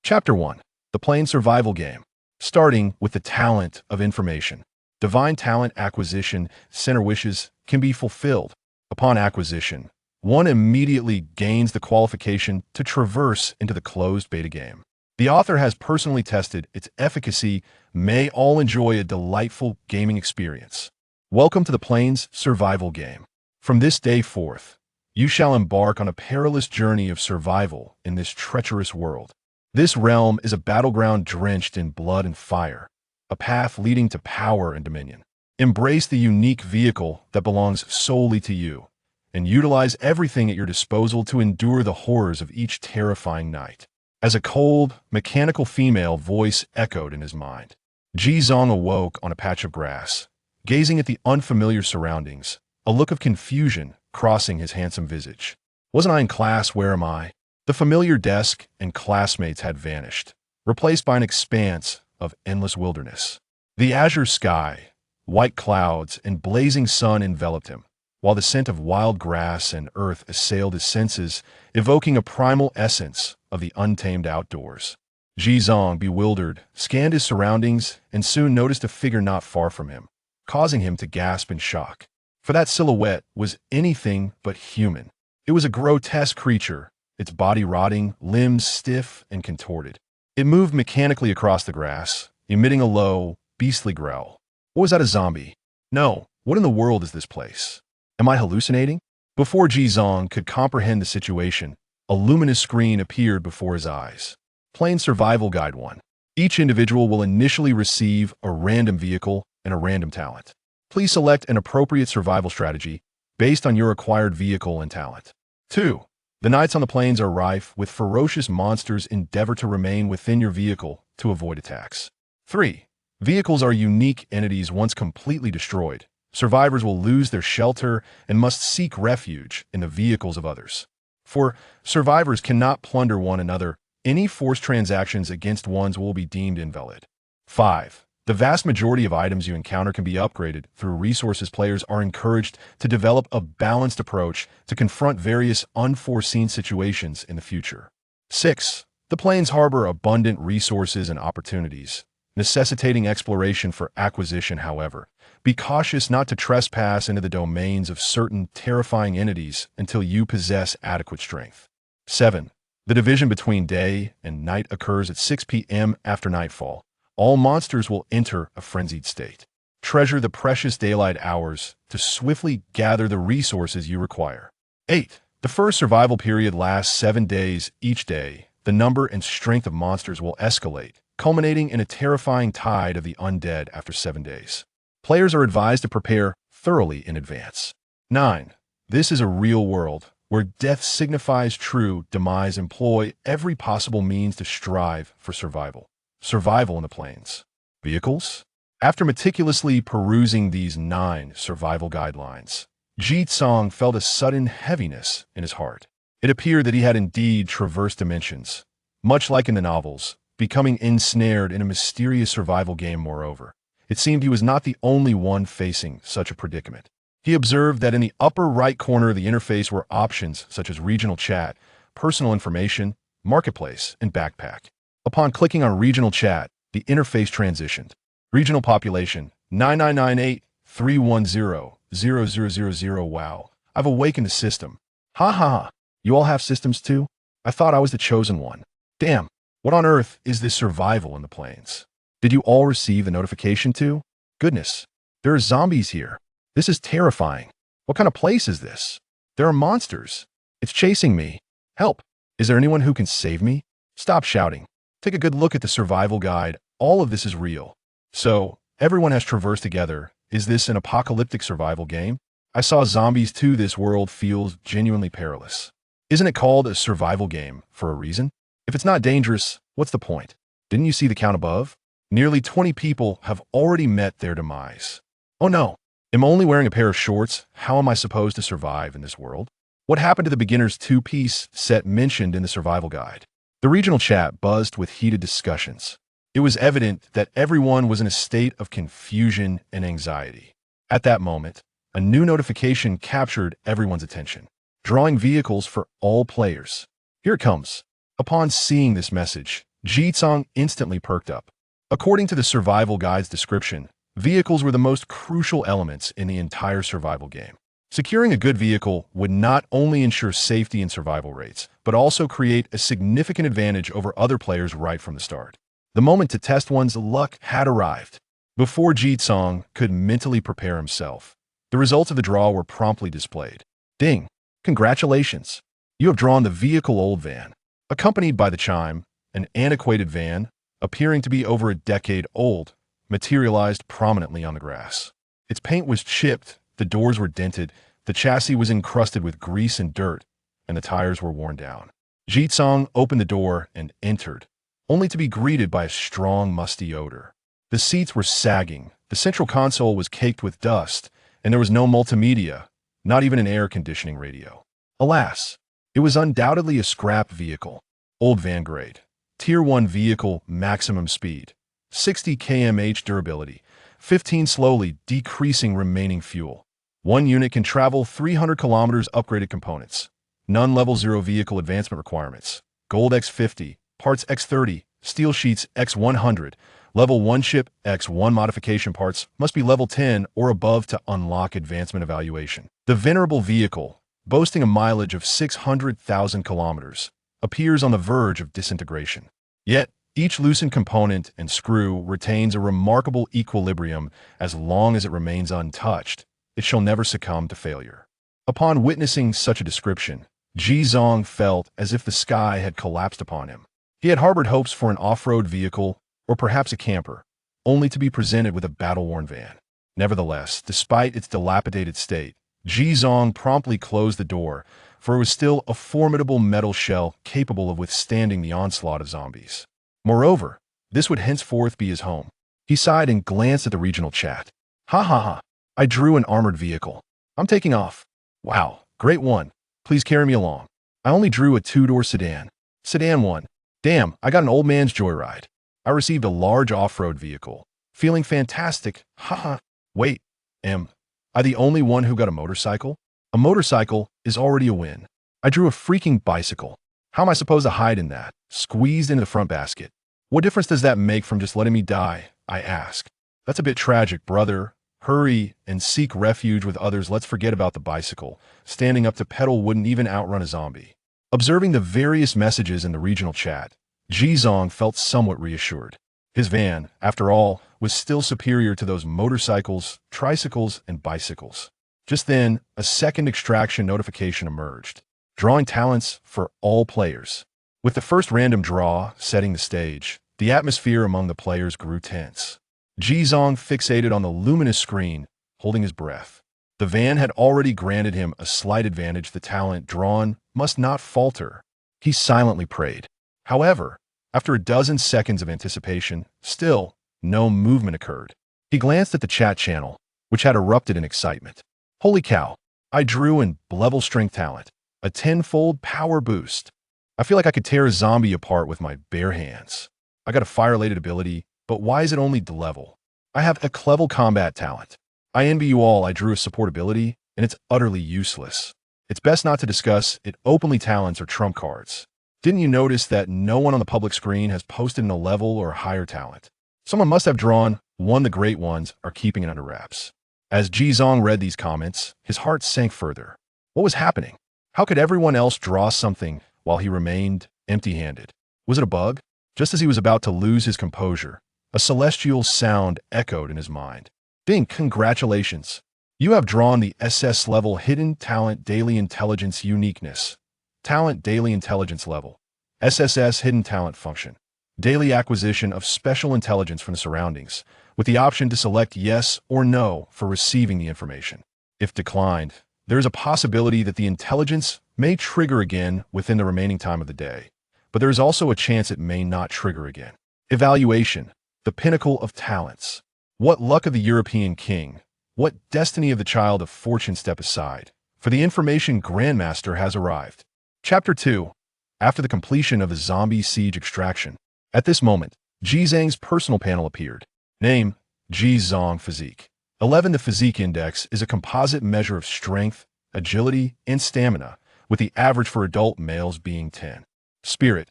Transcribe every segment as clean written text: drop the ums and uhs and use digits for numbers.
Chapter 1. The Plane Survival Game. Starting with the talent of information. Divine talent acquisition center wishes can be fulfilled. Upon acquisition, one immediately gains the qualification to traverse into the closed beta game. The author has personally tested its efficacy. May all enjoy a delightful gaming experience. Welcome to the Plane's Survival Game. From this day forth, you shall embark on a perilous journey of survival in this treacherous world. This realm is a battleground drenched in blood and fire, a path leading to power and dominion. Embrace the unique vehicle that belongs solely to you, and utilize everything at your disposal to endure the horrors of each terrifying night. As a cold, mechanical female voice echoed in his mind, Ji Zong awoke on a patch of grass, gazing at the unfamiliar surroundings, a look of confusion crossing his handsome visage. Wasn't I in class? Where am I? The familiar desk and classmates had vanished, replaced by an expanse of endless wilderness. The azure sky, white clouds, and blazing sun enveloped him, while the scent of wild grass and earth assailed his senses, evoking a primal essence of the untamed outdoors. Ji Zong, bewildered, scanned his surroundings and soon noticed a figure not far from him, causing him to gasp in shock. For that silhouette was anything but human. It was a grotesque creature, its body rotting, limbs stiff and contorted. It moved mechanically across the grass, emitting a low, beastly growl. What was that, a zombie? No, what in the world is this place? Am I hallucinating? Before Ji Zong could comprehend the situation, a luminous screen appeared before his eyes. Plane Survival Guide 1. Each individual will initially receive a random vehicle and a random talent. Please select an appropriate survival strategy based on your acquired vehicle and talent. 2. The nights on the plains are rife with ferocious monsters. Endeavor to remain within your vehicle to avoid attacks. 3. Vehicles are unique entities. Once completely destroyed, survivors will lose their shelter and must seek refuge in the vehicles of others. 4. Survivors cannot plunder one another. Any forced transactions against ones will be deemed invalid. 5. The vast majority of items you encounter can be upgraded through resources. Players are encouraged to develop a balanced approach to confront various unforeseen situations in the future. 6. The plains harbor abundant resources and opportunities, necessitating exploration for acquisition. However, be cautious not to trespass into the domains of certain terrifying entities until you possess adequate strength. 7. The division between day and night occurs at 6 p.m. after nightfall. All monsters will enter a frenzied state. Treasure the precious daylight hours to swiftly gather the resources you require. 8. The first survival period lasts 7 days. Each day, the number and strength of monsters will escalate, culminating in a terrifying tide of the undead after 7 days. Players are advised to prepare thoroughly in advance. 9. This is a real world where death signifies true demise. Employ every possible means to strive for survival. Survival in the plains. Vehicles? After meticulously perusing these 9 survival guidelines, Ji Zong felt a sudden heaviness in his heart. It appeared that he had indeed traversed dimensions, much like in the novels, becoming ensnared in a mysterious survival game. Moreover, it seemed he was not the only one facing such a predicament. He observed that in the upper right corner of the interface were options such as regional chat, personal information, marketplace, and backpack. Upon clicking on regional chat, the interface transitioned. Regional population 999831000000. Wow, I've awakened the system. Ha ha ha. You all have systems too? I thought I was the chosen one. Damn, what on earth is this survival in the plains? Did you all receive the notification too? Goodness, there are zombies here. This is terrifying. What kind of place is this? There are monsters. It's chasing me. Help. Is there anyone who can save me? Stop shouting. Take a good look at the survival guide. All of this is real. So, everyone has traversed together. Is this an apocalyptic survival game? I saw zombies too. This world feels genuinely perilous. Isn't it called a survival game for a reason? If it's not dangerous, what's the point? Didn't you see the count above? Nearly 20 people have already met their demise. Oh no, am I only wearing a pair of shorts? How am I supposed to survive in this world? What happened to the beginner's 2-piece set mentioned in the survival guide? The regional chat buzzed with heated discussions. It was evident that everyone was in a state of confusion and anxiety. At that moment, a new notification captured everyone's attention. Drawing vehicles for all players. Here it comes. Upon seeing this message, Ji-Song instantly perked up. According to the survival guide's description, vehicles were the most crucial elements in the entire survival game. Securing a good vehicle would not only ensure safety and survival rates, but also create a significant advantage over other players right from the start. The moment to test one's luck had arrived. Before Ji-Song could mentally prepare himself, the results of the draw were promptly displayed. Ding! Congratulations! You have drawn the vehicle Old Van. Accompanied by the chime, an antiquated van, appearing to be over a decade old, materialized prominently on the grass. Its paint was chipped, the doors were dented, the chassis was encrusted with grease and dirt, and the tires were worn down. Ji-Song opened the door and entered, only to be greeted by a strong, musty odor. The seats were sagging, the central console was caked with dust, and there was no multimedia, not even an air conditioning radio. Alas, it was undoubtedly a scrap vehicle, Old Van grade, Tier 1 vehicle, maximum speed, 60 km/h durability, 15 slowly decreasing remaining fuel. One unit can travel 300 kilometers upgraded components. None level 0 vehicle advancement requirements. Gold X50, parts X30, steel sheets X100, level 1 ship X1 modification parts must be level 10 or above to unlock advancement evaluation. The venerable vehicle, boasting a mileage of 600,000 kilometers, appears on the verge of disintegration. Yet, each loosened component and screw retains a remarkable equilibrium as long as it remains untouched. It shall never succumb to failure. Upon witnessing such a description, Ji-Song felt as if the sky had collapsed upon him. He had harbored hopes for an off-road vehicle, or perhaps a camper, only to be presented with a battle-worn van. Nevertheless, despite its dilapidated state, Ji-Song promptly closed the door, for it was still a formidable metal shell capable of withstanding the onslaught of zombies. Moreover, this would henceforth be his home. He sighed and glanced at the regional chat. Ha ha ha. I drew an armored vehicle. I'm taking off. Wow, great one. Please carry me along. I only drew a two-door sedan. Sedan 1. Damn, I got an old man's joyride. I received a large off-road vehicle. Feeling fantastic. Haha. Wait, am I the only one who got a motorcycle? A motorcycle is already a win. I drew a freaking bicycle. How am I supposed to hide in that? Squeezed into the front basket. What difference does that make from just letting me die? I ask. That's a bit tragic, brother. Hurry and seek refuge with others. Let's forget about the bicycle. Standing up to pedal wouldn't even outrun a zombie. Observing the various messages in the regional chat, Ji-Song felt somewhat reassured. His van, after all, was still superior to those motorcycles, tricycles, and bicycles. Just then, a second extraction notification emerged, drawing talents for all players. With the first random draw setting the stage, the atmosphere among the players grew tense. Ji-Song fixated on the luminous screen, holding his breath. The van had already granted him a slight advantage. The talent drawn must not falter. He silently prayed. However, after a dozen seconds of anticipation, still no movement occurred. He glanced at the chat channel, which had erupted in excitement. Holy cow, I drew in level strength talent, a 10-fold power boost. I feel like I could tear a zombie apart with my bare hands. I got a fire-related ability, but why is it only level? I have a clever combat talent. I envy you all. I drew a support ability, and it's utterly useless. It's best not to discuss it openly. Talents are trump cards. Didn't you notice that no one on the public screen has posted in a level or higher talent? Someone must have drawn one. The great ones are keeping it under wraps. As Ji-Song read these comments, his heart sank further. What was happening? How could everyone else draw something while he remained empty-handed? Was it a bug? Just as he was about to lose his composure, a celestial sound echoed in his mind. Ding, congratulations. You have drawn the SS level Hidden Talent Daily Intelligence Uniqueness. Talent Daily Intelligence Level. SSS Hidden Talent Function. Daily acquisition of special intelligence from the surroundings, with the option to select yes or no for receiving the information. If declined, there is a possibility that the intelligence may trigger again within the remaining time of the day, but there is also a chance it may not trigger again. Evaluation. The pinnacle of talents. What luck of the European king? What destiny of the child of fortune? Step aside, for the information Grandmaster has arrived. Chapter 2. After the completion of the zombie siege extraction. At this moment, Ji-Song's personal panel appeared. Name, Ji-Song Physique. 11. The Physique Index is a composite measure of strength, agility, and stamina, with the average for adult males being 10. Spirit.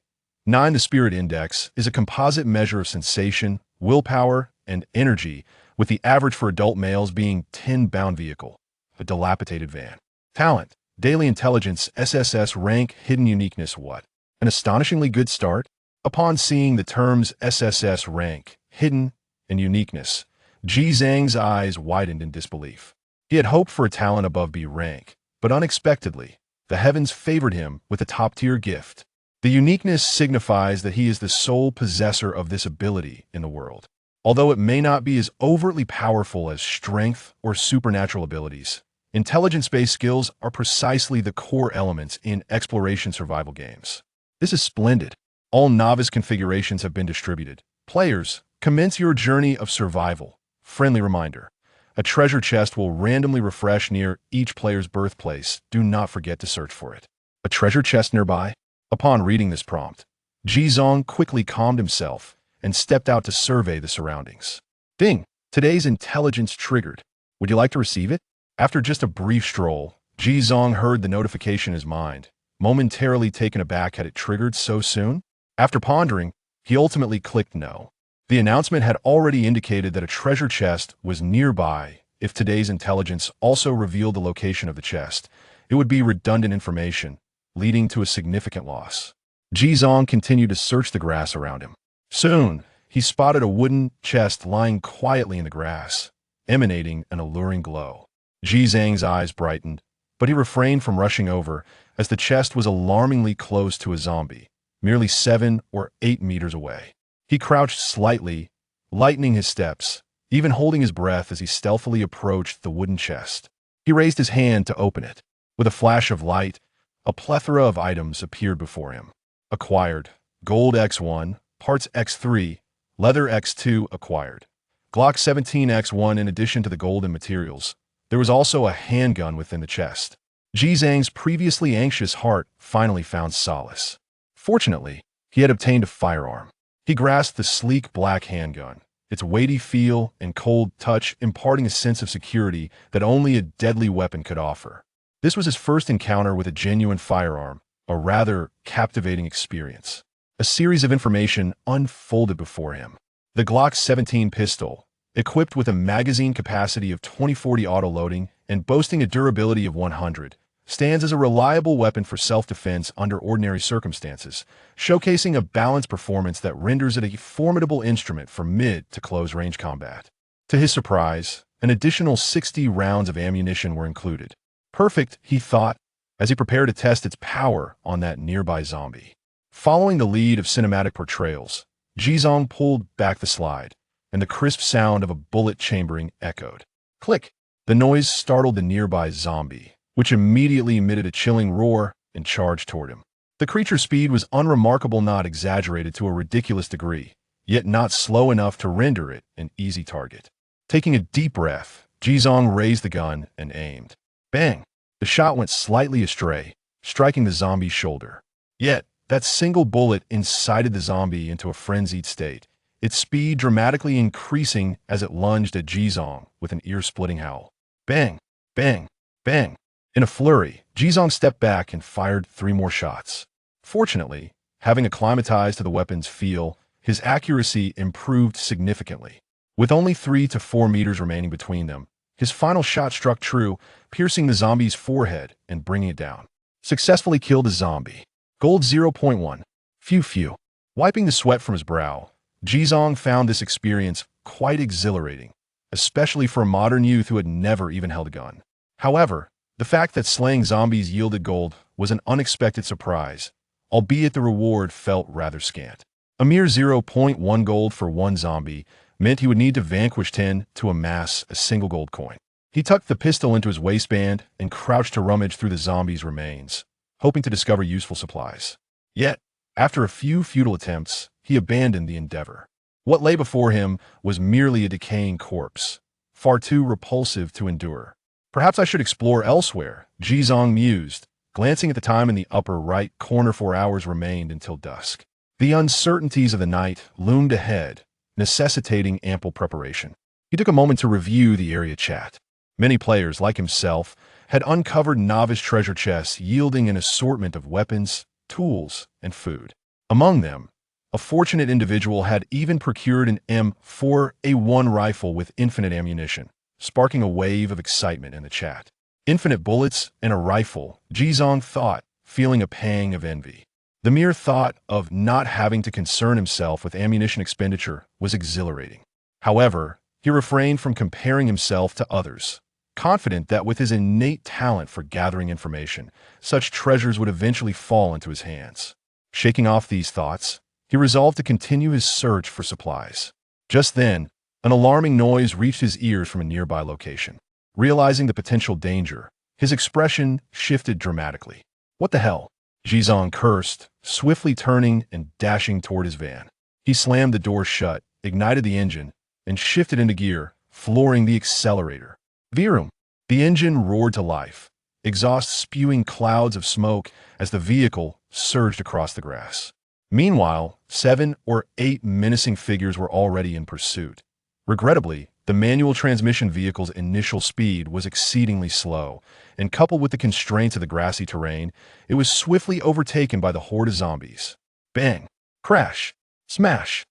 9. The Spirit Index is a composite measure of sensation, willpower, and energy, with the average for adult males being 10 bound vehicle, a dilapidated van. Talent, Daily Intelligence, SSS rank, hidden uniqueness. What? An astonishingly good start? Upon seeing the terms SSS rank, hidden, and uniqueness, Ji Zhang's eyes widened in disbelief. He had hoped for a talent above B rank, but unexpectedly, the heavens favored him with a top-tier gift. The uniqueness signifies that he is the sole possessor of this ability in the world. Although it may not be as overtly powerful as strength or supernatural abilities, intelligence-based skills are precisely the core elements in exploration survival games. This is splendid. All novice configurations have been distributed. Players, commence your journey of survival. Friendly reminder. A treasure chest will randomly refresh near each player's birthplace. Do not forget to search for it. A treasure chest nearby? Upon reading this prompt, Ji Zhang quickly calmed himself and stepped out to survey the surroundings. Ding! Today's intelligence triggered. Would you like to receive it? After just a brief stroll, Ji Zhang heard the notification in his mind, momentarily taken aback had it triggered so soon. After pondering, he ultimately clicked no. The announcement had already indicated that a treasure chest was nearby. If today's intelligence also revealed the location of the chest, it would be redundant information, leading to a significant loss. Ji Zhang continued to search the grass around him. Soon, he spotted a wooden chest lying quietly in the grass, emanating an alluring glow. Ji Zhang's eyes brightened, but he refrained from rushing over as the chest was alarmingly close to a zombie, merely 7 or 8 meters away. He crouched slightly, lightening his steps, even holding his breath as he stealthily approached the wooden chest. He raised his hand to open it. With a flash of light, a plethora of items appeared before him. Acquired. Gold X1, parts X3, leather X2 acquired. Glock 17 X1 in addition to the gold and materials. There was also a handgun within the chest. Ji Zhang's previously anxious heart finally found solace. Fortunately, he had obtained a firearm. He grasped the sleek black handgun, its weighty feel and cold touch imparting a sense of security that only a deadly weapon could offer. This was his first encounter with a genuine firearm, a rather captivating experience. A series of information unfolded before him. The Glock 17 pistol, equipped with a magazine capacity of 20/40 auto-loading and boasting a durability of 100, stands as a reliable weapon for self-defense under ordinary circumstances, showcasing a balanced performance that renders it a formidable instrument for mid to close-range combat. To his surprise, an additional 60 rounds of ammunition were included. Perfect, he thought, as he prepared to test its power on that nearby zombie. Following the lead of cinematic portrayals, Ji Zhang pulled back the slide, and the crisp sound of a bullet chambering echoed. Click! The noise startled the nearby zombie, which immediately emitted a chilling roar and charged toward him. The creature's speed was unremarkable, not exaggerated to a ridiculous degree, yet not slow enough to render it an easy target. Taking a deep breath, Ji Zhang raised the gun and aimed. Bang! The shot went slightly astray, striking the zombie's shoulder. Yet, that single bullet incited the zombie into a frenzied state, its speed dramatically increasing as it lunged at Ji Zhang with an ear-splitting howl. Bang! Bang! Bang! In a flurry, Ji Zhang stepped back and fired 3 more shots. Fortunately, having acclimatized to the weapon's feel, his accuracy improved significantly. With only 3 to 4 meters remaining between them, his final shot struck true, piercing the zombie's forehead and bringing it down. Successfully killed the zombie. Gold 0.1. Phew. Wiping the sweat from his brow, Ji Zhang found this experience quite exhilarating, especially for a modern youth who had never even held a gun. However, the fact that slaying zombies yielded gold was an unexpected surprise, albeit the reward felt rather scant. A mere 0.1 gold for 1 zombie meant he would need to vanquish 10 to amass a single gold coin. He tucked the pistol into his waistband and crouched to rummage through the zombie's remains, hoping to discover useful supplies. Yet, after a few futile attempts, he abandoned the endeavor. What lay before him was merely a decaying corpse, far too repulsive to endure. Perhaps I should explore elsewhere, Ji Zhang mused, glancing at the time in the upper right corner. 4 hours remained until dusk. The uncertainties of the night loomed ahead, necessitating ample preparation. He took a moment to review the area chat. Many players, like himself, had uncovered novice treasure chests yielding an assortment of weapons, tools, and food. Among them, a fortunate individual had even procured an M4A1 rifle with infinite ammunition, sparking a wave of excitement in the chat. Infinite bullets and a rifle, Jizong thought, feeling a pang of envy. The mere thought of not having to concern himself with ammunition expenditure was exhilarating. However, he refrained from comparing himself to others, confident that with his innate talent for gathering information, such treasures would eventually fall into his hands. Shaking off these thoughts, he resolved to continue his search for supplies. Just then, an alarming noise reached his ears from a nearby location. Realizing the potential danger, his expression shifted dramatically. What the hell? Jizong cursed, swiftly turning and dashing toward his van. He slammed the door shut, ignited the engine, and shifted into gear, flooring the accelerator. Vroom! The engine roared to life, exhaust spewing clouds of smoke as the vehicle surged across the grass. Meanwhile, 7 or 8 menacing figures were already in pursuit. Regrettably, the manual transmission vehicle's initial speed was exceedingly slow, and coupled with the constraints of the grassy terrain, it was swiftly overtaken by the horde of zombies. Bang! Crash! Smash!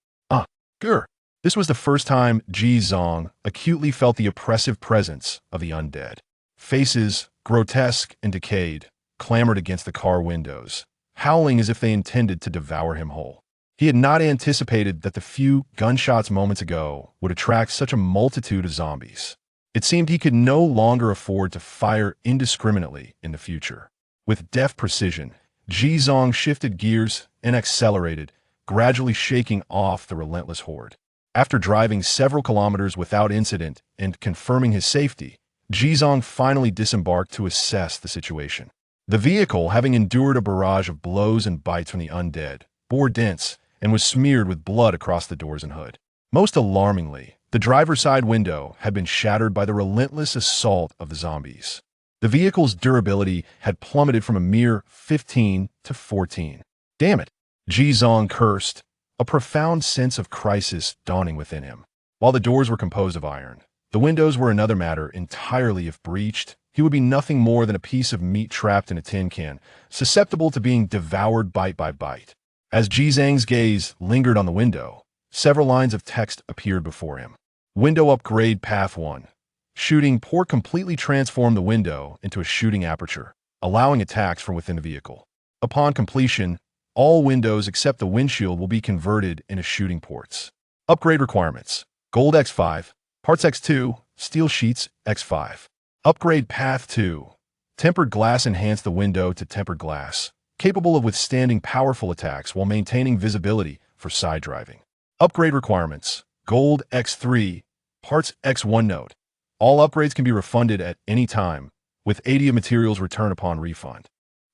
Grr! This was the first time Jizong acutely felt the oppressive presence of the undead. Faces, grotesque and decayed, clamored against the car windows, howling as if they intended to devour him whole. He had not anticipated that the few gunshots moments ago would attract such a multitude of zombies. It seemed he could no longer afford to fire indiscriminately in the future. With deft precision, Jizong shifted gears and accelerated, gradually shaking off the relentless horde. After driving several kilometers without incident and confirming his safety, Jizong finally disembarked to assess the situation. The vehicle, having endured a barrage of blows and bites from the undead, bore dents and was smeared with blood across the doors and hood. Most alarmingly, the driver's side window had been shattered by the relentless assault of the zombies. The vehicle's durability had plummeted from a mere 15 to 14. Damn it! Jizong cursed, a profound sense of crisis dawning within him. While the doors were composed of iron, the windows were another matter entirely. If breached, he would be nothing more than a piece of meat trapped in a tin can, susceptible to being devoured bite by bite. As Jizang's gaze lingered on the window, several lines of text appeared before him. Window upgrade path 1. Shooting port completely transformed the window into a shooting aperture, allowing attacks from within the vehicle. Upon completion, all windows except the windshield will be converted into shooting ports. Upgrade requirements: Gold X5, Parts X2, Steel Sheets X5. Upgrade Path 2. Tempered glass: enhance the window to tempered glass, capable of withstanding powerful attacks while maintaining visibility for side driving. Upgrade requirements: Gold X3, Parts X1. Note: all upgrades can be refunded at any time, with 80 of materials return upon refund.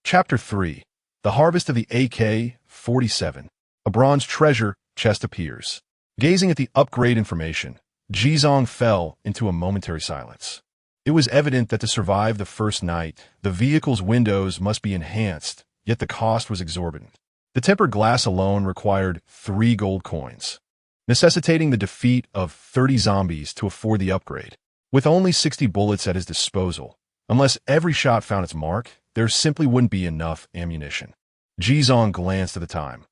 Chapter 3. The Harvest of the AK-47. A bronze treasure chest appears. Gazing at the upgrade information, Jizong fell into a momentary silence. It was evident that to survive the first night, the vehicle's windows must be enhanced, yet the cost was exorbitant. The tempered glass alone required 3 gold coins, necessitating the defeat of 30 zombies to afford the upgrade. With only 60 bullets at his disposal, unless every shot found its mark, there simply wouldn't be enough ammunition. Jizong glanced at the time.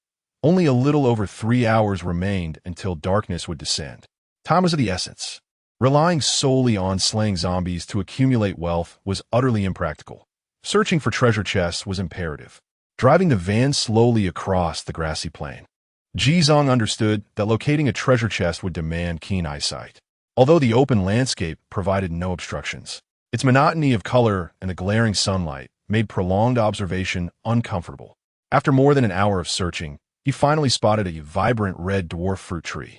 Only a little over 3 hours remained until darkness would descend. Time was of the essence. Relying solely on slaying zombies to accumulate wealth was utterly impractical. Searching for treasure chests was imperative. Driving the van slowly across the grassy plain, Jizong understood that locating a treasure chest would demand keen eyesight. Although the open landscape provided no obstructions, its monotony of color and the glaring sunlight made prolonged observation uncomfortable. After more than an hour of searching, he finally spotted a vibrant red dwarf fruit tree,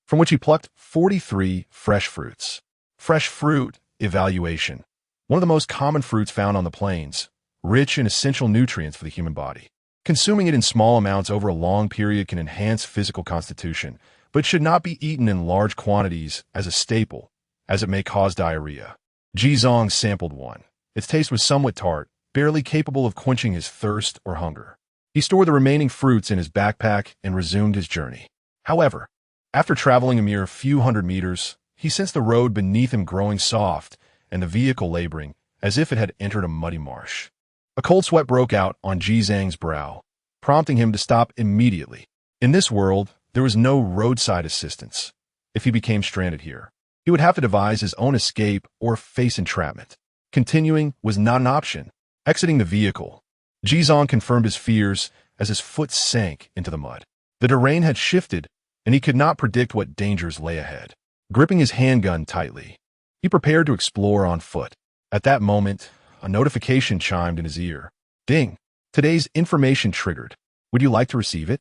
from which he plucked 43 fresh fruits. Fresh fruit evaluation: one of the most common fruits found on the plains, rich in essential nutrients for the human body. Consuming it in small amounts over a long period can enhance physical constitution, but should not be eaten in large quantities as a staple, as it may cause diarrhea. Jizong sampled one. Its taste was somewhat tart, barely capable of quenching his thirst or hunger. He stored the remaining fruits in his backpack and resumed his journey. However, after traveling a mere few hundred meters, he sensed the road beneath him growing soft and the vehicle laboring as if it had entered a muddy marsh. A cold sweat broke out on Jizang's brow. prompting him to stop immediately. In this world, there was no roadside assistance. If he became stranded here, he would have to devise his own escape or face entrapment. Continuing was not an option. Exiting the vehicle, Jizong confirmed his fears as his foot sank into the mud. The terrain had shifted, and he could not predict what dangers lay ahead. Gripping his handgun tightly, he prepared to explore on foot. At that moment, a notification chimed in his ear. Ding! Today's information triggered. Would you like to receive it?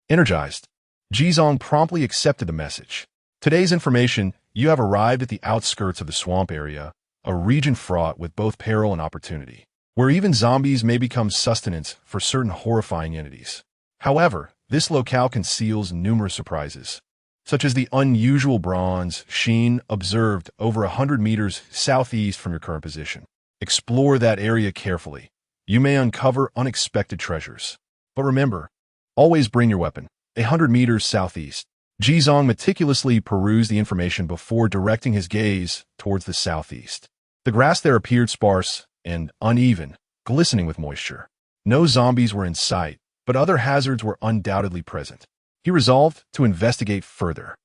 Energized, Jizong promptly accepted the message. Today's information, you have arrived at the outskirts of the swamp area, a region fraught with both peril and opportunity, where even zombies may become sustenance for certain horrifying entities. However, this locale conceals numerous surprises, such as the unusual bronze sheen observed over 100 meters southeast from your current position. Explore that area carefully. You may uncover unexpected treasures. But remember, always bring your weapon. 100 meters southeast. Jizong meticulously perused the information before directing his gaze towards the southeast. The grass there appeared sparse and uneven, glistening with moisture. No zombies were in sight, but other hazards were undoubtedly present. He resolved to investigate further.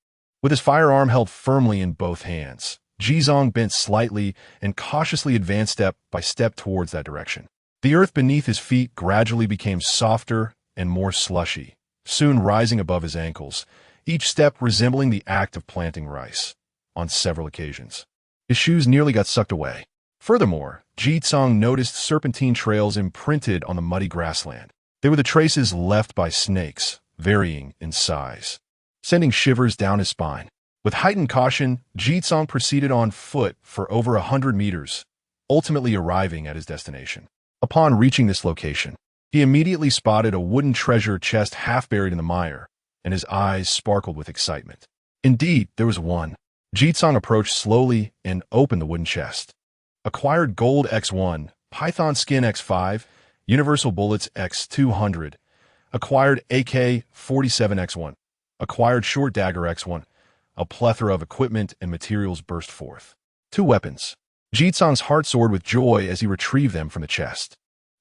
With his firearm held firmly in both hands, Jizong bent slightly and cautiously advanced step by step towards that direction. The earth beneath his feet gradually became softer and more slushy, soon rising above his ankles, each step resembling the act of planting rice. On several occasions, his shoes nearly got sucked away. Furthermore, Jizong noticed serpentine trails imprinted on the muddy grassland. They were the traces left by snakes, varying in size, sending shivers down his spine. With heightened caution, Jizong proceeded on foot for over 100 meters, ultimately arriving at his destination. Upon reaching this location, he immediately spotted a wooden treasure chest half buried in the mire, and his eyes sparkled with excitement. Indeed, there was one. Jizong approached slowly and opened the wooden chest. Acquired gold X1, python skin X5, universal bullets X200, acquired AK-47 X1, acquired short dagger X1. A plethora of equipment and materials burst forth. 2 weapons. Jizong's heart soared with joy as he retrieved them from the chest.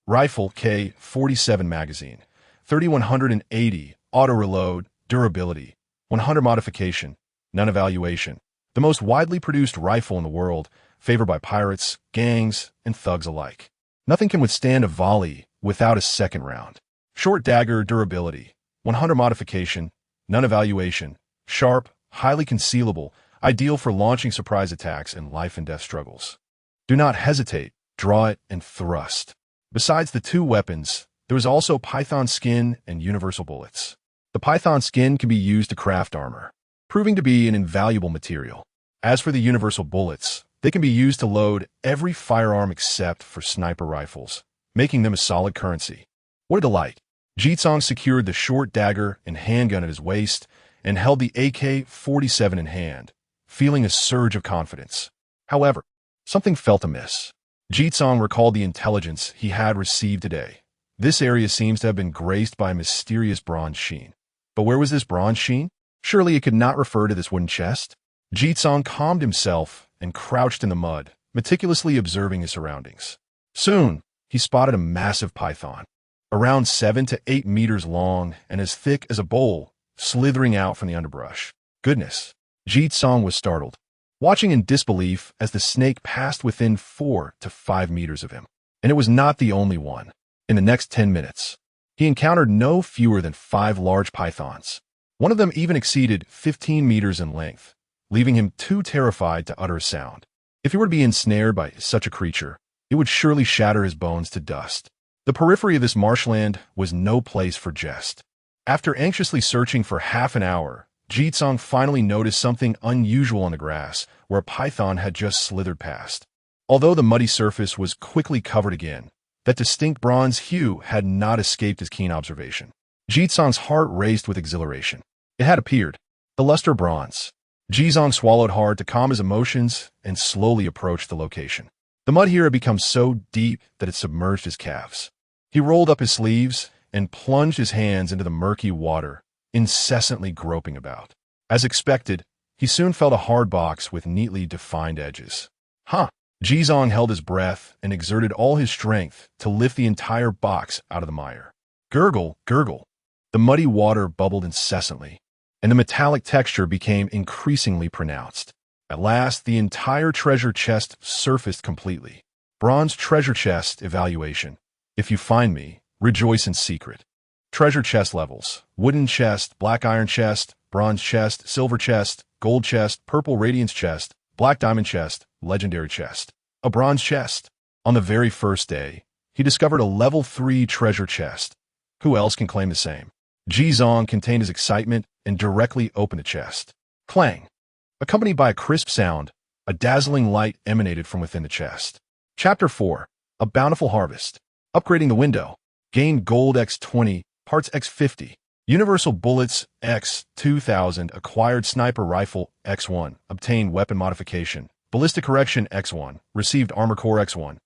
Rifle K-47 magazine, 3180, auto-reload, durability, 100 modification, none evaluation. The most widely produced rifle in the world, favored by pirates, gangs, and thugs alike. Nothing can withstand a volley without a second round. Short dagger durability, 100 modification, none evaluation, sharp, highly concealable, ideal for launching surprise attacks and life-and-death struggles. Do not hesitate, draw it, and thrust. Besides the 2 weapons, there is also python skin and universal bullets. The python skin can be used to craft armor, proving to be an invaluable material. As for the universal bullets, they can be used to load every firearm except for sniper rifles, making them a solid currency. What a delight! Jizong secured the short dagger and handgun at his waist and held the AK-47 in hand, feeling a surge of confidence. However, something felt amiss. Jizong recalled the intelligence he had received today. This area seems to have been graced by a mysterious bronze sheen. But where was this bronze sheen? Surely it could not refer to this wooden chest? Jizong calmed himself and crouched in the mud, meticulously observing his surroundings. Soon, he spotted a massive python, around 7 to 8 meters long and as thick as a bowl, slithering out from the underbrush. Goodness! Jizong was startled, watching in disbelief as the snake passed within 4 to 5 meters of him. And it was not the only one. In the next 10 minutes, he encountered no fewer than 5 large pythons. One of them even exceeded 15 meters in length, leaving him too terrified to utter a sound. If he were to be ensnared by such a creature, it would surely shatter his bones to dust. The periphery of this marshland was no place for jest. After anxiously searching for half an hour, Jizong finally noticed something unusual on the grass where a python had just slithered past. Although the muddy surface was quickly covered again, that distinct bronze hue had not escaped his keen observation. Jizong's heart raced with exhilaration. It had appeared, the luster bronze. Jizong swallowed hard to calm his emotions and slowly approached the location. The mud here had become so deep that it submerged his calves. He rolled up his sleeves and plunged his hands into the murky water, incessantly groping about. As expected, he soon felt a hard box with neatly defined edges. Jizong held his breath and exerted all his strength to lift the entire box out of the mire. Gurgle, gurgle. The muddy water bubbled incessantly, and the metallic texture became increasingly pronounced. At last, the entire treasure chest surfaced completely. Bronze treasure chest evaluation. If you find me, rejoice in secret. Treasure chest levels: wooden chest, black iron chest, bronze chest, silver chest, gold chest, purple radiance chest, black diamond chest, legendary chest. A bronze chest. On the very first day, he discovered a level 3 treasure chest. Who else can claim the same? Jizong contained his excitement and directly opened the chest. Clang! Accompanied by a crisp sound, a dazzling light emanated from within the chest. Chapter 4. A Bountiful Harvest. Upgrading the window. Gain gold x20, parts x50. Universal bullets x2000. Acquired sniper rifle x1. Obtained weapon modification. Ballistic correction x1. Received armor core x1.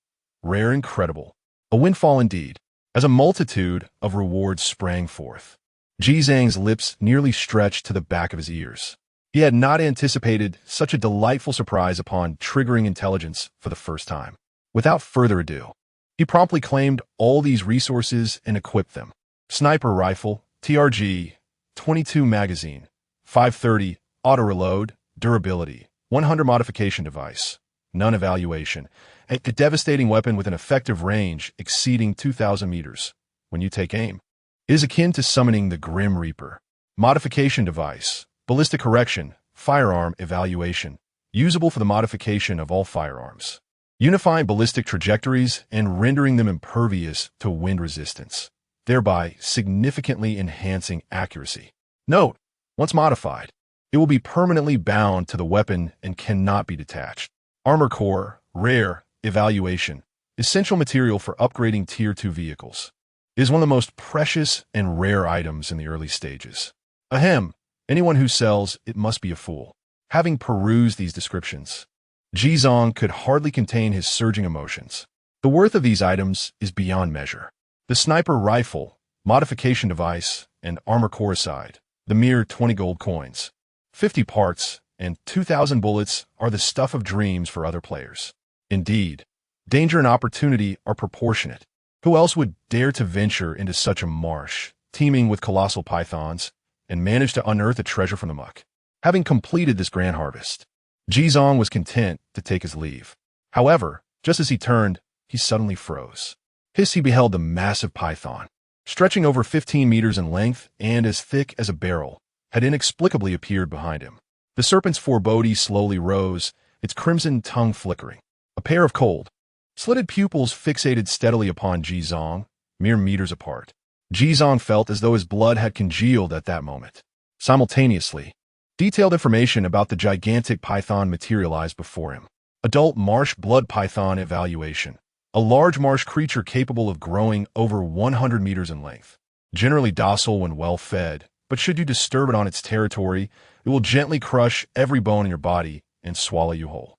Rare incredible. A windfall indeed, as a multitude of rewards sprang forth. Jizang's lips nearly stretched to the back of his ears. He had not anticipated such a delightful surprise upon triggering intelligence for the first time. Without further ado, he promptly claimed all these resources and equipped them. Sniper rifle, TRG, 22 magazine, 530, auto-reload, durability, 100 modification device, none evaluation, a devastating weapon with an effective range exceeding 2,000 meters. When you take aim, it is akin to summoning the Grim Reaper. Modification device, ballistic correction, firearm evaluation, usable for the modification of all firearms, unifying ballistic trajectories and rendering them impervious to wind resistance, thereby significantly enhancing accuracy. Note, once modified, it will be permanently bound to the weapon and cannot be detached. Armor core, rare, evaluation, essential material for upgrading Tier 2 vehicles. It is one of the most precious and rare items in the early stages. Ahem, anyone who sells it must be a fool. Having perused these descriptions, Jizong could hardly contain his surging emotions. The worth of these items is beyond measure. The sniper rifle, modification device, and armor core aside, the mere 20 gold coins, 50 parts, and 2,000 bullets are the stuff of dreams for other players. Indeed, danger and opportunity are proportionate. Who else would dare to venture into such a marsh, teeming with colossal pythons, and manage to unearth a treasure from the muck? Having completed this grand harvest, Jizong was content to take his leave. However, just as he turned, he suddenly froze. He beheld the massive python, stretching over 15 meters in length and as thick as a barrel, had inexplicably appeared behind him. The serpent's foreboding slowly rose, its crimson tongue flickering. A pair of cold, slitted pupils fixated steadily upon Jizong, mere meters apart. Jizong felt as though his blood had congealed at that moment. Simultaneously, detailed information about the gigantic python materialized before him. Adult marsh blood python evaluation. A large marsh creature capable of growing over 100 meters in length. Generally docile when well fed, but should you disturb it on its territory, it will gently crush every bone in your body and swallow you whole.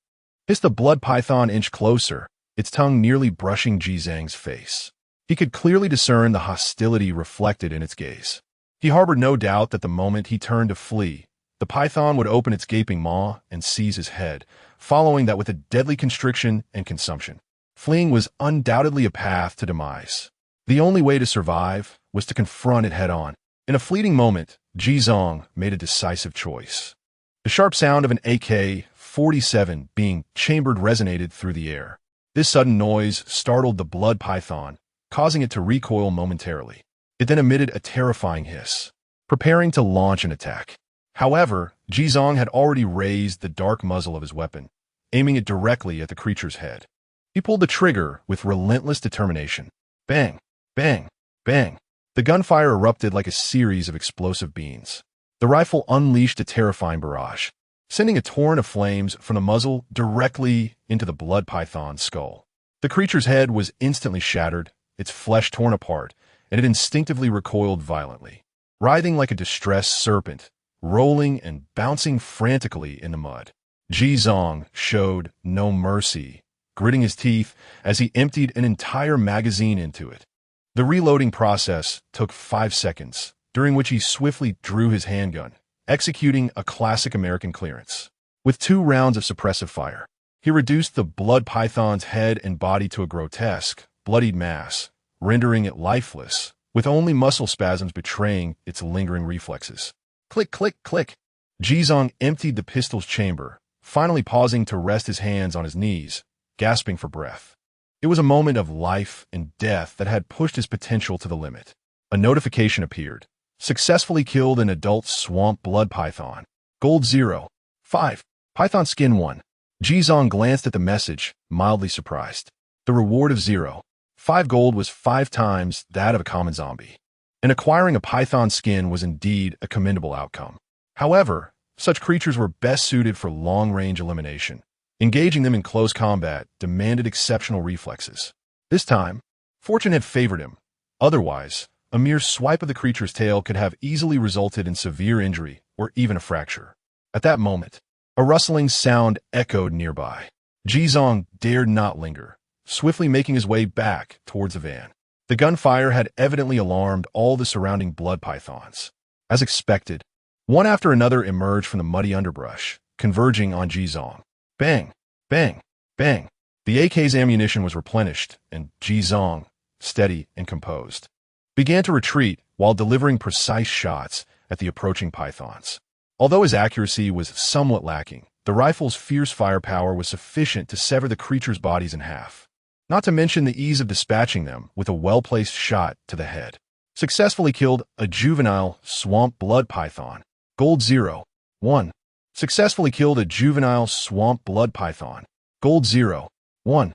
As the blood python inched closer, its tongue nearly brushing Jizang's face. He could clearly discern the hostility reflected in its gaze. He harbored no doubt that the moment he turned to flee, the python would open its gaping maw and seize his head, following that with a deadly constriction and consumption. Fleeing was undoubtedly a path to demise. The only way to survive was to confront it head-on. In a fleeting moment, Jizong made a decisive choice. The sharp sound of an AK-47 being chambered resonated through the air. This sudden noise startled the blood python, causing it to recoil momentarily. It then emitted a terrifying hiss, preparing to launch an attack. However, Jizong had already raised the dark muzzle of his weapon, aiming it directly at the creature's head. He pulled the trigger with relentless determination. Bang! Bang! Bang! The gunfire erupted like a series of explosive beams. The rifle unleashed a terrifying barrage, sending a torrent of flames from the muzzle directly into the blood python's skull. The creature's head was instantly shattered, its flesh torn apart, and it instinctively recoiled violently, writhing like a distressed serpent, rolling and bouncing frantically in the mud. Jizong showed no mercy, gritting his teeth as he emptied an entire magazine into it. The reloading process took 5 seconds, during which he swiftly drew his handgun, executing a classic American clearance. With 2 rounds of suppressive fire, he reduced the blood python's head and body to a grotesque, bloodied mass, rendering it lifeless, with only muscle spasms betraying its lingering reflexes. Click, click, click. Jizong emptied the pistol's chamber, finally pausing to rest his hands on his knees, gasping for breath. It was a moment of life and death that had pushed his potential to the limit. A notification appeared. Successfully killed an adult swamp blood python. Gold 0. 5. Python skin 1. Jizong glanced at the message, mildly surprised. The reward of 0. 5 gold was 5 times that of a common zombie. And acquiring a python skin was indeed a commendable outcome. However, such creatures were best suited for long-range elimination. Engaging them in close combat demanded exceptional reflexes. This time, fortune had favored him. Otherwise, a mere swipe of the creature's tail could have easily resulted in severe injury or even a fracture. At that moment, a rustling sound echoed nearby. Jizong dared not linger, swiftly making his way back towards the van. The gunfire had evidently alarmed all the surrounding blood pythons. As expected, one after another emerged from the muddy underbrush, converging on Jizong. Bang, bang, bang. The AK's ammunition was replenished, and Jizong, steady and composed, began to retreat while delivering precise shots at the approaching pythons. Although his accuracy was somewhat lacking, the rifle's fierce firepower was sufficient to sever the creature's bodies in half, not to mention the ease of dispatching them with a well-placed shot to the head. Successfully killed a juvenile swamp blood python. Gold 0. 1. Successfully killed a juvenile swamp blood python. Gold 0. 1.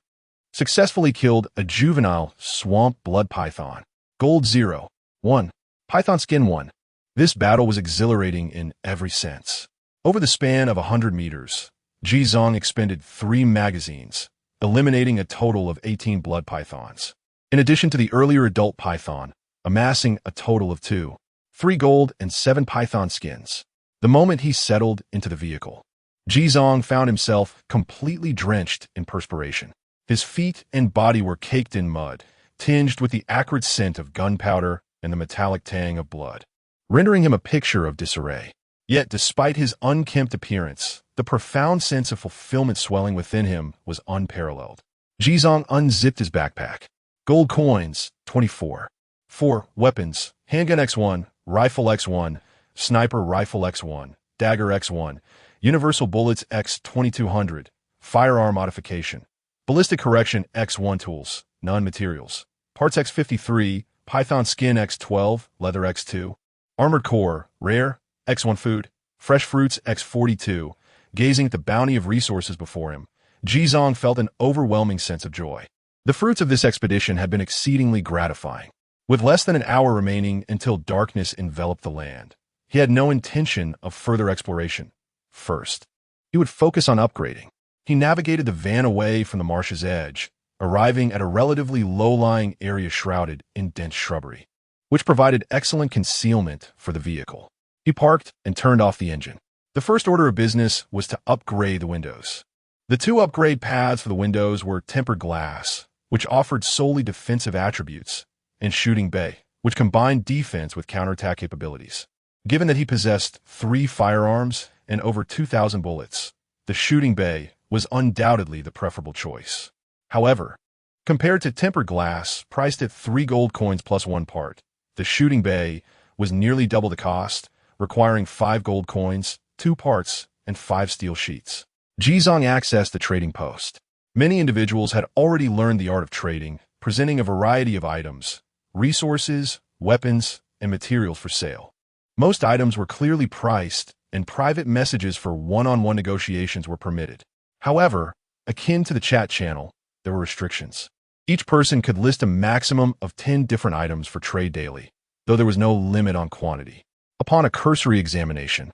Successfully killed a juvenile swamp blood python. Gold 0. 1. Python skin 1. This battle was exhilarating in every sense. Over the span of 100 meters, Jizong expended 3 magazines, eliminating a total of 18 blood pythons. In addition to the earlier adult python, amassing a total of 2, 3 gold and 7 python skins. The moment he settled into the vehicle, Jizong found himself completely drenched in perspiration. His feet and body were caked in mud, tinged with the acrid scent of gunpowder and the metallic tang of blood, rendering him a picture of disarray. Yet, despite his unkempt appearance, the profound sense of fulfillment swelling within him was unparalleled. Jizong unzipped his backpack. Gold coins, 24. 4. Weapons, handgun X1, rifle X1, sniper rifle X1, dagger X1, universal bullets X2200, firearm modification, ballistic correction X1 tools, non-materials, parts X53, python skin X12, leather X2, armored core, rare, X1 food, fresh fruits X42. Gazing at the bounty of resources before him, Jizong felt an overwhelming sense of joy. The fruits of this expedition had been exceedingly gratifying. With less than an hour remaining until darkness enveloped the land, he had no intention of further exploration. First, he would focus on upgrading. He navigated the van away from the marsh's edge, arriving at a relatively low-lying area shrouded in dense shrubbery, which provided excellent concealment for the vehicle. He parked and turned off the engine. The first order of business was to upgrade the windows. The 2 upgrade paths for the windows were tempered glass, which offered solely defensive attributes, and shooting bay, which combined defense with counterattack capabilities. Given that he possessed 3 firearms and over 2,000 bullets, the shooting bay was undoubtedly the preferable choice. However, compared to tempered glass, priced at 3 gold coins plus 1 part, the shooting bay was nearly double the cost, requiring 5 gold coins, 2 parts, and 5 steel sheets. Jizong accessed the trading post. Many individuals had already learned the art of trading, presenting a variety of items, resources, weapons, and materials for sale. Most items were clearly priced, and private messages for one-on-one negotiations were permitted. However, akin to the chat channel, there were restrictions. Each person could list a maximum of 10 different items for trade daily, though there was no limit on quantity. Upon a cursory examination,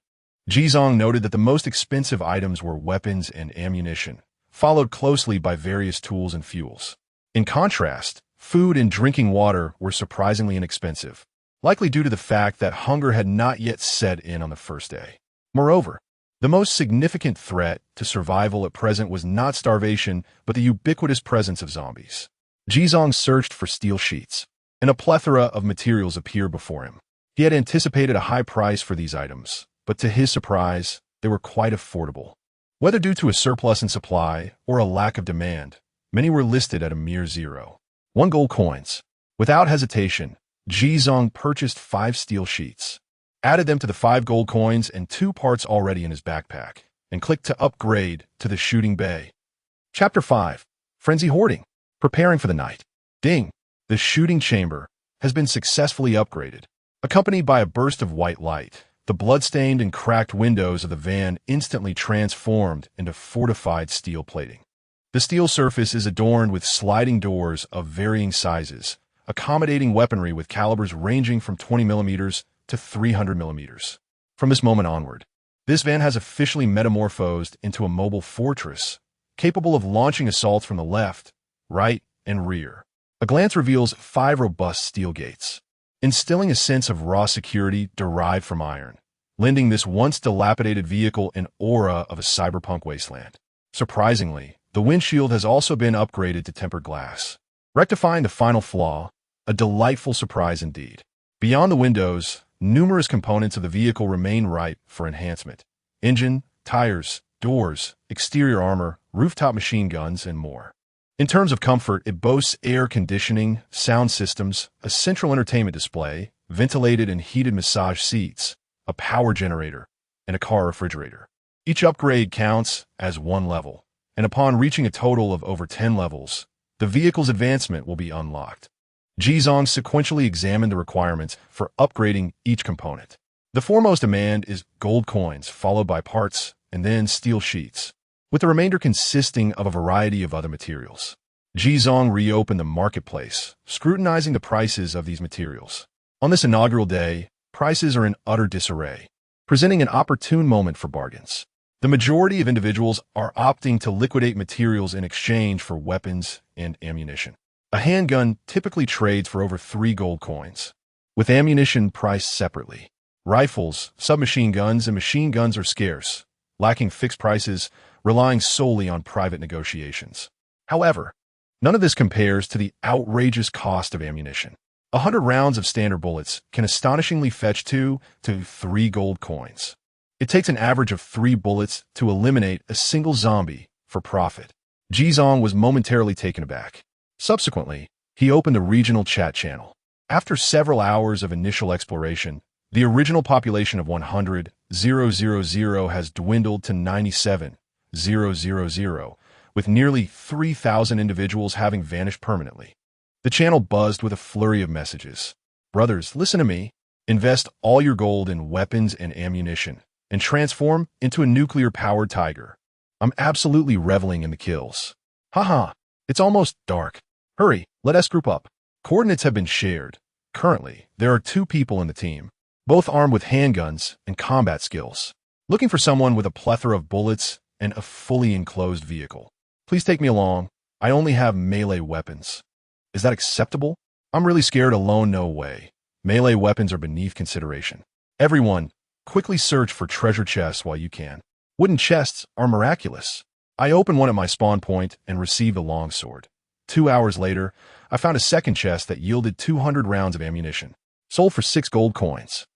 Jizong noted that the most expensive items were weapons and ammunition, followed closely by various tools and fuels. In contrast, food and drinking water were surprisingly inexpensive, likely due to the fact that hunger had not yet set in on the first day. Moreover, the most significant threat to survival at present was not starvation, but the ubiquitous presence of zombies. Jizong searched for steel sheets, and a plethora of materials appeared before him. He had anticipated a high price for these items, but to his surprise, they were quite affordable. Whether due to a surplus in supply or a lack of demand, many were listed at a mere 0. 1 gold coins. Without hesitation, Jizong purchased 5 steel sheets, added them to the 5 gold coins and 2 parts already in his backpack, and clicked to upgrade to the shooting bay. Chapter 5. Frenzy Hoarding. Preparing for the night. Ding! The shooting chamber has been successfully upgraded. Accompanied by a burst of white light, the blood-stained and cracked windows of the van instantly transformed into fortified steel plating. The steel surface is adorned with sliding doors of varying sizes, accommodating weaponry with calibers ranging from 20mm to 300mm. From this moment onward, this van has officially metamorphosed into a mobile fortress, capable of launching assaults from the left, right, and rear. A glance reveals 5 robust steel gates, instilling a sense of raw security derived from iron, lending this once dilapidated vehicle an aura of a cyberpunk wasteland. Surprisingly, the windshield has also been upgraded to tempered glass, rectifying the final flaw, a delightful surprise indeed. Beyond the windows, numerous components of the vehicle remain ripe for enhancement. Engine, tires, doors, exterior armor, rooftop machine guns, and more. In terms of comfort, it boasts air conditioning, sound systems, a central entertainment display, ventilated and heated massage seats, a power generator, and a car refrigerator. Each upgrade counts as 1 level, and upon reaching a total of over 10 levels, the vehicle's advancement will be unlocked. Jizong sequentially examined the requirements for upgrading each component. The foremost demand is gold coins, followed by parts, and then steel sheets, with the remainder consisting of a variety of other materials. Jizong reopened the marketplace, scrutinizing the prices of these materials. On this inaugural day, prices are in utter disarray, presenting an opportune moment for bargains. The majority of individuals are opting to liquidate materials in exchange for weapons and ammunition. A handgun typically trades for over 3 gold coins, with ammunition priced separately. Rifles, submachine guns, and machine guns are scarce, lacking fixed prices, relying solely on private negotiations. However, none of this compares to the outrageous cost of ammunition. 100 rounds of standard bullets can astonishingly fetch 2 to 3 gold coins. It takes an average of 3 bullets to eliminate a single zombie for profit. Jizong was momentarily taken aback. Subsequently, he opened a regional chat channel. After several hours of initial exploration, the original population of 100,000 has dwindled to 97,000, with nearly 3,000 individuals having vanished permanently. The channel buzzed with a flurry of messages. Brothers, listen to me. Invest all your gold in weapons and ammunition, and transform into a nuclear-powered tiger. I'm absolutely reveling in the kills. Haha, it's almost dark. Hurry, let us group up. Coordinates have been shared. Currently, there are 2 people in the team, both armed with handguns and combat skills, looking for someone with a plethora of bullets and a fully enclosed vehicle. Please take me along. I only have melee weapons. Is that acceptable? I'm really scared alone, no way. Melee weapons are beneath consideration. Everyone, quickly search for treasure chests while you can. Wooden chests are miraculous. I opened one at my spawn point and received a longsword. 2 hours later, I found a second chest that yielded 200 rounds of ammunition, sold for 6 gold coins.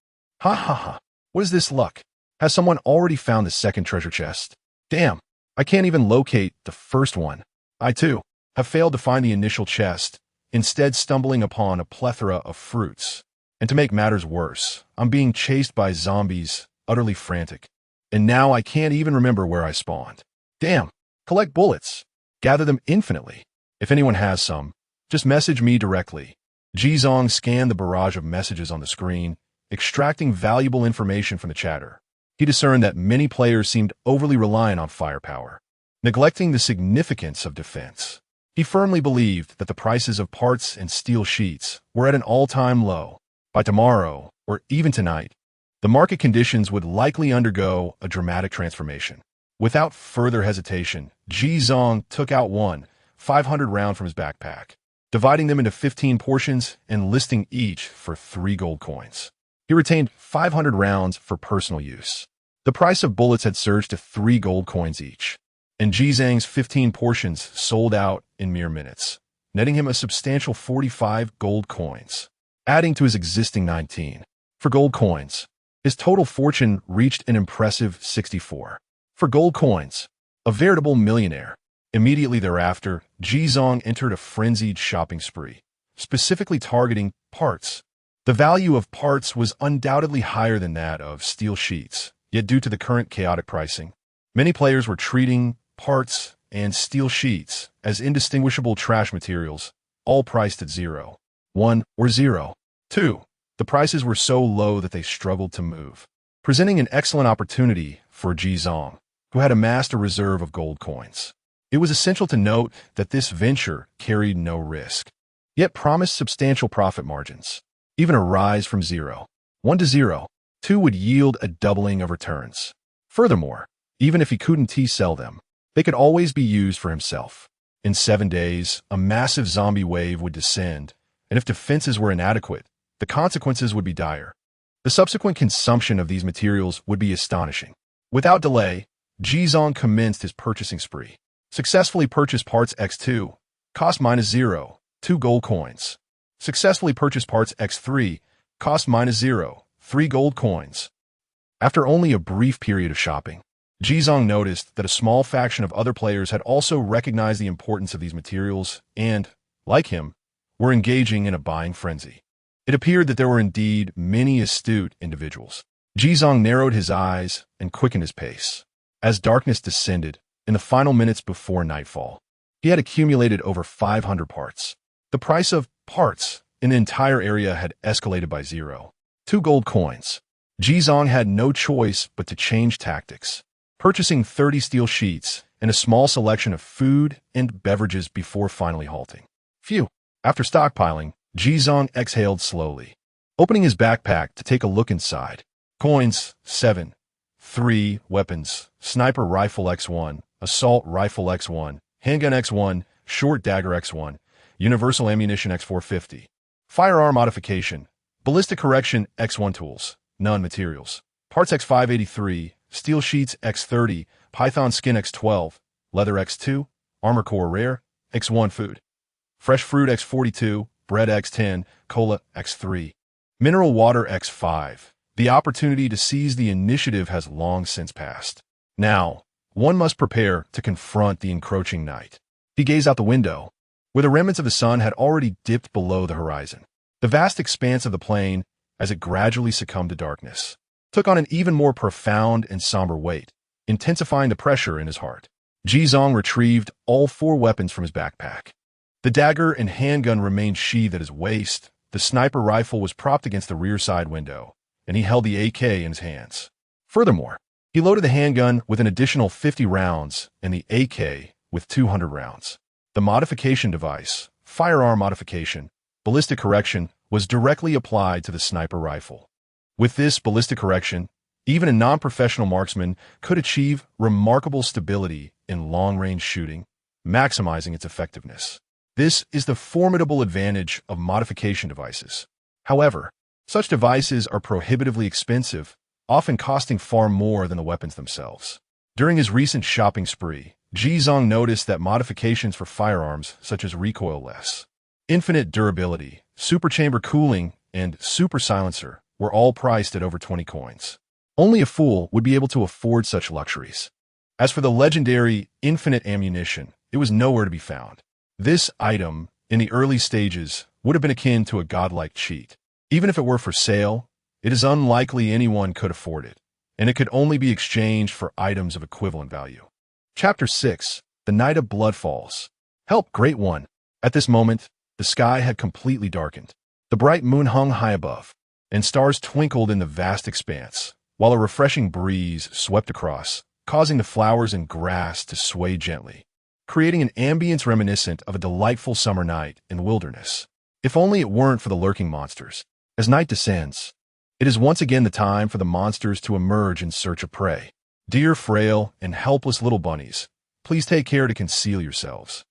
Ha ha ha, what is this luck? Has someone already found the second treasure chest? Damn, I can't even locate the first one. I too have failed to find the initial chest, instead stumbling upon a plethora of fruits. And to make matters worse, I'm being chased by zombies, utterly frantic. And now I can't even remember where I spawned. Damn, collect bullets. Gather them infinitely. If anyone has some, just message me directly. Jizong scanned the barrage of messages on the screen, extracting valuable information from the chatter. He discerned that many players seemed overly reliant on firepower, neglecting the significance of defense. He firmly believed that the prices of parts and steel sheets were at an all-time low. By tomorrow, or even tonight, the market conditions would likely undergo a dramatic transformation. Without further hesitation, Jizong took out 500 round from his backpack, dividing them into 15 portions and listing each for 3 gold coins. He retained 500 rounds for personal use. The price of bullets had surged to 3 gold coins each, and Jizang's 15 portions sold out in mere minutes, netting him a substantial 45 gold coins, adding to his existing 19. For gold coins, his total fortune reached an impressive 64. For gold coins, a veritable millionaire. Immediately thereafter, Jizong entered a frenzied shopping spree, specifically targeting parts, The value of parts was undoubtedly higher than that of steel sheets, yet due to the current chaotic pricing, many players were treating parts and steel sheets as indistinguishable trash materials, all priced at 0, 1, or 0, 2. The prices were so low that they struggled to move, presenting an excellent opportunity for Ji Zong, who had amassed a reserve of gold coins. It was essential to note that this venture carried no risk, yet promised substantial profit margins. Even a rise from 0, 1 to 0, 2 would yield a doubling of returns. Furthermore, even if he couldn't T-sell them, they could always be used for himself. In 7 days, a massive zombie wave would descend, and if defenses were inadequate, the consequences would be dire. The subsequent consumption of these materials would be astonishing. Without delay, Ji Zong commenced his purchasing spree. Successfully purchased parts X2, cost -0, 2 gold coins. Successfully purchased parts X3, cost -0, 3 gold coins. After only a brief period of shopping, Ji Zong noticed that a small faction of other players had also recognized the importance of these materials and, like him, were engaging in a buying frenzy. It appeared that there were indeed many astute individuals. Ji Zong narrowed his eyes and quickened his pace. As darkness descended, in the final minutes before nightfall, he had accumulated over 500 parts. The price of parts in the entire area had escalated by 0, 2 gold coins. Ji Zong had no choice but to change tactics, purchasing 30 steel sheets and a small selection of food and beverages before finally halting. Phew! After stockpiling, Ji Zong exhaled slowly, opening his backpack to take a look inside. Coins, 7. 3 weapons, sniper rifle X1, assault rifle X1, handgun X1, short dagger X1, universal ammunition X450, firearm modification, ballistic correction X1 tools, none materials, parts X583, steel sheets X30, python skin X12, leather X2, armor core rare, X1 food, fresh fruit X42, bread X10, cola X3, mineral water X5. The opportunity to seize the initiative has long since passed. Now, one must prepare to confront the encroaching night. He gazed out the window, where the remnants of the sun had already dipped below the horizon. The vast expanse of the plain, as it gradually succumbed to darkness, took on an even more profound and somber weight, intensifying the pressure in his heart. Ji Zong retrieved all 4 weapons from his backpack. The dagger and handgun remained sheathed at his waist, the sniper rifle was propped against the rear side window, and he held the AK in his hands. Furthermore, he loaded the handgun with an additional 50 rounds and the AK with 200 rounds. The modification device, firearm modification, ballistic correction, was directly applied to the sniper rifle. With this ballistic correction, even a non-professional marksman could achieve remarkable stability in long-range shooting, maximizing its effectiveness. This is the formidable advantage of modification devices. However, such devices are prohibitively expensive, often costing far more than the weapons themselves. During his recent shopping spree, Ji Zong noticed that modifications for firearms such as recoilless, infinite durability, superchamber cooling, and super silencer were all priced at over 20 coins. Only a fool would be able to afford such luxuries. As for the legendary infinite ammunition, it was nowhere to be found. This item, in the early stages, would have been akin to a godlike cheat. Even if it were for sale, it is unlikely anyone could afford it, and it could only be exchanged for items of equivalent value. Chapter 6. The Night of Blood Falls. Help, Great One! At this moment, the sky had completely darkened. The bright moon hung high above, and stars twinkled in the vast expanse, while a refreshing breeze swept across, causing the flowers and grass to sway gently, creating an ambience reminiscent of a delightful summer night in the wilderness. If only it weren't for the lurking monsters. As night descends, it is once again the time for the monsters to emerge in search of prey. Dear frail and helpless little bunnies, please take care to conceal yourselves.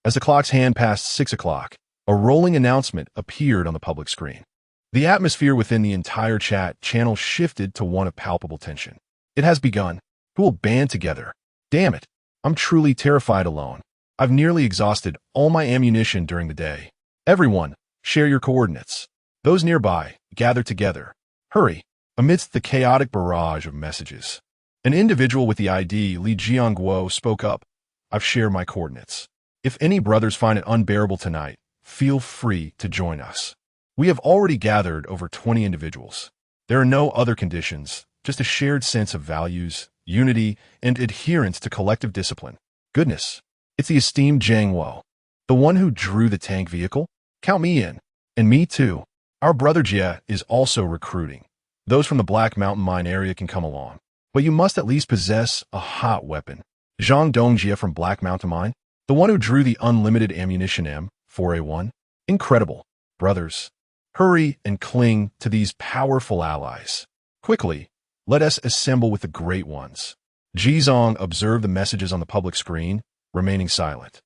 As the clock's hand passed 6 o'clock, a rolling announcement appeared on the public screen. The atmosphere within the entire chat channel shifted to one of palpable tension. It has begun. Who will band together? Damn it, I'm truly terrified alone. I've nearly exhausted all my ammunition during the day. Everyone, share your coordinates. Those nearby, gather together. Hurry! Amidst the chaotic barrage of messages, an individual with the ID Li Jiangguo spoke up. I've shared my coordinates. If any brothers find it unbearable tonight, feel free to join us. We have already gathered over 20 individuals. There are no other conditions, just a shared sense of values, unity, and adherence to collective discipline. Goodness, it's the esteemed Jiang Wo, the one who drew the tank vehicle? Count me in. And me too. Our brother Jia is also recruiting. Those from the Black Mountain Mine area can come along. But you must at least possess a hot weapon. Zhang Dongjia from Black Mountain Mine? The one who drew the unlimited ammunition M4A1? Incredible. Brothers, hurry and cling to these powerful allies. Quickly, let us assemble with the great ones. Jizong observed the messages on the public screen, remaining silent.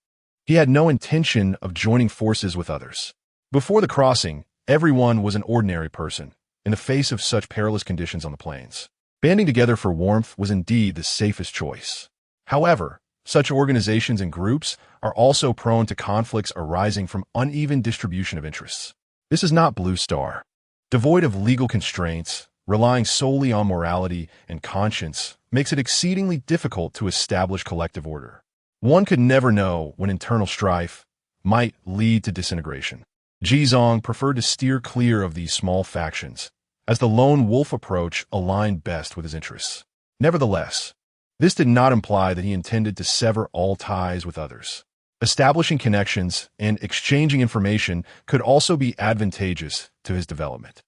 He had no intention of joining forces with others. Before the crossing, everyone was an ordinary person, in the face of such perilous conditions on the plains. Banding together for warmth was indeed the safest choice. However, such organizations and groups are also prone to conflicts arising from uneven distribution of interests. This is not Blue Star. Devoid of legal constraints, relying solely on morality and conscience makes it exceedingly difficult to establish collective order. One could never know when internal strife might lead to disintegration. Jizong preferred to steer clear of these small factions, as the lone wolf approach aligned best with his interests. Nevertheless, this did not imply that he intended to sever all ties with others. Establishing connections and exchanging information could also be advantageous to his development.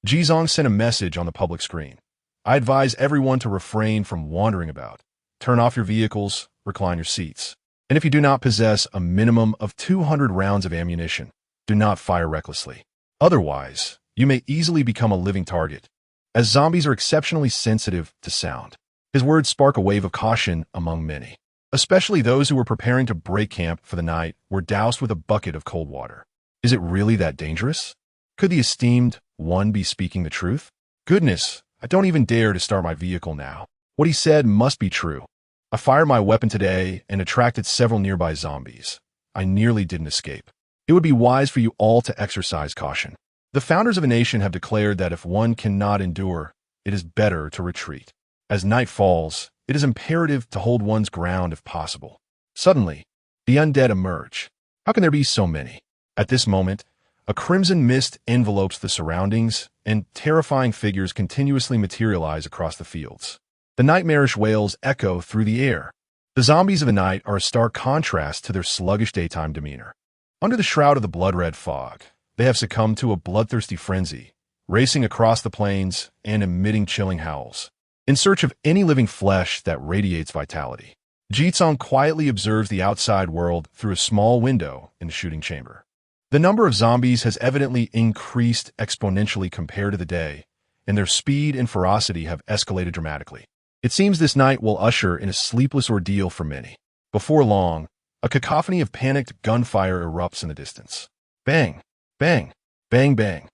Jizong sent a message on the public screen. I advise everyone to refrain from wandering about. Turn off your vehicles, recline your seats. And if you do not possess a minimum of 200 rounds of ammunition, do not fire recklessly. Otherwise, you may easily become a living target, as zombies are exceptionally sensitive to sound. His words spark a wave of caution among many. Especially those who were preparing to break camp for the night were doused with a bucket of cold water. Is it really that dangerous? Could the esteemed one be speaking the truth? Goodness, I don't even dare to start my vehicle now. What he said must be true. I fired my weapon today and attracted several nearby zombies. I nearly didn't escape. It would be wise for you all to exercise caution. The founders of a nation have declared that if one cannot endure, it is better to retreat. As night falls, it is imperative to hold one's ground if possible. Suddenly, the undead emerge. How can there be so many? At this moment, a crimson mist envelopes the surroundings, and terrifying figures continuously materialize across the fields. The nightmarish wails echo through the air. The zombies of the night are a stark contrast to their sluggish daytime demeanor. Under the shroud of the blood-red fog, they have succumbed to a bloodthirsty frenzy, racing across the plains and emitting chilling howls, in search of any living flesh that radiates vitality. Jitsong quietly observes the outside world through a small window in the shooting chamber. The number of zombies has evidently increased exponentially compared to the day, and their speed and ferocity have escalated dramatically. It seems this night will usher in a sleepless ordeal for many. Before long, a cacophony of panicked gunfire erupts in the distance. Bang, bang, bang, bang.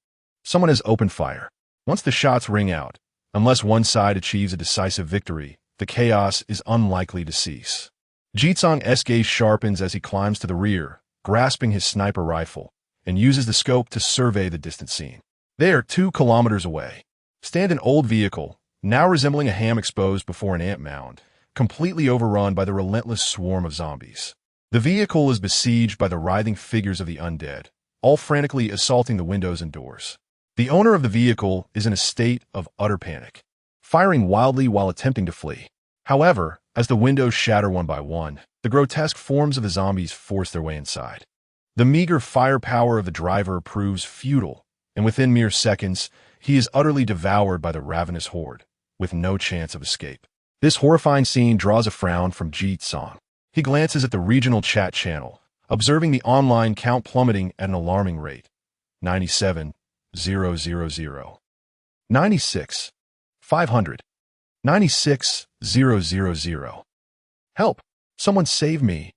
Someone has opened fire. Once the shots ring out, unless one side achieves a decisive victory, the chaos is unlikely to cease. Jitsong's gaze sharpens as he climbs to the rear, grasping his sniper rifle, and uses the scope to survey the distant scene. There, 2 kilometers away, stand an old vehicle, now resembling a ham exposed before an ant mound, completely overrun by the relentless swarm of zombies. The vehicle is besieged by the writhing figures of the undead, all frantically assaulting the windows and doors. The owner of the vehicle is in a state of utter panic, firing wildly while attempting to flee. However, as the windows shatter one by one, the grotesque forms of the zombies force their way inside. The meager firepower of the driver proves futile, and within mere seconds, he is utterly devoured by the ravenous horde, with no chance of escape. This horrifying scene draws a frown from Jitsong. He glances at the regional chat channel, observing the online count plummeting at an alarming rate. 97,000. 96. 500. 96,000. Help! Someone save me!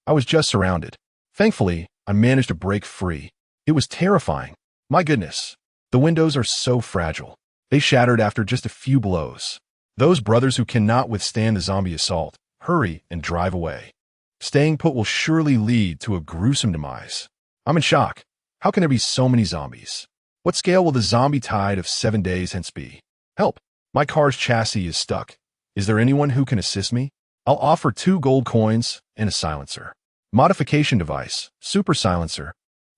I was just surrounded. Thankfully, I managed to break free. It was terrifying. My goodness. The windows are so fragile. They shattered after just a few blows. Those brothers who cannot withstand the zombie assault, hurry and drive away. Staying put will surely lead to a gruesome demise. I'm in shock. How can there be so many zombies? What scale will the zombie tide of 7 days hence be? Help! My car's chassis is stuck. Is there anyone who can assist me? I'll offer 2 gold coins and a silencer. Modification device, super silencer.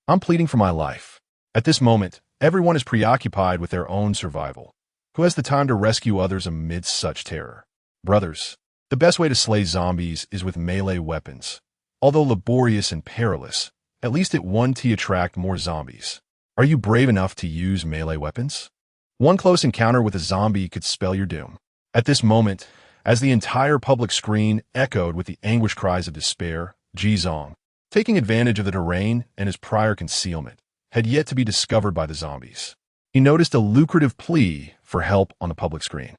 I'm pleading for my life. At this moment, everyone is preoccupied with their own survival. Who has the time to rescue others amidst such terror? Brothers, the best way to slay zombies is with melee weapons. Although laborious and perilous, at least it won't attract more zombies. Are you brave enough to use melee weapons? One close encounter with a zombie could spell your doom. At this moment, as the entire public screen echoed with the anguished cries of despair, Ji Zong, taking advantage of the terrain and his prior concealment, had yet to be discovered by the zombies. He noticed a lucrative plea for help on the public screen,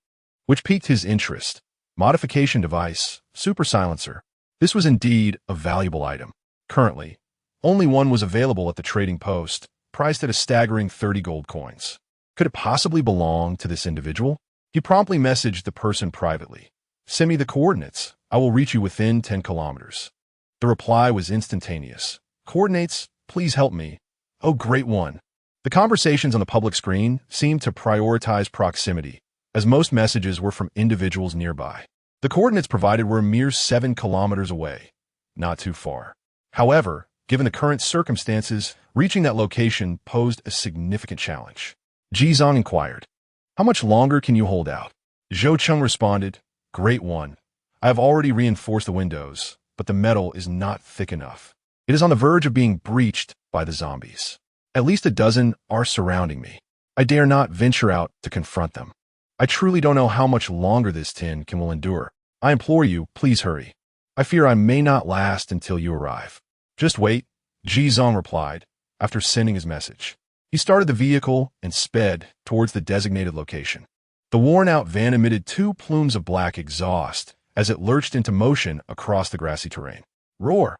which piqued his interest. Modification device, super silencer. This was indeed a valuable item. Currently, only one was available at the trading post, priced at a staggering 30 gold coins. Could it possibly belong to this individual? He promptly messaged the person privately. Send me the coordinates. I will reach you within 10 kilometers. The reply was instantaneous. Coordinates? Please help me. Oh, great one. The conversations on the public screen seemed to prioritize proximity, as most messages were from individuals nearby. The coordinates provided were a mere 7 kilometers away. Not too far. However, given the current circumstances, reaching that location posed a significant challenge. Ji Zong inquired, "How much longer can you hold out?" Zhou Cheng responded, "Great one. I have already reinforced the windows, but the metal is not thick enough. It is on the verge of being breached by the zombies. At least a dozen are surrounding me. I dare not venture out to confront them. I truly don't know how much longer this tin will endure. I implore you, please hurry. I fear I may not last until you arrive." "Just wait," Ji Zong replied, after sending his message. He started the vehicle and sped towards the designated location. The worn-out van emitted 2 plumes of black exhaust as it lurched into motion across the grassy terrain. Roar!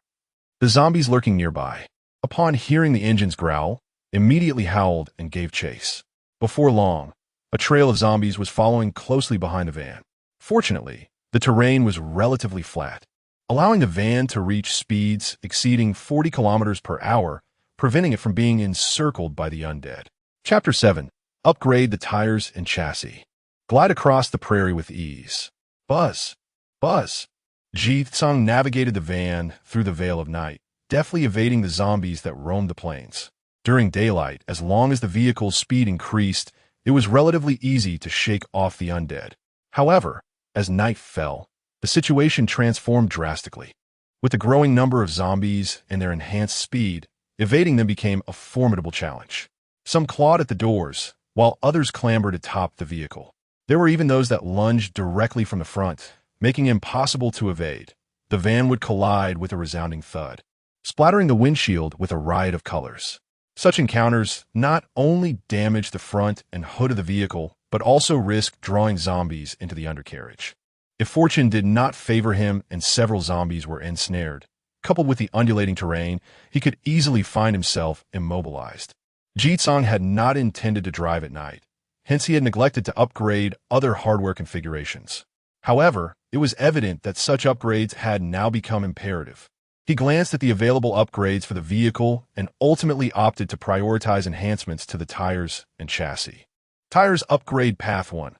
The zombies lurking nearby, upon hearing the engine's growl, immediately howled and gave chase. Before long, a trail of zombies was following closely behind the van. Fortunately, the terrain was relatively flat, allowing the van to reach speeds exceeding 40 kilometers per hour, preventing it from being encircled by the undead. Chapter 7. Upgrade the tires and chassis. Glide across the prairie with ease. Buzz. Buzz. Ji Zong navigated the van through the veil of night, deftly evading the zombies that roamed the plains. During daylight, as long as the vehicle's speed increased, it was relatively easy to shake off the undead. However, as night fell, the situation transformed drastically. With the growing number of zombies and their enhanced speed, evading them became a formidable challenge. Some clawed at the doors, while others clambered atop the vehicle. There were even those that lunged directly from the front, making it impossible to evade. The van would collide with a resounding thud, splattering the windshield with a riot of colors. Such encounters not only damaged the front and hood of the vehicle, but also risked drawing zombies into the undercarriage. If fortune did not favor him and several zombies were ensnared, coupled with the undulating terrain, he could easily find himself immobilized. Ji Zong had not intended to drive at night, hence he had neglected to upgrade other hardware configurations. However, it was evident that such upgrades had now become imperative. He glanced at the available upgrades for the vehicle and ultimately opted to prioritize enhancements to the tires and chassis. Tires upgrade Path 1.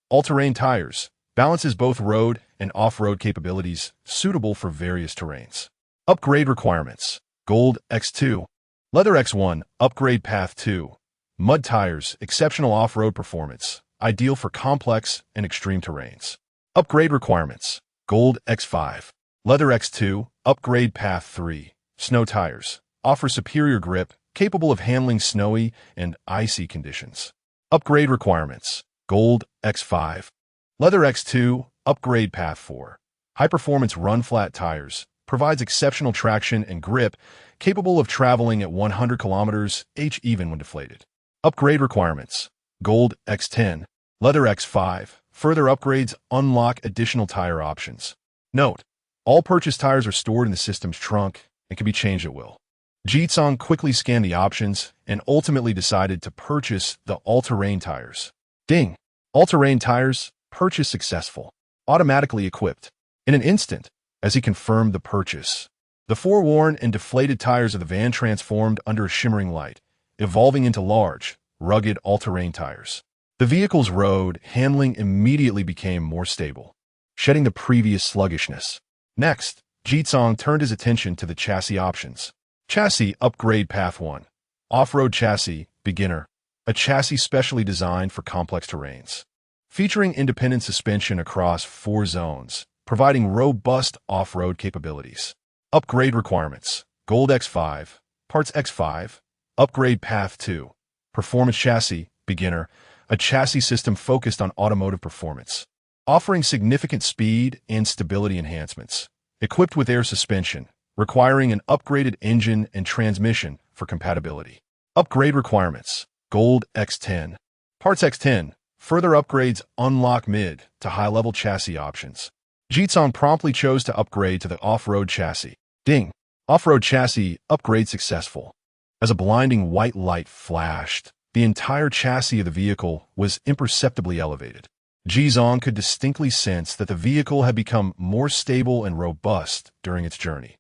All-terrain tires. Balances both road and off-road capabilities, suitable for various terrains. Upgrade requirements. Gold X2. Leather X1. Upgrade Path 2. Mud tires. Exceptional off-road performance. Ideal for complex and extreme terrains. Upgrade requirements. Gold X5. Leather X2. Upgrade Path 3. Snow tires. Offer superior grip, capable of handling snowy and icy conditions. Upgrade requirements. Gold X5. Leather X2. Upgrade Path 4. High-performance run-flat tires. Provides exceptional traction and grip, capable of traveling at 100 kilometers h even when deflated. Upgrade requirements. Gold X10. Leather X5. Further upgrades unlock additional tire options. Note: all purchased tires are stored in the system's trunk and can be changed at will. Ji Zong quickly scanned the options and ultimately decided to purchase the all-terrain tires. Ding! All-terrain tires, purchase successful. Automatically equipped. In an instant, as he confirmed the purchase, the foreworn and deflated tires of the van transformed under a shimmering light, evolving into large, rugged all-terrain tires. The vehicle's road handling immediately became more stable, shedding the previous sluggishness. Next, Ji Zong turned his attention to the chassis options. Chassis Upgrade Path 1. Off-road chassis, beginner. A chassis specially designed for complex terrains. Featuring independent suspension across 4 zones, providing robust off-road capabilities. Upgrade requirements. Gold X5, Parts X5, Upgrade Path 2. Performance chassis, beginner. A chassis system focused on automotive performance. Offering significant speed and stability enhancements. Equipped with air suspension, requiring an upgraded engine and transmission for compatibility. Upgrade requirements. Gold X10. Parts X10. Further upgrades unlock mid to high-level chassis options. Jitsong promptly chose to upgrade to the off-road chassis. Ding! Off-road chassis upgrade successful. As a blinding white light flashed, the entire chassis of the vehicle was imperceptibly elevated. Jizong could distinctly sense that the vehicle had become more stable and robust during its journey,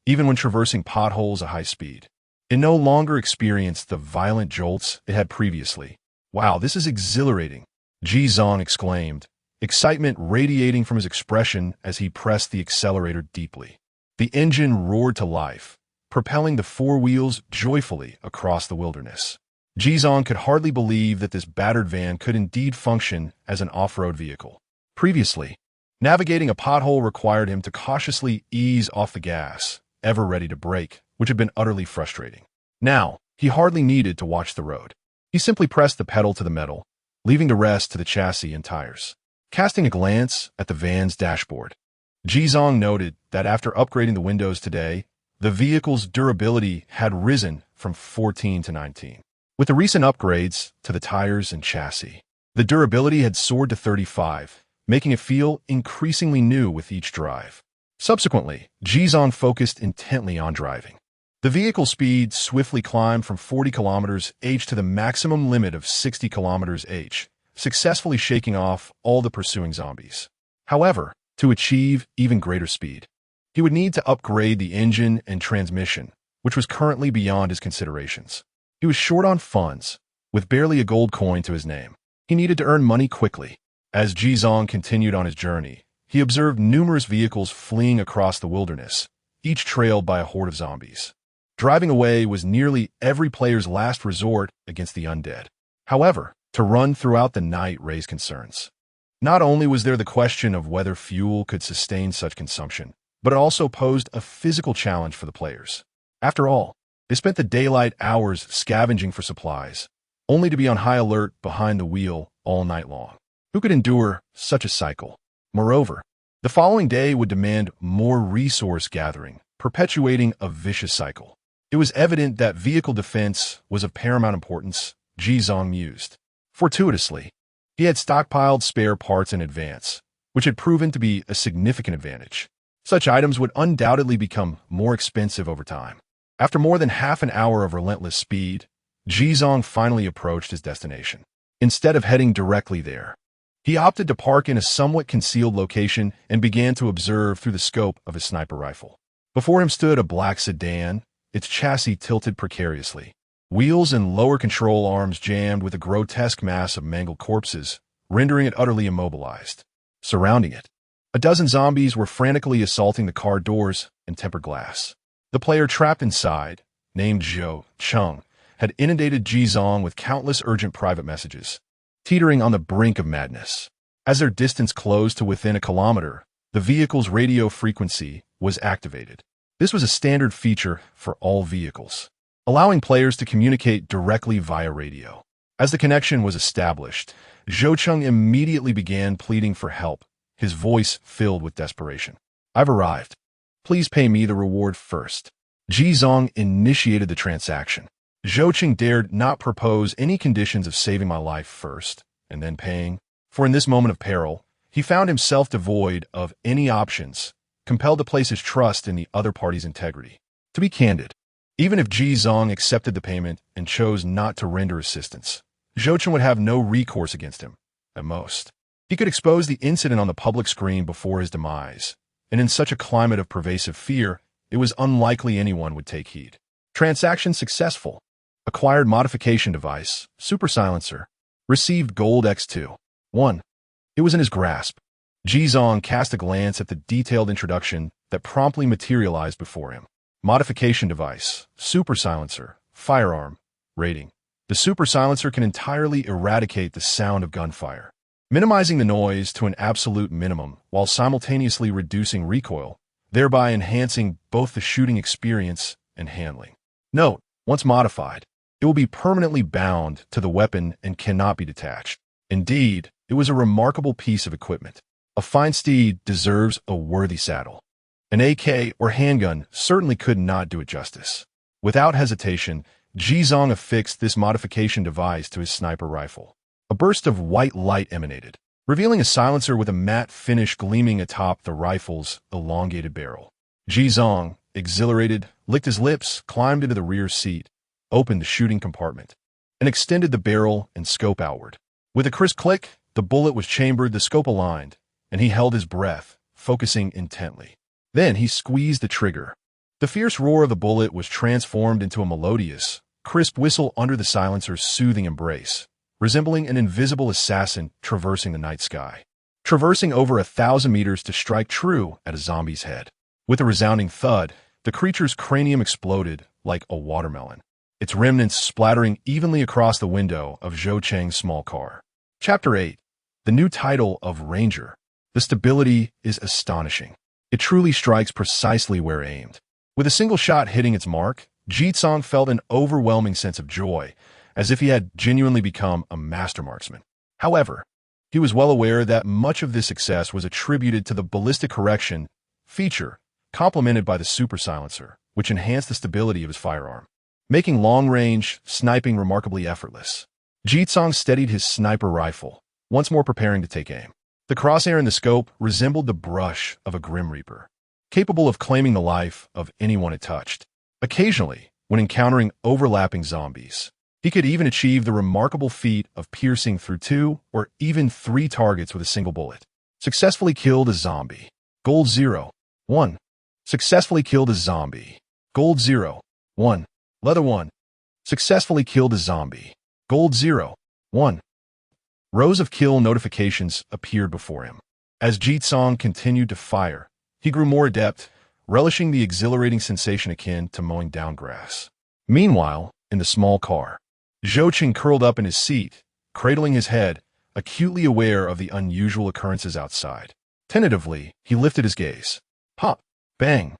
even when traversing potholes at high speed. It no longer experienced the violent jolts it had previously. Wow, this is exhilarating, Jizong exclaimed, excitement radiating from his expression as he pressed the accelerator deeply. The engine roared to life, propelling the 4 wheels joyfully across the wilderness. Jizong could hardly believe that this battered van could indeed function as an off-road vehicle. Previously, navigating a pothole required him to cautiously ease off the gas, ever ready to brake, which had been utterly frustrating. Now, he hardly needed to watch the road. He simply pressed the pedal to the metal, leaving the rest to the chassis and tires. Casting a glance at the van's dashboard, Jizong noted that after upgrading the windows today, the vehicle's durability had risen from 14 to 19. With the recent upgrades to the tires and chassis, the durability had soared to 35, making it feel increasingly new with each drive. Subsequently, Jizong focused intently on driving. The vehicle speed swiftly climbed from 40 km/h to the maximum limit of 60 km/h, successfully shaking off all the pursuing zombies. However, to achieve even greater speed, he would need to upgrade the engine and transmission, which was currently beyond his considerations. He was short on funds, with barely a gold coin to his name. He needed to earn money quickly. As Jizong continued on his journey, he observed numerous vehicles fleeing across the wilderness, each trailed by a horde of zombies. Driving away was nearly every player's last resort against the undead. However, to run throughout the night raised concerns. Not only was there the question of whether fuel could sustain such consumption, but it also posed a physical challenge for the players. After all, they spent the daylight hours scavenging for supplies, only to be on high alert behind the wheel all night long. Who could endure such a cycle? Moreover, the following day would demand more resource gathering, perpetuating a vicious cycle. It was evident that vehicle defense was of paramount importance, Jizong mused. Fortuitously, he had stockpiled spare parts in advance, which had proven to be a significant advantage. Such items would undoubtedly become more expensive over time. After more than half an hour of relentless speed, Jizong finally approached his destination. Instead of heading directly there, he opted to park in a somewhat concealed location and began to observe through the scope of his sniper rifle. Before him stood a black sedan, its chassis tilted precariously. Wheels and lower control arms jammed with a grotesque mass of mangled corpses, rendering it utterly immobilized. Surrounding it, a dozen zombies were frantically assaulting the car doors and tempered glass. The player trapped inside, named Zhou Cheng, had inundated Jizong with countless urgent private messages, teetering on the brink of madness. As their distance closed to within a kilometer, the vehicle's radio frequency was activated. This was a standard feature for all vehicles, allowing players to communicate directly via radio. As the connection was established, Zhou Cheng immediately began pleading for help, his voice filled with desperation. "I've arrived. Please pay me the reward first." Jizong initiated the transaction. Zhou Cheng dared not propose any conditions of saving my life first, and then paying, for in this moment of peril, he found himself devoid of any options, compelled to place his trust in the other party's integrity. To be candid, even if Jizong accepted the payment and chose not to render assistance, Zhou Cheng would have no recourse against him, at most. He could expose the incident on the public screen before his demise, and in such a climate of pervasive fear, it was unlikely anyone would take heed. Transaction successful. Acquired modification device, super silencer. Received gold X2. 1. It was in his grasp. Jizong cast a glance at the detailed introduction that promptly materialized before him. Modification device, super silencer, firearm, Rating. The super silencer can entirely eradicate the sound of gunfire, minimizing the noise to an absolute minimum while simultaneously reducing recoil, thereby enhancing both the shooting experience and handling. Note, once modified, it will be permanently bound to the weapon and cannot be detached. Indeed, it was a remarkable piece of equipment. A fine steed deserves a worthy saddle. An AK or handgun certainly could not do it justice. Without hesitation, Jizong affixed this modification device to his sniper rifle. A burst of white light emanated, revealing a silencer with a matte finish gleaming atop the rifle's elongated barrel. Jizong, exhilarated, licked his lips, climbed into the rear seat, opened the shooting compartment, and extended the barrel and scope outward. With a crisp click, the bullet was chambered, the scope aligned, and he held his breath, focusing intently. Then he squeezed the trigger. The fierce roar of the bullet was transformed into a melodious, crisp whistle under the silencer's soothing embrace, resembling an invisible assassin traversing the night sky, traversing over 1,000 meters to strike true at a zombie's head. With a resounding thud, the creature's cranium exploded like a watermelon, its remnants splattering evenly across the window of Zhou Cheng's small car. Chapter 8. The new title of Ranger. The stability is astonishing. It truly strikes precisely where aimed. With a single shot hitting its mark, Jizong felt an overwhelming sense of joy, as if he had genuinely become a master marksman. However, he was well aware that much of this success was attributed to the ballistic correction feature, complemented by the super silencer, which enhanced the stability of his firearm, making long-range sniping remarkably effortless. Jizong steadied his sniper rifle, once more preparing to take aim. The crosshair in the scope resembled the brush of a Grim Reaper, capable of claiming the life of anyone it touched. Occasionally, when encountering overlapping zombies, he could even achieve the remarkable feat of piercing through 2 or even 3 targets with a single bullet. Successfully killed a zombie. Gold 0. 1. Successfully killed a zombie. Gold 0. 1. Leather 1. Successfully killed a zombie. Gold 0. 1. Rows of kill notifications appeared before him. As Jizong continued to fire, he grew more adept, relishing the exhilarating sensation akin to mowing down grass. Meanwhile, in the small car, Zhou Cheng curled up in his seat, cradling his head, acutely aware of the unusual occurrences outside. Tentatively, he lifted his gaze. Pop! Bang!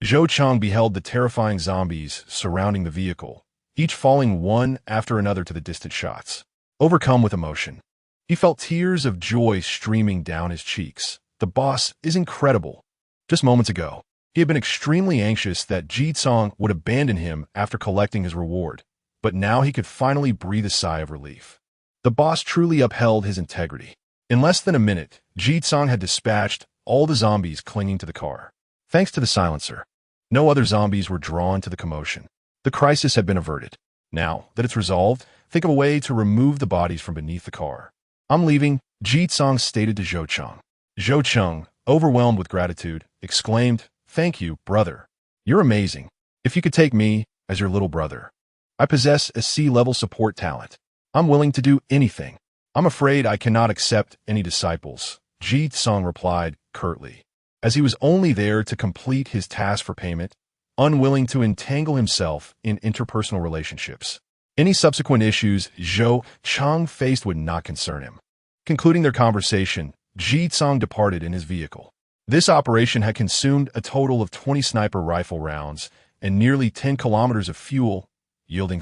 Zhou Cheng beheld the terrifying zombies surrounding the vehicle, each falling one after another to the distant shots. Overcome with emotion, he felt tears of joy streaming down his cheeks. The boss is incredible. Just moments ago, he had been extremely anxious that Jizong would abandon him after collecting his reward, but now he could finally breathe a sigh of relief. The boss truly upheld his integrity. In less than a minute, Jizong had dispatched all the zombies clinging to the car. Thanks to the silencer, no other zombies were drawn to the commotion. The crisis had been averted. Now that it's resolved, think of a way to remove the bodies from beneath the car. I'm leaving, Jizong stated to Zhou Cheng. Zhou Cheng, overwhelmed with gratitude, exclaimed, "Thank you, brother. You're amazing. If you could take me as your little brother. I possess a C-level support talent. I'm willing to do anything." "I'm afraid I cannot accept any disciples," Jizong replied curtly, as he was only there to complete his task for payment, unwilling to entangle himself in interpersonal relationships. Any subsequent issues Zhou Cheng faced would not concern him. Concluding their conversation, Jizong departed in his vehicle. This operation had consumed a total of 20 sniper rifle rounds and nearly 10 kilometers of fuel, yielding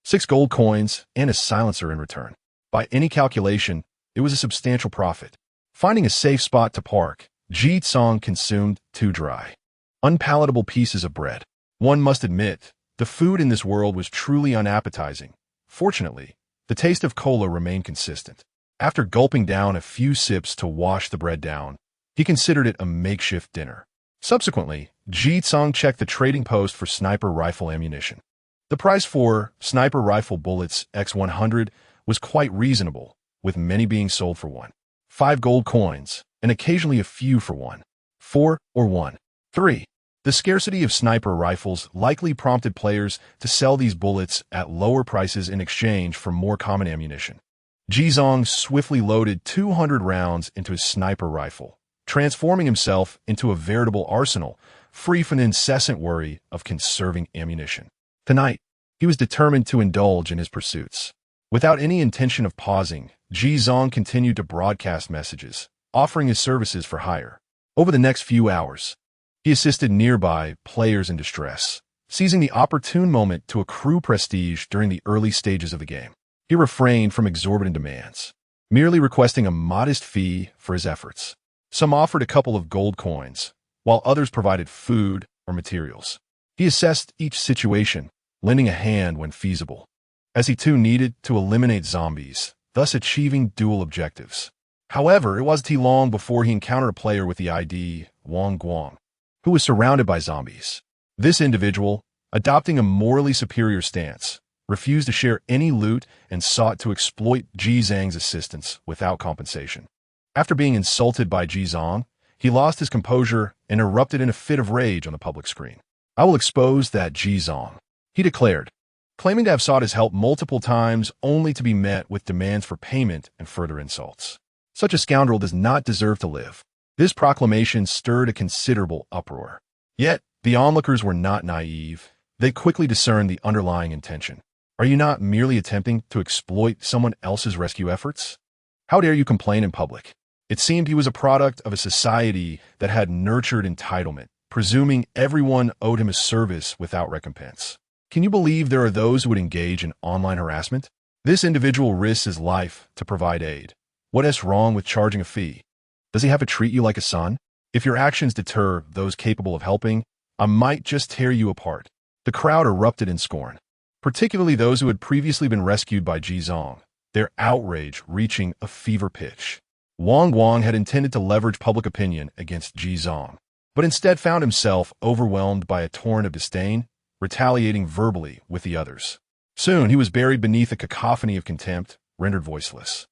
6 gold coins and a silencer in return. By any calculation, it was a substantial profit. Finding a safe spot to park, Jizong consumed 2 dry, unpalatable pieces of bread. One must admit, the food in this world was truly unappetizing. Fortunately, the taste of cola remained consistent. After gulping down a few sips to wash the bread down, he considered it a makeshift dinner. Subsequently, Jizong checked the trading post for sniper rifle ammunition. The price for sniper rifle bullets X100 was quite reasonable, with many being sold for 5 gold coins, and occasionally a few for 4 or 3. The scarcity of sniper rifles likely prompted players to sell these bullets at lower prices in exchange for more common ammunition. Jizong swiftly loaded 200 rounds into his sniper rifle, transforming himself into a veritable arsenal, free from the incessant worry of conserving ammunition. Tonight, He was determined to indulge in his pursuits. Without any intention of pausing, Ji Zong continued to broadcast messages, offering his services for hire. Over the next few hours, he assisted nearby players in distress, seizing the opportune moment to accrue prestige during the early stages of the game. He refrained from exorbitant demands, merely requesting a modest fee for his efforts. Some offered a couple of gold coins, while others provided food or materials. He assessed each situation, lending a hand when feasible, as he too needed to eliminate zombies, thus achieving dual objectives. However, it wasn't long before he encountered a player with the ID Wang Guang, who was surrounded by zombies. This individual, adopting a morally superior stance, refused to share any loot and sought to exploit Ji Zhang's assistance without compensation. After being insulted by Ji Zong, he lost his composure and erupted in a fit of rage on the public screen. "I will expose that Ji Zong," he declared, claiming to have sought his help multiple times only to be met with demands for payment and further insults. Such a scoundrel does not deserve to live. This proclamation stirred a considerable uproar. Yet, the onlookers were not naive. They quickly discerned the underlying intention. Are you not merely attempting to exploit someone else's rescue efforts? How dare you complain in public? It seemed he was a product of a society that had nurtured entitlement, presuming everyone owed him a service without recompense. Can you believe there are those who would engage in online harassment? This individual risks his life to provide aid. What is wrong with charging a fee? Does he have to treat you like a son? If your actions deter those capable of helping, I might just tear you apart. The crowd erupted in scorn, particularly those who had previously been rescued by Ji Zong, their outrage reaching a fever pitch. Wang Guang had intended to leverage public opinion against Ji Zong, but instead found himself overwhelmed by a torrent of disdain, retaliating verbally with the others. Soon he was buried beneath a cacophony of contempt, rendered voiceless.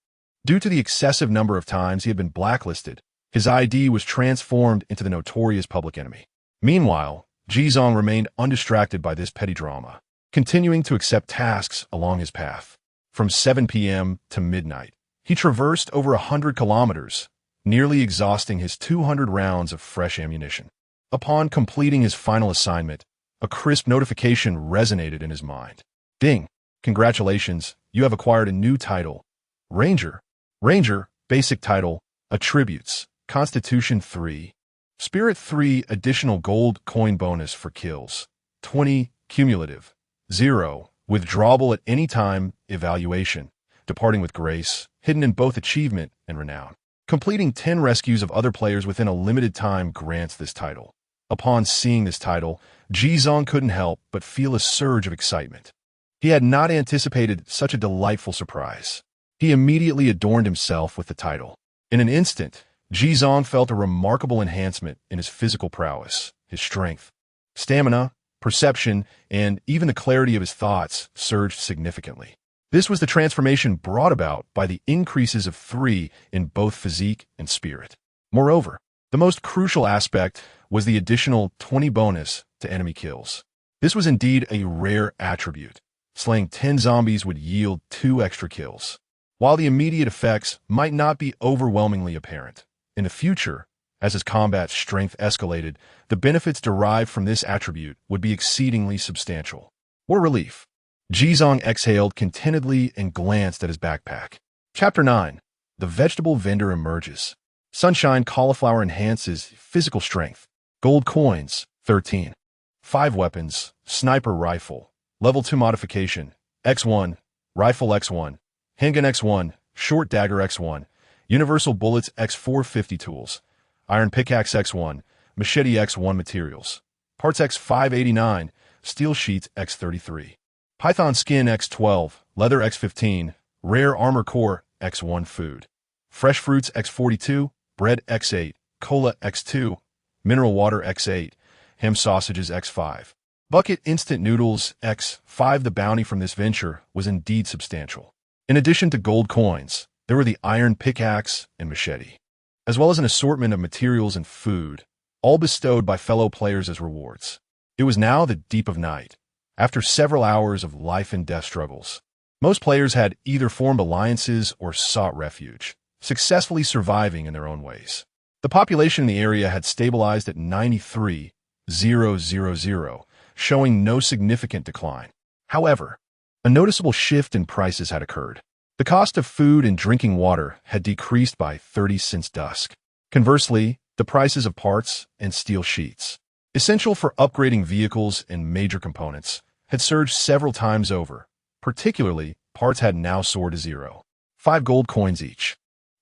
Due to the excessive number of times he had been blacklisted, his ID was transformed into the notorious public enemy. Meanwhile, Ji Zong remained undistracted by this petty drama, continuing to accept tasks along his path. From 7 p.m. to midnight, he traversed over 100 kilometers, nearly exhausting his 200 rounds of fresh ammunition. Upon completing his final assignment, a crisp notification resonated in his mind. Ding! Congratulations, you have acquired a new title. Ranger. Ranger, basic title, attributes, Constitution 3. Spirit 3, additional gold coin bonus for kills. 20, cumulative. 0, withdrawable at any time, evaluation. Departing with grace, hidden in both achievement and renown. Completing 10 rescues of other players within a limited time grants this title. Upon seeing this title, Ji Zong couldn't help but feel a surge of excitement. He had not anticipated such a delightful surprise. He immediately adorned himself with the title. In an instant, Ji Zong felt a remarkable enhancement in his physical prowess, his strength, stamina, perception, and even the clarity of his thoughts surged significantly. This was the transformation brought about by the increases of 3 in both physique and spirit. Moreover, the most crucial aspect was the additional 20 bonus to enemy kills. This was indeed a rare attribute. Slaying 10 zombies would yield 2 extra kills. While the immediate effects might not be overwhelmingly apparent, in the future, as his combat strength escalated, the benefits derived from this attribute would be exceedingly substantial. What relief! Ji Zong exhaled contentedly and glanced at his backpack. Chapter 9. The Vegetable Vendor Emerges. Sunshine Cauliflower enhances physical strength. Gold coins, 13. 5 weapons, Sniper Rifle. Level 2 modification, X1, Rifle X1, Handgun X1, Short Dagger X1, Universal Bullets X450 Tools, Iron Pickaxe X1, Machete X1 Materials, Parts X589, Steel Sheets X33, Python Skin X12, Leather X15, Rare Armor Core X1 Food, Fresh Fruits X42, Bread X8, Cola X2, Mineral Water X8, Ham Sausages X5. Bucket Instant Noodles X5. The bounty from this venture was indeed substantial. In addition to gold coins, there were the iron pickaxe and machete, as well as an assortment of materials and food, all bestowed by fellow players as rewards. It was now the deep of night. After several hours of life and death struggles, most players had either formed alliances or sought refuge, successfully surviving in their own ways. The population in the area had stabilized at 93,000, showing no significant decline. However, a noticeable shift in prices had occurred. The cost of food and drinking water had decreased by 30 since dusk. Conversely, the prices of parts and steel sheets, essential for upgrading vehicles and major components, had surged several times over. Particularly, parts had now soared to 5 gold coins each.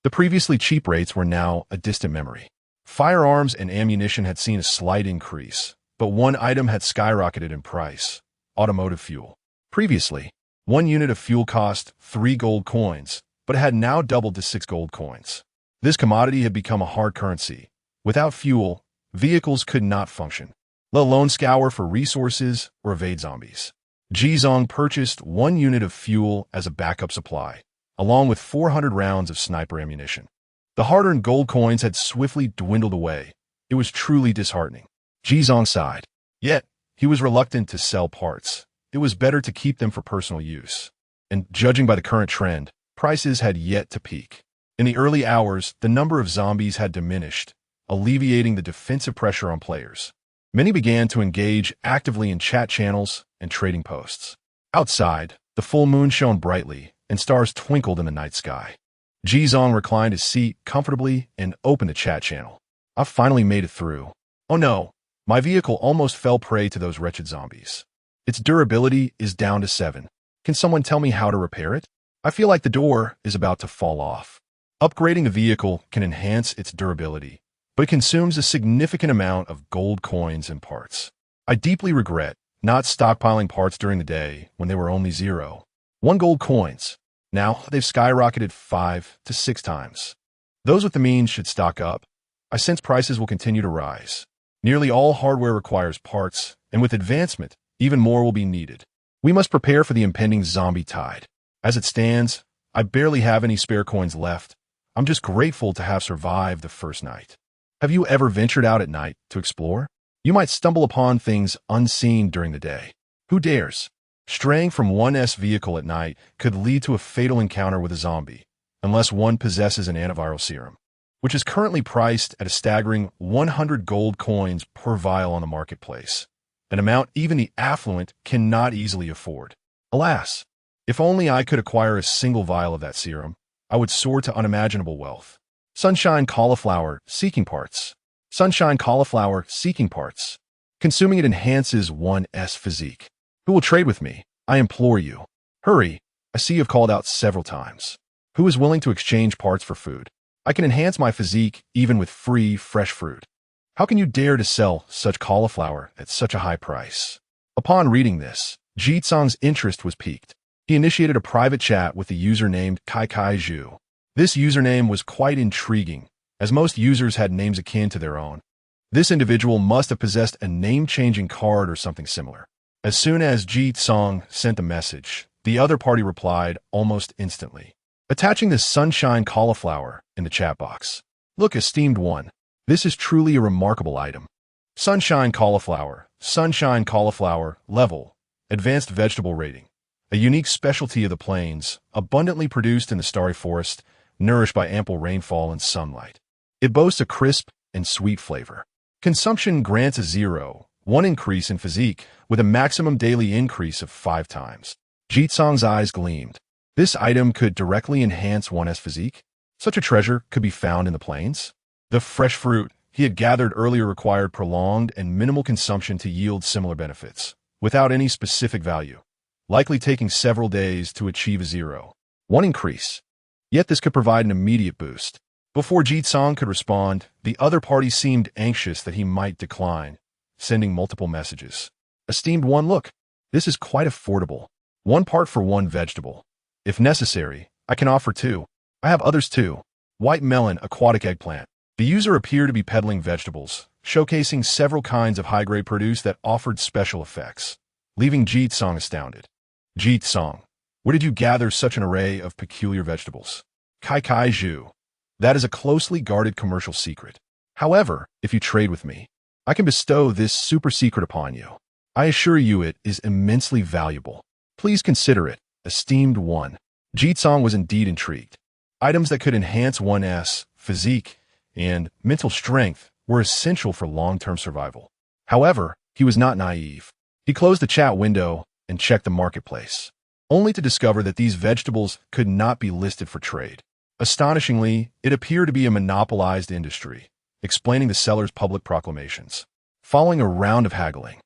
The previously cheap rates were now a distant memory. Firearms and ammunition had seen a slight increase, but one item had skyrocketed in price: automotive fuel. Previously, one unit of fuel cost 3 gold coins, but it had now doubled to 6 gold coins. This commodity had become a hard currency. Without fuel, vehicles could not function, let alone scour for resources or evade zombies. Jizong purchased 1 unit of fuel as a backup supply, along with 400 rounds of sniper ammunition. The hard-earned gold coins had swiftly dwindled away. It was truly disheartening. Jizong sighed. Yet, he was reluctant to sell parts. It was better to keep them for personal use. And judging by the current trend, prices had yet to peak. In the early hours, the number of zombies had diminished, alleviating the defensive pressure on players. Many began to engage actively in chat channels and trading posts. Outside, the full moon shone brightly, and stars twinkled in the night sky. Jizong reclined his seat comfortably and opened the chat channel. "I've finally made it through. Oh no, my vehicle almost fell prey to those wretched zombies. Its durability is down to 7. Can someone tell me how to repair it? I feel like the door is about to fall off." Upgrading the vehicle can enhance its durability, but it consumes a significant amount of gold coins and parts. I deeply regret not stockpiling parts during the day when they were only 1 gold coins. Now they've skyrocketed 5 to 6 times. Those with the means should stock up. I sense prices will continue to rise. Nearly all hardware requires parts, and with advancement, even more will be needed. We must prepare for the impending zombie tide. As it stands, I barely have any spare coins left. I'm just grateful to have survived the first night. Have you ever ventured out at night to explore? You might stumble upon things unseen during the day. Who dares? Straying from one's vehicle at night could lead to a fatal encounter with a zombie, unless one possesses an antiviral serum, which is currently priced at a staggering 100 gold coins per vial on the marketplace, an amount even the affluent cannot easily afford. Alas, if only I could acquire a single vial of that serum, I would soar to unimaginable wealth. Sunshine cauliflower seeking parts. Sunshine cauliflower seeking parts. Consuming it enhances one's physique. Who will trade with me? I implore you. Hurry, I see you've called out several times. Who is willing to exchange parts for food? I can enhance my physique even with free, fresh fruit. How can you dare to sell such cauliflower at such a high price? Upon reading this, Jitsong's interest was piqued. He initiated a private chat with a user named Kai Zhu. This username was quite intriguing, as most users had names akin to their own. This individual must have possessed a name-changing card or something similar. As soon as Jitsong sent the message, the other party replied almost instantly, attaching the sunshine cauliflower in the chat box. Look, esteemed one, this is truly a remarkable item. Sunshine cauliflower, level, advanced vegetable rating. A unique specialty of the plains, abundantly produced in the starry forest, nourished by ample rainfall and sunlight. It boasts a crisp and sweet flavor. Consumption grants a 1 increase in physique, with a maximum daily increase of 5 times. Jitsong's eyes gleamed. This item could directly enhance one's physique. Such a treasure could be found in the plains. The fresh fruit he had gathered earlier required prolonged and minimal consumption to yield similar benefits, without any specific value, likely taking several days to achieve a 1 increase. Yet this could provide an immediate boost. Before Jitsong could respond, the other party seemed anxious that he might decline, sending multiple messages. Esteemed one, look, this is quite affordable. 1 part for 1 vegetable. If necessary, I can offer 2. I have others too. White melon, aquatic eggplant. The user appeared to be peddling vegetables, showcasing several kinds of high-grade produce that offered special effects, leaving Jitsong astounded. Jitsong, where did you gather such an array of peculiar vegetables? Kai Zhu. That is a closely guarded commercial secret. However, if you trade with me, I can bestow this super secret upon you. I assure you it is immensely valuable. Please consider it, esteemed one. Jitsong was indeed intrigued. Items that could enhance one's physique and mental strength were essential for long-term survival. However, he was not naive. He closed the chat window and checked the marketplace, only to discover that these vegetables could not be listed for trade. Astonishingly, it appeared to be a monopolized industry, explaining the seller's public proclamations. Following a round of haggling,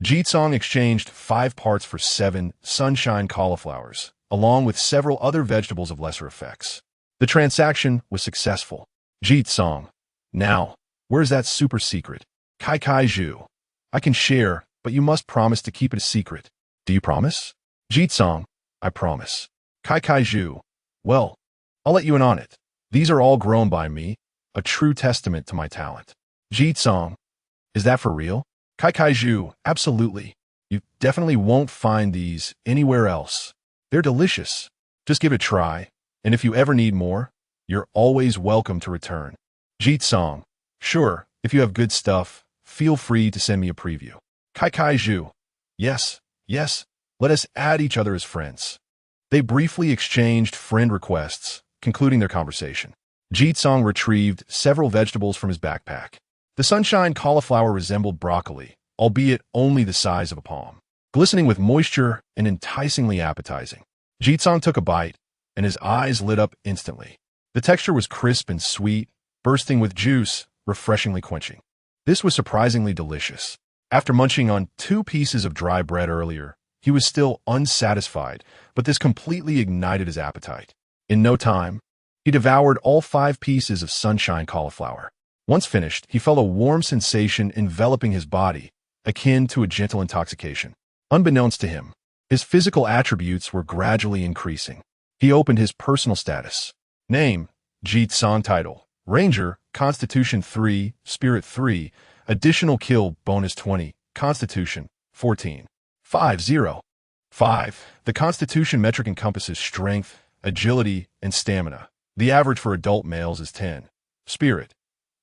Jitsong exchanged 5 parts for 7 sunshine cauliflowers, along with several other vegetables of lesser effects. The transaction was successful. Jitsong, now, where's that super secret? Kai Kaiju. I can share, but you must promise to keep it a secret. Do you promise? Jitsong, I promise. Kai Kaiju, well, I'll let you in on it. These are all grown by me, a true testament to my talent. Jitsong, is that for real? Kai Kaiju, absolutely. You definitely won't find these anywhere else. They're delicious. Just give it a try, and if you ever need more, you're always welcome to return. Jitsong, sure, if you have good stuff, feel free to send me a preview. Kai Kaiju, yes, let us add each other as friends. They briefly exchanged friend requests, concluding their conversation. Jitsong retrieved several vegetables from his backpack. The sunshine cauliflower resembled broccoli, albeit only the size of a palm, glistening with moisture and enticingly appetizing. Jitsong took a bite, and his eyes lit up instantly. The texture was crisp and sweet, bursting with juice, refreshingly quenching. This was surprisingly delicious. After munching on 2 pieces of dry bread earlier, he was still unsatisfied, but this completely ignited his appetite. In no time, he devoured all 5 pieces of sunshine cauliflower. Once finished, he felt a warm sensation enveloping his body, akin to a gentle intoxication. Unbeknownst to him, his physical attributes were gradually increasing. He opened his personal status. Name, Jitsong. Title, Ranger, Constitution 3, Spirit 3, Additional Kill Bonus 20, Constitution 14. 5. The Constitution metric encompasses strength, agility, and stamina. The average for adult males is 10. Spirit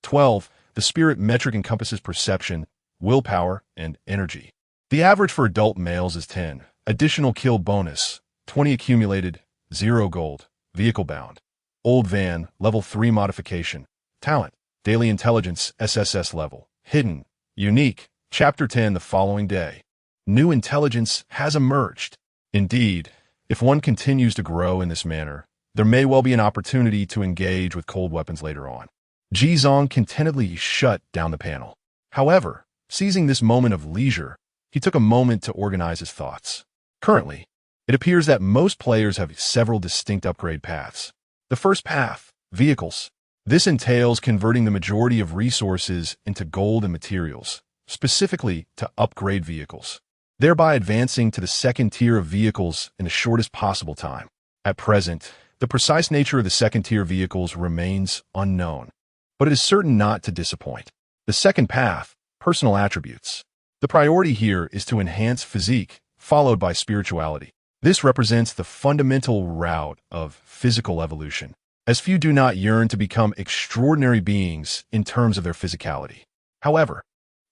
12. The spirit metric encompasses perception, willpower, and energy. The average for adult males is 10. Additional kill bonus, 20 accumulated, 0 gold, vehicle bound. Old van, level 3 modification. Talent, daily intelligence, SSS level. Hidden, unique, chapter 10 the following day. New intelligence has emerged. Indeed, if one continues to grow in this manner, there may well be an opportunity to engage with cold weapons later on. Jitsong contentedly shut down the panel. However, seizing this moment of leisure, he took a moment to organize his thoughts. Currently, it appears that most players have several distinct upgrade paths. The first path, vehicles. This entails converting the majority of resources into gold and materials, specifically to upgrade vehicles, thereby advancing to the second tier of vehicles in the shortest possible time. At present, the precise nature of the second tier vehicles remains unknown, but it is certain not to disappoint. The second path, personal attributes. The priority here is to enhance physique, followed by spirituality. This represents the fundamental route of physical evolution, as few do not yearn to become extraordinary beings in terms of their physicality. However,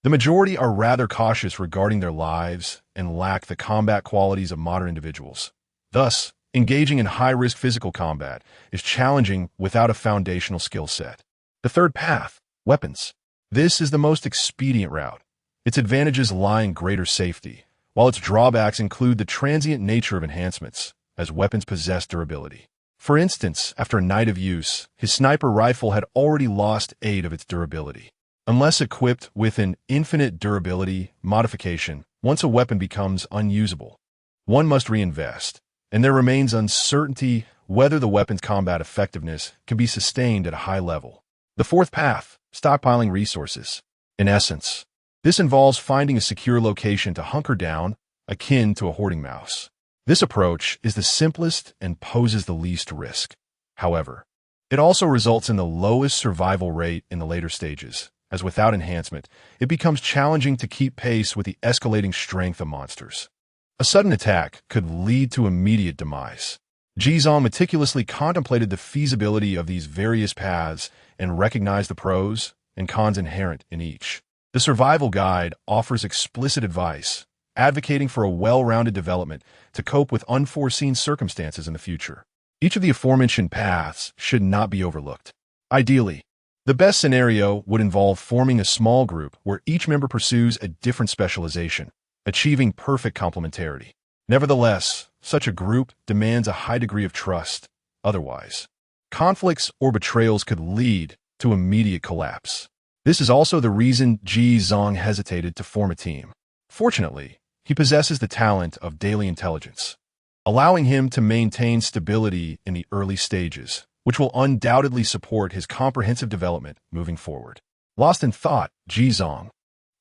the majority are rather cautious regarding their lives and lack the combat qualities of modern individuals. Thus, engaging in high-risk physical combat is challenging without a foundational skill set. The third path, weapons. This is the most expedient route. Its advantages lie in greater safety, while its drawbacks include the transient nature of enhancements, as weapons possess durability. For instance, after a night of use, his sniper rifle had already lost 8 of its durability. Unless equipped with an infinite durability modification, once a weapon becomes unusable, one must reinvest, and there remains uncertainty whether the weapon's combat effectiveness can be sustained at a high level. The fourth path, stockpiling resources. In essence, this involves finding a secure location to hunker down, akin to a hoarding mouse. This approach is the simplest and poses the least risk. However, it also results in the lowest survival rate in the later stages, as without enhancement, it becomes challenging to keep pace with the escalating strength of monsters. A sudden attack could lead to immediate demise. Jitsong meticulously contemplated the feasibility of these various paths and recognized the pros and cons inherent in each. The survival guide offers explicit advice, advocating for a well-rounded development to cope with unforeseen circumstances in the future. Each of the aforementioned paths should not be overlooked. Ideally, the best scenario would involve forming a small group where each member pursues a different specialization, achieving perfect complementarity. Nevertheless, such a group demands a high degree of trust. Otherwise, conflicts or betrayals could lead to immediate collapse. This is also the reason Ji Zong hesitated to form a team. Fortunately, he possesses the talent of daily intelligence, allowing him to maintain stability in the early stages, which will undoubtedly support his comprehensive development moving forward. Lost in thought, Ji Zong,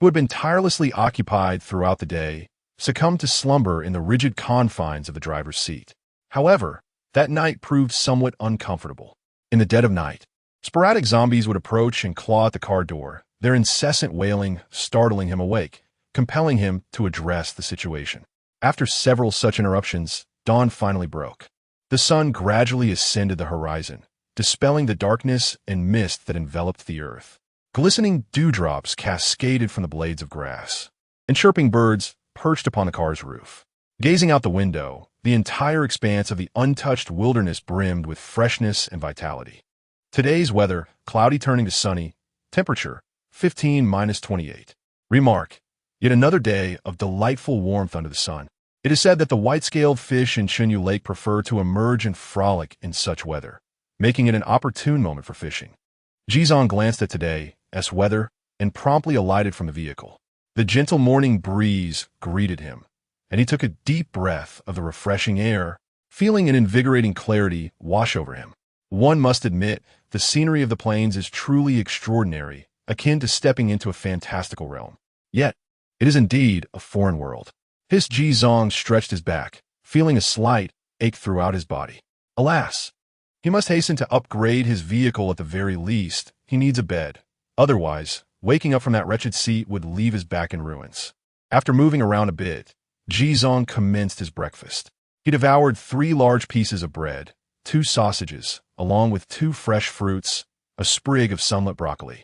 who had been tirelessly occupied throughout the day, succumbed to slumber in the rigid confines of the driver's seat. However, that night proved somewhat uncomfortable. In the dead of night, sporadic zombies would approach and claw at the car door, their incessant wailing startling him awake, compelling him to address the situation. After several such interruptions, dawn finally broke. The sun gradually ascended the horizon, dispelling the darkness and mist that enveloped the earth. Glistening dewdrops cascaded from the blades of grass, and chirping birds perched upon the car's roof. Gazing out the window, the entire expanse of the untouched wilderness brimmed with freshness and vitality. Today's weather, cloudy turning to sunny, temperature, 15–28. Remark, yet another day of delightful warmth under the sun. It is said that the white-scaled fish in Chunyu Lake prefer to emerge and frolic in such weather, making it an opportune moment for fishing. Ji Zong glanced at today's weather and promptly alighted from the vehicle. The gentle morning breeze greeted him, and he took a deep breath of the refreshing air, feeling an invigorating clarity wash over him. One must admit, the scenery of the plains is truly extraordinary, akin to stepping into a fantastical realm. Yet, it is indeed a foreign world. Ji Zong stretched his back, feeling a slight ache throughout his body. Alas, he must hasten to upgrade his vehicle at the very least. He needs a bed. Otherwise, waking up from that wretched seat would leave his back in ruins. After moving around a bit, Ji Zong commenced his breakfast. He devoured 3 large pieces of bread, 2 sausages, along with 2 fresh fruits, a sprig of sunlit broccoli,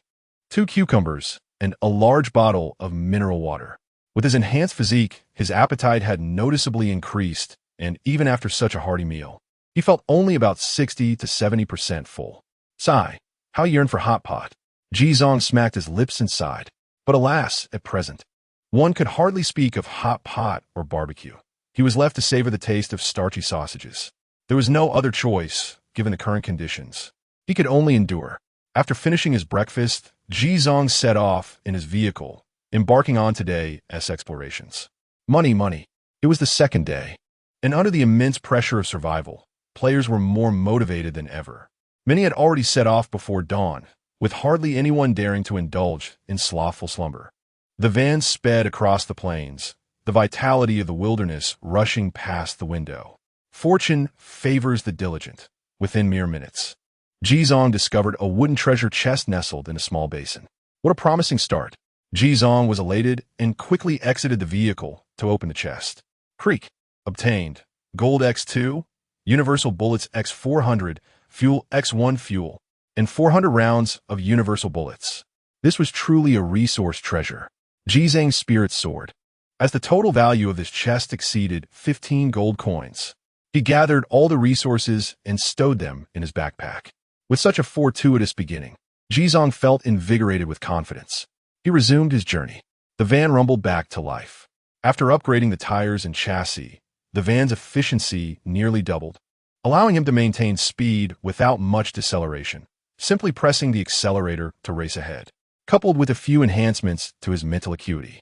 2 cucumbers, and a large bottle of mineral water. With his enhanced physique, his appetite had noticeably increased, and even after such a hearty meal, he felt only about 60 to 70% full. Sigh, how he yearned for hot pot. Ji Zong smacked his lips and sighed. But alas, at present, one could hardly speak of hot pot or barbecue. He was left to savor the taste of starchy sausages. There was no other choice, given the current conditions. He could only endure. After finishing his breakfast, Ji Zong set off in his vehicle, embarking on today's explorations. Money. It was the second day, and under the immense pressure of survival, players were more motivated than ever. Many had already set off before dawn, with hardly anyone daring to indulge in slothful slumber. The van sped across the plains, the vitality of the wilderness rushing past the window. Fortune favors the diligent. Within mere minutes, Ji Zong discovered a wooden treasure chest nestled in a small basin. What a promising start. Ji Zong was elated and quickly exited the vehicle to open the chest. Creak. Obtained. Gold X2, Universal Bullets X400, Fuel X1 Fuel, and 400 rounds of Universal Bullets. This was truly a resource treasure. Ji Zong's spirit soared, as the total value of this chest exceeded 15 gold coins. He gathered all the resources and stowed them in his backpack. With such a fortuitous beginning, Ji Zong felt invigorated with confidence. He resumed his journey. The van rumbled back to life. After upgrading the tires and chassis, the van's efficiency nearly doubled, allowing him to maintain speed without much deceleration, simply pressing the accelerator to race ahead. Coupled with a few enhancements to his mental acuity,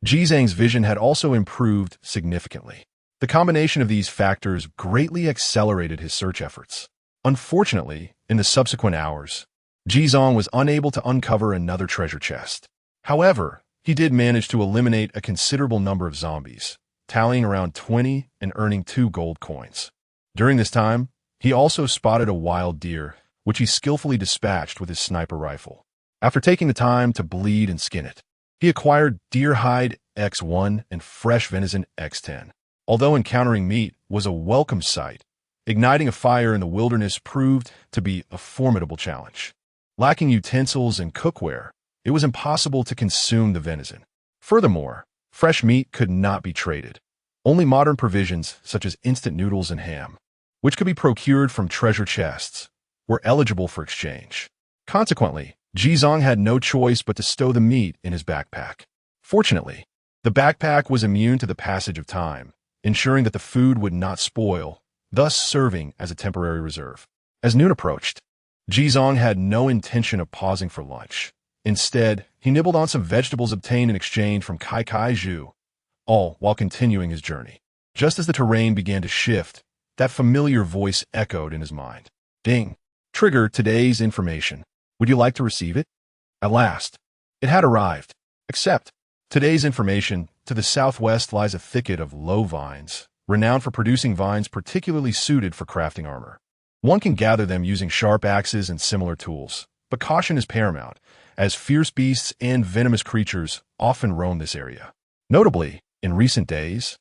Ji Zong's vision had also improved significantly. The combination of these factors greatly accelerated his search efforts. Unfortunately, in the subsequent hours, Ji Zong was unable to uncover another treasure chest. However, he did manage to eliminate a considerable number of zombies, tallying around 20 and earning 2 gold coins. During this time, he also spotted a wild deer, which he skillfully dispatched with his sniper rifle. After taking the time to bleed and skin it, he acquired deer hide X1 and fresh venison X10. Although encountering meat was a welcome sight, igniting a fire in the wilderness proved to be a formidable challenge. Lacking utensils and cookware, it was impossible to consume the venison. Furthermore, fresh meat could not be traded. Only modern provisions, such as instant noodles and ham, which could be procured from treasure chests, were eligible for exchange. Consequently, Ji Zong had no choice but to stow the meat in his backpack. Fortunately, the backpack was immune to the passage of time, ensuring that the food would not spoil, thus serving as a temporary reserve. As noon approached, Jizong had no intention of pausing for lunch. Instead, he nibbled on some vegetables obtained in exchange from Kai Kai Zhu, all while continuing his journey. Just as the terrain began to shift, that familiar voice echoed in his mind. Ding! Trigger today's information. Would you like to receive it? At last, it had arrived. Except, today's information, to the southwest lies a thicket of low vines, renowned for producing vines particularly suited for crafting armor. One can gather them using sharp axes and similar tools, but caution is paramount, as fierce beasts and venomous creatures often roam this area. Notably, in recent days,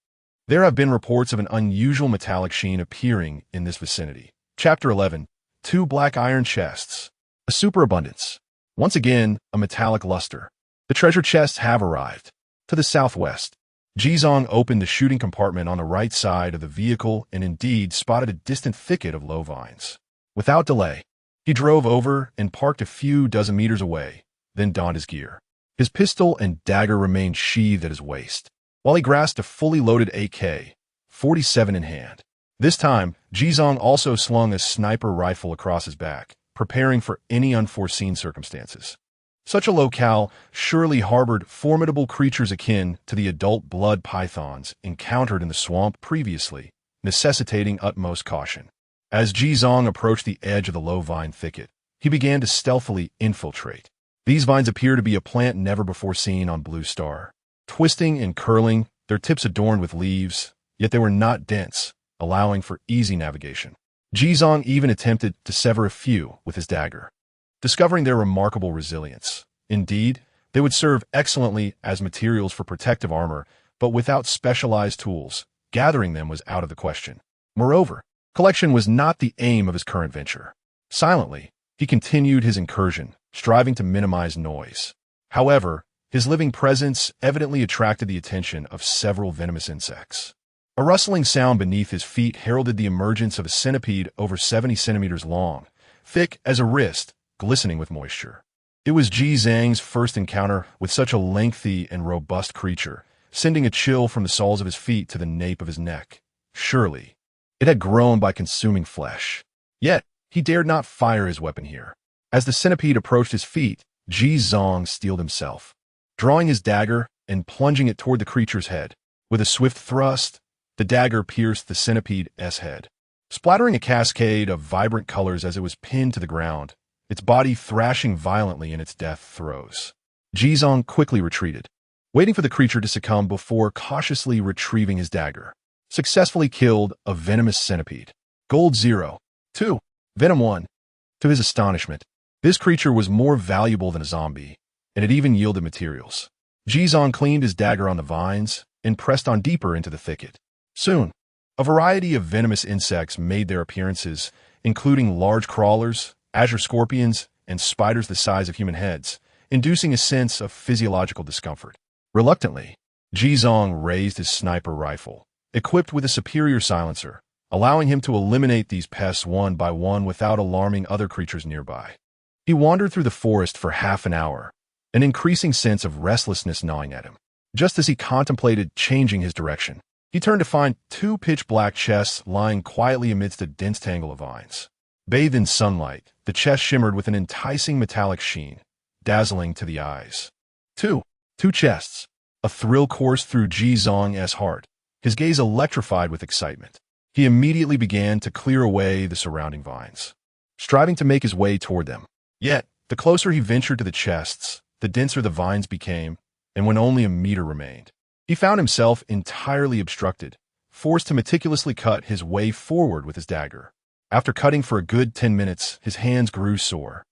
there have been reports of an unusual metallic sheen appearing in this vicinity. Chapter 11. 2 black iron chests. A superabundance. Once again, a metallic luster. The treasure chests have arrived. To the southwest, Jizong opened the shooting compartment on the right side of the vehicle and indeed spotted a distant thicket of low vines. Without delay, he drove over and parked a few dozen meters away, then donned his gear. His pistol and dagger remained sheathed at his waist, while he grasped a fully loaded AK-47 in hand. This time, Jizong also slung a sniper rifle across his back, preparing for any unforeseen circumstances. Such a locale surely harbored formidable creatures akin to the adult blood pythons encountered in the swamp previously, necessitating utmost caution. As Jizong approached the edge of the low vine thicket, he began to stealthily infiltrate. These vines appear to be a plant never before seen on Blue Star. Twisting and curling, their tips adorned with leaves, yet they were not dense, allowing for easy navigation. Jizong even attempted to sever a few with his dagger, discovering their remarkable resilience. Indeed, they would serve excellently as materials for protective armor, but without specialized tools, gathering them was out of the question. Moreover, collection was not the aim of his current venture. Silently, he continued his incursion, striving to minimize noise. However, his living presence evidently attracted the attention of several venomous insects. A rustling sound beneath his feet heralded the emergence of a centipede over 70 centimeters long, thick as a wrist, glistening with moisture. It was Jizong's first encounter with such a lengthy and robust creature, sending a chill from the soles of his feet to the nape of his neck. Surely, it had grown by consuming flesh. Yet, he dared not fire his weapon here. As the centipede approached his feet, Jizong steeled himself, drawing his dagger and plunging it toward the creature's head. With a swift thrust, the dagger pierced the centipede's head, splattering a cascade of vibrant colors as it was pinned to the ground, its body thrashing violently in its death throes. Jizong quickly retreated, waiting for the creature to succumb before cautiously retrieving his dagger. Successfully killed a venomous centipede. Gold 0. 2. Venom 1. To his astonishment, this creature was more valuable than a zombie, and it even yielded materials. Jizong cleaned his dagger on the vines and pressed on deeper into the thicket. Soon, a variety of venomous insects made their appearances, including large crawlers, azure scorpions, and spiders the size of human heads, inducing a sense of physiological discomfort. Reluctantly, Jizong raised his sniper rifle, equipped with a superior silencer, allowing him to eliminate these pests one by one without alarming other creatures nearby. He wandered through the forest for half an hour, an increasing sense of restlessness gnawing at him. Just as he contemplated changing his direction, he turned to find 2 pitch-black chests lying quietly amidst a dense tangle of vines. Bathed in sunlight, the chests shimmered with an enticing metallic sheen, dazzling to the eyes. Two chests. A thrill coursed through Jizong's heart, his gaze electrified with excitement. He immediately began to clear away the surrounding vines, striving to make his way toward them. Yet, the closer he ventured to the chests, the denser the vines became, and when only a meter remained, he found himself entirely obstructed, forced to meticulously cut his way forward with his dagger. After cutting for a good 10 minutes, his hands grew sore,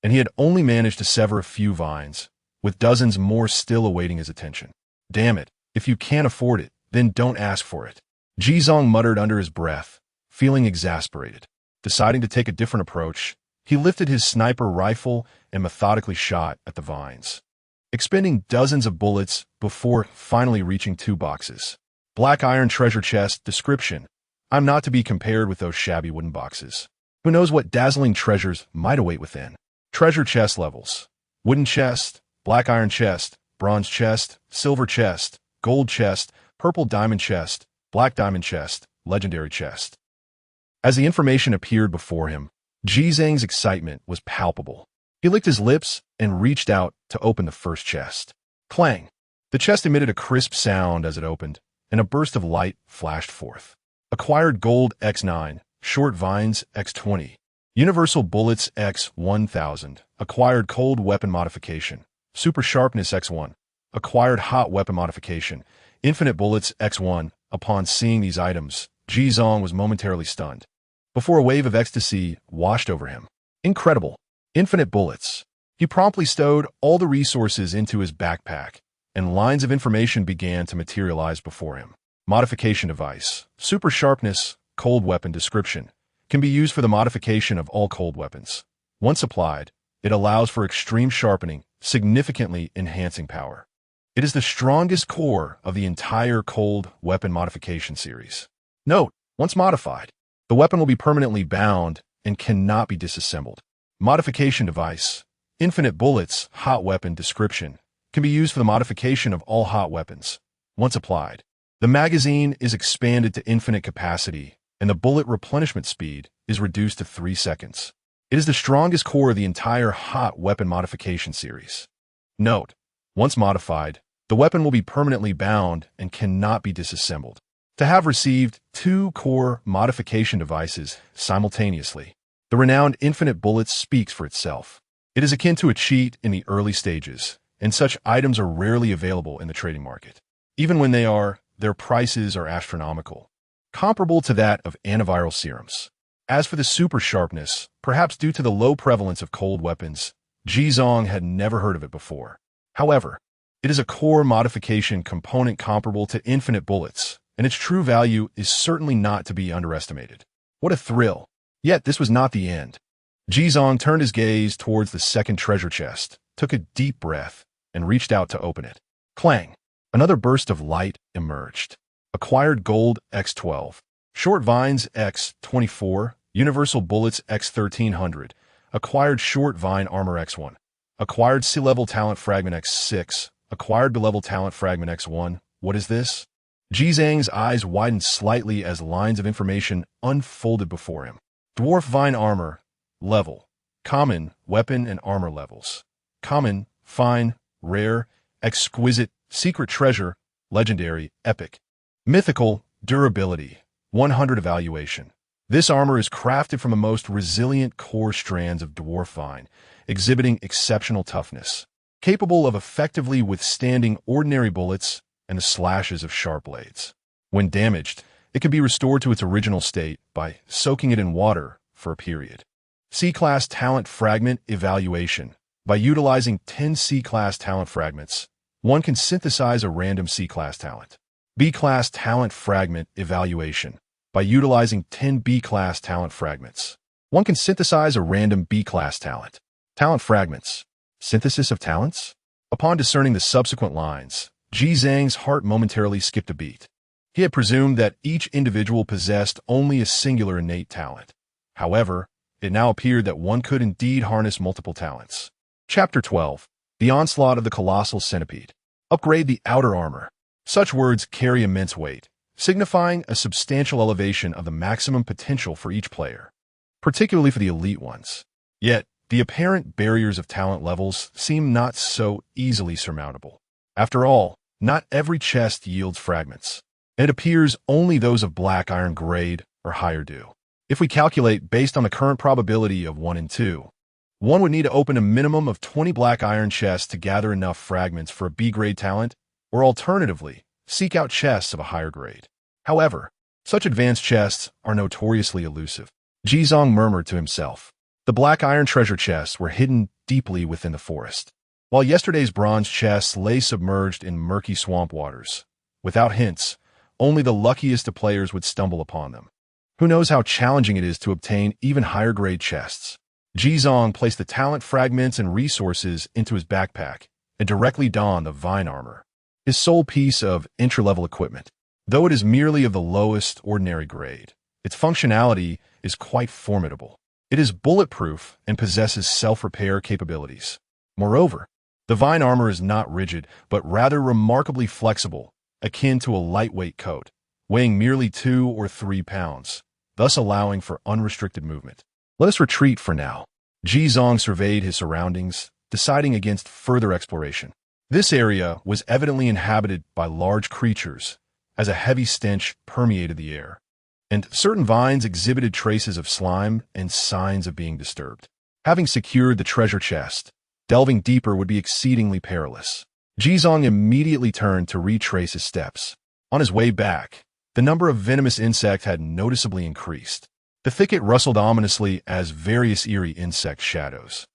and he had only managed to sever a few vines, with dozens more still awaiting his attention. Damn it, if you can't afford it, then don't ask for it. Jizong muttered under his breath, feeling exasperated. Deciding to take a different approach, he lifted his sniper rifle and methodically shot at the vines, expending dozens of bullets before finally reaching 2 boxes. Black iron treasure chest. Description: I'm not to be compared with those shabby wooden boxes. Who knows what dazzling treasures might await within? Treasure chest levels: wooden chest, black iron chest, bronze chest, silver chest, gold chest, purple diamond chest, Black Diamond Chest, Legendary Chest. As the information appeared before him, Ji Zhang's excitement was palpable. He licked his lips and reached out to open the first chest. Clang! The chest emitted a crisp sound as it opened, and a burst of light flashed forth. Acquired Gold X9, Short Vines X20. Universal Bullets X1000. Acquired Cold Weapon Modification. Super Sharpness X1. Acquired Hot Weapon Modification. Infinite Bullets X1. Upon seeing these items, Ji Zhang was momentarily stunned, before a wave of ecstasy washed over him. Incredible. Infinite bullets. He promptly stowed all the resources into his backpack, and lines of information began to materialize before him. Modification device. Super Sharpness, Cold Weapon Description. Can be used for the modification of all cold weapons. Once applied, it allows for extreme sharpening, significantly enhancing power. It is the strongest core of the entire cold weapon modification series. Note, once modified, the weapon will be permanently bound and cannot be disassembled. Modification device. Infinite bullets, hot weapon description. Can be used for the modification of all hot weapons. Once applied, the magazine is expanded to infinite capacity, and the bullet replenishment speed is reduced to 3 seconds. It is the strongest core of the entire hot weapon modification series. Note, once modified, the weapon will be permanently bound and cannot be disassembled. To have received 2 core modification devices simultaneously, the renowned Infinite Bullets speaks for itself. It is akin to a cheat in the early stages, and such items are rarely available in the trading market. Even when they are, their prices are astronomical, comparable to that of antiviral serums. As for the super sharpness, perhaps due to the low prevalence of cold weapons, Ji Zhang had never heard of it before. However, it is a core modification component comparable to infinite bullets, and its true value is certainly not to be underestimated. What a thrill! Yet this was not the end. Ji Zhang turned his gaze towards the second treasure chest, took a deep breath, and reached out to open it. Clang! Another burst of light emerged. Acquired Gold X12. Short Vines X24. Universal Bullets X1300. Acquired Short Vine Armor X1. Acquired C-Level Talent Fragment X6. Acquired B-Level Talent Fragment X1. What is this? Ji Zhang's eyes widened slightly as lines of information unfolded before him. Dwarf Vine Armor. Level. Common, Weapon and Armor Levels. Common, Fine, Rare, Exquisite, Secret Treasure, Legendary, Epic. Mythical, Durability. 100 Evaluation. This armor is crafted from the most resilient core strands of dwarf vine, exhibiting exceptional toughness, capable of effectively withstanding ordinary bullets and the slashes of sharp blades. When damaged, it can be restored to its original state by soaking it in water for a period. C-Class Talent Fragment Evaluation. By utilizing 10 C-Class Talent Fragments, one can synthesize a random C-Class talent. B-Class Talent Fragment Evaluation. By utilizing 10 B-Class Talent Fragments, one can synthesize a random B-Class talent. Talent Fragments. Synthesis of talents? Upon discerning the subsequent lines, Ji Zhang's heart momentarily skipped a beat. He had presumed that each individual possessed only a singular innate talent. However, it now appeared that one could indeed harness multiple talents. Chapter 12. The Onslaught of the Colossal Centipede. Upgrade the outer armor. Such words carry immense weight, signifying a substantial elevation of the maximum potential for each player, particularly for the elite ones. Yet, the apparent barriers of talent levels seem not so easily surmountable. After all, not every chest yields fragments, and it appears only those of black iron grade or higher do. If we calculate based on the current probability of 1 in 2, one would need to open a minimum of 20 black iron chests to gather enough fragments for a B-grade talent, or alternatively, seek out chests of a higher grade. However, such advanced chests are notoriously elusive. Ji Zhang murmured to himself. The black iron treasure chests were hidden deeply within the forest, while yesterday's bronze chests lay submerged in murky swamp waters. Without hints, only the luckiest of players would stumble upon them. Who knows how challenging it is to obtain even higher grade chests? Ji Zhang placed the talent fragments and resources into his backpack and directly donned the vine armor, his sole piece of entry-level equipment. Though it is merely of the lowest ordinary grade, its functionality is quite formidable. It is bulletproof and possesses self-repair capabilities. Moreover, the vine armor is not rigid, but rather remarkably flexible, akin to a lightweight coat. weighing merely 2 or 3 pounds, thus allowing for unrestricted movement. Let us retreat for now. Jizong surveyed his surroundings, deciding against further exploration. This area was evidently inhabited by large creatures, as a heavy stench permeated the air, and certain vines exhibited traces of slime and signs of being disturbed. Having secured the treasure chest, delving deeper would be exceedingly perilous. Jizong immediately turned to retrace his steps. On his way back, the number of venomous insects had noticeably increased. The thicket rustled ominously as various eerie insect shadows,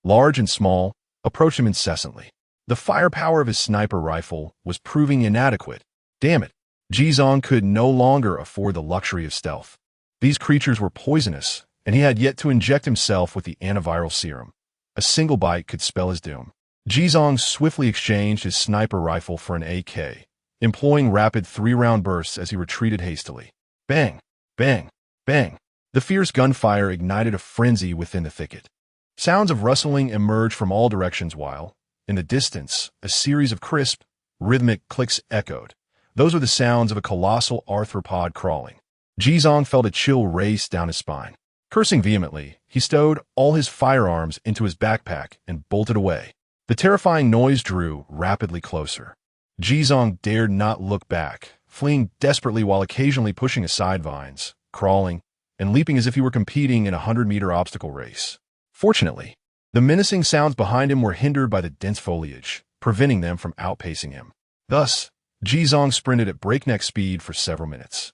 large and small, approached him incessantly. The firepower of his sniper rifle was proving inadequate. Damn it, Jizong could no longer afford the luxury of stealth. These creatures were poisonous, and he had yet to inject himself with the antiviral serum. A single bite could spell his doom. Jizong swiftly exchanged his sniper rifle for an AK, employing rapid 3-round bursts as he retreated hastily. Bang! Bang! Bang! The fierce gunfire ignited a frenzy within the thicket. Sounds of rustling emerged from all directions while, in the distance, a series of crisp, rhythmic clicks echoed. Those were the sounds of a colossal arthropod crawling. Jizong felt a chill race down his spine. Cursing vehemently, he stowed all his firearms into his backpack and bolted away. The terrifying noise drew rapidly closer. Jizong dared not look back, fleeing desperately while occasionally pushing aside vines, crawling, and leaping as if he were competing in a 100-meter obstacle race. Fortunately, the menacing sounds behind him were hindered by the dense foliage, preventing them from outpacing him. Thus, Jizong sprinted at breakneck speed for several minutes,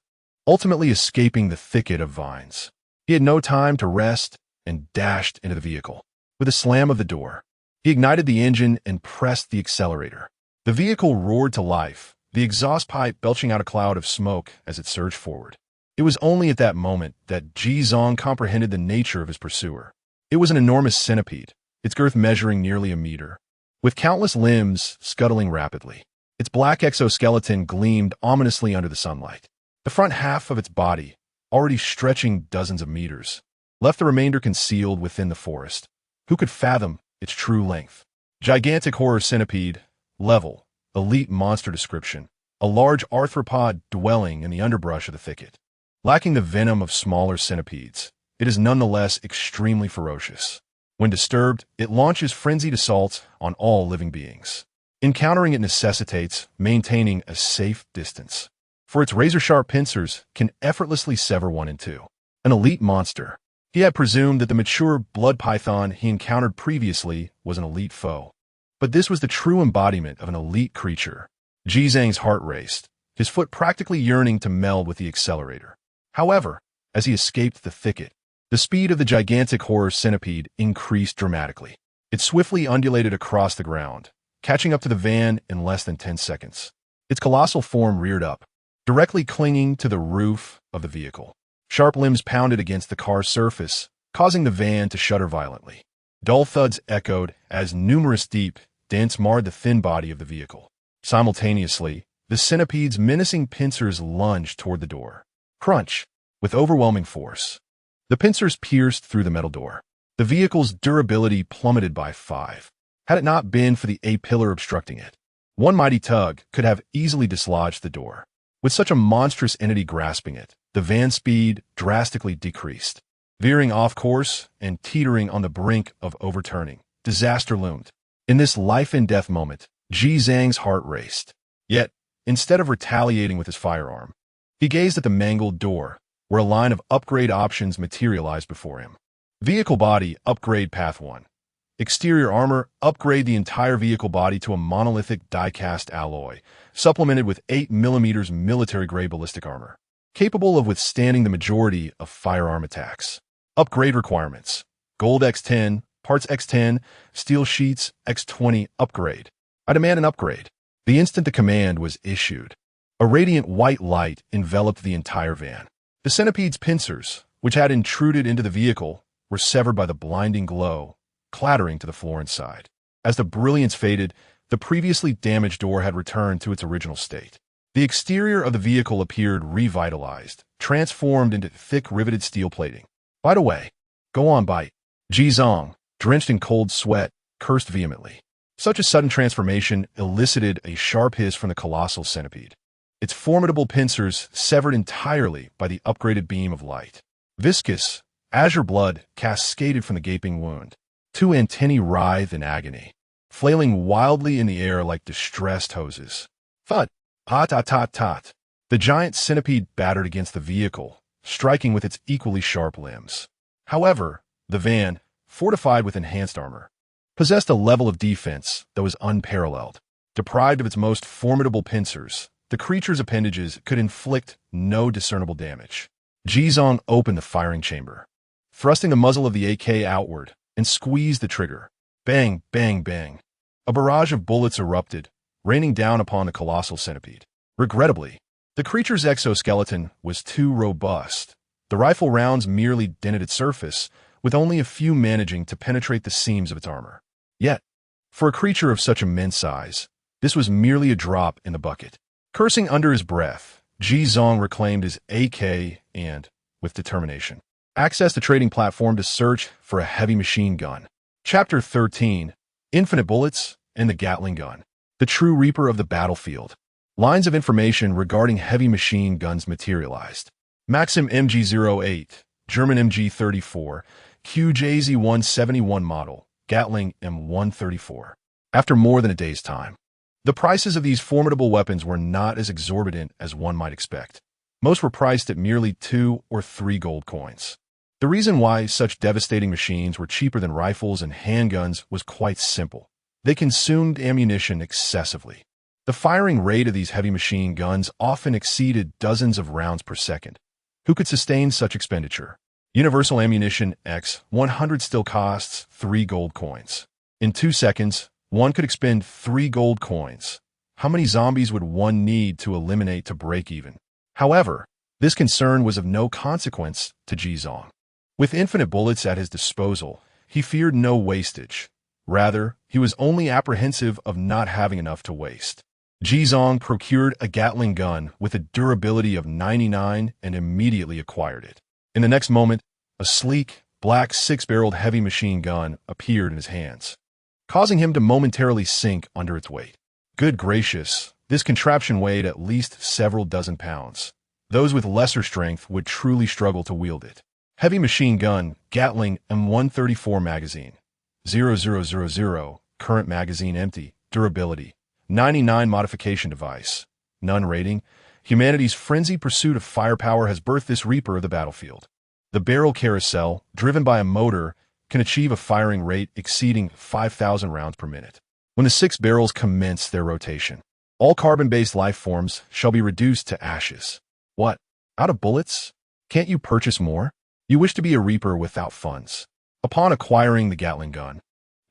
ultimately escaping the thicket of vines. He had no time to rest and dashed into the vehicle. With a slam of the door, he ignited the engine and pressed the accelerator. The vehicle roared to life, the exhaust pipe belching out a cloud of smoke as it surged forward. It was only at that moment that Jizong comprehended the nature of his pursuer. It was an enormous centipede, its girth measuring nearly a meter, with countless limbs scuttling rapidly. Its black exoskeleton gleamed ominously under the sunlight. The front half of its body, already stretching dozens of meters, left the remainder concealed within the forest. Who could fathom its true length? Gigantic horror centipede, level, elite monster description, a large arthropod dwelling in the underbrush of the thicket. Lacking the venom of smaller centipedes, it is nonetheless extremely ferocious. When disturbed, it launches frenzied assaults on all living beings. Encountering it necessitates maintaining a safe distance, for its razor-sharp pincers can effortlessly sever one in two. An elite monster. He had presumed that the mature blood python he encountered previously was an elite foe. But this was the true embodiment of an elite creature. Jizong's heart raced, his foot practically yearning to meld with the accelerator. However, as he escaped the thicket, the speed of the gigantic horror centipede increased dramatically. It swiftly undulated across the ground, catching up to the van in less than 10 seconds. Its colossal form reared up, directly clinging to the roof of the vehicle. Sharp limbs pounded against the car's surface, causing the van to shudder violently. Dull thuds echoed as numerous deep dents marred the thin body of the vehicle. Simultaneously, the centipede's menacing pincers lunged toward the door. Crunch! With overwhelming force, the pincers pierced through the metal door. The vehicle's durability plummeted by 5. Had it not been for the A-pillar obstructing it, one mighty tug could have easily dislodged the door. With such a monstrous entity grasping it, the van's speed drastically decreased. Veering off course and teetering on the brink of overturning, disaster loomed. In this life-and-death moment, Jizong's heart raced. Yet, instead of retaliating with his firearm, he gazed at the mangled door, where a line of upgrade options materialized before him. Vehicle body, upgrade path 1. Exterior armor, upgrade the entire vehicle body to a monolithic die-cast alloy, supplemented with 8mm military-grade ballistic armor, capable of withstanding the majority of firearm attacks. Upgrade requirements: gold X10, parts X10, steel sheets X20, upgrade. I demand an upgrade. The instant the command was issued, a radiant white light enveloped the entire van. The centipede's pincers, which had intruded into the vehicle, were severed by the blinding glow, clattering to the floor inside. As the brilliance faded, the previously damaged door had returned to its original state. The exterior of the vehicle appeared revitalized, transformed into thick riveted steel plating. Bite away. Go on, bite. Jizong, drenched in cold sweat, cursed vehemently. Such a sudden transformation elicited a sharp hiss from the colossal centipede. its formidable pincers severed entirely by the upgraded beam of light. Viscous, azure blood cascaded from the gaping wound. Two antennae writhed in agony, flailing wildly in the air like distressed hoses. Thud! Tot-tot-tot-tot. The giant centipede battered against the vehicle, striking with its equally sharp limbs. However, the van, fortified with enhanced armor, possessed a level of defense that was unparalleled. Deprived of its most formidable pincers, the creature's appendages could inflict no discernible damage. Jizong opened the firing chamber, thrusting the muzzle of the AK outward, and squeezed the trigger. Bang, bang, bang. A barrage of bullets erupted, raining down upon the colossal centipede. Regrettably, the creature's exoskeleton was too robust. The rifle rounds merely dented its surface, with only a few managing to penetrate the seams of its armor. Yet, for a creature of such immense size, this was merely a drop in the bucket. Cursing under his breath, Jizong reclaimed his AK and, with determination, accessed the trading platform to search for a heavy machine gun. Chapter 13: Infinite Bullets and the Gatling Gun. The true reaper of the battlefield. Lines of information regarding heavy machine guns materialized. Maxim MG08, German MG34, QJZ-171 model, Gatling M134. After more than a day's time, the prices of these formidable weapons were not as exorbitant as one might expect. Most were priced at merely 2 or 3 gold coins. The reason why such devastating machines were cheaper than rifles and handguns was quite simple. They consumed ammunition excessively. The firing rate of these heavy machine guns often exceeded dozens of rounds per second. Who could sustain such expenditure? Universal ammunition X100 still costs 3 gold coins. In 2 seconds, one could expend 3 gold coins. How many zombies would one need to eliminate to break even? However, this concern was of no consequence to Jizong. With infinite bullets at his disposal, he feared no wastage. Rather, he was only apprehensive of not having enough to waste. Jizong procured a Gatling gun with a durability of 99 and immediately acquired it. In the next moment, a sleek, black 6-barreled heavy machine gun appeared in his hands, causing him to momentarily sink under its weight. Good gracious, this contraption weighed at least several dozen pounds. Those with lesser strength would truly struggle to wield it. Heavy machine gun, Gatling M134 magazine. 0000, current magazine empty, durability. 99 modification device. None rating. Humanity's frenzied pursuit of firepower has birthed this reaper of the battlefield. The barrel carousel, driven by a motor, can achieve a firing rate exceeding 5,000 rounds per minute. When the 6 barrels commence their rotation, all carbon-based life forms shall be reduced to ashes. What? Out of bullets? Can't you purchase more? You wish to be a reaper without funds. Upon acquiring the Gatling gun,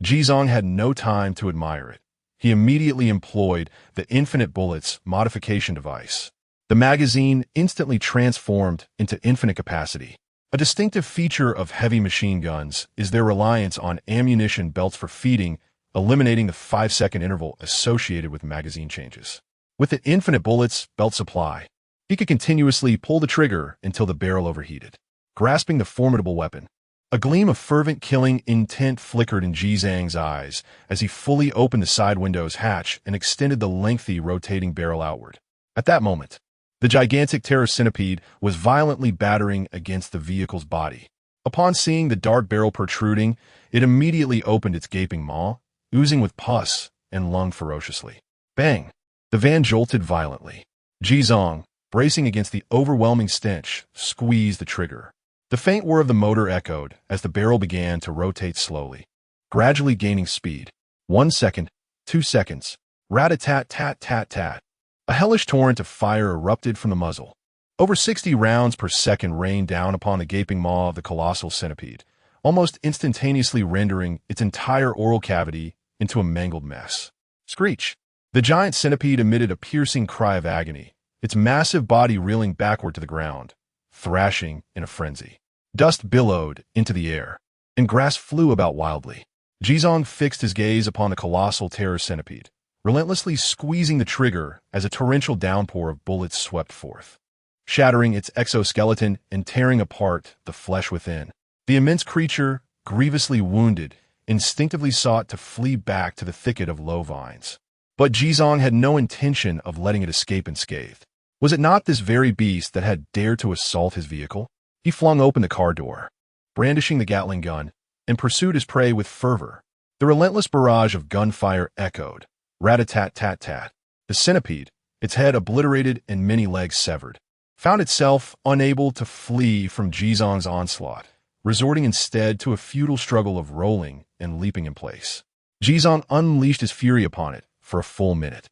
Jizong had no time to admire it. He immediately employed the Infinite Bullets modification device. The magazine instantly transformed into infinite capacity. A distinctive feature of heavy machine guns is their reliance on ammunition belts for feeding, eliminating the 5-second interval associated with magazine changes. With the Infinite Bullets belt supply, he could continuously pull the trigger until the barrel overheated. Grasping the formidable weapon, a gleam of fervent killing intent flickered in Jizong's eyes as he fully opened the side window's hatch and extended the lengthy rotating barrel outward. At that moment, the gigantic terror centipede was violently battering against the vehicle's body. Upon seeing the dark barrel protruding, it immediately opened its gaping maw, oozing with pus, and lunged ferociously. Bang! The van jolted violently. Jizong, bracing against the overwhelming stench, squeezed the trigger. The faint whir of the motor echoed as the barrel began to rotate slowly, gradually gaining speed. 1 second, 2 seconds, rat-a-tat-tat-tat-tat. A hellish torrent of fire erupted from the muzzle. Over 60 rounds per second rained down upon the gaping maw of the colossal centipede, almost instantaneously rendering its entire oral cavity into a mangled mess. Screech! The giant centipede emitted a piercing cry of agony, its massive body reeling backward to the ground, thrashing in a frenzy. Dust billowed into the air, and grass flew about wildly. Jizong fixed his gaze upon the colossal terror centipede, relentlessly squeezing the trigger as a torrential downpour of bullets swept forth, shattering its exoskeleton and tearing apart the flesh within. The immense creature, grievously wounded, instinctively sought to flee back to the thicket of low vines. But Jizong had no intention of letting it escape unscathed. Was it not this very beast that had dared to assault his vehicle? He flung open the car door, brandishing the Gatling gun, and pursued his prey with fervor. The relentless barrage of gunfire echoed. Rat-a-tat-tat-tat. The centipede, its head obliterated and many legs severed, found itself unable to flee from Jizong's onslaught, resorting instead to a futile struggle of rolling and leaping in place. Jizong unleashed his fury upon it for a full minute,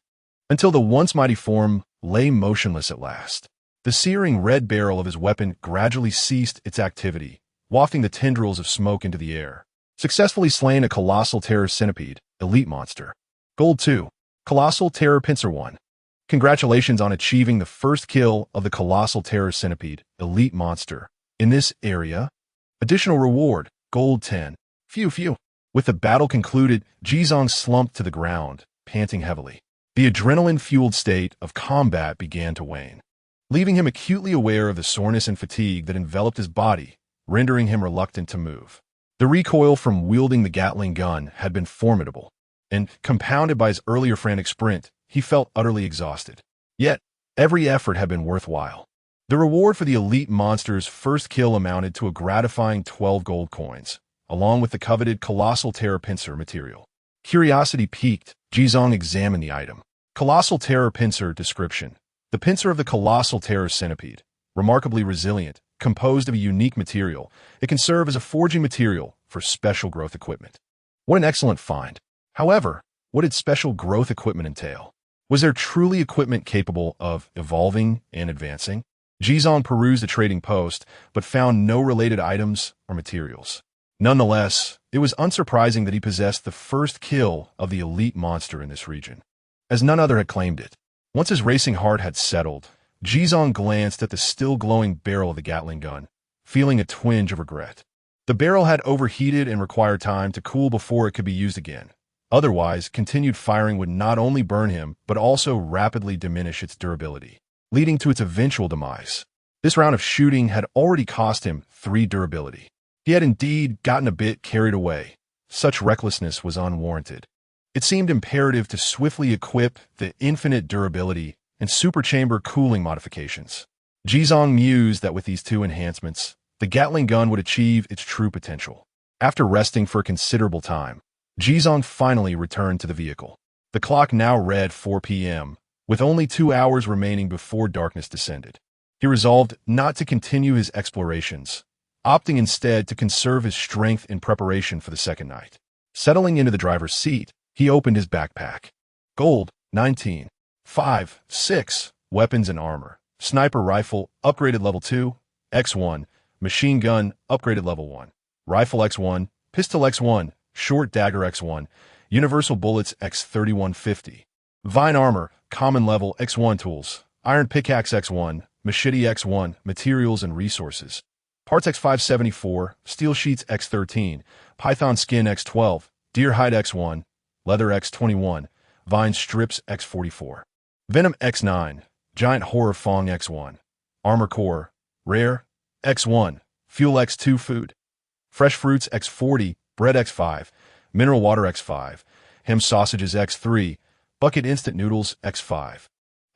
until the once mighty form lay motionless at last. The searing red barrel of his weapon gradually ceased its activity, wafting the tendrils of smoke into the air. Successfully slain a colossal terror centipede, elite monster. Gold 2. Colossal Terror Pincer 1. Congratulations on achieving the first kill of the Colossal Terror Centipede, elite monster. In this area, additional reward, Gold 10. Phew. With the battle concluded, Jizong slumped to the ground, panting heavily. The adrenaline-fueled state of combat began to wane, leaving him acutely aware of the soreness and fatigue that enveloped his body, rendering him reluctant to move. The recoil from wielding the Gatling gun had been formidable, and, compounded by his earlier frantic sprint, he felt utterly exhausted. Yet, every effort had been worthwhile. The reward for the elite monster's first kill amounted to a gratifying 12 gold coins, along with the coveted Colossal Terror Pincer material. Curiosity piqued, Jizong examined the item. Colossal Terror Pincer description. The pincer of the Colossal Terror Centipede, remarkably resilient, composed of a unique material, it can serve as a forging material for special growth equipment. What an excellent find. However, what did special growth equipment entail? Was there truly equipment capable of evolving and advancing? Jizong perused the trading post, but found no related items or materials. Nonetheless, it was unsurprising that he possessed the first kill of the elite monster in this region, as none other had claimed it. Once his racing heart had settled, Jizong glanced at the still glowing barrel of the Gatling gun, feeling a twinge of regret. The barrel had overheated and required time to cool before it could be used again. Otherwise, continued firing would not only burn him, but also rapidly diminish its durability, leading to its eventual demise. This round of shooting had already cost him 3 durability. He had indeed gotten a bit carried away. Such recklessness was unwarranted. It seemed imperative to swiftly equip the infinite durability and superchamber cooling modifications. Jizong mused that with these 2 enhancements, the Gatling gun would achieve its true potential. After resting for a considerable time, Jizong finally returned to the vehicle. The clock now read 4 p.m., with only 2 hours remaining before darkness descended. He resolved not to continue his explorations, opting instead to conserve his strength in preparation for the second night. Settling into the driver's seat, he opened his backpack. Gold, 19. 5, 6, weapons and armor. Sniper rifle, upgraded level 2, X1. Machine gun, upgraded level 1. Rifle X1, pistol X1, short dagger X1, universal bullets X3150. Vine armor, common level X1 tools, iron pickaxe X1, machete X1, materials and resources. Parts X574, steel sheets X13, python skin X12, deer hide X1, leather X21, vine strips X44. Venom X9, giant horror fong X1, armor core, rare, X1, fuel X2 food, fresh fruits X40, bread X5, mineral water X5, ham sausages X3, bucket instant noodles X5,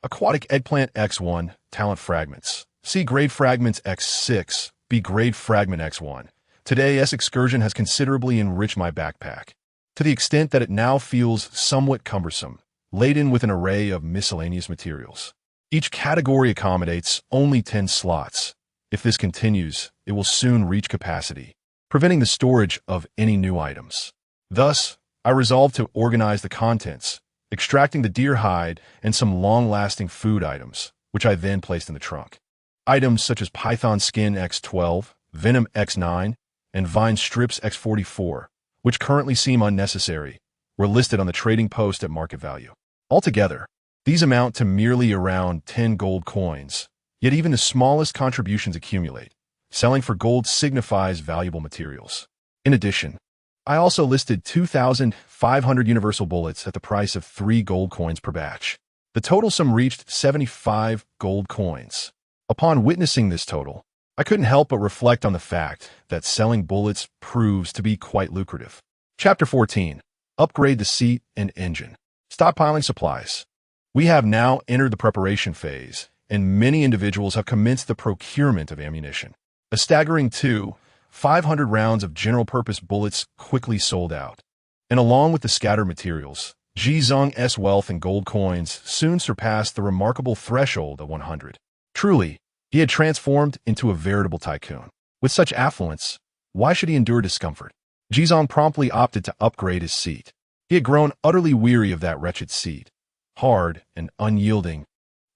aquatic eggplant X1, talent fragments, C grade fragments X6, B grade fragment X1. Today's excursion has considerably enriched my backpack, to the extent that it now feels somewhat cumbersome, laden with an array of miscellaneous materials. Each category accommodates only 10 slots. If this continues, it will soon reach capacity, preventing the storage of any new items. Thus, I resolved to organize the contents, extracting the deer hide and some long-lasting food items, which I then placed in the trunk. Items such as python skin X12, venom X9, and vine strips X44, which currently seem unnecessary, were listed on the trading post at market value. Altogether, these amount to merely around 10 gold coins, yet even the smallest contributions accumulate. Selling for gold signifies valuable materials. In addition, I also listed 2,500 universal bullets at the price of 3 gold coins per batch. The total sum reached 75 gold coins. Upon witnessing this total, I couldn't help but reflect on the fact that selling bullets proves to be quite lucrative. Chapter 14. Upgrade the seat and engine. Stockpiling supplies. We have now entered the preparation phase, and many individuals have commenced the procurement of ammunition. A staggering 500 rounds of general-purpose bullets quickly sold out. And along with the scattered materials, Jizong's wealth in gold coins soon surpassed the remarkable threshold of 100. Truly, he had transformed into a veritable tycoon. With such affluence, why should he endure discomfort? Jizong promptly opted to upgrade his seat. He had grown utterly weary of that wretched seat. Hard and unyielding,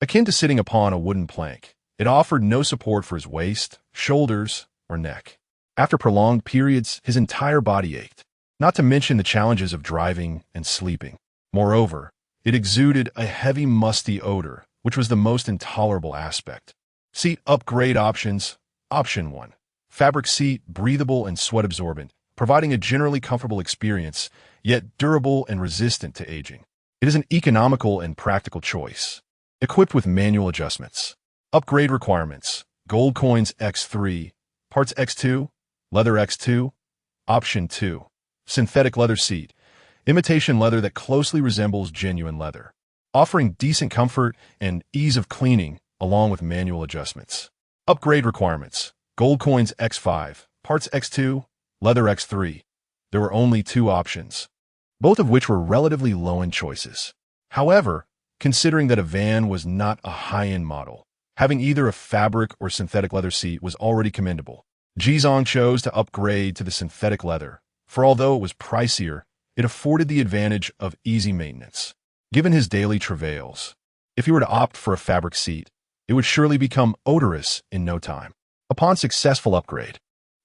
akin to sitting upon a wooden plank, it offered no support for his waist, shoulders, or neck. After prolonged periods, his entire body ached, not to mention the challenges of driving and sleeping. Moreover, it exuded a heavy, musty odor, which was the most intolerable aspect. Seat upgrade options. Option 1. Fabric seat, breathable and sweat-absorbent, providing a generally comfortable experience, yet durable and resistant to aging. It is an economical and practical choice. Equipped with manual adjustments. Upgrade requirements. Gold coins X3, parts X2, leather X2. Option 2. Synthetic leather seat. Imitation leather that closely resembles genuine leather, offering decent comfort and ease of cleaning along with manual adjustments. Upgrade requirements. Gold coins X5, parts X2, leather X3. There were only 2 options, both of which were relatively low-end choices. However, considering that a van was not a high-end model, having either a fabric or synthetic leather seat was already commendable. Jizong chose to upgrade to the synthetic leather, for although it was pricier, it afforded the advantage of easy maintenance. Given his daily travails, if he were to opt for a fabric seat, it would surely become odorous in no time. Upon successful upgrade,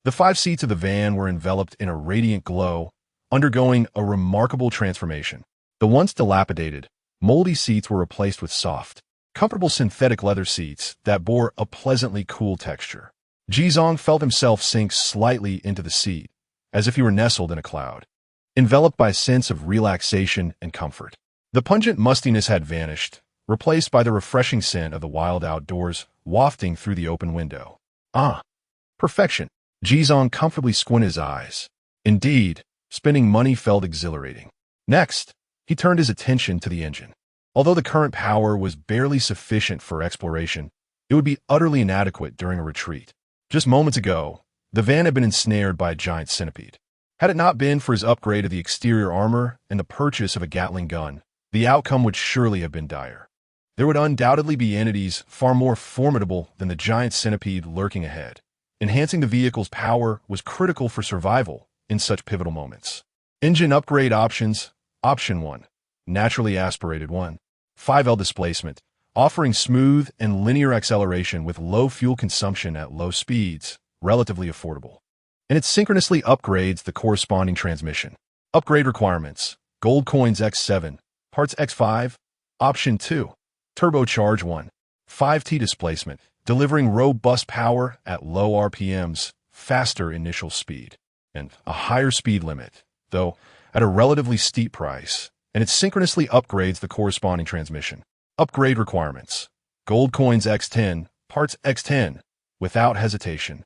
the 5 seats of the van were enveloped in a radiant glow, undergoing a remarkable transformation. The once dilapidated, moldy seats were replaced with soft, comfortable synthetic leather seats that bore a pleasantly cool texture. Jizong felt himself sink slightly into the seat, as if he were nestled in a cloud, enveloped by a sense of relaxation and comfort. The pungent mustiness had vanished, replaced by the refreshing scent of the wild outdoors wafting through the open window. Ah, perfection! Jizong comfortably squinted his eyes. Indeed, spending money felt exhilarating. Next, he turned his attention to the engine. Although the current power was barely sufficient for exploration, it would be utterly inadequate during a retreat. Just moments ago, the van had been ensnared by a giant centipede. Had it not been for his upgrade of the exterior armor and the purchase of a Gatling gun, the outcome would surely have been dire. There would undoubtedly be entities far more formidable than the giant centipede lurking ahead. Enhancing the vehicle's power was critical for survival in such pivotal moments. Engine upgrade options. Option 1. Naturally aspirated 1. 5L displacement, offering smooth and linear acceleration with low fuel consumption at low speeds, relatively affordable. And it synchronously upgrades the corresponding transmission. Upgrade requirements. Gold coins X7, parts X5. Option 2. Turbocharge 1. 5T displacement, delivering robust power at low RPMs, faster initial speed, and a higher speed limit, though at a relatively steep price, and it synchronously upgrades the corresponding transmission. Upgrade requirements. Gold coins X10, parts X10, without hesitation.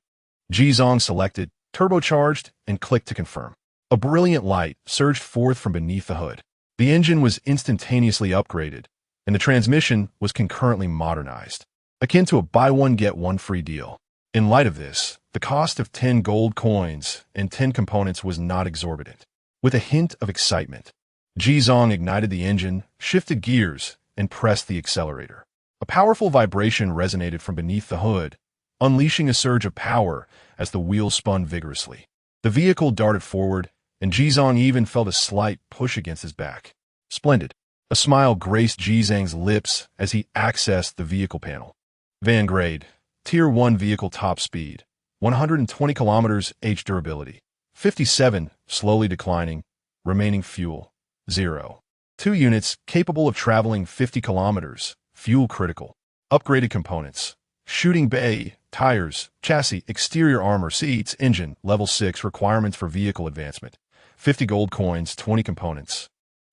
Jizong selected, turbocharged, and clicked to confirm. A brilliant light surged forth from beneath the hood. The engine was instantaneously upgraded, and the transmission was concurrently modernized, akin to a buy-one-get-one free deal. In light of this, the cost of 10 gold coins and 10 components was not exorbitant. With a hint of excitement, Jizong ignited the engine, shifted gears, and pressed the accelerator. A powerful vibration resonated from beneath the hood, unleashing a surge of power as the wheels spun vigorously. The vehicle darted forward, and Jizong even felt a slight push against his back. Splendid. A smile graced Jizong's lips as he accessed the vehicle panel. Van grade, Tier 1 vehicle top speed, 120 kilometers H durability, 57, slowly declining, remaining fuel, 0. 2 units capable of traveling 50 kilometers, fuel critical. Upgraded components, shooting bay, tires, chassis, exterior armor, seats, engine, level 6 requirements for vehicle advancement, 50 gold coins, 20 components.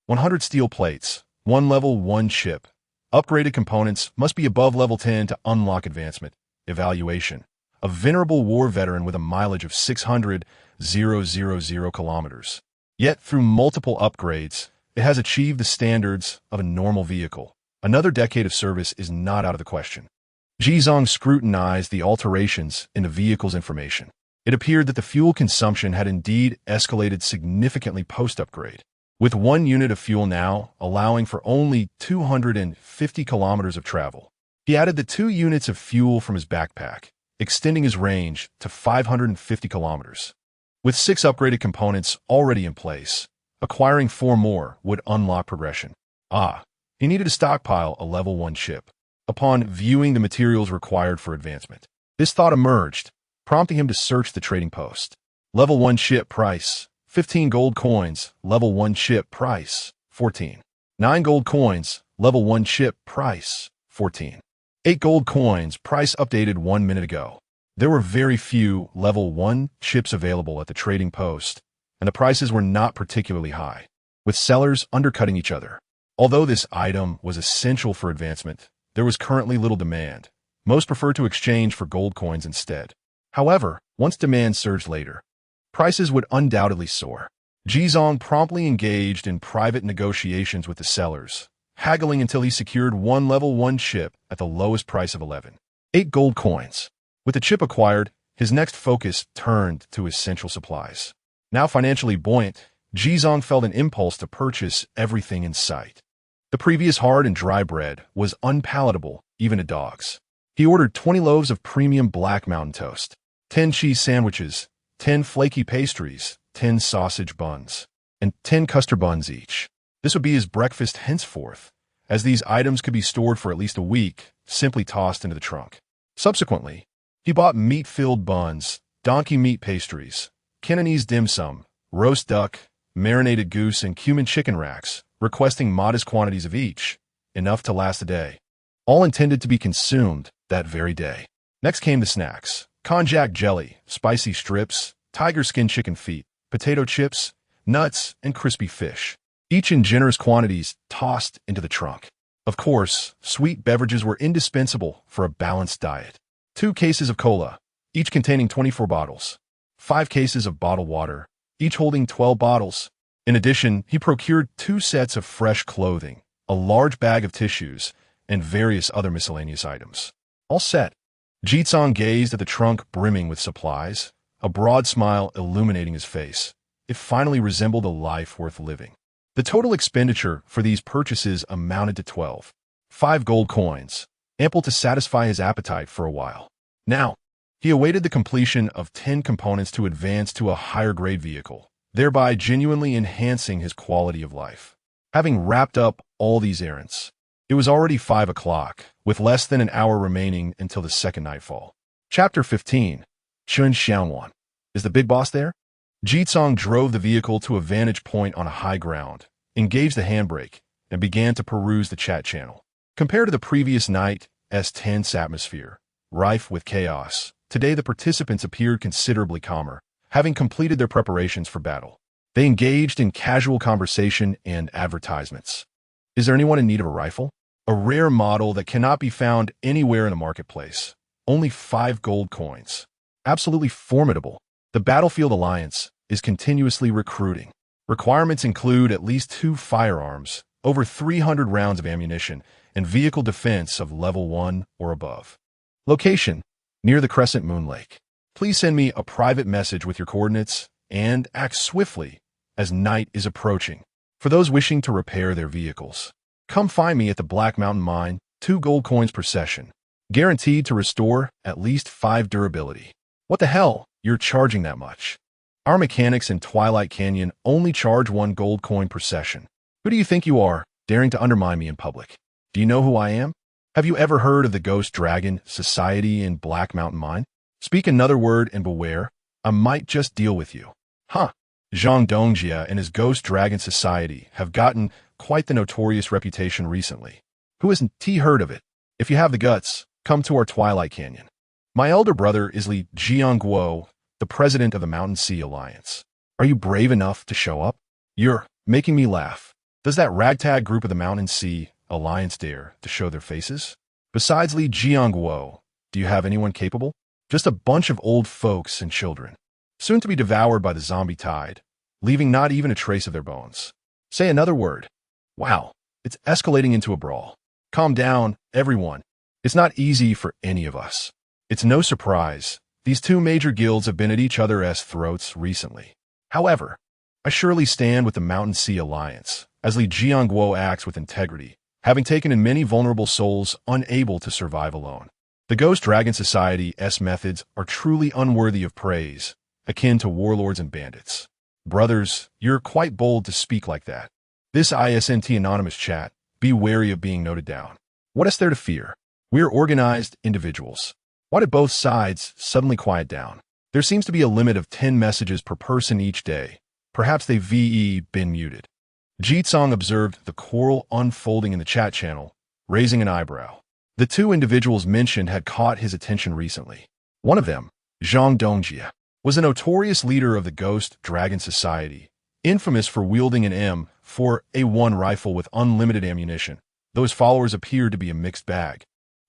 100 steel plates, 1 level 1 chip. Upgraded components must be above level 10 to unlock advancement. Evaluation. A venerable war veteran with a mileage of 600,000 kilometers. Yet, through multiple upgrades, it has achieved the standards of a normal vehicle. Another decade of service is not out of the question. Jizong scrutinized the alterations in the vehicle's information. It appeared that the fuel consumption had indeed escalated significantly post-upgrade, with 1 unit of fuel now allowing for only 250 kilometers of travel. He added the 2 units of fuel from his backpack, extending his range to 550 kilometers. With 6 upgraded components already in place, acquiring 4 more would unlock progression. He needed to stockpile a level 1 ship. Upon viewing the materials required for advancement, this thought emerged, prompting him to search the trading post. Level 1 ship price, 15 gold coins. Level 1 ship price, 14. 9 gold coins. Level 1 ship price, 14. 8 gold coins. Price updated 1 minute ago. There were very few level 1 ships available at the trading post, and the prices were not particularly high, with sellers undercutting each other. Although this item was essential for advancement, there was currently little demand. Most preferred to exchange for gold coins instead. However, once demand surged later, prices would undoubtedly soar. Jizong promptly engaged in private negotiations with the sellers, haggling until he secured 1 level 1 chip at the lowest price of 8 gold coins. With the chip acquired, his next focus turned to essential supplies. Now financially buoyant, Jizong felt an impulse to purchase everything in sight. The previous hard and dry bread was unpalatable, even to dogs. He ordered 20 loaves of premium Black Mountain toast, 10 cheese sandwiches, 10 flaky pastries, 10 sausage buns, and 10 custard buns each. This would be his breakfast henceforth, as these items could be stored for at least a week, simply tossed into the trunk. Subsequently, he bought meat-filled buns, donkey meat pastries, Cantonese dim sum, roast duck, marinated goose, and cumin chicken racks, requesting modest quantities of each, enough to last a day. All intended to be consumed that very day. Next came the snacks: konjac jelly, spicy strips, tiger skin chicken feet, potato chips, nuts, and crispy fish, each in generous quantities tossed into the trunk. Of course, sweet beverages were indispensable for a balanced diet. 2 cases of cola, each containing 24 bottles. 5 cases of bottled water, each holding 12 bottles. In addition, he procured 2 sets of fresh clothing, a large bag of tissues, and various other miscellaneous items. All set. Jizong gazed at the trunk brimming with supplies, a broad smile illuminating his face. It finally resembled a life worth living. The total expenditure for these purchases amounted to 5 gold coins, ample to satisfy his appetite for a while. Now, he awaited the completion of 10 components to advance to a higher-grade vehicle, thereby genuinely enhancing his quality of life. Having wrapped up all these errands, it was already 5 o'clock, with less than an hour remaining until the second nightfall. Chapter 15. Chun Xiaowan. Is the big boss there? Jizong drove the vehicle to a vantage point on a high ground, engaged the handbrake, and began to peruse the chat channel. Compared to the previous night's tense atmosphere, rife with chaos, today the participants appeared considerably calmer, having completed their preparations for battle. They engaged in casual conversation and advertisements. Is there anyone in need of a rifle? A rare model that cannot be found anywhere in the marketplace. Only 5 gold coins. Absolutely formidable. The Battlefield Alliance is continuously recruiting. Requirements include at least 2 firearms, over 300 rounds of ammunition, and vehicle defense of level 1 or above. Location: near the Crescent Moon Lake. Please send me a private message with your coordinates and act swiftly as night is approaching. For those wishing to repair their vehicles, come find me at the Black Mountain Mine, 2 gold coins per session. Guaranteed to restore at least 5 durability. What the hell? You're charging that much? Our mechanics in Twilight Canyon only charge 1 gold coin per session. Who do you think you are, daring to undermine me in public? Do you know who I am? Have you ever heard of the Ghost Dragon Society in Black Mountain Mine? Speak another word and beware, I might just deal with you. Zhang Dongjia and his Ghost Dragon Society have gotten quite the notorious reputation recently. Who hasn't heard of it? If you have the guts, come to our Twilight Canyon. My elder brother is Li Jiangguo, the president of the Mountain Sea Alliance. Are you brave enough to show up? You're making me laugh. Does that ragtag group of the Mountain Sea Alliance dare to show their faces? Besides Li Jiangguo, do you have anyone capable? Just a bunch of old folks and children, soon to be devoured by the zombie tide, leaving not even a trace of their bones. Say another word. Wow, it's escalating into a brawl. Calm down, everyone. It's not easy for any of us. It's no surprise. These two major guilds have been at each other's throats recently. However, I surely stand with the Mountain Sea Alliance, as Li Jiangguo acts with integrity, having taken in many vulnerable souls unable to survive alone. The Ghost Dragon Society's methods are truly unworthy of praise, akin to warlords and bandits. Brothers, you're quite bold to speak like that. This ISNT anonymous chat, be wary of being noted down. What is there to fear? We're organized individuals. Why did both sides suddenly quiet down? There seems to be a limit of 10 messages per person each day. Perhaps they've been muted. Jitsong observed the quarrel unfolding in the chat channel, raising an eyebrow. The two individuals mentioned had caught his attention recently. One of them, Zhang Dongjie, was a notorious leader of the Ghost Dragon Society, infamous for wielding an M4A1 rifle with unlimited ammunition, though his followers appeared to be a mixed bag,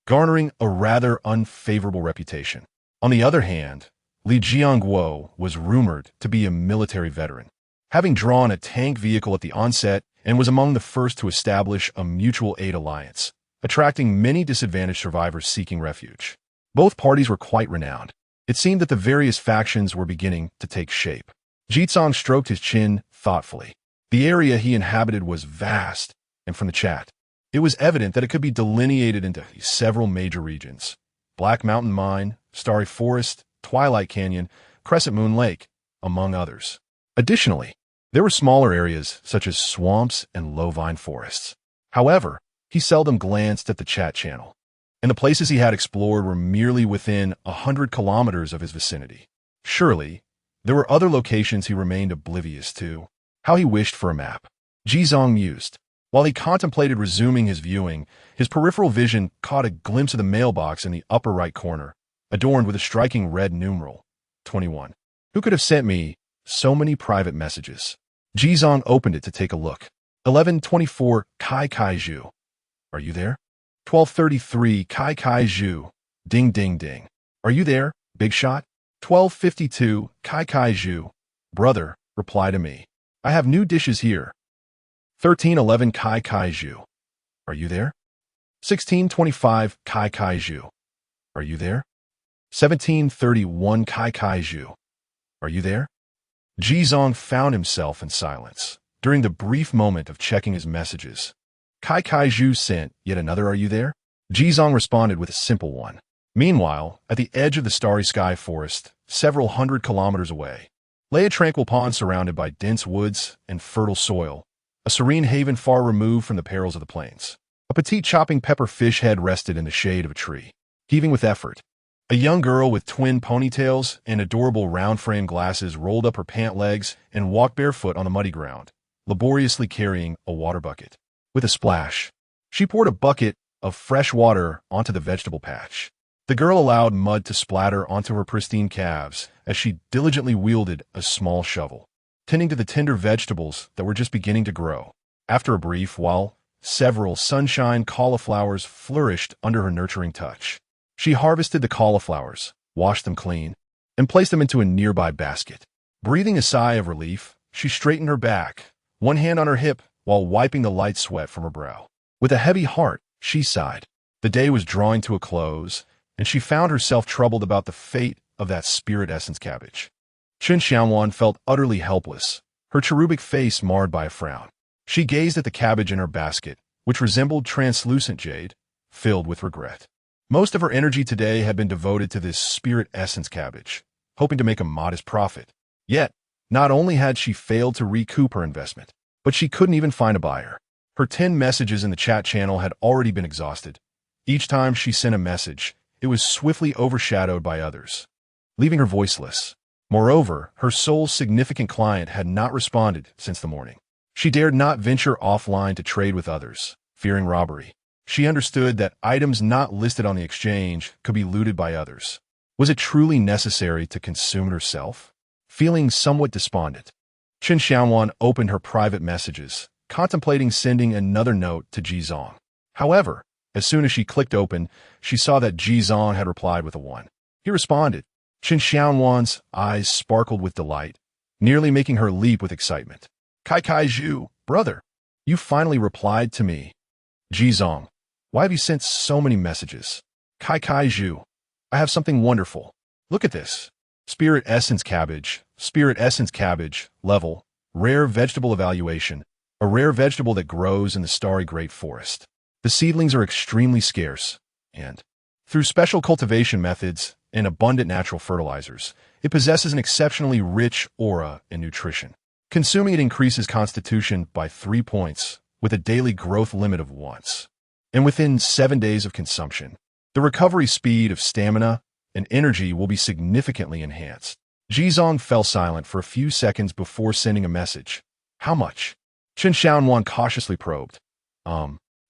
garnering a rather unfavorable reputation. On the other hand, Li Jiangguo was rumored to be a military veteran, having drawn a tank vehicle at the onset and was among the first to establish a mutual aid alliance, attracting many disadvantaged survivors seeking refuge. Both parties were quite renowned. It seemed that the various factions were beginning to take shape. Jitsong stroked his chin thoughtfully. The area he inhabited was vast, and from the chat, it was evident that it could be delineated into several major regions: Black Mountain Mine, Starry Forest, Twilight Canyon, Crescent Moon Lake, among others. Additionally, there were smaller areas such as swamps and low vine forests. However, he seldom glanced at the chat channel, and the places he had explored were merely within 100 kilometers of his vicinity. Surely, there were other locations he remained oblivious to. How he wished for a map. Jizong mused. While he contemplated resuming his viewing, his peripheral vision caught a glimpse of the mailbox in the upper right corner, adorned with a striking red numeral, 21. Who could have sent me so many private messages? Jizong opened it to take a look. 11:24 Kai Kaiju. Are you there? 12:33 Kai Kaiju. Ding ding ding. Are you there, Big Shot? 12:52 Kai Kaiju. Brother, reply to me. I have new dishes here. 13:11 Kai Kaiju. Are you there? 16:25 Kai Kaiju. Are you there? 17:31 Kai Kaiju. Are you there? Jizong found himself in silence during the brief moment of checking his messages. Kai Kaiju sent yet another "Are you there?" Jizong responded with a simple one. Meanwhile, at the edge of the starry sky forest, several hundred kilometers away, lay a tranquil pond surrounded by dense woods and fertile soil, a serene haven far removed from the perils of the plains. A petite chopping pepper fish head rested in the shade of a tree, heaving with effort. A young girl with twin ponytails and adorable round-frame glasses rolled up her pant legs and walked barefoot on the muddy ground, laboriously carrying a water bucket. With a splash, she poured a bucket of fresh water onto the vegetable patch. The girl allowed mud to splatter onto her pristine calves as she diligently wielded a small shovel, tending to the tender vegetables that were just beginning to grow. After a brief while, several sunshine cauliflowers flourished under her nurturing touch. She harvested the cauliflowers, washed them clean, and placed them into a nearby basket. Breathing a sigh of relief, she straightened her back, one hand on her hip, while wiping the light sweat from her brow. With a heavy heart, she sighed. The day was drawing to a close, and she found herself troubled about the fate of that spirit essence cabbage. Chen Xiaowan felt utterly helpless, her cherubic face marred by a frown. She gazed at the cabbage in her basket, which resembled translucent jade, filled with regret. Most of her energy today had been devoted to this spirit essence cabbage, hoping to make a modest profit. Yet, not only had she failed to recoup her investment, but she couldn't even find a buyer. Her 10 messages in the chat channel had already been exhausted. Each time she sent a message, it was swiftly overshadowed by others, leaving her voiceless. Moreover, her sole significant client had not responded since the morning. She dared not venture offline to trade with others, fearing robbery. She understood that items not listed on the exchange could be looted by others. Was it truly necessary to consume it herself? Feeling somewhat despondent, Chen Xiaowan opened her private messages, contemplating sending another note to Jizong. However, as soon as she clicked open, she saw that Jizong had replied with a 1. He responded. Chen Xiaowan's eyes sparkled with delight, nearly making her leap with excitement. Kai Kaiju, brother, you finally replied to me. Jizong, Why have you sent so many messages? Kai Zhu, I have something wonderful. Look at this. Spirit Essence Cabbage, level, rare vegetable evaluation, a rare vegetable that grows in the starry great forest. The seedlings are extremely scarce, and through special cultivation methods and abundant natural fertilizers, it possesses an exceptionally rich aura and nutrition. Consuming it increases constitution by 3 points, with a daily growth limit of once. And within 7 days of consumption, the recovery speed of stamina and energy will be significantly enhanced. Jizong fell silent for a few seconds before sending a message. How much? Chen Xiaonuan cautiously probed.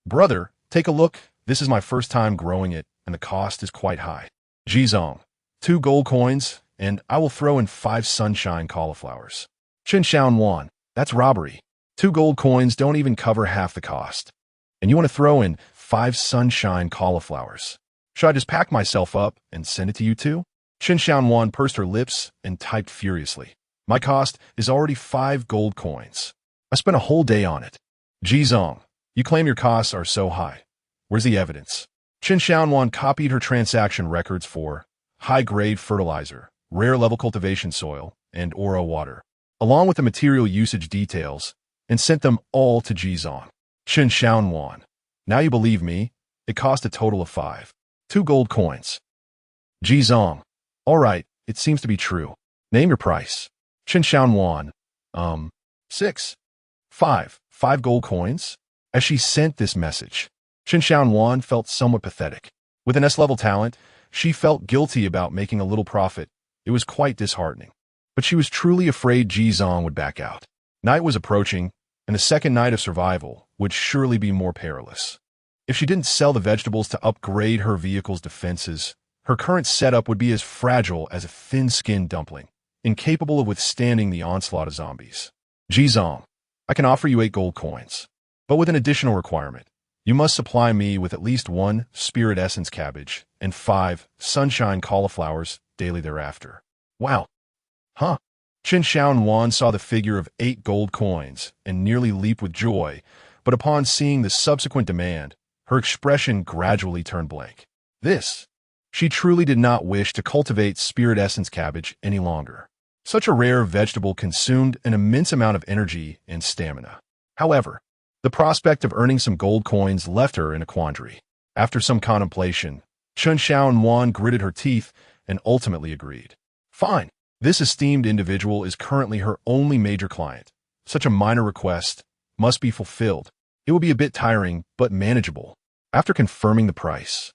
Brother, take a look. This is my first time growing it, and the cost is quite high. Jizong, 2 gold coins, and I will throw in 5 sunshine cauliflowers. Chen Xiaonuan, that's robbery. 2 gold coins don't even cover half the cost. And you want to throw in 5 sunshine cauliflowers. Should I just pack myself up and send it to you too? Chen Xiaonuan pursed her lips and typed furiously. My cost is already 5 gold coins. I spent a whole day on it. Jizong, you claim your costs are so high. Where's the evidence? Chen Xiaonuan copied her transaction records for high-grade fertilizer, rare-level cultivation soil, and aura water, along with the material usage details, and sent them all to Jizong. Chen Xiaonuan, now you believe me, it cost a total of 2 gold coins. Jizong, all right, it seems to be true. Name your price. Chen Xiaonuan, 6. 5 gold coins? As she sent this message, Chen Xiaonuan felt somewhat pathetic. With an S-level talent, she felt guilty about making a little profit. It was quite disheartening. But she was truly afraid Jizong would back out. Night was approaching, and the second night of survival would surely be more perilous. If she didn't sell the vegetables to upgrade her vehicle's defenses, her current setup would be as fragile as a thin-skinned dumpling, incapable of withstanding the onslaught of zombies. Jizong, I can offer you 8 gold coins, but with an additional requirement. You must supply me with at least 1 Spirit Essence Cabbage and 5 Sunshine Cauliflowers daily thereafter. Wow. Huh? Chen Xiaonuan saw the figure of 8 gold coins and nearly leaped with joy, but upon seeing the subsequent demand, her expression gradually turned blank. She truly did not wish to cultivate Spirit Essence Cabbage any longer. Such a rare vegetable consumed an immense amount of energy and stamina. However, the prospect of earning some gold coins left her in a quandary. After some contemplation, Chen Xiaonuan gritted her teeth and ultimately agreed. Fine. This esteemed individual is currently her only major client. Such a minor request must be fulfilled. It will be a bit tiring, but manageable. After confirming the price,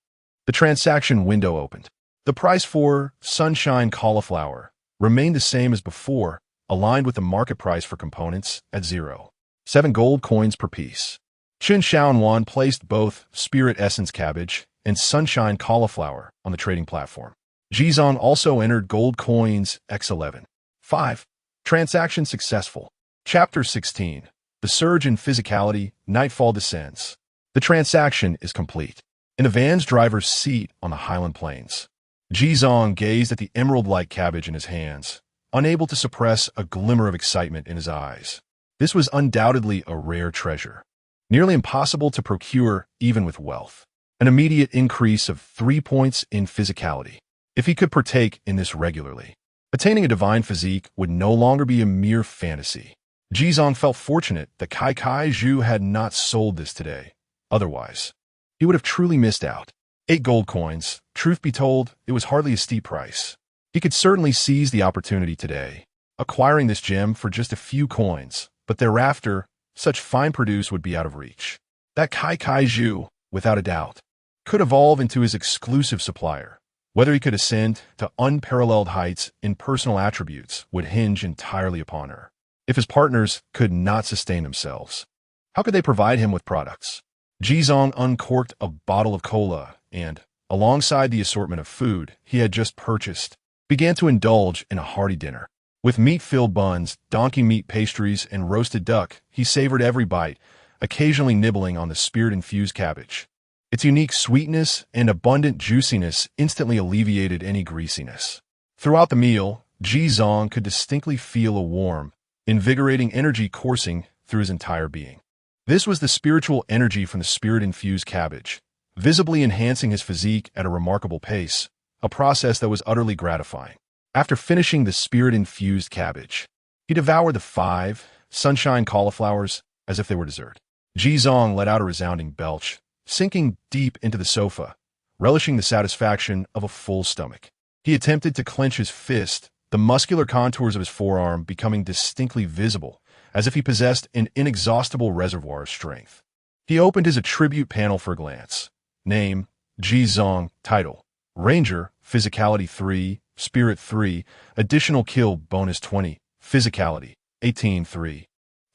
the transaction window opened. The price for Sunshine Cauliflower remained the same as before, aligned with the market price for components at 0.7 gold coins per piece. Chen Xiaonuan placed both Spirit Essence Cabbage and Sunshine Cauliflower on the trading platform. Jizong also entered gold coins X11. 5. Transaction successful. Chapter 16. The surge in physicality, nightfall descends. The transaction is complete. In the van's driver's seat on the Highland Plains, Jizong gazed at the emerald-like cabbage in his hands, unable to suppress a glimmer of excitement in his eyes. This was undoubtedly a rare treasure, nearly impossible to procure even with wealth. An immediate increase of 3 points in physicality. If he could partake in this regularly, attaining a divine physique would no longer be a mere fantasy. Jizong felt fortunate that Kai Zhu had not sold this today. Otherwise, he would have truly missed out. 8 gold coins. Truth be told, it was hardly a steep price. He could certainly seize the opportunity today, acquiring this gem for just a few coins, but thereafter, such fine produce would be out of reach. That Kai Zhu, without a doubt, could evolve into his exclusive supplier. Whether he could ascend to unparalleled heights in personal attributes would hinge entirely upon her. If his partners could not sustain themselves, how could they provide him with products? Jizong uncorked a bottle of cola and, alongside the assortment of food he had just purchased, began to indulge in a hearty dinner. With meat-filled buns, donkey meat pastries, and roasted duck, he savored every bite, occasionally nibbling on the spirit-infused cabbage. Its unique sweetness and abundant juiciness instantly alleviated any greasiness. Throughout the meal, Jizong could distinctly feel a warm, invigorating energy coursing through his entire being. This was the spiritual energy from the spirit-infused cabbage, visibly enhancing his physique at a remarkable pace, a process that was utterly gratifying. After finishing the spirit-infused cabbage, he devoured the 5 sunshine cauliflowers as if they were dessert. Ji Zong let out a resounding belch, sinking deep into the sofa, relishing the satisfaction of a full stomach. He attempted to clench his fist, the muscular contours of his forearm becoming distinctly visible, as if he possessed an inexhaustible reservoir of strength. He opened his attribute panel for a glance. Name, Ji Zong. Title, Ranger, Physicality 3, Spirit 3, Additional Kill Bonus 20, Physicality, 18-3.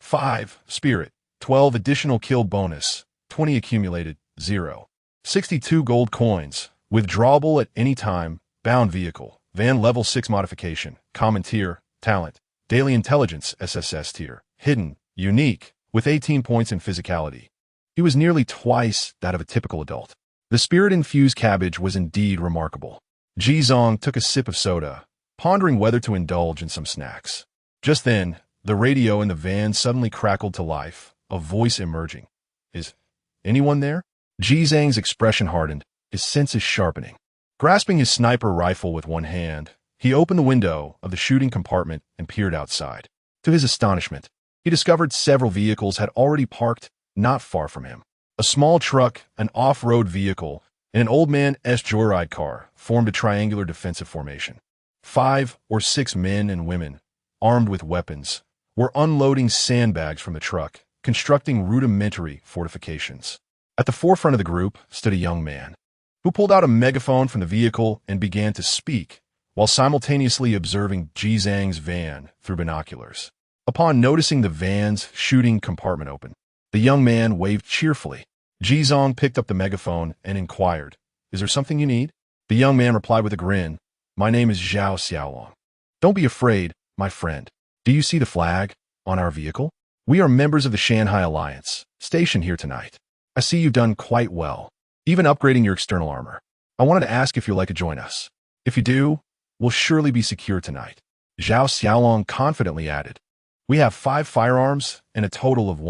5, Spirit, 12 Additional Kill Bonus, 20 Accumulated, 0. 62 Gold Coins, Withdrawable at any time, Bound Vehicle, Van Level 6 Modification, Common Tier, Talent, Daily Intelligence SSS Tier, Hidden, Unique, with 18 points in Physicality. He was nearly twice that of a typical adult. The spirit-infused cabbage was indeed remarkable. Ji Zong took a sip of soda, pondering whether to indulge in some snacks. Just then, the radio in the van suddenly crackled to life, a voice emerging. Is anyone there? Ji Zhang's expression hardened, his senses sharpening. Grasping his sniper rifle with one hand, he opened the window of the shooting compartment and peered outside. To his astonishment, he discovered several vehicles had already parked not far from him. A small truck, an off-road vehicle, and an old man's joyride car formed a triangular defensive formation. 5 or 6 men and women, armed with weapons, were unloading sandbags from the truck, constructing rudimentary fortifications. At the forefront of the group stood a young man, who pulled out a megaphone from the vehicle and began to speak, while simultaneously observing Ji Zhang's van through binoculars. Upon noticing the van's shooting compartment open, the young man waved cheerfully. Ji Zong picked up the megaphone and inquired, "Is there something you need?" The young man replied with a grin, "My name is Zhao Xiaolong. Don't be afraid, my friend. Do you see the flag on our vehicle? We are members of the Shanghai Alliance, stationed here tonight. I see you've done quite well, even upgrading your external armor. I wanted to ask if you'd like to join us. If you do, we'll surely be secure tonight." Zhao Xiaolong confidently added, "We have 5 firearms and a total of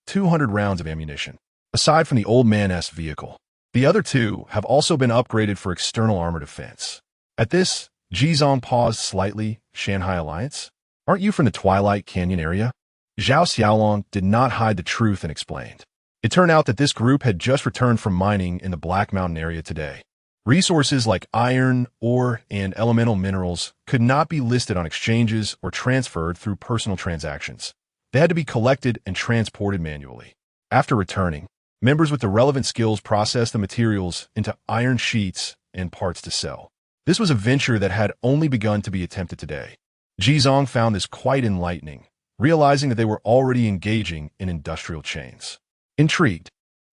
200 rounds of ammunition. Aside from the old man's vehicle, the other 2 have also been upgraded for external armor defense." At this, Ji Zong paused slightly. Shanghai Alliance? Aren't you from the Twilight Canyon area? Zhao Xiaolong did not hide the truth and explained. It turned out that this group had just returned from mining in the Black Mountain area today. Resources like iron, ore, and elemental minerals could not be listed on exchanges or transferred through personal transactions. They had to be collected and transported manually. After returning, members with the relevant skills processed the materials into iron sheets and parts to sell. This was a venture that had only begun to be attempted today. Ji Zong found this quite enlightening, realizing that they were already engaging in industrial chains. Intrigued,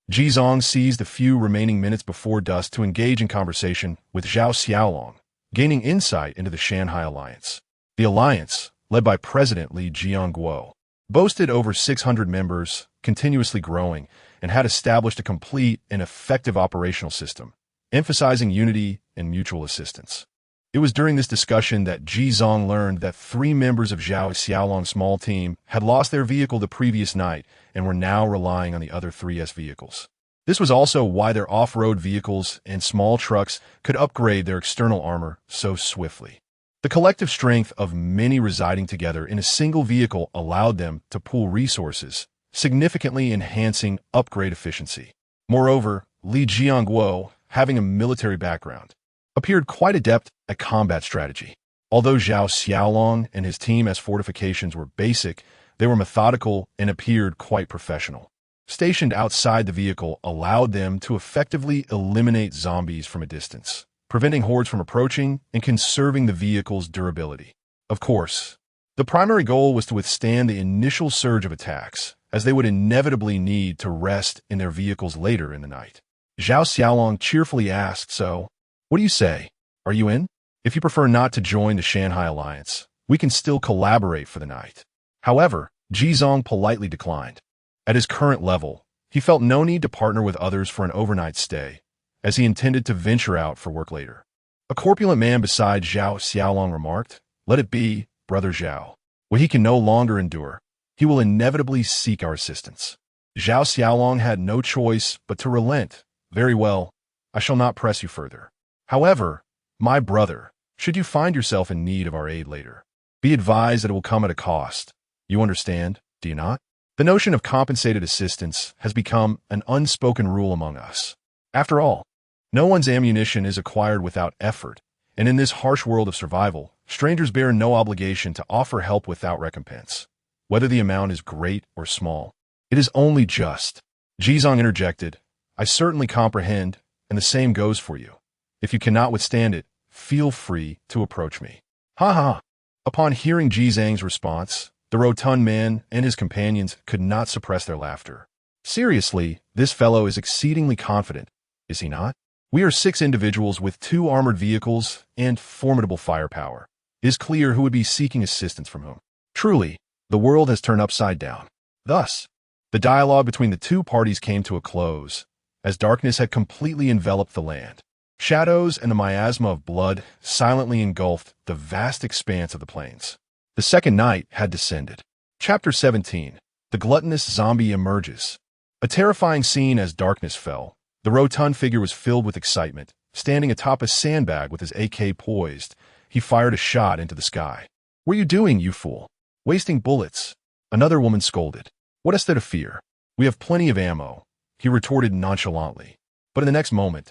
Ji Zong seized the few remaining minutes before dusk to engage in conversation with Zhao Xiaolong, gaining insight into the Shanghai Alliance. The alliance, led by President Li Jianguo, boasted over 600 members, continuously growing, and had established a complete and effective operational system, emphasizing unity and mutual assistance. It was during this discussion that Ji Zong learned that 3 members of Zhao Xiaolong's small team had lost their vehicle the previous night and were now relying on the other 3's vehicles. This was also why their off-road vehicles and small trucks could upgrade their external armor so swiftly. The collective strength of many residing together in a single vehicle allowed them to pool resources, significantly enhancing upgrade efficiency. Moreover, Li Jianguo, having a military background, appeared quite adept at combat strategy. Although Zhao Xiaolong and his team's fortifications were basic, they were methodical and appeared quite professional. Stationed outside the vehicle allowed them to effectively eliminate zombies from a distance, preventing hordes from approaching and conserving the vehicle's durability. Of course, the primary goal was to withstand the initial surge of attacks, as they would inevitably need to rest in their vehicles later in the night. Zhao Xiaolong cheerfully asked, "So, what do you say? Are you in? If you prefer not to join the Shanghai Alliance, we can still collaborate for the night." However, Ji Zong politely declined. At his current level, he felt no need to partner with others for an overnight stay, as he intended to venture out for work later. A corpulent man beside Zhao Xiaolong remarked, "Let it be, Brother Zhao. What he can no longer endure, he will inevitably seek our assistance." Zhao Xiaolong had no choice but to relent, Very well, I shall not press you further. However, my brother, should you find yourself in need of our aid later, be advised that it will come at a cost. You understand, do you not? The notion of compensated assistance has become an unspoken rule among us. After all, no one's ammunition is acquired without effort, and in this harsh world of survival, strangers bear no obligation to offer help without recompense, whether the amount is great or small. It is only just. Jizong interjected, I certainly comprehend, and the same goes for you. If you cannot withstand it, feel free to approach me. Ha ha! Upon hearing Jizang's response, the rotund man and his companions could not suppress their laughter. Seriously, this fellow is exceedingly confident, is he not? We are 6 individuals with 2 armored vehicles and formidable firepower. It is clear who would be seeking assistance from whom. Truly, the world has turned upside down. Thus, the dialogue between the 2 parties came to a close, as darkness had completely enveloped the land. Shadows and a miasma of blood silently engulfed the vast expanse of the plains. The second night had descended. Chapter 17. The gluttonous zombie emerges. A terrifying scene as darkness fell. The rotund figure was filled with excitement. Standing atop a sandbag with his AK poised, he fired a shot into the sky. What are you doing, you fool? Wasting bullets. Another woman scolded. What is there to fear? We have plenty of ammo, he retorted nonchalantly. But in the next moment,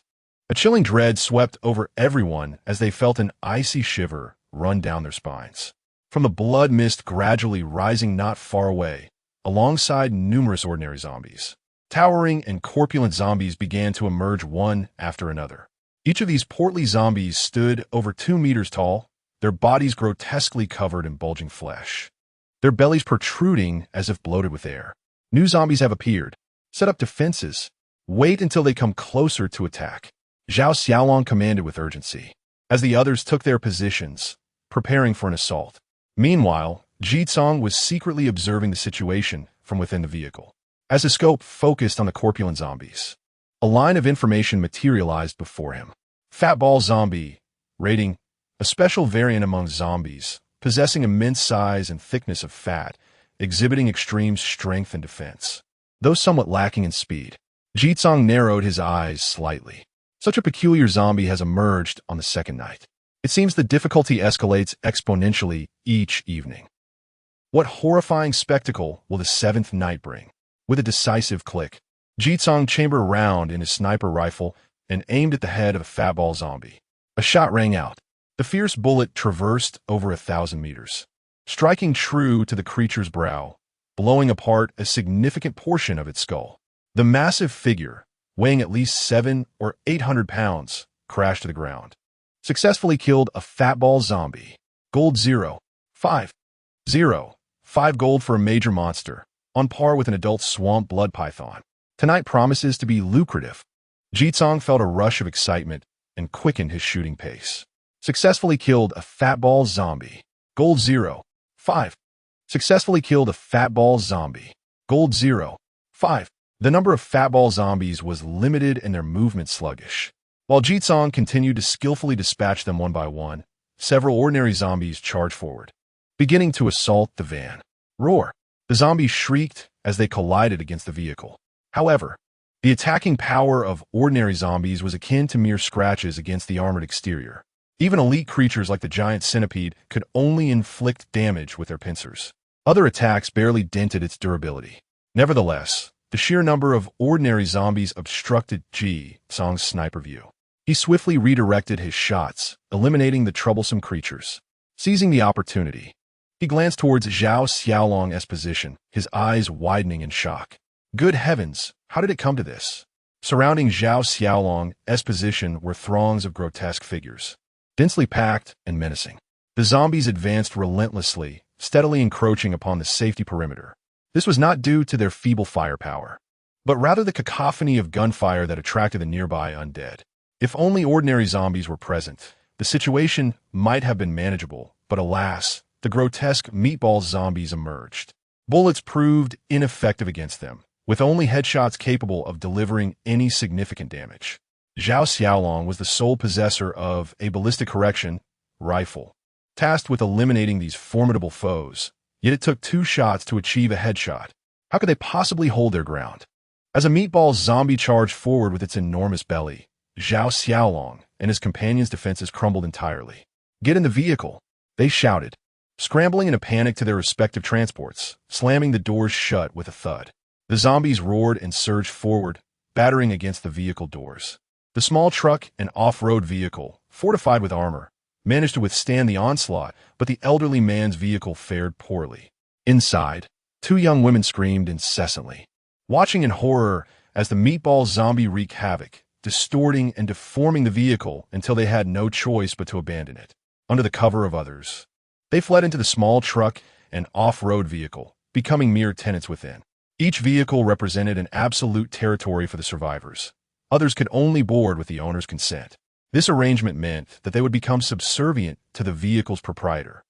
a chilling dread swept over everyone as they felt an icy shiver run down their spines. From the blood mist gradually rising not far away, alongside numerous ordinary zombies, towering and corpulent zombies began to emerge one after another. Each of these portly zombies stood over 2 meters tall, their bodies grotesquely covered in bulging flesh, their bellies protruding as if bloated with air. New zombies have appeared. Set up defenses. Wait until they come closer to attack. Zhao Xiaolong commanded with urgency, as the others took their positions, preparing for an assault. Meanwhile, Jizong was secretly observing the situation from within the vehicle. As his scope focused on the corpulent zombies, a line of information materialized before him. Fatball zombie, rating, a special variant among zombies, possessing immense size and thickness of fat, exhibiting extreme strength and defense, though somewhat lacking in speed. Jizong narrowed his eyes slightly. Such a peculiar zombie has emerged on the second night. It seems the difficulty escalates exponentially each evening. What horrifying spectacle will the 7th night bring? With a decisive click, Jizong chambered around in his sniper rifle and aimed at the head of a fatball zombie. A shot rang out. The fierce bullet traversed over 1,000 meters, striking true to the creature's brow, blowing apart a significant portion of its skull. The massive figure, weighing at least 700 or 800 pounds, crashed to the ground. Successfully killed a fatball zombie. Gold 0. 5. 0. 5 gold for a major monster, on par with an adult swamp blood python. Tonight promises to be lucrative. Jizong felt a rush of excitement and quickened his shooting pace. Successfully killed a fatball zombie. Gold 0. 5. Successfully killed a fatball zombie. Gold 0. 5. The number of fatball zombies was limited and their movement sluggish. While Jizong continued to skillfully dispatch them one by one, several ordinary zombies charged forward, beginning to assault the van. Roar! The zombies shrieked as they collided against the vehicle. However, the attacking power of ordinary zombies was akin to mere scratches against the armored exterior. Even elite creatures like the giant centipede could only inflict damage with their pincers. Other attacks barely dented its durability. Nevertheless, the sheer number of ordinary zombies obstructed Jizong's sniper view. He swiftly redirected his shots, eliminating the troublesome creatures. Seizing the opportunity, he glanced towards Zhao Xiaolong's position, his eyes widening in shock. Good heavens, how did it come to this? Surrounding Zhao Xiaolong's position were throngs of grotesque figures, densely packed and menacing. The zombies advanced relentlessly, steadily encroaching upon the safety perimeter. This was not due to their feeble firepower, but rather the cacophony of gunfire that attracted the nearby undead. If only ordinary zombies were present, the situation might have been manageable, but alas, the grotesque meatball zombies emerged. Bullets proved ineffective against them, with only headshots capable of delivering any significant damage. Zhao Xiaolong was the sole possessor of a ballistic correction rifle, tasked with eliminating these formidable foes, yet it took 2 shots to achieve a headshot. How could they possibly hold their ground? As a meatball zombie charged forward with its enormous belly, Zhao Xiaolong and his companions' defenses crumbled entirely. "Get in the vehicle," they shouted, scrambling in a panic to their respective transports, slamming the doors shut with a thud. The zombies roared and surged forward, battering against the vehicle doors. The small truck, an off-road vehicle, fortified with armor, managed to withstand the onslaught, but the elderly man's vehicle fared poorly. Inside, two young women screamed incessantly, watching in horror as the meatball zombie wreaked havoc, distorting and deforming the vehicle until they had no choice but to abandon it. Under the cover of others, they fled into the small truck and off-road vehicle, becoming mere tenants within. Each vehicle represented an absolute territory for the survivors. Others could only board with the owner's consent. This arrangement meant that they would become subservient to the vehicle's proprietor.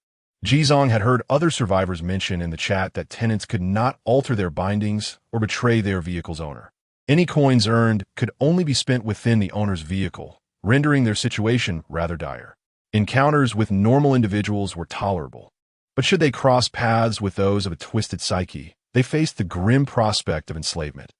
Jizong had heard other survivors mention in the chat that tenants could not alter their bindings or betray their vehicle's owner. Any coins earned could only be spent within the owner's vehicle, rendering their situation rather dire. Encounters with normal individuals were tolerable, but should they cross paths with those of a twisted psyche, they faced the grim prospect of enslavement.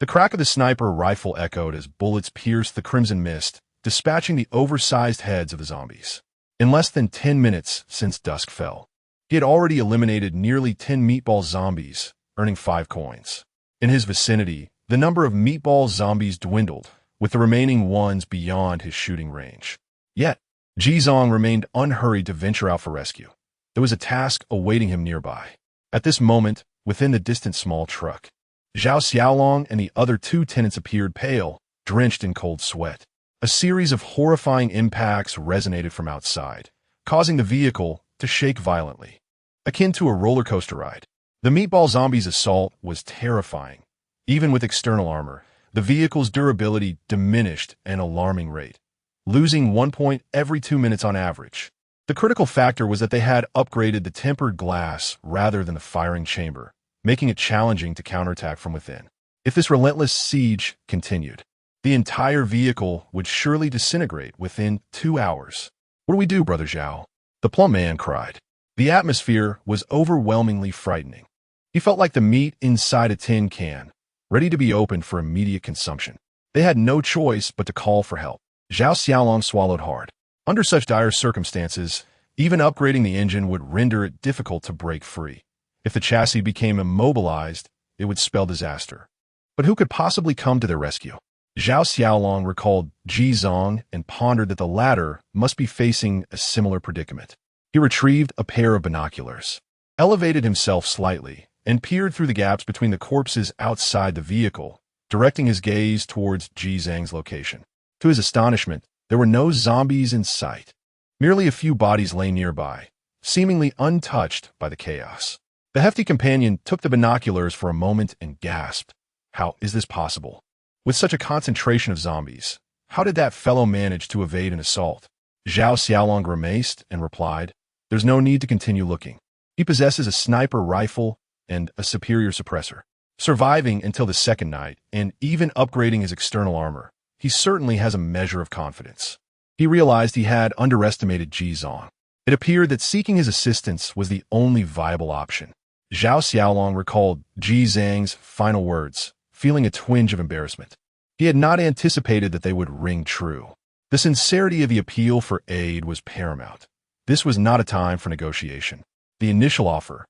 The crack of the sniper rifle echoed as bullets pierced the crimson mist, dispatching the oversized heads of the zombies. In less than 10 minutes since dusk fell, he had already eliminated nearly 10 meatball zombies, earning 5 coins. In his vicinity, the number of meatball zombies dwindled, with the remaining ones beyond his shooting range. Yet, Jizong remained unhurried to venture out for rescue. There was a task awaiting him nearby. At this moment, within the distant small truck, Zhao Xiaolong and the other 2 tenants appeared pale, drenched in cold sweat. A series of horrifying impacts resonated from outside, causing the vehicle to shake violently, akin to a roller coaster ride. The meatball zombies' assault was terrifying. Even with external armor, the vehicle's durability diminished at an alarming rate, losing 1 point every 2 minutes on average. The critical factor was that they had upgraded the tempered glass rather than the firing chamber, making it challenging to counterattack from within. If this relentless siege continued, the entire vehicle would surely disintegrate within 2 hours. "What do we do, Brother Zhao?" the plump man cried. The atmosphere was overwhelmingly frightening. He felt like the meat inside a tin can, ready to be opened for immediate consumption. They had no choice but to call for help. Zhao Xiaolong swallowed hard. Under such dire circumstances, even upgrading the engine would render it difficult to break free. If the chassis became immobilized, it would spell disaster. But who could possibly come to their rescue? Zhao Xiaolong recalled Jizong and pondered that the latter must be facing a similar predicament. He retrieved a pair of binoculars, elevated himself slightly, and peered through the gaps between the corpses outside the vehicle, directing his gaze towards Jizang's location. To his astonishment, there were no zombies in sight. Merely a few bodies lay nearby, seemingly untouched by the chaos. The hefty companion took the binoculars for a moment and gasped. How is this possible? With such a concentration of zombies, how did that fellow manage to evade an assault? Zhao Xiaolong grimaced and replied, "There's no need to continue looking. He possesses a sniper rifle and a superior suppressor. Surviving until the second night and even upgrading his external armor, he certainly has a measure of confidence." He realized he had underestimated Jizong. It appeared that seeking his assistance was the only viable option. Zhao Xiaolong recalled Jizang's final words, feeling a twinge of embarrassment. He had not anticipated that they would ring true. The sincerity of the appeal for aid was paramount. This was not a time for negotiation. The initial offer,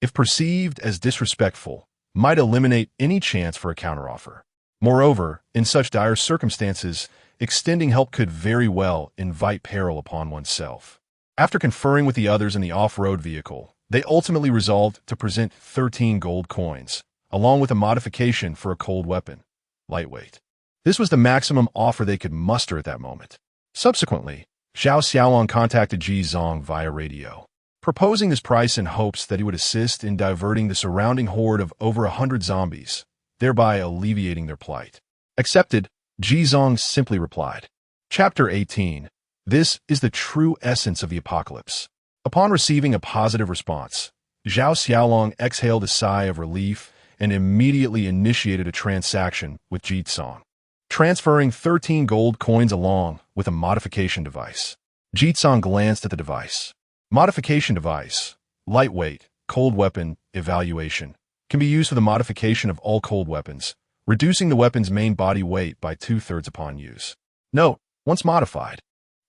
if perceived as disrespectful, might eliminate any chance for a counteroffer. Moreover, in such dire circumstances, extending help could very well invite peril upon oneself. After conferring with the others in the off-road vehicle, they ultimately resolved to present 13 gold coins, along with a modification for a cold weapon, lightweight. This was the maximum offer they could muster at that moment. Subsequently, Zhao Xiaolong contacted Jizong via radio, proposing this price in hopes that he would assist in diverting the surrounding horde of over 100 zombies, thereby alleviating their plight. Accepted, Jizong simply replied. Chapter 18. This is the true essence of the apocalypse. Upon receiving a positive response, Zhao Xiaolong exhaled a sigh of relief and immediately initiated a transaction with Jizong, transferring 13 gold coins along with a modification device. Jizong glanced at the device. Modification device, lightweight, cold weapon, evaluation, can be used for the modification of all cold weapons, reducing the weapon's main body weight by 2/3 upon use. Note, once modified,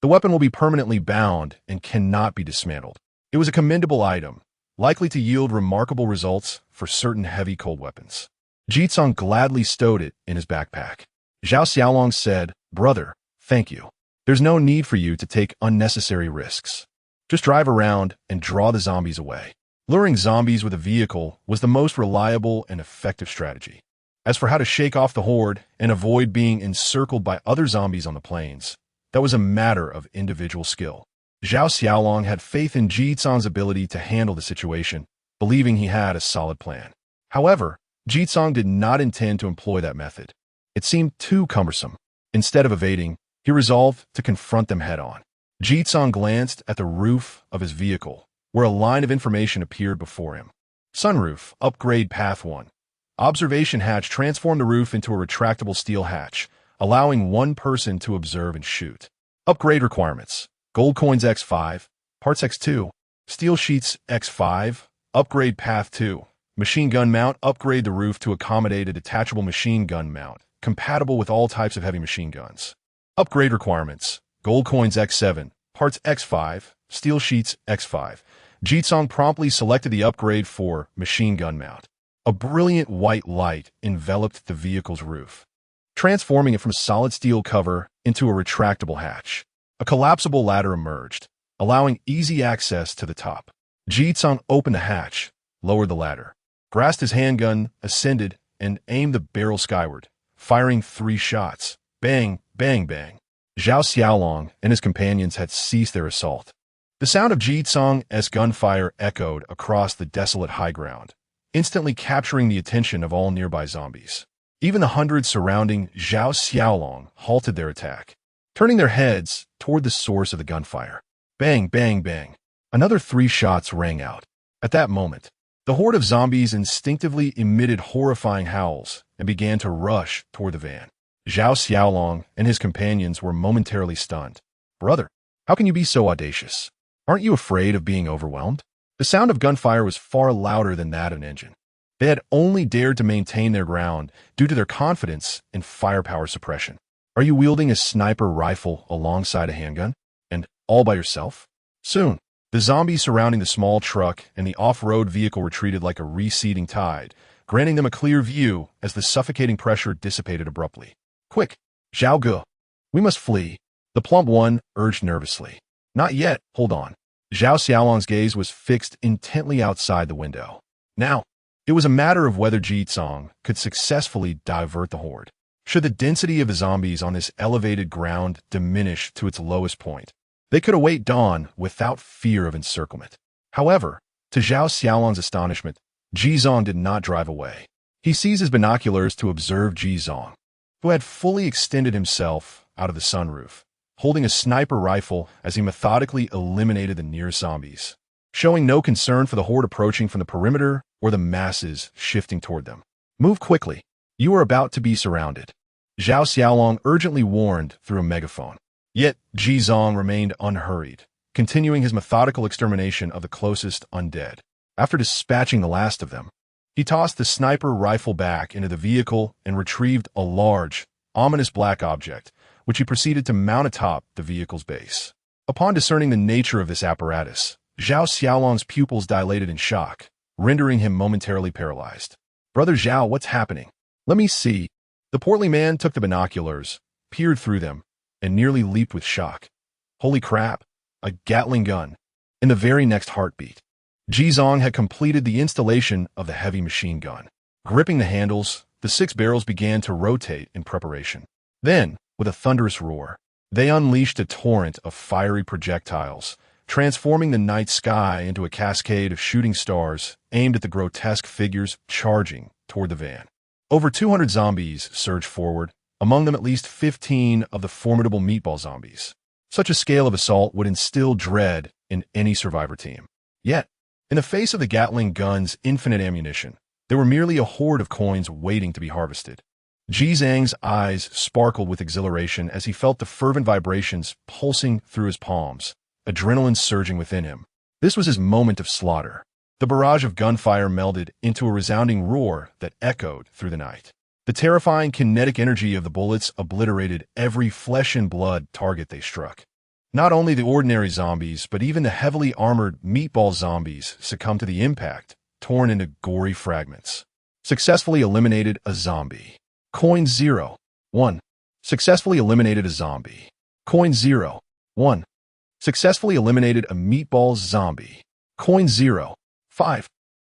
the weapon will be permanently bound and cannot be dismantled. It was a commendable item, likely to yield remarkable results for certain heavy cold weapons. Jitsong gladly stowed it in his backpack. Zhao Xiaolong said, "Brother, thank you. There's no need for you to take unnecessary risks. Just drive around and draw the zombies away." Luring zombies with a vehicle was the most reliable and effective strategy. As for how to shake off the horde and avoid being encircled by other zombies on the plains, that was a matter of individual skill. Zhao Xiaolong had faith in Jitsong's ability to handle the situation, believing he had a solid plan. However, Jitsong did not intend to employ that method. It seemed too cumbersome. Instead of evading, he resolved to confront them head-on. Jitsong glanced at the roof of his vehicle, where a line of information appeared before him. Sunroof, upgrade path 1. Observation hatch transformed the roof into a retractable steel hatch, allowing one person to observe and shoot. Upgrade requirements: gold coins X5, parts X2, steel sheets X5, upgrade path 2. Machine gun mount, upgrade the roof to accommodate a detachable machine gun mount, compatible with all types of heavy machine guns. Upgrade requirements: gold coins X7, parts X5, steel sheets X5. Jitsong promptly selected the upgrade for machine gun mount. A brilliant white light enveloped the vehicle's roof, transforming it from a solid steel cover into a retractable hatch. A collapsible ladder emerged, allowing easy access to the top. Jitsong opened the hatch, lowered the ladder, grasped his handgun, ascended, and aimed the barrel skyward, firing 3 shots. Bang, bang, bang. Zhao Xiaolong and his companions had ceased their assault. The sound of Jitsong's gunfire echoed across the desolate high ground, instantly capturing the attention of all nearby zombies. Even the hundreds surrounding Zhao Xiaolong halted their attack, turning their heads toward the source of the gunfire. Bang, bang, bang. Another 3 shots rang out. At that moment, the horde of zombies instinctively emitted horrifying howls and began to rush toward the van. Zhao Xiaolong and his companions were momentarily stunned. "Brother, how can you be so audacious? Aren't you afraid of being overwhelmed?" The sound of gunfire was far louder than that of an engine. They had only dared to maintain their ground due to their confidence in firepower suppression. "Are you wielding a sniper rifle alongside a handgun? And all by yourself?" Soon, the zombies surrounding the small truck and the off-road vehicle retreated like a receding tide, granting them a clear view as the suffocating pressure dissipated abruptly. "Quick, Zhao Ge, we must flee," the plump one urged nervously. "Not yet, hold on." Zhao Xiaolong's gaze was fixed intently outside the window. Now, it was a matter of whether Jitsong could successfully divert the horde. Should the density of the zombies on this elevated ground diminish to its lowest point, they could await dawn without fear of encirclement. However, to Zhao Xiaolong's astonishment, Jizong did not drive away. He seized his binoculars to observe Jizong, who had fully extended himself out of the sunroof, holding a sniper rifle as he methodically eliminated the nearest zombies, showing no concern for the horde approaching from the perimeter or the masses shifting toward them. "Move quickly. You are about to be surrounded," Zhao Xiaolong urgently warned through a megaphone. Yet Jizong remained unhurried, continuing his methodical extermination of the closest undead. After dispatching the last of them, he tossed the sniper rifle back into the vehicle and retrieved a large, ominous black object, which he proceeded to mount atop the vehicle's base. Upon discerning the nature of this apparatus, Zhao Xiaolong's pupils dilated in shock, rendering him momentarily paralyzed. "Brother Zhao, what's happening? Let me see." The portly man took the binoculars, peered through them, and nearly leaped with shock. Holy crap, a Gatling gun. In the very next heartbeat, Jizong had completed the installation of the heavy machine gun. Gripping the handles, the 6 barrels began to rotate in preparation. Then, with a thunderous roar, they unleashed a torrent of fiery projectiles, transforming the night sky into a cascade of shooting stars aimed at the grotesque figures charging toward the van. Over 200 zombies surged forward, among them at least 15 of the formidable meatball zombies. Such a scale of assault would instill dread in any survivor team. Yet, in the face of the Gatling gun's infinite ammunition, they were merely a horde of coins waiting to be harvested. Jizang's eyes sparkled with exhilaration as he felt the fervent vibrations pulsing through his palms, adrenaline surging within him. This was his moment of slaughter. The barrage of gunfire melded into a resounding roar that echoed through the night. The terrifying kinetic energy of the bullets obliterated every flesh-and-blood target they struck. Not only the ordinary zombies, but even the heavily armored meatball zombies succumbed to the impact, torn into gory fragments. Successfully eliminated a zombie. Coin 0. 1. Successfully eliminated a zombie. Coin 0. 1. Successfully eliminated a meatball zombie. Coin 0. 5.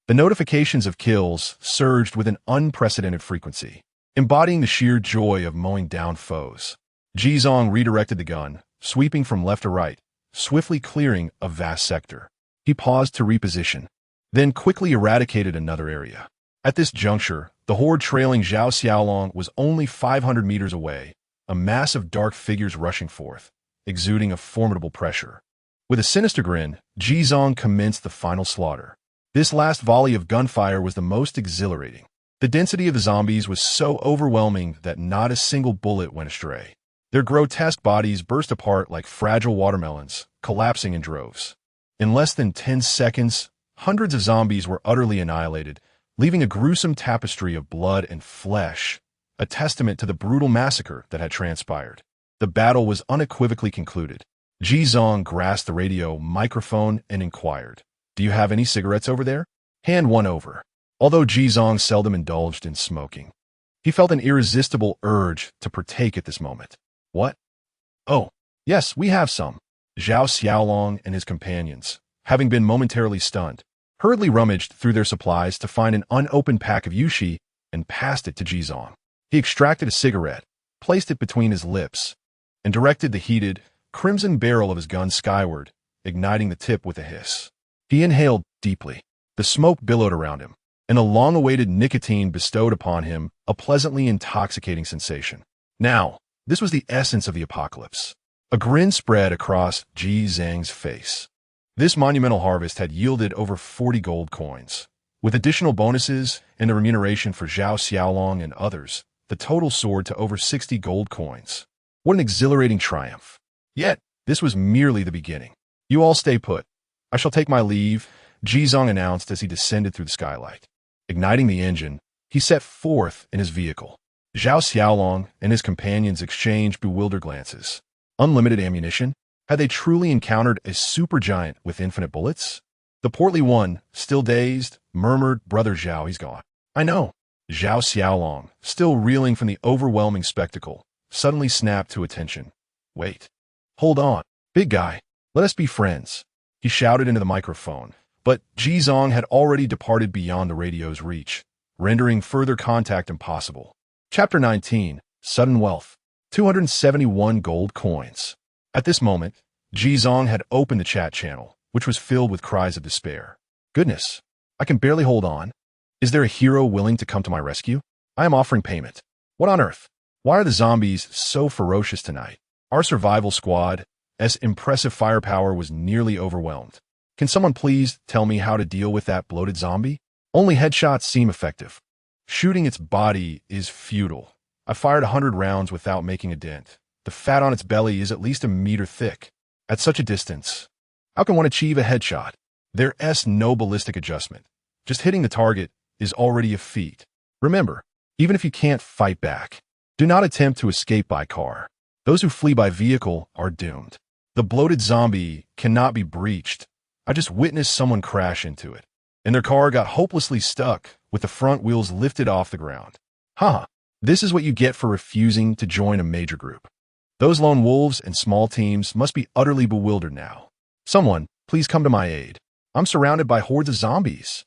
The notifications of kills surged with an unprecedented frequency, embodying the sheer joy of mowing down foes. Jizong redirected the gun, sweeping from left to right, swiftly clearing a vast sector. He paused to reposition, then quickly eradicated another area. At this juncture, the horde trailing Zhao Xiaolong was only 500 meters away, a mass of dark figures rushing forth, exuding a formidable pressure. With a sinister grin, Jizong commenced the final slaughter. This last volley of gunfire was the most exhilarating. The density of the zombies was so overwhelming that not a single bullet went astray. Their grotesque bodies burst apart like fragile watermelons, collapsing in droves. In less than 10 seconds, hundreds of zombies were utterly annihilated, leaving a gruesome tapestry of blood and flesh, a testament to the brutal massacre that had transpired. The battle was unequivocally concluded. Jizong grasped the radio microphone and inquired, "Do you have any cigarettes over there?" "Hand one over." Although Jizong seldom indulged in smoking, he felt an irresistible urge to partake at this moment. "What? Oh, yes, we have some." Zhao Xiaolong and his companions, having been momentarily stunned, hurriedly rummaged through their supplies to find an unopened pack of yushi and passed it to Jizong. He extracted a cigarette, placed it between his lips, and directed the heated, crimson barrel of his gun skyward, igniting the tip with a hiss. He inhaled deeply. The smoke billowed around him, and the long-awaited nicotine bestowed upon him a pleasantly intoxicating sensation. Now, this was the essence of the apocalypse. A grin spread across Ji Zhang's face. This monumental harvest had yielded over 40 gold coins. With additional bonuses and the remuneration for Zhao Xiaolong and others, the total soared to over 60 gold coins. What an exhilarating triumph. Yet, this was merely the beginning. "You all stay put. I shall take my leave," Jizong announced as he descended through the skylight. Igniting the engine, he set forth in his vehicle. Zhao Xiaolong and his companions exchanged bewildered glances. Unlimited ammunition? Had they truly encountered a supergiant with infinite bullets? The portly one, still dazed, murmured, "Brother Zhao, he's gone." "I know." Zhao Xiaolong, still reeling from the overwhelming spectacle, suddenly snapped to attention. "Wait. Hold on. Big guy, let us be friends," he shouted into the microphone. But Jizong had already departed beyond the radio's reach, rendering further contact impossible. Chapter 19, Sudden Wealth. 271 gold coins. At this moment, Jizong had opened the chat channel, which was filled with cries of despair. "Goodness, I can barely hold on. Is there a hero willing to come to my rescue? I am offering payment." "What on earth? Why are the zombies so ferocious tonight?" Our survival squad's impressive firepower was nearly overwhelmed. "Can someone please tell me how to deal with that bloated zombie? Only headshots seem effective. Shooting its body is futile. I fired 100 rounds without making a dent. The fat on its belly is at least a meter thick. At such a distance, how can one achieve a headshot? There's no ballistic adjustment. Just hitting the target is already a feat. Remember, even if you can't fight back, do not attempt to escape by car. Those who flee by vehicle are doomed. The bloated zombie cannot be breached. I just witnessed someone crash into it, and their car got hopelessly stuck with the front wheels lifted off the ground. Haha, this is what you get for refusing to join a major group. Those lone wolves and small teams must be utterly bewildered now. Someone, please come to my aid. I'm surrounded by hordes of zombies."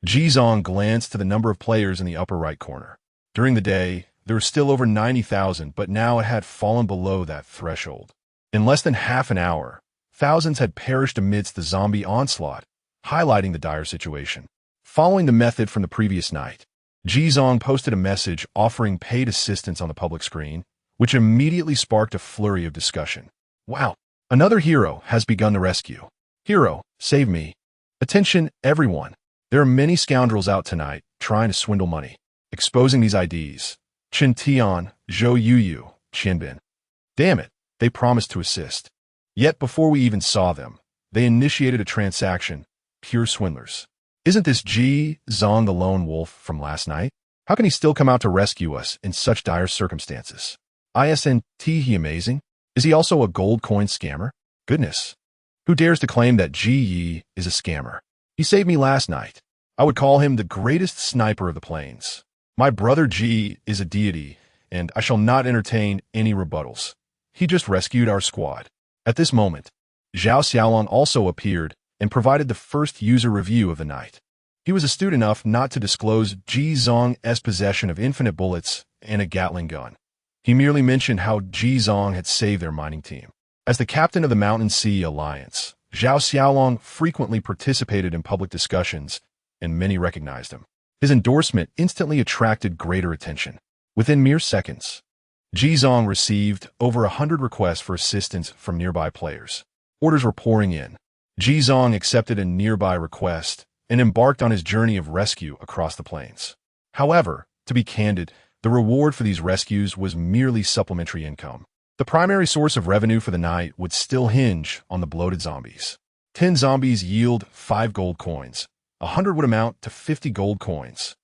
Jizong glanced to the number of players in the upper right corner. During the day, there were still over 90,000, but now it had fallen below that threshold. In less than half an hour, thousands had perished amidst the zombie onslaught, highlighting the dire situation. Following the method from the previous night, Jizong posted a message offering paid assistance on the public screen, which immediately sparked a flurry of discussion. "Wow, another hero has begun the rescue. Hero, save me. Attention, everyone. There are many scoundrels out tonight trying to swindle money. Exposing these IDs. Chen Tian, Zhou Yuyu, Qianbin. Damn it, they promised to assist. Yet before we even saw them, they initiated a transaction. Pure swindlers. Isn't this Ji Zong the lone wolf from last night? How can he still come out to rescue us in such dire circumstances? Isn't he amazing? Is he also a gold coin scammer? Goodness. Who dares to claim that Ji is a scammer? He saved me last night. I would call him the greatest sniper of the plains. My brother Ji is a deity, and I shall not entertain any rebuttals. He just rescued our squad. At this moment, Zhao Xiaolong also appeared and provided the first user review of the night. He was astute enough not to disclose Ji Zong's possession of infinite bullets and a Gatling gun. He merely mentioned how Ji Zong had saved their mining team. As the captain of the Mountain Sea Alliance, Zhao Xiaolong frequently participated in public discussions, and many recognized him. His endorsement instantly attracted greater attention. Within mere seconds, Ji Zong received over 100 requests for assistance from nearby players. Orders were pouring in. Ji Zong accepted a nearby request and embarked on his journey of rescue across the plains. However, to be candid, the reward for these rescues was merely supplementary income. The primary source of revenue for the night would still hinge on the bloated zombies. 10 zombies yield 5 gold coins. 100 would amount to 50 gold coins.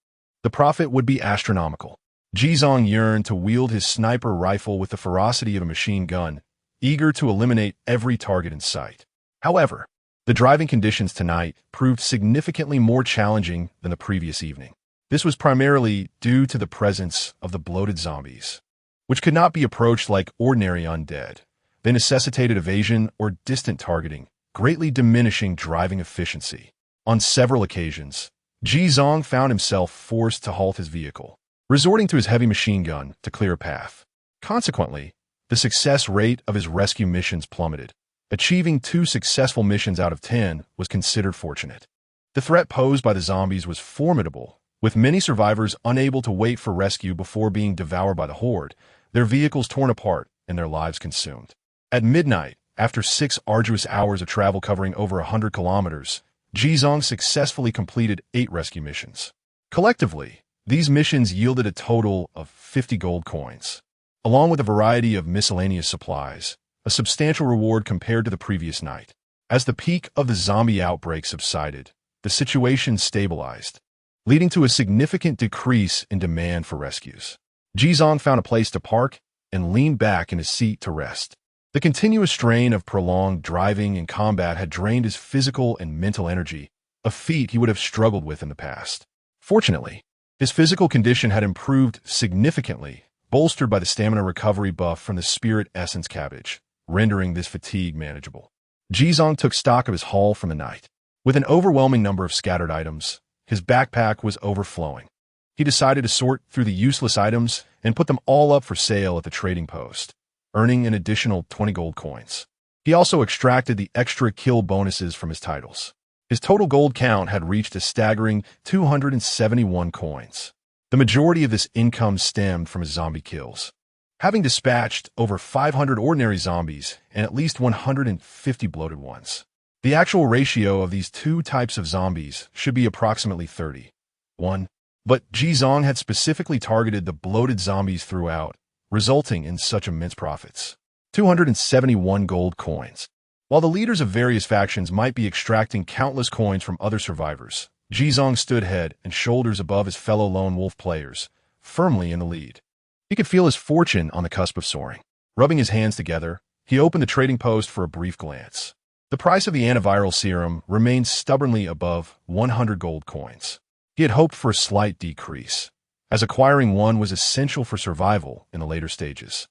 The profit would be astronomical. Ji Zong yearned to wield his sniper rifle with the ferocity of a machine gun, eager to eliminate every target in sight. However, the driving conditions tonight proved significantly more challenging than the previous evening. This was primarily due to the presence of the bloated zombies, which could not be approached like ordinary undead. They necessitated evasion or distant targeting, greatly diminishing driving efficiency. On several occasions, Ji Zong found himself forced to halt his vehicle, resorting to his heavy machine gun to clear a path. Consequently, the success rate of his rescue missions plummeted. Achieving 2 successful missions out of 10 was considered fortunate. The threat posed by the zombies was formidable, with many survivors unable to wait for rescue before being devoured by the horde, their vehicles torn apart and their lives consumed. At midnight, after 6 arduous hours of travel covering over 100 kilometers, Ji Zong successfully completed 8 rescue missions. Collectively, these missions yielded a total of 50 gold coins, along with a variety of miscellaneous supplies, a substantial reward compared to the previous night. As the peak of the zombie outbreak subsided, the situation stabilized, leading to a significant decrease in demand for rescues. Ji Zong found a place to park and leaned back in his seat to rest. The continuous strain of prolonged driving and combat had drained his physical and mental energy, a feat he would have struggled with in the past. Fortunately, his physical condition had improved significantly, bolstered by the stamina recovery buff from the Spirit Essence Cabbage, rendering this fatigue manageable. Ji Zong took stock of his haul from the night. With an overwhelming number of scattered items, his backpack was overflowing. He decided to sort through the useless items and put them all up for sale at the trading post, earning an additional 20 gold coins. He also extracted the extra kill bonuses from his titles. His total gold count had reached a staggering 271 coins. The majority of this income stemmed from his zombie kills. Having dispatched over 500 ordinary zombies and at least 150 bloated ones, the actual ratio of these 2 types of zombies should be approximately 30:1. But Ji Zong had specifically targeted the bloated zombies throughout, resulting in such immense profits. 271 gold coins. While the leaders of various factions might be extracting countless coins from other survivors, Ji Zong stood head and shoulders above his fellow lone wolf players, firmly in the lead. He could feel his fortune on the cusp of soaring. Rubbing his hands together, he opened the trading post for a brief glance. The price of the antiviral serum remained stubbornly above 100 gold coins. He had hoped for a slight decrease, as acquiring one was essential for survival in the later stages.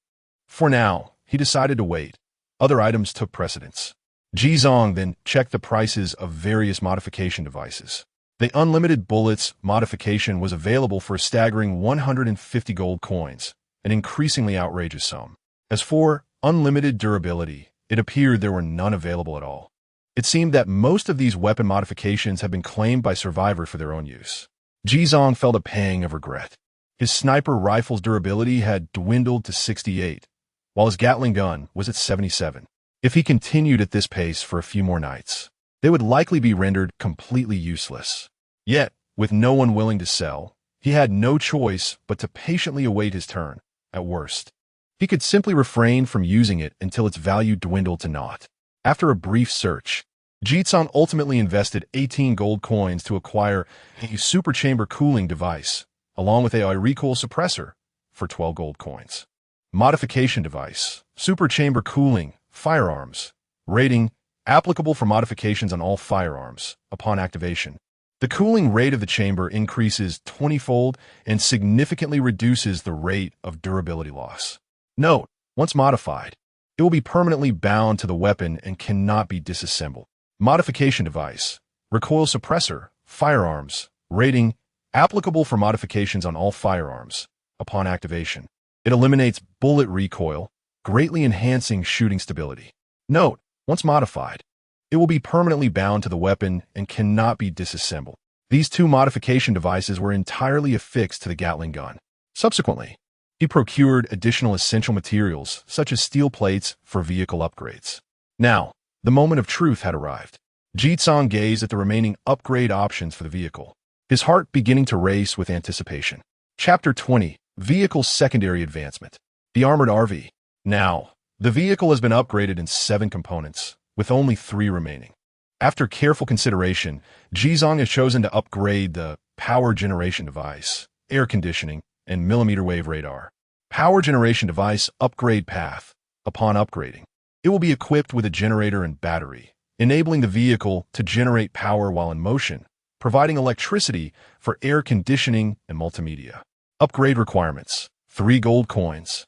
For now, he decided to wait. Other items took precedence. Ji Zong then checked the prices of various modification devices. The unlimited bullets modification was available for a staggering 150 gold coins, an increasingly outrageous sum. As for unlimited durability, it appeared there were none available at all. It seemed that most of these weapon modifications had been claimed by survivors for their own use. Ji Zong felt a pang of regret. His sniper rifle's durability had dwindled to 68, while his Gatling gun was at 77. If he continued at this pace for a few more nights, they would likely be rendered completely useless. Yet, with no one willing to sell, he had no choice but to patiently await his turn. At worst, he could simply refrain from using it until its value dwindled to naught. After a brief search, Ji Zong ultimately invested 18 gold coins to acquire a superchamber cooling device, along with AI recoil suppressor for 12 gold coins. Modification device, super chamber cooling, firearms. Rating, applicable for modifications on all firearms upon activation. The cooling rate of the chamber increases 20-fold and significantly reduces the rate of durability loss. Note, once modified, it will be permanently bound to the weapon and cannot be disassembled. Modification device, recoil suppressor, firearms. Rating, applicable for modifications on all firearms upon activation. It eliminates bullet recoil, greatly enhancing shooting stability. Note, once modified, it will be permanently bound to the weapon and cannot be disassembled. These two modification devices were entirely affixed to the Gatling gun. Subsequently, he procured additional essential materials, such as steel plates, for vehicle upgrades. Now, the moment of truth had arrived. Jitsong gazed at the remaining upgrade options for the vehicle, his heart beginning to race with anticipation. Chapter 20, Vehicle Secondary Advancement. The Armored RV. Now, the vehicle has been upgraded in 7 components, with only 3 remaining. After careful consideration, Jizong has chosen to upgrade the power generation device, air conditioning, and millimeter wave radar. Power generation device upgrade path. Upon upgrading, it will be equipped with a generator and battery, enabling the vehicle to generate power while in motion, providing electricity for air conditioning and multimedia. Upgrade requirements: 3 gold coins,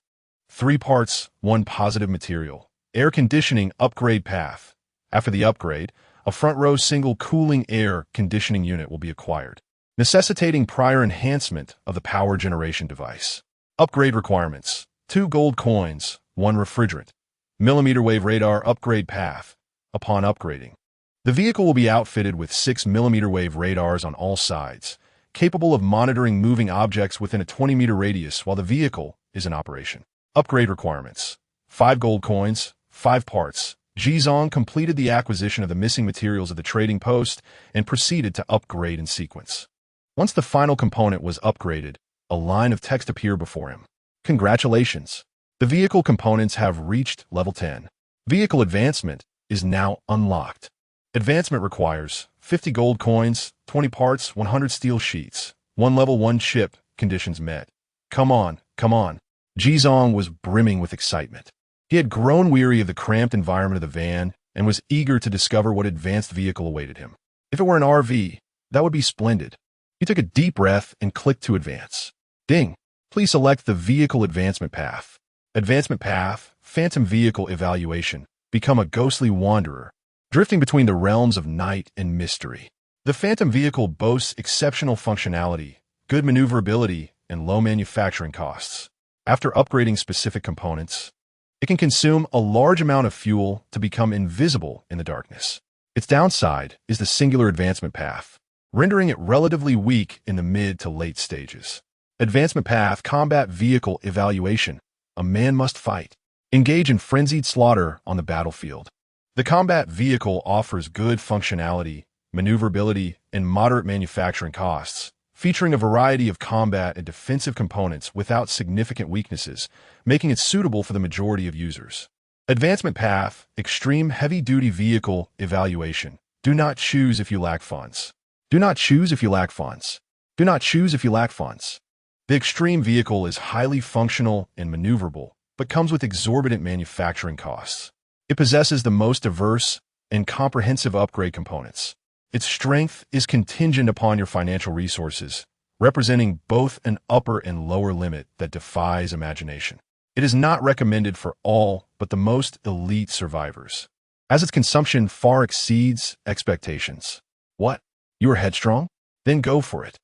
3 parts, 1 positive material. Air conditioning upgrade path. After the upgrade, a front row single cooling air conditioning unit will be acquired, necessitating prior enhancement of the power generation device. Upgrade requirements: 2 gold coins, 1 refrigerant. Millimeter wave radar upgrade path. Upon upgrading, the vehicle will be outfitted with 6 millimeter wave radars on all sides, capable of monitoring moving objects within a 20-meter radius while the vehicle is in operation. Upgrade requirements: 5 gold coins, 5 parts. Jizong completed the acquisition of the missing materials at the trading post and proceeded to upgrade in sequence. Once the final component was upgraded, a line of text appeared before him. Congratulations! The vehicle components have reached level 10. Vehicle advancement is now unlocked. Advancement requires 50 gold coins, 20 parts, 100 steel sheets, 1 level 1 chip, conditions met. Come on, come on. Jizong was brimming with excitement. He had grown weary of the cramped environment of the van and was eager to discover what advanced vehicle awaited him. If it were an RV, that would be splendid. He took a deep breath and clicked to advance. Ding! Please select the vehicle advancement path. Advancement path, phantom vehicle evaluation. Become a ghostly wanderer, drifting between the realms of night and mystery. The phantom vehicle boasts exceptional functionality, good maneuverability, and low manufacturing costs. After upgrading specific components, it can consume a large amount of fuel to become invisible in the darkness. Its downside is the singular advancement path, rendering it relatively weak in the mid to late stages. Advancement path, combat vehicle evaluation. A man must fight. Engage in frenzied slaughter on the battlefield. The combat vehicle offers good functionality, maneuverability, and moderate manufacturing costs, featuring a variety of combat and defensive components without significant weaknesses, making it suitable for the majority of users. Advancement path, extreme heavy-duty vehicle evaluation. Do not choose if you lack funds. Do not choose if you lack funds. Do not choose if you lack funds. The extreme vehicle is highly functional and maneuverable, but comes with exorbitant manufacturing costs. It possesses the most diverse and comprehensive upgrade components. Its strength is contingent upon your financial resources, representing both an upper and lower limit that defies imagination. It is not recommended for all but the most elite survivors, as its consumption far exceeds expectations. What? You are headstrong? Then go for it.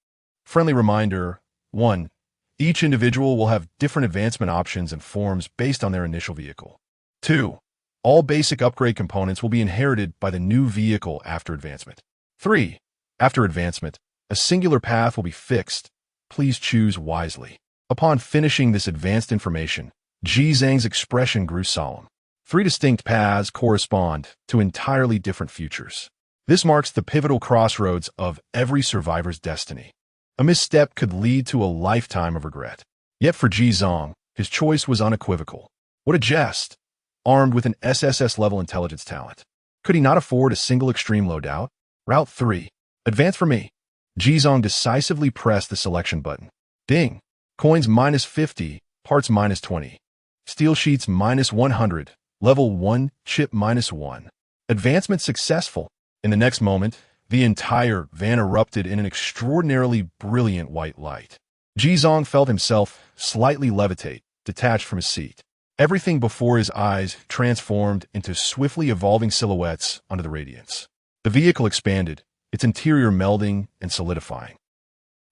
Friendly reminder: 1. Each individual will have different advancement options and forms based on their initial vehicle. 2. All basic upgrade components will be inherited by the new vehicle after advancement. 3. After advancement, a singular path will be fixed. Please choose wisely. Upon finishing this advanced information, Ji Zhang's expression grew solemn. 3 distinct paths correspond to entirely different futures. This marks the pivotal crossroads of every survivor's destiny. A misstep could lead to a lifetime of regret. Yet for Jizong, his choice was unequivocal. What a jest! Armed with an SSS-level intelligence talent, could he not afford a single extreme loadout? Route 3. Advance for me. Jizong decisively pressed the selection button. Ding. Coins minus 50, parts minus 20. Steel sheets minus 100, level 1, chip minus 1. Advancement successful. In the next moment, the entire van erupted in an extraordinarily brilliant white light. Jizong felt himself slightly levitate, detached from his seat. Everything before his eyes transformed into swiftly evolving silhouettes under the radiance. The vehicle expanded, its interior melding and solidifying.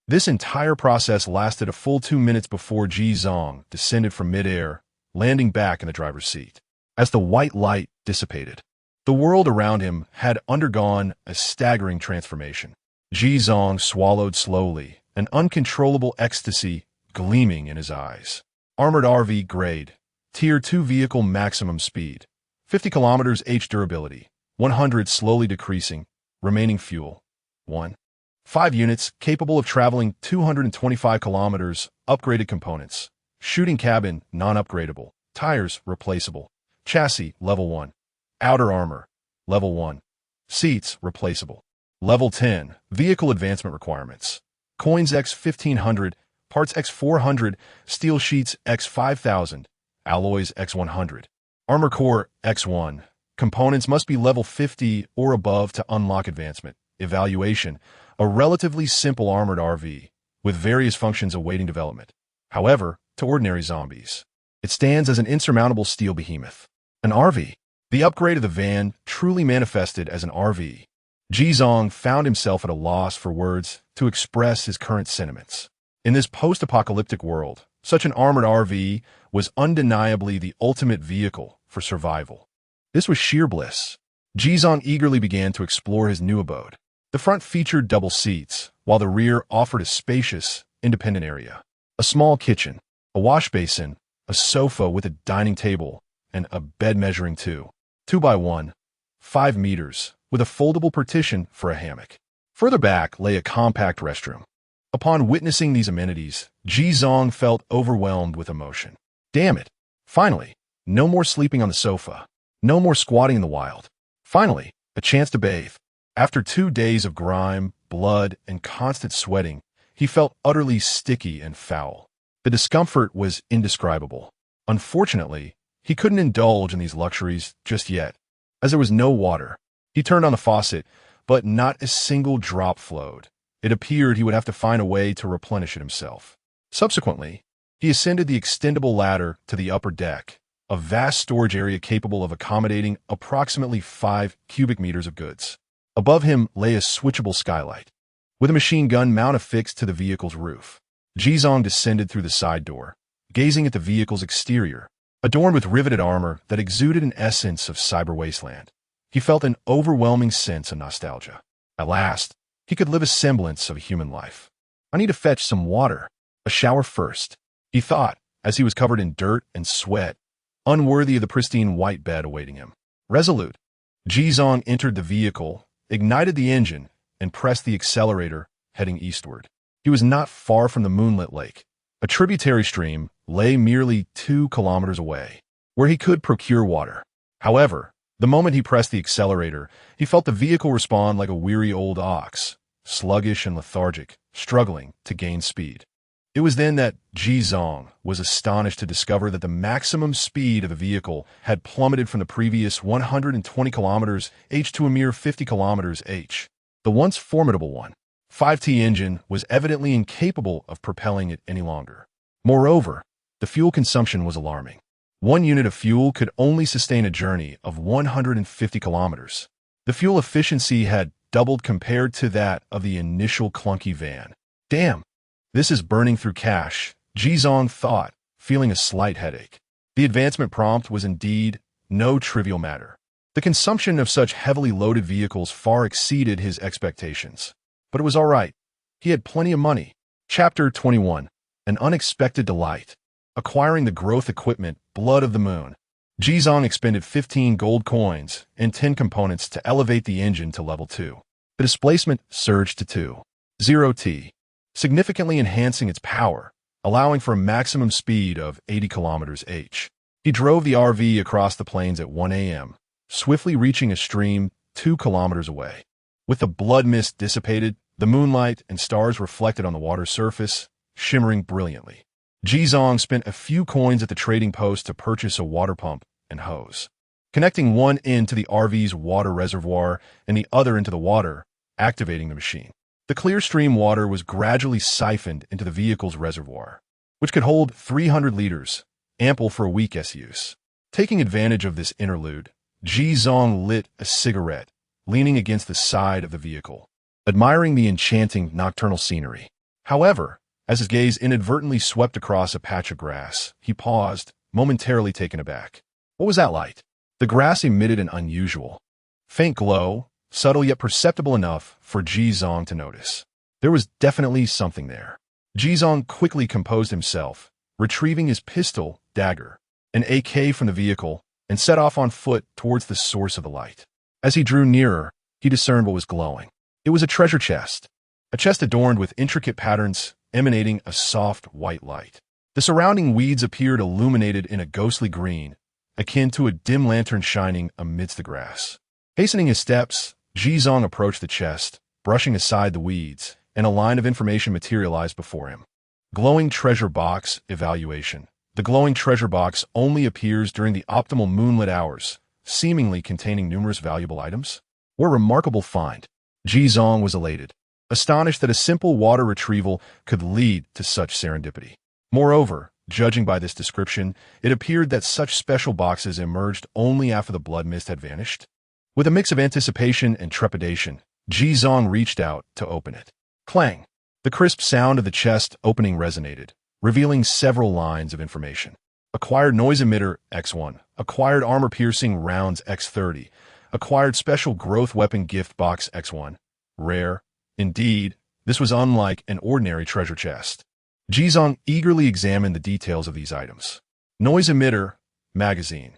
This entire process lasted a full 2 minutes before Jizong descended from midair, landing back in the driver's seat. As the white light dissipated, the world around him had undergone a staggering transformation. Jizong swallowed slowly, an uncontrollable ecstasy gleaming in his eyes. Armored RV grade, Tier 2 vehicle maximum speed, 50 km H durability, 100 slowly decreasing, remaining fuel, 1. 5 units capable of traveling 225 kilometers, upgraded components, shooting cabin non-upgradable, tires replaceable, chassis level 1, outer armor level 1, seats replaceable. Level 10, vehicle advancement requirements, coins X 1500, parts X 400, steel sheets X 5000, alloys X 100, armor core X 1. Components must be level 50 or above to unlock advancement. Evaluation, a relatively simple armored RV, with various functions awaiting development. However, to ordinary zombies, it stands as an insurmountable steel behemoth. An RV. The upgrade of the van truly manifested as an RV. Jizong found himself at a loss for words to express his current sentiments. In this post-apocalyptic world, such an armored RV was undeniably the ultimate vehicle for survival. This was sheer bliss. Jizong eagerly began to explore his new abode. The front featured double seats, while the rear offered a spacious, independent area. A small kitchen, a wash basin, a sofa with a dining table, and a bed measuring 2 by 1, 5 meters, with a foldable partition for a hammock. Further back lay a compact restroom. Upon witnessing these amenities, Jizong felt overwhelmed with emotion. Damn it! Finally, no more sleeping on the sofa. No more squatting in the wild. Finally, a chance to bathe. After 2 days of grime, blood, and constant sweating, he felt utterly sticky and foul. The discomfort was indescribable. Unfortunately, he couldn't indulge in these luxuries just yet, as there was no water. He turned on the faucet, but not a single drop flowed. It appeared he would have to find a way to replenish it himself. Subsequently, he ascended the extendable ladder to the upper deck, a vast storage area capable of accommodating approximately 5 cubic meters of goods. Above him lay a switchable skylight, with a machine gun mount affixed to the vehicle's roof. Jizong descended through the side door, gazing at the vehicle's exterior, adorned with riveted armor that exuded an essence of cyber wasteland. He felt an overwhelming sense of nostalgia. At last, he could live a semblance of a human life. I need to fetch some water. A shower first, he thought, as he was covered in dirt and sweat, unworthy of the pristine white bed awaiting him. Resolute, Jizong entered the vehicle, ignited the engine, and pressed the accelerator, heading eastward. He was not far from the moonlit lake. A tributary stream lay merely 2 kilometers away, where he could procure water. However, the moment he pressed the accelerator, he felt the vehicle respond like a weary old ox, sluggish and lethargic, struggling to gain speed. It was then that Jizong was astonished to discover that the maximum speed of the vehicle had plummeted from the previous 120 kilometers h to a mere 50 kilometers h. The once formidable 1.5T engine was evidently incapable of propelling it any longer. Moreover, the fuel consumption was alarming. 1 unit of fuel could only sustain a journey of 150 kilometers. The fuel efficiency had doubled compared to that of the initial clunky van. Damn! This is burning through cash, Jizong thought, feeling a slight headache. The advancement prompt was indeed no trivial matter. The consumption of such heavily loaded vehicles far exceeded his expectations. But it was all right. He had plenty of money. Chapter 21. An Unexpected Delight. Acquiring the growth equipment, Blood of the Moon. Jizong expended 15 gold coins and 10 components to elevate the engine to level 2. The displacement surged to 2.0T, significantly enhancing its power, allowing for a maximum speed of 80 kilometers h. He drove the RV across the plains at 1 a.m., swiftly reaching a stream 2 kilometers away. With the blood mist dissipated, the moonlight and stars reflected on the water's surface, shimmering brilliantly. Jizong spent a few coins at the trading post to purchase a water pump and hose. Connecting one end to the RV's water reservoir and the other into the water, activating the machine. The clear stream water was gradually siphoned into the vehicle's reservoir, which could hold 300 liters, ample for a week's use. Taking advantage of this interlude, Jizong lit a cigarette, leaning against the side of the vehicle, admiring the enchanting nocturnal scenery. However, as his gaze inadvertently swept across a patch of grass, he paused, momentarily taken aback. What was that light? The grass emitted an unusual, faint glow, subtle yet perceptible enough for Jizong to notice. There was definitely something there. Jizong quickly composed himself, retrieving his pistol, dagger, an AK from the vehicle, and set off on foot towards the source of the light. As he drew nearer, he discerned what was glowing. It was a treasure chest, a chest adorned with intricate patterns emanating a soft white light. The surrounding weeds appeared illuminated in a ghostly green, akin to a dim lantern shining amidst the grass. Hastening his steps, Jizong approached the chest, brushing aside the weeds, and a line of information materialized before him. Glowing treasure box evaluation. The glowing treasure box only appears during the optimal moonlit hours, seemingly containing numerous valuable items. What a remarkable find. Jizong was elated, astonished that a simple water retrieval could lead to such serendipity. Moreover, judging by this description, it appeared that such special boxes emerged only after the blood mist had vanished. With a mix of anticipation and trepidation, Jizong reached out to open it. Clang! The crisp sound of the chest opening resonated, revealing several lines of information. Acquired noise emitter X1, acquired armor-piercing rounds X30, acquired special growth weapon gift box X1. Rare. Indeed, this was unlike an ordinary treasure chest. Jizong eagerly examined the details of these items. Noise emitter, magazine.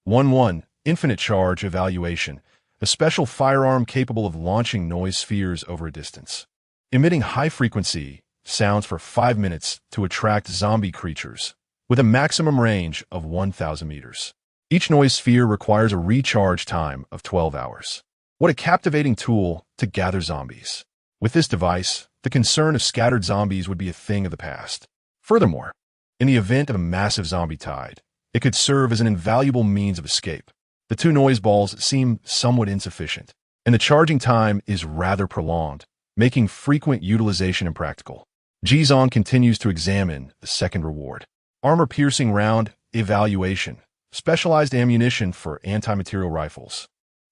1-1, infinite charge evaluation, a special firearm capable of launching noise spheres over a distance. Emitting high-frequency sounds for 5 minutes to attract zombie creatures, with a maximum range of 1,000 meters. Each noise sphere requires a recharge time of 12 hours. What a captivating tool to gather zombies. With this device, the concern of scattered zombies would be a thing of the past. Furthermore, in the event of a massive zombie tide, it could serve as an invaluable means of escape. The 2 noise balls seem somewhat insufficient, and the charging time is rather prolonged, making frequent utilization impractical. Jizong continues to examine the second reward. Armor-piercing round evaluation, specialized ammunition for anti-material rifles.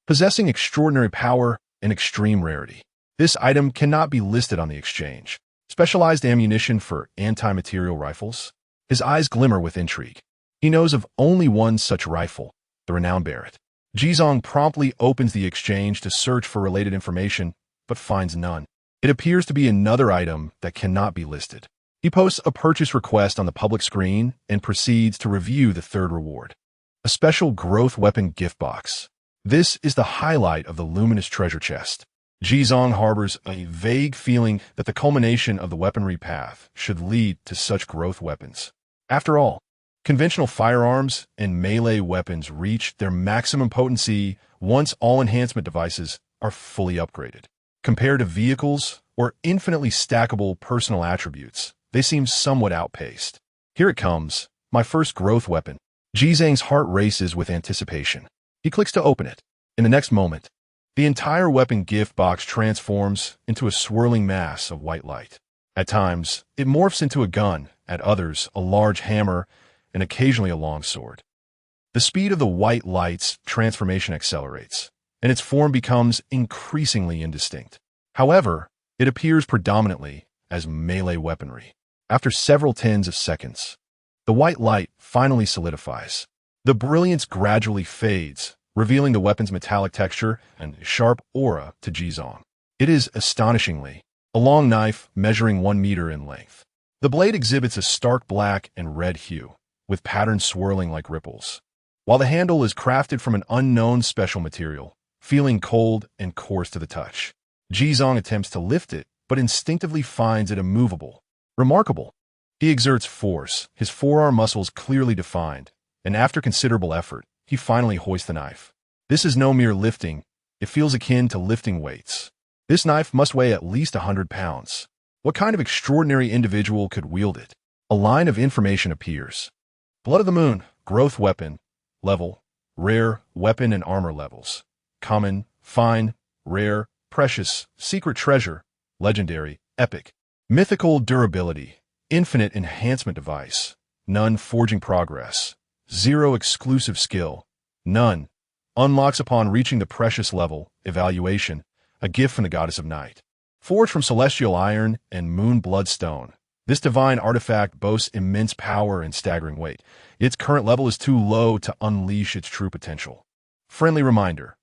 Possessing extraordinary power and extreme rarity. This item cannot be listed on the exchange. Specialized ammunition for anti-material rifles? His eyes glimmer with intrigue. He knows of only one such rifle, the renowned Barrett. Jizong promptly opens the exchange to search for related information, but finds none. It appears to be another item that cannot be listed. He posts a purchase request on the public screen and proceeds to review the third reward. A special growth weapon gift box. This is the highlight of the luminous treasure chest. Jizong harbors a vague feeling that the culmination of the weaponry path should lead to such growth weapons. After all, conventional firearms and melee weapons reach their maximum potency once all enhancement devices are fully upgraded. Compared to vehicles or infinitely stackable personal attributes, they seem somewhat outpaced. Here it comes, my first growth weapon. Jizong's heart races with anticipation. He clicks to open it. In the next moment, the entire weapon gift box transforms into a swirling mass of white light. At times, it morphs into a gun, at others, a large hammer, and occasionally a long sword. The speed of the white light's transformation accelerates, and its form becomes increasingly indistinct. However, it appears predominantly as melee weaponry. After several tens of seconds, the white light finally solidifies. The brilliance gradually fades, revealing the weapon's metallic texture and sharp aura to Jizong. It is, astonishingly, a long knife measuring 1 meter in length. The blade exhibits a stark black and red hue, with patterns swirling like ripples, while the handle is crafted from an unknown special material, feeling cold and coarse to the touch. Jizong attempts to lift it, but instinctively finds it immovable. Remarkable. He exerts force, his forearm muscles clearly defined, and after considerable effort, he finally hoists the knife. This is no mere lifting. It feels akin to lifting weights. This knife must weigh at least 100 pounds. What kind of extraordinary individual could wield it? A line of information appears. Blood of the Moon, growth weapon, level, rare, weapon and armor levels. Common, fine, rare, precious, secret treasure, legendary, epic. Mythical durability, infinite enhancement device, none forging progress, 0 exclusive skill, none. Unlocks upon reaching the precious level, evaluation, a gift from the goddess of night. Forged from celestial iron and moon bloodstone. This divine artifact boasts immense power and staggering weight. Its current level is too low to unleash its true potential. Friendly reminder.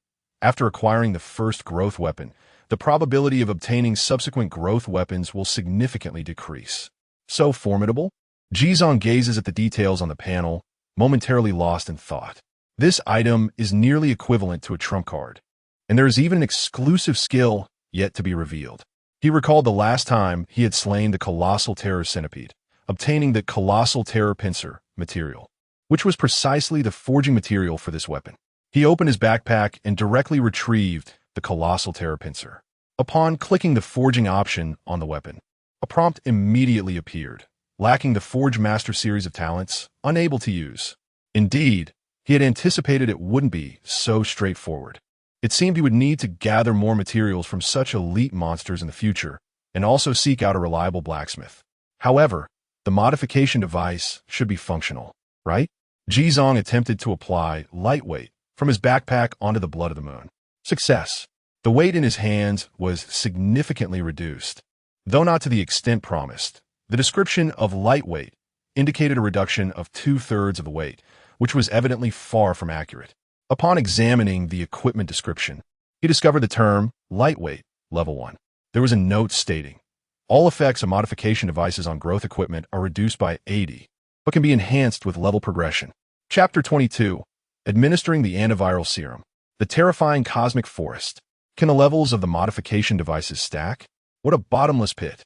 After acquiring the first growth weapon, the probability of obtaining subsequent growth weapons will significantly decrease. So formidable? Jizong gazes at the details on the panel, momentarily lost in thought. This item is nearly equivalent to a trump card, and there is even an exclusive skill yet to be revealed. He recalled the last time he had slain the Colossal Terror Centipede, obtaining the Colossal Terror Pincer material, which was precisely the forging material for this weapon. He opened his backpack and directly retrieved the Colossal Terror Pincer. Upon clicking the forging option on the weapon, a prompt immediately appeared, lacking the Forge Master series of talents, unable to use. Indeed, he had anticipated it wouldn't be so straightforward. It seemed he would need to gather more materials from such elite monsters in the future, and also seek out a reliable blacksmith. However, the modification device should be functional, right? Jizong attempted to apply lightweight from his backpack onto the Blood of the Moon. Success. The weight in his hands was significantly reduced, though not to the extent promised. The description of lightweight indicated a reduction of 2/3 of the weight, which was evidently far from accurate. Upon examining the equipment description, he discovered the term lightweight, level 1. There was a note stating, all effects of modification devices on growth equipment are reduced by 80, but can be enhanced with level progression. Chapter 22, Administering the Antiviral Serum. The terrifying cosmic forest. Can the levels of the modification devices stack? What a bottomless pit.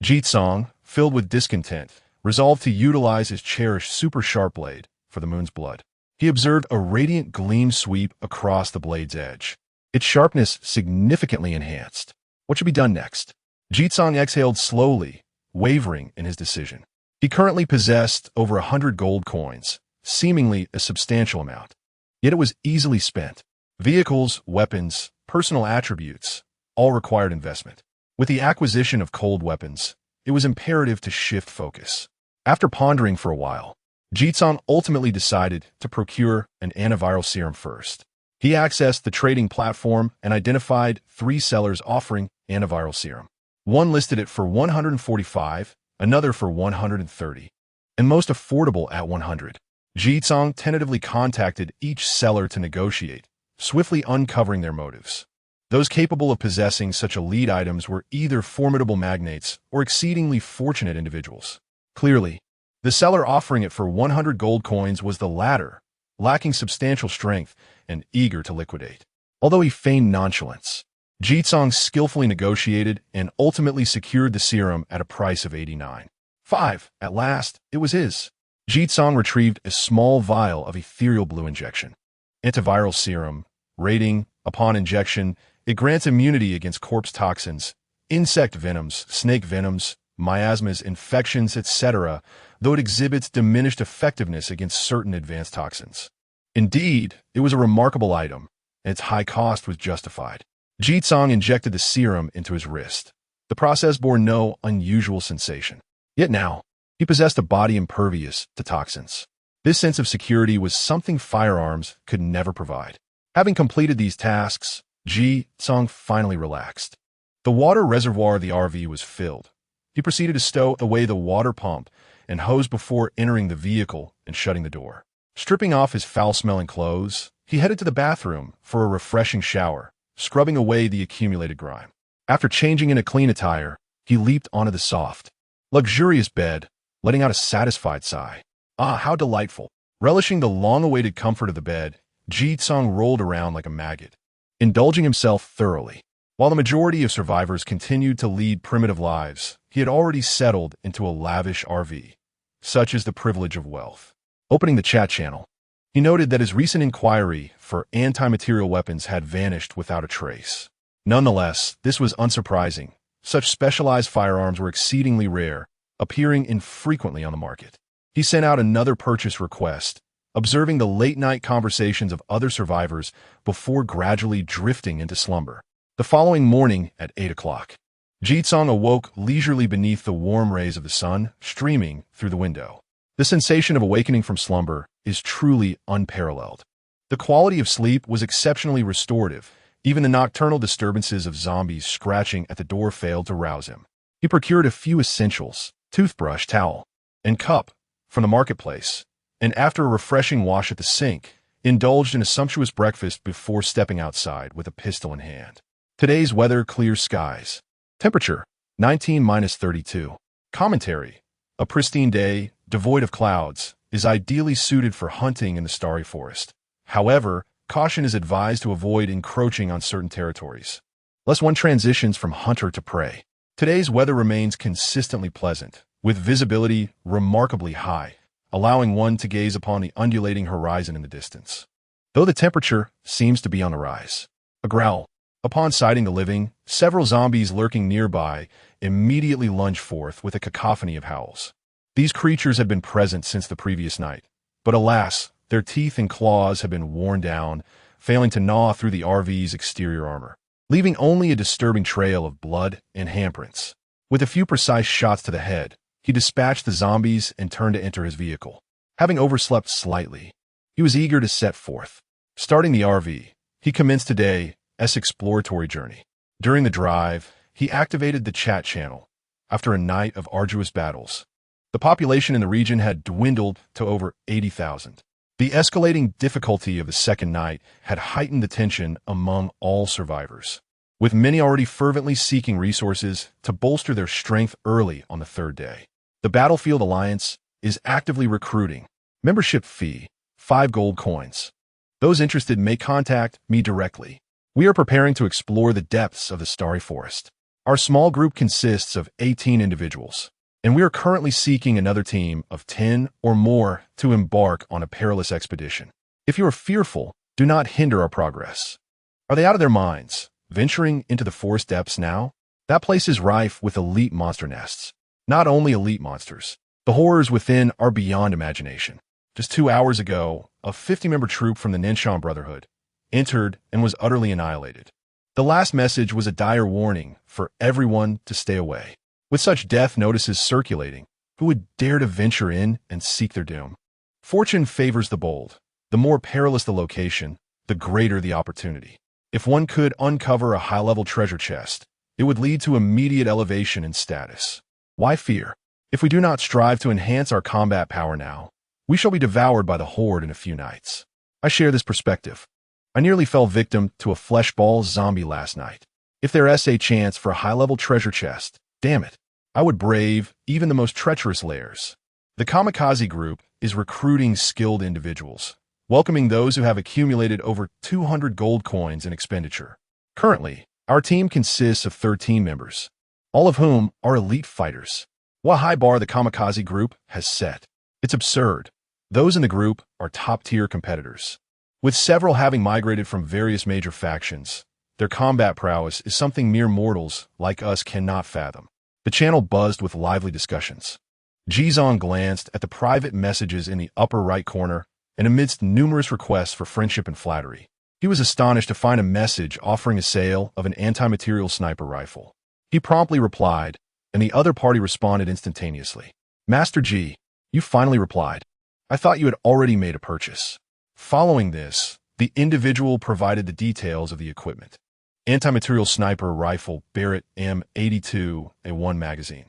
Jizong, filled with discontent, resolved to utilize his cherished super sharp blade for the moon's blood. He observed a radiant gleam sweep across the blade's edge, its sharpness significantly enhanced. What should be done next? Jizong exhaled slowly, wavering in his decision. He currently possessed over 100 gold coins, seemingly a substantial amount. Yet it was easily spent. Vehicles, weapons, personal attributes, all required investment. With the acquisition of cold weapons, it was imperative to shift focus. After pondering for a while, Jizong ultimately decided to procure an antiviral serum first. He accessed the trading platform and identified 3 sellers offering antiviral serum. One listed it for 145, another for 130, and most affordable at 100. Jizong tentatively contacted each seller to negotiate, swiftly uncovering their motives. Those capable of possessing such elite items were either formidable magnates or exceedingly fortunate individuals. Clearly, the seller offering it for 100 gold coins was the latter, lacking substantial strength and eager to liquidate. Although he feigned nonchalance, Jizong skillfully negotiated and ultimately secured the serum at a price of 89.5. At last, it was his. Jizong retrieved a small vial of ethereal blue injection. Antiviral serum. Rating, upon injection, it grants immunity against corpse toxins, insect venoms, snake venoms, miasmas, infections, etc., though it exhibits diminished effectiveness against certain advanced toxins. Indeed, it was a remarkable item, and its high cost was justified. Jizong injected the serum into his wrist. The process bore no unusual sensation. Yet now, he possessed a body impervious to toxins. This sense of security was something firearms could never provide. Having completed these tasks, Jizong finally relaxed. The water reservoir of the RV was filled. He proceeded to stow away the water pump and hose before entering the vehicle and shutting the door. Stripping off his foul-smelling clothes, he headed to the bathroom for a refreshing shower, scrubbing away the accumulated grime. After changing into clean attire, he leaped onto the soft, luxurious bed, letting out a satisfied sigh. Ah, how delightful. Relishing the long-awaited comfort of the bed, Jizong rolled around like a maggot, indulging himself thoroughly. While the majority of survivors continued to lead primitive lives, he had already settled into a lavish RV. Such is the privilege of wealth. Opening the chat channel, he noted that his recent inquiry for anti-material weapons had vanished without a trace. Nonetheless, this was unsurprising, Such specialized firearms were exceedingly rare, appearing infrequently on the market. He sent out another purchase request, observing the late-night conversations of other survivors before gradually drifting into slumber. The following morning at 8 o'clock, Jitsong awoke leisurely beneath the warm rays of the sun streaming through the window. The sensation of awakening from slumber is truly unparalleled. The quality of sleep was exceptionally restorative. Even the nocturnal disturbances of zombies scratching at the door failed to rouse him. He procured a few essentials, toothbrush, towel, and cup, from the marketplace, and after a refreshing wash at the sink, indulged in a sumptuous breakfast before stepping outside with a pistol in hand. Today's weather: clear skies. Temperature: 19-32. Commentary: a pristine day, devoid of clouds, is ideally suited for hunting in the starry forest. However, caution is advised to avoid encroaching on certain territories, lest one transitions from hunter to prey. Today's weather remains consistently pleasant, with visibility remarkably high, allowing one to gaze upon the undulating horizon in the distance. Though the temperature seems to be on the rise. A growl. Upon sighting the living, several zombies lurking nearby immediately lunge forth with a cacophony of howls. These creatures had been present since the previous night, but alas, their teeth and claws have been worn down, failing to gnaw through the RV's exterior armor, leaving only a disturbing trail of blood and handprints. With a few precise shots to the head, he dispatched the zombies and turned to enter his vehicle. Having overslept slightly, he was eager to set forth. Starting the RV, he commenced today's exploratory journey. During the drive, he activated the chat channel. After a night of arduous battles, the population in the region had dwindled to over 80,000. The escalating difficulty of the second night had heightened the tension among all survivors, with many already fervently seeking resources to bolster their strength early on the third day. The Battlefield Alliance is actively recruiting. Membership fee: 5 gold coins. Those interested may contact me directly. We are preparing to explore the depths of the starry forest. Our small group consists of 18 individuals, and we are currently seeking another team of 10 or more to embark on a perilous expedition. If you are fearful, do not hinder our progress. Are they out of their minds, venturing into the forest depths now? That place is rife with elite monster nests. Not only elite monsters, the horrors within are beyond imagination. Just 2 hours ago, a 50-member troop from the Nenshan Brotherhood entered and was utterly annihilated. The last message was a dire warning for everyone to stay away. With such death notices circulating, who would dare to venture in and seek their doom? Fortune favors the bold. The more perilous the location, the greater the opportunity. If one could uncover a high-level treasure chest, it would lead to immediate elevation in status. Why fear? If we do not strive to enhance our combat power now, we shall be devoured by the horde in a few nights. I share this perspective. I nearly fell victim to a fleshball zombie last night. If there is a chance for a high-level treasure chest, damn it, I would brave even the most treacherous layers. The Kamikaze Group is recruiting skilled individuals, welcoming those who have accumulated over 200 gold coins in expenditure. Currently, our team consists of 13 members, all of whom are elite fighters. What high bar the Kamikaze Group has set. It's absurd. Those in the group are top-tier competitors, with several having migrated from various major factions. Their combat prowess is something mere mortals like us cannot fathom. The channel buzzed with lively discussions. Jizong glanced at the private messages in the upper right corner, and amidst numerous requests for friendship and flattery, he was astonished to find a message offering a sale of an anti-material sniper rifle. He promptly replied, and the other party responded instantaneously. Master G, you finally replied. I thought you had already made a purchase. Following this, the individual provided the details of the equipment. Anti-material sniper rifle Barrett M82 A1 magazine.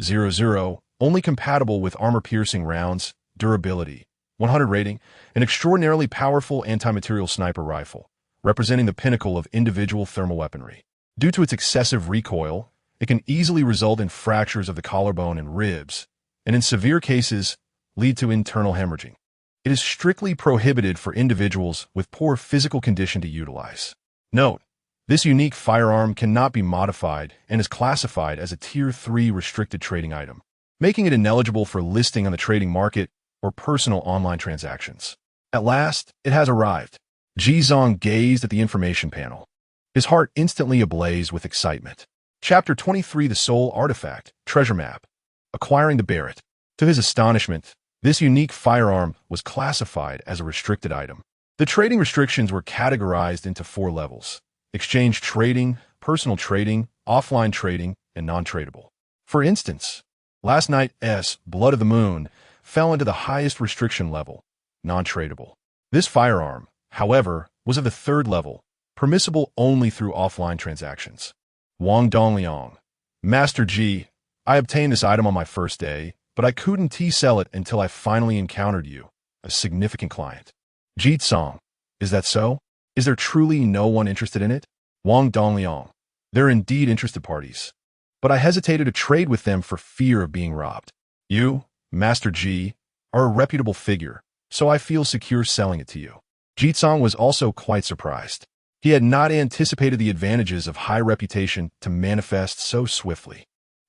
00, only compatible with armor-piercing rounds, durability, 100 rating, an extraordinarily powerful anti-material sniper rifle, representing the pinnacle of individual thermal weaponry. Due to its excessive recoil, it can easily result in fractures of the collarbone and ribs, and in severe cases, lead to internal hemorrhaging. It is strictly prohibited for individuals with poor physical condition to utilize. Note: this unique firearm cannot be modified and is classified as a Tier 3 restricted trading item, making it ineligible for listing on the trading market or personal online transactions. At last, it has arrived. Jizong gazed at the information panel, his heart instantly ablaze with excitement. Chapter 23: The Soul Artifact, Treasure Map. Acquiring the Barrett. To his astonishment, this unique firearm was classified as a restricted item. The trading restrictions were categorized into 4 levels: exchange trading, personal trading, offline trading, and non-tradable. For instance, last night's Blood of the Moon fell into the highest restriction level, non-tradable. This firearm, however, was of the 3rd level, permissible only through offline transactions. Wang Dongliang. Master G, I obtained this item on my first day, but I couldn't sell it until I finally encountered you, a significant client. Jitsong. Is that so? Is there truly no one interested in it? Wang Dongliang. There are indeed interested parties, but I hesitated to trade with them for fear of being robbed. You, Master G, are a reputable figure, so I feel secure selling it to you. Jitsong was also quite surprised. He had not anticipated the advantages of high reputation to manifest so swiftly.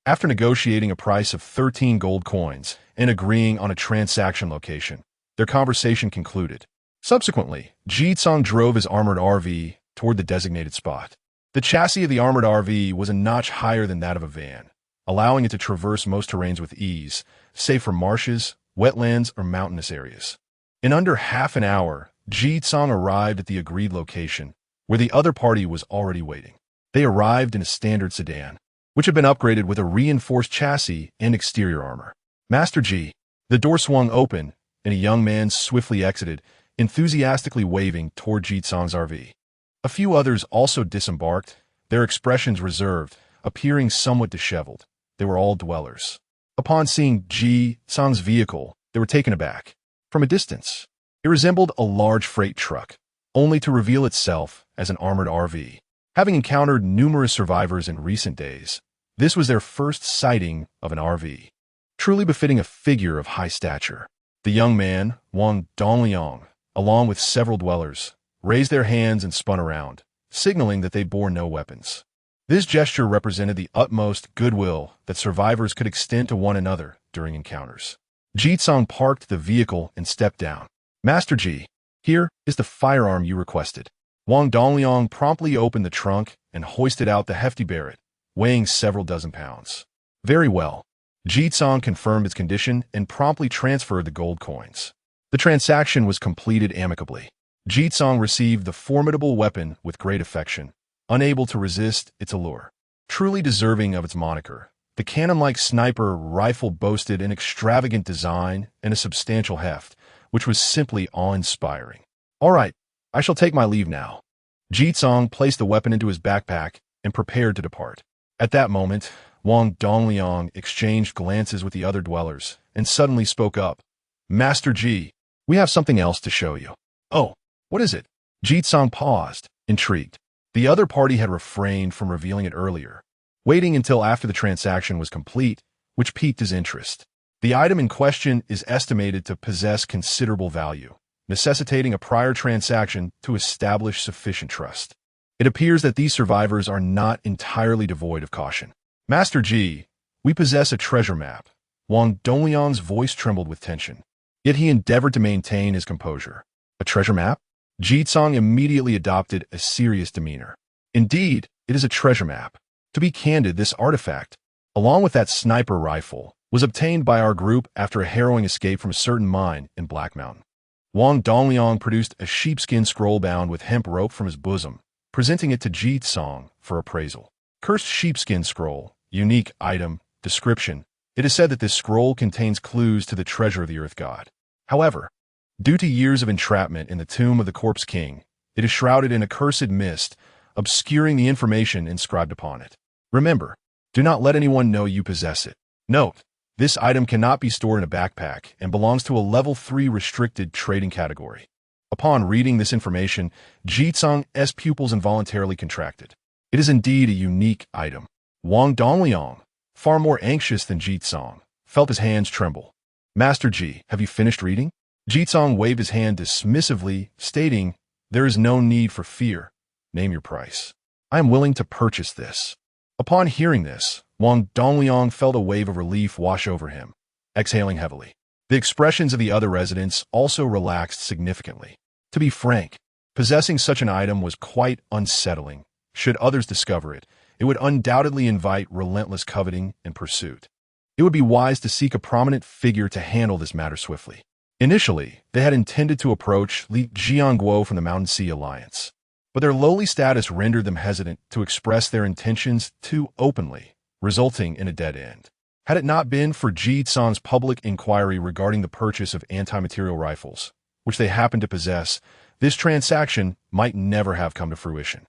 After negotiating a price of 13 gold coins and agreeing on a transaction location, their conversation concluded. Subsequently, Jitsong drove his armored RV toward the designated spot. The chassis of the armored RV was a notch higher than that of a van, allowing it to traverse most terrains with ease, save for marshes, wetlands, or mountainous areas. In under half an hour, Jitsong arrived at the agreed location, where the other party was already waiting. They arrived in a standard sedan, which had been upgraded with a reinforced chassis and exterior armor. Master G. The door swung open, and a young man swiftly exited, enthusiastically waving toward Jitsong's RV. A few others also disembarked, their expressions reserved, appearing somewhat disheveled. They were all dwellers. Upon seeing Jitsong's vehicle, they were taken aback. From a distance, it resembled a large freight truck, only to reveal itself as an armored RV. Having encountered numerous survivors in recent days, this was their first sighting of an RV, truly befitting a figure of high stature. The young man, Wang Dongliang, along with several dwellers, raised their hands and spun around, signaling that they bore no weapons. This gesture represented the utmost goodwill that survivors could extend to one another during encounters. Jitsong parked the vehicle and stepped down. Master G, here is the firearm you requested. Wang Dongliang promptly opened the trunk and hoisted out the hefty Barrett, weighing several dozen pounds. Very well. Jitsong confirmed its condition and promptly transferred the gold coins. The transaction was completed amicably. Jitsong received the formidable weapon with great affection, unable to resist its allure. Truly deserving of its moniker, the cannon-like sniper rifle boasted an extravagant design and a substantial heft, which was simply awe-inspiring. All right, I shall take my leave now. Jitsong placed the weapon into his backpack and prepared to depart. At that moment, Wang Dongliang exchanged glances with the other dwellers and suddenly spoke up. Master G, we have something else to show you. Oh, what is it? Jitsong paused, intrigued. The other party had refrained from revealing it earlier, waiting until after the transaction was complete, which piqued his interest. The item in question is estimated to possess considerable value, necessitating a prior transaction to establish sufficient trust. It appears that these survivors are not entirely devoid of caution. Master G, we possess a treasure map. Wang Dongliang's voice trembled with tension, yet he endeavored to maintain his composure. A treasure map? Jitsong immediately adopted a serious demeanor. Indeed, it is a treasure map. To be candid, this artifact, along with that sniper rifle, was obtained by our group after a harrowing escape from a certain mine in Black Mountain. Wang Dongliang produced a sheepskin scroll bound with hemp rope from his bosom, presenting it to Jitsong for appraisal. Cursed sheepskin scroll, unique item, description. It is said that this scroll contains clues to the treasure of the Earth God. However, due to years of entrapment in the tomb of the Corpse King, it is shrouded in accursed mist, obscuring the information inscribed upon it. Remember, do not let anyone know you possess it. Note, this item cannot be stored in a backpack and belongs to a level 3 restricted trading category. Upon reading this information, Jitsong's pupils involuntarily contracted. It is indeed a unique item. Wang Dongliang, far more anxious than Jitsong, felt his hands tremble. Master G, have you finished reading? Jitsong waved his hand dismissively, stating, there is no need for fear. Name your price. I am willing to purchase this. Upon hearing this, Wang Dongliang felt a wave of relief wash over him, exhaling heavily. The expressions of the other residents also relaxed significantly. To be frank, possessing such an item was quite unsettling. Should others discover it, it would undoubtedly invite relentless coveting and pursuit. It would be wise to seek a prominent figure to handle this matter swiftly. Initially, they had intended to approach Li Jianguo from the Mountain Sea Alliance, but their lowly status rendered them hesitant to express their intentions too openly, resulting in a dead end. Had it not been for Ji Tsang's public inquiry regarding the purchase of anti-material rifles, which they happened to possess, this transaction might never have come to fruition.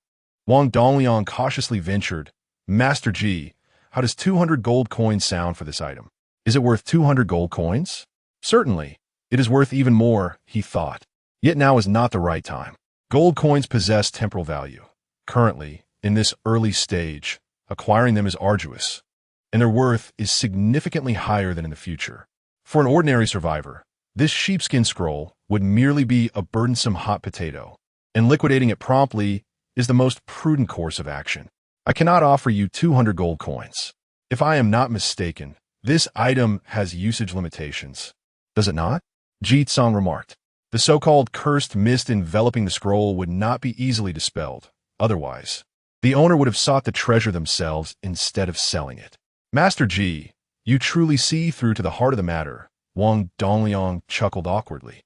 Wang Dongliang cautiously ventured, "Master Ji, how does 200 gold coins sound for this item? Is it worth 200 gold coins?" "Certainly. It is worth even more," he thought. Yet now is not the right time. Gold coins possess temporal value. Currently, in this early stage, acquiring them is arduous, and their worth is significantly higher than in the future. For an ordinary survivor, this sheepskin scroll would merely be a burdensome hot potato, and liquidating it promptly is the most prudent course of action. I cannot offer you 200 gold coins. If I am not mistaken, this item has usage limitations. Does it not? Ji Tsang remarked. The so-called cursed mist enveloping the scroll would not be easily dispelled. Otherwise, the owner would have sought the treasure themselves instead of selling it. "Master Ji, you truly see through to the heart of the matter," Wang Dongliang chuckled awkwardly,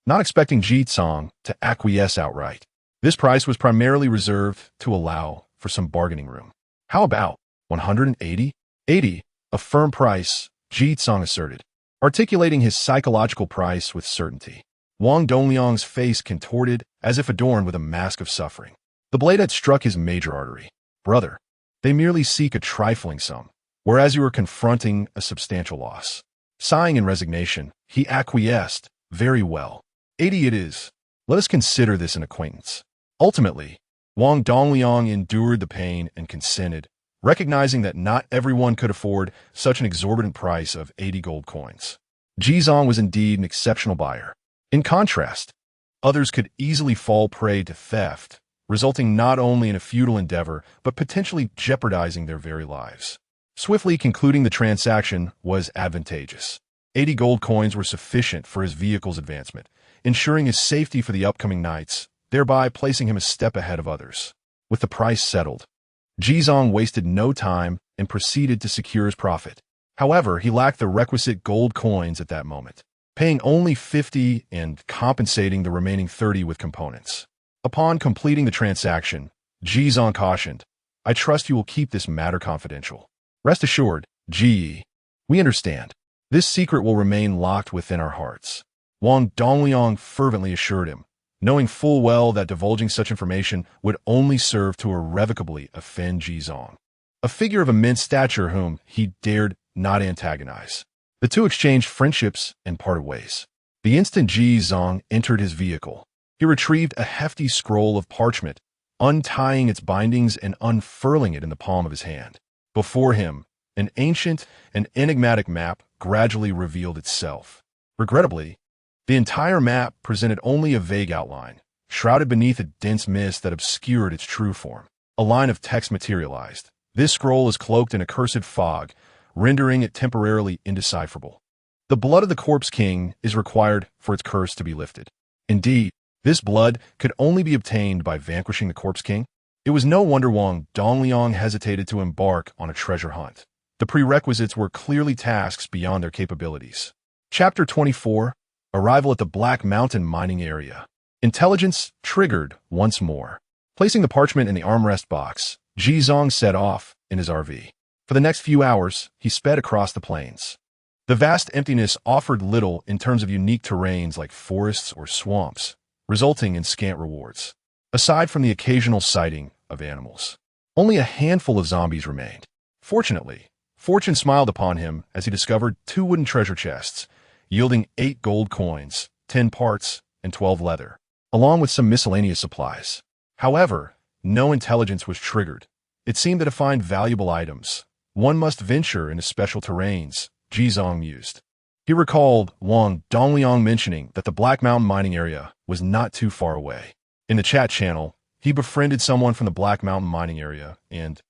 not expecting Ji Tsang to acquiesce outright. This price was primarily reserved to allow for some bargaining room. "How about 180? 80, a firm price," Ji Tsang asserted, articulating his psychological price with certainty. Wang Dongliang's face contorted as if adorned with a mask of suffering. The blade had struck his major artery. "Brother, they merely seek a trifling sum, whereas you are confronting a substantial loss." Sighing in resignation, he acquiesced. "Very well. 80 it is. Let us consider this an acquaintance." Ultimately, Wang Dongliang endured the pain and consented, recognizing that not everyone could afford such an exorbitant price of 80 gold coins. Ji Tsang was indeed an exceptional buyer. In contrast, others could easily fall prey to theft, resulting not only in a futile endeavor, but potentially jeopardizing their very lives. Swiftly concluding the transaction was advantageous. 80 gold coins were sufficient for his vehicle's advancement, ensuring his safety for the upcoming nights, thereby placing him a step ahead of others. With the price settled, Ji Tsang wasted no time and proceeded to secure his profit. However, he lacked the requisite gold coins at that moment, paying only 50 and compensating the remaining 30 with components. Upon completing the transaction, Ji Tsang cautioned, "I trust you will keep this matter confidential." "Rest assured, Ji, we understand. This secret will remain locked within our hearts," Wang Dongliang fervently assured him, knowing full well that divulging such information would only serve to irrevocably offend Ji Tsang, a figure of immense stature whom he dared not antagonize. The two exchanged friendships and parted ways. The instant Ji Tsang entered his vehicle, he retrieved a hefty scroll of parchment, untying its bindings and unfurling it in the palm of his hand. Before him, an ancient and enigmatic map gradually revealed itself. Regrettably, the entire map presented only a vague outline, shrouded beneath a dense mist that obscured its true form. A line of text materialized. "This scroll is cloaked in a cursed fog, rendering it temporarily indecipherable. The blood of the Corpse King is required for its curse to be lifted." Indeed, this blood could only be obtained by vanquishing the Corpse King. It was no wonder Wang Dongliang hesitated to embark on a treasure hunt. The prerequisites were clearly tasks beyond their capabilities. Chapter 24, Arrival at the Black Mountain Mining Area. Intelligence triggered once more. Placing the parchment in the armrest box, Ji Tsang set off in his RV. For the next few hours, he sped across the plains. The vast emptiness offered little in terms of unique terrains like forests or swamps, resulting in scant rewards. Aside from the occasional sighting of animals, only a handful of zombies remained. Fortunately, fortune smiled upon him as he discovered 2 wooden treasure chests, yielding 8 gold coins, 10 parts, and 12 leather, along with some miscellaneous supplies. However, no intelligence was triggered. It seemed that to find valuable items, one must venture into special terrains, Ji Tsang mused. He recalled Wang Dongliang mentioning that the Black Mountain mining area was not too far away. In the chat channel, he befriended someone from the Black Mountain mining area and,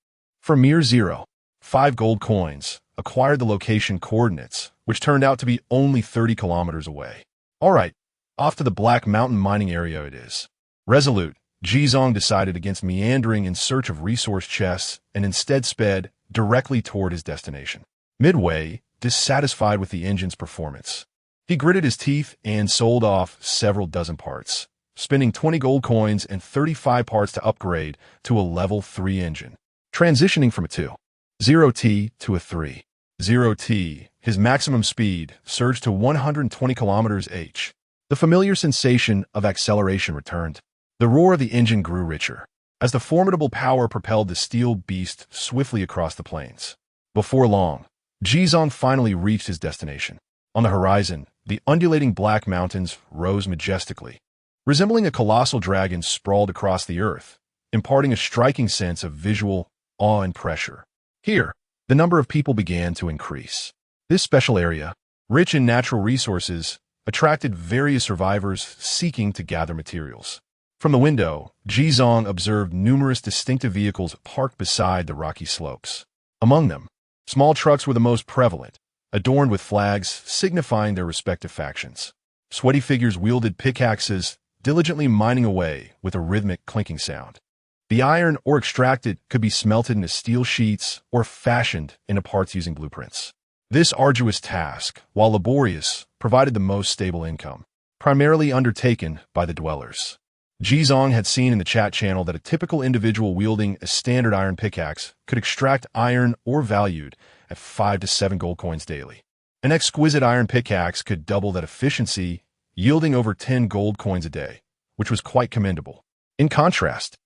for mere 0.5 gold coins, acquired the location coordinates, which turned out to be only 30 kilometers away. "All right, off to the Black Mountain mining area it is." Resolute, Jizong decided against meandering in search of resource chests and instead sped directly toward his destination. Midway, dissatisfied with the engine's performance, he gritted his teeth and sold off several dozen parts, spending 20 gold coins and 35 parts to upgrade to a level 3 engine. Transitioning from a 2.0T to a 3.0T, his maximum speed surged to 120 km/h. The familiar sensation of acceleration returned. The roar of the engine grew richer, as the formidable power propelled the steel beast swiftly across the plains. Before long, Jizong finally reached his destination. On the horizon, the undulating black mountains rose majestically, resembling a colossal dragon sprawled across the earth, imparting a striking sense of visual awe and pressure. Here, the number of people began to increase. This special area, rich in natural resources, attracted various survivors seeking to gather materials. From the window, Jizong observed numerous distinctive vehicles parked beside the rocky slopes. Among them, small trucks were the most prevalent, adorned with flags signifying their respective factions. Sweaty figures wielded pickaxes, diligently mining away with a rhythmic clinking sound. The iron ore extracted could be smelted into steel sheets or fashioned into parts using blueprints. This arduous task, while laborious, provided the most stable income, primarily undertaken by the dwellers. Jizong had seen in the chat channel that a typical individual wielding a standard iron pickaxe could extract iron ore valued at 5 to 7 gold coins daily. An exquisite iron pickaxe could double that efficiency, yielding over 10 gold coins a day, which was quite commendable. In contrast,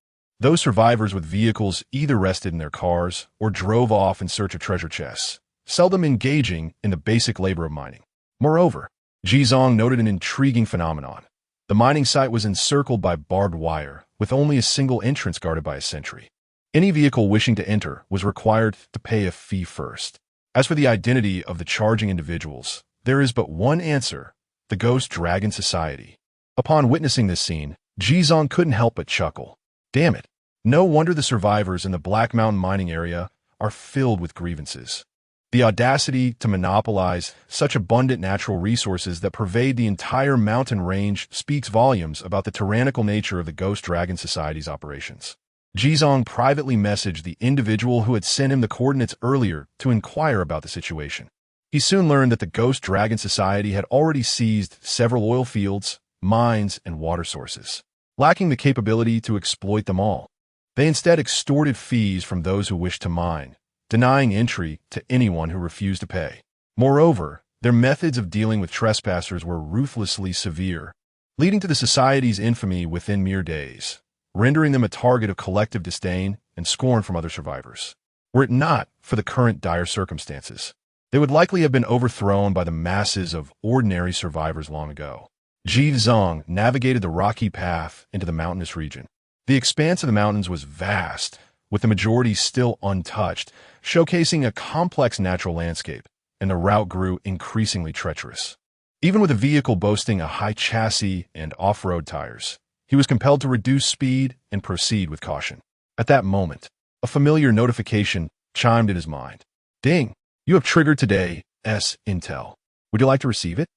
those survivors with vehicles either rested in their cars or drove off in search of treasure chests, seldom engaging in the basic labor of mining. Moreover, Jizong noted an intriguing phenomenon. The mining site was encircled by barbed wire, with only a single entrance guarded by a sentry. Any vehicle wishing to enter was required to pay a fee first. As for the identity of the charging individuals, there is but one answer: the Ghost Dragon Society. Upon witnessing this scene, Jizong couldn't help but chuckle. Damn it, no wonder the survivors in the Black Mountain mining area are filled with grievances. The audacity to monopolize such abundant natural resources that pervade the entire mountain range speaks volumes about the tyrannical nature of the Ghost Dragon Society's operations. Jizong privately messaged the individual who had sent him the coordinates earlier to inquire about the situation. He soon learned that the Ghost Dragon Society had already seized several oil fields, mines, and water sources, lacking the capability to exploit them all. They instead extorted fees from those who wished to mine, denying entry to anyone who refused to pay. Moreover, their methods of dealing with trespassers were ruthlessly severe, leading to the society's infamy within mere days, rendering them a target of collective disdain and scorn from other survivors. Were it not for the current dire circumstances, they would likely have been overthrown by the masses of ordinary survivors long ago. Jizong navigated the rocky path into the mountainous region. The expanse of the mountains was vast, with the majority still untouched, showcasing a complex natural landscape, and the route grew increasingly treacherous. Even with a vehicle boasting a high chassis and off-road tires, he was compelled to reduce speed and proceed with caution. At that moment, a familiar notification chimed in his mind. Ding! You have triggered today's intel. Would you like to receive it?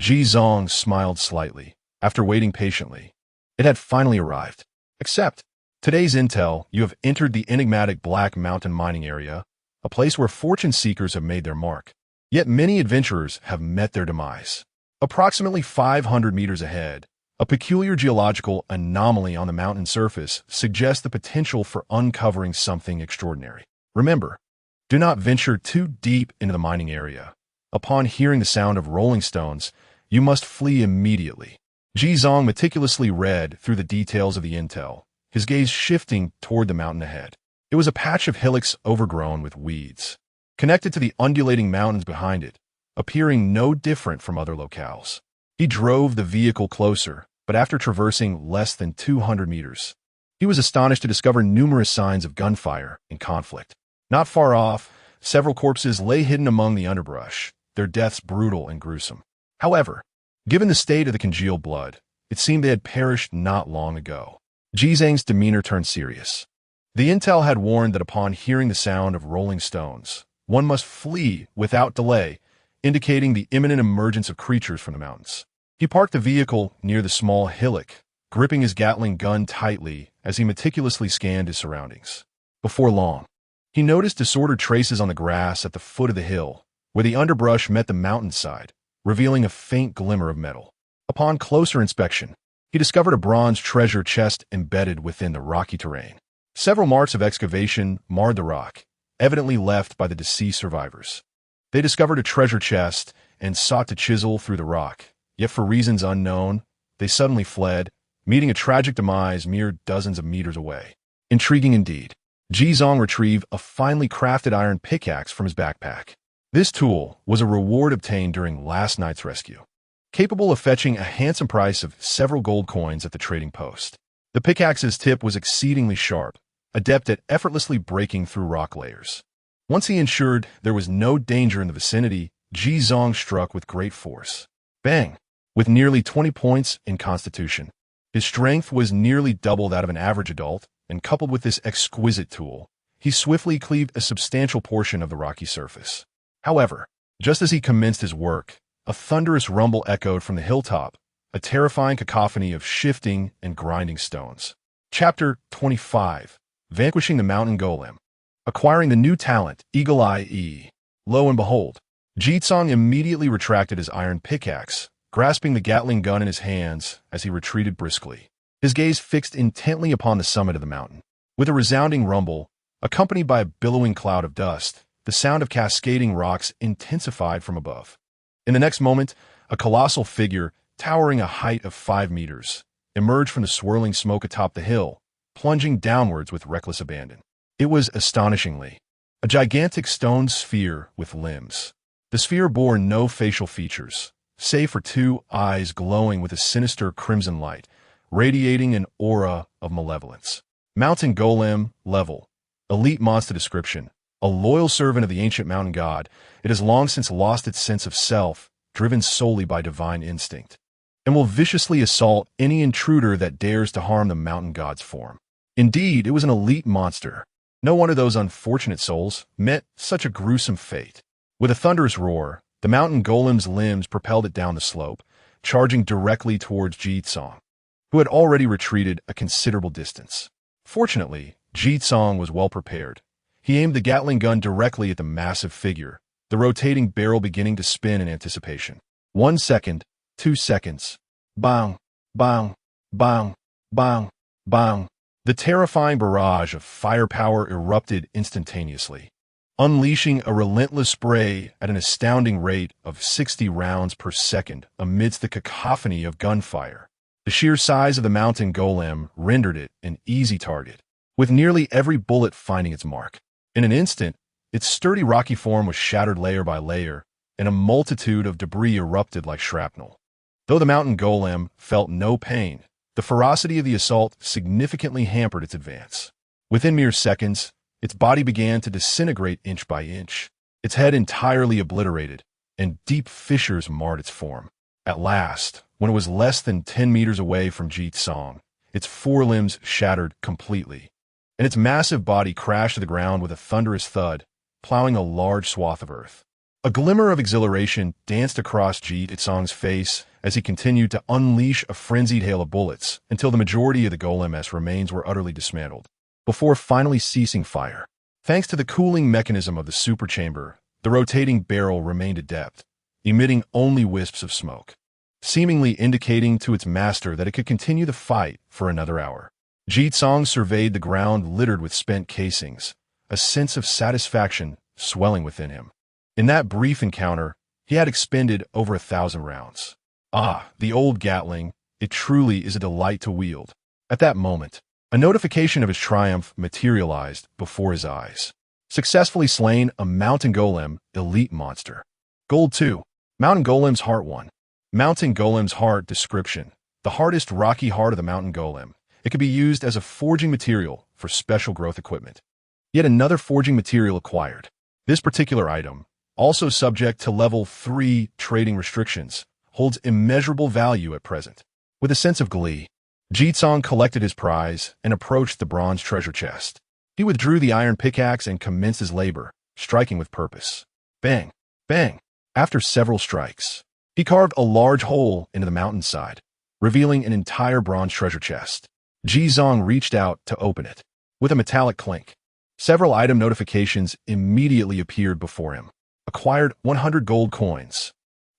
Jizong smiled slightly, after waiting patiently. It had finally arrived. Accept. Today's intel, you have entered the enigmatic Black Mountain mining area, a place where fortune seekers have made their mark. Yet many adventurers have met their demise. Approximately 500 meters ahead, a peculiar geological anomaly on the mountain surface suggests the potential for uncovering something extraordinary. Remember, do not venture too deep into the mining area. Upon hearing the sound of rolling stones, you must flee immediately. Jizong meticulously read through the details of the intel, his gaze shifting toward the mountain ahead. It was a patch of hillocks overgrown with weeds, connected to the undulating mountains behind it, appearing no different from other locales. He drove the vehicle closer, but after traversing less than 200 meters, he was astonished to discover numerous signs of gunfire and conflict. Not far off, several corpses lay hidden among the underbrush, their deaths brutal and gruesome. However, given the state of the congealed blood, it seemed they had perished not long ago. Jizong's demeanor turned serious. The intel had warned that upon hearing the sound of rolling stones, one must flee without delay, indicating the imminent emergence of creatures from the mountains. He parked the vehicle near the small hillock, gripping his Gatling gun tightly as he meticulously scanned his surroundings. Before long, he noticed disordered traces on the grass at the foot of the hill, where the underbrush met the mountainside, revealing a faint glimmer of metal. Upon closer inspection, he discovered a bronze treasure chest embedded within the rocky terrain. Several marks of excavation marred the rock, evidently left by the deceased survivors. They discovered a treasure chest and sought to chisel through the rock, yet for reasons unknown, they suddenly fled, meeting a tragic demise mere dozens of meters away. Intriguing indeed. Jizong retrieved a finely crafted iron pickaxe from his backpack. This tool was a reward obtained during last night's rescue, capable of fetching a handsome price of several gold coins at the trading post. The pickaxe's tip was exceedingly sharp, adept at effortlessly breaking through rock layers. Once he ensured there was no danger in the vicinity, Jizong struck with great force. Bang! With nearly 20 points in constitution, his strength was nearly double that of an average adult, and coupled with this exquisite tool, he swiftly cleaved a substantial portion of the rocky surface. However, just as he commenced his work, a thunderous rumble echoed from the hilltop, a terrifying cacophony of shifting and grinding stones. Chapter 25. Vanquishing the Mountain Golem. Acquiring the new talent, Eagle Eye E. Lo and behold, Jizong immediately retracted his iron pickaxe, grasping the Gatling gun in his hands as he retreated briskly, his gaze fixed intently upon the summit of the mountain. With a resounding rumble, accompanied by a billowing cloud of dust, the sound of cascading rocks intensified from above. In the next moment, a colossal figure, towering a height of 5 meters, emerged from the swirling smoke atop the hill, plunging downwards with reckless abandon. It was, astonishingly, a gigantic stone sphere with limbs. The sphere bore no facial features, save for 2 eyes glowing with a sinister crimson light, radiating an aura of malevolence. Mountain Golem, level, elite monster description. A loyal servant of the ancient mountain god, it has long since lost its sense of self, driven solely by divine instinct, and will viciously assault any intruder that dares to harm the mountain god's form. Indeed, it was an elite monster. No wonder those unfortunate souls met such a gruesome fate. With a thunderous roar, the mountain golem's limbs propelled it down the slope, charging directly towards Jizong, who had already retreated a considerable distance. Fortunately, Jizong was well prepared. He aimed the Gatling gun directly at the massive figure, the rotating barrel beginning to spin in anticipation. 1 second, 2 seconds. Bang, bang, bang, bang, bang. The terrifying barrage of firepower erupted instantaneously, unleashing a relentless spray at an astounding rate of 60 rounds per second amidst the cacophony of gunfire. The sheer size of the mountain golem rendered it an easy target, with nearly every bullet finding its mark. In an instant, its sturdy rocky form was shattered layer by layer, and a multitude of debris erupted like shrapnel. Though the mountain golem felt no pain, the ferocity of the assault significantly hampered its advance. Within mere seconds, its body began to disintegrate inch by inch, its head entirely obliterated, and deep fissures marred its form. At last, when it was less than 10 meters away from Jizong, its forelimbs shattered completely, and its massive body crashed to the ground with a thunderous thud, plowing a large swath of earth. A glimmer of exhilaration danced across Jizong's face as he continued to unleash a frenzied hail of bullets until the majority of the golem's remains were utterly dismantled, before finally ceasing fire. Thanks to the cooling mechanism of the superchamber, the rotating barrel remained adept, emitting only wisps of smoke, seemingly indicating to its master that it could continue the fight for another hour. Jizong surveyed the ground littered with spent casings, a sense of satisfaction swelling within him. In that brief encounter, he had expended over 1,000 rounds. Ah, the old Gatling, it truly is a delight to wield. At that moment, a notification of his triumph materialized before his eyes. Successfully slain a mountain golem, elite monster. Gold 2. Mountain Golem's Heart 1. Mountain Golem's Heart description. The hardest rocky heart of the mountain golem. It could be used as a forging material for special growth equipment. Yet another forging material acquired. This particular item, also subject to level 3 trading restrictions, holds immeasurable value at present. With a sense of glee, Jizong collected his prize and approached the bronze treasure chest. He withdrew the iron pickaxe and commenced his labor, striking with purpose. Bang, bang. After several strikes, he carved a large hole into the mountainside, revealing an entire bronze treasure chest. Jizong reached out to open it. With a metallic clink, several item notifications immediately appeared before him. Acquired 100 gold coins.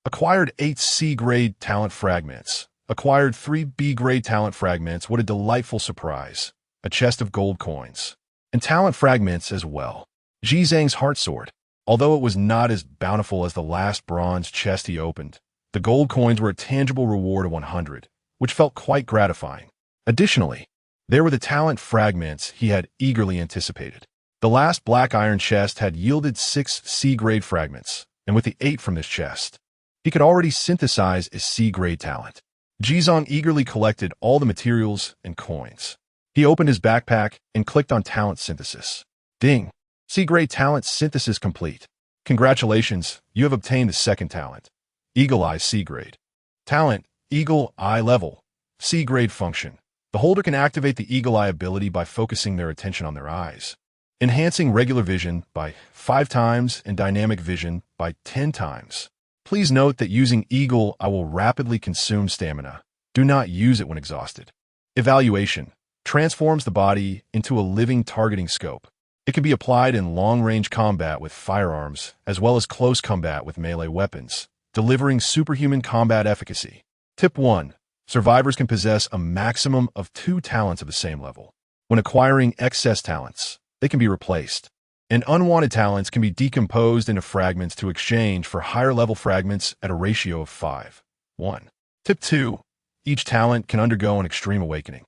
Acquired 8 C-grade talent fragments. Acquired 3 B-grade talent fragments. What a delightful surprise. A chest of gold coins. And talent fragments as well. Jizang's heart soared. Although it was not as bountiful as the last bronze chest he opened, the gold coins were a tangible reward of 100, which felt quite gratifying. Additionally, there were the talent fragments he had eagerly anticipated. The last black iron chest had yielded 6 C-grade fragments, and with the 8 from this chest, he could already synthesize a C-grade talent. Jizong eagerly collected all the materials and coins. He opened his backpack and clicked on talent synthesis. Ding! C-grade talent synthesis complete. Congratulations, you have obtained the second talent. Eagle Eye C-grade. Talent, Eagle Eye level. C-grade function. The holder can activate the Eagle Eye ability by focusing their attention on their eyes, enhancing regular vision by 5 times and dynamic vision by 10 times. Please note that using Eagle Eye will rapidly consume stamina. Do not use it when exhausted. Evaluation. Transforms the body into a living targeting scope. It can be applied in long-range combat with firearms, as well as close combat with melee weapons, delivering superhuman combat efficacy. Tip 1. Survivors can possess a maximum of 2 talents of the same level. When acquiring excess talents, they can be replaced, and unwanted talents can be decomposed into fragments to exchange for higher-level fragments at a ratio of 5:1. Tip 2. Each talent can undergo an extreme awakening.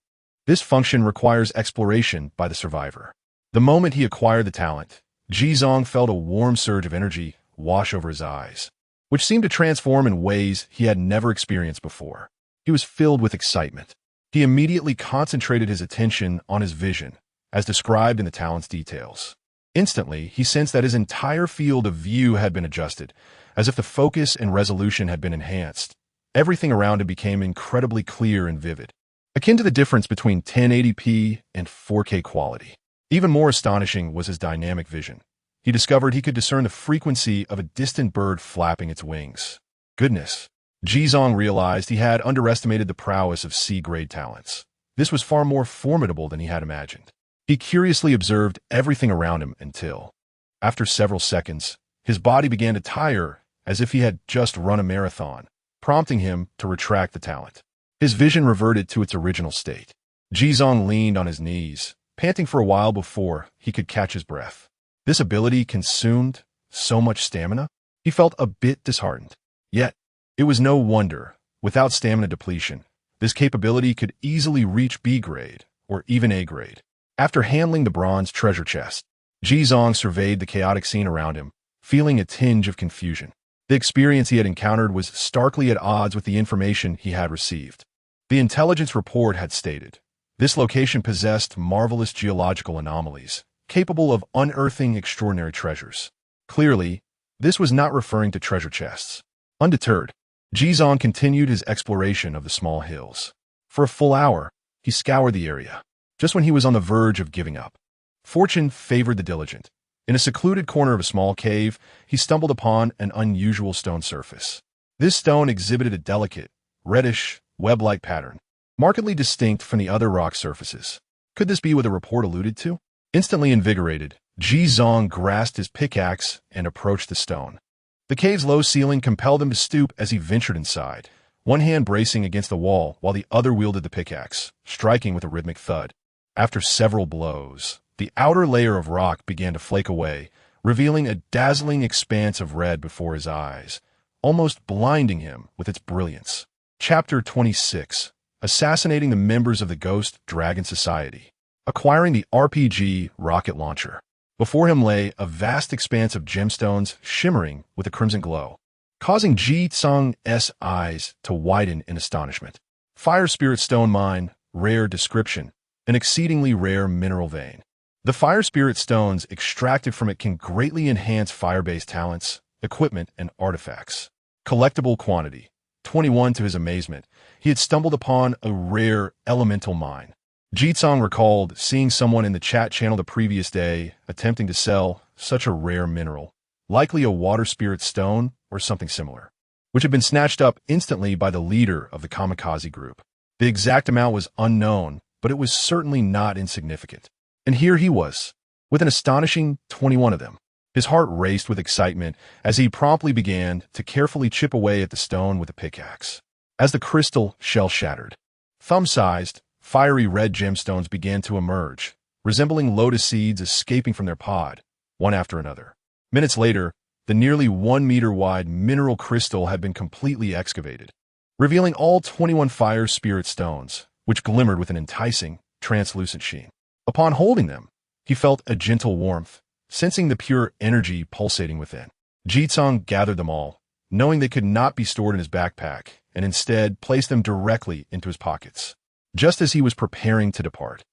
This function requires exploration by the survivor. The moment he acquired the talent, Jizong felt a warm surge of energy wash over his eyes, which seemed to transform in ways he had never experienced before. He was filled with excitement. He immediately concentrated his attention on his vision, as described in the talent's details. Instantly, he sensed that his entire field of view had been adjusted, as if the focus and resolution had been enhanced. Everything around him became incredibly clear and vivid, akin to the difference between 1080p and 4K quality. Even more astonishing was his dynamic vision. He discovered he could discern the frequency of a distant bird flapping its wings. Goodness! Jizong realized he had underestimated the prowess of C-grade talents. This was far more formidable than he had imagined. He curiously observed everything around him until, after several seconds, his body began to tire as if he had just run a marathon, prompting him to retract the talent. His vision reverted to its original state. Jizong leaned on his knees, panting for a while before he could catch his breath. This ability consumed so much stamina, he felt a bit disheartened. Yet, it was no wonder. Without stamina depletion, this capability could easily reach B-grade or even A-grade. After handling the bronze treasure chest, Jizong surveyed the chaotic scene around him, feeling a tinge of confusion. The experience he had encountered was starkly at odds with the information he had received. The intelligence report had stated, this location possessed marvelous geological anomalies, capable of unearthing extraordinary treasures. Clearly, this was not referring to treasure chests. Undeterred, Jizong continued his exploration of the small hills. For a full hour, he scoured the area. Just when he was on the verge of giving up, fortune favored the diligent. In a secluded corner of a small cave, he stumbled upon an unusual stone surface. This stone exhibited a delicate, reddish, web-like pattern, markedly distinct from the other rock surfaces. Could this be what the report alluded to? Instantly invigorated, Jizong grasped his pickaxe and approached the stone. The cave's low ceiling compelled him to stoop as he ventured inside, one hand bracing against the wall while the other wielded the pickaxe, striking with a rhythmic thud. After several blows, the outer layer of rock began to flake away, revealing a dazzling expanse of red before his eyes, almost blinding him with its brilliance. Chapter 26. Assassinating the members of the Ghost Dragon Society. Acquiring the RPG rocket launcher. Before him lay a vast expanse of gemstones shimmering with a crimson glow, causing Jizong's eyes to widen in astonishment. Fire Spirit Stone Mine, rare description, an exceedingly rare mineral vein. The Fire Spirit stones extracted from it can greatly enhance fire-based talents, equipment, and artifacts. Collectible quantity. 21. To his amazement, he had stumbled upon a rare elemental mine. Jizong recalled seeing someone in the chat channel the previous day attempting to sell such a rare mineral, likely a water spirit stone or something similar. which had been snatched up instantly by the leader of the kamikaze group. The exact amount was unknown, but it was certainly not insignificant. And here he was, with an astonishing 21 of them. His heart raced with excitement as he promptly began to carefully chip away at the stone with a pickaxe. As the crystal shell shattered, thumb-sized, fiery red gemstones began to emerge, resembling lotus seeds escaping from their pod, one after another. Minutes later, the nearly 1-meter-wide mineral crystal had been completely excavated, revealing all 21 fire spirit stones, which glimmered with an enticing, translucent sheen. Upon holding them, he felt a gentle warmth, sensing the pure energy pulsating within. Jitsong gathered them all, knowing they could not be stored in his backpack, and instead placed them directly into his pockets. Just as he was preparing to depart,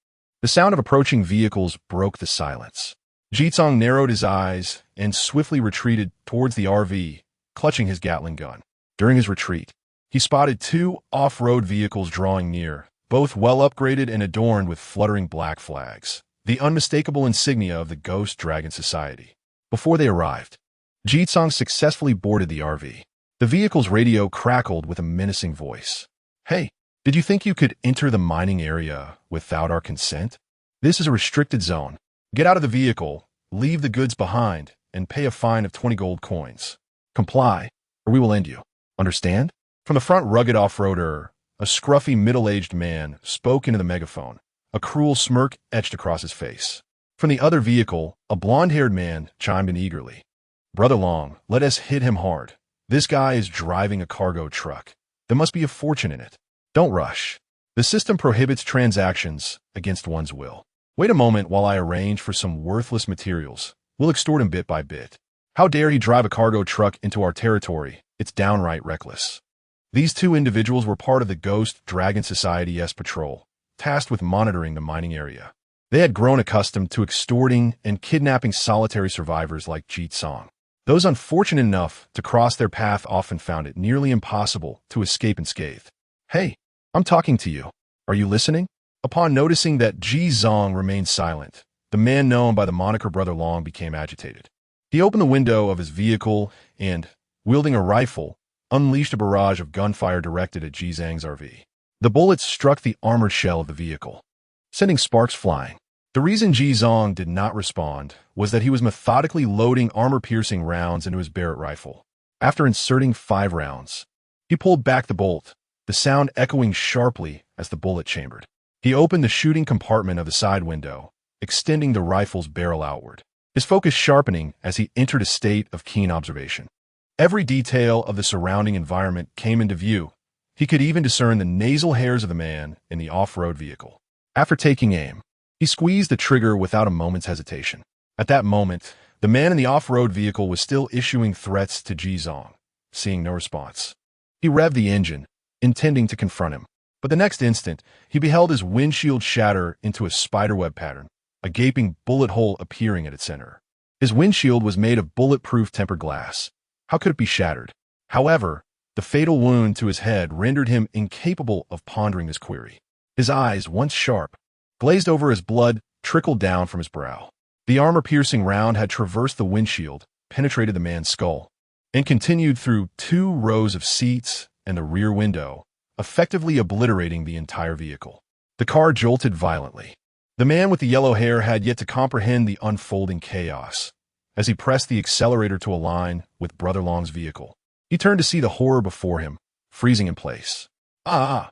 the sound of approaching vehicles broke the silence. Jitsong narrowed his eyes and swiftly retreated towards the RV, clutching his Gatling gun. During his retreat, he spotted 2 off-road vehicles drawing near, both well upgraded and adorned with fluttering black flags, the unmistakable insignia of the Ghost Dragon Society. Before they arrived, Jitsong successfully boarded the RV. The vehicle's radio crackled with a menacing voice. "Hey, did you think you could enter the mining area without our consent? This is a restricted zone. Get out of the vehicle, leave the goods behind, and pay a fine of 20 gold coins. Comply, or we will end you. Understand?" From the front rugged off-roader, a scruffy middle-aged man spoke into the megaphone, a cruel smirk etched across his face. From the other vehicle, a blonde-haired man chimed in eagerly. "Brother Long, let us hit him hard. This guy is driving a cargo truck. There must be a fortune in it. Don't rush. The system prohibits transactions against one's will. Wait a moment while I arrange for some worthless materials. We'll extort him bit by bit. How dare he drive a cargo truck into our territory? It's downright reckless." These 2 individuals were part of the Ghost Dragon Society's patrol, tasked with monitoring the mining area. They had grown accustomed to extorting and kidnapping solitary survivors like Jitsong. Those unfortunate enough to cross their path often found it nearly impossible to escape unscathed. "Hey, I'm talking to you. Are you listening?" Upon noticing that Jizong remained silent, the man known by the moniker Brother Long became agitated. He opened the window of his vehicle and, wielding a rifle, unleashed a barrage of gunfire directed at Jizang's RV. The bullets struck the armored shell of the vehicle, sending sparks flying. The reason Jizong did not respond was that he was methodically loading armor-piercing rounds into his Barrett rifle. After inserting 5 rounds, he pulled back the bolt, the sound echoing sharply as the bullet chambered. He opened the shooting compartment of the side window, extending the rifle's barrel outward, his focus sharpening as he entered a state of keen observation. Every detail of the surrounding environment came into view. He could even discern the nasal hairs of the man in the off-road vehicle. After taking aim, he squeezed the trigger without a moment's hesitation. At that moment, the man in the off-road vehicle was still issuing threats to Jizong. Seeing no response, he revved the engine, intending to confront him. But the next instant, he beheld his windshield shatter into a spiderweb pattern, a gaping bullet hole appearing at its center. His windshield was made of bulletproof tempered glass. How could it be shattered? However, the fatal wound to his head rendered him incapable of pondering this query. His eyes, once sharp, glazed over as blood trickled down from his brow. The armor-piercing round had traversed the windshield, penetrated the man's skull, and continued through 2 rows of seats and the rear window, effectively obliterating the entire vehicle. The car jolted violently. The man with the yellow hair had yet to comprehend the unfolding chaos. As he pressed the accelerator to align with Brother Long's vehicle, he turned to see the horror before him, freezing in place. Ah!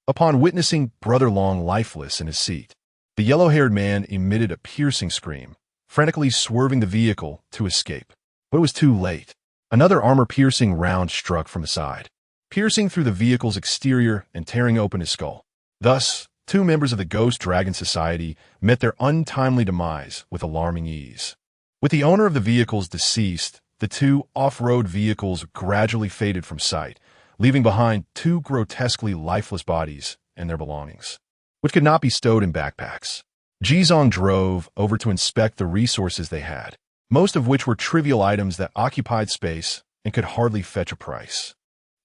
Upon witnessing Brother Long lifeless in his seat, the yellow-haired man emitted a piercing scream, frantically swerving the vehicle to escape. But it was too late. Another armor-piercing round struck from the side, piercing through the vehicle's exterior and tearing open his skull. Thus, 2 members of the Ghost Dragon Society met their untimely demise with alarming ease. With the owner of the vehicles deceased, the 2 off-road vehicles gradually faded from sight, leaving behind 2 grotesquely lifeless bodies and their belongings, which could not be stowed in backpacks. Jizong drove over to inspect the resources they had, most of which were trivial items that occupied space and could hardly fetch a price.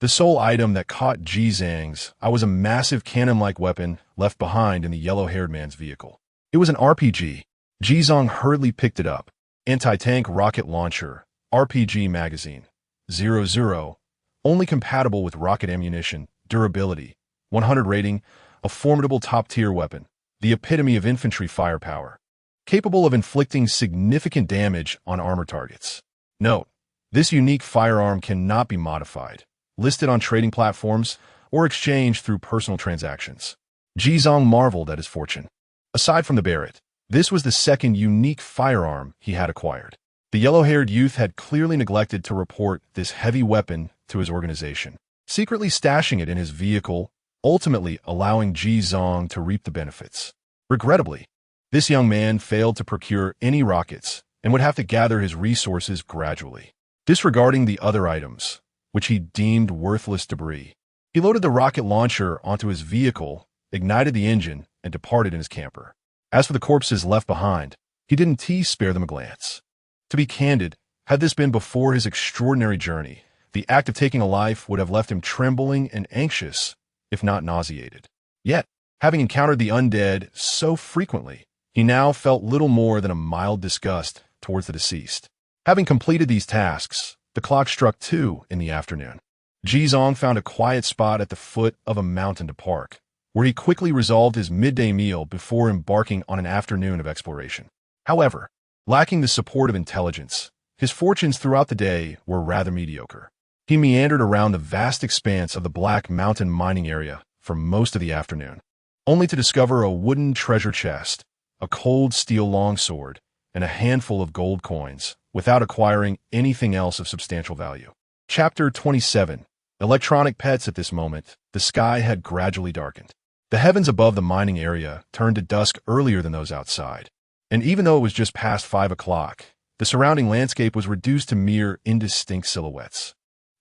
The sole item that caught Jizang's eye was a massive cannon-like weapon left behind in the yellow-haired man's vehicle. It was an RPG. Jizong hurriedly picked it up. Anti-tank rocket launcher, RPG magazine, 00, only compatible with rocket ammunition, durability, 100 rating, a formidable top-tier weapon, the epitome of infantry firepower, capable of inflicting significant damage on armor targets. Note, this unique firearm cannot be modified, listed on trading platforms, or exchanged through personal transactions. Jizong marveled at his fortune. Aside from the Barrett, this was the second unique firearm he had acquired. The yellow-haired youth had clearly neglected to report this heavy weapon to his organization, secretly stashing it in his vehicle, ultimately allowing Jizong to reap the benefits. Regrettably, this young man failed to procure any rockets and would have to gather his resources gradually, disregarding the other items, which he deemed worthless debris. He loaded the rocket launcher onto his vehicle, ignited the engine, and departed in his camper. As for the corpses left behind, he didn't spare them a glance. To be candid, had this been before his extraordinary journey, the act of taking a life would have left him trembling and anxious, if not nauseated. Yet, having encountered the undead so frequently, he now felt little more than a mild disgust towards the deceased. Having completed these tasks, the clock struck 2 in the afternoon. Jizong found a quiet spot at the foot of a mountain to park, where he quickly resolved his midday meal before embarking on an afternoon of exploration. However, lacking the support of intelligence, his fortunes throughout the day were rather mediocre. He meandered around the vast expanse of the Black Mountain mining area for most of the afternoon, only to discover a wooden treasure chest, a cold steel longsword, and a handful of gold coins, without acquiring anything else of substantial value. Chapter 27. Electronic pets. At this moment, the sky had gradually darkened. The heavens above the mining area turned to dusk earlier than those outside, and even though it was just past 5 o'clock, the surrounding landscape was reduced to mere indistinct silhouettes.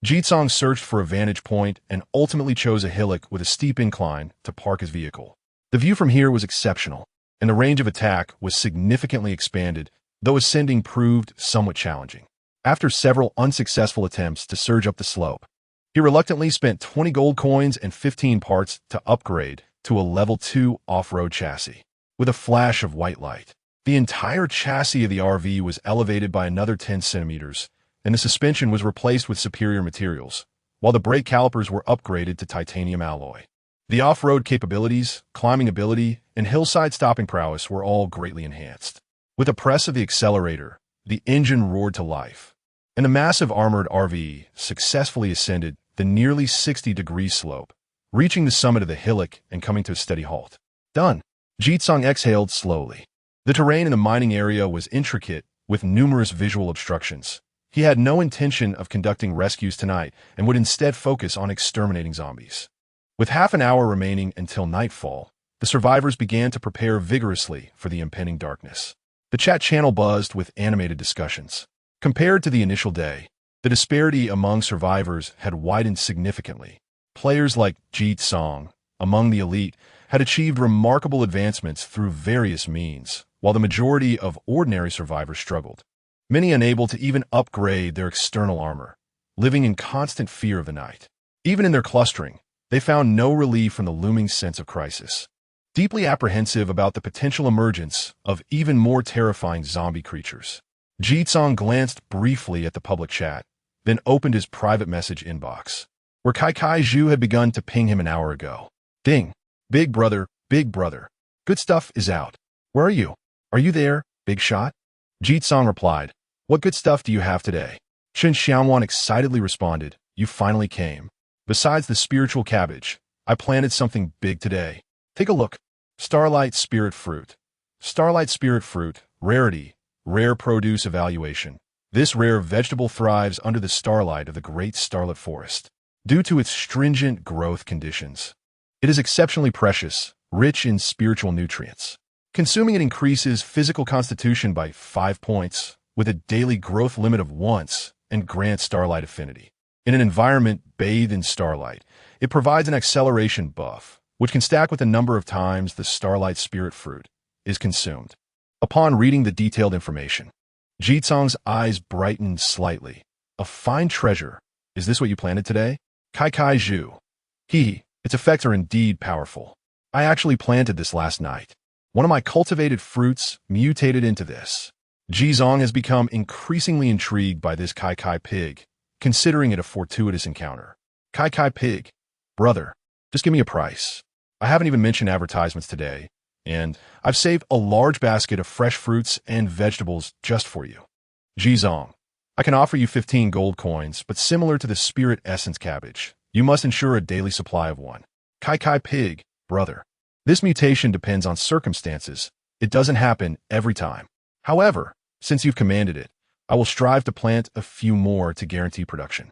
Jizong searched for a vantage point and ultimately chose a hillock with a steep incline to park his vehicle. The view from here was exceptional, and the range of attack was significantly expanded, though ascending proved somewhat challenging. After several unsuccessful attempts to surge up the slope, he reluctantly spent 20 gold coins and 15 parts to upgrade to a level 2 off-road chassis. With a flash of white light, the entire chassis of the RV was elevated by another 10 centimeters, and the suspension was replaced with superior materials, while the brake calipers were upgraded to titanium alloy. The off-road capabilities, climbing ability, and hillside stopping prowess were all greatly enhanced. With a press of the accelerator, the engine roared to life, and the massive armored RV successfully ascended the nearly 60-degree slope, reaching the summit of the hillock and coming to a steady halt. Done. Jizong exhaled slowly. The terrain in the mining area was intricate, with numerous visual obstructions. He had no intention of conducting rescues tonight and would instead focus on exterminating zombies. With half an hour remaining until nightfall, the survivors began to prepare vigorously for the impending darkness. The chat channel buzzed with animated discussions. Compared to the initial day, the disparity among survivors had widened significantly. Players like Jizong, among the elite, had achieved remarkable advancements through various means, while the majority of ordinary survivors struggled, many unable to even upgrade their external armor, living in constant fear of the night. Even in their clustering, they found no relief from the looming sense of crisis. Deeply apprehensive about the potential emergence of even more terrifying zombie creatures, Jizong glanced briefly at the public chat, then opened his private message inbox, where Kai Zhu had begun to ping him an hour ago. Ding. Big brother, good stuff is out. Where are you? Are you there, big shot? Jizong replied, what good stuff do you have today? Shen Xiaowan excitedly responded, you finally came. Besides the spiritual cabbage, I planted something big today. Take a look. Starlight Spirit Fruit. Starlight Spirit Fruit, rarity, rare produce evaluation. This rare vegetable thrives under the starlight of the Great Starlit Forest. Due to its stringent growth conditions, it is exceptionally precious, rich in spiritual nutrients. Consuming it increases physical constitution by 5 points, with a daily growth limit of once, and grants starlight affinity. In an environment bathed in starlight, it provides an acceleration buff, which can stack with the number of times the Starlight Spirit Fruit is consumed. Upon reading the detailed information, Jizong's eyes brightened slightly. A fine treasure. Is this what you planted today? Kai Zhu. Its effects are indeed powerful. I actually planted this last night. One of my cultivated fruits mutated into this. Jizong has become increasingly intrigued by this Kai pig, considering it a fortuitous encounter. Kai Pig, brother, just give me a price. I haven't even mentioned advertisements today, and I've saved a large basket of fresh fruits and vegetables just for you. Jizong, I can offer you 15 gold coins, but similar to the spirit essence cabbage, you must ensure a daily supply of one. Kai Pig, brother. This mutation depends on circumstances. It doesn't happen every time. However, since you've commanded it, I will strive to plant a few more to guarantee production.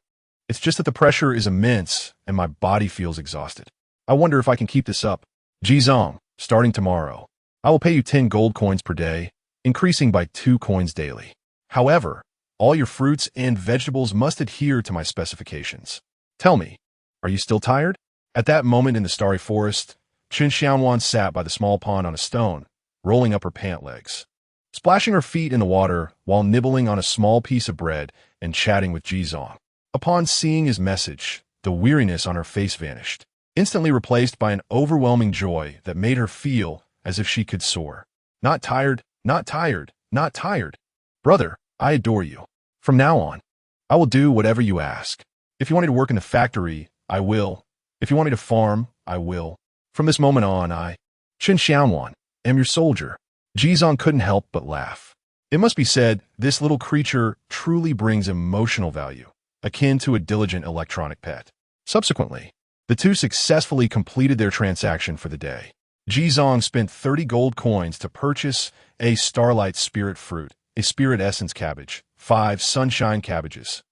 It's just that the pressure is immense and my body feels exhausted. I wonder if I can keep this up. Jizong, starting tomorrow, I will pay you 10 gold coins per day, increasing by 2 coins daily. However, all your fruits and vegetables must adhere to my specifications. Tell me, are you still tired? At that moment in the starry forest, Qin Xiaowan sat by the small pond on a stone, rolling up her pant legs, splashing her feet in the water while nibbling on a small piece of bread and chatting with Jizong. Upon seeing his message, the weariness on her face vanished, instantly replaced by an overwhelming joy that made her feel as if she could soar. Not tired, not tired, not tired. Brother, I adore you. From now on, I will do whatever you ask. If you want me to work in the factory, I will. If you want me to farm, I will. From this moment on, Qin Xiaowan, am your soldier. Jizong couldn't help but laugh. It must be said, this little creature truly brings emotional value, akin to a diligent electronic pet. Subsequently, the two successfully completed their transaction for the day. Jizong spent 30 gold coins to purchase a starlight spirit fruit, a spirit essence cabbage, 5 sunshine cabbages,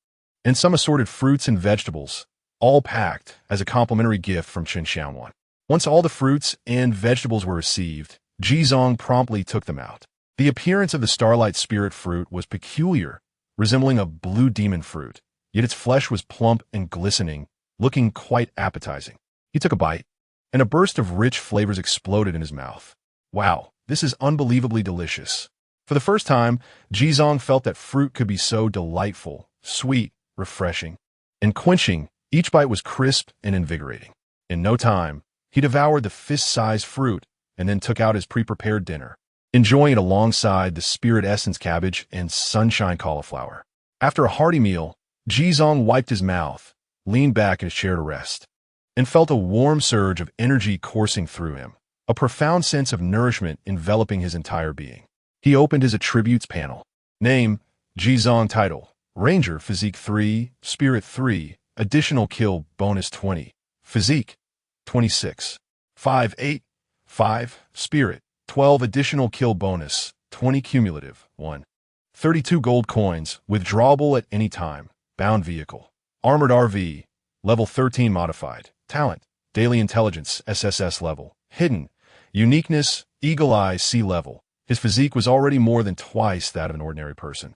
and some assorted fruits and vegetables, all packed as a complimentary gift from Qin Xiaowan. Once all the fruits and vegetables were received, Jizong promptly took them out. The appearance of the starlight spirit fruit was peculiar, resembling a blue demon fruit, yet its flesh was plump and glistening, looking quite appetizing. He took a bite, and a burst of rich flavors exploded in his mouth. Wow, this is unbelievably delicious. For the first time, Jizong felt that fruit could be so delightful, sweet, refreshing, and quenching. Each bite was crisp and invigorating. In no time, he devoured the fist-sized fruit and then took out his pre-prepared dinner, enjoying it alongside the spirit essence cabbage and sunshine cauliflower. After a hearty meal, Jizong wiped his mouth, leaned back in his chair to rest, and felt a warm surge of energy coursing through him, a profound sense of nourishment enveloping his entire being. He opened his attributes panel. Name, Jizong. Title, Ranger. Physique 3, Spirit 3, Additional Kill Bonus 20, Physique 26, 5, 5, Spirit 12, Additional Kill Bonus 20, Cumulative 1, 32 gold coins, withdrawable at any time, Bound Vehicle, Armored RV, Level 13 Modified, Talent, Daily Intelligence, SSS Level, Hidden, Uniqueness, Eagle Eye, C Level. His physique was already more than twice that of an ordinary person.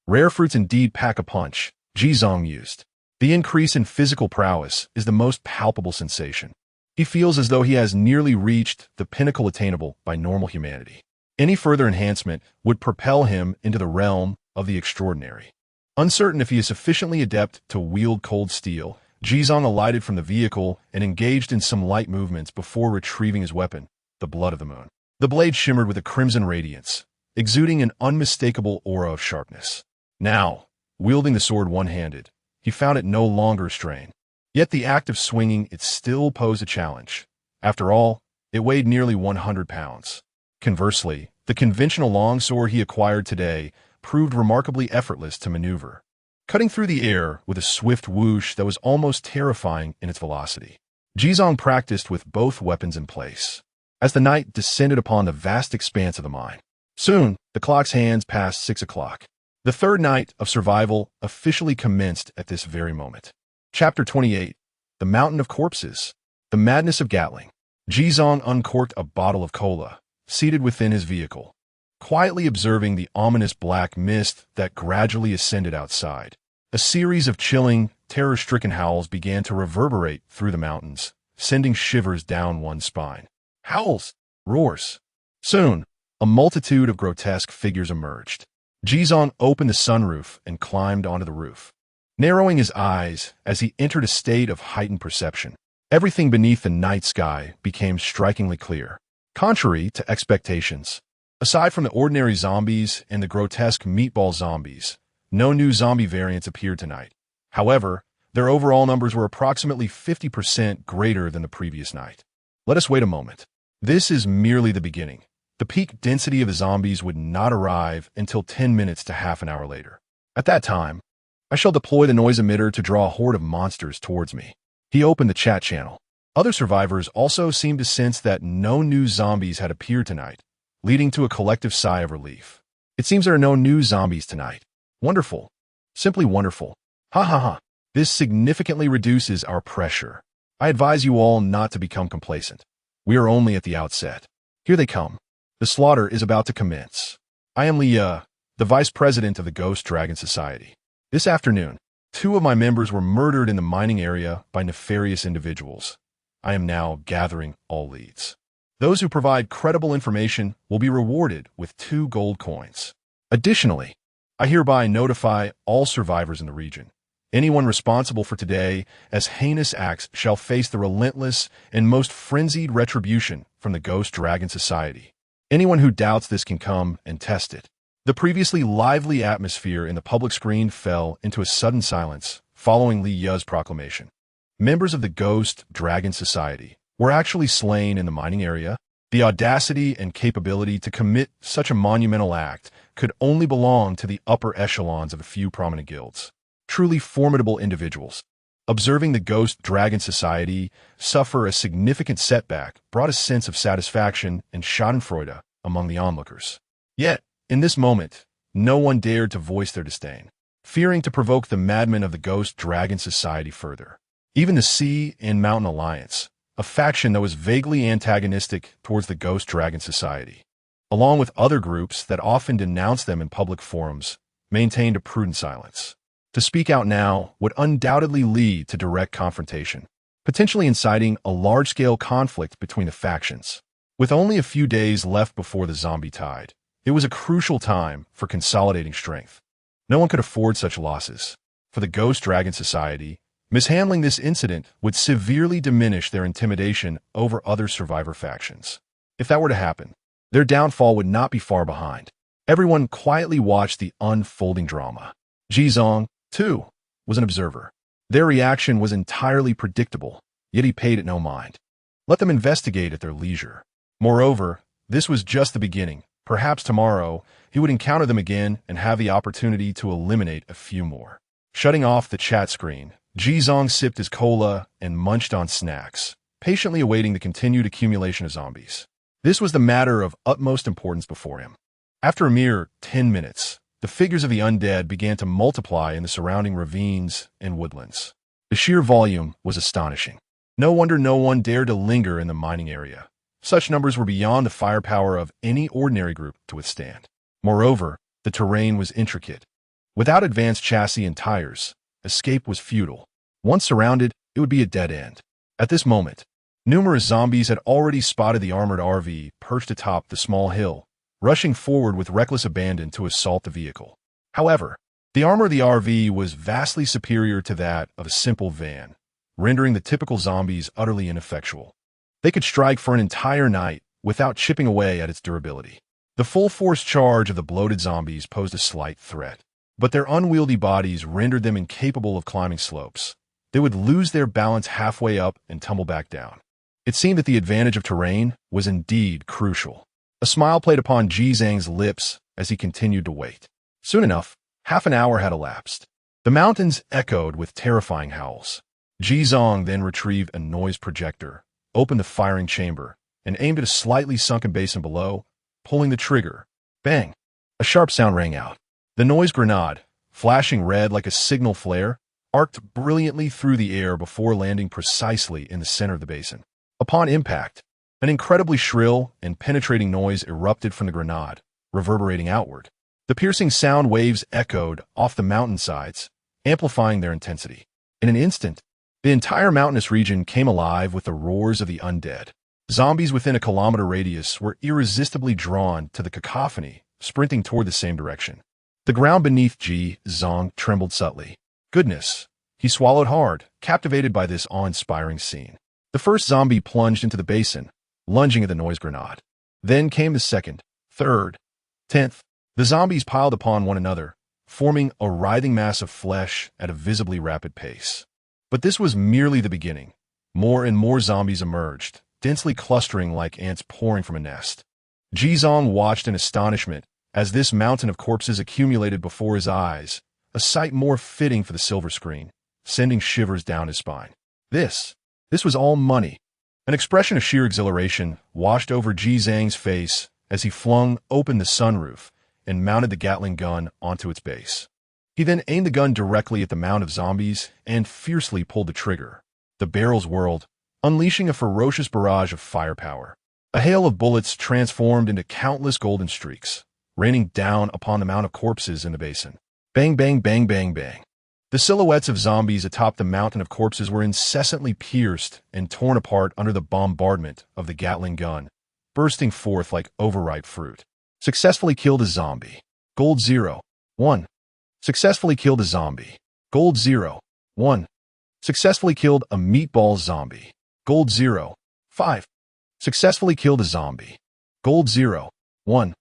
Rare fruits indeed pack a punch, Jizong used. The increase in physical prowess is the most palpable sensation. He feels as though he has nearly reached the pinnacle attainable by normal humanity. Any further enhancement would propel him into the realm of the extraordinary. Uncertain if he is sufficiently adept to wield cold steel, Jizong alighted from the vehicle and engaged in some light movements before retrieving his weapon, the Blood of the Moon. The blade shimmered with a crimson radiance, exuding an unmistakable aura of sharpness. Now, wielding the sword one-handed, he found it no longer a strain. Yet the act of swinging it still posed a challenge. After all, it weighed nearly 100 pounds. Conversely, the conventional longsword he acquired today proved remarkably effortless to maneuver, cutting through the air with a swift whoosh that was almost terrifying in its velocity. Jizong practiced with both weapons in place, as the night descended upon the vast expanse of the mine. Soon, the clock's hands passed 6 o'clock. The third night of survival officially commenced at this very moment. Chapter 28, The Mountain of Corpses, The Madness of Gatling. Jizong uncorked a bottle of cola, seated within his vehicle, quietly observing the ominous black mist that gradually ascended outside. A series of chilling, terror-stricken howls began to reverberate through the mountains, sending shivers down one's spine. Howls, roars. Soon, a multitude of grotesque figures emerged. Jizong opened the sunroof and climbed onto the roof, narrowing his eyes as he entered a state of heightened perception. Everything beneath the night sky became strikingly clear. Contrary to expectations, aside from the ordinary zombies and the grotesque meatball zombies, no new zombie variants appeared tonight. However, their overall numbers were approximately 50% greater than the previous night. Let us wait a moment. This is merely the beginning. The peak density of the zombies would not arrive until 10 minutes to half an hour later. At that time, I shall deploy the noise emitter to draw a horde of monsters towards me. He opened the chat channel. Other survivors also seemed to sense that no new zombies had appeared tonight, leading to a collective sigh of relief. It seems there are no new zombies tonight. Wonderful. Simply wonderful. Ha ha ha. This significantly reduces our pressure. I advise you all not to become complacent. We are only at the outset. Here they come. The slaughter is about to commence. I am the vice president of the Ghost Dragon Society. This afternoon, 2 of my members were murdered in the mining area by nefarious individuals. I am now gathering all leads. Those who provide credible information will be rewarded with 2 gold coins. Additionally, I hereby notify all survivors in the region. Anyone responsible for today as heinous acts shall face the relentless and most frenzied retribution from the Ghost Dragon Society. Anyone who doubts this can come and test it. The previously lively atmosphere in the public screen fell into a sudden silence following Li Yu's proclamation. Members of the Ghost Dragon Society were actually slain in the mining area. The audacity and capability to commit such a monumental act could only belong to the upper echelons of a few prominent guilds. Truly formidable individuals. Observing the Ghost Dragon Society suffer a significant setback brought a sense of satisfaction and schadenfreude among the onlookers. Yet, in this moment, no one dared to voice their disdain, fearing to provoke the madmen of the Ghost Dragon Society further. Even the Sea and Mountain Alliance, a faction that was vaguely antagonistic towards the Ghost Dragon Society, along with other groups that often denounced them in public forums, maintained a prudent silence. To speak out now would undoubtedly lead to direct confrontation, potentially inciting a large-scale conflict between the factions. With only a few days left before the zombie tide, it was a crucial time for consolidating strength. No one could afford such losses. For the Ghost Dragon Society, mishandling this incident would severely diminish their intimidation over other survivor factions. If that were to happen, their downfall would not be far behind. Everyone quietly watched the unfolding drama. Jizong, too, was an observer. Their reaction was entirely predictable, yet he paid it no mind. Let them investigate at their leisure. Moreover, this was just the beginning. Perhaps tomorrow, he would encounter them again and have the opportunity to eliminate a few more. Shutting off the chat screen, Jizong sipped his cola and munched on snacks, patiently awaiting the continued accumulation of zombies. This was the matter of utmost importance before him. After a mere 10 minutes, the figures of the undead began to multiply in the surrounding ravines and woodlands. The sheer volume was astonishing. No wonder no one dared to linger in the mining area. Such numbers were beyond the firepower of any ordinary group to withstand. Moreover, the terrain was intricate. Without advanced chassis and tires, escape was futile. Once surrounded, it would be a dead end. At this moment, numerous zombies had already spotted the armored RV perched atop the small hill, rushing forward with reckless abandon to assault the vehicle. However, the armor of the RV was vastly superior to that of a simple van, rendering the typical zombies utterly ineffectual. They could strike for an entire night without chipping away at its durability. The full-force charge of the bloated zombies posed a slight threat, but their unwieldy bodies rendered them incapable of climbing slopes. They would lose their balance halfway up and tumble back down. It seemed that the advantage of terrain was indeed crucial. A smile played upon Jizang's lips as he continued to wait. Soon enough, half an hour had elapsed. The mountains echoed with terrifying howls. Jizang then retrieved a noise projector, opened the firing chamber, and aimed at a slightly sunken basin below, pulling the trigger. Bang! A sharp sound rang out. The noise grenade, flashing red like a signal flare, arced brilliantly through the air before landing precisely in the center of the basin. Upon impact, an incredibly shrill and penetrating noise erupted from the grenade, reverberating outward. The piercing sound waves echoed off the mountainsides, amplifying their intensity. In an instant, the entire mountainous region came alive with the roars of the undead. Zombies within a kilometer radius were irresistibly drawn to the cacophony, sprinting toward the same direction. The ground beneath Jizang trembled subtly. Goodness! He swallowed hard, captivated by this awe-inspiring scene. The first zombie plunged into the basin, lunging at the noise grenade. Then came the second, third, 10th. The zombies piled upon one another, forming a writhing mass of flesh at a visibly rapid pace. But this was merely the beginning. More and more zombies emerged, densely clustering like ants pouring from a nest. Jizong watched in astonishment as this mountain of corpses accumulated before his eyes, a sight more fitting for the silver screen, sending shivers down his spine. This was all money. An expression of sheer exhilaration washed over Jizang's face as he flung open the sunroof and mounted the Gatling gun onto its base. He then aimed the gun directly at the mound of zombies and fiercely pulled the trigger. The barrels whirled, unleashing a ferocious barrage of firepower. A hail of bullets transformed into countless golden streaks, raining down upon the mound of corpses in the basin. Bang, bang, bang, bang, bang. The silhouettes of zombies atop the mountain of corpses were incessantly pierced and torn apart under the bombardment of the Gatling gun, bursting forth like overripe fruit. Successfully killed a zombie. Gold 0. 1. Successfully killed a zombie. Gold 0. 1. Successfully killed a meatball zombie. Gold 0. 5. Successfully killed a zombie. Gold 0. 1.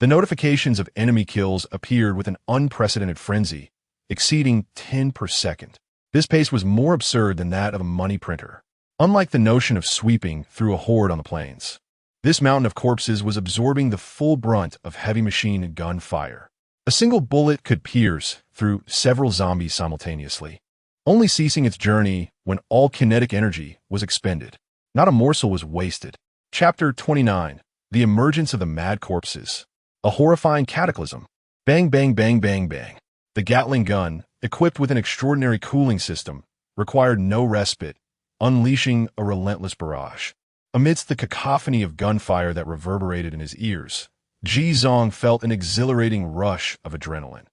The notifications of enemy kills appeared with an unprecedented frenzy, exceeding 10 per second. This pace was more absurd than that of a money printer. Unlike the notion of sweeping through a horde on the plains, this mountain of corpses was absorbing the full brunt of heavy machine gun fire. A single bullet could pierce through several zombies simultaneously, only ceasing its journey when all kinetic energy was expended. Not a morsel was wasted. Chapter 29. The Emergence of the Mad Corpses. A horrifying cataclysm. Bang, bang, bang, bang, bang. The Gatling gun, equipped with an extraordinary cooling system, required no respite, unleashing a relentless barrage. Amidst the cacophony of gunfire that reverberated in his ears, Jizong felt an exhilarating rush of adrenaline.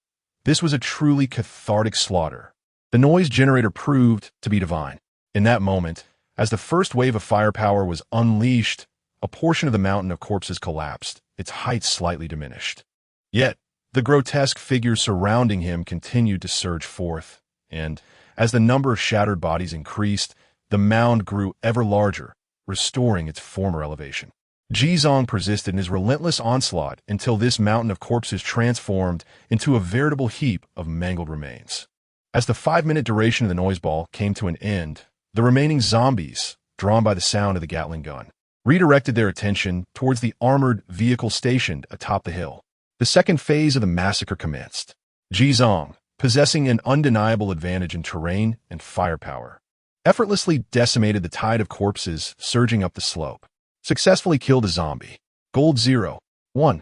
This was a truly cathartic slaughter. The noise generator proved to be divine. In that moment, as the first wave of firepower was unleashed, a portion of the mountain of corpses collapsed, its height slightly diminished. Yet, the grotesque figures surrounding him continued to surge forth, and, as the number of shattered bodies increased, the mound grew ever larger, restoring its former elevation. Jizong persisted in his relentless onslaught until this mountain of corpses transformed into a veritable heap of mangled remains. As the 5-minute duration of the noise ball came to an end, the remaining zombies, drawn by the sound of the Gatling gun, redirected their attention towards the armored vehicle stationed atop the hill. The second phase of the massacre commenced. Jizong, possessing an undeniable advantage in terrain and firepower, effortlessly decimated the tide of corpses surging up the slope. Successfully killed a zombie. Gold 0. 1.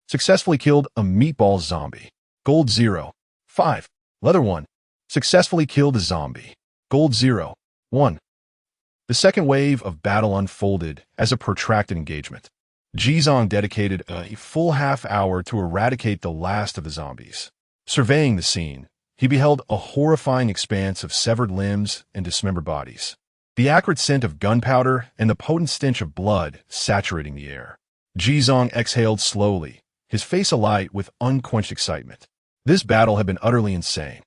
Successfully killed a meatball zombie. Gold 0. 5. Leather 1. Successfully killed a zombie. Gold 0. 1. The second wave of battle unfolded as a protracted engagement. Jizong dedicated a full half-hour to eradicate the last of the zombies. Surveying the scene, he beheld a horrifying expanse of severed limbs and dismembered bodies, the acrid scent of gunpowder and the potent stench of blood saturating the air. Jizong exhaled slowly, his face alight with unquenched excitement. This battle had been utterly insane.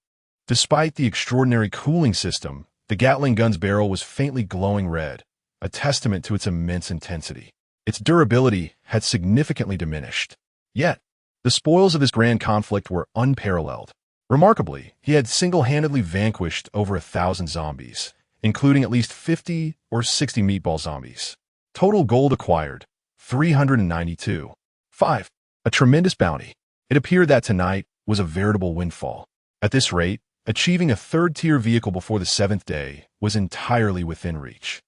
Despite the extraordinary cooling system, the Gatling gun's barrel was faintly glowing red, a testament to its immense intensity. Its durability had significantly diminished. Yet, the spoils of this grand conflict were unparalleled. Remarkably, he had single-handedly vanquished over 1,000 zombies, including at least 50 or 60 meatball zombies. Total gold acquired, 392. 5. A tremendous bounty. It appeared that tonight was a veritable windfall. At this rate, achieving a third-tier vehicle before the 7th day was entirely within reach.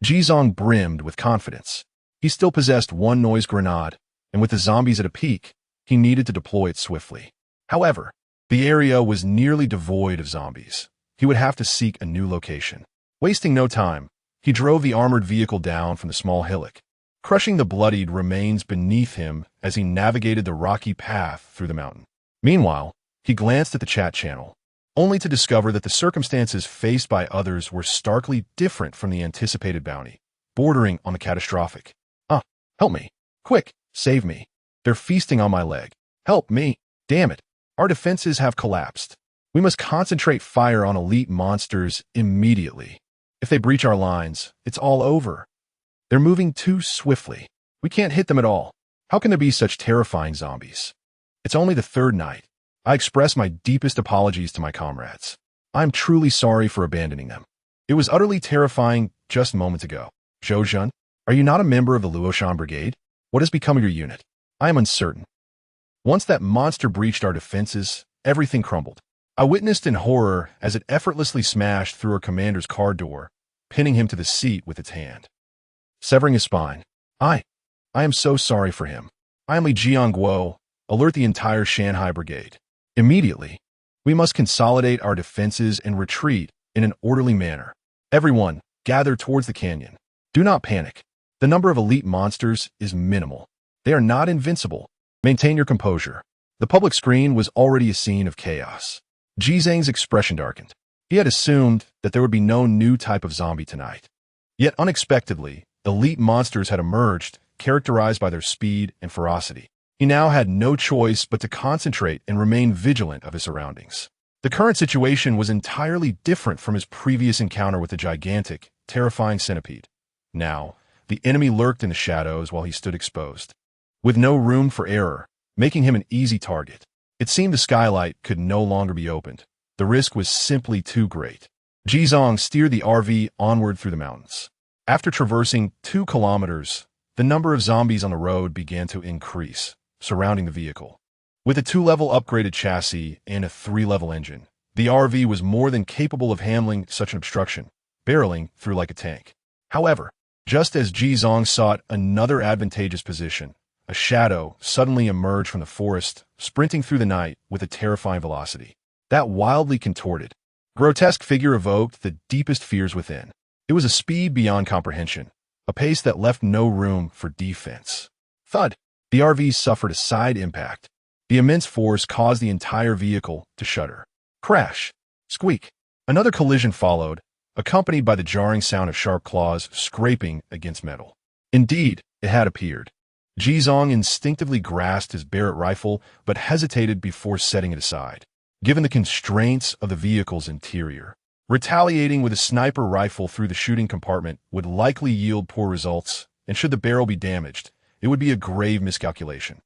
Jizong brimmed with confidence. He still possessed one noise grenade, and with the zombies at a peak, he needed to deploy it swiftly. However, the area was nearly devoid of zombies. He would have to seek a new location. Wasting no time, he drove the armored vehicle down from the small hillock, crushing the bloodied remains beneath him as he navigated the rocky path through the mountain. Meanwhile, he glanced at the chat channel, only to discover that the circumstances faced by others were starkly different from the anticipated bounty, bordering on the catastrophic. Help me. Quick, save me. They're feasting on my leg. Help me. Damn it. Our defenses have collapsed. We must concentrate fire on elite monsters immediately. If they breach our lines, it's all over. They're moving too swiftly. We can't hit them at all. How can there be such terrifying zombies? It's only the third night. I express my deepest apologies to my comrades. I am truly sorry for abandoning them. It was utterly terrifying just moments ago. Zhou Jun, are you not a member of the Luoshan Brigade? What has become of your unit? I am uncertain. Once that monster breached our defenses, everything crumbled. I witnessed in horror as it effortlessly smashed through our commander's car door, pinning him to the seat with its hand, severing his spine. I am so sorry for him. I am Li Jiangguo. Alert the entire Shanghai Brigade. Immediately. We must consolidate our defenses and retreat in an orderly manner. Everyone, gather towards the canyon. Do not panic. The number of elite monsters is minimal. They are not invincible. Maintain your composure. The public screen was already a scene of chaos. Ji Zhang's expression darkened. He had assumed that there would be no new type of zombie tonight. Yet unexpectedly, elite monsters had emerged, characterized by their speed and ferocity. He now had no choice but to concentrate and remain vigilant of his surroundings. The current situation was entirely different from his previous encounter with the gigantic, terrifying centipede. Now, the enemy lurked in the shadows while he stood exposed, with no room for error, making him an easy target. It seemed the skylight could no longer be opened. The risk was simply too great. Ji Zhang steered the RV onward through the mountains. After traversing 2 kilometers, the number of zombies on the road began to increase, surrounding the vehicle. With a 2-level upgraded chassis and a 3-level engine, the RV was more than capable of handling such an obstruction, barreling through like a tank. However, just as Ji Zhang sought another advantageous position, a shadow suddenly emerged from the forest, sprinting through the night with a terrifying velocity. That wildly contorted, grotesque figure evoked the deepest fears within. It was a speed beyond comprehension, a pace that left no room for defense. Thud! The RV suffered a side impact. The immense force caused the entire vehicle to shudder. Crash! Squeak! Another collision followed, accompanied by the jarring sound of sharp claws scraping against metal. Indeed, it had appeared. Ji Zhang instinctively grasped his Barrett rifle, but hesitated before setting it aside. Given the constraints of the vehicle's interior, retaliating with a sniper rifle through the shooting compartment would likely yield poor results, and should the barrel be damaged, it would be a grave miscalculation.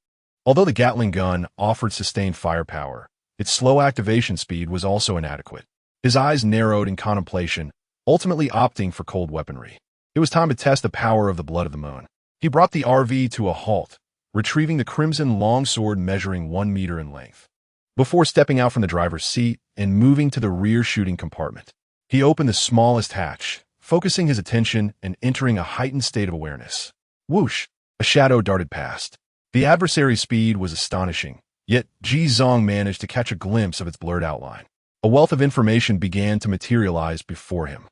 Although the Gatling gun offered sustained firepower, its slow activation speed was also inadequate. His eyes narrowed in contemplation, ultimately opting for cold weaponry. It was time to test the power of the blood of the moon. He brought the RV to a halt, retrieving the crimson longsword measuring 1 meter in length. Before stepping out from the driver's seat and moving to the rear shooting compartment, he opened the smallest hatch, focusing his attention and entering a heightened state of awareness. Whoosh! A shadow darted past. The adversary's speed was astonishing, yet Ji Zhang managed to catch a glimpse of its blurred outline. A wealth of information began to materialize before him.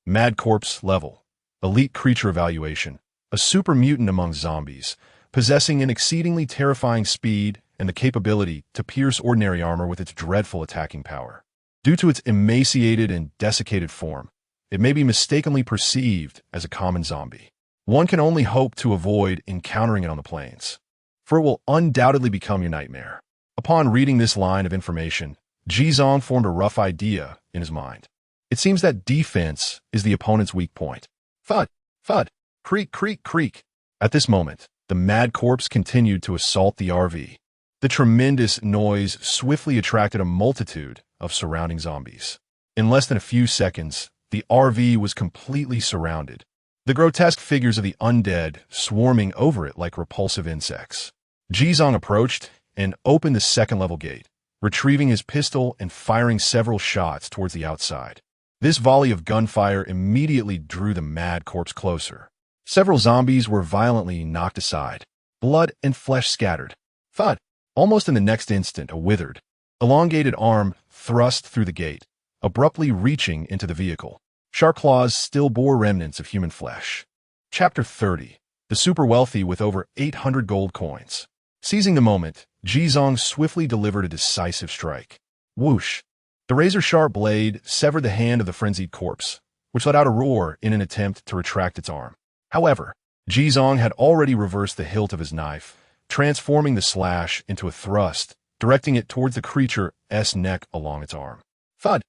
Mad Corpse level, elite creature evaluation, a super mutant among zombies, possessing an exceedingly terrifying speed and the capability to pierce ordinary armor with its dreadful attacking power. Due to its emaciated and desiccated form, it may be mistakenly perceived as a common zombie. One can only hope to avoid encountering it on the plains, for it will undoubtedly become your nightmare. Upon reading this line of information, Ji Zhang formed a rough idea in his mind. It seems that defense is the opponent's weak point. Thud! Thud! Creak, creak, creak. At this moment, the Mad Corpse continued to assault the RV. The tremendous noise swiftly attracted a multitude of surrounding zombies. In less than a few seconds, the RV was completely surrounded, the grotesque figures of the undead swarming over it like repulsive insects. Ji Zhang approached and opened the 2nd-level gate, retrieving his pistol and firing several shots towards the outside. This volley of gunfire immediately drew the Mad Corpse closer. Several zombies were violently knocked aside, blood and flesh scattered. Thud! Almost in the next instant, a withered, elongated arm thrust through the gate, abruptly reaching into the vehicle. Sharp claws still bore remnants of human flesh. Chapter 30. The super wealthy with over 800 gold coins. Seizing the moment, Ji Zhang swiftly delivered a decisive strike. Whoosh! The razor-sharp blade severed the hand of the frenzied corpse, which let out a roar in an attempt to retract its arm. However, Ji Zhang had already reversed the hilt of his knife, transforming the slash into a thrust, directing it towards the creature's neck along its arm. Thud!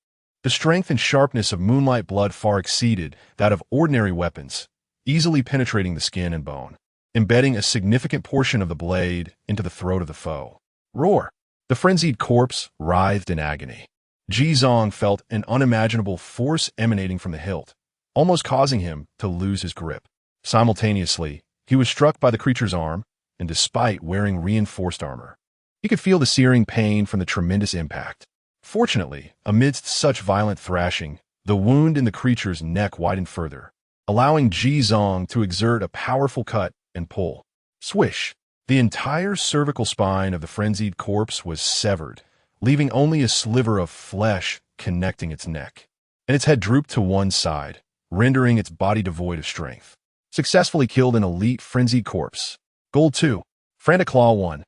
The strength and sharpness of moonlight blood far exceeded that of ordinary weapons, easily penetrating the skin and bone, embedding a significant portion of the blade into the throat of the foe. Roar! The frenzied corpse writhed in agony. Jizong felt an unimaginable force emanating from the hilt, almost causing him to lose his grip. Simultaneously, he was struck by the creature's arm, and despite wearing reinforced armor, he could feel the searing pain from the tremendous impact. Fortunately, amidst such violent thrashing, the wound in the creature's neck widened further, allowing Jizong to exert a powerful cut and pull. Swish! The entire cervical spine of the frenzied corpse was severed, leaving only a sliver of flesh connecting its neck, and its head drooped to one side, rendering its body devoid of strength. Successfully killed an elite frenzied corpse. Gold 2. Frantic Claw 1.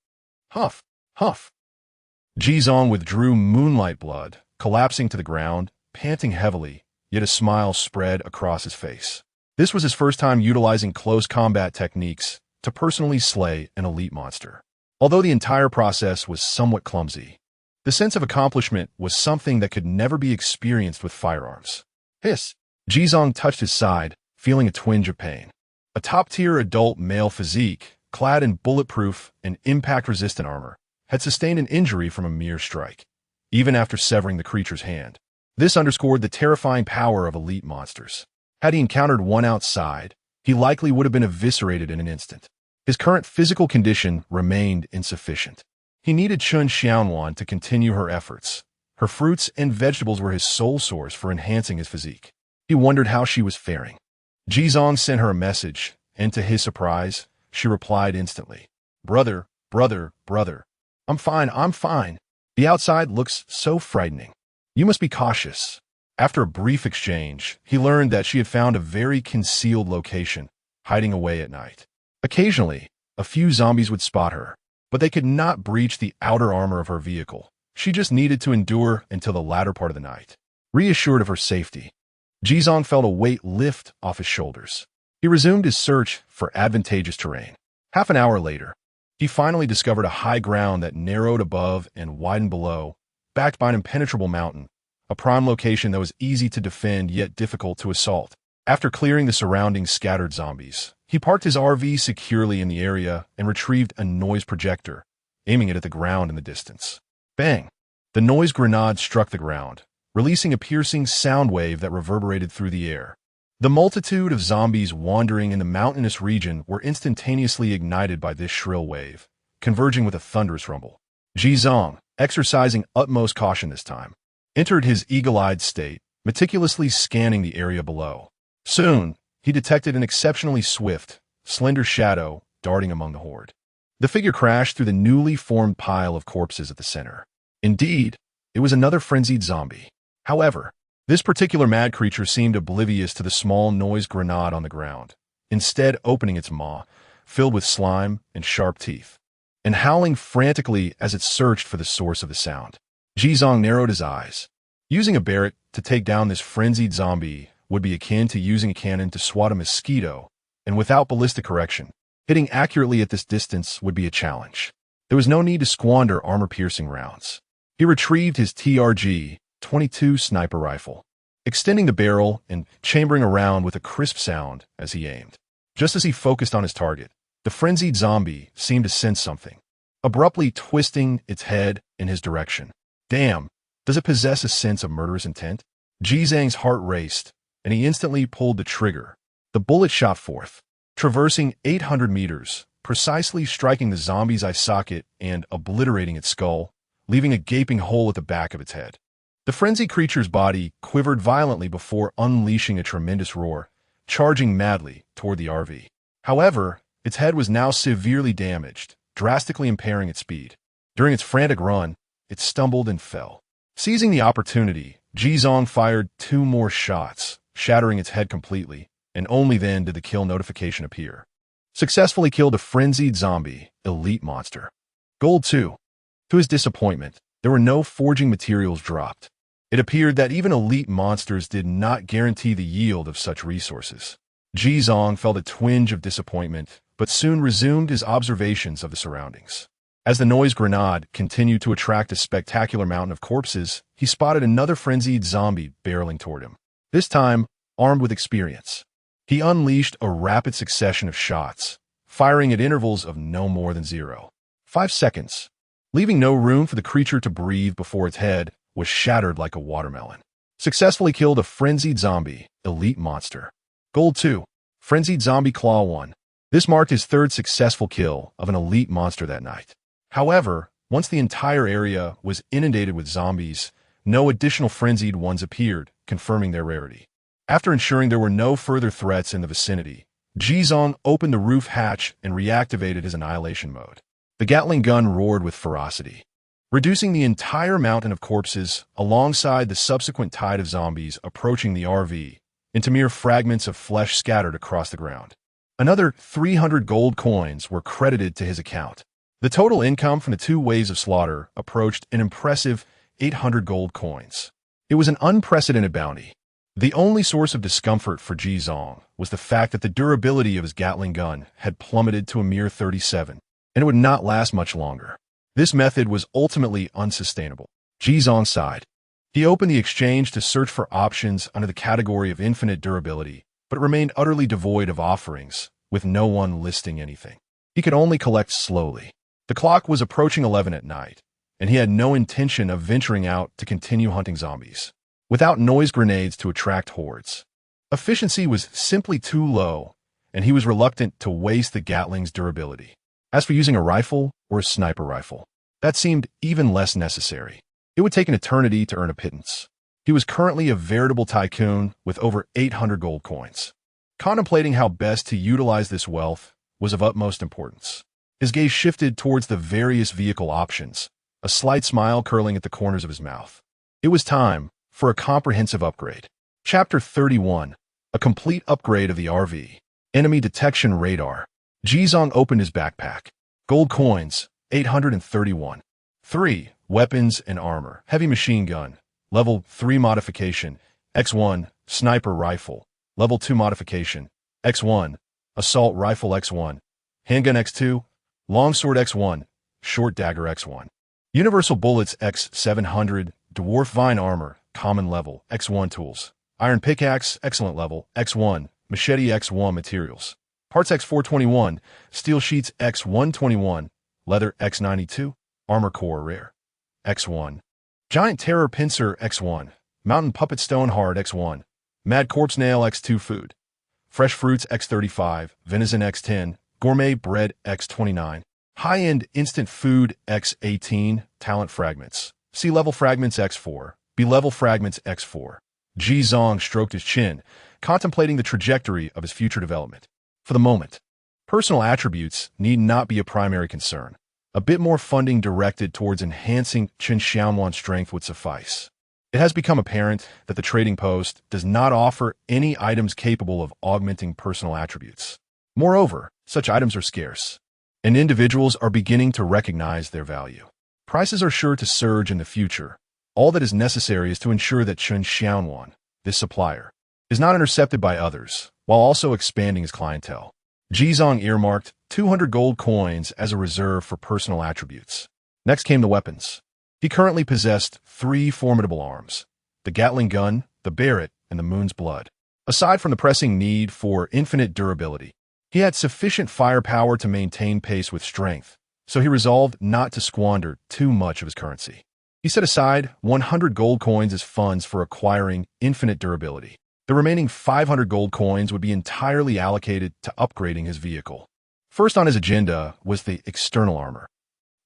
Huff. Huff. Jizong withdrew Moonlight Blood, collapsing to the ground, panting heavily, yet a smile spread across his face. This was his first time utilizing close combat techniques to personally slay an elite monster. Although the entire process was somewhat clumsy, the sense of accomplishment was something that could never be experienced with firearms. Hiss! Jizong touched his side, feeling a twinge of pain. A top-tier adult male physique, clad in bulletproof and impact-resistant armor, had sustained an injury from a mere strike, even after severing the creature's hand. This underscored the terrifying power of elite monsters. Had he encountered one outside, he likely would have been eviscerated in an instant. His current physical condition remained insufficient. He needed Chun Xiaonuan to continue her efforts. Her fruits and vegetables were his sole source for enhancing his physique. He wondered how she was faring. Jizong sent her a message, and to his surprise, she replied instantly. Brother, brother, brother. I'm fine, I'm fine. The outside looks so frightening. You must be cautious. After a brief exchange, he learned that she had found a very concealed location, hiding away at night. Occasionally, a few zombies would spot her, but they could not breach the outer armor of her vehicle. She just needed to endure until the latter part of the night. Reassured of her safety, Jizong felt a weight lift off his shoulders. He resumed his search for advantageous terrain. Half an hour later, he finally discovered a high ground that narrowed above and widened below, backed by an impenetrable mountain, a prime location that was easy to defend yet difficult to assault. After clearing the surrounding scattered zombies, he parked his RV securely in the area and retrieved a noise projector, aiming it at the ground in the distance. Bang! The noise grenade struck the ground, releasing a piercing sound wave that reverberated through the air. The multitude of zombies wandering in the mountainous region were instantaneously ignited by this shrill wave, converging with a thunderous rumble. Jizong, exercising utmost caution this time, entered his eagle-eyed state, meticulously scanning the area below. Soon, he detected an exceptionally swift, slender shadow darting among the horde. The figure crashed through the newly formed pile of corpses at the center. Indeed, it was another frenzied zombie. However, this particular mad creature seemed oblivious to the small noise grenade on the ground, instead opening its maw, filled with slime and sharp teeth, and howling frantically as it searched for the source of the sound. Jizong narrowed his eyes. Using a Barrett to take down this frenzied zombie would be akin to using a cannon to swat a mosquito, and without ballistic correction, hitting accurately at this distance would be a challenge. There was no need to squander armor-piercing rounds. He retrieved his TRG-22 sniper rifle, extending the barrel and chambering around with a crisp sound as he aimed. Just as he focused on his target, the frenzied zombie seemed to sense something, abruptly twisting its head in his direction. Damn, does it possess a sense of murderous intent? Jizang's heart raced, and he instantly pulled the trigger. The bullet shot forth, traversing 800 meters, precisely striking the zombie's eye socket and obliterating its skull, leaving a gaping hole at the back of its head. The frenzied creature's body quivered violently before unleashing a tremendous roar, charging madly toward the RV. However, its head was now severely damaged, drastically impairing its speed. During its frantic run, it stumbled and fell. Seizing the opportunity, Jizong fired 2 more shots, shattering its head completely, and only then did the kill notification appear. Successfully killed a frenzied zombie, elite monster. Gold 2. To his disappointment, there were no forging materials dropped. It appeared that even elite monsters did not guarantee the yield of such resources. Jizong felt a twinge of disappointment, but soon resumed his observations of the surroundings. As the noise grenade continued to attract a spectacular mountain of corpses, he spotted another frenzied zombie barreling toward him. This time, armed with experience. He unleashed a rapid succession of shots, firing at intervals of no more than 0.5 seconds. leaving no room for the creature to breathe before its head was shattered like a watermelon. Successfully killed a frenzied zombie, elite monster. Gold 2. Frenzied Zombie Claw 1. This marked his third successful kill of an elite monster that night. However, once the entire area was inundated with zombies, no additional frenzied ones appeared, confirming their rarity. After ensuring there were no further threats in the vicinity, Jizong opened the roof hatch and reactivated his annihilation mode. The Gatling gun roared with ferocity, reducing the entire mountain of corpses alongside the subsequent tide of zombies approaching the RV into mere fragments of flesh scattered across the ground. Another 300 gold coins were credited to his account. The total income from the 2 waves of slaughter approached an impressive 800 gold coins. It was an unprecedented bounty. The only source of discomfort for Jizong was the fact that the durability of his Gatling gun had plummeted to a mere 37, and it would not last much longer. This method was ultimately unsustainable. Jizong sighed. He opened the exchange to search for options under the category of infinite durability, but remained utterly devoid of offerings, with no one listing anything. He could only collect slowly. The clock was approaching 11 at night, and he had no intention of venturing out to continue hunting zombies without noise grenades to attract hordes. Efficiency was simply too low, and he was reluctant to waste the Gatling's durability. As for using a rifle or a sniper rifle, that seemed even less necessary. It would take an eternity to earn a pittance. He was currently a veritable tycoon with over 800 gold coins. Contemplating how best to utilize this wealth was of utmost importance. His gaze shifted towards the various vehicle options, a slight smile curling at the corners of his mouth. It was time for a comprehensive upgrade. Chapter 31. A complete upgrade of the RV. Enemy Detection Radar. Jizong opened his backpack. Gold coins, 831. 3. Weapons and armor. Heavy machine gun. Level 3 modification. X1. Sniper rifle. Level 2 modification. X1. Assault rifle X1. Handgun X2. Longsword X1. Short dagger X1. Universal bullets X700. Dwarf vine armor. Common level. X1 tools. Iron pickaxe. Excellent level. X1. Machete X1 materials. Parts X421. Steel sheets X121. Leather X92. Armor core rare. X1. Giant terror pincer X1. Mountain puppet stone hard X1. Mad corpse nail X2 food. Fresh fruits X35. Venison X10. Gourmet bread X29. High-end instant food X18. Talent fragments. C-level fragments X4. B-level fragments X4. Jizong stroked his chin, contemplating the trajectory of his future development. For the moment, personal attributes need not be a primary concern. A bit more funding directed towards enhancing Chen Xiaowan's strength would suffice. It has become apparent that the trading post does not offer any items capable of augmenting personal attributes. Moreover, such items are scarce, and individuals are beginning to recognize their value. Prices are sure to surge in the future. All that is necessary is to ensure that Chen Xiaowan, this supplier, is not intercepted by others, while also expanding his clientele. Jizong earmarked 200 gold coins as a reserve for personal attributes. Next came the weapons. He currently possessed 3 formidable arms: the Gatling gun, the Barrett, and the Moon's Blood. Aside from the pressing need for infinite durability, he had sufficient firepower to maintain pace with strength, so he resolved not to squander too much of his currency. He set aside 100 gold coins as funds for acquiring infinite durability. The remaining 500 gold coins would be entirely allocated to upgrading his vehicle. First on his agenda was the external armor.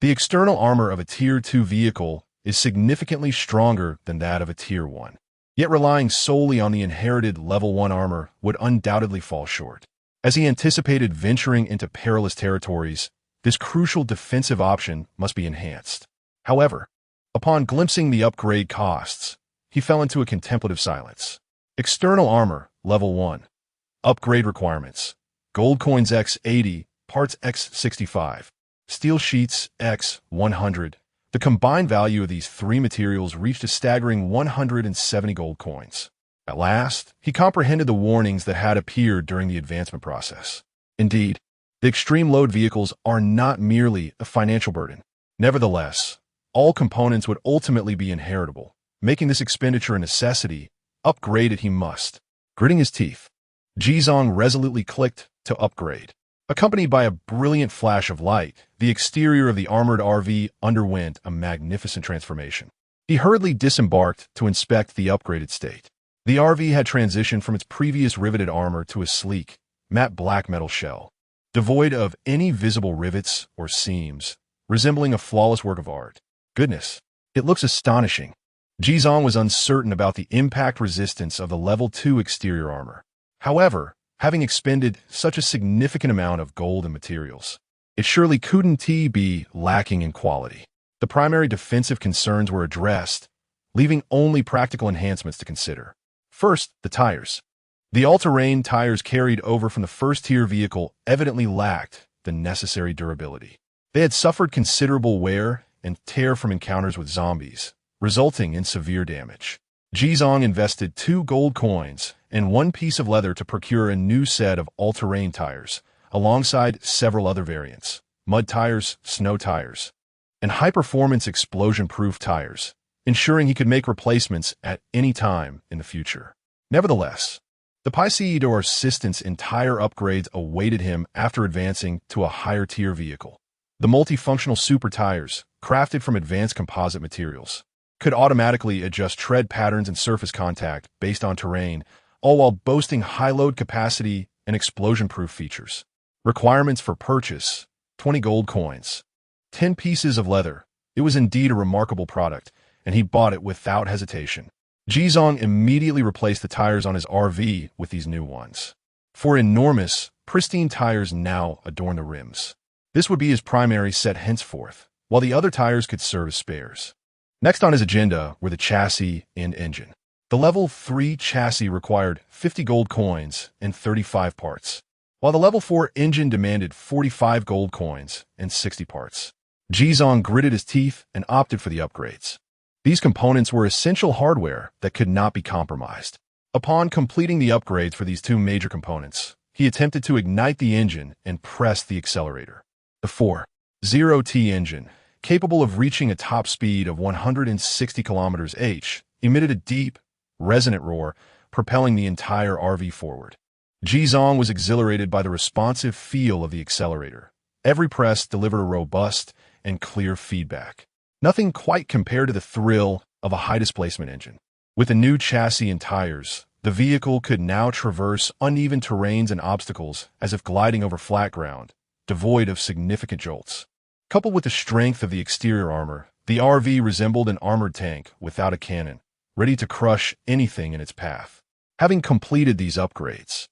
The external armor of a Tier 2 vehicle is significantly stronger than that of a Tier 1. Yet relying solely on the inherited Level 1 armor would undoubtedly fall short. As he anticipated venturing into perilous territories, this crucial defensive option must be enhanced. However, upon glimpsing the upgrade costs, he fell into a contemplative silence. External armor, Level 1. Upgrade requirements. Gold coins X80, parts X65. Steel sheets X100. The combined value of these 3 materials reached a staggering 170 gold coins. At last, he comprehended the warnings that had appeared during the advancement process. Indeed, the extreme load vehicles are not merely a financial burden. Nevertheless, all components would ultimately be inheritable, making this expenditure a necessity. Upgrade it he must. Gritting his teeth, Jizong resolutely clicked to upgrade. Accompanied by a brilliant flash of light, the exterior of the armored RV underwent a magnificent transformation. He hurriedly disembarked to inspect the upgraded state. The RV had transitioned from its previous riveted armor to a sleek, matte black metal shell, devoid of any visible rivets or seams, resembling a flawless work of art. Goodness, it looks astonishing. Jizong was uncertain about the impact resistance of the Level 2 exterior armor. However, having expended such a significant amount of gold and materials, it surely couldn't be lacking in quality. The primary defensive concerns were addressed, leaving only practical enhancements to consider. First, the tires. The all-terrain tires carried over from the first-tier vehicle evidently lacked the necessary durability. They had suffered considerable wear and tear from encounters with zombies, resulting in severe damage. Jizong invested 2 gold coins and 1 piece of leather to procure a new set of all-terrain tires, alongside several other variants: mud tires, snow tires, and high-performance explosion-proof tires, ensuring he could make replacements at any time in the future. Nevertheless, the Paiseidor Assistant's entire upgrades awaited him after advancing to a higher-tier vehicle. The multifunctional super tires, crafted from advanced composite materials, could automatically adjust tread patterns and surface contact based on terrain, all while boasting high load capacity and explosion-proof features. Requirements for purchase: 20 gold coins, 10 pieces of leather. It was indeed a remarkable product, and he bought it without hesitation. Jizong immediately replaced the tires on his RV with these new ones. 4 enormous, pristine tires now adorn the rims. This would be his primary set henceforth, while the other tires could serve as spares. Next on his agenda were the chassis and engine. The Level 3 chassis required 50 gold coins and 35 parts, while the Level 4 engine demanded 45 gold coins and 60 parts. Jizong gritted his teeth and opted for the upgrades. These components were essential hardware that could not be compromised. Upon completing the upgrades for these 2 major components, he attempted to ignite the engine and press the accelerator. The 4.0T engine, capable of reaching a top speed of 160 km/h, emitted a deep, resonant roar, propelling the entire RV forward. Jizong was exhilarated by the responsive feel of the accelerator. Every press delivered a robust and clear feedback. Nothing quite compared to the thrill of a high-displacement engine. With a new chassis and tires, the vehicle could now traverse uneven terrains and obstacles as if gliding over flat ground, devoid of significant jolts. Coupled with the strength of the exterior armor, the RV resembled an armored tank without a cannon, ready to crush anything in its path. Having completed these upgrades,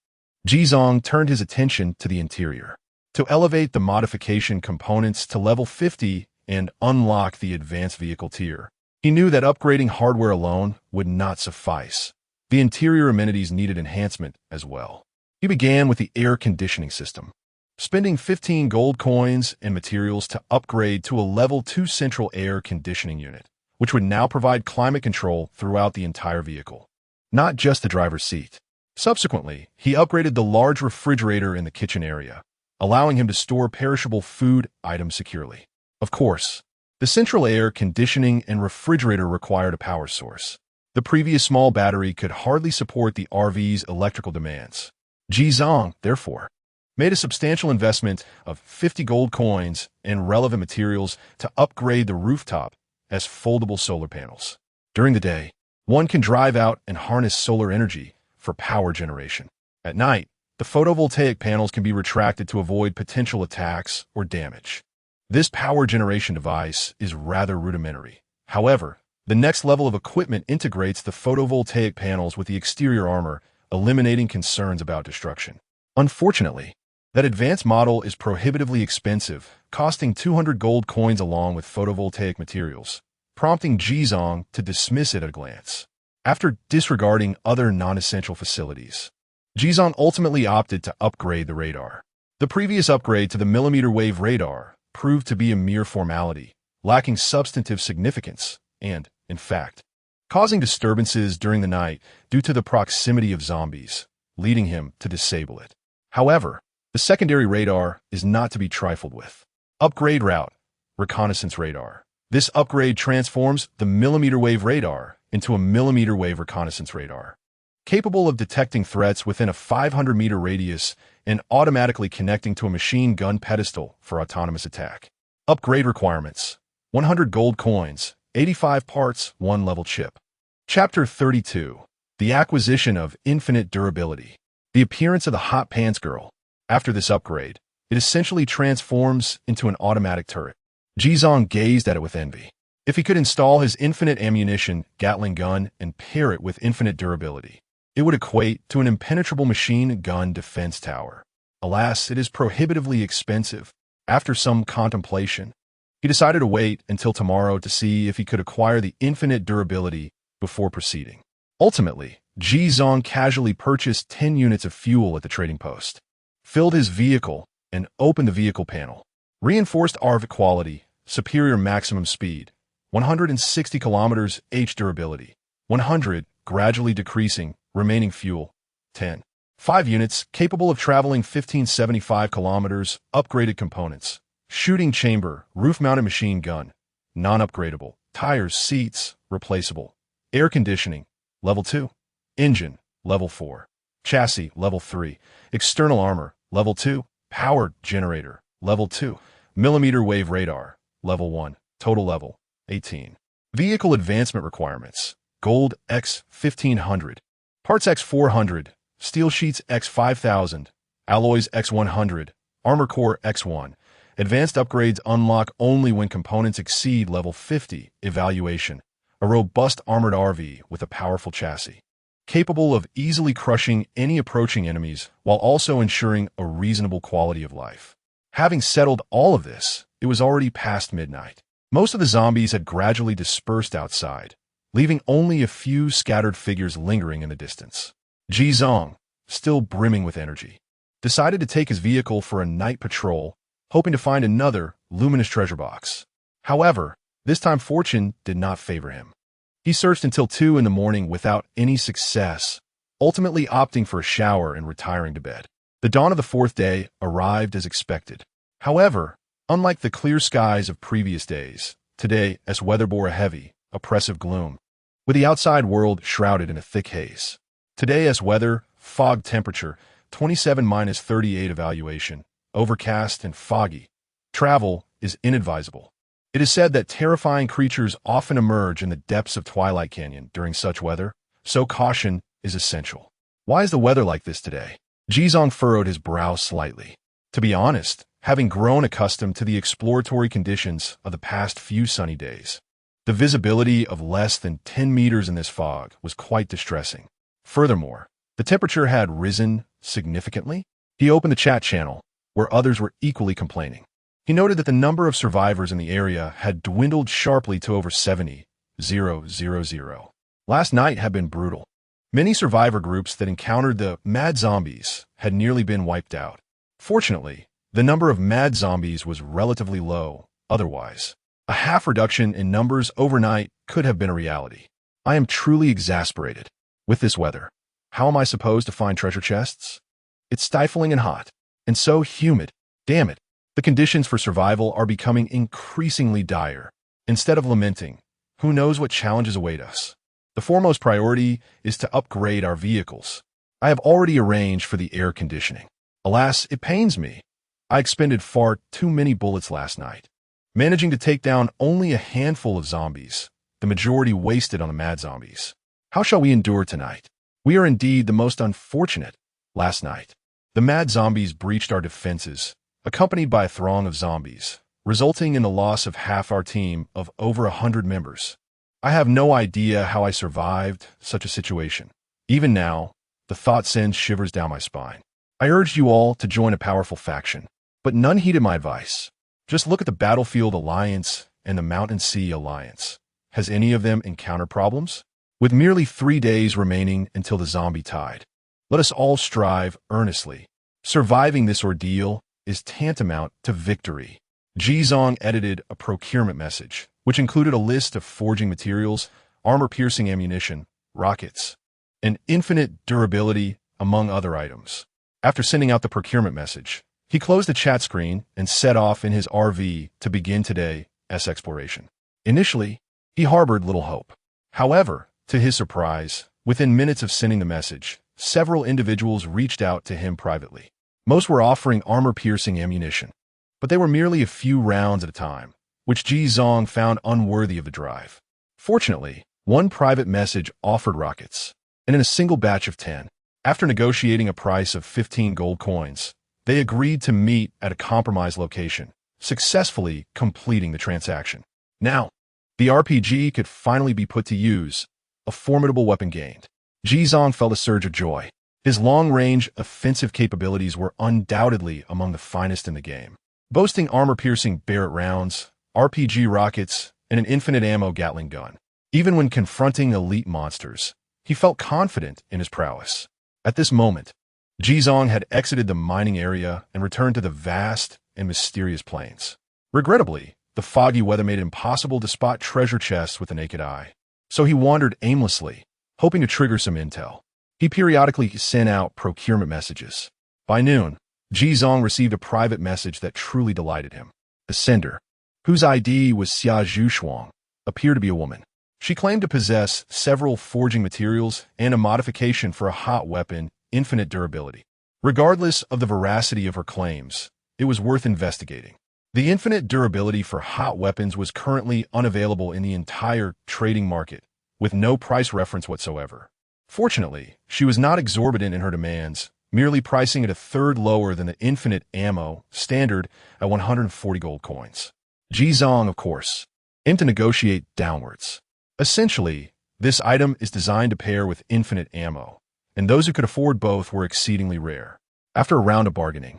Jizong turned his attention to the interior. To elevate the modification components to level 50 and unlock the advanced vehicle tier, he knew that upgrading hardware alone would not suffice. The interior amenities needed enhancement as well. He began with the air conditioning system, spending 15 gold coins and materials to upgrade to a level 2 central air conditioning unit, which would now provide climate control throughout the entire vehicle, not just the driver's seat. Subsequently, he upgraded the large refrigerator in the kitchen area, allowing him to store perishable food items securely. Of course, the central air conditioning and refrigerator required a power source. The previous small battery could hardly support the RV's electrical demands. Jizong, therefore, made a substantial investment of 50 gold coins and relevant materials to upgrade the rooftop as foldable solar panels. During the day, one can drive out and harness solar energy for power generation. At night, the photovoltaic panels can be retracted to avoid potential attacks or damage. This power generation device is rather rudimentary. However, the next level of equipment integrates the photovoltaic panels with the exterior armor, eliminating concerns about destruction. Unfortunately, that advanced model is prohibitively expensive, costing 200 gold coins along with photovoltaic materials, prompting Jizong to dismiss it at a glance. After disregarding other non-essential facilities, Jizong ultimately opted to upgrade the radar. The previous upgrade to the millimeter wave radar proved to be a mere formality, lacking substantive significance, and, in fact, causing disturbances during the night due to the proximity of zombies, leading him to disable it. However, the secondary radar is not to be trifled with. Upgrade route, reconnaissance radar. This upgrade transforms the millimeter wave radar into a millimeter wave reconnaissance radar. capable of detecting threats within a 500-meter radius and automatically connecting to a machine gun pedestal for autonomous attack. Upgrade requirements: 100 gold coins, 85 parts, 1 level chip. Chapter 32. The acquisition of infinite durability. The appearance of the Hot Pants Girl. After this upgrade, it essentially transforms into an automatic turret. Jizong gazed at it with envy. If he could install his infinite ammunition Gatling gun and pair it with infinite durability, it would equate to an impenetrable machine gun defense tower. Alas, it is prohibitively expensive. After some contemplation, he decided to wait until tomorrow to see if he could acquire the infinite durability before proceeding. Ultimately, Jizong casually purchased 10 units of fuel at the trading post, filled his vehicle, and opened the vehicle panel. Reinforced ARV quality, superior maximum speed, 160 kilometers H durability, 100, gradually decreasing, remaining fuel, 10. 5 units, capable of traveling 1575 kilometers, upgraded components, shooting chamber, roof-mounted machine gun, non-upgradable, tires, seats, replaceable, air conditioning, level 2, engine, level 4, chassis, level 3, external armor, level 2, power generator, level 2, millimeter wave radar, level 1, total level, 18. Vehicle advancement requirements: gold X 1500, parts X 400, steel sheets X 5000, alloys X 100, armor core X 1. Advanced upgrades unlock only when components exceed level 50. Evaluation: a robust armored RV with a powerful chassis, capable of easily crushing any approaching enemies while also ensuring a reasonable quality of life. Having settled all of this, it was already past midnight. Most of the zombies had gradually dispersed outside, leaving only a few scattered figures lingering in the distance. Jizong, still brimming with energy, decided to take his vehicle for a night patrol, hoping to find another luminous treasure box. However, this time fortune did not favor him. He searched until 2 in the morning without any success, ultimately opting for a shower and retiring to bed. The dawn of the 4th day arrived as expected. However, unlike the clear skies of previous days, today as weather bore a heavy, oppressive gloom, with the outside world shrouded in a thick haze. Today as weather, fog temperature, 27-38 evaluation, overcast and foggy. Travel is inadvisable. It is said that terrifying creatures often emerge in the depths of Twilight Canyon during such weather, so caution is essential. Why is the weather like this today? Jizong furrowed his brow slightly. To be honest, having grown accustomed to the exploratory conditions of the past few sunny days, the visibility of less than 10 meters in this fog was quite distressing. Furthermore, the temperature had risen significantly. He opened the chat channel, where others were equally complaining. He noted that the number of survivors in the area had dwindled sharply to over 70,000. Last night had been brutal. Many survivor groups that encountered the mad zombies had nearly been wiped out. Fortunately, the number of mad zombies was relatively low. Otherwise, a half reduction in numbers overnight could have been a reality. I am truly exasperated. With this weather, how am I supposed to find treasure chests? It's stifling and hot, and so humid. Damn it. The conditions for survival are becoming increasingly dire. Instead of lamenting, who knows what challenges await us? The foremost priority is to upgrade our vehicles. I have already arranged for the air conditioning. Alas, it pains me. I expended far too many bullets last night, managing to take down only a handful of zombies, the majority wasted on the mad zombies. How shall we endure tonight? We are indeed the most unfortunate. Last night, the mad zombies breached our defenses, accompanied by a throng of zombies, resulting in the loss of half our team of over 100 members. I have no idea how I survived such a situation. Even now, the thought sends shivers down my spine. I urged you all to join a powerful faction, but none heeded my advice. Just look at the Battlefield Alliance and the Mountain Sea Alliance. Has any of them encountered problems? With merely 3 days remaining until the zombie tide, let us all strive earnestly. Surviving this ordeal is tantamount to victory. Jizong edited a procurement message, which included a list of forging materials, armor-piercing ammunition, rockets, and infinite durability, among other items. After sending out the procurement message, he closed the chat screen and set off in his RV to begin today's exploration. Initially, he harbored little hope. However, to his surprise, Within minutes of sending the message, several individuals reached out to him privately. Most were offering armor-piercing ammunition, but they were merely a few rounds at a time, which Ji Zong found unworthy of the drive. Fortunately, one private message offered rockets, and in a single batch of 10, after negotiating a price of 15 gold coins, they agreed to meet at a compromised location, successfully completing the transaction. Now, the RPG could finally be put to use, a formidable weapon gained. Ji Zong felt a surge of joy. His long-range offensive capabilities were undoubtedly among the finest in the game. Boasting armor-piercing Barrett rounds, RPG rockets, and an infinite ammo Gatling gun. Even when confronting elite monsters, he felt confident in his prowess. At this moment, Ji Zong had exited the mining area and returned to the vast and mysterious plains. Regrettably, the foggy weather made it impossible to spot treasure chests with the naked eye. So he wandered aimlessly, hoping to trigger some intel. He periodically sent out procurement messages. By noon, Ji Zong received a private message that truly delighted him. The sender, whose ID was Xia Zhuxuang, appeared to be a woman. She claimed to possess several forging materials and a modification for a hot weapon, infinite durability. Regardless of the veracity of her claims, it was worth investigating. The infinite durability for hot weapons was currently unavailable in the entire trading market, with no price reference whatsoever. Fortunately, she was not exorbitant in her demands, merely pricing it a third lower than the infinite ammo standard at 140 gold coins. Ji Zong, of course, aimed to negotiate downwards. Essentially, this item is designed to pair with infinite ammo, and those who could afford both were exceedingly rare. After a round of bargaining,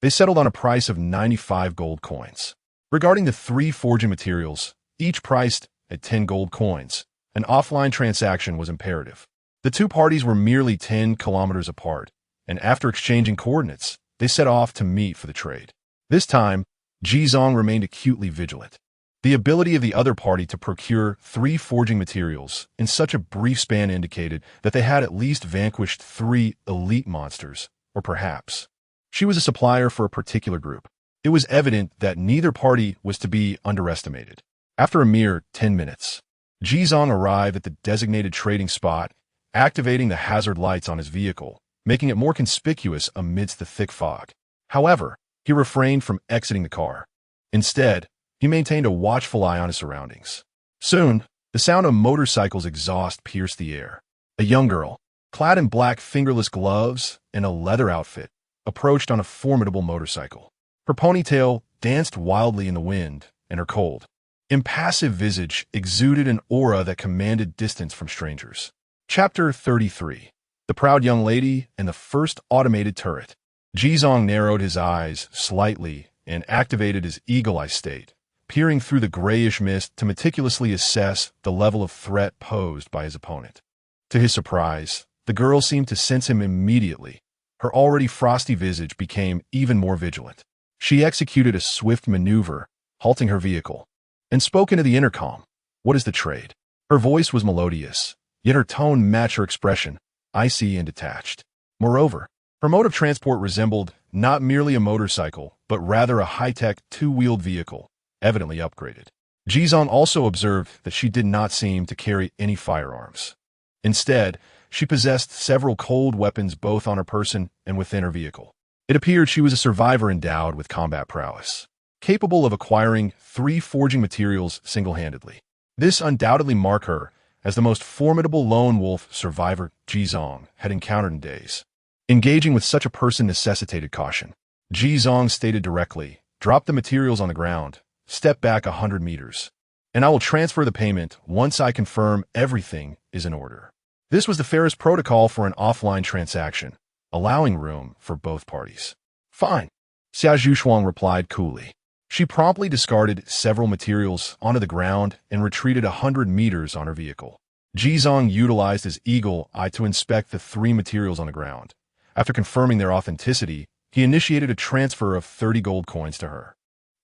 they settled on a price of 95 gold coins. Regarding the 3 forging materials, each priced at 10 gold coins, an offline transaction was imperative. The two parties were merely 10 kilometers apart, and after exchanging coordinates, they set off to meet for the trade. This time, Ji Zong remained acutely vigilant. The ability of the other party to procure 3 forging materials in such a brief span indicated that they had at least vanquished 3 elite monsters, or perhaps she was a supplier for a particular group. It was evident that neither party was to be underestimated. After a mere 10 minutes, Ji Zong arrived at the designated trading spot, activating the hazard lights on his vehicle, making it more conspicuous amidst the thick fog. However, he refrained from exiting the car. Instead, he maintained a watchful eye on his surroundings. Soon, the sound of motorcycles' exhaust pierced the air. A young girl, clad in black fingerless gloves and a leather outfit, approached on a formidable motorcycle. Her ponytail danced wildly in the wind, and her cold, impassive visage exuded an aura that commanded distance from strangers. Chapter 33. The Proud Young Lady and the First Automated Turret. Ji Zong narrowed his eyes slightly and activated his eagle-eye state, peering through the grayish mist to meticulously assess the level of threat posed by his opponent. To his surprise, the girl seemed to sense him immediately. Her already frosty visage became even more vigilant. She executed a swift maneuver, halting her vehicle, and spoke into the intercom. "What is the trade?" Her voice was melodious, yet her tone matched her expression, icy and detached. Moreover, her mode of transport resembled not merely a motorcycle, but rather a high-tech 2-wheeled vehicle, evidently upgraded. Ji Zong also observed that she did not seem to carry any firearms. Instead, she possessed several cold weapons both on her person and within her vehicle. It appeared she was a survivor endowed with combat prowess, capable of acquiring 3 forging materials single-handedly. This undoubtedly marked her as the most formidable lone wolf survivor Ji Zong had encountered in days. Engaging with such a person necessitated caution. Ji Zong stated directly, "Drop the materials on the ground, step back 100 meters, and I will transfer the payment once I confirm everything is in order." This was the fairest protocol for an offline transaction, allowing room for both parties. "Fine," Xia Zhuxuang replied coolly. She promptly discarded several materials onto the ground and retreated 100 meters on her vehicle. Ji Zong utilized his eagle eye to inspect the 3 materials on the ground. After confirming their authenticity, he initiated a transfer of 30 gold coins to her.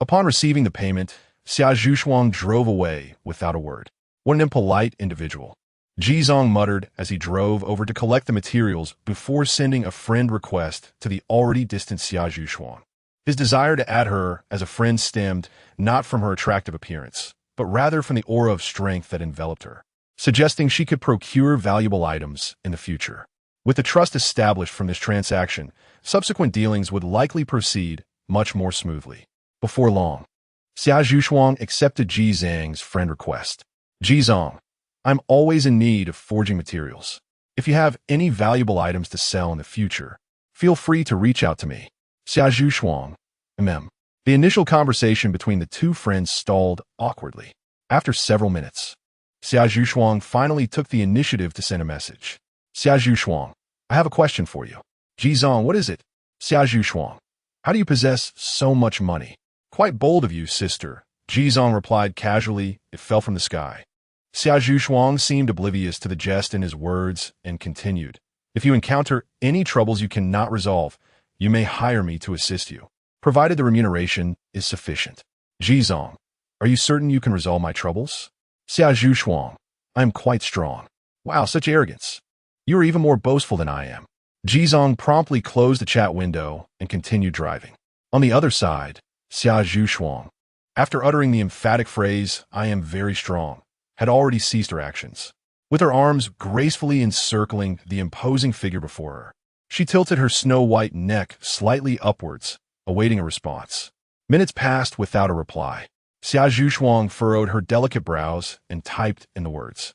Upon receiving the payment, Xia Zhuxuang drove away without a word. What an impolite individual. Ji Zong muttered as he drove over to collect the materials before sending a friend request to the already distant Xia Zhuxuang. His desire to add her as a friend stemmed not from her attractive appearance, but rather from the aura of strength that enveloped her. suggesting she could procure valuable items in the future. With the trust established from this transaction, subsequent dealings would likely proceed much more smoothly. Before long, Xia Zhuxuang accepted Ji Zhang's friend request. Ji Zhang, I'm always in need of forging materials. If you have any valuable items to sell in the future, feel free to reach out to me. Xia Zhuxuang, The initial conversation between the two friends stalled awkwardly. After several minutes, Xia Zhuxuang finally took the initiative to send a message. Xia Zhuxuang, I have a question for you. Ji Zhang, what is it? Xia Zhuxuang, how do you possess so much money? Quite bold of you, sister. Ji Zhang replied casually. It fell from the sky. Xia Zhuxuang seemed oblivious to the jest in his words and continued. If you encounter any troubles you cannot resolve, you may hire me to assist you, provided the remuneration is sufficient. Ji Zhang, are you certain you can resolve my troubles? Xia Zhuxuang, I am quite strong. Wow, such arrogance. You are even more boastful than I am. Ji Zhang promptly closed the chat window and continued driving. On the other side, Xia Zhuxuang, after uttering the emphatic phrase, I am very strong, had already ceased her actions. With her arms gracefully encircling the imposing figure before her, she tilted her snow-white neck slightly upwards, awaiting a response. Minutes passed without a reply. Xia Zhuxuang furrowed her delicate brows and typed in the words.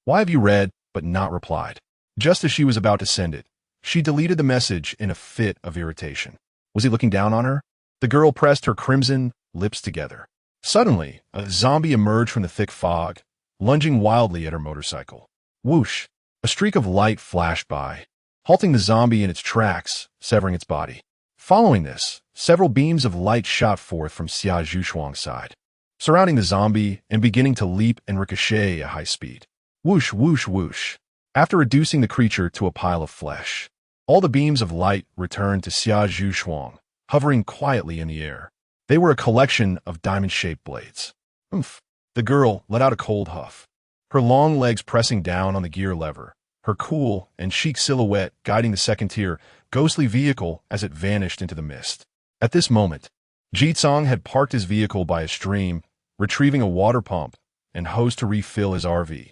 Why have you read, but not replied? Just as she was about to send it, she deleted the message in a fit of irritation. Was he looking down on her? The girl pressed her crimson lips together. Suddenly, a zombie emerged from the thick fog, lunging wildly at her motorcycle. Whoosh! A streak of light flashed by, halting the zombie in its tracks, severing its body. Following this, several beams of light shot forth from Xia Zhuxuang's side, surrounding the zombie and beginning to leap and ricochet at high speed. Whoosh, whoosh, whoosh. After reducing the creature to a pile of flesh, all the beams of light returned to Xia Zhuxuang, hovering quietly in the air. They were a collection of diamond-shaped blades. Oomph! The girl let out a cold huff, her long legs pressing down on the gear lever, her cool and chic silhouette guiding the second-tier, ghostly vehicle as it vanished into the mist. At this moment, Ji Zhang had parked his vehicle by a stream, retrieving a water pump and hose to refill his RV.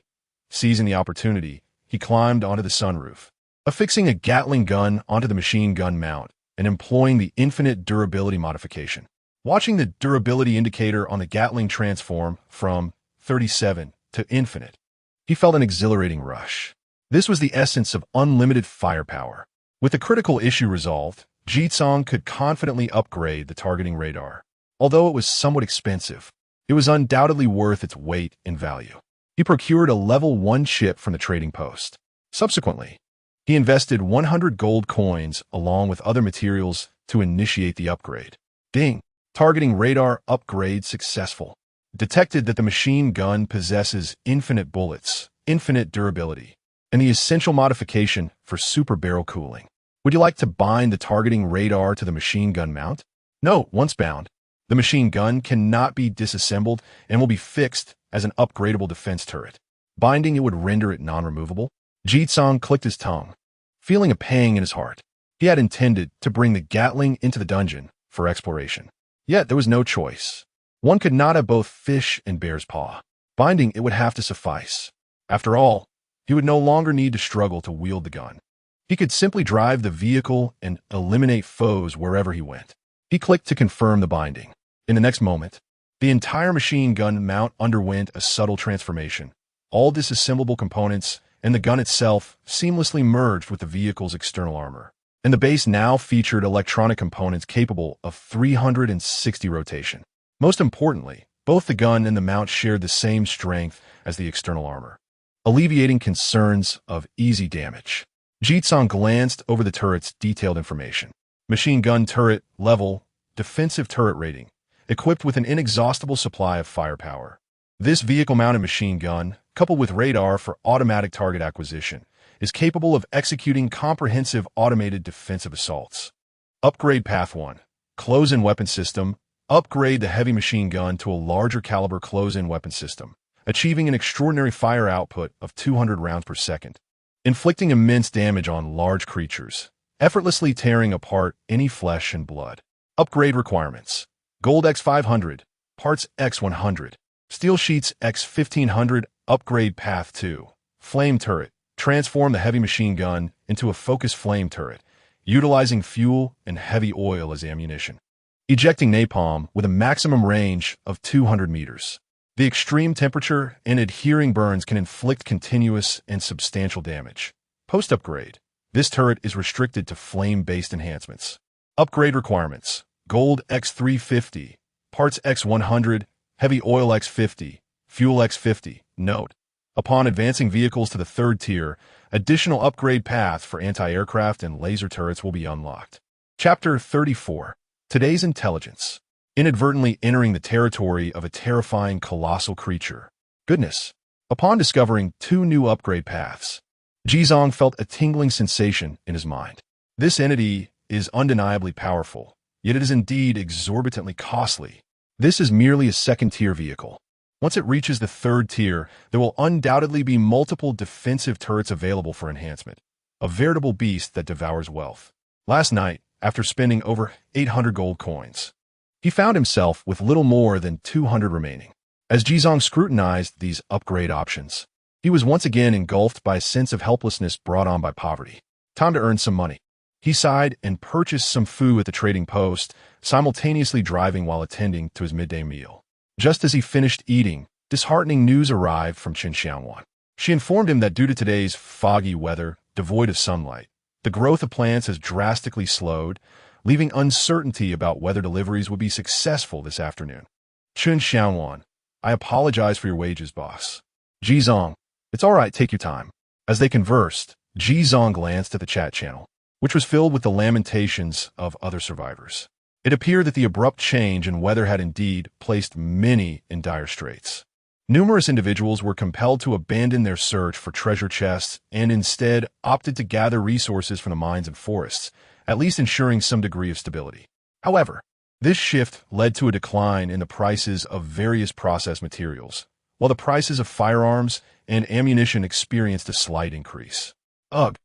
Seizing the opportunity, he climbed onto the sunroof, affixing a Gatling gun onto the machine gun mount and employing the infinite durability modification. Watching the durability indicator on the Gatling transform from 37 to infinite, he felt an exhilarating rush. This was the essence of unlimited firepower. With the critical issue resolved, Ji Zhang could confidently upgrade the targeting radar. Although it was somewhat expensive, it was undoubtedly worth its weight in value. He procured a level 1 chip from the trading post. Subsequently, he invested 100 gold coins along with other materials to initiate the upgrade. Ding! Targeting radar upgrade successful. Detected that the machine gun possesses infinite bullets, infinite durability, and the essential modification for super barrel cooling. Would you like to bind the targeting radar to the machine gun mount? No, once bound, the machine gun cannot be disassembled and will be fixed as an upgradable defense turret. Binding it would render it non-removable. Ji Zhang clicked his tongue, feeling a pang in his heart. He had intended to bring the Gatling into the dungeon for exploration. Yet there was no choice. One could not have both fish and bear's paw. Binding it would have to suffice. After all, he would no longer need to struggle to wield the gun. He could simply drive the vehicle and eliminate foes wherever he went. He clicked to confirm the binding. In the next moment, the entire machine gun mount underwent a subtle transformation. All disassemblable components and the gun itself seamlessly merged with the vehicle's external armor. And the base now featured electronic components capable of 360 rotation. Most importantly, both the gun and the mount shared the same strength as the external armor, alleviating concerns of easy damage. Ji Zhang glanced over the turret's detailed information. Machine gun turret level, defensive turret rating, equipped with an inexhaustible supply of firepower. This vehicle-mounted machine gun, coupled with radar for automatic target acquisition, is capable of executing comprehensive automated defensive assaults. Upgrade Path 1. Close-in weapon system. Upgrade the heavy machine gun to a larger caliber close-in weapon system, achieving an extraordinary fire output of 200 rounds per second, inflicting immense damage on large creatures, effortlessly tearing apart any flesh and blood. Upgrade requirements. Gold X500, parts X100, steel sheets X1500, Upgrade Path 2. Flame Turret. Transform the heavy machine gun into a focused flame turret, utilizing fuel and heavy oil as ammunition. Ejecting napalm with a maximum range of 200 meters. The extreme temperature and adhering burns can inflict continuous and substantial damage. Post-upgrade. This turret is restricted to flame-based enhancements. Upgrade requirements. Gold X350, Parts X100, Heavy Oil X50, Fuel X50. Note: upon advancing vehicles to the third tier, additional upgrade paths for anti-aircraft and laser turrets will be unlocked. Chapter 34. Today's Intelligence. Inadvertently entering the territory of a terrifying colossal creature. Goodness. Upon discovering 2 new upgrade paths, Jizong felt a tingling sensation in his mind. This entity is undeniably powerful, yet it is indeed exorbitantly costly. This is merely a second-tier vehicle. Once it reaches the third tier, there will undoubtedly be multiple defensive turrets available for enhancement. A veritable beast that devours wealth. Last night, after spending over 800 gold coins, he found himself with little more than 200 remaining. As Jizong scrutinized these upgrade options, he was once again engulfed by a sense of helplessness brought on by poverty. Time to earn some money. He sighed and purchased some food at the trading post, simultaneously driving while attending to his midday meal. Just as he finished eating, disheartening news arrived from Qin Xiangwan. She informed him that due to today's foggy weather, devoid of sunlight, the growth of plants has drastically slowed, leaving uncertainty about whether deliveries would be successful this afternoon. Qin Xiangwan, I apologize for your wages, boss. Jizong, it's all right, take your time. As they conversed, Jizong glanced at the chat channel, which was filled with the lamentations of other survivors. It appeared that the abrupt change in weather had indeed placed many in dire straits. Numerous individuals were compelled to abandon their search for treasure chests and instead opted to gather resources from the mines and forests, at least ensuring some degree of stability. However, this shift led to a decline in the prices of various processed materials, while the prices of firearms and ammunition experienced a slight increase. Ugh!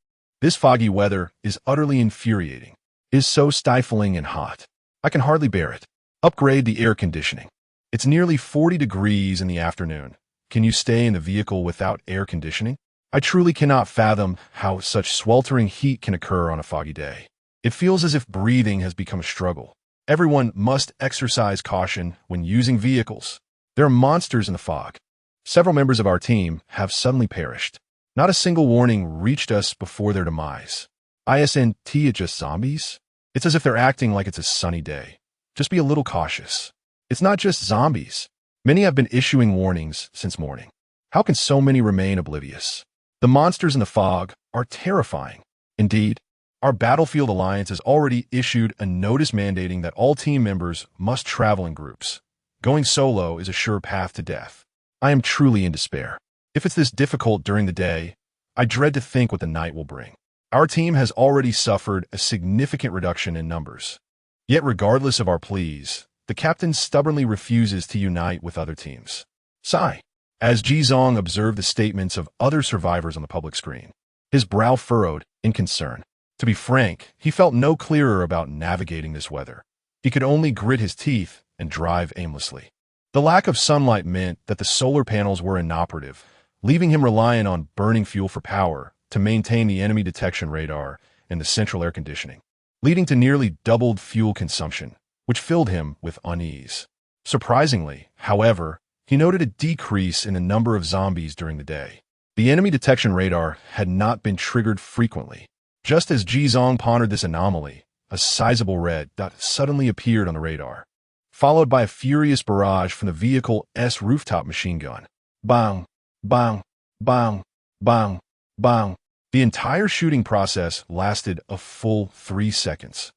This foggy weather is utterly infuriating. It is so stifling and hot. I can hardly bear it. Upgrade the air conditioning. It's nearly 40 degrees in the afternoon. Can you stay in the vehicle without air conditioning? I truly cannot fathom how such sweltering heat can occur on a foggy day. It feels as if breathing has become a struggle. Everyone must exercise caution when using vehicles. There are monsters in the fog. Several members of our team have suddenly perished. Not a single warning reached us before their demise. Isn't it just zombies? It's as if they're acting like it's a sunny day. Just be a little cautious. It's not just zombies. Many have been issuing warnings since morning. How can so many remain oblivious? The monsters in the fog are terrifying. Indeed, our Battlefield Alliance has already issued a notice mandating that all team members must travel in groups. Going solo is a sure path to death. I am truly in despair. If it's this difficult during the day, I dread to think what the night will bring. Our team has already suffered a significant reduction in numbers. Yet regardless of our pleas, the captain stubbornly refuses to unite with other teams. Sigh. As Jizong observed the statements of other survivors on the public screen, his brow furrowed in concern. To be frank, he felt no clearer about navigating this weather. He could only grit his teeth and drive aimlessly. The lack of sunlight meant that the solar panels were inoperative, leaving him reliant on burning fuel for power to maintain the enemy detection radar and the central air conditioning, leading to nearly doubled fuel consumption, which filled him with unease. Surprisingly, however, he noted a decrease in the number of zombies during the day. The enemy detection radar had not been triggered frequently. Just as Jizong pondered this anomaly, a sizable red dot suddenly appeared on the radar, followed by a furious barrage from the vehicle's rooftop machine gun. Bang, bang, bang, bang, bang. The entire shooting process lasted a full 3 seconds,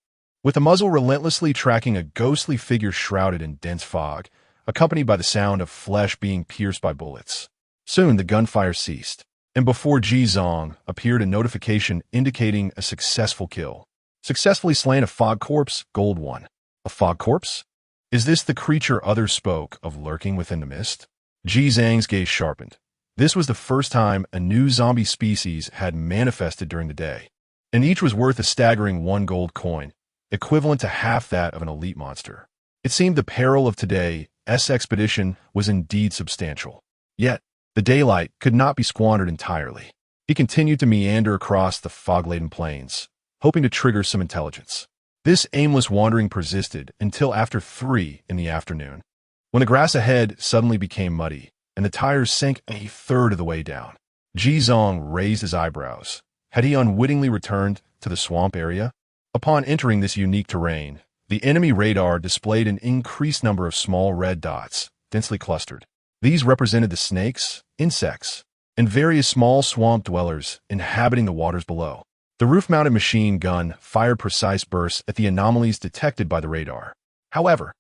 with the muzzle relentlessly tracking a ghostly figure shrouded in dense fog, accompanied by the sound of flesh being pierced by bullets. Soon the gunfire ceased, and before Jizong appeared a notification indicating a successful kill. Successfully slain a fog corpse, gold 1. A fog corpse? Is this the creature others spoke of lurking within the mist? Jizang's gaze sharpened. This was the first time a new zombie species had manifested during the day, and each was worth a staggering 1 gold coin, equivalent to half that of an elite monster. It seemed the peril of today's expedition was indeed substantial. Yet, The daylight could not be squandered entirely. He continued to meander across the fog-laden plains, hoping to trigger some intelligence. This aimless wandering persisted until after 3 in the afternoon, when the grass ahead suddenly became muddy, and the tires sank a third of the way down. Jizong raised his eyebrows. Had he unwittingly returned to the swamp area? Upon entering this unique terrain, the enemy radar displayed an increased number of small red dots, densely clustered. These represented the snakes, insects, and various small swamp dwellers inhabiting the waters below. The roof-mounted machine gun fired precise bursts at the anomalies detected by the radar. However,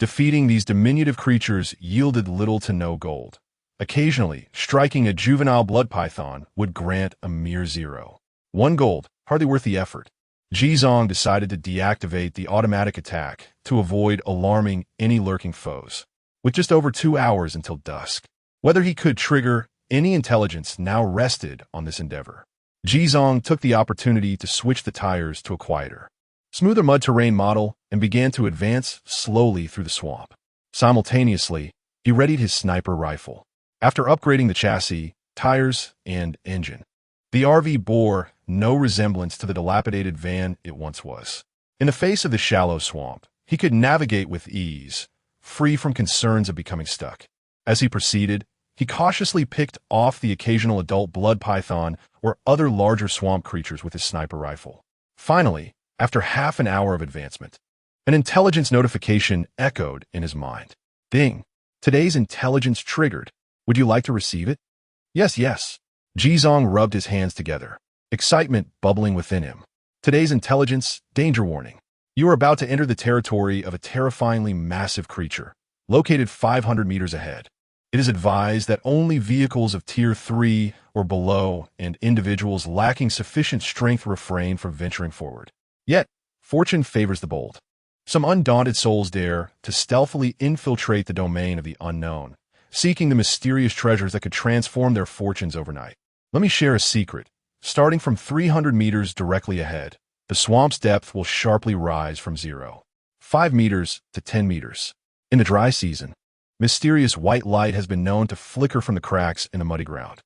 defeating these diminutive creatures yielded little to no gold. Occasionally, striking a juvenile blood python would grant a mere 0. 1 gold, hardly worth the effort. Jizong decided to deactivate the automatic attack to avoid alarming any lurking foes. With just over 2 hours until dusk, whether he could trigger any intelligence now rested on this endeavor. Jizong took the opportunity to switch the tires to a quieter, smoother mud terrain model and began to advance slowly through the swamp. Simultaneously, he readied his sniper rifle. After upgrading the chassis, tires, and engine, the RV bore no resemblance to the dilapidated van it once was. In the face of the shallow swamp, he could navigate with ease, free from concerns of becoming stuck. As he proceeded, he cautiously picked off the occasional adult blood python or other larger swamp creatures with his sniper rifle. Finally, after half an hour of advancement, an intelligence notification echoed in his mind. Ding! Today's intelligence triggered. Would you like to receive it? Yes, yes. Jizong rubbed his hands together, excitement bubbling within him. Today's intelligence, danger warning. You are about to enter the territory of a terrifyingly massive creature, located 500 meters ahead. It is advised that only vehicles of Tier 3 or below and individuals lacking sufficient strength refrain from venturing forward. Yet, fortune favors the bold. Some undaunted souls dare to stealthily infiltrate the domain of the unknown, seeking the mysterious treasures that could transform their fortunes overnight. Let me share a secret. Starting from 300 meters directly ahead, the swamp's depth will sharply rise from 0.5 meters to 10 meters. In the dry season, mysterious white light has been known to flicker from the cracks in the muddy ground.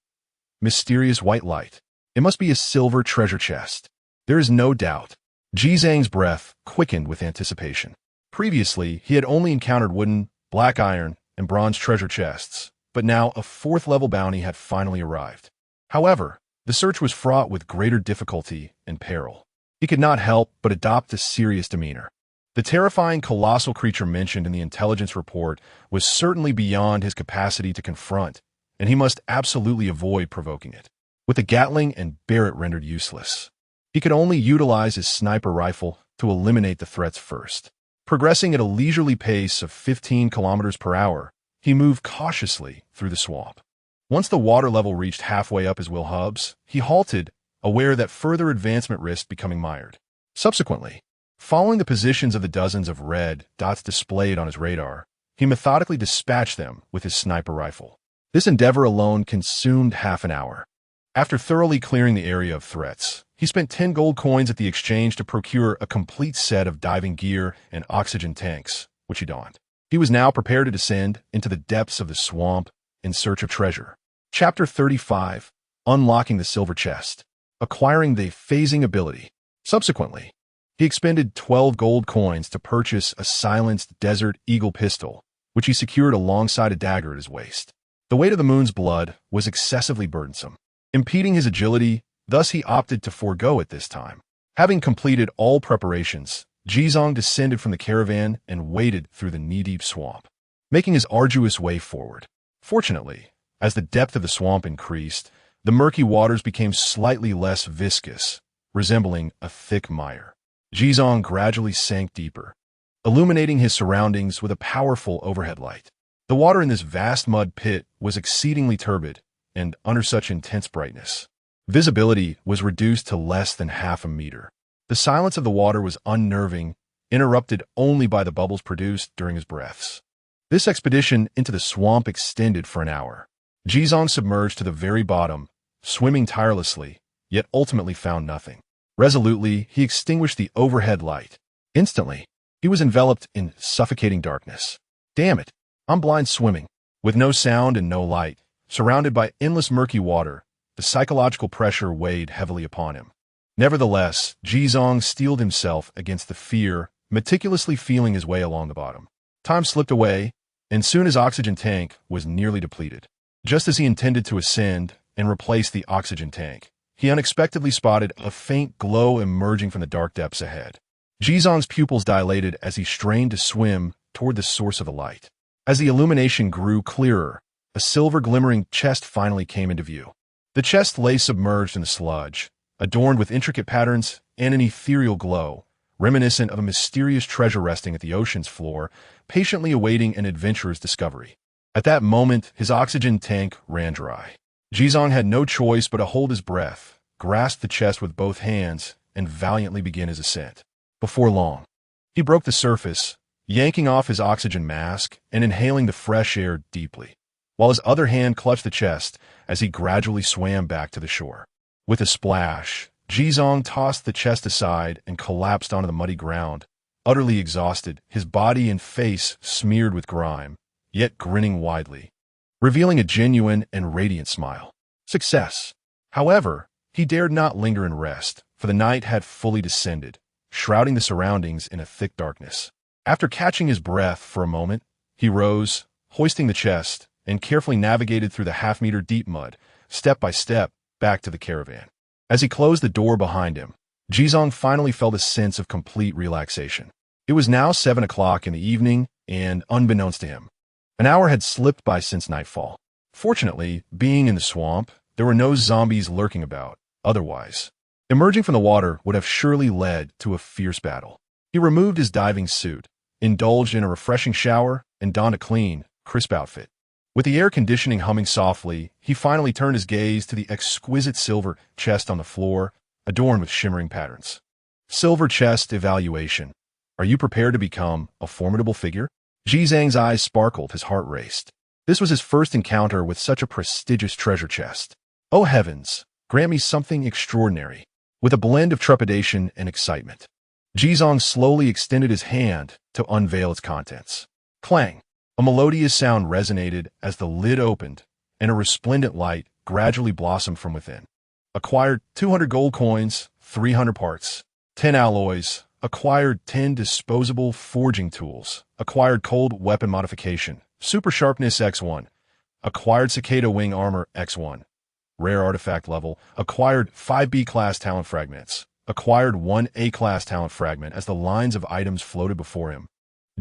Mysterious white light. It must be a silver treasure chest. There is no doubt. Jizang's breath quickened with anticipation. Previously, he had only encountered wooden, black iron, and bronze treasure chests, but now a 4th-level bounty had finally arrived. However, the search was fraught with greater difficulty and peril. He could not help but adopt a serious demeanor. The terrifying colossal creature mentioned in the intelligence report was certainly beyond his capacity to confront, and he must absolutely avoid provoking it. With the Gatling and Barrett rendered useless, he could only utilize his sniper rifle to eliminate the threats first. Progressing at a leisurely pace of 15 kilometers per hour, he moved cautiously through the swamp. Once the water level reached halfway up his wheel hubs, he halted, aware that further advancement risked becoming mired. Subsequently, following the positions of the dozens of red dots displayed on his radar, he methodically dispatched them with his sniper rifle. This endeavor alone consumed half an hour. After thoroughly clearing the area of threats, he spent 10 gold coins at the exchange to procure a complete set of diving gear and oxygen tanks, which he donned. He was now prepared to descend into the depths of the swamp in search of treasure. Chapter 35, Unlocking the Silver Chest. Acquiring the phasing ability. Subsequently, he expended 12 gold coins to purchase a silenced Desert Eagle pistol, which he secured alongside a dagger at his waist. The weight of the moon's blood was excessively burdensome, impeding his agility, thus he opted to forego it this time. Having completed all preparations, Jizong descended from the caravan and waded through the knee-deep swamp, making his arduous way forward. Fortunately, as the depth of the swamp increased, the murky waters became slightly less viscous, resembling a thick mire. Jizong gradually sank deeper, illuminating his surroundings with a powerful overhead light. The water in this vast mud pit was exceedingly turbid, and under such intense brightness, visibility was reduced to less than half a meter. The silence of the water was unnerving, interrupted only by the bubbles produced during his breaths. This expedition into the swamp extended for an hour. Jizong submerged to the very bottom, swimming tirelessly, yet ultimately found nothing. Resolutely, he extinguished the overhead light. Instantly, he was enveloped in suffocating darkness. Damn it, I'm blind swimming. With no sound and no light, Surrounded by endless murky water, the psychological pressure weighed heavily upon him. Nevertheless, Jizong steeled himself against the fear, meticulously feeling his way along the bottom. Time slipped away, and soon his oxygen tank was nearly depleted. Just as he intended to ascend and replace the oxygen tank, he unexpectedly spotted a faint glow emerging from the dark depths ahead. Jizong's pupils dilated as he strained to swim toward the source of the light. As the illumination grew clearer, a silver glimmering chest finally came into view. The chest lay submerged in the sludge, adorned with intricate patterns and an ethereal glow, reminiscent of a mysterious treasure resting at the ocean's floor, patiently awaiting an adventurer's discovery. At that moment, his oxygen tank ran dry. Jizong had no choice but to hold his breath, grasp the chest with both hands, and valiantly begin his ascent. Before long, he broke the surface, yanking off his oxygen mask and inhaling the fresh air deeply, while his other hand clutched the chest as he gradually swam back to the shore. With a splash, Jizong tossed the chest aside and collapsed onto the muddy ground, utterly exhausted, his body and face smeared with grime, yet grinning widely, revealing a genuine and radiant smile. Success. However, he dared not linger and rest, for the night had fully descended, shrouding the surroundings in a thick darkness. After catching his breath for a moment, he rose, hoisting the chest, and carefully navigated through the half-meter deep mud, step by step, back to the caravan. As he closed the door behind him, Jizong finally felt a sense of complete relaxation. It was now 7 o'clock in the evening, and unbeknownst to him, an hour had slipped by since nightfall. Fortunately, being in the swamp, there were no zombies lurking about. Otherwise, emerging from the water would have surely led to a fierce battle. He removed his diving suit, indulged in a refreshing shower, and donned a clean, crisp outfit. With the air conditioning humming softly, he finally turned his gaze to the exquisite silver chest on the floor, adorned with shimmering patterns. Silver chest evaluation. Are you prepared to become a formidable figure? Jizong's eyes sparkled, his heart raced. This was his first encounter with such a prestigious treasure chest. Oh heavens, grant me something extraordinary. With a blend of trepidation and excitement, Jizong slowly extended his hand to unveil its contents. Clang! A melodious sound resonated as the lid opened, and a resplendent light gradually blossomed from within. Acquired 200 gold coins, 300 parts, 10 alloys, acquired 10 disposable forging tools, acquired cold weapon modification, super sharpness X1, acquired cicada wing armor X1, rare artifact level, acquired 5 B-class talent fragments, acquired 1 A-class talent fragment. As the lines of items floated before him,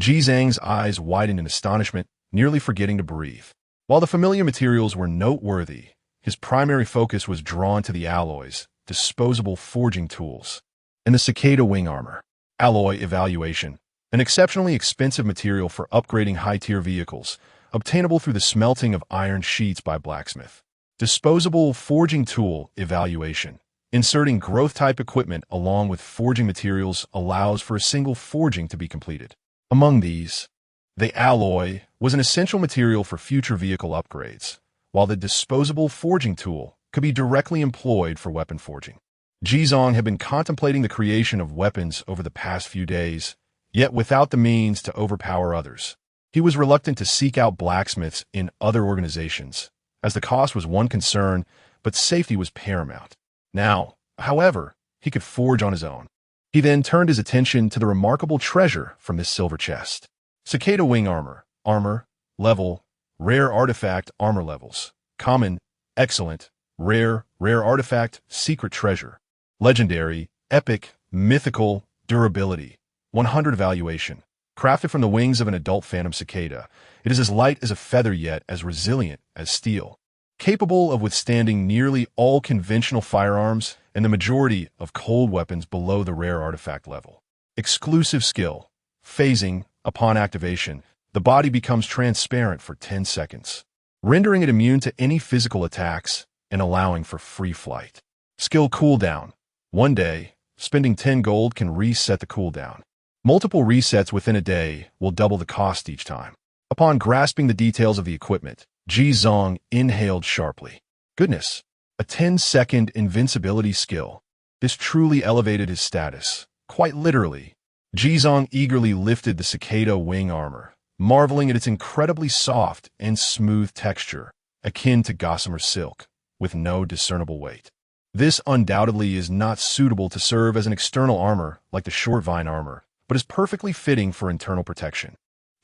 Jizong's eyes widened in astonishment, nearly forgetting to breathe. While the familiar materials were noteworthy, his primary focus was drawn to the alloys, disposable forging tools, and the cicada wing armor. Alloy evaluation. An exceptionally expensive material for upgrading high-tier vehicles, obtainable through the smelting of iron sheets by blacksmith. Disposable forging tool evaluation. Inserting growth-type equipment along with forging materials allows for a single forging to be completed. Among these, the alloy was an essential material for future vehicle upgrades, while the disposable forging tool could be directly employed for weapon forging. Jizong had been contemplating the creation of weapons over the past few days, yet without the means to overpower others. He was reluctant to seek out blacksmiths in other organizations, as the cost was one concern, but safety was paramount. Now, however, he could forge on his own. He then turned his attention to the remarkable treasure from this silver chest. Cicada wing armor, level, rare artifact armor levels, common, excellent, rare artifact, secret treasure, legendary, epic, mythical, durability, 100 evaluation. Crafted from the wings of an adult phantom cicada, it is as light as a feather yet as resilient as steel. Capable of withstanding nearly all conventional firearms and the majority of cold weapons below the rare artifact level. Exclusive skill. Phasing. Upon activation, the body becomes transparent for 10 seconds, rendering it immune to any physical attacks and allowing for free flight. Skill cooldown. 1 day. Spending 10 gold can reset the cooldown. Multiple resets within a day will double the cost each time. Upon grasping the details of the equipment, Jizong inhaled sharply. Goodness, a 10-second invincibility skill. This truly elevated his status. Quite literally. Jizong eagerly lifted the cicada wing armor, marveling at its incredibly soft and smooth texture, akin to gossamer silk, with no discernible weight. This undoubtedly is not suitable to serve as an external armor like the short vine armor, but is perfectly fitting for internal protection.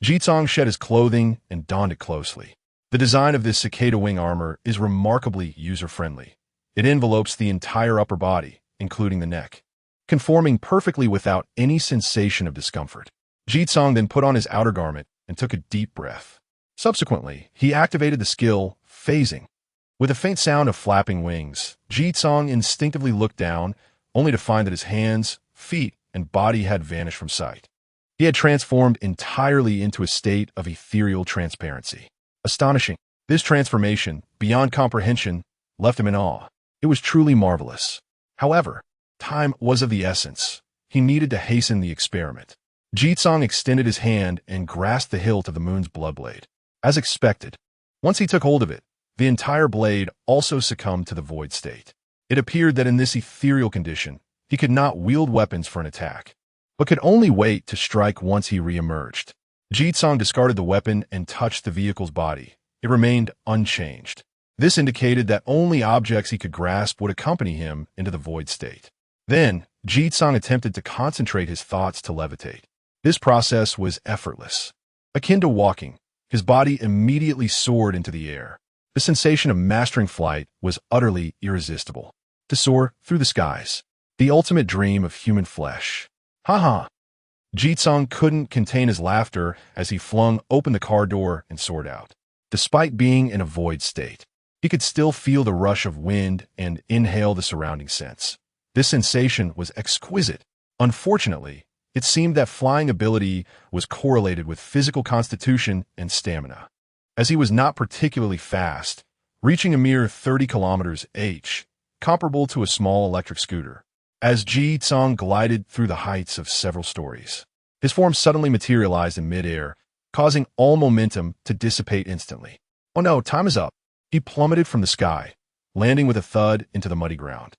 Jitsong shed his clothing and donned it closely. The design of this cicada wing armor is remarkably user-friendly. It envelopes the entire upper body, including the neck, conforming perfectly without any sensation of discomfort. Jitsong then put on his outer garment and took a deep breath. Subsequently, he activated the skill, phasing. With a faint sound of flapping wings, Jitsong instinctively looked down, only to find that his hands, feet, and body had vanished from sight. He had transformed entirely into a state of ethereal transparency. Astonishing. This transformation, beyond comprehension, left him in awe. It was truly marvelous. However, time was of the essence. He needed to hasten the experiment. Jitsong extended his hand and grasped the hilt of the moon's bloodblade. As expected, once he took hold of it, the entire blade also succumbed to the void state. It appeared that in this ethereal condition, he could not wield weapons for an attack, but could only wait to strike once he re-emerged. Jitsong discarded the weapon and touched the vehicle's body. It remained unchanged. This indicated that only objects he could grasp would accompany him into the void state. Then, Jitsong attempted to concentrate his thoughts to levitate. This process was effortless. Akin to walking, his body immediately soared into the air. The sensation of mastering flight was utterly irresistible. To soar through the skies, the ultimate dream of human flesh. Ha ha! Jitsong couldn't contain his laughter as he flung open the car door and soared out. Despite being in a void state, he could still feel the rush of wind and inhale the surrounding scents. This sensation was exquisite. Unfortunately, it seemed that flying ability was correlated with physical constitution and stamina. As he was not particularly fast, reaching a mere 30 km/h, comparable to a small electric scooter, as Jitsong glided through the heights of several stories. His form suddenly materialized in midair, causing all momentum to dissipate instantly. Oh no, time is up. He plummeted from the sky, landing with a thud into the muddy ground,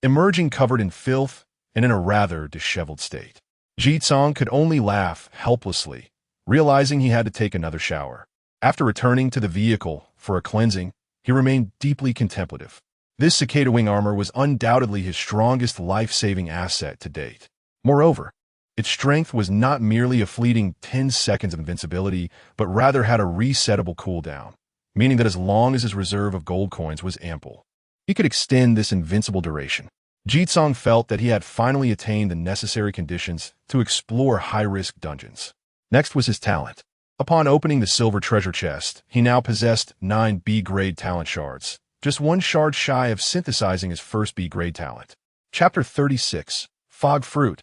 emerging covered in filth and in a rather disheveled state. Jitsong could only laugh helplessly, realizing he had to take another shower. After returning to the vehicle for a cleansing, he remained deeply contemplative. This cicada wing armor was undoubtedly his strongest life-saving asset to date. Moreover, its strength was not merely a fleeting 10 seconds of invincibility, but rather had a resettable cooldown, meaning that as long as his reserve of gold coins was ample, he could extend this invincible duration. Jitsong felt that he had finally attained the necessary conditions to explore high-risk dungeons. Next was his talent. Upon opening the silver treasure chest, he now possessed 9 B-grade talent shards, just one shard shy of synthesizing his first B-grade talent. Chapter 36, Fog Fruit.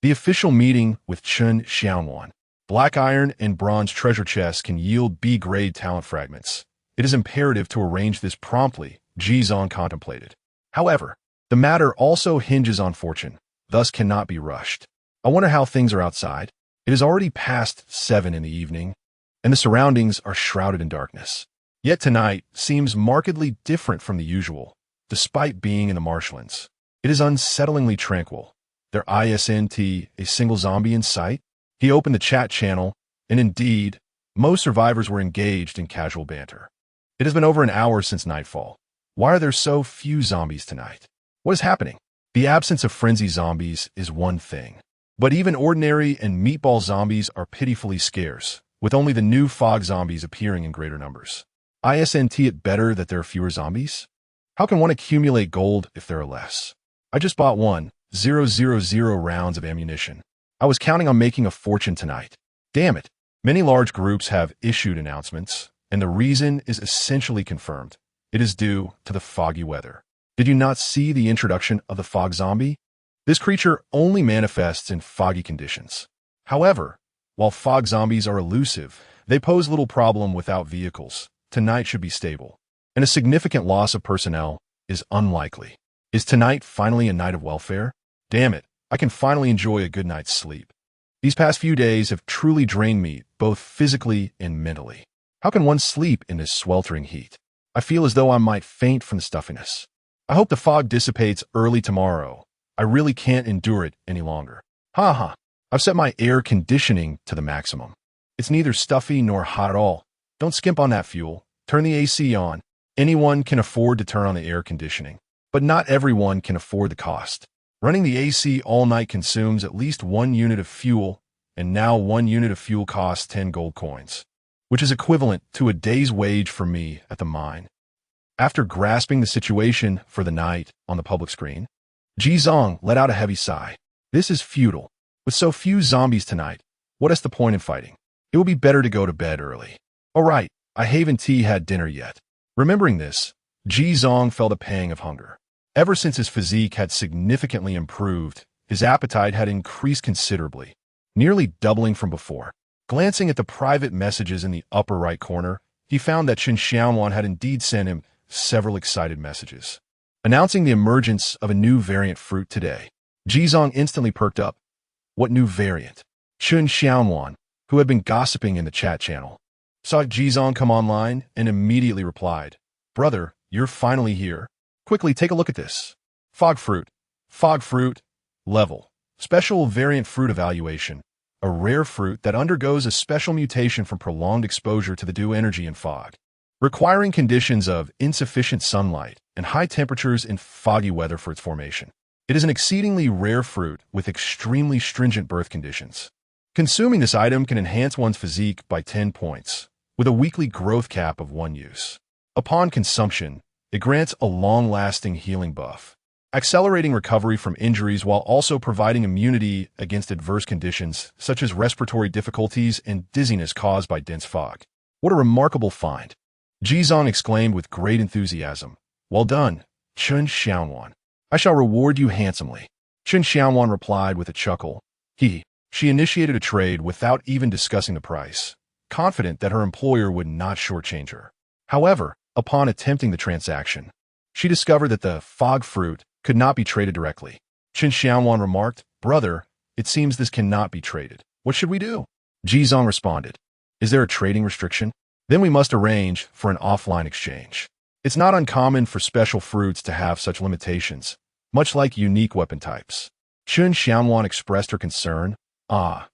The official meeting with Chun Xiaonuan. Black iron and bronze treasure chests can yield B-grade talent fragments. It is imperative to arrange this promptly, Jizong contemplated. However, the matter also hinges on fortune, thus cannot be rushed. I wonder how things are outside. It is already past 7 in the evening, and the surroundings are shrouded in darkness. Yet tonight seems markedly different from the usual, despite being in the marshlands. It is unsettlingly tranquil. There isn't a single zombie in sight. He opened the chat channel, and indeed, most survivors were engaged in casual banter. It has been over an hour since nightfall. Why are there so few zombies tonight? What is happening? The absence of frenzy zombies is one thing, but even ordinary and meatball zombies are pitifully scarce, with only the new fog zombies appearing in greater numbers. Isn't it better that there are fewer zombies? How can one accumulate gold if there are less? I just bought 1,000 rounds of ammunition. I was counting on making a fortune tonight. Damn it. Many large groups have issued announcements, and the reason is essentially confirmed. It is due to the foggy weather. Did you not see the introduction of the fog zombie? This creature only manifests in foggy conditions. However, while fog zombies are elusive, they pose little problem without vehicles. Tonight should be stable, and a significant loss of personnel is unlikely. Is tonight finally a night of welfare? Damn it, I can finally enjoy a good night's sleep. These past few days have truly drained me, both physically and mentally. How can one sleep in this sweltering heat? I feel as though I might faint from the stuffiness. I hope the fog dissipates early tomorrow. I really can't endure it any longer. Ha ha. I've set my air conditioning to the maximum. It's neither stuffy nor hot at all. Don't skimp on that fuel. Turn the AC on. Anyone can afford to turn on the air conditioning, but not everyone can afford the cost. Running the AC all night consumes at least 1 unit of fuel, and now 1 unit of fuel costs 10 gold coins, which is equivalent to a day's wage for me at the mine. After grasping the situation for the night on the public screen, Ji Zong let out a heavy sigh. This is futile. With so few zombies tonight, what is the point in fighting? It will be better to go to bed early. All right, I haven't had dinner yet. Remembering this, Ji Zong felt a pang of hunger. Ever since his physique had significantly improved, his appetite had increased considerably, nearly doubling from before. Glancing at the private messages in the upper right corner, he found that Chen Xiaowan had indeed sent him several excited messages, announcing the emergence of a new variant fruit today. Ji Zong instantly perked up. What new variant? Chen Xiaowan, who had been gossiping in the chat channel, saw Ji Zong come online and immediately replied, "Brother, you're finally here. Quickly take a look at this. Fog fruit. Fog fruit. Level. Special variant fruit evaluation. A rare fruit that undergoes a special mutation from prolonged exposure to the dew energy in fog, requiring conditions of insufficient sunlight and high temperatures in foggy weather for its formation. It is an exceedingly rare fruit with extremely stringent birth conditions. Consuming this item can enhance one's physique by 10 points, with a weekly growth cap of 1 use. Upon consumption, it grants a long-lasting healing buff, accelerating recovery from injuries while also providing immunity against adverse conditions such as respiratory difficulties and dizziness caused by dense fog. What a remarkable find! Ji Zong exclaimed with great enthusiasm. Well done, Chen Xiaowan. I shall reward you handsomely. Chen Xiaowan replied with a chuckle. She initiated a trade without even discussing the price, confident that her employer would not shortchange her. However, upon attempting the transaction, she discovered that the fog fruit could not be traded directly. Chen Xiaowan remarked, "Brother, it seems this cannot be traded. What should we do?" Ji Zong responded, "Is there a trading restriction? Then we must arrange for an offline exchange. It's not uncommon for special fruits to have such limitations, much like unique weapon types." Chen Xiaowan expressed her concern.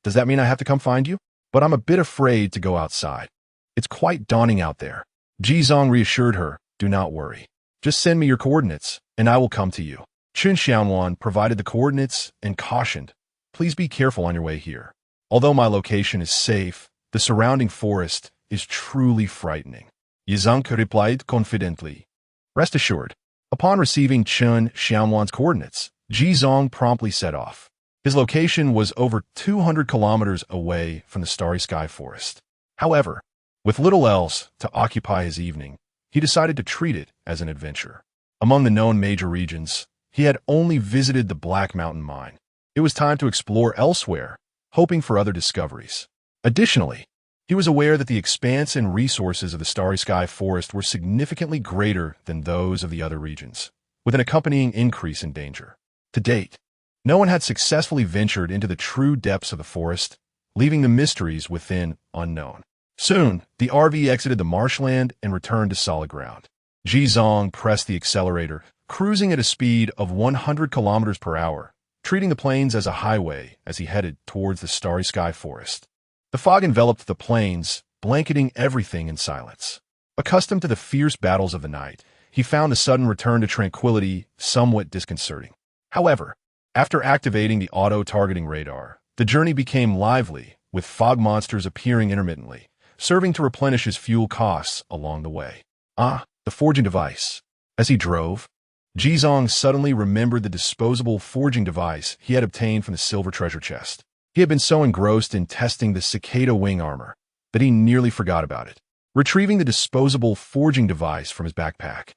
Does that mean I have to come find you? But I'm a bit afraid to go outside. It's quite daunting out there. Ji Zong reassured her, "Do not worry. Just send me your coordinates, and I will come to you." Chen Xiaowan provided the coordinates and cautioned, "Please be careful on your way here. Although my location is safe, the surrounding forest is truly frightening." Yizang replied confidently. Rest assured. Upon receiving Chen Xiaowan's coordinates, Ji Zong promptly set off. His location was over 200 kilometers away from the Starry Sky Forest. However, with little else to occupy his evening, he decided to treat it as an adventure. Among the known major regions, he had only visited the Black Mountain Mine. It was time to explore elsewhere, hoping for other discoveries. Additionally, he was aware that the expanse and resources of the Starry Sky Forest were significantly greater than those of the other regions, with an accompanying increase in danger. To date, no one had successfully ventured into the true depths of the forest, leaving the mysteries within unknown. Soon, the RV exited the marshland and returned to solid ground. Ji Zong pressed the accelerator, cruising at a speed of 100 kilometers per hour, treating the plains as a highway as he headed towards the Starry Sky Forest. The fog enveloped the plains, blanketing everything in silence. Accustomed to the fierce battles of the night, he found the sudden return to tranquility somewhat disconcerting. However, after activating the auto-targeting radar, the journey became lively, with fog monsters appearing intermittently, serving to replenish his fuel costs along the way. The forging device. As he drove, Ji Zong suddenly remembered the disposable forging device he had obtained from the silver treasure chest. He had been so engrossed in testing the cicada wing armor that he nearly forgot about it. Retrieving the disposable forging device from his backpack,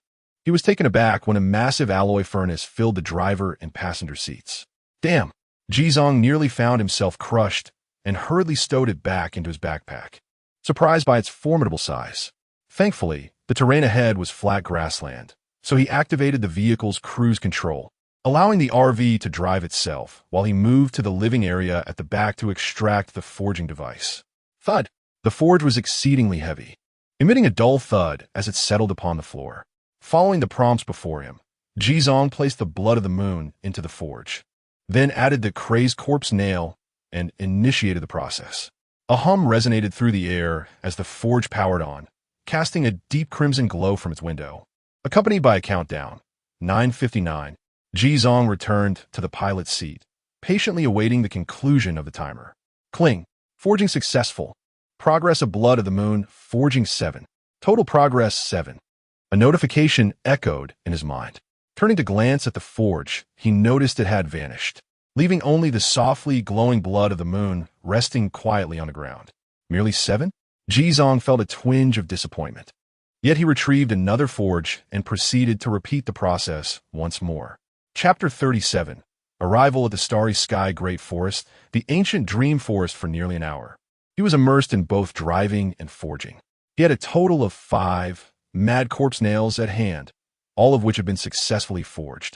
he was taken aback when a massive alloy furnace filled the driver and passenger seats. Damn! Ji Zong nearly found himself crushed and hurriedly stowed it back into his backpack, surprised by its formidable size. Thankfully, the terrain ahead was flat grassland, so he activated the vehicle's cruise control, allowing the RV to drive itself while he moved to the living area at the back to extract the forging device. Thud! The forge was exceedingly heavy, emitting a dull thud as it settled upon the floor. Following the prompts before him, Ji Zong placed the blood of the moon into the forge, then added the crazed corpse nail and initiated the process. A hum resonated through the air as the forge powered on, casting a deep crimson glow from its window. Accompanied by a countdown, 9:59, Ji Zong returned to the pilot's seat, patiently awaiting the conclusion of the timer. Cling. Forging successful. Progress of Blood of the Moon, forging 7. Total progress 7. A notification echoed in his mind. Turning to glance at the forge, he noticed it had vanished, leaving only the softly glowing blood of the moon resting quietly on the ground. Merely 7? Ji Zong felt a twinge of disappointment. Yet he retrieved another forge and proceeded to repeat the process once more. Chapter 37. Arrival at the Starry Sky Great Forest, the ancient dream forest for nearly an hour. He was immersed in both driving and forging. He had a total of 5 mad corpse nails at hand, all of which had been successfully forged,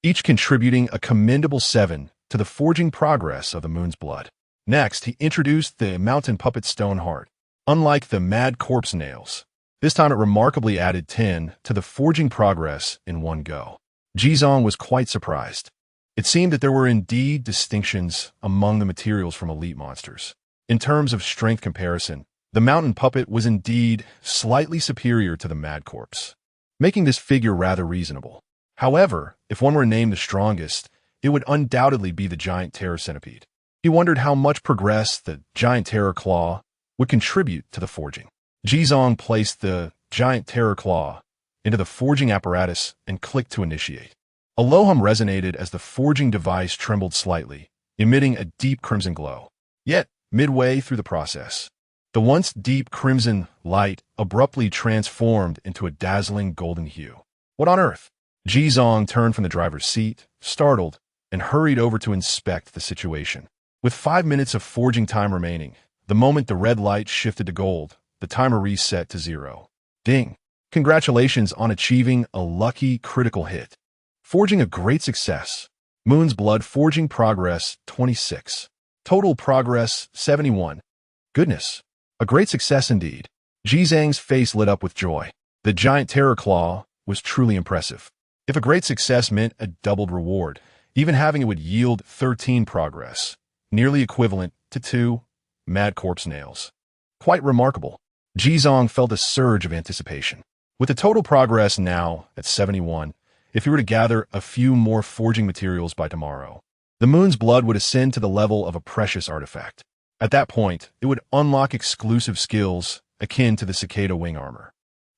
each contributing a commendable 7 to the forging progress of the moon's blood. Next, he introduced the mountain puppet stone heart. Unlike the mad corpse nails, this time it remarkably added 10 to the forging progress in one go. Ji Zong was quite surprised. It seemed that there were indeed distinctions among the materials from elite monsters. In terms of strength comparison, the mountain puppet was indeed slightly superior to the mad corpse, making this figure rather reasonable. However, if one were to name the strongest, it would undoubtedly be the giant terror centipede. He wondered how much progress the giant terror claw would contribute to the forging. Ji Zong placed the giant terror claw into the forging apparatus and clicked to initiate. A low hum resonated as the forging device trembled slightly, emitting a deep crimson glow. Yet, midway through the process, the once deep crimson light abruptly transformed into a dazzling golden hue. What on earth? Ji Zong turned from the driver's seat, startled, and hurried over to inspect the situation. With 5 minutes of forging time remaining, the moment the red light shifted to gold, the timer reset to 0. Ding! Congratulations on achieving a lucky critical hit. Forging a great success. Moon's Blood forging progress 26. Total progress 71. Goodness. A great success indeed. Ji Zhang's face lit up with joy. The giant terror claw was truly impressive. If a great success meant a doubled reward, even having it would yield 13 progress, nearly equivalent to 2 mad corpse nails. Quite remarkable. Ji Zong felt a surge of anticipation. With the total progress now at 71, if he were to gather a few more forging materials by tomorrow, the moon's blood would ascend to the level of a precious artifact. At that point, it would unlock exclusive skills akin to the cicada wing armor.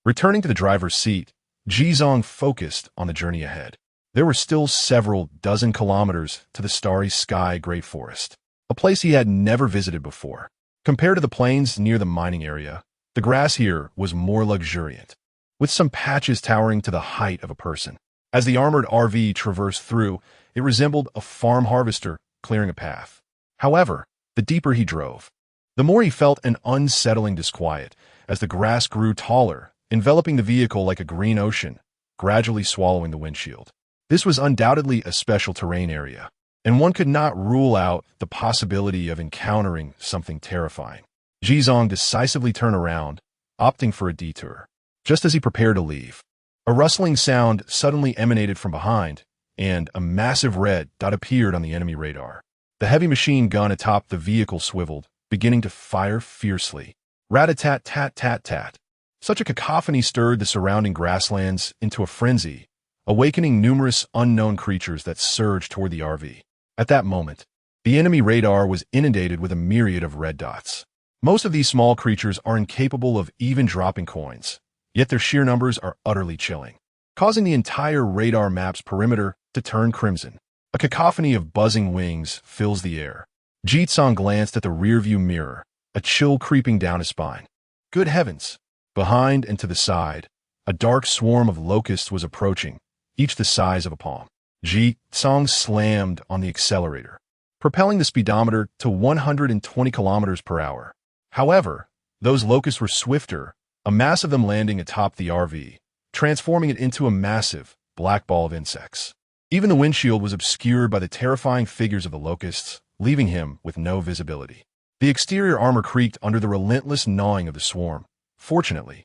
Returning to the driver's seat, Ji Zong focused on the journey ahead. There were still several dozen kilometers to the Starry Sky Great Forest, a place he had never visited before. Compared to the plains near the mining area, the grass here was more luxuriant, with some patches towering to the height of a person. As the armored RV traversed through, it resembled a farm harvester clearing a path. However, the deeper he drove, the more he felt an unsettling disquiet as the grass grew taller, enveloping the vehicle like a green ocean, gradually swallowing the windshield. This was undoubtedly a special terrain area, and one could not rule out the possibility of encountering something terrifying. Ji Zong decisively turned around, opting for a detour. Just as he prepared to leave, a rustling sound suddenly emanated from behind, and a massive red dot appeared on the enemy radar. The heavy machine gun atop the vehicle swiveled, beginning to fire fiercely. Rat-a-tat-tat-tat-tat. Such a cacophony stirred the surrounding grasslands into a frenzy, awakening numerous unknown creatures that surged toward the RV. At that moment, the enemy radar was inundated with a myriad of red dots. Most of these small creatures are incapable of even dropping coins, yet their sheer numbers are utterly chilling, causing the entire radar map's perimeter to turn crimson. A cacophony of buzzing wings fills the air. Ji Zong glanced at the rearview mirror, a chill creeping down his spine. Good heavens! Behind and to the side, a dark swarm of locusts was approaching, each the size of a palm. Ji Zong slammed on the accelerator, propelling the speedometer to 120 kilometers per hour. However, those locusts were swifter, a mass of them landing atop the RV, transforming it into a massive, black ball of insects. Even the windshield was obscured by the terrifying figures of the locusts, leaving him with no visibility. The exterior armor creaked under the relentless gnawing of the swarm. Fortunately,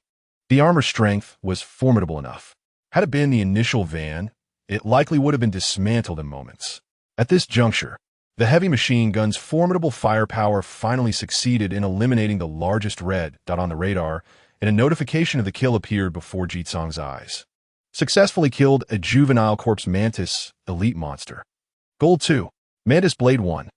the armor strength was formidable enough. Had it been the initial van, it likely would have been dismantled in moments. At this juncture, the heavy machine gun's formidable firepower finally succeeded in eliminating the largest red dot on the radar and a notification of the kill appeared before Jitsong's eyes. Successfully killed a juvenile corpse mantis elite monster. Gold 2. Mantis Blade 1.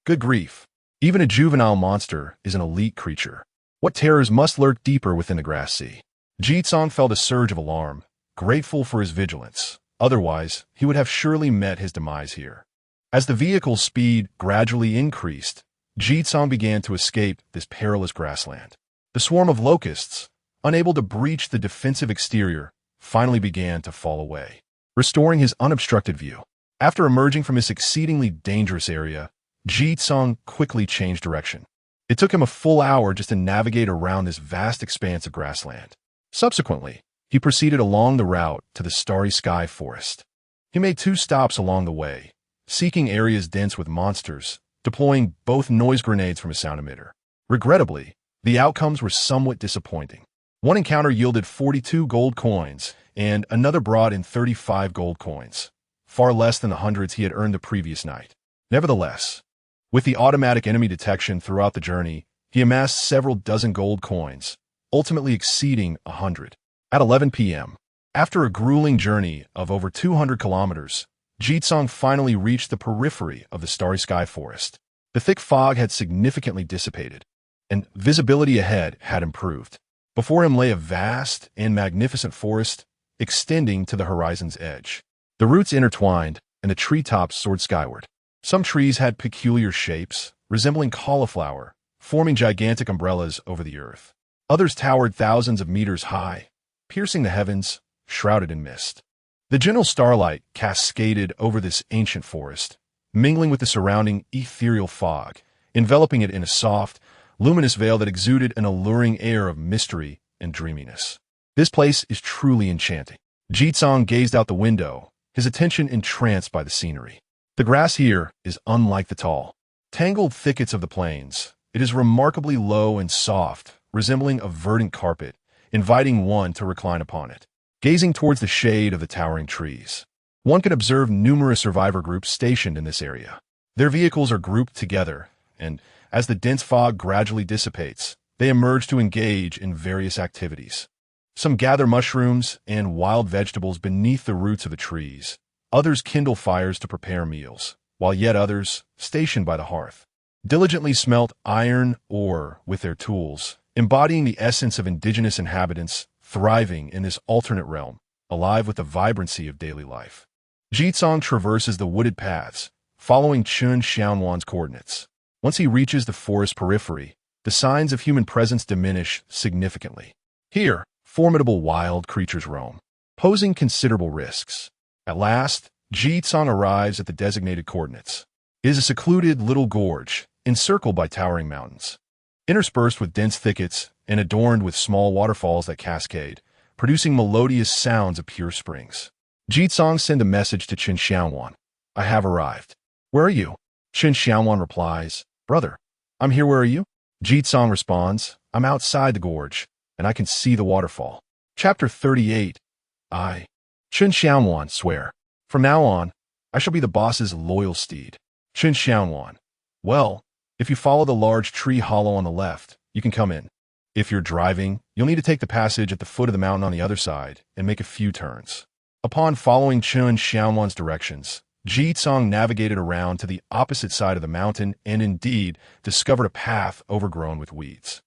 Good grief. Even a juvenile monster is an elite creature. What terrors must lurk deeper within the grass sea? Jitsong felt a surge of alarm, grateful for his vigilance. Otherwise, he would have surely met his demise here. As the vehicle's speed gradually increased, Jitsong began to escape this perilous grassland. The swarm of locusts, unable to breach the defensive exterior, finally began to fall away, restoring his unobstructed view. After emerging from this exceedingly dangerous area, Jitsong quickly changed direction. It took him a full hour just to navigate around this vast expanse of grassland. Subsequently, he proceeded along the route to the Starry Sky Forest. He made 2 stops along the way, seeking areas dense with monsters, deploying both noise grenades from a sound emitter. Regrettably, the outcomes were somewhat disappointing. One encounter yielded 42 gold coins, and another brought in 35 gold coins, far less than the hundreds he had earned the previous night. Nevertheless, with the automatic enemy detection throughout the journey, he amassed several dozen gold coins, ultimately exceeding 100. At 11 p.m., after a grueling journey of over 200 kilometers, Jitsong finally reached the periphery of the Starry Sky Forest. The thick fog had significantly dissipated, and visibility ahead had improved. Before him lay a vast and magnificent forest extending to the horizon's edge. The roots intertwined, and the treetops soared skyward. Some trees had peculiar shapes, resembling cauliflower, forming gigantic umbrellas over the earth. Others towered thousands of meters high, piercing the heavens, shrouded in mist. The gentle starlight cascaded over this ancient forest, mingling with the surrounding ethereal fog, enveloping it in a soft, luminous veil that exuded an alluring air of mystery and dreaminess. This place is truly enchanting. Jitsong gazed out the window, his attention entranced by the scenery. The grass here is unlike the tall, tangled thickets of the plains. It is remarkably low and soft, resembling a verdant carpet, inviting one to recline upon it. Gazing towards the shade of the towering trees, one can observe numerous survivor groups stationed in this area. Their vehicles are grouped together, and as the dense fog gradually dissipates, they emerge to engage in various activities. Some gather mushrooms and wild vegetables beneath the roots of the trees. Others kindle fires to prepare meals, while yet others, stationed by the hearth, diligently smelt iron ore with their tools, embodying the essence of indigenous inhabitants thriving in this alternate realm, alive with the vibrancy of daily life. Jitsong traverses the wooded paths, following Chun Xiaowan's coordinates. Once he reaches the forest periphery, the signs of human presence diminish significantly. Here, formidable wild creatures roam, posing considerable risks. At last, Jitsong arrives at the designated coordinates. It is a secluded little gorge, encircled by towering mountains, interspersed with dense thickets and adorned with small waterfalls that cascade, producing melodious sounds of pure springs. Jitsong sends a message to Chen Xiaowan. I have arrived. Where are you? Chen Xiaowan replies, Brother, I'm here, where are you? Jitsong responds, I'm outside the gorge, and I can see the waterfall. Chapter 38. Chen Xiaowan swear. From now on, I shall be the boss's loyal steed. Chen Xiaowan. Well, if you follow the large tree hollow on the left, you can come in. If you're driving, you'll need to take the passage at the foot of the mountain on the other side and make a few turns. Upon following Chen Xiaowan's directions, Jitsong navigated around to the opposite side of the mountain and indeed discovered a path overgrown with weeds.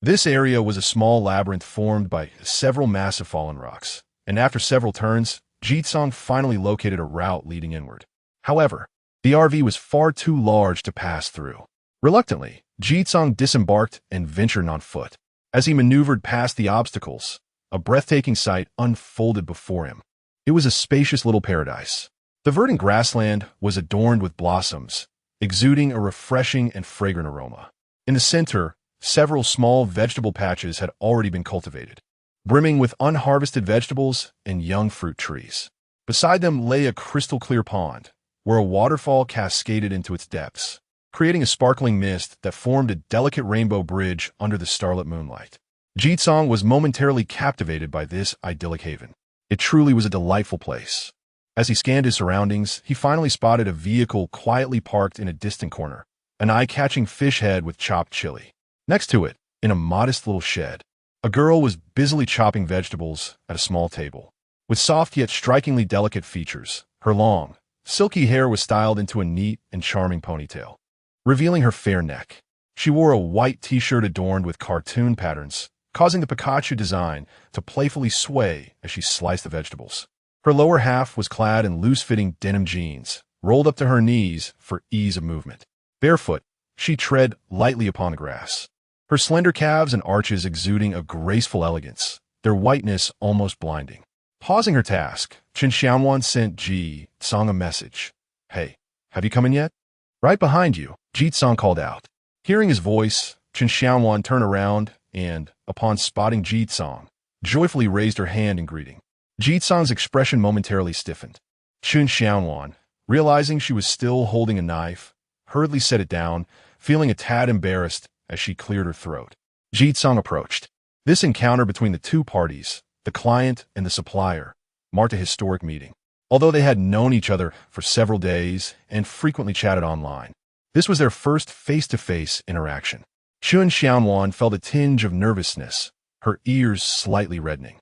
This area was a small labyrinth formed by several massive fallen rocks, and after several turns, Jitsong finally located a route leading inward. However, the RV was far too large to pass through. Reluctantly, Jitsong disembarked and ventured on foot. As he maneuvered past the obstacles, a breathtaking sight unfolded before him. It was a spacious little paradise. The verdant grassland was adorned with blossoms, exuding a refreshing and fragrant aroma. In the center, several small vegetable patches had already been cultivated, brimming with unharvested vegetables and young fruit trees. Beside them lay a crystal-clear pond, where a waterfall cascaded into its depths, creating a sparkling mist that formed a delicate rainbow bridge under the starlit moonlight. Jitsong was momentarily captivated by this idyllic haven. It truly was a delightful place. As he scanned his surroundings, he finally spotted a vehicle quietly parked in a distant corner, an eye-catching fish head with chopped chili. Next to it, in a modest little shed, A girl was busily chopping vegetables at a small table. With soft yet strikingly delicate features, her long, silky hair was styled into a neat and charming ponytail, revealing her fair neck. She wore a white t-shirt adorned with cartoon patterns, causing the Pikachu design to playfully sway as she sliced the vegetables. Her lower half was clad in loose-fitting denim jeans, rolled up to her knees for ease of movement. Barefoot, she tread lightly upon the grass, her slender calves and arches exuding a graceful elegance, their whiteness almost blinding. Pausing her task, Chen Xiaowan sent Ji Tsong a message. "Hey, have you come in yet?" "Right behind you," Ji Tsong called out. Hearing his voice, Chen Xiaowan turned around and, upon spotting Ji Tsong, joyfully raised her hand in greeting. Ji Tsong's expression momentarily stiffened. Chen Xiaowan, realizing she was still holding a knife, hurriedly set it down, feeling a tad embarrassed as she cleared her throat. Ji Tsong approached. This encounter between the two parties, the client and the supplier, marked a historic meeting. Although they had known each other for several days and frequently chatted online, this was their first face-to-face interaction. Chen Xiaowan felt a tinge of nervousness, her ears slightly reddening.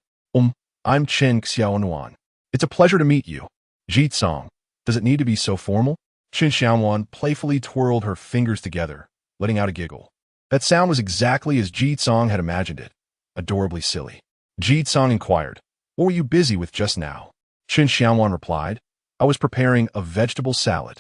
I'm Chen Xiaowan. It's a pleasure to meet you." "Ji Tsong, does it need to be so formal?" Chen Xiaowan playfully twirled her fingers together, letting out a giggle. That sound was exactly as Ji Tsong had imagined it, adorably silly. Ji Tsong inquired, "What were you busy with just now?" Chen Xiaowan replied, "I was preparing a vegetable salad.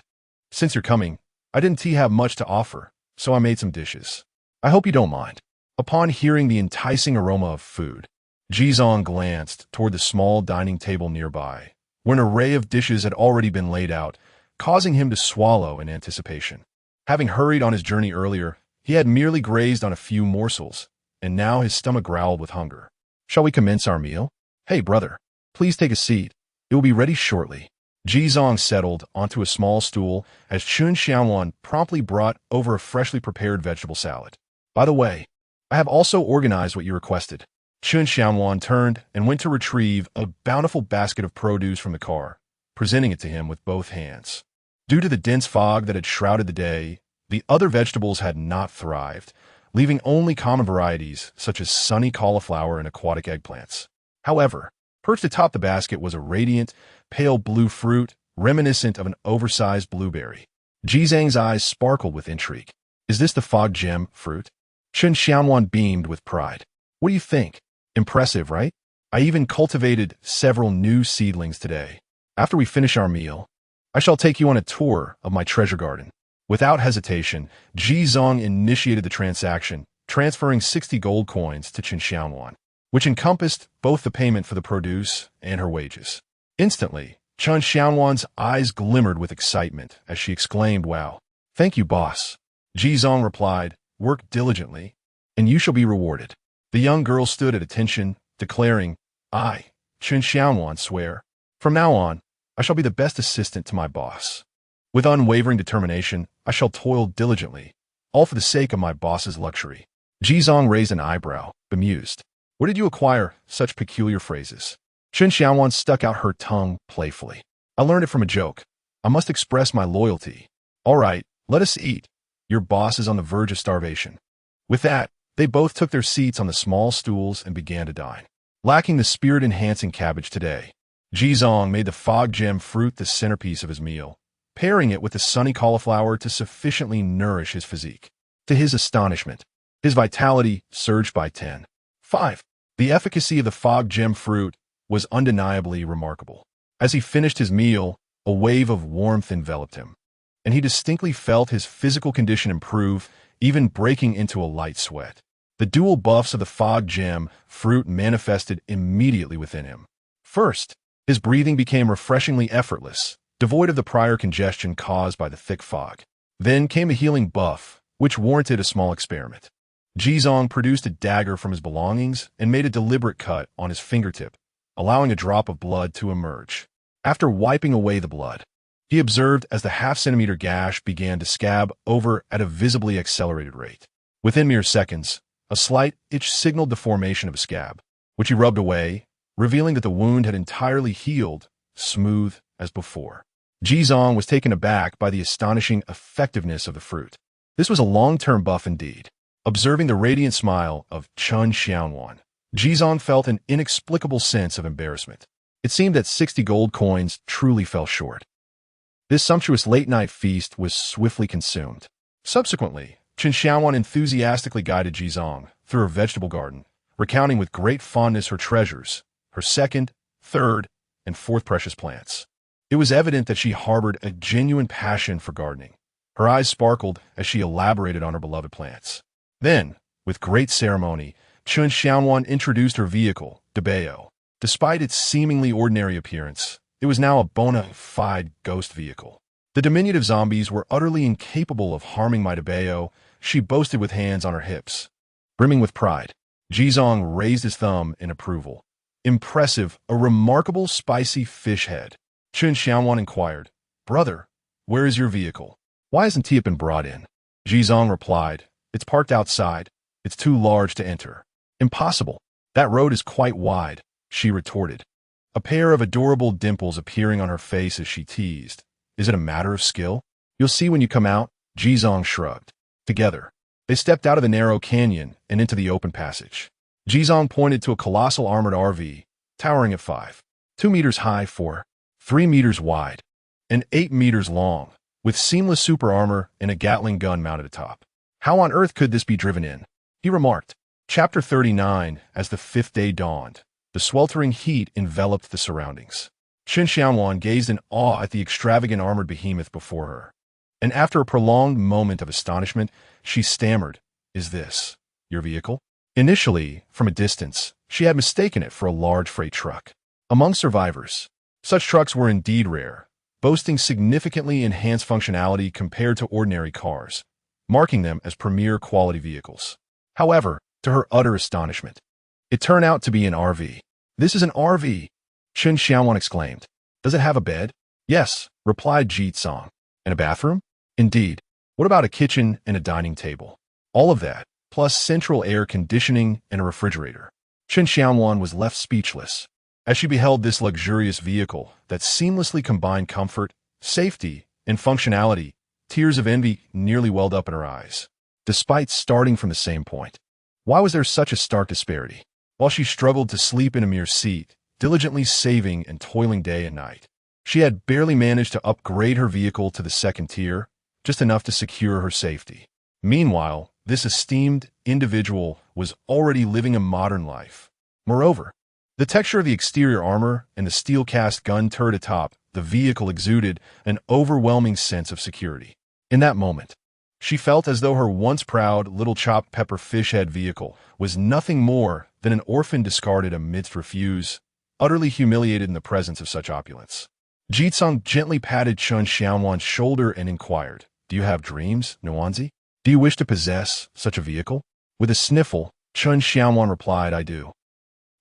Since you're coming, I didn't have much to offer, so I made some dishes. I hope you don't mind." Upon hearing the enticing aroma of food, Ji Tsong glanced toward the small dining table nearby, where an array of dishes had already been laid out, causing him to swallow in anticipation. Having hurried on his journey earlier, he had merely grazed on a few morsels, and now his stomach growled with hunger. "Shall we commence our meal?" "Hey, brother, please take a seat. It will be ready shortly." Ji Tsong settled onto a small stool as Chen Xiaowan promptly brought over a freshly prepared vegetable salad. "By the way, I have also organized what you requested." Chen Xiaowan turned and went to retrieve a bountiful basket of produce from the car, presenting it to him with both hands. Due to the dense fog that had shrouded the day, the other vegetables had not thrived, leaving only common varieties such as sunny cauliflower and aquatic eggplants. However, perched atop the basket was a radiant, pale blue fruit reminiscent of an oversized blueberry. Ji Zhang's eyes sparkled with intrigue. "Is this the fog gem fruit?" Chen Xiaowan beamed with pride. "What do you think? Impressive, right? I even cultivated several new seedlings today. After we finish our meal, I shall take you on a tour of my treasure garden." Without hesitation, Ji Zhang initiated the transaction, transferring 60 gold coins to Chen Xiaowan, which encompassed both the payment for the produce and her wages. Instantly, Chen Xiaowan's eyes glimmered with excitement as she exclaimed, "Wow, thank you, boss." Ji Zhang replied, "Work diligently, and you shall be rewarded." The young girl stood at attention, declaring, "I, Chen Xiaowan, swear, from now on, I shall be the best assistant to my boss. With unwavering determination, I shall toil diligently, all for the sake of my boss's luxury." Ji Zhang raised an eyebrow, bemused. "Where did you acquire such peculiar phrases?" Chen Xiaowan stuck out her tongue playfully. "I learned it from a joke. I must express my loyalty. All right, let us eat. Your boss is on the verge of starvation." With that, they both took their seats on the small stools and began to dine. Lacking the spirit-enhancing cabbage today, Ji Zhang made the fog gem fruit the centerpiece of his meal, pairing it with the sunny cauliflower to sufficiently nourish his physique. To his astonishment, his vitality surged by 10.5. The efficacy of the fog gem fruit was undeniably remarkable. As he finished his meal, a wave of warmth enveloped him, and he distinctly felt his physical condition improve, even breaking into a light sweat. The dual buffs of the fog gem fruit manifested immediately within him. First, his breathing became refreshingly effortless, devoid of the prior congestion caused by the thick fog. Then came a healing buff, which warranted a small experiment. Ji Zhang produced a dagger from his belongings and made a deliberate cut on his fingertip, allowing a drop of blood to emerge. After wiping away the blood, he observed as the half-centimeter gash began to scab over at a visibly accelerated rate. Within mere seconds, a slight itch signaled the formation of a scab, which he rubbed away, revealing that the wound had entirely healed, smooth as before. Ji Zhang was taken aback by the astonishing effectiveness of the fruit. This was a long-term buff indeed. Observing the radiant smile of Chen Xiaowan, Jizong felt an inexplicable sense of embarrassment. It seemed that 60 gold coins truly fell short. This sumptuous late-night feast was swiftly consumed. Subsequently, Chen Xiaowan enthusiastically guided Jizong through her vegetable garden, recounting with great fondness her treasures, her second, third, and fourth precious plants. It was evident that she harbored a genuine passion for gardening. Her eyes sparkled as she elaborated on her beloved plants. Then, with great ceremony, Chen Xiaowan introduced her vehicle, Debao. Despite its seemingly ordinary appearance, it was now a bona fide ghost vehicle. The diminutive zombies were utterly incapable of harming my Debao, she boasted with hands on her hips. Brimming with pride, Jizong raised his thumb in approval. Impressive, a remarkable spicy fish head. Chen Xiaowan inquired, "Brother, where is your vehicle? Why hasn't it been brought in?" Jizong replied, "It's parked outside. It's too large to enter." "Impossible. That road is quite wide," she retorted. A pair of adorable dimples appearing on her face as she teased. "Is it a matter of skill? You'll see when you come out." Jizong shrugged. Together, they stepped out of the narrow canyon and into the open passage. Jizong pointed to a colossal armored RV, towering at 2 meters high, 3 meters wide, and 8 meters long, with seamless super armor and a Gatling gun mounted atop. "How on earth could this be driven in?" he remarked. Chapter 39. As the fifth day dawned, the sweltering heat enveloped the surroundings. Chen Xiaowan gazed in awe at the extravagant armored behemoth before her. And after a prolonged moment of astonishment, she stammered, "Is this your vehicle?" Initially, from a distance, she had mistaken it for a large freight truck. Among survivors, such trucks were indeed rare, boasting significantly enhanced functionality compared to ordinary cars, marking them as premier quality vehicles. However, to her utter astonishment, it turned out to be an RV. "This is an RV," Chen Xiaowan exclaimed. "Does it have a bed?" "Yes," replied Jizong. "And a bathroom?" "Indeed. What about a kitchen and a dining table?" "All of that, plus central air conditioning and a refrigerator." Chen Xiaowan was left speechless as she beheld this luxurious vehicle that seamlessly combined comfort, safety, and functionality. Tears of envy nearly welled up in her eyes. Despite starting from the same point, why was there such a stark disparity? While she struggled to sleep in a mere seat, diligently saving and toiling day and night, she had barely managed to upgrade her vehicle to the second tier, just enough to secure her safety. Meanwhile, this esteemed individual was already living a modern life. Moreover, the texture of the exterior armor and the steel-cast gun turret atop the vehicle exuded an overwhelming sense of security. In that moment, she felt as though her once proud little chopped pepper fish head vehicle was nothing more than an orphan discarded amidst refuse, utterly humiliated in the presence of such opulence. Jizong gently patted Chen Xiaowan's shoulder and inquired, "Do you have dreams, Nuanzi? Do you wish to possess such a vehicle?" With a sniffle, Chen Xiaowan replied, "I do.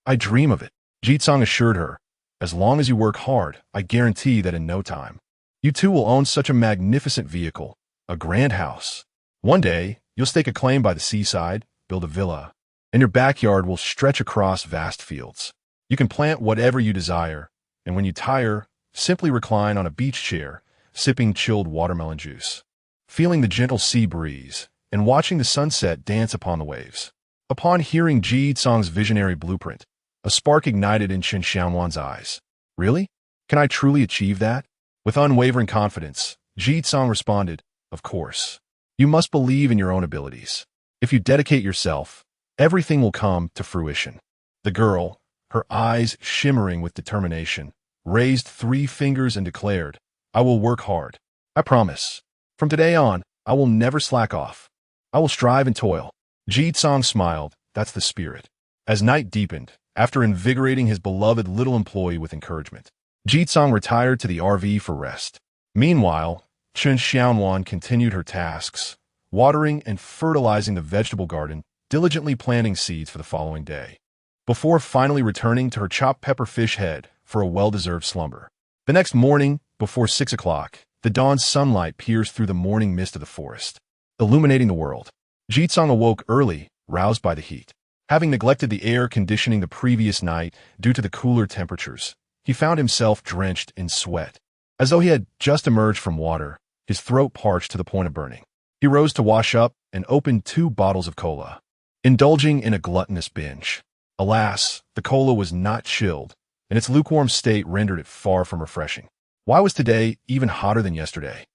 I dream of it." Jizong assured her, "As long as you work hard, I guarantee that in no time, you too will own such a magnificent vehicle, a grand house. One day, you'll stake a claim by the seaside, build a villa, and your backyard will stretch across vast fields. You can plant whatever you desire, and when you tire, simply recline on a beach chair, sipping chilled watermelon juice, feeling the gentle sea breeze, and watching the sunset dance upon the waves." Upon hearing Jizong's visionary blueprint, a spark ignited in Chen Xiaowan's eyes. "Really? Can I truly achieve that?" With unwavering confidence, Jizong responded, "Of course. You must believe in your own abilities. If you dedicate yourself, everything will come to fruition." The girl, her eyes shimmering with determination, raised 3 fingers and declared, "I will work hard. I promise. From today on, I will never slack off. I will strive and toil." Jizong smiled. That's the spirit. As night deepened, after invigorating his beloved little employee with encouragement, Jizong retired to the RV for rest. Meanwhile, Chen Xiaowan continued her tasks, watering and fertilizing the vegetable garden, diligently planting seeds for the following day, before finally returning to her chopped pepper fish head for a well-deserved slumber. The next morning, before 6 o'clock, the dawn's sunlight pierced through the morning mist of the forest, illuminating the world. Jizong awoke early, roused by the heat. Having neglected the air conditioning the previous night due to the cooler temperatures, he found himself drenched in sweat. As though he had just emerged from water, his throat parched to the point of burning. He rose to wash up and opened 2 bottles of cola, indulging in a gluttonous binge. Alas, the cola was not chilled, and its lukewarm state rendered it far from refreshing. Why was today even hotter than yesterday?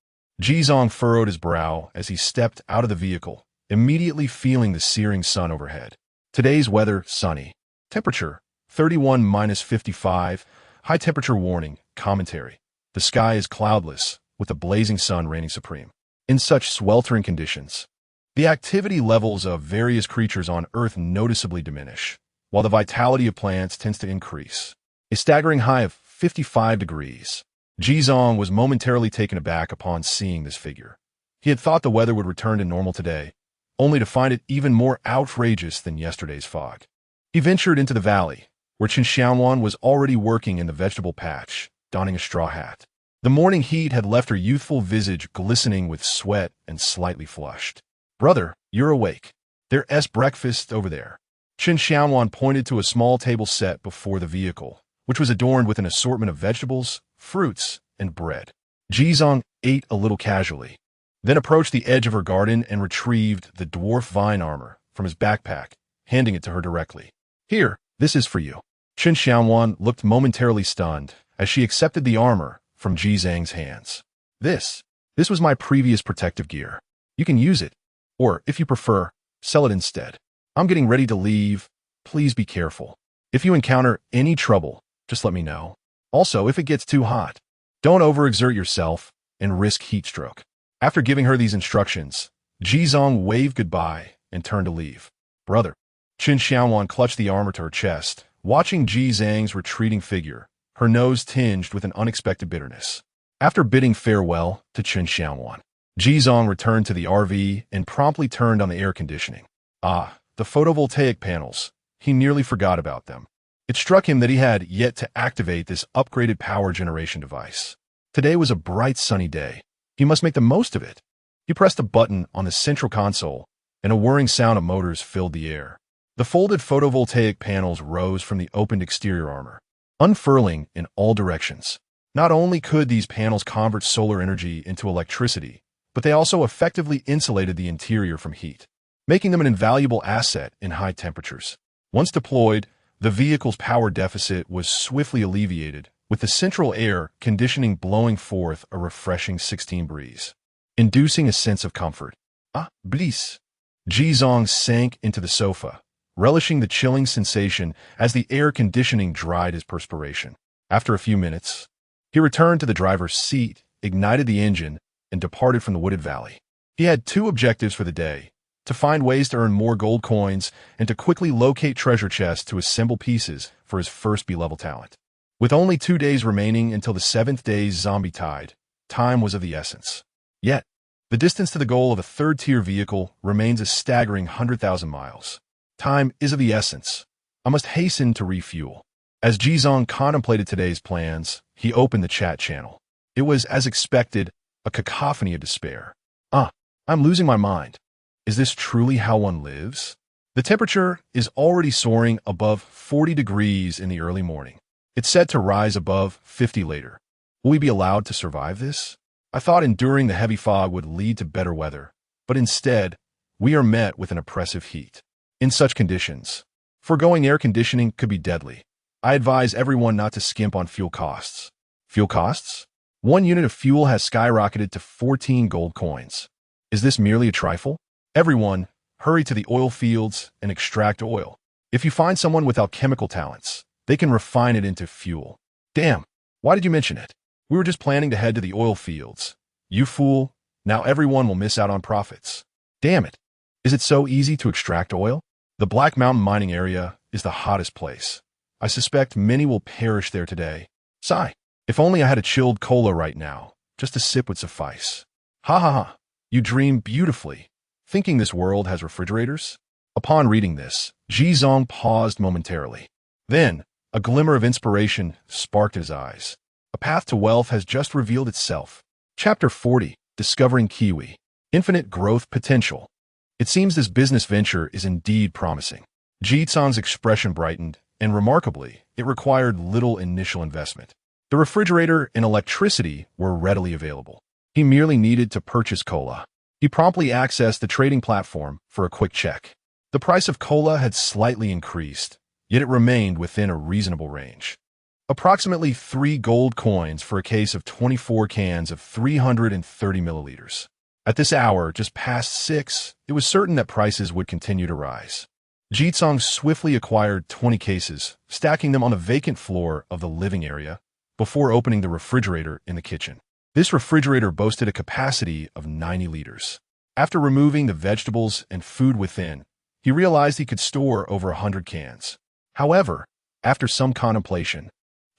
Jizong furrowed his brow as he stepped out of the vehicle, immediately feeling the searing sun overhead. Today's weather, sunny. Temperature, 31-55. High temperature warning, commentary. The sky is cloudless, with the blazing sun reigning supreme. In such sweltering conditions, the activity levels of various creatures on Earth noticeably diminish, while the vitality of plants tends to increase. A staggering high of 55 degrees. Jizong was momentarily taken aback upon seeing this figure. He had thought the weather would return to normal today, only to find it even more outrageous than yesterday's fog. He ventured into the valley, where Chen Xiaowan was already working in the vegetable patch, donning a straw hat. The morning heat had left her youthful visage glistening with sweat and slightly flushed. "Brother, you're awake. There's breakfast over there." Chen Xiaowan pointed to a small table set before the vehicle, which was adorned with an assortment of vegetables, fruits, and bread. Jizong ate a little casually, then approached the edge of her garden and retrieved the dwarf vine armor from his backpack, handing it to her directly. "Here, this is for you." Chen Xiaowan looked momentarily stunned as she accepted the armor from Jizang's hands. This was my previous protective gear. You can use it, or, if you prefer, sell it instead. I'm getting ready to leave. Please be careful. If you encounter any trouble, just let me know. Also, if it gets too hot, don't overexert yourself and risk heat stroke. After giving her these instructions, Jizong waved goodbye and turned to leave. "Brother." Chen Xiaowan clutched the armor to her chest, watching Jizang's retreating figure, her nose tinged with an unexpected bitterness. After bidding farewell to Chen Xiaowan, Jizong returned to the RV and promptly turned on the air conditioning. The photovoltaic panels. He nearly forgot about them. It struck him that he had yet to activate this upgraded power generation device. Today was a bright sunny day. He must make the most of it. He pressed a button on the central console, and a whirring sound of motors filled the air. The folded photovoltaic panels rose from the opened exterior armor, unfurling in all directions. Not only could these panels convert solar energy into electricity, but they also effectively insulated the interior from heat, making them an invaluable asset in high temperatures. Once deployed, the vehicle's power deficit was swiftly alleviated, with the central air conditioning blowing forth a refreshing 16 breeze, inducing a sense of comfort. Bliss. Jizong sank into the sofa, relishing the chilling sensation as the air conditioning dried his perspiration. After a few minutes, he returned to the driver's seat, ignited the engine, and departed from the wooded valley. He had two objectives for the day: to find ways to earn more gold coins and to quickly locate treasure chests to assemble pieces for his first B-level talent. With only 2 days remaining until the 7th day's zombie tide, time was of the essence. Yet, the distance to the goal of a third-tier vehicle remains a staggering 100,000 miles. Time is of the essence. I must hasten to refuel. As Jizong contemplated today's plans, he opened the chat channel. It was, as expected, a cacophony of despair. I'm losing my mind. Is this truly how one lives? The temperature is already soaring above 40 degrees in the early morning. It's set to rise above 50 later. Will we be allowed to survive this? I thought enduring the heavy fog would lead to better weather, but instead, we are met with an oppressive heat. In such conditions, foregoing air conditioning could be deadly. I advise everyone not to skimp on fuel costs. Fuel costs? 1 unit of fuel has skyrocketed to 14 gold coins. Is this merely a trifle? Everyone, hurry to the oil fields and extract oil. If you find someone with alchemical talents, they can refine it into fuel. Damn, why did you mention it? We were just planning to head to the oil fields. You fool, now everyone will miss out on profits. Damn it. Is it so easy to extract oil? The Black Mountain mining area is the hottest place. I suspect many will perish there today. Sigh. If only I had a chilled cola right now. Just a sip would suffice. Ha ha ha. You dream beautifully, thinking this world has refrigerators? Upon reading this, Jizong paused momentarily. Then, a glimmer of inspiration sparked in his eyes. A path to wealth has just revealed itself. Chapter 40, Discovering Kiwi. Infinite Growth Potential. It seems this business venture is indeed promising. Jizong's expression brightened, and remarkably, it required little initial investment. The refrigerator and electricity were readily available. He merely needed to purchase cola. He promptly accessed the trading platform for a quick check. The price of cola had slightly increased, yet it remained within a reasonable range. Approximately 3 gold coins for a case of 24 cans of 330 milliliters. At this hour, just past 6, it was certain that prices would continue to rise. Jitsong swiftly acquired 20 cases, stacking them on the vacant floor of the living area, before opening the refrigerator in the kitchen. This refrigerator boasted a capacity of 90 liters. After removing the vegetables and food within, he realized he could store over 100 cans. However, after some contemplation,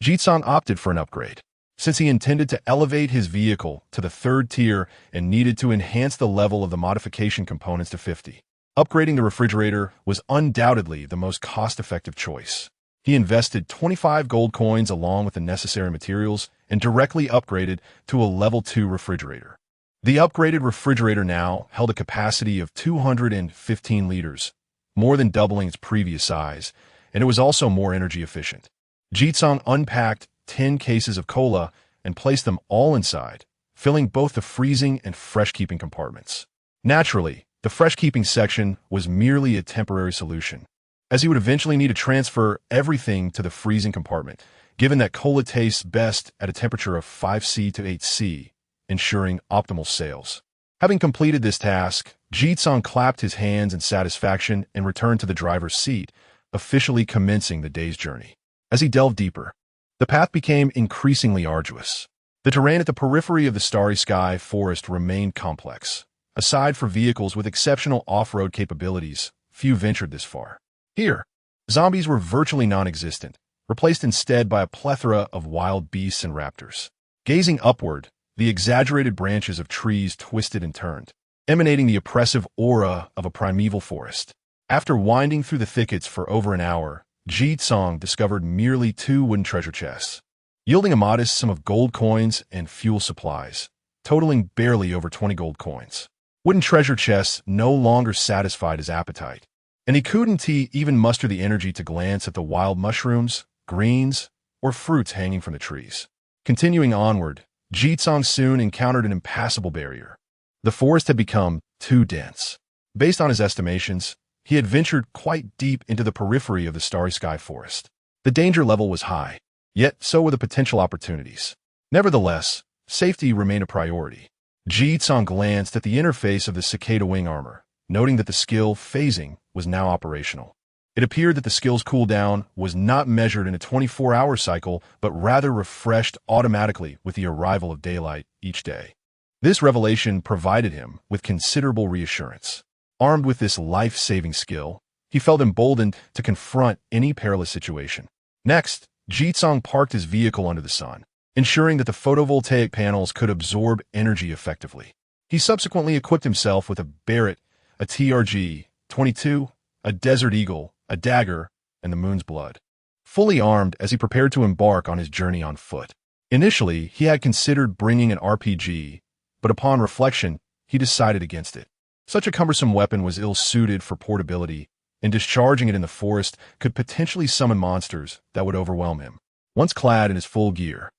Jitsong opted for an upgrade, since he intended to elevate his vehicle to the 3rd tier and needed to enhance the level of the modification components to 50. Upgrading the refrigerator was undoubtedly the most cost-effective choice. He invested 25 gold coins along with the necessary materials and directly upgraded to a level 2 refrigerator. The upgraded refrigerator now held a capacity of 215 liters, more than doubling its previous size, and it was also more energy efficient. Jitsong unpacked 10 cases of cola and placed them all inside, filling both the freezing and fresh-keeping compartments. Naturally, the fresh-keeping section was merely a temporary solution, as he would eventually need to transfer everything to the freezing compartment, given that cola tastes best at a temperature of 5°C to 8°C, ensuring optimal sales. Having completed this task, Jitsong clapped his hands in satisfaction and returned to the driver's seat, officially commencing the day's journey. As he delved deeper, the path became increasingly arduous. The terrain at the periphery of the Starry Sky forest remained complex. Aside from vehicles with exceptional off-road capabilities, few ventured this far. Here, zombies were virtually non-existent, replaced instead by a plethora of wild beasts and raptors. Gazing upward, the exaggerated branches of trees twisted and turned, emanating the oppressive aura of a primeval forest. After winding through the thickets for over an hour, Jitsong discovered merely 2 wooden treasure chests, yielding a modest sum of gold coins and fuel supplies, totaling barely over 20 gold coins. Wooden treasure chests no longer satisfied his appetite, and he couldn't even muster the energy to glance at the wild mushrooms, greens, or fruits hanging from the trees. Continuing onward, Jitsong soon encountered an impassable barrier. The forest had become too dense. Based on his estimations, he had ventured quite deep into the periphery of the Starry Sky forest. The danger level was high, yet so were the potential opportunities. Nevertheless, safety remained a priority. Jitsong glanced at the interface of the cicada wing armor, noting that the skill phasing was now operational. It appeared that the skill's cooldown was not measured in a 24-hour cycle, but rather refreshed automatically with the arrival of daylight each day. This revelation provided him with considerable reassurance. Armed with this life-saving skill, he felt emboldened to confront any perilous situation. Next, Jitsong parked his vehicle under the sun, ensuring that the photovoltaic panels could absorb energy effectively. He subsequently equipped himself with a Barrett, a TRG-22, a Desert Eagle, a dagger, and the Moon's Blood. Fully armed as he prepared to embark on his journey on foot. Initially, he had considered bringing an RPG, but upon reflection, he decided against it. Such a cumbersome weapon was ill-suited for portability, and discharging it in the forest could potentially summon monsters that would overwhelm him. Once clad in his full gear,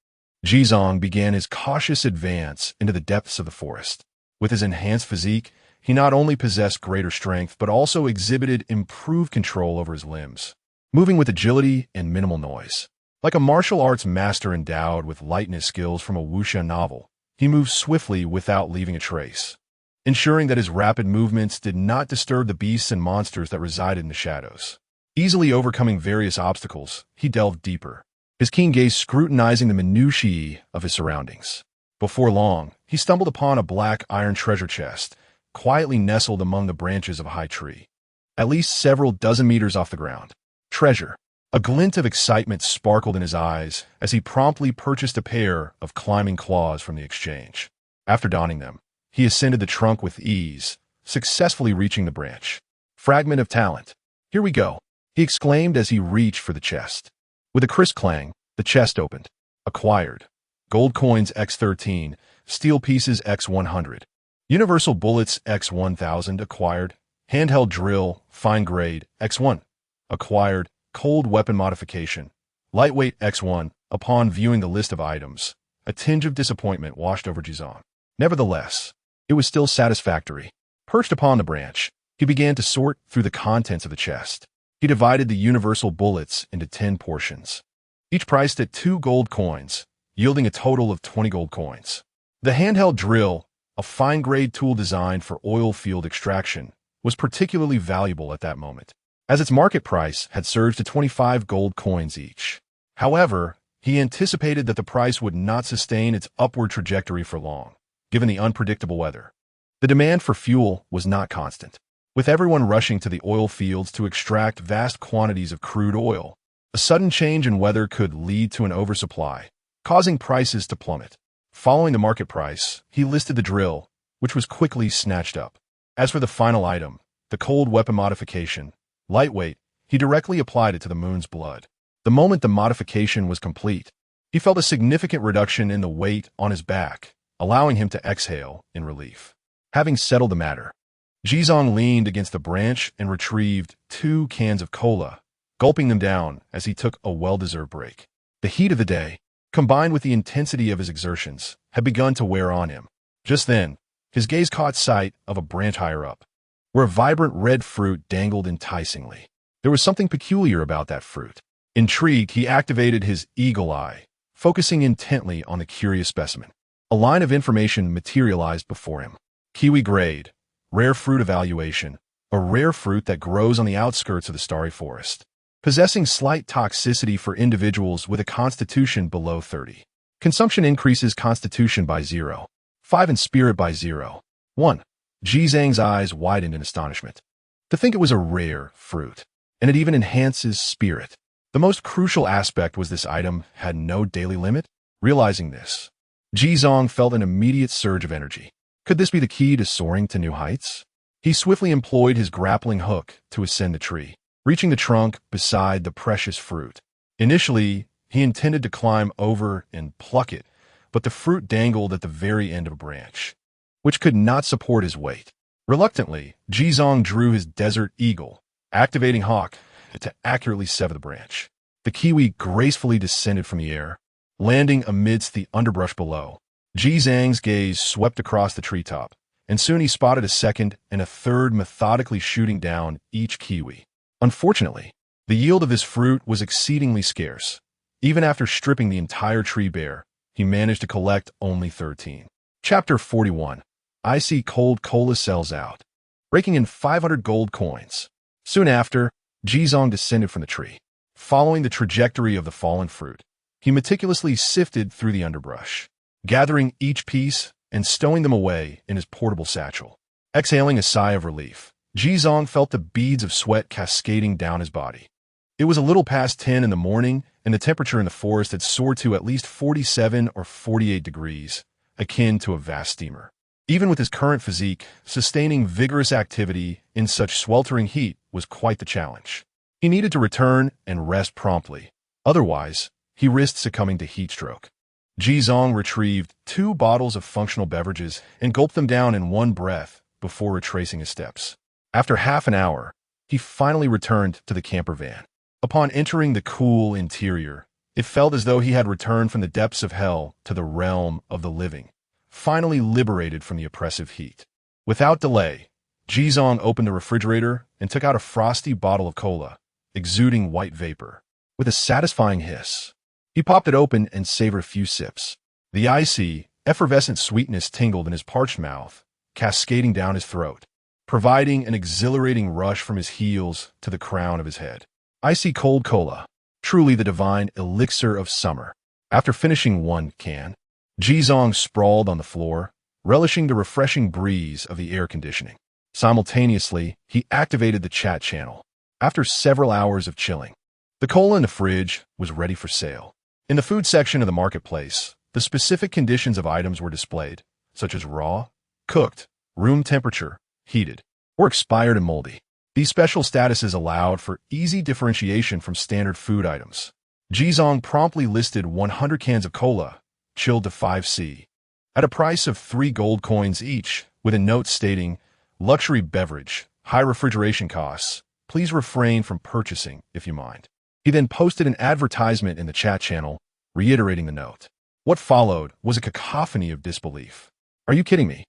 Jitsong began his cautious advance into the depths of the forest. With his enhanced physique, he not only possessed greater strength but also exhibited improved control over his limbs, moving with agility and minimal noise. Like a martial arts master endowed with lightness skills from a wuxia novel, he moved swiftly without leaving a trace, ensuring that his rapid movements did not disturb the beasts and monsters that resided in the shadows. Easily overcoming various obstacles, he delved deeper, his keen gaze scrutinizing the minutiae of his surroundings. Before long, he stumbled upon a black iron treasure chest, quietly nestled among the branches of a high tree, at least several dozen meters off the ground. Treasure. A glint of excitement sparkled in his eyes as he promptly purchased a pair of climbing claws from the exchange. After donning them, he ascended the trunk with ease, successfully reaching the branch. Fragment of talent. Here we go, he exclaimed as he reached for the chest. With a crisp clang, the chest opened. Acquired. Gold coins X13, steel pieces X100. Universal bullets X1000 acquired. Handheld drill, fine grade, X1. Acquired. Cold weapon modification. Lightweight X1. Upon viewing the list of items, a tinge of disappointment washed over Jitsong. Nevertheless, it was still satisfactory. Perched upon the branch, he began to sort through the contents of the chest. He divided the universal bullets into 10 portions, each priced at 2 gold coins, yielding a total of 20 gold coins. The handheld drill, a fine-grade tool designed for oil field extraction, was particularly valuable at that moment, as its market price had surged to 25 gold coins each. However, he anticipated that the price would not sustain its upward trajectory for long, given the unpredictable weather. The demand for fuel was not constant, with everyone rushing to the oil fields to extract vast quantities of crude oil. A sudden change in weather could lead to an oversupply, causing prices to plummet. Following the market price, he listed the drill, which was quickly snatched up. As for the final item, the cold weapon modification, lightweight, he directly applied it to the moon's blood. The moment the modification was complete, he felt a significant reduction in the weight on his back, allowing him to exhale in relief. Having settled the matter, Jizong leaned against the branch and retrieved 2 cans of cola, gulping them down as he took a well-deserved break. The heat of the day, combined with the intensity of his exertions, had begun to wear on him. Just then, his gaze caught sight of a branch higher up, where a vibrant red fruit dangled enticingly. There was something peculiar about that fruit. Intrigued, he activated his eagle eye, focusing intently on the curious specimen. A line of information materialized before him. Kiwi grade, rare fruit evaluation, a rare fruit that grows on the outskirts of the starry forest, possessing slight toxicity for individuals with a constitution below 30. Consumption increases constitution by 0.5 and spirit by 0.1. Jizang's eyes widened in astonishment. To think it was a rare fruit, and it even enhances spirit. The most crucial aspect was this item had no daily limit. Realizing this, Jizong felt an immediate surge of energy. Could this be the key to soaring to new heights? He swiftly employed his grappling hook to ascend the tree, reaching the trunk beside the precious fruit. Initially, he intended to climb over and pluck it, but the fruit dangled at the very end of a branch, which could not support his weight. Reluctantly, Jizong drew his desert eagle, activating Hawk to accurately sever the branch. The kiwi gracefully descended from the air, landing amidst the underbrush below. Jizang's gaze swept across the treetop, and soon he spotted a second and a third methodically shooting down each kiwi. Unfortunately, the yield of this fruit was exceedingly scarce. Even after stripping the entire tree bare, he managed to collect only 13. Chapter 41. Icy cold cola sells out, breaking in 500 gold coins. Soon after, Jizong descended from the tree. Following the trajectory of the fallen fruit, he meticulously sifted through the underbrush, gathering each piece and stowing them away in his portable satchel. Exhaling a sigh of relief, Jizong felt the beads of sweat cascading down his body. It was a little past 10 in the morning, and the temperature in the forest had soared to at least 47 or 48 degrees, akin to a vast steamer. Even with his current physique, sustaining vigorous activity in such sweltering heat was quite the challenge. He needed to return and rest promptly. Otherwise, he risked succumbing to heat stroke. Jizong retrieved 2 bottles of functional beverages and gulped them down in one breath before retracing his steps. After half an hour, he finally returned to the camper van. Upon entering the cool interior, it felt as though he had returned from the depths of hell to the realm of the living, finally liberated from the oppressive heat. Without delay, Jizong opened the refrigerator and took out a frosty bottle of cola, exuding white vapor. With a satisfying hiss, he popped it open and savored a few sips. The icy, effervescent sweetness tingled in his parched mouth, cascading down his throat, providing an exhilarating rush from his heels to the crown of his head. Icy cold cola, truly the divine elixir of summer. After finishing one can, Jizong sprawled on the floor, relishing the refreshing breeze of the air conditioning. Simultaneously, he activated the chat channel. After several hours of chilling, the cola in the fridge was ready for sale. In the food section of the marketplace, the specific conditions of items were displayed, such as raw, cooked, room temperature, heated, or expired and moldy. These special statuses allowed for easy differentiation from standard food items. Jizong promptly listed 100 cans of cola, chilled to 5°C, at a price of 3 gold coins each, with a note stating, "Luxury beverage, high refrigeration costs. Please refrain from purchasing if you mind." He then posted an advertisement in the chat channel, reiterating the note. What followed was a cacophony of disbelief. Are you kidding me?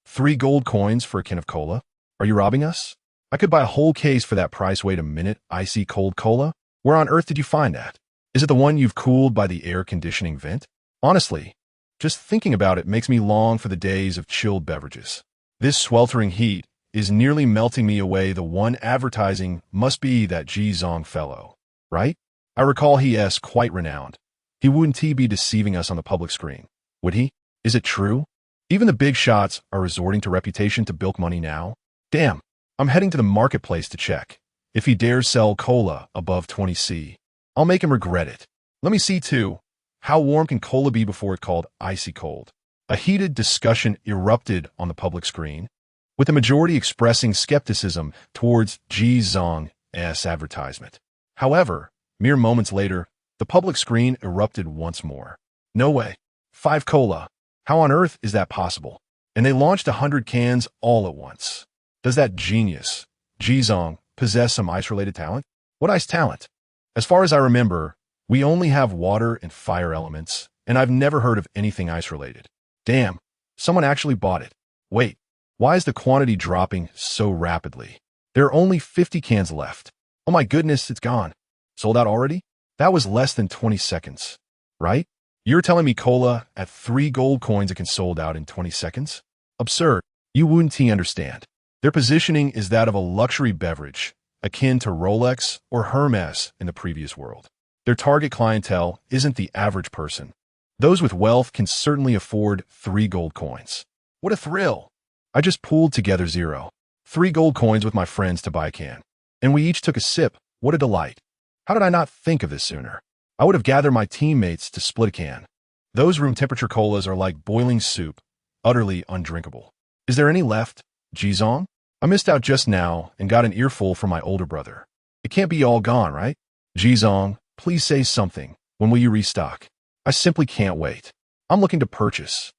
3 gold coins for a can of cola? Are you robbing us? I could buy a whole case for that price. Wait a minute, icy cold cola? Where on earth did you find that? Is it the one you've cooled by the air conditioning vent? Honestly, just thinking about it makes me long for the days of chilled beverages. This sweltering heat is nearly melting me away. The one advertising must be that Ji Zong fellow, right? I recall he quite renowned. He wouldn't be deceiving us on the public screen, would he? Is it true? Even the big shots are resorting to reputation to bilk money now? Damn, I'm heading to the marketplace to check. If he dares sell cola above 20°C, I'll make him regret it. Let me see, too. How warm can cola be before it called icy cold? A heated discussion erupted on the public screen, with the majority expressing skepticism towards Ji Zong's advertisement. However, mere moments later, the public screen erupted once more. No way. 5 cola. How on earth is that possible? And they launched 100 cans all at once. Does that genius, Ji Zong, possess some ice-related talent? What ice talent? As far as I remember, we only have water and fire elements, and I've never heard of anything ice-related. Damn, someone actually bought it. Wait, why is the quantity dropping so rapidly? There are only 50 cans left. Oh my goodness, it's gone. Sold out already? That was less than 20 seconds, right? You're telling me cola at 3 gold coins it can sold out in 20 seconds? Absurd. You wouldn't understand. Their positioning is that of a luxury beverage, akin to Rolex or Hermes in the previous world. Their target clientele isn't the average person. Those with wealth can certainly afford 3 gold coins. What a thrill! I just pooled together 3 gold coins with my friends to buy a can. And we each took a sip. What a delight. How did I not think of this sooner? I would have gathered my teammates to split a can. Those room temperature colas are like boiling soup, utterly undrinkable. Is there any left, Ji Zong? I missed out just now and got an earful from my older brother. It can't be all gone, right? Ji Zong, please say something. When will you restock? I simply can't wait. I'm looking to purchase.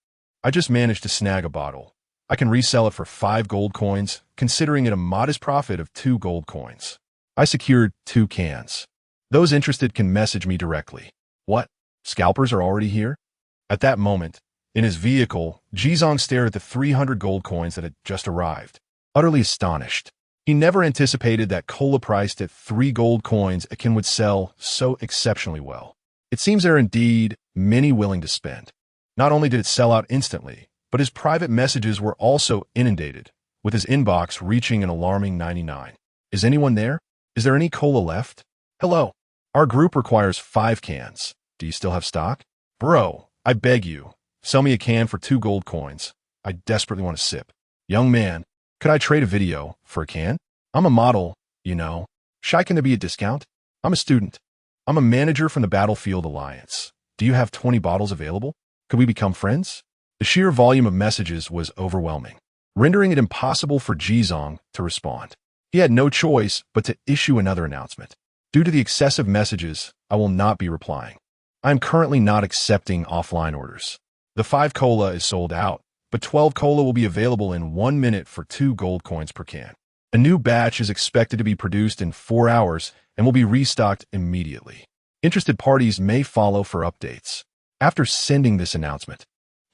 I just managed to snag a bottle. I can resell it for 5 gold coins, considering it a modest profit of 2 gold coins. I secured 2 cans. Those interested can message me directly. What? Scalpers are already here? At that moment, in his vehicle, Ji Zong stared at the 300 gold coins that had just arrived, utterly astonished. He never anticipated that cola priced at 3 gold coins akin would sell so exceptionally well. It seems there are indeed many willing to spend. Not only did it sell out instantly, but his private messages were also inundated, with his inbox reaching an alarming 99. Is anyone there? Is there any cola left? Hello. Our group requires 5 cans. Do you still have stock? Bro, I beg you, sell me a can for 2 gold coins. I desperately want a sip. Young man, could I trade a video for a can? I'm a model, you know. Shy, can there be a discount? I'm a student. I'm a manager from the Battlefield Alliance. Do you have 20 bottles available? Could we become friends? The sheer volume of messages was overwhelming, rendering it impossible for Ji Zong to respond. He had no choice but to issue another announcement. Due to the excessive messages, I will not be replying. I am currently not accepting offline orders. The 5 cola is sold out, but 12 cola will be available in 1 minute for 2 gold coins per can. A new batch is expected to be produced in 4 hours and will be restocked immediately. Interested parties may follow for updates. After sending this announcement,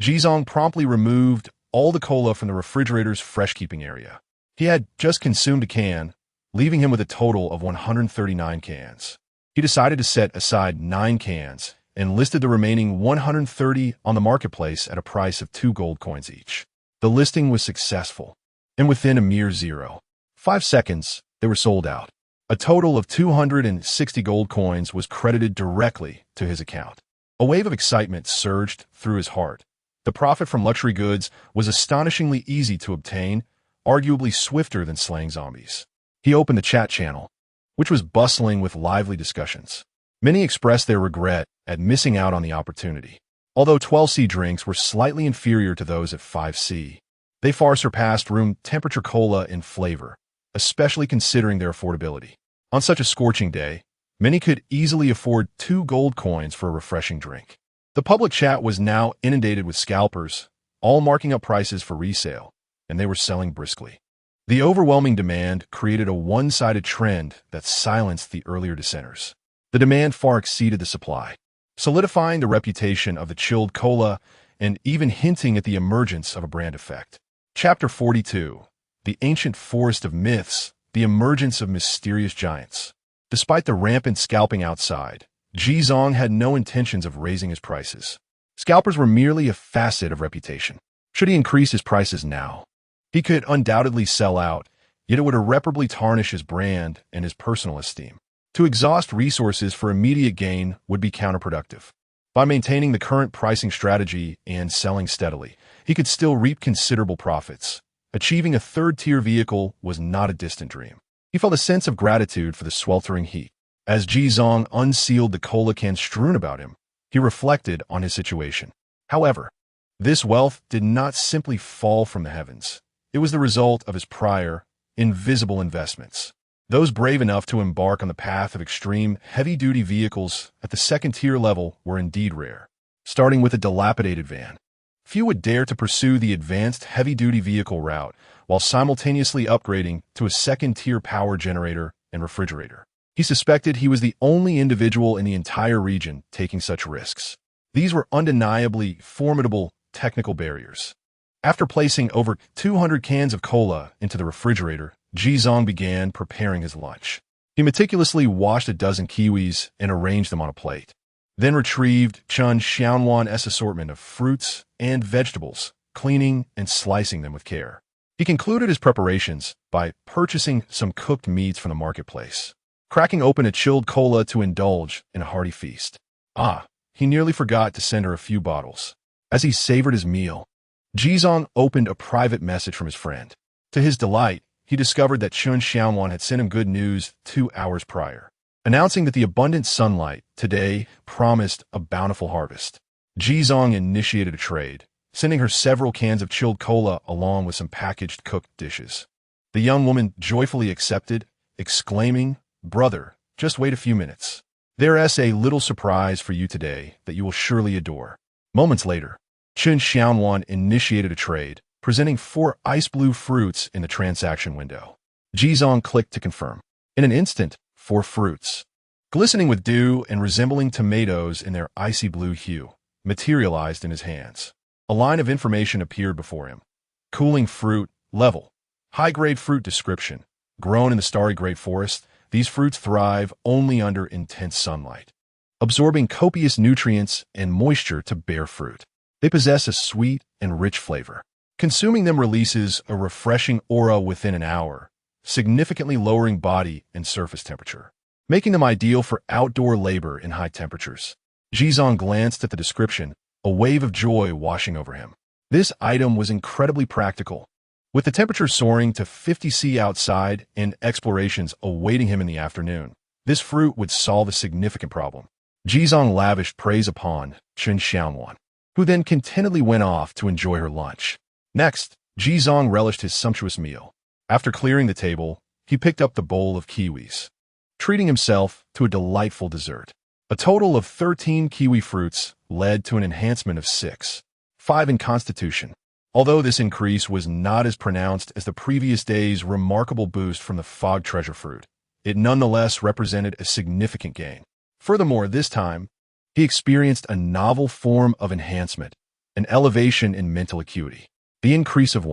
Ji Zong promptly removed all the cola from the refrigerator's fresh-keeping area. He had just consumed a can, leaving him with a total of 139 cans. He decided to set aside 9 cans and listed the remaining 130 on the marketplace at a price of 2 gold coins each. The listing was successful, and within a mere 0.5 seconds, they were sold out. A total of 260 gold coins was credited directly to his account. A wave of excitement surged through his heart. The profit from luxury goods was astonishingly easy to obtain, arguably swifter than slaying zombies. He opened the chat channel, which was bustling with lively discussions. Many expressed their regret at missing out on the opportunity. Although 12°C drinks were slightly inferior to those at 5°C, they far surpassed room temperature cola in flavor, especially considering their affordability. On such a scorching day, many could easily afford 2 gold coins for a refreshing drink. The public chat was now inundated with scalpers, all marking up prices for resale, and they were selling briskly. The overwhelming demand created a one-sided trend that silenced the earlier dissenters. The demand far exceeded the supply, solidifying the reputation of the chilled cola and even hinting at the emergence of a brand effect. Chapter 42. The Ancient Forest of Myths, the emergence of mysterious giants. Despite the rampant scalping outside, Jizong had no intentions of raising his prices. Scalpers were merely a facet of reputation. Should he increase his prices now, he could undoubtedly sell out, yet it would irreparably tarnish his brand and his personal esteem. To exhaust resources for immediate gain would be counterproductive. By maintaining the current pricing strategy and selling steadily, he could still reap considerable profits. Achieving a third-tier vehicle was not a distant dream. He felt a sense of gratitude for the sweltering heat. As Jizong unsealed the cola cans strewn about him, he reflected on his situation. However, this wealth did not simply fall from the heavens. It was the result of his prior, invisible investments. Those brave enough to embark on the path of extreme, heavy-duty vehicles at the second-tier level were indeed rare. Starting with a dilapidated van, few would dare to pursue the advanced heavy-duty vehicle route while simultaneously upgrading to a second-tier power generator and refrigerator. He suspected he was the only individual in the entire region taking such risks. These were undeniably formidable technical barriers. After placing over 200 cans of cola into the refrigerator, Jizong began preparing his lunch. He meticulously washed a dozen kiwis and arranged them on a plate, then retrieved Chun Xiaonuan's assortment of fruits and vegetables, cleaning and slicing them with care. He concluded his preparations by purchasing some cooked meats from the marketplace, cracking open a chilled cola to indulge in a hearty feast. He nearly forgot to send her a few bottles. As he savored his meal, Jizong opened a private message from his friend. To his delight, he discovered that Chun Xiaonuan had sent him good news 2 hours prior, announcing that the abundant sunlight today promised a bountiful harvest. Jizong initiated a trade, sending her several cans of chilled cola along with some packaged cooked dishes. The young woman joyfully accepted, exclaiming, "Brother, just wait a few minutes. There's a little surprise for you today that you will surely adore." Moments later, Chun Xiaonuan initiated a trade, presenting 4 ice blue fruits in the transaction window. Jizong clicked to confirm. In an instant, 4 fruits, glistening with dew and resembling tomatoes in their icy blue hue, materialized in his hands. A line of information appeared before him. Cooling fruit, level, high-grade fruit description. Grown in the starry great forest, these fruits thrive only under intense sunlight, absorbing copious nutrients and moisture to bear fruit. They possess a sweet and rich flavor. Consuming them releases a refreshing aura within an hour, significantly lowering body and surface temperature, making them ideal for outdoor labor in high temperatures. Jizong glanced at the description, a wave of joy washing over him. This item was incredibly practical. With the temperature soaring to 50 degrees Celsius outside and explorations awaiting him in the afternoon, this fruit would solve a significant problem. Jizong lavished praise upon Chun Xiaonuan, who then contentedly went off to enjoy her lunch. Next, Jizong relished his sumptuous meal. After clearing the table, he picked up the bowl of kiwis, treating himself to a delightful dessert. A total of 13 kiwi fruits led to an enhancement of 5 in constitution. Although this increase was not as pronounced as the previous day's remarkable boost from the fog treasure fruit, it nonetheless represented a significant gain. Furthermore, this time, he experienced a novel form of enhancement, an elevation in mental acuity. The increase of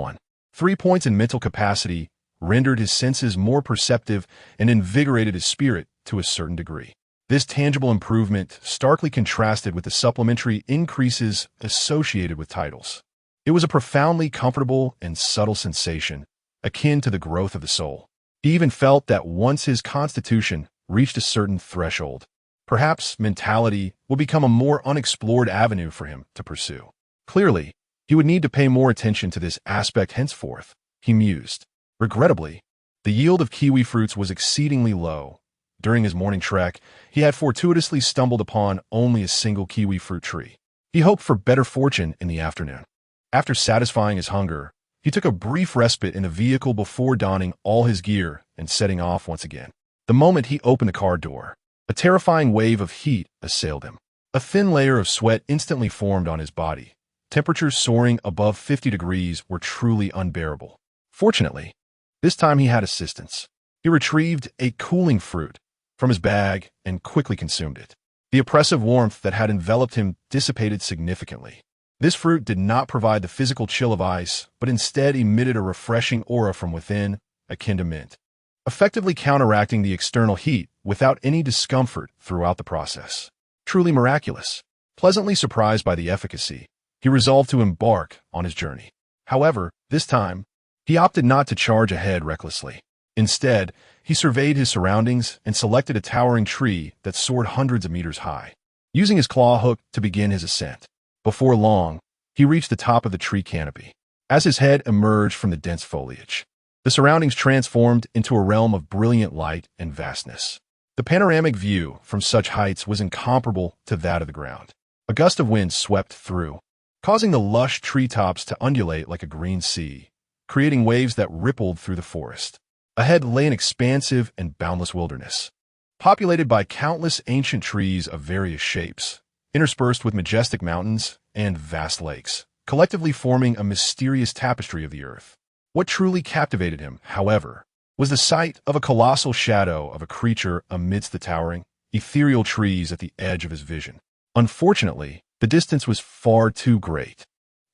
3 points in mental capacity rendered his senses more perceptive and invigorated his spirit to a certain degree. This tangible improvement starkly contrasted with the supplementary increases associated with titles. It was a profoundly comfortable and subtle sensation, akin to the growth of the soul. He even felt that once his constitution reached a certain threshold, perhaps mentality would become a more unexplored avenue for him to pursue. Clearly, he would need to pay more attention to this aspect henceforth, he mused. Regrettably, the yield of kiwi fruits was exceedingly low. During his morning trek, he had fortuitously stumbled upon only a single kiwi fruit tree. He hoped for better fortune in the afternoon. After satisfying his hunger, he took a brief respite in the vehicle before donning all his gear and setting off once again. The moment he opened the car door, a terrifying wave of heat assailed him. A thin layer of sweat instantly formed on his body. Temperatures soaring above 50 degrees were truly unbearable. Fortunately, this time he had assistance. He retrieved a cooling fruit from his bag and quickly consumed it. The oppressive warmth that had enveloped him dissipated significantly. This fruit did not provide the physical chill of ice, but instead emitted a refreshing aura from within, akin to mint. effectively counteracting the external heat without any discomfort throughout the process. Truly miraculous. Pleasantly surprised by the efficacy, he resolved to embark on his journey. However, this time, he opted not to charge ahead recklessly. Instead, he surveyed his surroundings and selected a towering tree that soared hundreds of meters high, using his claw hook to begin his ascent. Before long, he reached the top of the tree canopy. As his head emerged from the dense foliage, the surroundings transformed into a realm of brilliant light and vastness. The panoramic view from such heights was incomparable to that of the ground. A gust of wind swept through, causing the lush treetops to undulate like a green sea, creating waves that rippled through the forest. Ahead lay an expansive and boundless wilderness, populated by countless ancient trees of various shapes, interspersed with majestic mountains and vast lakes, collectively forming a mysterious tapestry of the earth. What truly captivated him, however, was the sight of a colossal shadow of a creature amidst the towering, ethereal trees at the edge of his vision. Unfortunately, the distance was far too great.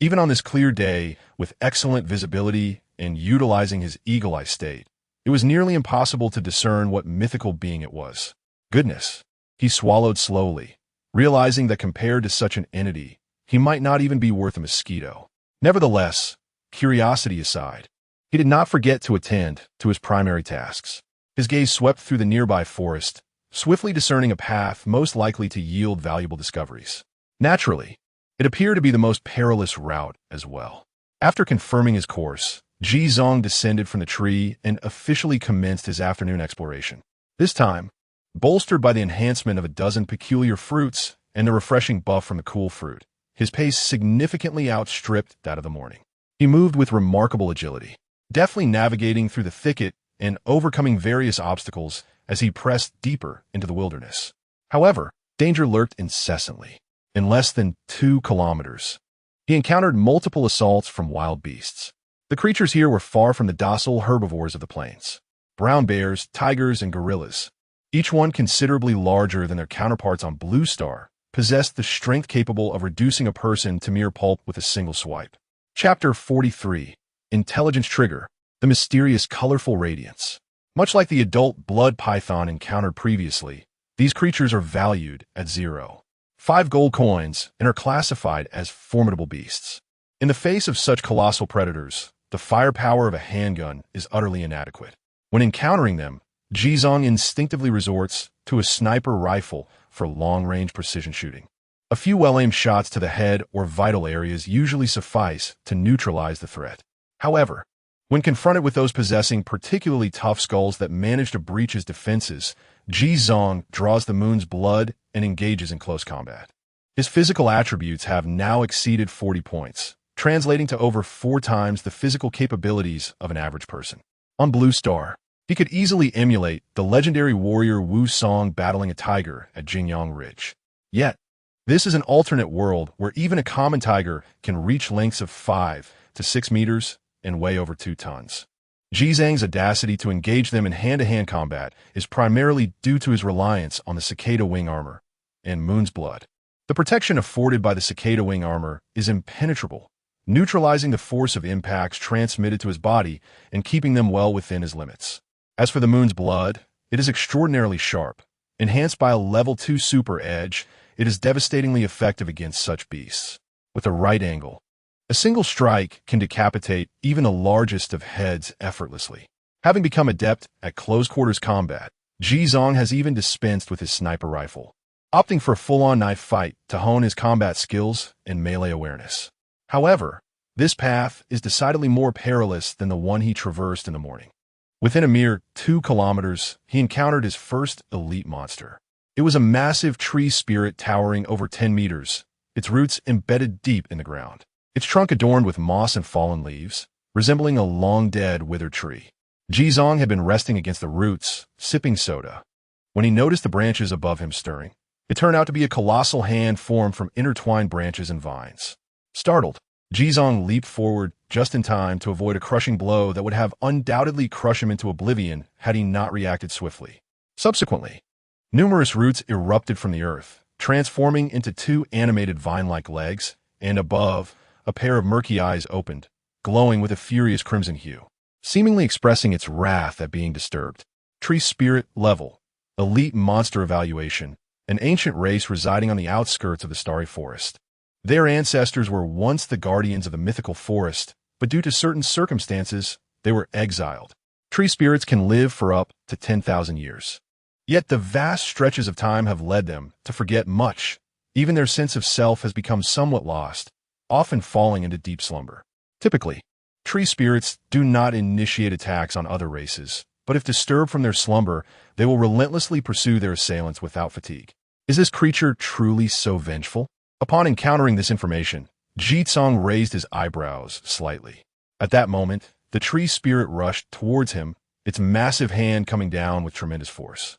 Even on this clear day, with excellent visibility and utilizing his eagle-eye state, it was nearly impossible to discern what mythical being it was. Goodness, he swallowed slowly, realizing that compared to such an entity, he might not even be worth a mosquito. Nevertheless, curiosity aside, he did not forget to attend to his primary tasks. His gaze swept through the nearby forest, swiftly discerning a path most likely to yield valuable discoveries. Naturally, it appeared to be the most perilous route as well. After confirming his course, Ji Zong descended from the tree and officially commenced his afternoon exploration. This time, bolstered by the enhancement of a dozen peculiar fruits and the refreshing buff from the cool fruit, his pace significantly outstripped that of the morning. He moved with remarkable agility, deftly navigating through the thicket and overcoming various obstacles as he pressed deeper into the wilderness. However, danger lurked incessantly. In less than 2 kilometers, he encountered multiple assaults from wild beasts. The creatures here were far from the docile herbivores of the plains. Brown bears, tigers, and gorillas, each one considerably larger than their counterparts on Blue Star, possessed the strength capable of reducing a person to mere pulp with a single swipe. Chapter 43. Intelligence Trigger. The Mysterious Colorful Radiance. Much like the adult blood python encountered previously, these creatures are valued at 0.5 gold coins and are classified as formidable beasts. In the face of such colossal predators, the firepower of a handgun is utterly inadequate. When encountering them, Ji Zong instinctively resorts to a sniper rifle for long-range precision shooting. A few well-aimed shots to the head or vital areas usually suffice to neutralize the threat. However, when confronted with those possessing particularly tough skulls that manage to breach his defenses, Ji Zong draws the moon's blood and engages in close combat. His physical attributes have now exceeded 40 points, translating to over 4 times the physical capabilities of an average person. On Blue Star, he could easily emulate the legendary warrior Wu Song battling a tiger at Jingyang Ridge. Yet, this is an alternate world where even a common tiger can reach lengths of 5 to 6 meters and weigh over 2 tons. Ji Zhang's audacity to engage them in hand-to-hand combat is primarily due to his reliance on the cicada wing armor and Moon's Blood. The protection afforded by the cicada wing armor is impenetrable, neutralizing the force of impacts transmitted to his body and keeping them well within his limits. As for the Moon's Blood, it is extraordinarily sharp. Enhanced by a level 2 super edge, it is devastatingly effective against such beasts. With a right angle, a single strike can decapitate even the largest of heads effortlessly. Having become adept at close-quarters combat, Ji Zong has even dispensed with his sniper rifle, opting for a full-on knife fight to hone his combat skills and melee awareness. However, this path is decidedly more perilous than the one he traversed in the morning. Within a mere 2 kilometers, he encountered his first elite monster. It was a massive tree spirit towering over 10 meters, its roots embedded deep in the ground. Its trunk adorned with moss and fallen leaves, resembling a long-dead withered tree. Ji Zong had been resting against the roots, sipping soda, when he noticed the branches above him stirring. It turned out to be a colossal hand formed from intertwined branches and vines. Startled, Ji Zong leaped forward just in time to avoid a crushing blow that would have undoubtedly crushed him into oblivion had he not reacted swiftly. Subsequently, numerous roots erupted from the earth, transforming into 2 animated vine-like legs, and above, a pair of murky eyes opened, glowing with a furious crimson hue. seemingly expressing its wrath at being disturbed. Tree spirit level. Elite monster evaluation. An ancient race residing on the outskirts of the starry forest. Their ancestors were once the guardians of the mythical forest, but due to certain circumstances, they were exiled. Tree spirits can live for up to 10,000 years. Yet the vast stretches of time have led them to forget much. Even their sense of self has become somewhat lost, often falling into deep slumber. Typically, tree spirits do not initiate attacks on other races, but if disturbed from their slumber, they will relentlessly pursue their assailants without fatigue. Is this creature truly so vengeful? Upon encountering this information, Jitsong raised his eyebrows slightly. At that moment, the tree spirit rushed towards him, its massive hand coming down with tremendous force.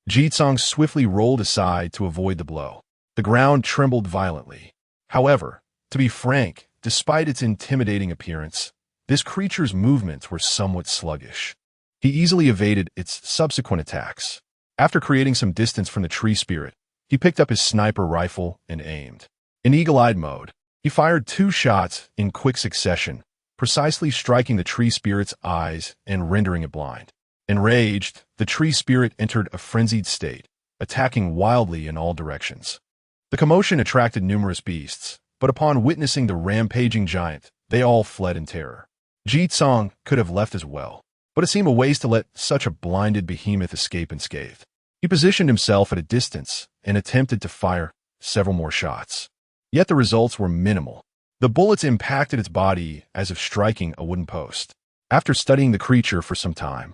Jitsong swiftly rolled aside to avoid the blow. The ground trembled violently. However, to be frank, despite its intimidating appearance, this creature's movements were somewhat sluggish. He easily evaded its subsequent attacks. After creating some distance from the tree spirit, he picked up his sniper rifle and aimed. In eagle-eyed mode, he fired 2 shots in quick succession, precisely striking the tree spirit's eyes and rendering it blind. Enraged, the tree spirit entered a frenzied state, attacking wildly in all directions. The commotion attracted numerous beasts, but upon witnessing the rampaging giant, they all fled in terror. Jitsong could have left as well, but it seemed a waste to let such a blinded behemoth escape unscathed. He positioned himself at a distance and attempted to fire several more shots. Yet the results were minimal. The bullets impacted its body as if striking a wooden post. After studying the creature for some time,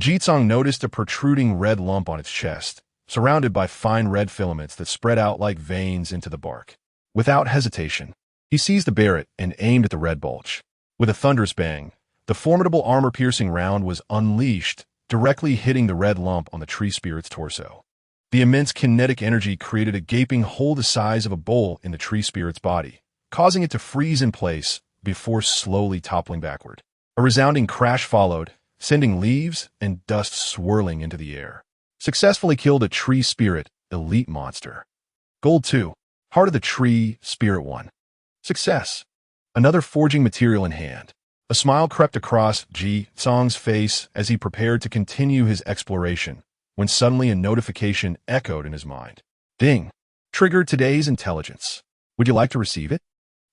Jitsong noticed a protruding red lump on its chest, surrounded by fine red filaments that spread out like veins into the bark. Without hesitation, he seized the barret and aimed at the red bulge. With a thunderous bang, the formidable armor-piercing round was unleashed, directly hitting the red lump on the tree spirit's torso. The immense kinetic energy created a gaping hole the size of a bowl in the tree spirit's body, causing it to freeze in place before slowly toppling backward. A resounding crash followed, sending leaves and dust swirling into the air. Successfully killed a tree spirit elite monster. Gold 2. Heart of the Tree Spirit 1. Success. Another forging material in hand. A smile crept across Jitsong's face as he prepared to continue his exploration, when suddenly a notification echoed in his mind. Ding. Triggered today's intelligence. Would you like to receive it?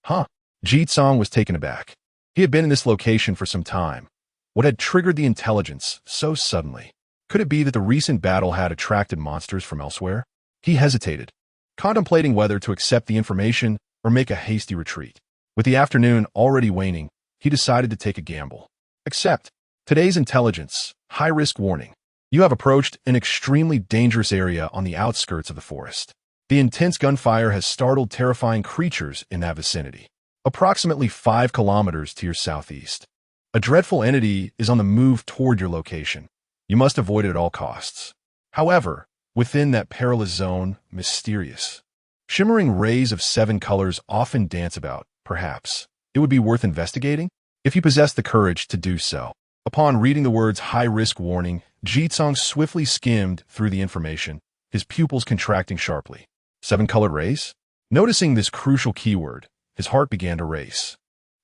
Huh. Jitsong was taken aback. He had been in this location for some time. What had triggered the intelligence so suddenly? Could it be that the recent battle had attracted monsters from elsewhere? He hesitated, contemplating whether to accept the information or make a hasty retreat. With the afternoon already waning, he decided to take a gamble. Accept. Today's intelligence. High-risk warning. You have approached an extremely dangerous area on the outskirts of the forest. The intense gunfire has startled terrifying creatures in that vicinity. Approximately 5 kilometers to your southeast. A dreadful entity is on the move toward your location. You must avoid it at all costs. However, within that perilous zone, mysterious, shimmering rays of 7 colors often dance about. Perhaps it would be worth investigating if you possess the courage to do so. Upon reading the words high-risk warning, Jitsong swiftly skimmed through the information, his pupils contracting sharply. 7-colored rays? Noticing this crucial keyword, his heart began to race,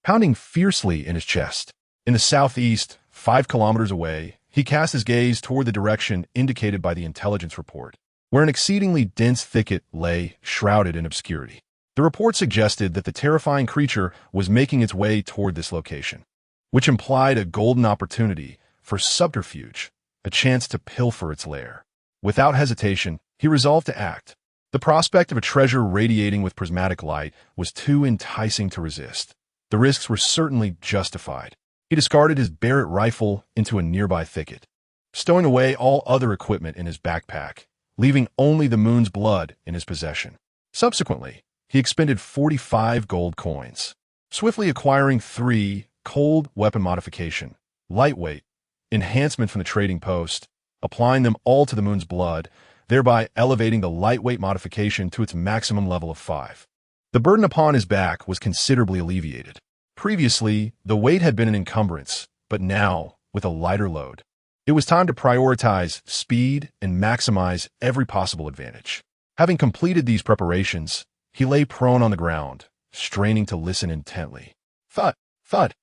pounding fiercely in his chest. In the southeast, 5 kilometers away, he cast his gaze toward the direction indicated by the intelligence report, where an exceedingly dense thicket lay, shrouded in obscurity. The report suggested that the terrifying creature was making its way toward this location, which implied a golden opportunity for subterfuge, a chance to pilfer its lair. Without hesitation, he resolved to act. The prospect of a treasure radiating with prismatic light was too enticing to resist. The risks were certainly justified. He discarded his Barrett rifle into a nearby thicket, stowing away all other equipment in his backpack, leaving only the moon's blood in his possession. Subsequently, he expended 45 gold coins, swiftly acquiring 3 cold weapon modification, lightweight, enhancement from the trading post, applying them all to the moon's blood, thereby elevating the lightweight modification to its maximum level of 5. The burden upon his back was considerably alleviated. Previously, the weight had been an encumbrance, but now, with a lighter load, it was time to prioritize speed and maximize every possible advantage. Having completed these preparations, he lay prone on the ground, straining to listen intently. Thud, thud.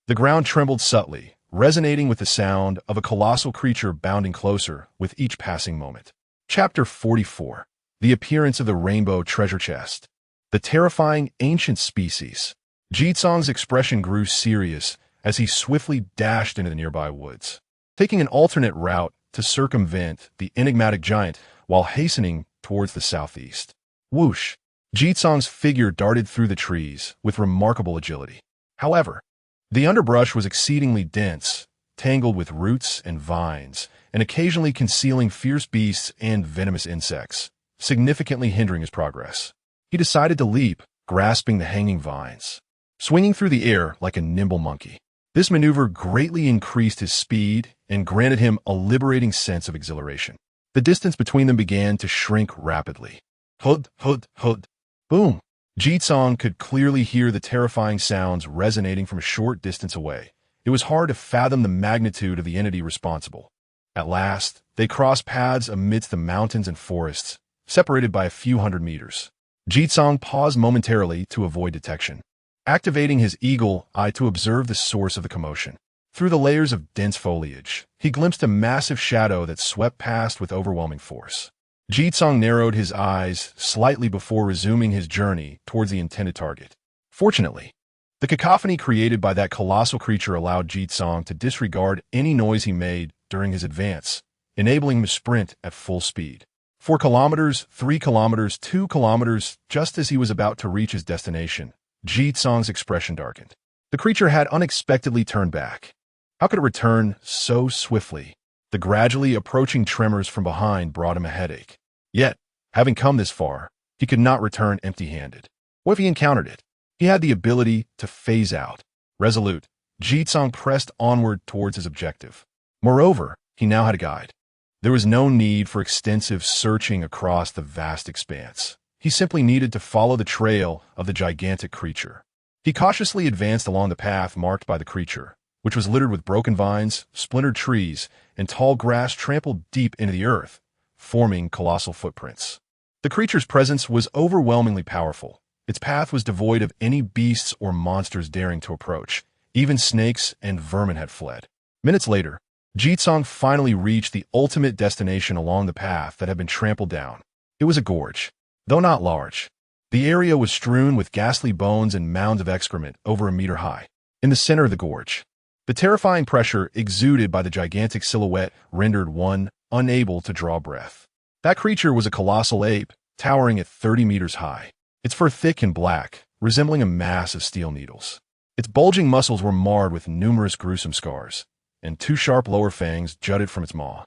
The ground trembled subtly, resonating with the sound of a colossal creature bounding closer with each passing moment. Chapter 44. The Appearance of the Rainbow Treasure Chest. The terrifying ancient species. Jitsong's expression grew serious as he swiftly dashed into the nearby woods, taking an alternate route to circumvent the enigmatic giant while hastening towards the southeast. Whoosh! Jitsong's figure darted through the trees with remarkable agility. However, the underbrush was exceedingly dense, tangled with roots and vines, and occasionally concealing fierce beasts and venomous insects, significantly hindering his progress. He decided to leap, grasping the hanging vines, swinging through the air like a nimble monkey. This maneuver greatly increased his speed and granted him a liberating sense of exhilaration. The distance between them began to shrink rapidly. Hud, hud, hud. Boom! Jitsong could clearly hear the terrifying sounds resonating from a short distance away. It was hard to fathom the magnitude of the entity responsible. At last, they crossed paths amidst the mountains and forests, separated by a few hundred meters. Jitsong paused momentarily to avoid detection, activating his eagle eye to observe the source of the commotion. Through the layers of dense foliage, he glimpsed a massive shadow that swept past with overwhelming force. Jitsong narrowed his eyes slightly before resuming his journey towards the intended target. Fortunately, the cacophony created by that colossal creature allowed Jitsong to disregard any noise he made during his advance, enabling him to sprint at full speed. 4 kilometers, 3 kilometers, 2 kilometers, just as he was about to reach his destination, Jitsong's expression darkened. The creature had unexpectedly turned back. How could it return so swiftly? The gradually approaching tremors from behind brought him a headache. Yet, having come this far, he could not return empty-handed. What if he encountered it? He had the ability to phase out. Resolute, Jitsong pressed onward towards his objective. Moreover, he now had a guide. There was no need for extensive searching across the vast expanse. He simply needed to follow the trail of the gigantic creature. He cautiously advanced along the path marked by the creature, which was littered with broken vines, splintered trees, and tall grass trampled deep into the earth, forming colossal footprints. The creature's presence was overwhelmingly powerful. Its path was devoid of any beasts or monsters daring to approach. Even snakes and vermin had fled. Minutes later, Jitsong finally reached the ultimate destination along the path that had been trampled down. It was a gorge, though not large. The area was strewn with ghastly bones and mounds of excrement over a meter high. In the center of the gorge, the terrifying pressure exuded by the gigantic silhouette rendered one unable to draw breath. That creature was a colossal ape, towering at 30 meters high. Its fur thick and black, resembling a mass of steel needles. Its bulging muscles were marred with numerous gruesome scars, and 2 sharp lower fangs jutted from its maw.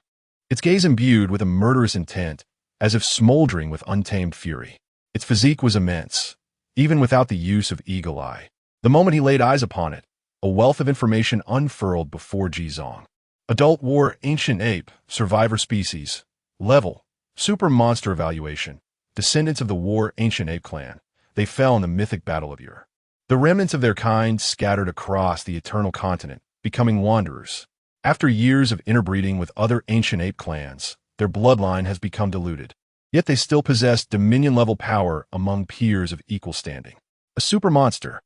Its gaze imbued with a murderous intent, as if smoldering with untamed fury. Its physique was immense, even without the use of eagle eye. The moment he laid eyes upon it, a wealth of information unfurled before Jitsong. Adult war ancient ape, survivor species, level, super monster evaluation, descendants of the war ancient ape clan. They fell in the mythic Battle of Ur. The remnants of their kind scattered across the eternal continent, becoming wanderers. After years of interbreeding with other ancient ape clans, their bloodline has become diluted. Yet they still possess dominion-level power among peers of equal standing. A super monster.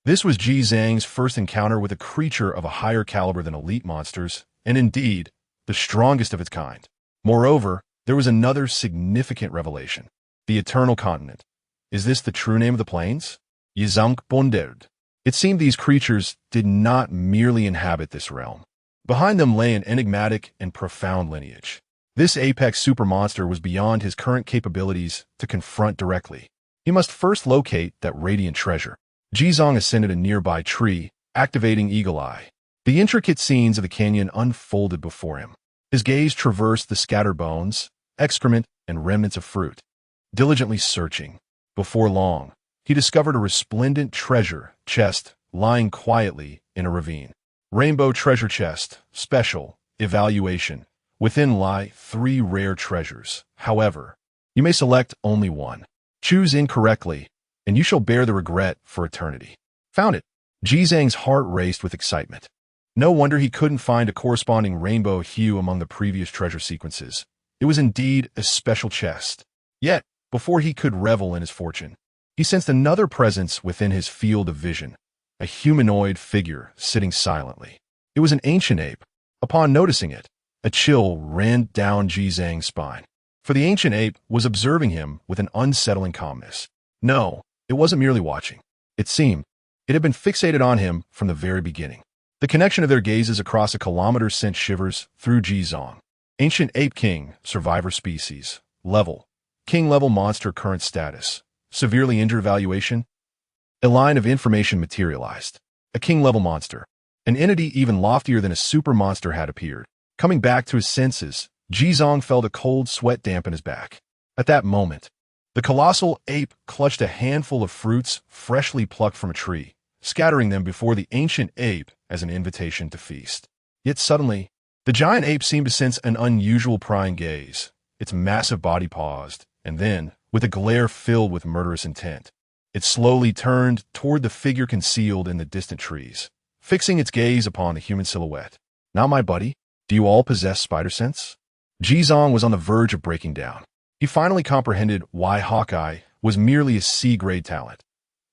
This was Ji Zhang's first encounter with a creature of a higher caliber than elite monsters, and indeed, the strongest of its kind. Moreover, there was another significant revelation. The Eternal Continent. Is this the true name of the plains? Yizang Bonderd. It seemed these creatures did not merely inhabit this realm. Behind them lay an enigmatic and profound lineage. This apex supermonster was beyond his current capabilities to confront directly. He must first locate that radiant treasure. Jitsong ascended a nearby tree, activating Eagle Eye. The intricate scenes of the canyon unfolded before him. His gaze traversed the scattered bones, excrement, and remnants of fruit. Diligently searching, before long, he discovered a resplendent treasure chest lying quietly in a ravine. Rainbow treasure chest, special, evaluation. Within lie 3 rare treasures. However, you may select only one. Choose incorrectly, and you shall bear the regret for eternity. Found it. Ji Zhang's heart raced with excitement. No wonder he couldn't find a corresponding rainbow hue among the previous treasure sequences. It was indeed a special chest. Yet, before he could revel in his fortune, he sensed another presence within his field of vision, a humanoid figure sitting silently. It was an ancient ape. Upon noticing it, a chill ran down Ji Zhang's spine. For the ancient ape was observing him with an unsettling calmness. No, it wasn't merely watching. It seemed it had been fixated on him from the very beginning. The connection of their gazes across a kilometer sent shivers through Ji Zhang. Ancient Ape King, survivor species, level, king level monster current status, severely injured evaluation. A line of information materialized. A king level monster. An entity even loftier than a super monster had appeared. Coming back to his senses, Ji Zhang felt a cold sweat dampen his back. At that moment, the colossal ape clutched a handful of fruits freshly plucked from a tree, scattering them before the ancient ape as an invitation to feast. Yet suddenly, the giant ape seemed to sense an unusual prying gaze. Its massive body paused, and then, with a glare filled with murderous intent, it slowly turned toward the figure concealed in the distant trees, fixing its gaze upon the human silhouette. Now, my buddy, do you all possess spider sense? Ji Zhang was on the verge of breaking down. He finally comprehended why Hawkeye was merely a C-grade talent.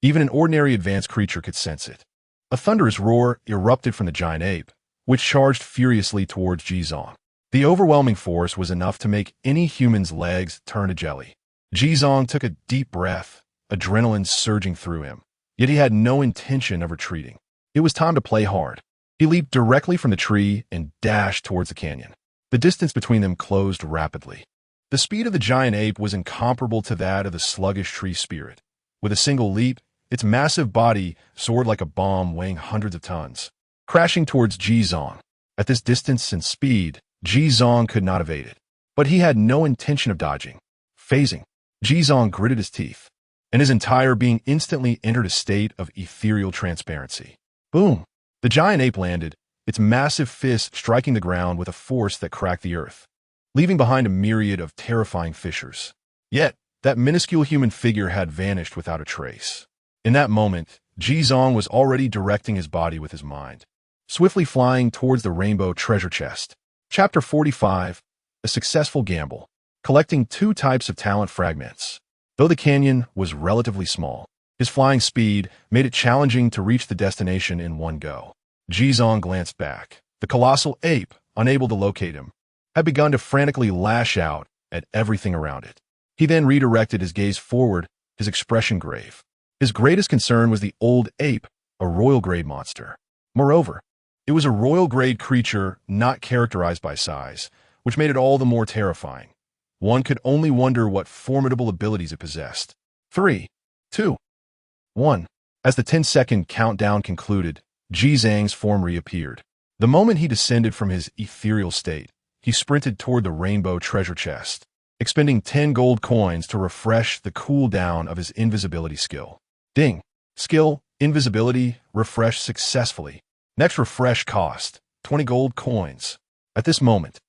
Even an ordinary advanced creature could sense it. A thunderous roar erupted from the giant ape, which charged furiously towards Ji Zhang. The overwhelming force was enough to make any human's legs turn to jelly. Ji Zhang took a deep breath, adrenaline surging through him. Yet he had no intention of retreating. It was time to play hard. He leaped directly from the tree and dashed towards the canyon. The distance between them closed rapidly. The speed of the giant ape was incomparable to that of the sluggish tree spirit. With a single leap, its massive body soared like a bomb weighing hundreds of tons, crashing towards Ji Zhang. At this distance and speed, Ji Zhang could not evade it. But he had no intention of dodging. Phasing, Ji Zhang gritted his teeth, and his entire being instantly entered a state of ethereal transparency. Boom! The giant ape landed, its massive fist striking the ground with a force that cracked the earth, leaving behind a myriad of terrifying fissures. Yet, that minuscule human figure had vanished without a trace. In that moment, Ji Zhang was already directing his body with his mind, swiftly flying towards the rainbow treasure chest. Chapter 45, A Successful Gamble. Collecting 2 types of talent fragments. Though the canyon was relatively small, his flying speed made it challenging to reach the destination in one go. Ji Zhang glanced back. The colossal ape, unable to locate him, had begun to frantically lash out at everything around it. He then redirected his gaze forward, his expression grave. His greatest concern was the old ape, a royal-grade monster. Moreover, it was a royal-grade creature not characterized by size, which made it all the more terrifying. One could only wonder what formidable abilities it possessed. 3, 2, 1. As the 10-second countdown concluded, Ji Zhang's form reappeared. The moment he descended from his ethereal state, he sprinted toward the rainbow treasure chest, expending 10 gold coins to refresh the cooldown of his invisibility skill. Ding! Skill, invisibility, refreshed successfully. Next refresh cost, 20 gold coins. At this moment,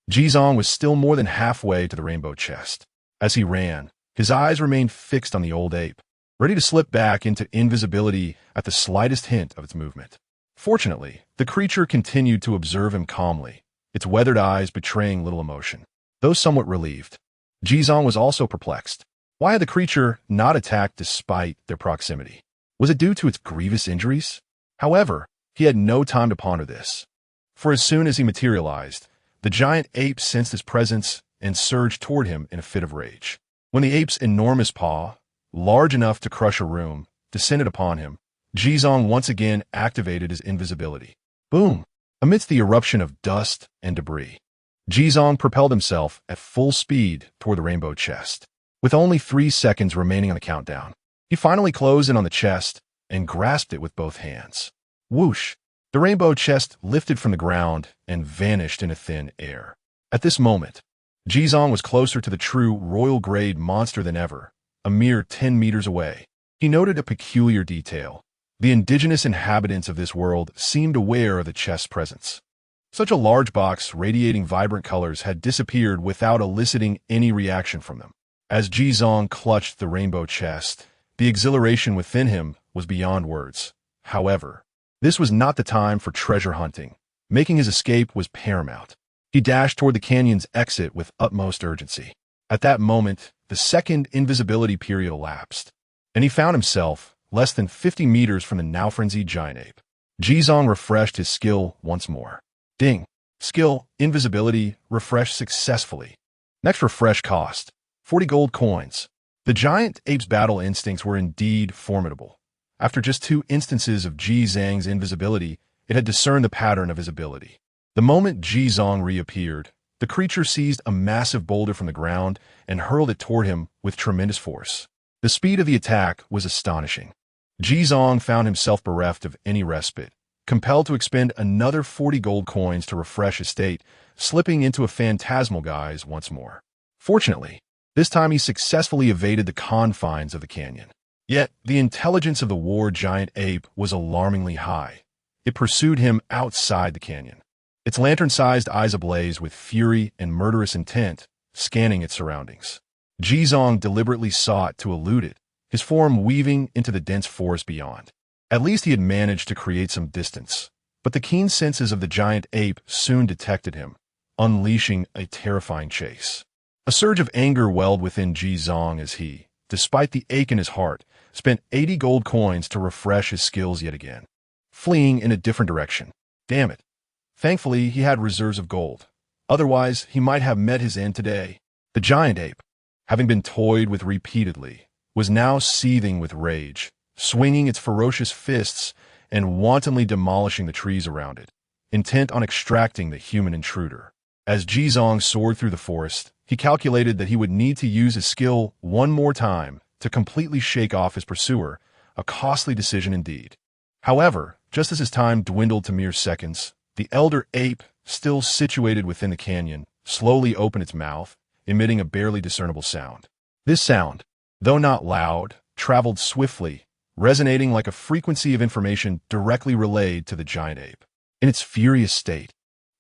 Ji Zhang was still more than halfway to the rainbow chest. As he ran, his eyes remained fixed on the old ape, ready to slip back into invisibility at the slightest hint of its movement. Fortunately, the creature continued to observe him calmly, its weathered eyes betraying little emotion. Though somewhat relieved, Ji Zhang was also perplexed. Why had the creature not attacked despite their proximity? Was it due to its grievous injuries? However, he had no time to ponder this, for as soon as he materialized, the giant ape sensed his presence and surged toward him in a fit of rage. When the ape's enormous paw, large enough to crush a room, descended upon him, Ji Zhang once again activated his invisibility. Boom! Amidst the eruption of dust and debris, Ji Zhang propelled himself at full speed toward the rainbow chest. With only 3 seconds remaining on the countdown, he finally closed in on the chest and grasped it with both hands. Whoosh! The rainbow chest lifted from the ground and vanished into thin air. At this moment, Ji Zhang was closer to the true royal-grade monster than ever, a mere 10 meters away. He noted a peculiar detail. The indigenous inhabitants of this world seemed aware of the chest's presence. Such a large box radiating vibrant colors had disappeared without eliciting any reaction from them. As Ji Zhang clutched the rainbow chest, the exhilaration within him was beyond words. However, this was not the time for treasure hunting. Making his escape was paramount. He dashed toward the canyon's exit with utmost urgency. At that moment, the second invisibility period elapsed, and he found himself less than 50 meters from the now frenzied giant ape. Jizong refreshed his skill once more. Ding. Skill, invisibility, refresh successfully. Next refresh cost, 40 gold coins. The giant ape's battle instincts were indeed formidable. After just 2 instances of Jizong's invisibility, it had discerned the pattern of his ability. The moment Jizong reappeared, the creature seized a massive boulder from the ground and hurled it toward him with tremendous force. The speed of the attack was astonishing. Jizong found himself bereft of any respite, compelled to expend another 40 gold coins to refresh his state, slipping into a phantasmal guise once more. Fortunately, this time he successfully evaded the confines of the canyon. Yet, the intelligence of the war giant ape was alarmingly high. It pursued him outside the canyon, its lantern-sized eyes ablaze with fury and murderous intent, scanning its surroundings. Jizong deliberately sought to elude it, his form weaving into the dense forest beyond. At least he had managed to create some distance, but the keen senses of the giant ape soon detected him, unleashing a terrifying chase. A surge of anger welled within Jizong as he, despite the ache in his heart, spent 80 gold coins to refresh his skills yet again, fleeing in a different direction. Damn it. Thankfully, he had reserves of gold. Otherwise, he might have met his end today. The giant ape, having been toyed with repeatedly, was now seething with rage, swinging its ferocious fists and wantonly demolishing the trees around it, intent on extracting the human intruder. As Jizong soared through the forest, he calculated that he would need to use his skill one more time to completely shake off his pursuer, a costly decision indeed. However, just as his time dwindled to mere seconds, the elder ape, still situated within the canyon, slowly opened its mouth, emitting a barely discernible sound. This sound, though not loud, traveled swiftly, resonating like a frequency of information directly relayed to the giant ape. In its furious state,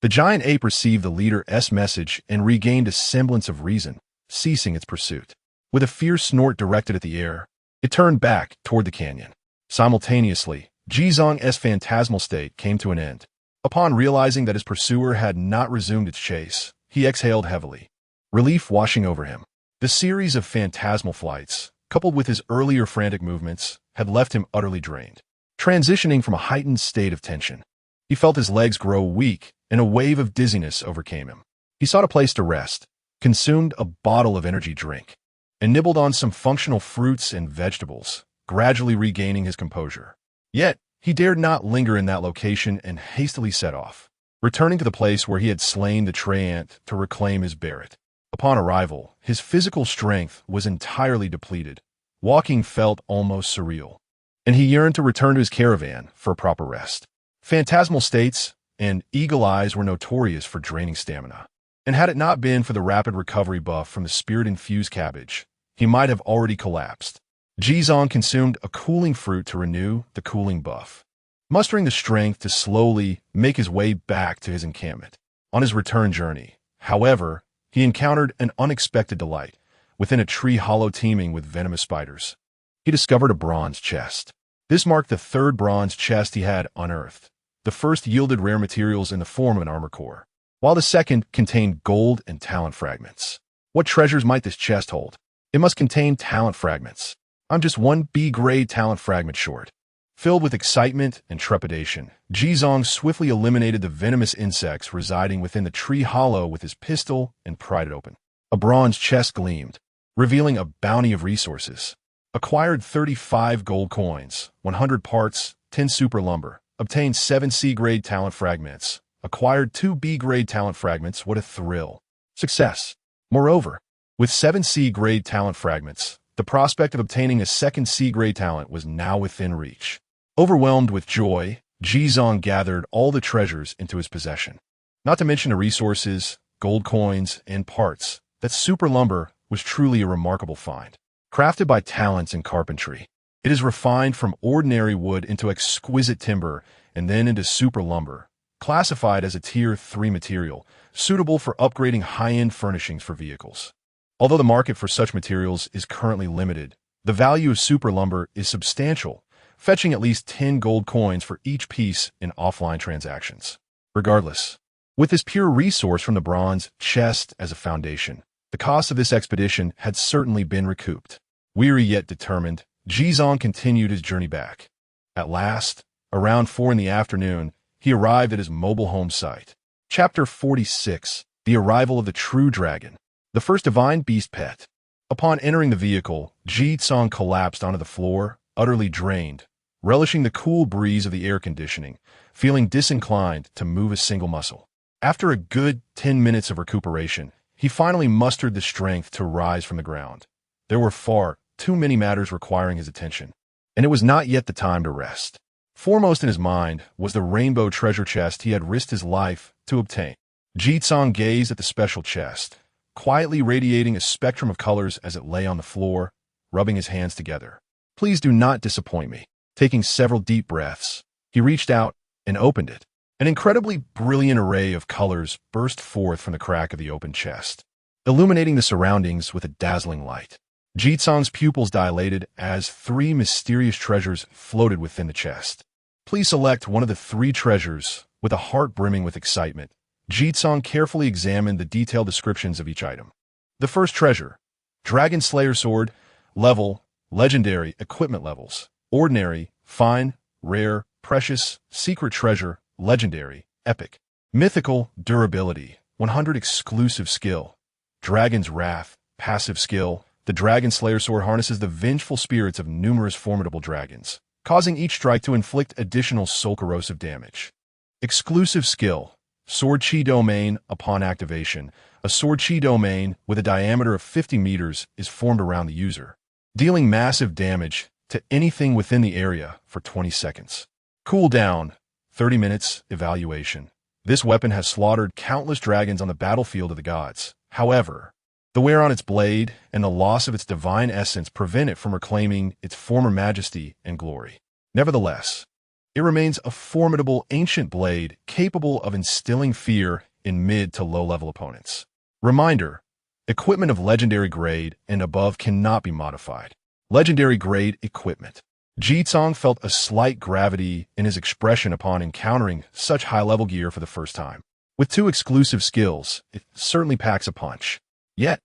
the giant ape received the leader's message and regained a semblance of reason, ceasing its pursuit. With a fierce snort directed at the air, it turned back toward the canyon. Simultaneously, Jizong's phantasmal state came to an end. Upon realizing that his pursuer had not resumed its chase, he exhaled heavily, relief washing over him. The series of phantasmal flights, coupled with his earlier frantic movements, had left him utterly drained. Transitioning from a heightened state of tension, he felt his legs grow weak, and a wave of dizziness overcame him. He sought a place to rest, consumed a bottle of energy drink, and nibbled on some functional fruits and vegetables, gradually regaining his composure. Yet, he dared not linger in that location and hastily set off, returning to the place where he had slain the treant to reclaim his Barrett. Upon arrival, his physical strength was entirely depleted. Walking felt almost surreal, and he yearned to return to his caravan for a proper rest. Phantasmal states and eagle eyes were notorious for draining stamina, and had it not been for the rapid recovery buff from the spirit-infused cabbage, he might have already collapsed. Jizong consumed a cooling fruit to renew the cooling buff, mustering the strength to slowly make his way back to his encampment. On his return journey, however, he encountered an unexpected delight within a tree hollow teeming with venomous spiders. He discovered a bronze chest. This marked the 3rd bronze chest he had unearthed. The first yielded rare materials in the form of an armor core, while the second contained gold and talent fragments. What treasures might this chest hold? It must contain talent fragments. I'm just 1 B-grade talent fragment short. Filled with excitement and trepidation, Jizong swiftly eliminated the venomous insects residing within the tree hollow with his pistol and pried it open. A bronze chest gleamed, revealing a bounty of resources. Acquired 35 gold coins, 100 parts, 10 super lumber. Obtained 7 C-grade talent fragments. Acquired 2 B-grade talent fragments. What a thrill. Success. Moreover, with 7 C-grade talent fragments, the prospect of obtaining a 2nd C-grade talent was now within reach. Overwhelmed with joy, Jizong gathered all the treasures into his possession. Not to mention the resources, gold coins, and parts. That super lumber was truly a remarkable find. Crafted by talents in carpentry, it is refined from ordinary wood into exquisite timber and then into super lumber, classified as a Tier 3 material, suitable for upgrading high-end furnishings for vehicles. Although the market for such materials is currently limited, the value of super lumber is substantial, fetching at least 10 gold coins for each piece in offline transactions. Regardless, with this pure resource from the bronze chest as a foundation, the cost of this expedition had certainly been recouped. Weary yet determined, Jizong continued his journey back. At last, Around 4 in the afternoon, he arrived at his mobile home site. Chapter 46. The Arrival of the True Dragon. The first divine beast pet. Upon entering the vehicle, Ji-Tsong collapsed onto the floor, utterly drained, relishing the cool breeze of the air conditioning, feeling disinclined to move a single muscle. After a good 10 minutes of recuperation, he finally mustered the strength to rise from the ground. There were far too many matters requiring his attention, and it was not yet the time to rest. Foremost in his mind was the rainbow treasure chest he had risked his life to obtain. Ji-Tsong gazed at the special chest, quietly radiating a spectrum of colors as it lay on the floor, rubbing his hands together. Please do not disappoint me. Taking several deep breaths, he reached out and opened it. An incredibly brilliant array of colors burst forth from the crack of the open chest, illuminating the surroundings with a dazzling light. Ji-Tsong's pupils dilated as 3 mysterious treasures floated within the chest. Please select one of the 3 treasures. With a heart brimming with excitement, Ji-Tsong carefully examined the detailed descriptions of each item. The first treasure, Dragon Slayer Sword, level, legendary, equipment levels, ordinary, fine, rare, precious, secret treasure, legendary, epic, mythical, durability, 100 exclusive skill, Dragon's Wrath, passive skill. The Dragon Slayer Sword harnesses the vengeful spirits of numerous formidable dragons, causing each strike to inflict additional soul-corrosive damage. Exclusive skill, Sword Chi Domain. Upon activation, a Sword Chi Domain with a diameter of 50 meters is formed around the user, dealing massive damage to anything within the area for 20 seconds. Cooldown, 30 minutes. Evaluation. This weapon has slaughtered countless dragons on the battlefield of the gods. However, the wear on its blade and the loss of its divine essence prevent it from reclaiming its former majesty and glory. Nevertheless, it remains a formidable ancient blade capable of instilling fear in mid to low-level opponents. Reminder, equipment of legendary grade and above cannot be modified. Legendary grade equipment. Ji-Tsong felt a slight gravity in his expression upon encountering such high-level gear for the first time. With 2 exclusive skills, it certainly packs a punch. Yet,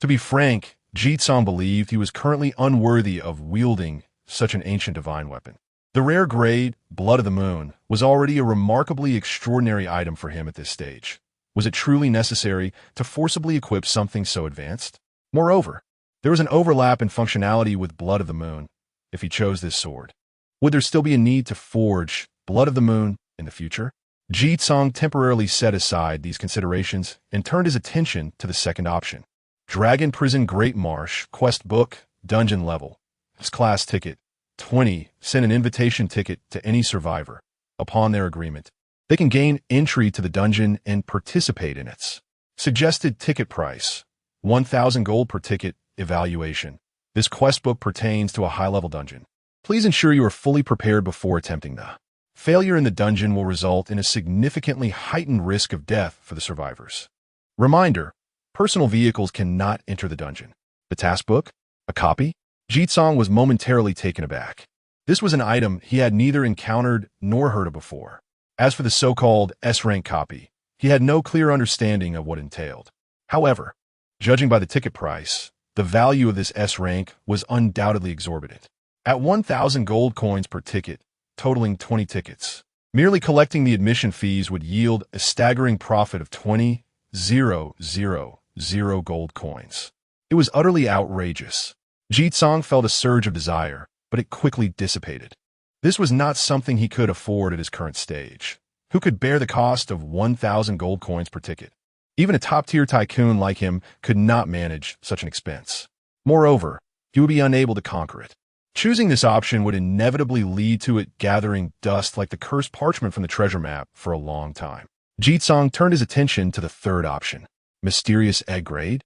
to be frank, Ji-Tsong believed he was currently unworthy of wielding such an ancient divine weapon. The rare grade, Blood of the Moon, was already a remarkably extraordinary item for him at this stage. Was it truly necessary to forcibly equip something so advanced? Moreover, there was an overlap in functionality with Blood of the Moon. If he chose this sword, would there still be a need to forge Blood of the Moon in the future? Ji-Tsong temporarily set aside these considerations and turned his attention to the second option. Dragon Prison Great Marsh, Quest Book, Dungeon Level. His class ticket, 20. Send an invitation ticket to any survivor. Upon their agreement, they can gain entry to the dungeon and participate in its suggested ticket price, 1,000 gold per ticket. Evaluation. This quest book pertains to a high-level dungeon. Please ensure you are fully prepared before attempting the failure in the dungeon will result in a significantly heightened risk of death for the survivors. Reminder, personal vehicles cannot enter the dungeon. The task book? A copy? Ji-Tsong was momentarily taken aback. This was an item he had neither encountered nor heard of before. As for the so-called S-rank copy, he had no clear understanding of what it entailed. However, judging by the ticket price, the value of this S-rank was undoubtedly exorbitant. At 1,000 gold coins per ticket, totaling 20 tickets, merely collecting the admission fees would yield a staggering profit of 20,000 gold coins. It was utterly outrageous. Ji-Tsong felt a surge of desire, but it quickly dissipated. This was not something he could afford at his current stage. Who could bear the cost of 1,000 gold coins per ticket? Even a top-tier tycoon like him could not manage such an expense. Moreover, he would be unable to conquer it. Choosing this option would inevitably lead to it gathering dust like the cursed parchment from the treasure map for a long time. Ji-Tsong turned his attention to the third option, mysterious egg grade.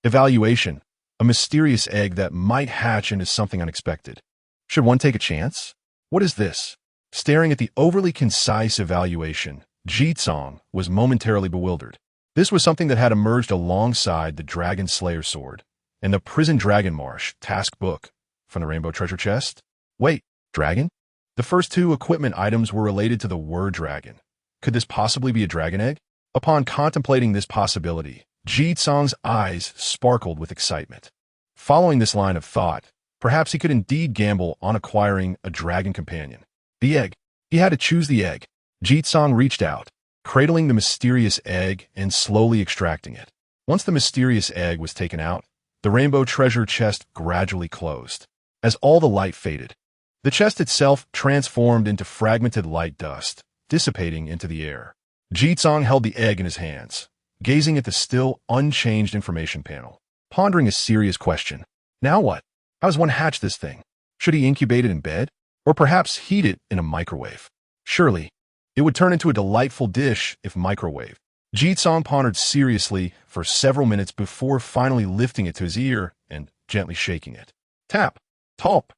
Evaluation, a mysterious egg that might hatch into something unexpected. Should one take a chance? What is this? Staring at the overly concise evaluation, Ji-Tsong was momentarily bewildered. This was something that had emerged alongside the Dragon Slayer Sword and the Prison Dragon Marsh task book from the Rainbow Treasure Chest. Wait, dragon? The first 2 equipment items were related to the word dragon. Could this possibly be a dragon egg? Upon contemplating this possibility, Ji-Tsong's eyes sparkled with excitement. Following this line of thought, perhaps he could indeed gamble on acquiring a dragon companion. The egg, He had to choose the egg. Jitsong reached out, cradling the mysterious egg and slowly extracting it. Once the mysterious egg was taken out, the rainbow treasure chest gradually closed. As all the light faded, the chest itself transformed into fragmented light dust, dissipating into the air. Jitsong held the egg in his hands, gazing at the still unchanged information panel, pondering a serious question. Now what? How does one hatch this thing? Should he incubate it in bed? Or perhaps heat it in a microwave? Surely, it would turn into a delightful dish if microwaved. Jitsong pondered seriously for several minutes before finally lifting it to his ear and gently shaking it. Tap! Tulp!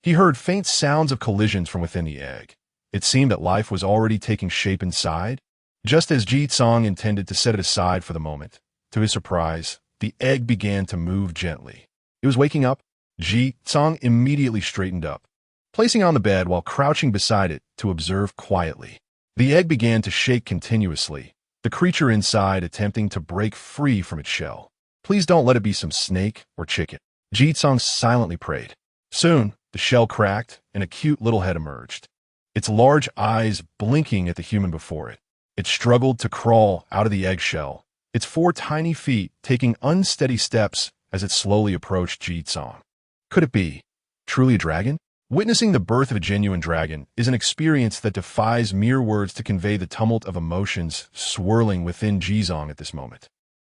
He heard faint sounds of collisions from within the egg. It seemed that life was already taking shape inside. Just as Jitsong intended to set it aside for the moment, to his surprise, the egg began to move gently. It was waking up. Jitsong immediately straightened up, placing it on the bed while crouching beside it to observe quietly. The egg began to shake continuously, the creature inside attempting to break free from its shell. Please don't let it be some snake or chicken, Jitsong silently prayed. Soon, the shell cracked and a cute little head emerged, its large eyes blinking at the human before it. It struggled to crawl out of the eggshell, its 4 tiny feet taking unsteady steps as it slowly approached Jitsong. Could it be truly a dragon? Witnessing the birth of a genuine dragon is an experience that defies mere words to convey the tumult of emotions swirling within Jitsong at this moment.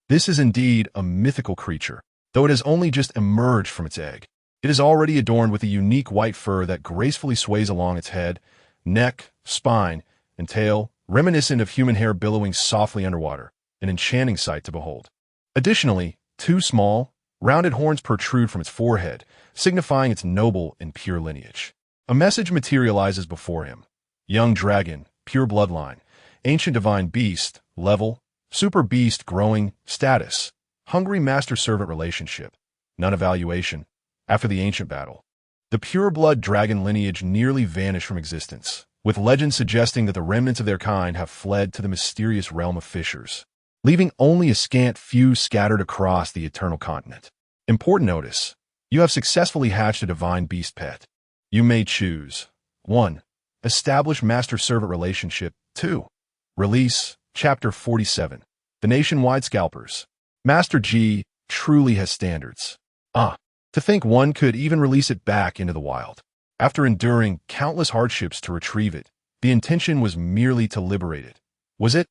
This is indeed a mythical creature, though it has only just emerged from its egg. It is already adorned with a unique white fur that gracefully sways along its head, neck, spine, and tail, reminiscent of human hair billowing softly underwater, an enchanting sight to behold. Additionally, 2 small, rounded horns protrude from its forehead, signifying its noble and pure lineage. A message materializes before him. Young dragon, pure bloodline, ancient divine beast, level, super beast growing, status, hungry master-servant relationship, none evaluation. After the ancient battle, the pure blood dragon lineage nearly vanished from existence, with legends suggesting that the remnants of their kind have fled to the mysterious realm of fissures, leaving only a scant few scattered across the eternal continent. Important notice: you have successfully hatched a divine beast pet. You may choose 1. Establish master-servant relationship. 2. Release. Chapter 47. The Nationwide Scalpers. Master G truly has standards. To think one could even release it back into the wild. After enduring countless hardships to retrieve it, the intention was merely to liberate it. Was it?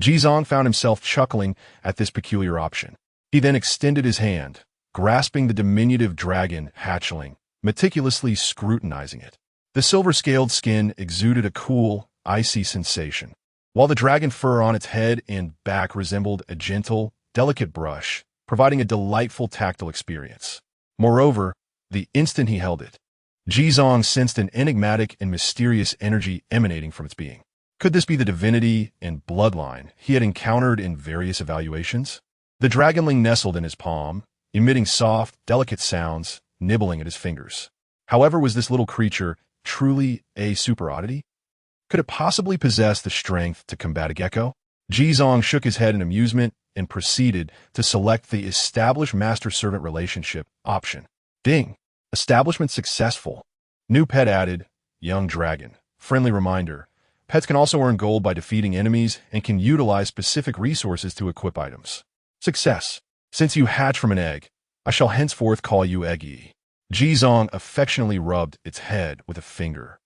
Jitsong found himself chuckling at this peculiar option. He then extended his hand, grasping the diminutive dragon hatchling, meticulously scrutinizing it. The silver-scaled skin exuded a cool, icy sensation, while the dragon fur on its head and back resembled a gentle, delicate brush, providing a delightful tactile experience. Moreover, the instant he held it, Jitsong sensed an enigmatic and mysterious energy emanating from its being. Could this be the divinity and bloodline he had encountered in various evaluations? The dragonling nestled in his palm, emitting soft, delicate sounds, nibbling at his fingers. However, was this little creature truly a super oddity? Could it possibly possess the strength to combat a gecko? Jitsong shook his head in amusement and proceeded to select the Establish Master-Servant Relationship option. Ding! Establishment successful. New pet added. Young dragon. Friendly reminder. Pets can also earn gold by defeating enemies and can utilize specific resources to equip items. Success. Since you hatched from an egg, I shall henceforth call you Eggy. Jitsong affectionately rubbed its head with a finger,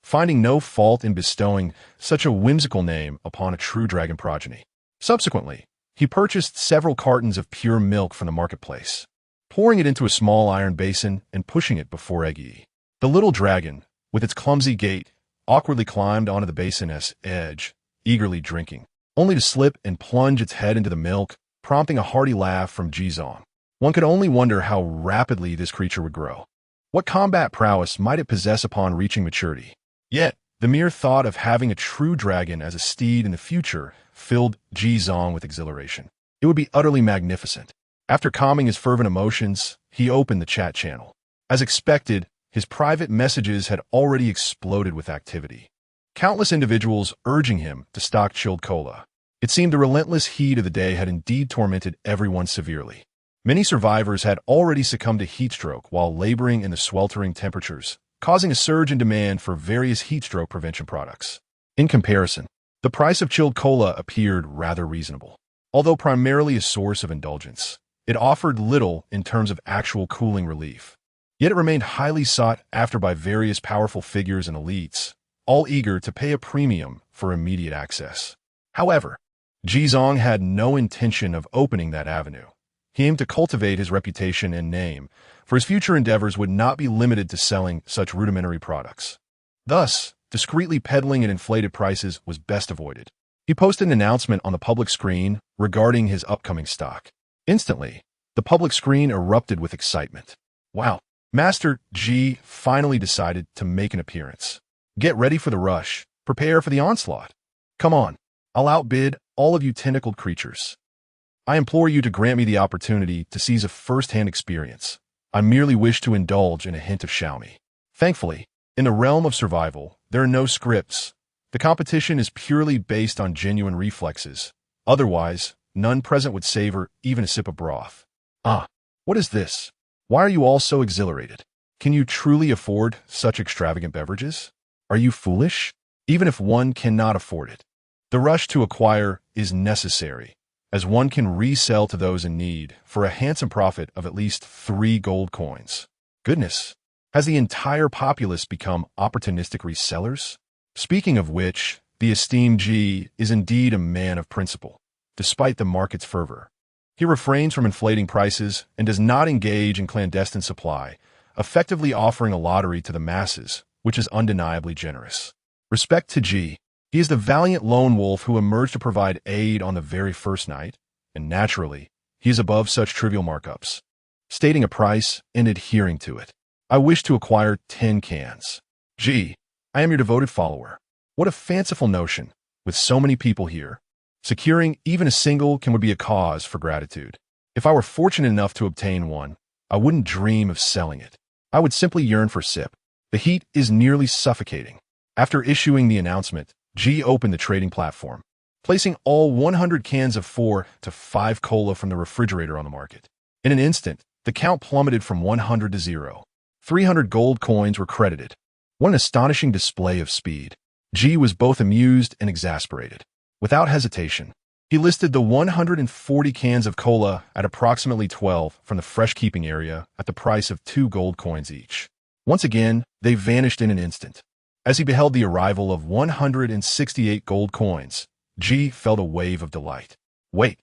finding no fault in bestowing such a whimsical name upon a true dragon progeny. Subsequently, he purchased several cartons of pure milk from the marketplace, pouring it into a small iron basin and pushing it before Eggy. The little dragon, with its clumsy gait, awkwardly climbed onto the basin's edge, eagerly drinking, only to slip and plunge its head into the milk, prompting a hearty laugh from Jitsong. One could only wonder how rapidly this creature would grow. What combat prowess might it possess upon reaching maturity? Yet, the mere thought of having a true dragon as a steed in the future filled Jitsong with exhilaration. It would be utterly magnificent. After calming his fervent emotions, he opened the chat channel. As expected, his private messages had already exploded with activity. Countless individuals urging him to stock chilled cola. It seemed the relentless heat of the day had indeed tormented everyone severely. Many survivors had already succumbed to heat stroke while laboring in the sweltering temperatures, causing a surge in demand for various heat stroke prevention products. In comparison, the price of chilled cola appeared rather reasonable. Although primarily a source of indulgence, it offered little in terms of actual cooling relief. Yet it remained highly sought after by various powerful figures and elites, all eager to pay a premium for immediate access. However, Jizong had no intention of opening that avenue. He aimed to cultivate his reputation and name, for his future endeavors would not be limited to selling such rudimentary products. Thus, discreetly peddling at inflated prices was best avoided. He posted an announcement on the public screen regarding his upcoming stock. Instantly, the public screen erupted with excitement. Wow, Master G finally decided to make an appearance. Get ready for the rush. Prepare for the onslaught. Come on, I'll outbid all of you tentacled creatures. I implore you to grant me the opportunity to seize a first-hand experience. I merely wish to indulge in a hint of Xiaomi. Thankfully, in the realm of survival, there are no scripts. The competition is purely based on genuine reflexes. Otherwise, none present would savor even a sip of broth. Ah, what is this? Why are you all so exhilarated? Can you truly afford such extravagant beverages? Are you foolish? Even if one cannot afford it, the rush to acquire is necessary, as one can resell to those in need for a handsome profit of at least 3 gold coins. Goodness, has the entire populace become opportunistic resellers? Speaking of which, the esteemed G is indeed a man of principle, despite the market's fervor. He refrains from inflating prices and does not engage in clandestine supply, effectively offering a lottery to the masses, which is undeniably generous. Respect to G. He is the valiant lone wolf who emerged to provide aid on the very first night, and naturally, he is above such trivial markups, stating a price and adhering to it. I wish to acquire 10 cans. G. I am your devoted follower. What a fanciful notion, with so many people here. Securing even a single can would be a cause for gratitude. If I were fortunate enough to obtain one, I wouldn't dream of selling it. I would simply yearn for sip. The heat is nearly suffocating. After issuing the announcement, G opened the trading platform, placing all 100 cans of 4 to 5 cola from the refrigerator on the market. In an instant, the count plummeted from 100 to 0. 300 gold coins were credited. What an astonishing display of speed. G was both amused and exasperated. Without hesitation, he listed the 140 cans of cola at approximately 12 from the fresh keeping area at the price of 2 gold coins each. Once again, they vanished in an instant. As he beheld the arrival of 168 gold coins, G felt a wave of delight. Wait,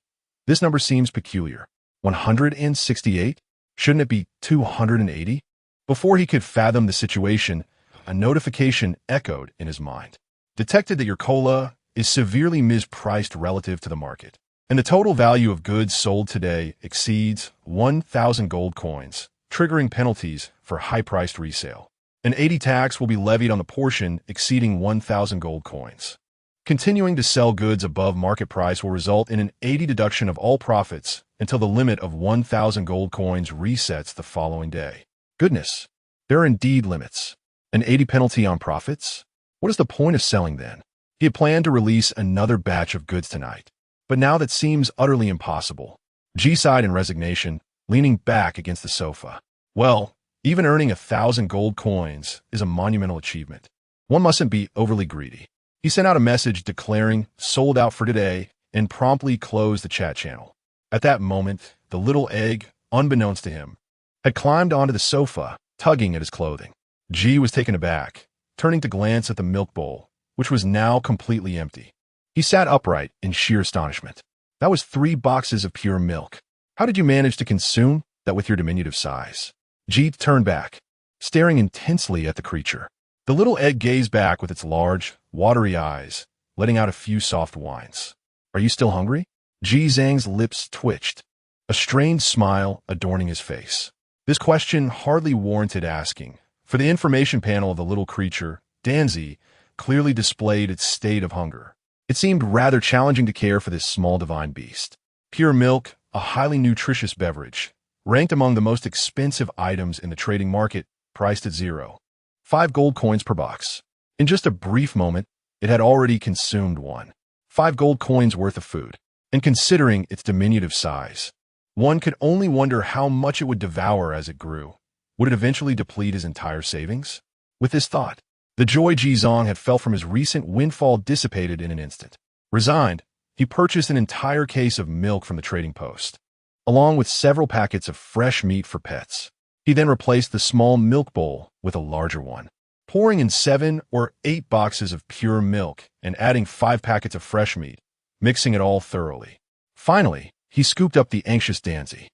this number seems peculiar. 168? Shouldn't it be 280? Before he could fathom the situation, a notification echoed in his mind. Detected that your cola is severely mispriced relative to the market, and the total value of goods sold today exceeds 1,000 gold coins, triggering penalties for high-priced resale. An 80 tax will be levied on the portion exceeding 1,000 gold coins. Continuing to sell goods above market price will result in an 80 deduction of all profits until the limit of 1,000 gold coins resets the following day. Goodness, there are indeed limits. An 80 penalty on profits? What is the point of selling then? He had planned to release another batch of goods tonight, but now that seems utterly impossible. G sighed in resignation, leaning back against the sofa. Well, even earning 1,000 gold coins is a monumental achievement. One mustn't be overly greedy. He sent out a message declaring sold out for today and promptly closed the chat channel. At that moment, the little egg, unbeknownst to him, had climbed onto the sofa, tugging at his clothing. G was taken aback, turning to glance at the milk bowl, which was now completely empty. He sat upright in sheer astonishment. That was 3 boxes of pure milk. How did you manage to consume that with your diminutive size? G turned back, staring intensely at the creature. The little egg gazed back with its large, watery eyes, letting out a few soft whines. Are you still hungry? Ji Zhang's lips twitched, a strained smile adorning his face. This question hardly warranted asking, for the information panel of the little creature, Danzi, clearly displayed its state of hunger. It seemed rather challenging to care for this small divine beast. Pure milk, a highly nutritious beverage, ranked among the most expensive items in the trading market, priced at 0.5 gold coins per box. In just a brief moment, it had already consumed 1.5 gold coins worth of food. And considering its diminutive size, one could only wonder how much it would devour as it grew. Would it eventually deplete his entire savings? With this thought, the joy Jizong had felt from his recent windfall dissipated in an instant. Resigned, he purchased an entire case of milk from the trading post, along with several packets of fresh meat for pets. He then replaced the small milk bowl with a larger one, pouring in 7 or 8 boxes of pure milk and adding 5 packets of fresh meat, mixing it all thoroughly. Finally, he scooped up the anxious Danzi,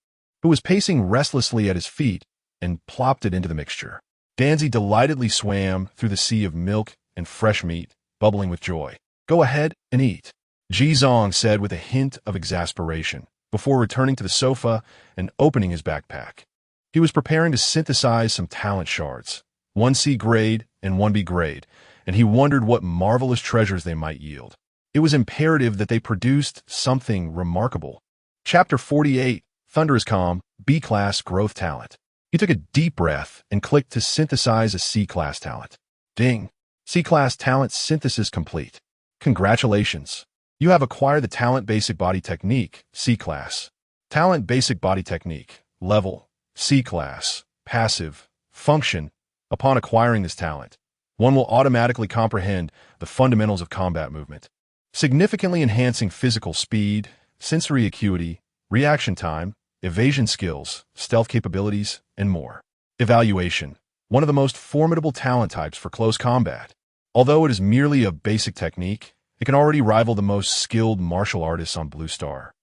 who was pacing restlessly at his feet, and plopped it into the mixture. Danzi delightedly swam through the sea of milk and fresh meat, bubbling with joy. "Go ahead and eat," Jizong said with a hint of exasperation, before returning to the sofa and opening his backpack. He was preparing to synthesize some talent shards, 1 C grade and 1 B grade, and he wondered what marvelous treasures they might yield. It was imperative that they produced something remarkable. Chapter 48, Thunder is Calm, B-Class Growth Talent. He took a deep breath and clicked to synthesize a C-Class talent. Ding! C-Class talent synthesis complete. Congratulations! You have acquired the Talent Basic Body Technique, C-Class. Talent Basic Body Technique, Level, C-Class, Passive, Function. Upon acquiring this talent, one will automatically comprehend the fundamentals of combat movement, significantly enhancing physical speed, sensory acuity, reaction time, evasion skills, stealth capabilities, and more. Evaluation. One of the most formidable talent types for close combat. Although it is merely a basic technique, it can already rival the most skilled martial artists on Blue Star,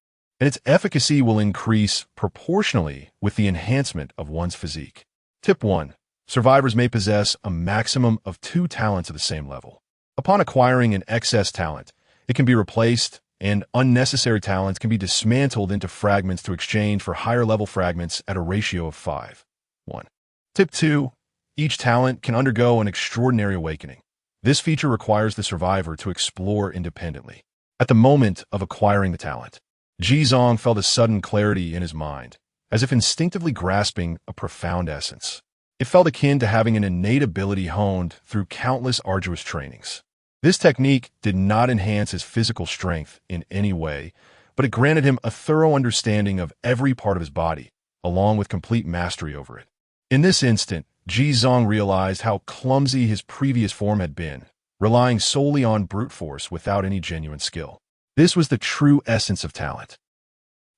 and its efficacy will increase proportionally with the enhancement of one's physique. Tip 1. Survivors may possess a maximum of 2 talents of the same level. Upon acquiring an excess talent, it can be replaced, and unnecessary talents can be dismantled into fragments to exchange for higher-level fragments at a ratio of 5:1. Tip 2. Each talent can undergo an extraordinary awakening. This feature requires the survivor to explore independently. At the moment of acquiring the talent, Jizong felt a sudden clarity in his mind, as if instinctively grasping a profound essence. It felt akin to having an innate ability honed through countless arduous trainings. This technique did not enhance his physical strength in any way, but it granted him a thorough understanding of every part of his body, along with complete mastery over it. In this instant, Jizong realized how clumsy his previous form had been, relying solely on brute force without any genuine skill. This was the true essence of talent.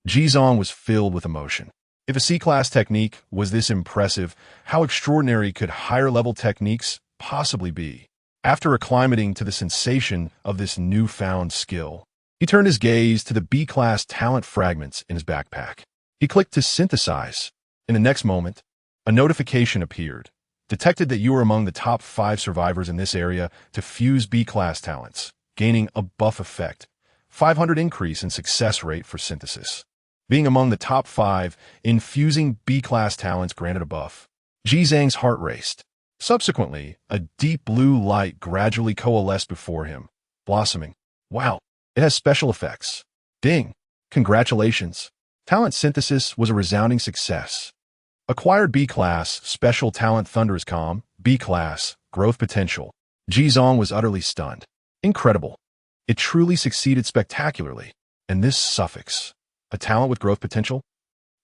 Jizong was filled with emotion. If a C-Class technique was this impressive, how extraordinary could higher-level techniques possibly be? After acclimating to the sensation of this newfound skill, he turned his gaze to the B-Class talent fragments in his backpack. He clicked to synthesize. In the next moment, a notification appeared, detected that you were among the top 5 survivors in this area to fuse B-Class talents, gaining a buff effect, 500 increase in success rate for synthesis. Being among the top 5, infusing B-Class talents granted a buff. Jizong's heart raced. Subsequently, a deep blue light gradually coalesced before him, blossoming. Wow, it has special effects. Ding! Congratulations. Talent synthesis was a resounding success. Acquired B-Class, Special Talent Thunder is Calm, B-Class, Growth Potential. Jizong was utterly stunned. Incredible. It truly succeeded spectacularly. And this suffix, a talent with growth potential?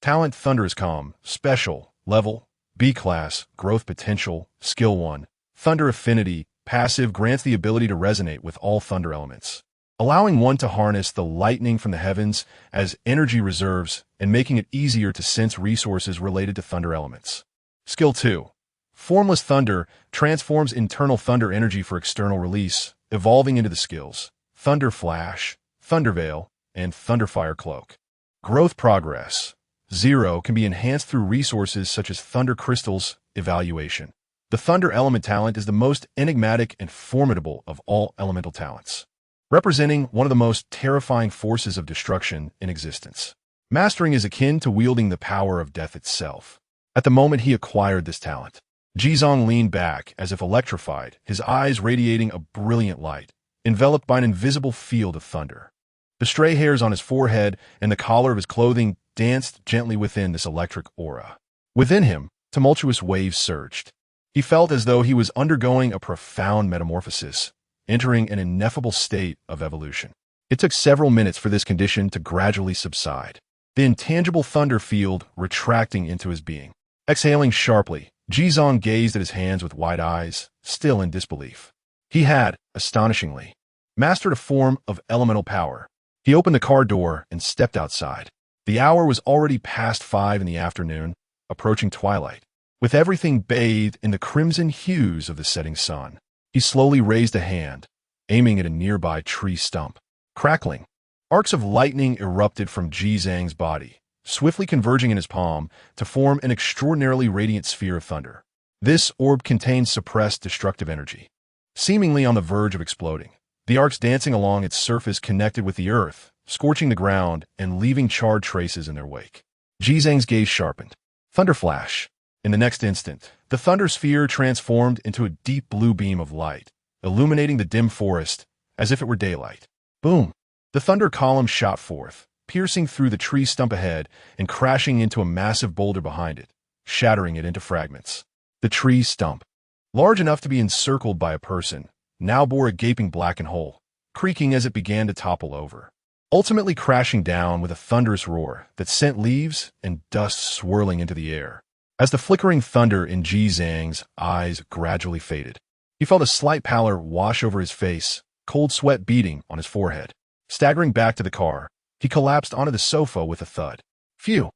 Talent Thunder is Calm, Special, Level, B-Class, Growth Potential, Skill 1. Thunder Affinity, Passive grants the ability to resonate with all thunder elements, allowing one to harness the lightning from the heavens as energy reserves and making it easier to sense resources related to thunder elements. Skill 2. Formless Thunder transforms internal thunder energy for external release, evolving into the skills Thunder Flash, Thunder Veil, and Thunder Fire Cloak. Growth Progress 0 can be enhanced through resources such as Thunder Crystals. Evaluation. The Thunder Element talent is the most enigmatic and formidable of all elemental talents, representing one of the most terrifying forces of destruction in existence. Mastering is akin to wielding the power of death itself. At the moment he acquired this talent, Jizong leaned back as if electrified, his eyes radiating a brilliant light, enveloped by an invisible field of thunder. The stray hairs on his forehead and the collar of his clothing danced gently within this electric aura. Within him, tumultuous waves surged. He felt as though he was undergoing a profound metamorphosis, entering an ineffable state of evolution. It took several minutes for this condition to gradually subside, the intangible thunder field retracting into his being. Exhaling sharply, Jizong gazed at his hands with wide eyes, still in disbelief. He had, astonishingly, mastered a form of elemental power. He opened the car door and stepped outside. The hour was already past 5 in the afternoon, approaching twilight. With everything bathed in the crimson hues of the setting sun, he slowly raised a hand, aiming at a nearby tree stump. Crackling, arcs of lightning erupted from Jizang's body, swiftly converging in his palm to form an extraordinarily radiant sphere of thunder. This orb contained suppressed destructive energy, seemingly on the verge of exploding. The arcs dancing along its surface connected with the earth, scorching the ground and leaving charred traces in their wake. Jizang's gaze sharpened. Thunder flash. In the next instant, the thunder sphere transformed into a deep blue beam of light, illuminating the dim forest as if it were daylight. Boom! The thunder column shot forth, piercing through the tree stump ahead and crashing into a massive boulder behind it, shattering it into fragments. The tree stump, large enough to be encircled by a person, now bore a gaping blackened hole, creaking as it began to topple over, ultimately crashing down with a thunderous roar that sent leaves and dust swirling into the air. As the flickering thunder in Jizang's eyes gradually faded, he felt a slight pallor wash over his face, cold sweat beading on his forehead. Staggering back to the car, he collapsed onto the sofa with a thud. Phew!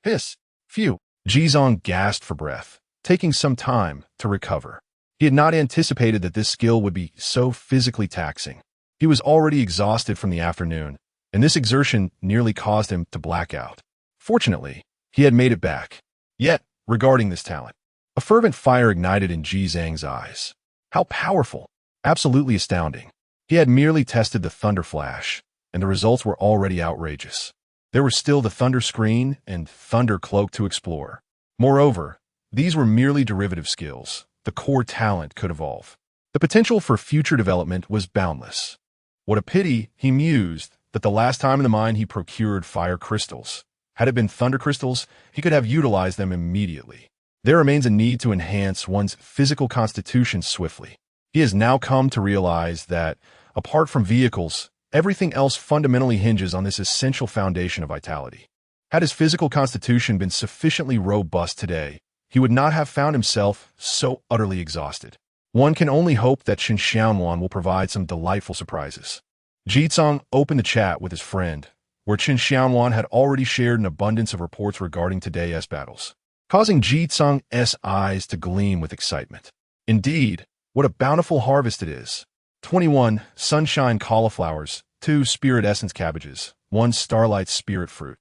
Hiss! Phew! Jizang gasped for breath, taking some time to recover. He had not anticipated that this skill would be so physically taxing. He was already exhausted from the afternoon, and this exertion nearly caused him to black out. Fortunately, he had made it back. Yet, regarding this talent, a fervent fire ignited in Jizang's eyes. How powerful! Absolutely astounding. He had merely tested the thunder flash, and the results were already outrageous. There were still the thunder screen and thunder cloak to explore. Moreover, these were merely derivative skills. The core talent could evolve. The potential for future development was boundless. What a pity, he mused, that the last time in the mine he procured fire crystals. Had it been thunder crystals, he could have utilized them immediately. There remains a need to enhance one's physical constitution swiftly. He has now come to realize that, apart from vehicles, everything else fundamentally hinges on this essential foundation of vitality. Had his physical constitution been sufficiently robust today, he would not have found himself so utterly exhausted. One can only hope that Qin Xiaonuan will provide some delightful surprises. Jizong opened the chat with his friend, where Qin Xiaonuan had already shared an abundance of reports regarding today's battles, causing Jizong's eyes to gleam with excitement. Indeed, what a bountiful harvest it is. 21 sunshine cauliflowers, 2 spirit essence cabbages, 1 starlight spirit fruit,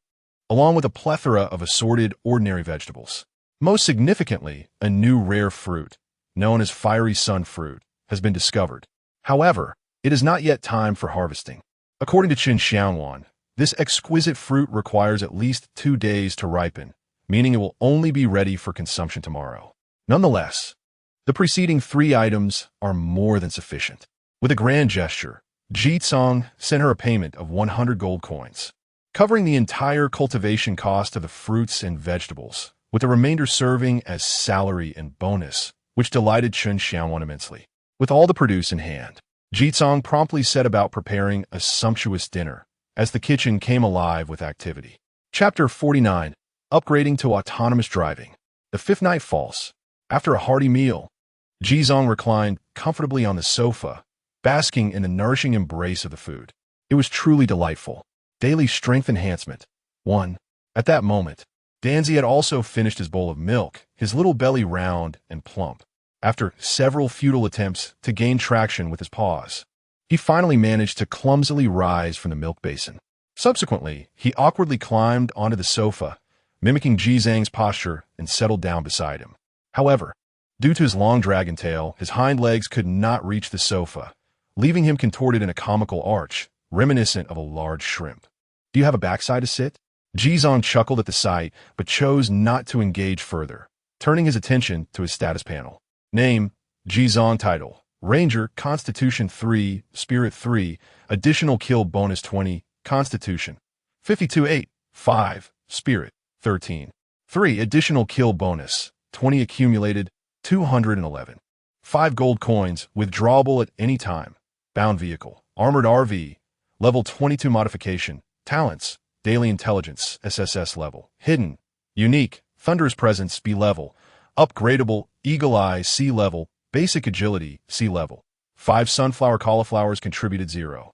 along with a plethora of assorted ordinary vegetables. Most significantly, a new rare fruit, known as fiery sun fruit, has been discovered. However, it is not yet time for harvesting. According to Qin Xiaonuan, this exquisite fruit requires at least 2 days to ripen, meaning it will only be ready for consumption tomorrow. Nonetheless, the preceding 3 items are more than sufficient. With a grand gesture, Jizong sent her a payment of 100 gold coins, covering the entire cultivation cost of the fruits and vegetables, with the remainder serving as salary and bonus, which delighted Qin Xiaonuan immensely. With all the produce in hand, Jizong promptly set about preparing a sumptuous dinner, as the kitchen came alive with activity. Chapter 49. Upgrading to Autonomous Driving. The 5th night falls. After a hearty meal, Jizong reclined comfortably on the sofa, basking in the nourishing embrace of the food. It was truly delightful. Daily strength enhancement. 1. At that moment, Danzi had also finished his bowl of milk, his little belly round and plump. After several futile attempts to gain traction with his paws, he finally managed to clumsily rise from the milk basin. Subsequently, he awkwardly climbed onto the sofa, mimicking Jizang's posture, and settled down beside him. However, due to his long dragon tail, his hind legs could not reach the sofa, leaving him contorted in a comical arch, reminiscent of a large shrimp. Do you have a backside to sit? Jizong chuckled at the sight, but chose not to engage further, turning his attention to his status panel. Name, Jizong. Title, Ranger, Constitution 3, Spirit 3, Additional Kill Bonus 20, Constitution 52-8, 5, Spirit 13, 3, Additional Kill Bonus 20 accumulated 211. 5 gold coins, withdrawable at any time. Bound Vehicle, Armored RV, Level 22 Modification, Talents, Daily Intelligence, SSS Level, Hidden, Unique, Thunderous Presence, B Level, Upgradable, Eagle Eye, sea level, basic agility, sea level. 5 sunflower cauliflowers contributed 0.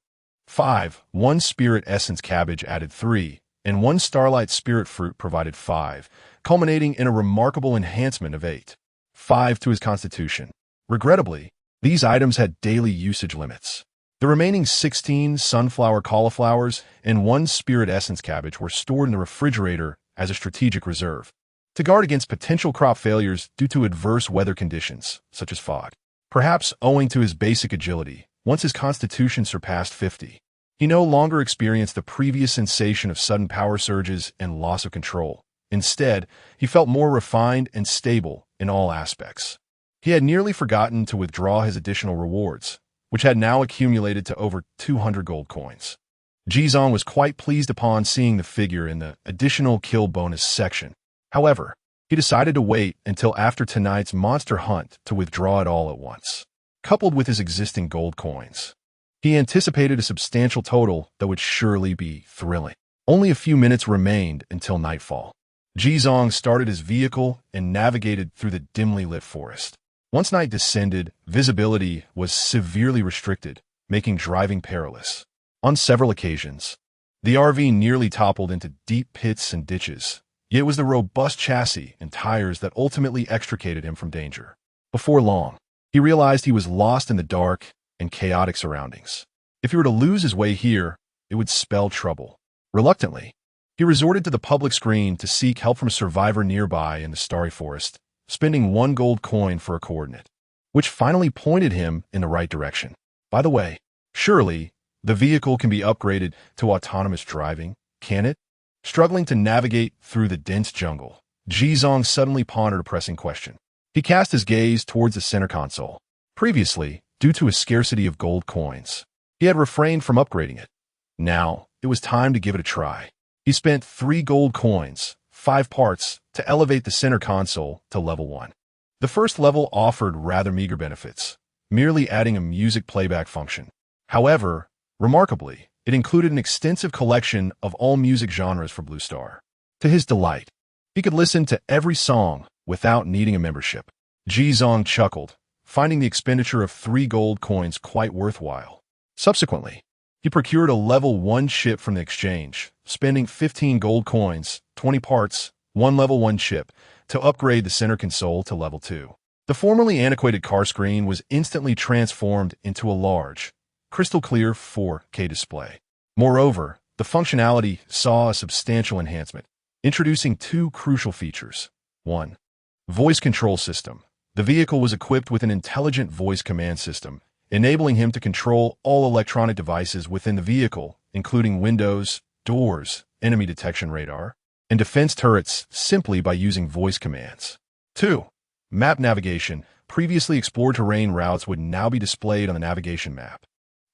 5. 1 spirit essence cabbage added 3, and 1 starlight spirit fruit provided 5, culminating in a remarkable enhancement of 8. 5 to his constitution. Regrettably, these items had daily usage limits. The remaining 16 sunflower cauliflowers and 1 spirit essence cabbage were stored in the refrigerator as a strategic reserve, to guard against potential crop failures due to adverse weather conditions, such as fog. Perhaps owing to his basic agility, once his constitution surpassed 50, he no longer experienced the previous sensation of sudden power surges and loss of control. Instead, he felt more refined and stable in all aspects. He had nearly forgotten to withdraw his additional rewards, which had now accumulated to over 200 gold coins. Jizong was quite pleased upon seeing the figure in the additional kill bonus section. However, he decided to wait until after tonight's monster hunt to withdraw it all at once. Coupled with his existing gold coins, he anticipated a substantial total that would surely be thrilling. Only a few minutes remained until nightfall. Jizong started his vehicle and navigated through the dimly lit forest. Once night descended, visibility was severely restricted, making driving perilous. On several occasions, the RV nearly toppled into deep pits and ditches, yet it was the robust chassis and tires that ultimately extricated him from danger. Before long, he realized he was lost in the dark and chaotic surroundings. If he were to lose his way here, it would spell trouble. Reluctantly, he resorted to the public screen to seek help from a survivor nearby in the starry forest, spending 1 gold coin for a coordinate, which finally pointed him in the right direction. By the way, surely the vehicle can be upgraded to autonomous driving, can it? Struggling to navigate through the dense jungle, Jizong suddenly pondered a pressing question. He cast his gaze towards the center console. Previously, due to a scarcity of gold coins, he had refrained from upgrading it. Now, it was time to give it a try. He spent 3 gold coins, 5 parts, to elevate the center console to level 1. The first level offered rather meager benefits, merely adding a music playback function. However, remarkably, it included an extensive collection of all music genres for Blue Star. To his delight, he could listen to every song without needing a membership. Jizong chuckled, finding the expenditure of 3 gold coins quite worthwhile. Subsequently, he procured a level 1 chip from the exchange, spending 15 gold coins, 20 parts, 1 level 1 chip, to upgrade the center console to level 2. The formerly antiquated car screen was instantly transformed into a large, crystal-clear 4K display. Moreover, the functionality saw a substantial enhancement, introducing 2 crucial features. 1. Voice control system. The vehicle was equipped with an intelligent voice command system, enabling him to control all electronic devices within the vehicle, including windows, doors, enemy detection radar, and defense turrets simply by using voice commands. 2. Map navigation. Previously explored terrain routes would now be displayed on the navigation map,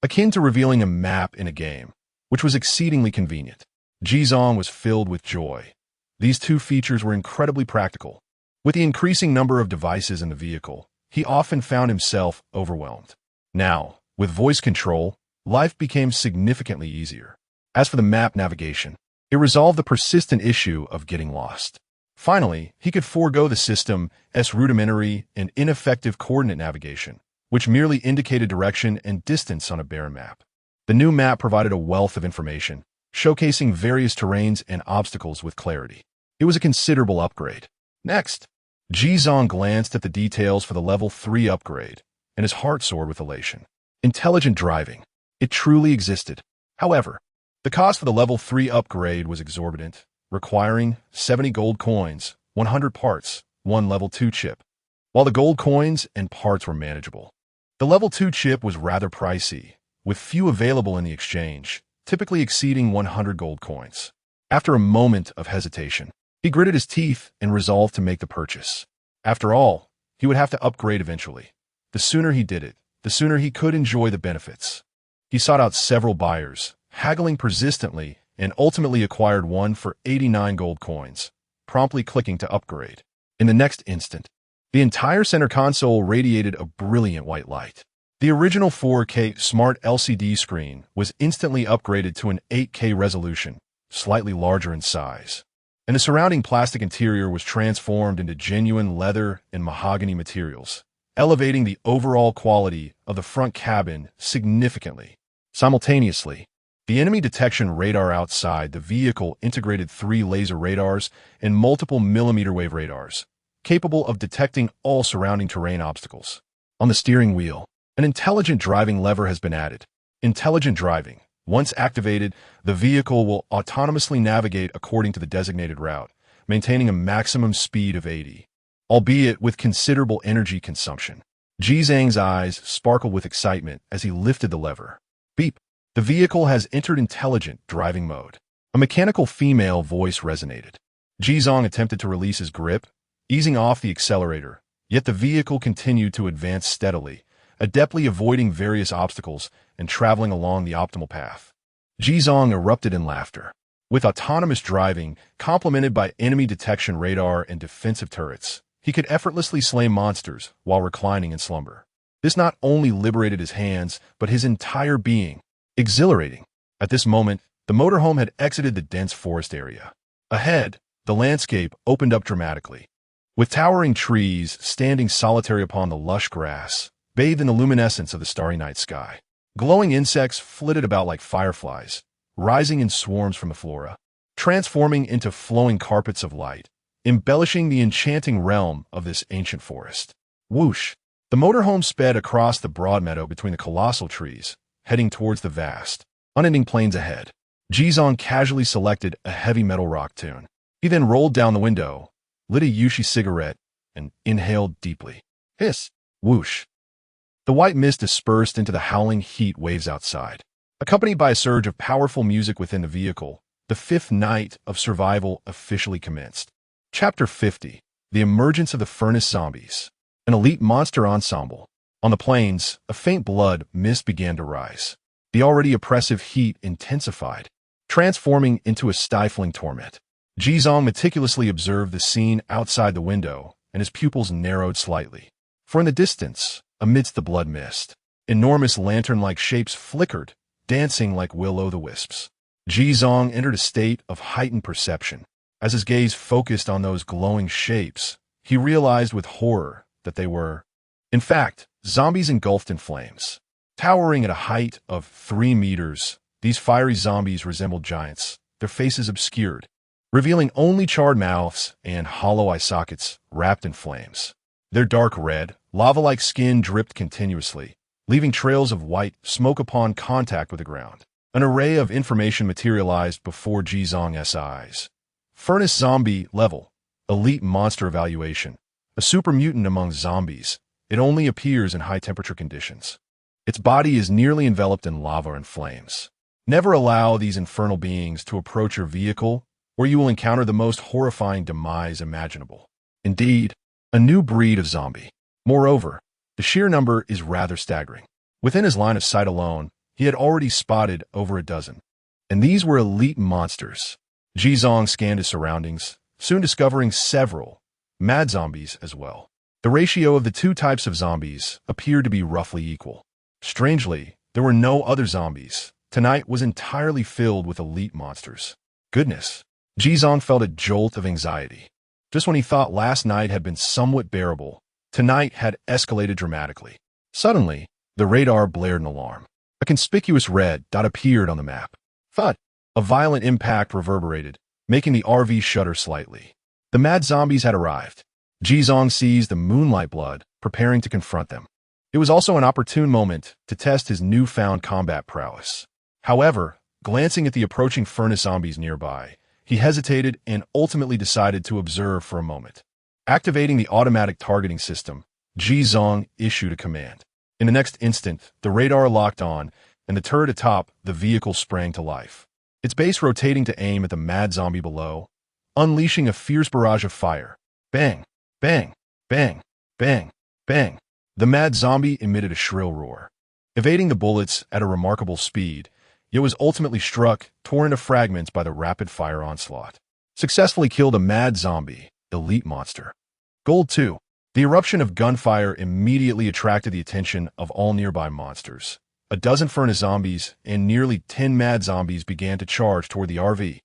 akin to revealing a map in a game, which was exceedingly convenient. Jizong was filled with joy. These 2 features were incredibly practical. With the increasing number of devices in the vehicle, he often found himself overwhelmed. Now, with voice control, life became significantly easier. As for the map navigation, it resolved the persistent issue of getting lost. Finally, he could forego the system's rudimentary and ineffective coordinate navigation, which merely indicated direction and distance on a barren map. The new map provided a wealth of information, showcasing various terrains and obstacles with clarity. It was a considerable upgrade. Next, Jizong glanced at the details for the level 3 upgrade, and his heart soared with elation. Intelligent driving. It truly existed. However, the cost for the level 3 upgrade was exorbitant, requiring 70 gold coins, 100 parts, 1 level 2 chip. While the gold coins and parts were manageable, the level 2 chip was rather pricey, with few available in the exchange, typically exceeding 100 gold coins. After a moment of hesitation, he gritted his teeth and resolved to make the purchase. After all, he would have to upgrade eventually. The sooner he did it, the sooner he could enjoy the benefits. He sought out several buyers, haggling persistently, and ultimately acquired one for 89 gold coins, promptly clicking to upgrade. In the next instant, the entire center console radiated a brilliant white light. The original 4K smart LCD screen was instantly upgraded to an 8K resolution, slightly larger in size. and the surrounding plastic interior was transformed into genuine leather and mahogany materials, elevating the overall quality of the front cabin significantly. Simultaneously, the enemy detection radar outside the vehicle integrated 3 laser radars and multiple millimeter-wave radars, capable of detecting all surrounding terrain obstacles. On the steering wheel, an intelligent driving lever has been added. Intelligent driving. Once activated, the vehicle will autonomously navigate according to the designated route, maintaining a maximum speed of 80, albeit with considerable energy consumption. Ji Zhang's eyes sparkled with excitement as he lifted the lever. Beep. The vehicle has entered intelligent driving mode. A mechanical female voice resonated. Ji Zhang attempted to release his grip, easing off the accelerator, yet the vehicle continued to advance steadily, adeptly avoiding various obstacles and traveling along the optimal path. Ji Zhang erupted in laughter. With autonomous driving, complemented by enemy detection radar and defensive turrets, he could effortlessly slay monsters while reclining in slumber. This not only liberated his hands, but his entire being. Exhilarating. At this moment, the motorhome had exited the dense forest area. Ahead, the landscape opened up dramatically, with towering trees standing solitary upon the lush grass, bathed in the luminescence of the starry night sky. Glowing insects flitted about like fireflies, rising in swarms from the flora, transforming into flowing carpets of light, embellishing the enchanting realm of this ancient forest. Whoosh! The motorhome sped across the broad meadow between the colossal trees, heading towards the vast, unending plains ahead. Ji Zhang casually selected a heavy metal rock tune. He then rolled down the window, lit a Yushi cigarette, and inhaled deeply. Hiss! Whoosh! The white mist dispersed into the howling heat waves outside. Accompanied by a surge of powerful music within the vehicle, the 5th night of survival officially commenced. Chapter 50. The Emergence of the Furnace Zombies. An elite monster ensemble. On the plains, a faint blood mist began to rise. The already oppressive heat intensified, transforming into a stifling torment. Ji Zhang meticulously observed the scene outside the window, and his pupils narrowed slightly. For in the distance, amidst the blood mist, enormous lantern-like shapes flickered, dancing like will-o'-the-wisps. Ji Zhang entered a state of heightened perception. As his gaze focused on those glowing shapes, he realized with horror that they were, in fact, zombies engulfed in flames. Towering at a height of 3 meters, these fiery zombies resembled giants, their faces obscured, revealing only charred mouths and hollow eye sockets wrapped in flames. Their dark red, lava-like skin dripped continuously, leaving trails of white smoke upon contact with the ground. An array of information materialized before Ji Zhang's eyes. Furnace Zombie Level. Elite Monster Evaluation. A super mutant among zombies. It only appears in high-temperature conditions. Its body is nearly enveloped in lava and flames. Never allow these infernal beings to approach your vehicle, or you will encounter the most horrifying demise imaginable. Indeed, a new breed of zombie. Moreover, the sheer number is rather staggering. Within his line of sight alone, he had already spotted over a dozen. And these were elite monsters. Ji Zhang scanned his surroundings, soon discovering several mad zombies as well. The ratio of the 2 types of zombies appeared to be roughly equal. Strangely, there were no other zombies. Tonight was entirely filled with elite monsters. Goodness! Ji Zhang felt a jolt of anxiety. Just when he thought last night had been somewhat bearable, tonight had escalated dramatically. Suddenly, the radar blared an alarm. A conspicuous red dot appeared on the map. Thud! A violent impact reverberated, making the RV shudder slightly. The mad zombies had arrived. Ji Zhang seized the moonlight blood, preparing to confront them. It was also an opportune moment to test his newfound combat prowess. However, glancing at the approaching furnace zombies nearby, he hesitated and ultimately decided to observe for a moment. Activating the automatic targeting system, Ji Zhang issued a command. In the next instant, the radar locked on, and the turret atop the vehicle sprang to life. Its base rotating to aim at the mad zombie below, unleashing a fierce barrage of fire. Bang! Bang! Bang! Bang! Bang! The mad zombie emitted a shrill roar. Evading the bullets at a remarkable speed, it was ultimately struck, torn into fragments by the rapid-fire onslaught. Successfully killed a mad zombie, elite monster. Gold 2. The eruption of gunfire immediately attracted the attention of all nearby monsters. A dozen furnace zombies and nearly 10 mad zombies began to charge toward the RV.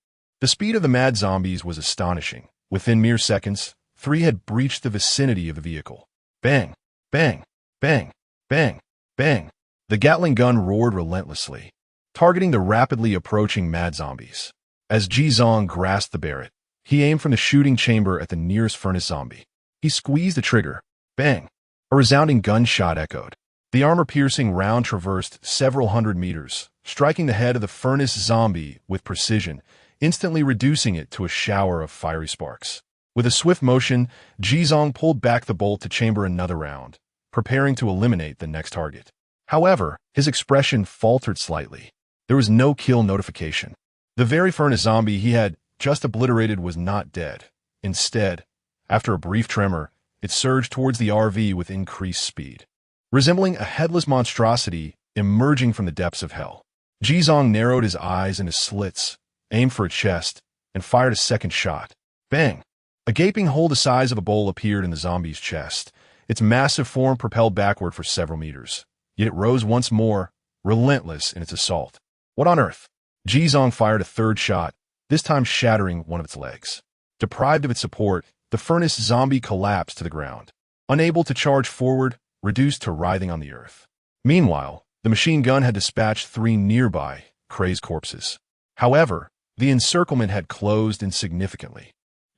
The speed of the mad zombies was astonishing. Within mere seconds, 3 had breached the vicinity of the vehicle. Bang, bang, bang, bang, bang. The Gatling gun roared relentlessly, targeting the rapidly approaching mad zombies. As Jizong grasped the Barrett, he aimed from the shooting chamber at the nearest furnace zombie. He squeezed the trigger. Bang! A resounding gunshot echoed. The armor-piercing round traversed several hundred meters, striking the head of the furnace zombie with precision, instantly reducing it to a shower of fiery sparks. With a swift motion, Jizong pulled back the bolt to chamber another round, preparing to eliminate the next target. However, his expression faltered slightly. There was no kill notification. The very furnace zombie he had just obliterated was not dead. Instead, after a brief tremor, it surged towards the RV with increased speed, resembling a headless monstrosity emerging from the depths of hell. Jizong narrowed his eyes into slits, aimed for its chest, and fired a second shot. Bang! A gaping hole the size of a bowl appeared in the zombie's chest. Its massive form propelled backward for several meters. Yet it rose once more, relentless in its assault. What on earth? Jizong fired a third shot, this time shattering one of its legs. Deprived of its support, the furnace zombie collapsed to the ground, unable to charge forward, reduced to writhing on the earth. Meanwhile, the machine gun had dispatched 3 nearby, crazed corpses. However, the encirclement had closed insignificantly.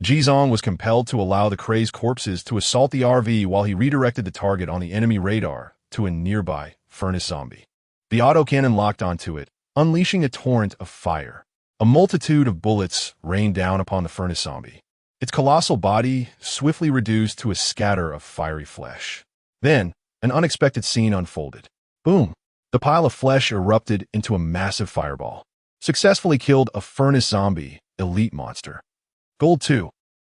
Jizong was compelled to allow the crazed corpses to assault the RV while he redirected the target on the enemy radar to a nearby furnace zombie. The autocannon locked onto it, unleashing a torrent of fire. A multitude of bullets rained down upon the furnace zombie, its colossal body swiftly reduced to a scatter of fiery flesh. Then, an unexpected scene unfolded. Boom! The pile of flesh erupted into a massive fireball. Successfully killed a furnace zombie, elite monster. Gold 2.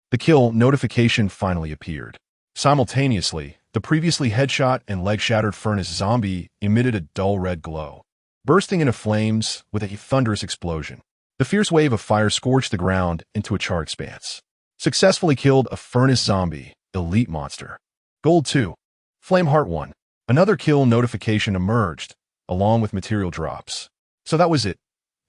The kill notification finally appeared. Simultaneously, the previously headshot and leg-shattered furnace zombie emitted a dull red glow, bursting into flames with a thunderous explosion. The fierce wave of fire scorched the ground into a charred expanse. Successfully killed a furnace zombie, elite monster. Gold 2. Flameheart 1. Another kill notification emerged, along with material drops. So that was it.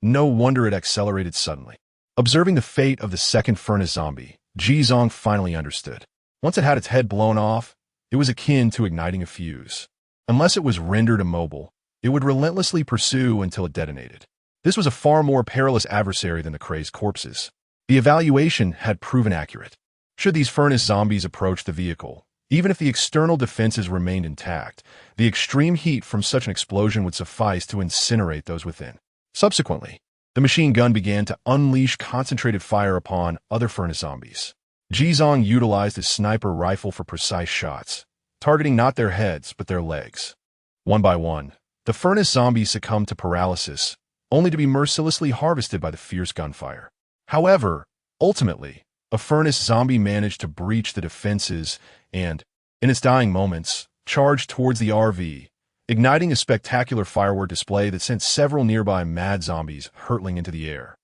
No wonder it accelerated suddenly. Observing the fate of the second furnace zombie, Jizong finally understood. Once it had its head blown off, it was akin to igniting a fuse. Unless it was rendered immobile, it would relentlessly pursue until it detonated. This was a far more perilous adversary than the crazed corpses. The evaluation had proven accurate. Should these furnace zombies approach the vehicle, even if the external defenses remained intact, the extreme heat from such an explosion would suffice to incinerate those within. Subsequently, the machine gun began to unleash concentrated fire upon other furnace zombies. Jizong utilized his sniper rifle for precise shots, targeting not their heads but their legs. One by one, the furnace zombies succumbed to paralysis, only to be mercilessly harvested by the fierce gunfire. However, ultimately, a furnace zombie managed to breach the defenses and, in its dying moments, charged towards the RV, igniting a spectacular firework display that sent several nearby mad zombies hurtling into the air.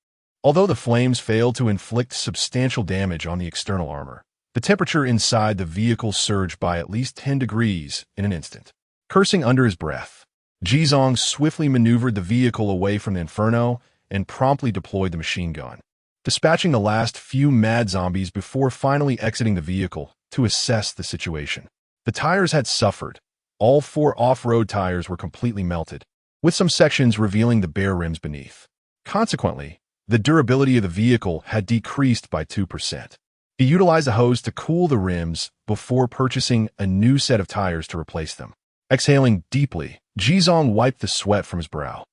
Although the flames failed to inflict substantial damage on the external armor, the temperature inside the vehicle surged by at least 10 degrees in an instant. Cursing under his breath, Jizong swiftly maneuvered the vehicle away from the inferno and promptly deployed the machine gun, dispatching the last few mad zombies before finally exiting the vehicle to assess the situation. The tires had suffered. All 4 off-road tires were completely melted, with some sections revealing the bare rims beneath. Consequently, the durability of the vehicle had decreased by 2%. He utilized a hose to cool the rims before purchasing a new set of tires to replace them. Exhaling deeply, Jizong wiped the sweat from his brow.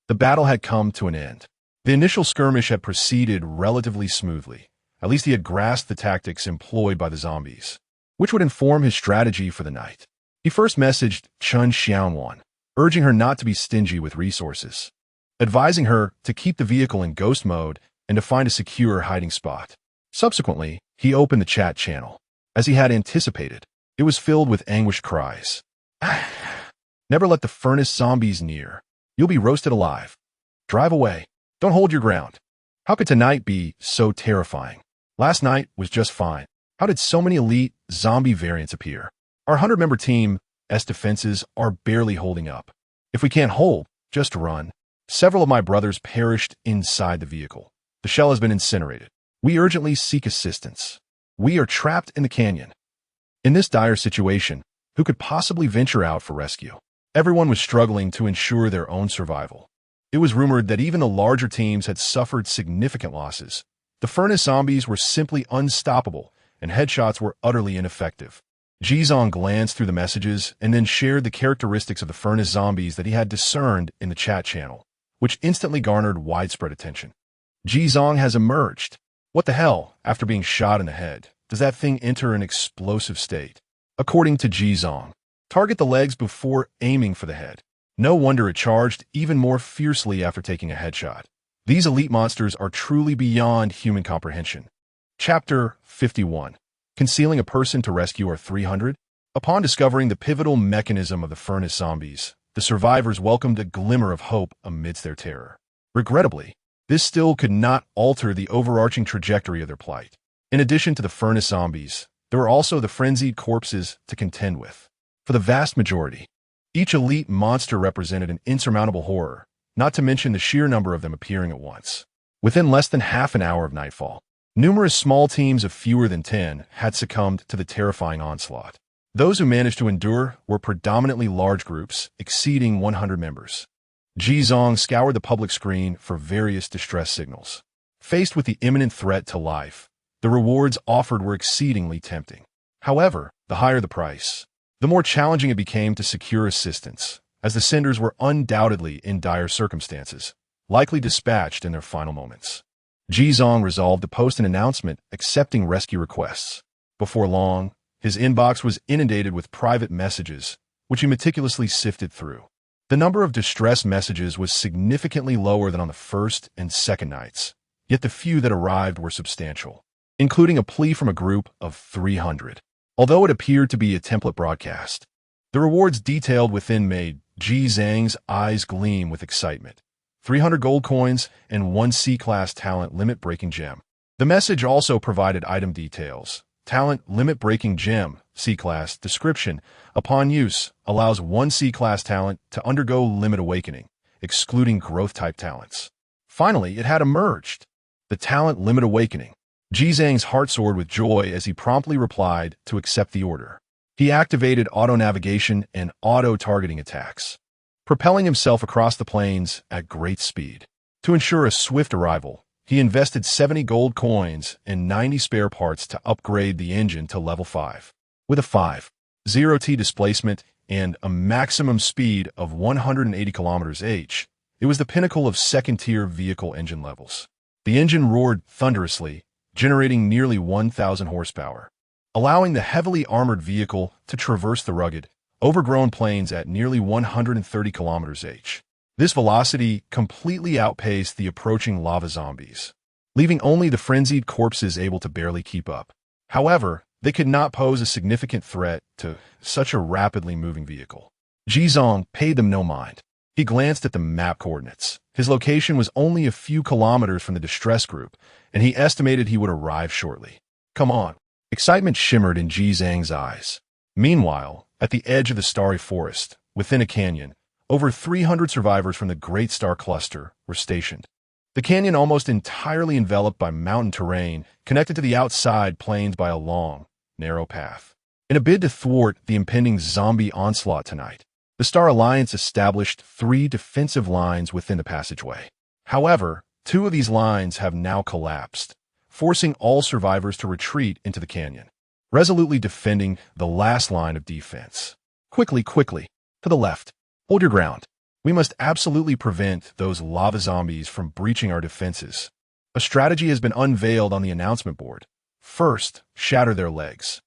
The battle had come to an end. The initial skirmish had proceeded relatively smoothly. At least he had grasped the tactics employed by the zombies, which would inform his strategy for the night. He first messaged Chun Xiaowan, urging her not to be stingy with resources, advising her to keep the vehicle in ghost mode and to find a secure hiding spot. Subsequently, he opened the chat channel. As he had anticipated, it was filled with anguished cries. Never let the furnace zombies near. You'll be roasted alive. Drive away. Don't hold your ground. How could tonight be so terrifying? Last night was just fine. How did so many elite zombie variants appear? Our 100-member team's defenses are barely holding up. If we can't hold, just run. Several of my brothers perished inside the vehicle. The shell has been incinerated. We urgently seek assistance. We are trapped in the canyon. In this dire situation, who could possibly venture out for rescue? Everyone was struggling to ensure their own survival. It was rumored that even the larger teams had suffered significant losses. The furnace zombies were simply unstoppable, and headshots were utterly ineffective. Jizong glanced through the messages and then shared the characteristics of the furnace zombies that he had discerned in the chat channel, which instantly garnered widespread attention. Jizong has emerged. What the hell, after being shot in the head, does that thing enter an explosive state? According to Jizong, target the legs before aiming for the head. No wonder it charged even more fiercely after taking a headshot. These elite monsters are truly beyond human comprehension. Chapter 51. Concealing a person to rescue our 300? Upon discovering the pivotal mechanism of the furnace zombies, the survivors welcomed a glimmer of hope amidst their terror. Regrettably, this still could not alter the overarching trajectory of their plight. In addition to the furnace zombies, there were also the frenzied corpses to contend with. For the vast majority, each elite monster represented an insurmountable horror, not to mention the sheer number of them appearing at once. Within less than half an hour of nightfall, numerous small teams of fewer than 10 had succumbed to the terrifying onslaught. Those who managed to endure were predominantly large groups, exceeding 100 members. Jizong scoured the public screen for various distress signals. Faced with the imminent threat to life, the rewards offered were exceedingly tempting. However, the higher the price, the more challenging it became to secure assistance, as the senders were undoubtedly in dire circumstances, likely dispatched in their final moments. Jizong resolved to post an announcement accepting rescue requests. Before long, his inbox was inundated with private messages, which he meticulously sifted through. The number of distress messages was significantly lower than on the first and second nights, yet the few that arrived were substantial, including a plea from a group of 300. Although it appeared to be a template broadcast, the rewards detailed within made Jizong's eyes gleam with excitement. 300 gold coins and 1 C-class talent limit-breaking gem. The message also provided item details. Talent limit-breaking gem, C-class, description. Upon use, allows 1 C-class talent to undergo limit awakening, excluding growth-type talents. Finally, it had emerged. The talent limit awakening. Jizong's heart soared with joy as he promptly replied to accept the order. He activated auto-navigation and auto-targeting attacks, propelling himself across the plains at great speed. To ensure a swift arrival, he invested 70 gold coins and 90 spare parts to upgrade the engine to level 5. With a 5.0T displacement and a maximum speed of 180 km/h, it was the pinnacle of second-tier vehicle engine levels. The engine roared thunderously, generating nearly 1,000 horsepower, allowing the heavily armored vehicle to traverse the rugged, overgrown plains at nearly 130 km/h. This velocity completely outpaced the approaching lava zombies, leaving only the frenzied corpses able to barely keep up. However, they could not pose a significant threat to such a rapidly moving vehicle. Jizong paid them no mind. He glanced at the map coordinates. His location was only a few kilometers from the distress group, and he estimated he would arrive shortly. Come on. Excitement shimmered in Jizong's eyes. Meanwhile, at the edge of the starry forest, within a canyon, over 300 survivors from the Great Star Cluster were stationed. The canyon almost entirely enveloped by mountain terrain, connected to the outside plains by a long, narrow path. In a bid to thwart the impending zombie onslaught tonight, the Star Alliance established 3 defensive lines within the passageway. However, 2 of these lines have now collapsed, forcing all survivors to retreat into the canyon, resolutely defending the last line of defense. Quickly, to the left. Hold your ground. We must absolutely prevent those lava zombies from breaching our defenses. A strategy has been unveiled on the announcement board. First, shatter their legs.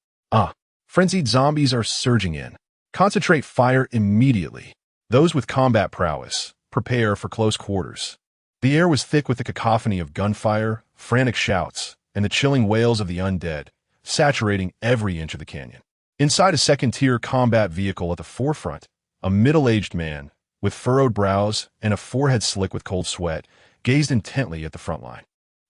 Frenzied zombies are surging in. Concentrate fire immediately. Those with combat prowess, prepare for close quarters. The air was thick with the cacophony of gunfire, frantic shouts, and the chilling wails of the undead, saturating every inch of the canyon. Inside a second-tier combat vehicle at the forefront, a middle-aged man, with furrowed brows and a forehead slick with cold sweat, gazed intently at the front line.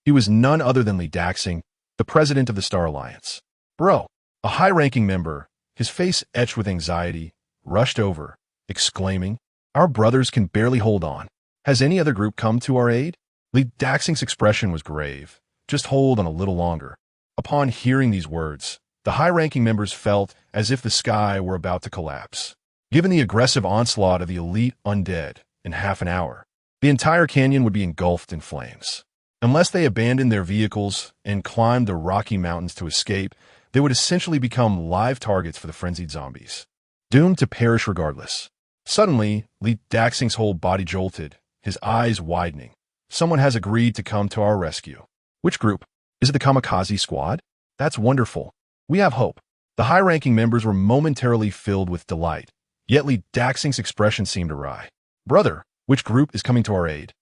He was none other than Lee Daxing, the president of the Star Alliance. Bro, a high-ranking member, his face etched with anxiety, rushed over, exclaiming, "Our brothers can barely hold on. Has any other group come to our aid?" Li Daxing's expression was grave. Just hold on a little longer. Upon hearing these words, the high-ranking members felt as if the sky were about to collapse. Given the aggressive onslaught of the elite undead in half an hour, the entire canyon would be engulfed in flames. Unless they abandoned their vehicles and climbed the rocky mountains to escape, they would essentially become live targets for the frenzied zombies, doomed to perish regardless. Suddenly, Li Daxing's whole body jolted, his eyes widening. Someone has agreed to come to our rescue. Which group? Is it the Kamikaze Squad? That's wonderful. We have hope. The high-ranking members were momentarily filled with delight, yet Li Daxing's expression seemed awry. Brother, which group is coming to our aid?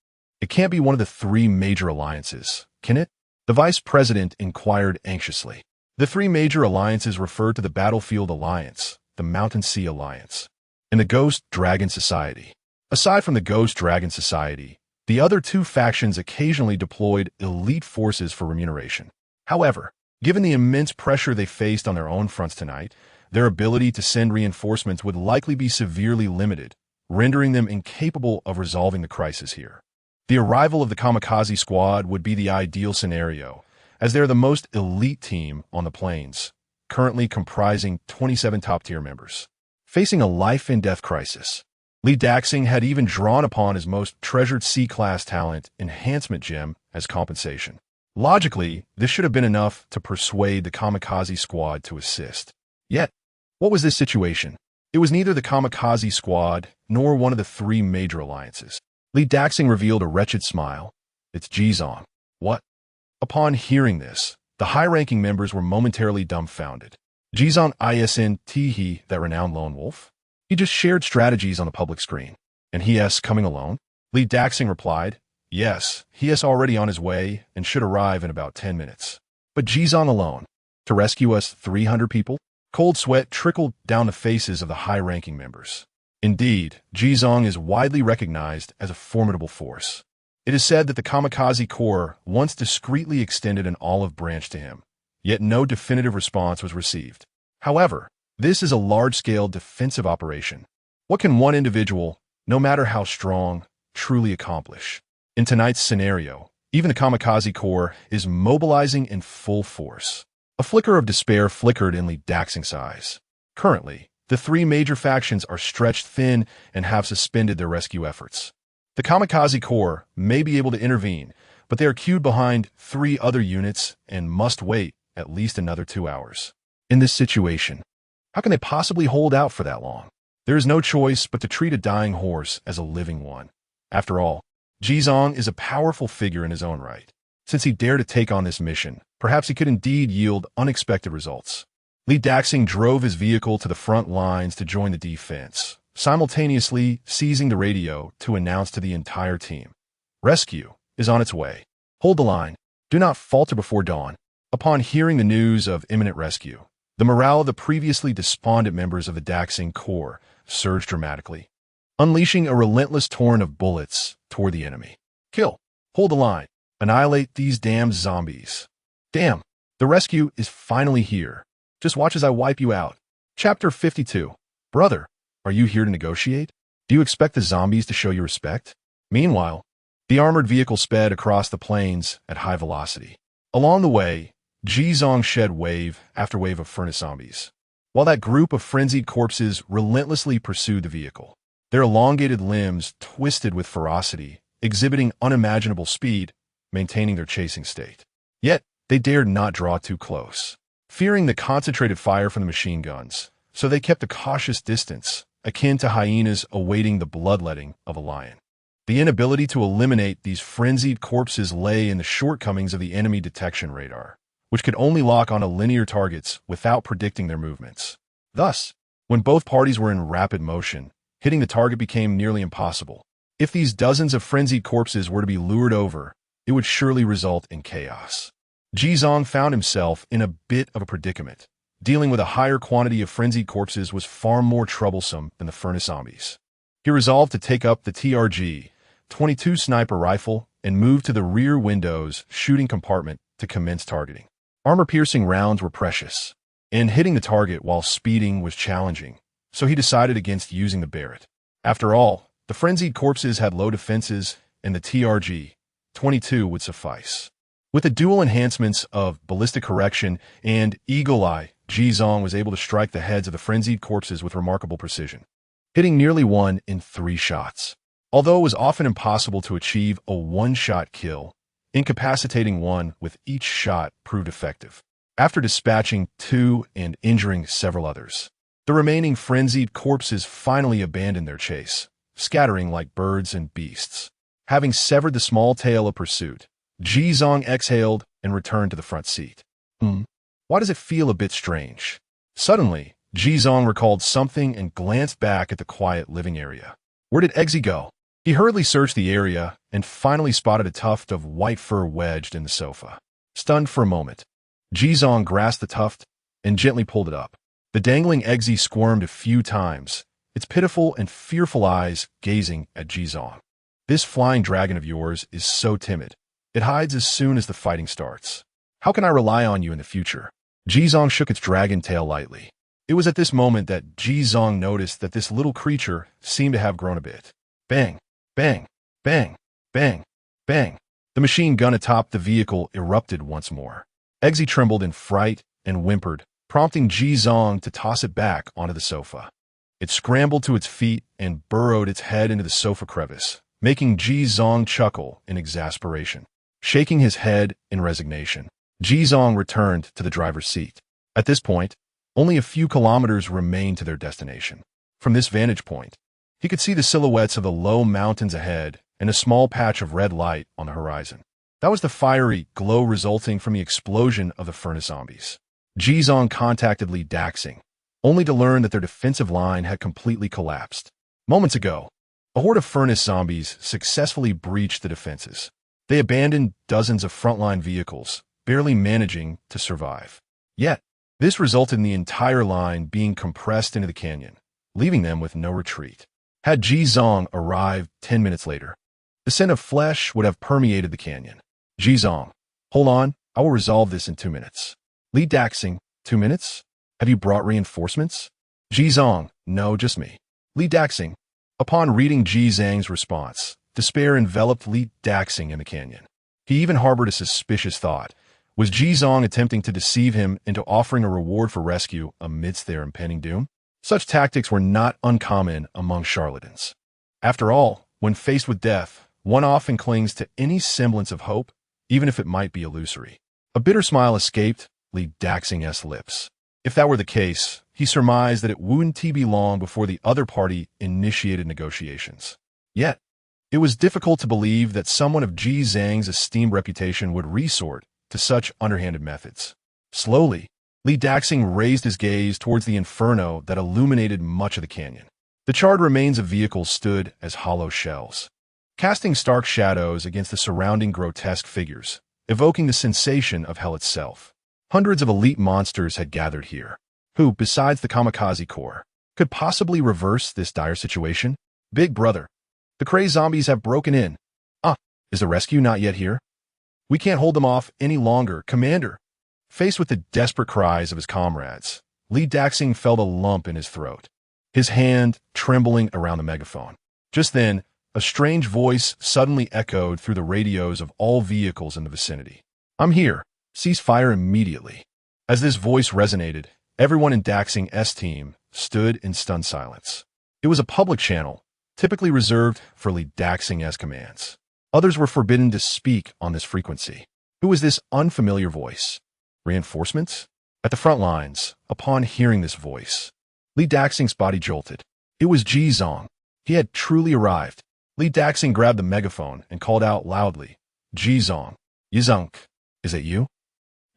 It can't be one of the three major alliances, can it? The vice president inquired anxiously. The three major alliances referred to the Battlefield Alliance, the Mountain Sea Alliance, and the Ghost Dragon Society. Aside from the Ghost Dragon Society, the other two factions occasionally deployed elite forces for remuneration. However, given the immense pressure they faced on their own fronts tonight, their ability to send reinforcements would likely be severely limited, rendering them incapable of resolving the crisis here. The arrival of the Kamikaze Squad would be the ideal scenario, as they're the most elite team on the plains, currently comprising 27 top-tier members. Facing a life-and-death crisis, Li Daxing had even drawn upon his most treasured C-class talent enhancement gem as compensation. Logically, this should have been enough to persuade the Kamikaze Squad to assist. Yet, what was this situation? It was neither the Kamikaze Squad nor one of the three major alliances. Li Daxing revealed a wretched smile. It's Jizong. What? Upon hearing this, the high-ranking members were momentarily dumbfounded. Jizong isn't he that renowned lone wolf? He just shared strategies on the public screen. And he's coming alone? Li Daxing replied, yes, he is already on his way and should arrive in about 10 minutes. But Jizong alone? To rescue us 300 people? Cold sweat trickled down the faces of the high-ranking members. Indeed, Jizong is widely recognized as a formidable force. It is said that the Kamikaze Corps once discreetly extended an olive branch to him, yet no definitive response was received. However, this is a large-scale defensive operation. What can one individual, no matter how strong, truly accomplish? In tonight's scenario, even the Kamikaze Corps is mobilizing in full force. A flicker of despair flickered in Li Daxing's eyes. Currently, the three major factions are stretched thin and have suspended their rescue efforts. The Kamikaze Corps may be able to intervene, but they are queued behind three other units and must wait at least another 2 hours. In this situation, how can they possibly hold out for that long? There is no choice but to treat a dying horse as a living one. After all, Jizong is a powerful figure in his own right. Since he dared to take on this mission, perhaps he could indeed yield unexpected results. Li Daxing drove his vehicle to the front lines to join the defense, simultaneously seizing the radio to announce to the entire team, rescue is on its way. Hold the line. Do not falter before dawn. Upon hearing the news of imminent rescue, the morale of the previously despondent members of the Daxing Corps surged dramatically, unleashing a relentless torrent of bullets toward the enemy. Kill. Hold the line. Annihilate these damn zombies. Damn, the rescue is finally here. Just watch as I wipe you out. Chapter 52. Brother, are you here to negotiate? Do you expect the zombies to show you respect? Meanwhile, the armored vehicle sped across the plains at high velocity. Along the way, Jizong shed wave after wave of furnace zombies, while that group of frenzied corpses relentlessly pursued the vehicle. Their elongated limbs twisted with ferocity, exhibiting unimaginable speed, maintaining their chasing state. Yet, they dared not draw too close, fearing the concentrated fire from the machine guns, so they kept a cautious distance, akin to hyenas awaiting the bloodletting of a lion. The inability to eliminate these frenzied corpses lay in the shortcomings of the enemy detection radar, which could only lock onto linear targets without predicting their movements. Thus, when both parties were in rapid motion, hitting the target became nearly impossible. If these dozens of frenzied corpses were to be lured over, it would surely result in chaos. Jizong found himself in a bit of a predicament. Dealing with a higher quantity of frenzied corpses was far more troublesome than the furnace zombies. He resolved to take up the TRG-22 sniper rifle and move to the rear window's shooting compartment to commence targeting. Armor-piercing rounds were precious, and hitting the target while speeding was challenging, so he decided against using the Barrett. After all, the frenzied corpses had low defenses, and the TRG 22 would suffice. With the dual enhancements of ballistic correction and eagle eye, Ji Zong was able to strike the heads of the frenzied corpses with remarkable precision, hitting nearly one in 3 shots. Although it was often impossible to achieve a one-shot kill, incapacitating one with each shot proved effective. After dispatching 2 and injuring several others, the remaining frenzied corpses finally abandoned their chase, scattering like birds and beasts. Having severed the small tail of pursuit, Ji Zong exhaled and returned to the front seat. Why does it feel a bit strange? Suddenly, Ji Zong recalled something and glanced back at the quiet living area. Where did Eggsy go? He hurriedly searched the area and finally spotted a tuft of white fur wedged in the sofa. Stunned for a moment, Ji Zong grasped the tuft and gently pulled it up. The dangling Eggsy squirmed a few times, its pitiful and fearful eyes gazing at Ji Zong. This flying dragon of yours is so timid. It hides as soon as the fighting starts. How can I rely on you in the future? Ji Zong shook its dragon tail lightly. It was at this moment that Ji Zong noticed that this little creature seemed to have grown a bit. Bang, bang, bang, bang, bang. The machine gun atop the vehicle erupted once more. Eggsy trembled in fright and whimpered, prompting Ji Zong to toss it back onto the sofa. It scrambled to its feet and burrowed its head into the sofa crevice, making Ji Zong chuckle in exasperation. Shaking his head in resignation, Ji Zong returned to the driver's seat. At this point, only a few kilometers remained to their destination. From this vantage point, he could see the silhouettes of the low mountains ahead and a small patch of red light on the horizon. That was the fiery glow resulting from the explosion of the furnace zombies. Ji Zong contacted Li Daxing, only to learn that their defensive line had completely collapsed. Moments ago, a horde of furnace zombies successfully breached the defenses. They abandoned dozens of frontline vehicles, barely managing to survive. Yet, this resulted in the entire line being compressed into the canyon, leaving them with no retreat. Had Ji Zong arrived 10 minutes later, the scent of flesh would have permeated the canyon. Ji Zong, hold on, I will resolve this in 2 minutes. Li Daxing, 2 minutes? Have you brought reinforcements? Ji Zong, no, just me. Li Daxing. Upon reading Ji Zhang's response, despair enveloped Li Daxing in the canyon. He even harbored a suspicious thought. Was Ji Zong attempting to deceive him into offering a reward for rescue amidst their impending doom? Such tactics were not uncommon among charlatans. After all, when faced with death, one often clings to any semblance of hope, even if it might be illusory. A bitter smile escaped Li Daxing's lips. If that were the case, he surmised that it wouldn't be long before the other party initiated negotiations. Yet, it was difficult to believe that someone of Ji Zhang's esteemed reputation would resort to such underhanded methods. Slowly, Li Daxing raised his gaze towards the inferno that illuminated much of the canyon. The charred remains of vehicles stood as hollow shells, casting stark shadows against the surrounding grotesque figures, evoking the sensation of hell itself. Hundreds of elite monsters had gathered here, who, besides the kamikaze corps, could possibly reverse this dire situation. Big brother, the crazed zombies have broken in. Is the rescue not yet here? We can't hold them off any longer, Commander. Faced with the desperate cries of his comrades, Li Daxing felt a lump in his throat, his hand trembling around the megaphone. Just then, a strange voice suddenly echoed through the radios of all vehicles in the vicinity. I'm here. Cease fire immediately. As this voice resonated, everyone in Daxing's team stood in stunned silence. It was a public channel, typically reserved for Li Daxing's commands. Others were forbidden to speak on this frequency. Who was this unfamiliar voice? Reinforcements? At the front lines, upon hearing this voice, Li Daxing's body jolted. It was Ji Zong. He had truly arrived. Li Daxing grabbed the megaphone and called out loudly, Ji Zong, Yizunk, is it you?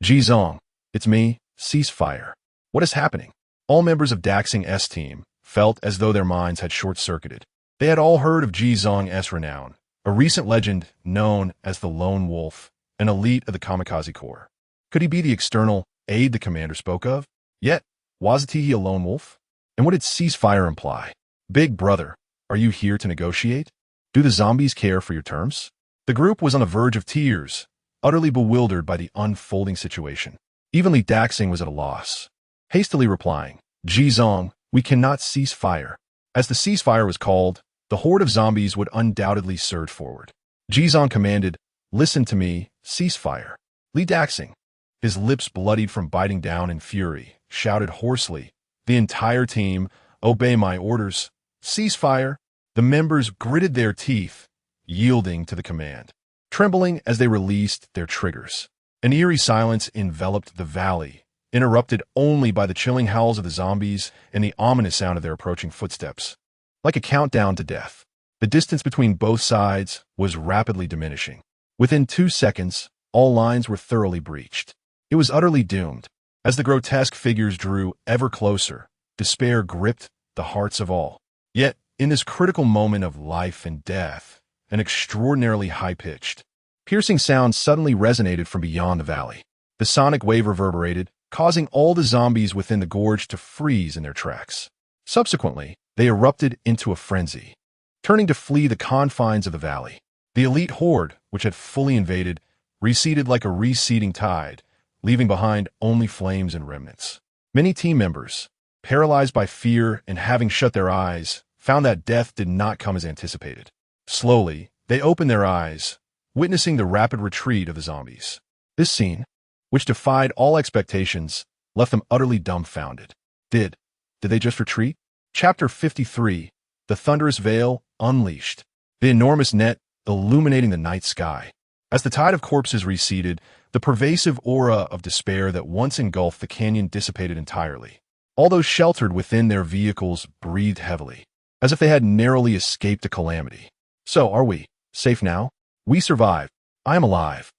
Ji Zong, it's me, cease fire. What is happening? All members of Daxing's team felt as though their minds had short-circuited. They had all heard of Ji Zong's renown, a recent legend known as the Lone Wolf, an elite of the Kamikaze Corps. Could he be the external aid the commander spoke of? Yet, wasn't he a lone wolf? And what did ceasefire imply? Big brother, are you here to negotiate? Do the zombies care for your terms? The group was on the verge of tears, utterly bewildered by the unfolding situation. Even Li Daxing was at a loss, hastily replying, Ji Zong, we cannot cease fire. As the ceasefire was called, the horde of zombies would undoubtedly surge forward. Ji Zong commanded, Listen to me, ceasefire. Li Daxing, his lips bloodied from biting down in fury, shouted hoarsely, "The entire team, obey my orders. Ceasefire." The members gritted their teeth, yielding to the command, trembling as they released their triggers. An eerie silence enveloped the valley, interrupted only by the chilling howls of the zombies and the ominous sound of their approaching footsteps. Like a countdown to death, the distance between both sides was rapidly diminishing. Within 2 seconds, all lines were thoroughly breached. It was utterly doomed. As the grotesque figures drew ever closer, despair gripped the hearts of all. Yet, in this critical moment of life and death, an extraordinarily high-pitched, piercing sound suddenly resonated from beyond the valley. The sonic wave reverberated, causing all the zombies within the gorge to freeze in their tracks. Subsequently, they erupted into a frenzy, turning to flee the confines of the valley. The elite horde, which had fully invaded, receded like a receding tide, leaving behind only flames and remnants. Many team members, paralyzed by fear and having shut their eyes, found that death did not come as anticipated. Slowly, they opened their eyes, witnessing the rapid retreat of the zombies. This scene, which defied all expectations, left them utterly dumbfounded. Did they just retreat? Chapter 53, The Thunderous Veil Unleashed. The enormous net illuminating the night sky. As the tide of corpses receded, the pervasive aura of despair that once engulfed the canyon dissipated entirely. All those sheltered within their vehicles breathed heavily, as if they had narrowly escaped a calamity. So, are we safe now? We survived. I am alive.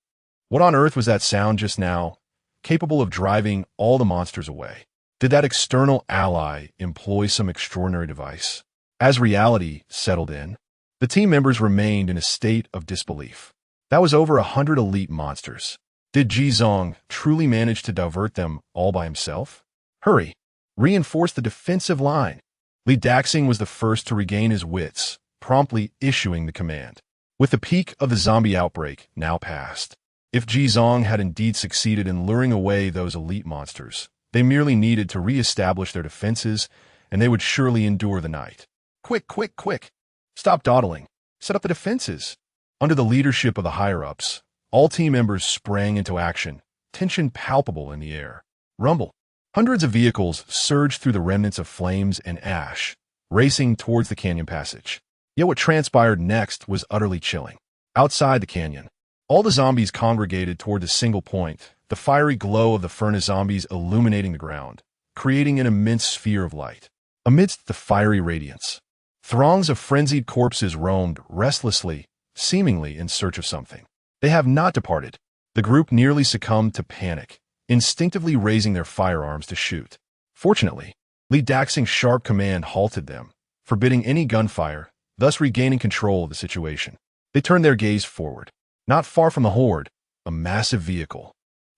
What on earth was that sound just now, capable of driving all the monsters away? Did that external ally employ some extraordinary device? As reality settled in, the team members remained in a state of disbelief. That was over 100 elite monsters. Did Jizong truly manage to divert them all by himself? Hurry! Reinforce the defensive line. Li Daxing was the first to regain his wits, promptly issuing the command. With the peak of the zombie outbreak now past, if Jizong had indeed succeeded in luring away those elite monsters, they merely needed to re-establish their defenses, and they would surely endure the night. Quick, quick, quick! Stop dawdling. Set up the defenses. Under the leadership of the higher-ups, all team members sprang into action, tension palpable in the air. Rumble. Hundreds of vehicles surged through the remnants of flames and ash, racing towards the canyon passage. Yet what transpired next was utterly chilling. Outside the canyon, all the zombies congregated toward a single point, the fiery glow of the furnace zombies illuminating the ground, creating an immense sphere of light. Amidst the fiery radiance, throngs of frenzied corpses roamed restlessly, seemingly in search of something. They have not departed. The group nearly succumbed to panic, instinctively raising their firearms to shoot. Fortunately, Li Daxing's sharp command halted them, forbidding any gunfire, thus regaining control of the situation. They turned their gaze forward. Not far from the horde, a massive vehicle,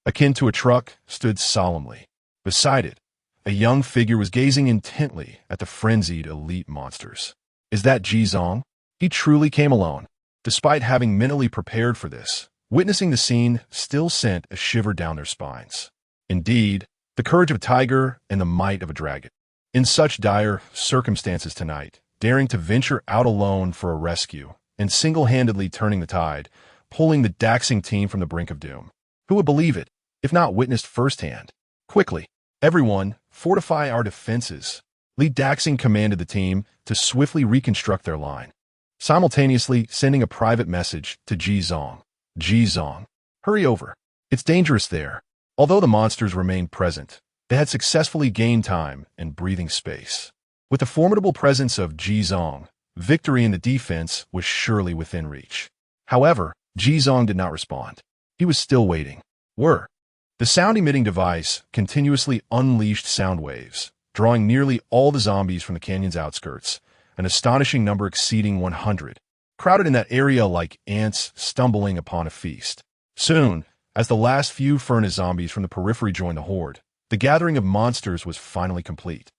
akin to a truck, stood solemnly. Beside it, a young figure was gazing intently at the frenzied elite monsters. Is that Jizong? He truly came alone. Despite having mentally prepared for this, witnessing the scene still sent a shiver down their spines. Indeed, the courage of a tiger and the might of a dragon. In such dire circumstances tonight, daring to venture out alone for a rescue, and single-handedly turning the tide, pulling the Daxing team from the brink of doom. Who would believe it, if not witnessed firsthand? Quickly, everyone, fortify our defenses. Li Daxing commanded the team to swiftly reconstruct their line, simultaneously sending a private message to Jizong. Jizong, hurry over. It's dangerous there. Although the monsters remained present, they had successfully gained time and breathing space. With the formidable presence of Jizong, victory in the defense was surely within reach. However, Jizong did not respond. He was still waiting. The sound-emitting device continuously unleashed sound waves, drawing nearly all the zombies from the canyon's outskirts, an astonishing number exceeding 100, crowded in that area like ants stumbling upon a feast. Soon, as the last few furnace zombies from the periphery joined the horde, the gathering of monsters was finally complete.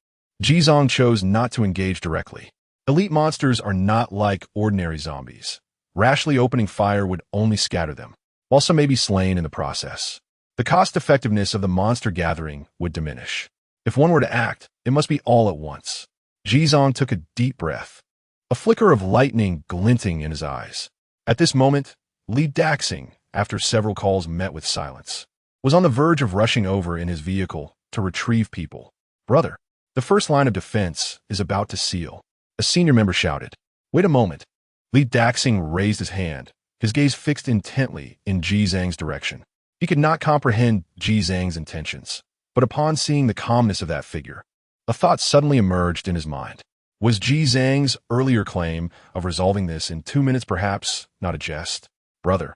Jizong chose not to engage directly. Elite monsters are not like ordinary zombies. Rashly opening fire would only scatter them, while some may be slain in the process. The cost-effectiveness of the monster gathering would diminish. If one were to act, it must be all at once. Jizong took a deep breath, a flicker of lightning glinting in his eyes. At this moment, Lee Daxing, after several calls met with silence, was on the verge of rushing over in his vehicle to retrieve people. "Brother, the first line of defense is about to seal," a senior member shouted. "Wait a moment." Lee Daxing raised his hand, his gaze fixed intently in Ji Zhang's direction. He could not comprehend Ji Zhang's intentions, but upon seeing the calmness of that figure, a thought suddenly emerged in his mind. Was Ji Zhang's earlier claim of resolving this in 2 minutes perhaps not a jest? "Brother."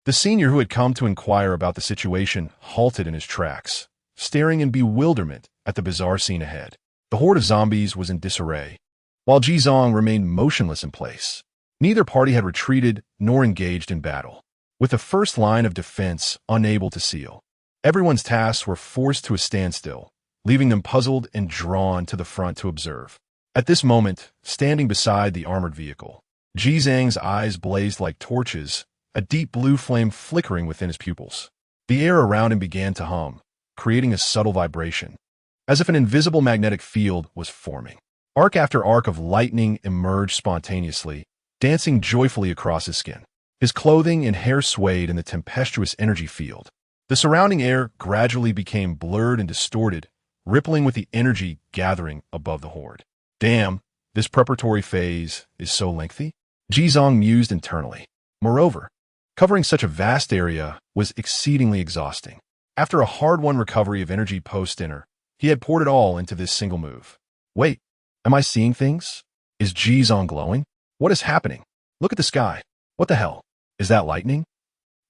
The senior who had come to inquire about the situation halted in his tracks, staring in bewilderment at the bizarre scene ahead. The horde of zombies was in disarray, while Ji Zhang remained motionless in place. Neither party had retreated nor engaged in battle. With the first line of defense unable to seal, everyone's tasks were forced to a standstill, leaving them puzzled and drawn to the front to observe. At this moment, standing beside the armored vehicle, Ji Zhang's eyes blazed like torches, a deep blue flame flickering within his pupils. The air around him began to hum, creating a subtle vibration, as if an invisible magnetic field was forming. Arc after arc of lightning emerged spontaneously, dancing joyfully across his skin. His clothing and hair swayed in the tempestuous energy field. The surrounding air gradually became blurred and distorted, rippling with the energy gathering above the horde. "Damn, this preparatory phase is so lengthy," Ji Zhang mused internally. Moreover, covering such a vast area was exceedingly exhausting. After a hard-won recovery of energy post-dinner, he had poured it all into this single move. "Wait, am I seeing things? Is Ji Zhang glowing? What is happening? Look at the sky. What the hell? Is that lightning?"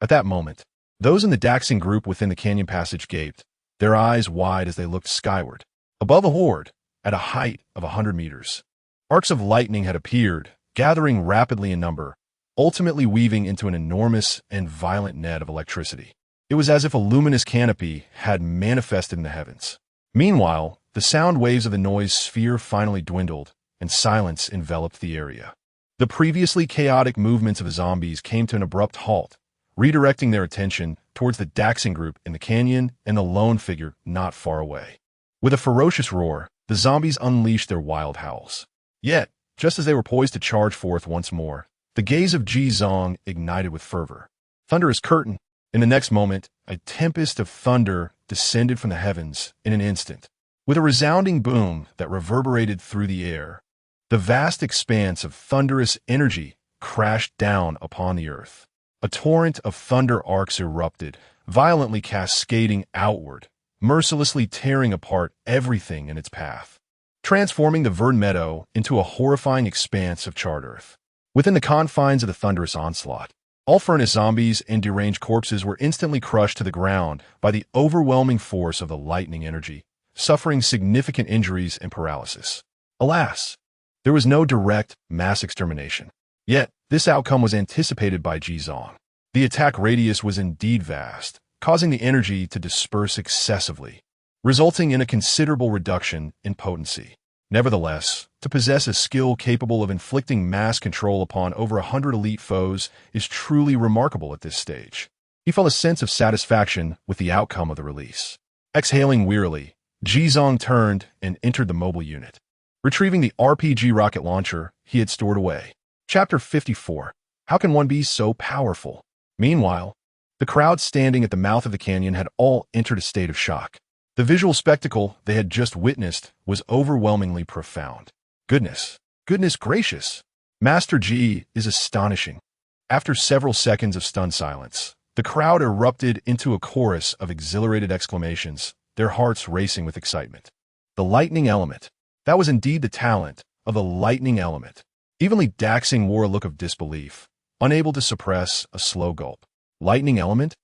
At that moment, those in the Daxing group within the canyon passage gaped, their eyes wide as they looked skyward. Above the horde, at a height of 100 meters, arcs of lightning had appeared, gathering rapidly in number, ultimately weaving into an enormous and violent net of electricity. It was as if a luminous canopy had manifested in the heavens. Meanwhile, the sound waves of the noise sphere finally dwindled, and silence enveloped the area. The previously chaotic movements of the zombies came to an abrupt halt, redirecting their attention towards the Daxing group in the canyon and the lone figure not far away. With a ferocious roar, the zombies unleashed their wild howls. Yet, just as they were poised to charge forth once more, the gaze of Ji Zhang ignited with fervor. Thunderous curtain. In the next moment, a tempest of thunder descended from the heavens in an instant. With a resounding boom that reverberated through the air, the vast expanse of thunderous energy crashed down upon the earth. A torrent of thunder arcs erupted, violently cascading outward, mercilessly tearing apart everything in its path, transforming the Vern Meadow into a horrifying expanse of charred earth. Within the confines of the thunderous onslaught, all furnace zombies and deranged corpses were instantly crushed to the ground by the overwhelming force of the lightning energy, suffering significant injuries and paralysis. Alas, there was no direct mass extermination. Yet, this outcome was anticipated by Ji Zhang. The attack radius was indeed vast, causing the energy to disperse excessively, resulting in a considerable reduction in potency. Nevertheless, to possess a skill capable of inflicting mass control upon over 100 elite foes is truly remarkable at this stage. He felt a sense of satisfaction with the outcome of the release. Exhaling wearily, Ji Zhang turned and entered the mobile unit, retrieving the RPG rocket launcher he had stored away. Chapter 54. How can one be so powerful? Meanwhile, the crowd standing at the mouth of the canyon had all entered a state of shock. The visual spectacle they had just witnessed was overwhelmingly profound. Goodness gracious! Master Ji is astonishing. After several seconds of stunned silence, the crowd erupted into a chorus of exhilarated exclamations, their hearts racing with excitement. The lightning element. That was indeed the talent of the lightning element. Even Lee Daxing wore a look of disbelief, unable to suppress a slow gulp. Lightning element?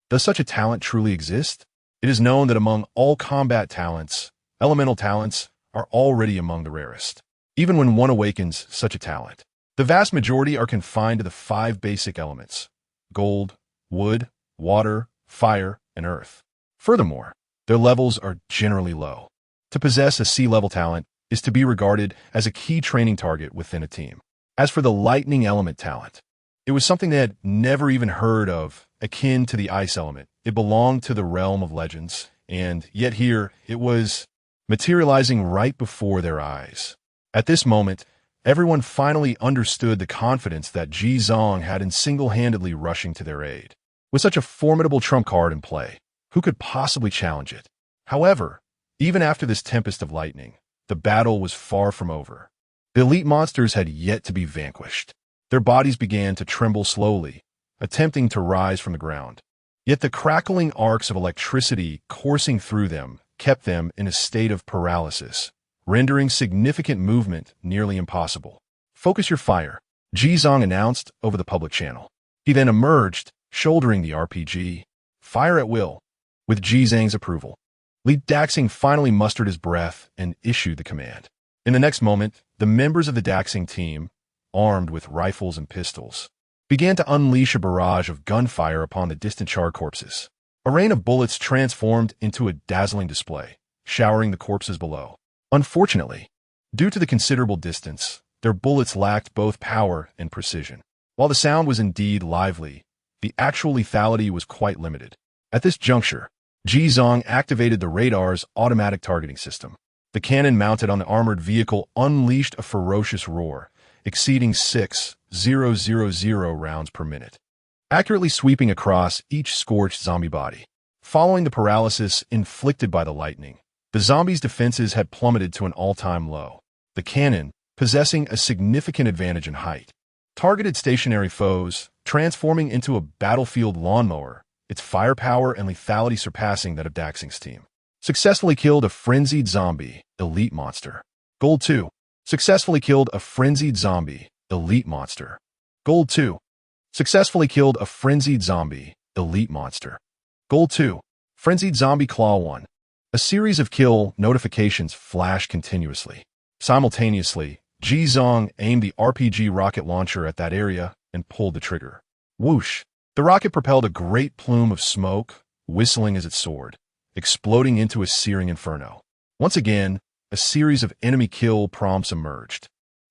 Does such a talent truly exist? It is known that among all combat talents, elemental talents are already among the rarest. Even when one awakens such a talent, the vast majority are confined to the 5 basic elements: gold, wood, water, fire, and earth. Furthermore, their levels are generally low. To possess a sea-level talent is to be regarded as a key training target within a team. As for the lightning element talent, it was something they had never even heard of, akin to the ice element. It belonged to the realm of legends, and yet here it was materializing right before their eyes. At this moment, Everyone finally understood the confidence that Ji Zong had in single-handedly rushing to their aid. With such a formidable trump card in play, who could possibly challenge it? However, even after this tempest of lightning, the battle was far from over. The elite monsters had yet to be vanquished. Their bodies began to tremble slowly, attempting to rise from the ground. Yet the crackling arcs of electricity coursing through them kept them in a state of paralysis, rendering significant movement nearly impossible. "Focus your fire," Ji Zong announced over the public channel. He then emerged, shouldering the RPG. "Fire at will." With Ji Zhang's approval, Li Daxing finally mustered his breath and issued the command. In the next moment, the members of the Daxing team, armed with rifles and pistols, began to unleash a barrage of gunfire upon the distant charred corpses. A rain of bullets transformed into a dazzling display, showering the corpses below. Unfortunately, due to the considerable distance, their bullets lacked both power and precision. While the sound was indeed lively, the actual lethality was quite limited. At this juncture, Ji Zong activated the radar's automatic targeting system. The cannon mounted on the armored vehicle unleashed a ferocious roar, exceeding 6,000 rounds per minute, accurately sweeping across each scorched zombie body. Following the paralysis inflicted by the lightning, the zombies' defenses had plummeted to an all-time low. The cannon, possessing a significant advantage in height, targeted stationary foes, transforming into a battlefield lawnmower, its firepower and lethality surpassing that of Daxing's team. Successfully killed a frenzied zombie, elite monster. Gold 2. Successfully killed a frenzied zombie, elite monster. Gold 2. Successfully killed a frenzied zombie, elite monster. Gold 2. Frenzied zombie claw 1. A series of kill notifications flashed continuously. Simultaneously, Ji Zong aimed the RPG rocket launcher at that area and pulled the trigger. Whoosh! The rocket propelled a great plume of smoke, whistling as it soared, exploding into a searing inferno. Once again, a series of enemy kill prompts emerged.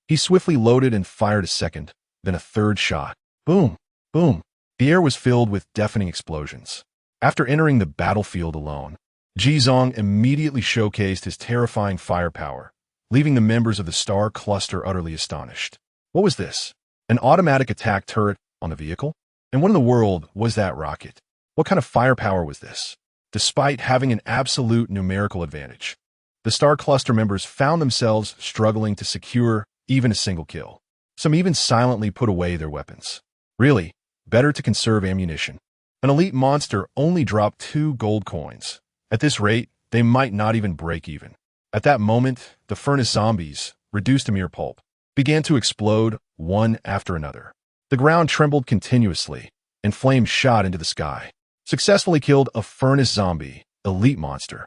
He swiftly loaded and fired a second, then a third shot. Boom! Boom! The air was filled with deafening explosions. After entering the battlefield alone, Ji Zong immediately showcased his terrifying firepower, leaving the members of the Star Cluster utterly astonished. What was this? An automatic attack turret on the vehicle? And what in the world was that rocket? What kind of firepower was this? Despite having an absolute numerical advantage, the Star Cluster members found themselves struggling to secure even a single kill. Some even silently put away their weapons. Really, better to conserve ammunition. An elite monster only dropped 2 gold coins. At this rate, they might not even break even. At that moment, the furnace zombies, reduced to mere pulp, began to explode one after another. The ground trembled continuously, and flames shot into the sky. Successfully killed a furnace zombie, elite monster.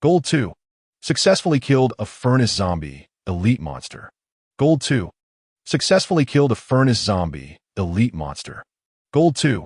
Gold 2. Successfully killed a furnace zombie, elite monster. Gold 2. Successfully killed a furnace zombie, elite monster. Gold 2.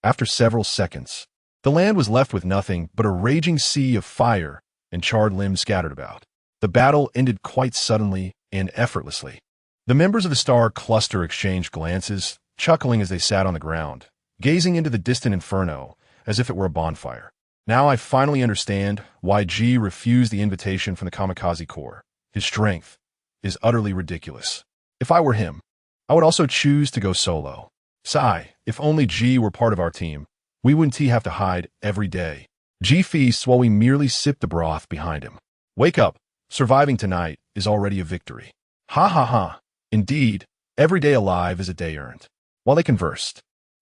After several seconds, the land was left with nothing but a raging sea of fire and charred limbs scattered about. The battle ended quite suddenly and effortlessly. The members of the Star Cluster exchanged glances, chuckling as they sat on the ground, gazing into the distant inferno as if it were a bonfire. Now I finally understand why Ji refused the invitation from the Kamikaze Corps. His strength is utterly ridiculous. If I were him, I would also choose to go solo. Sigh, if only Ji were part of our team, we wouldn't have to hide every day. Ji feasts while we merely sip the broth behind him. Wake up, surviving tonight is already a victory. Ha ha ha. Indeed, every day alive is a day earned. While they conversed,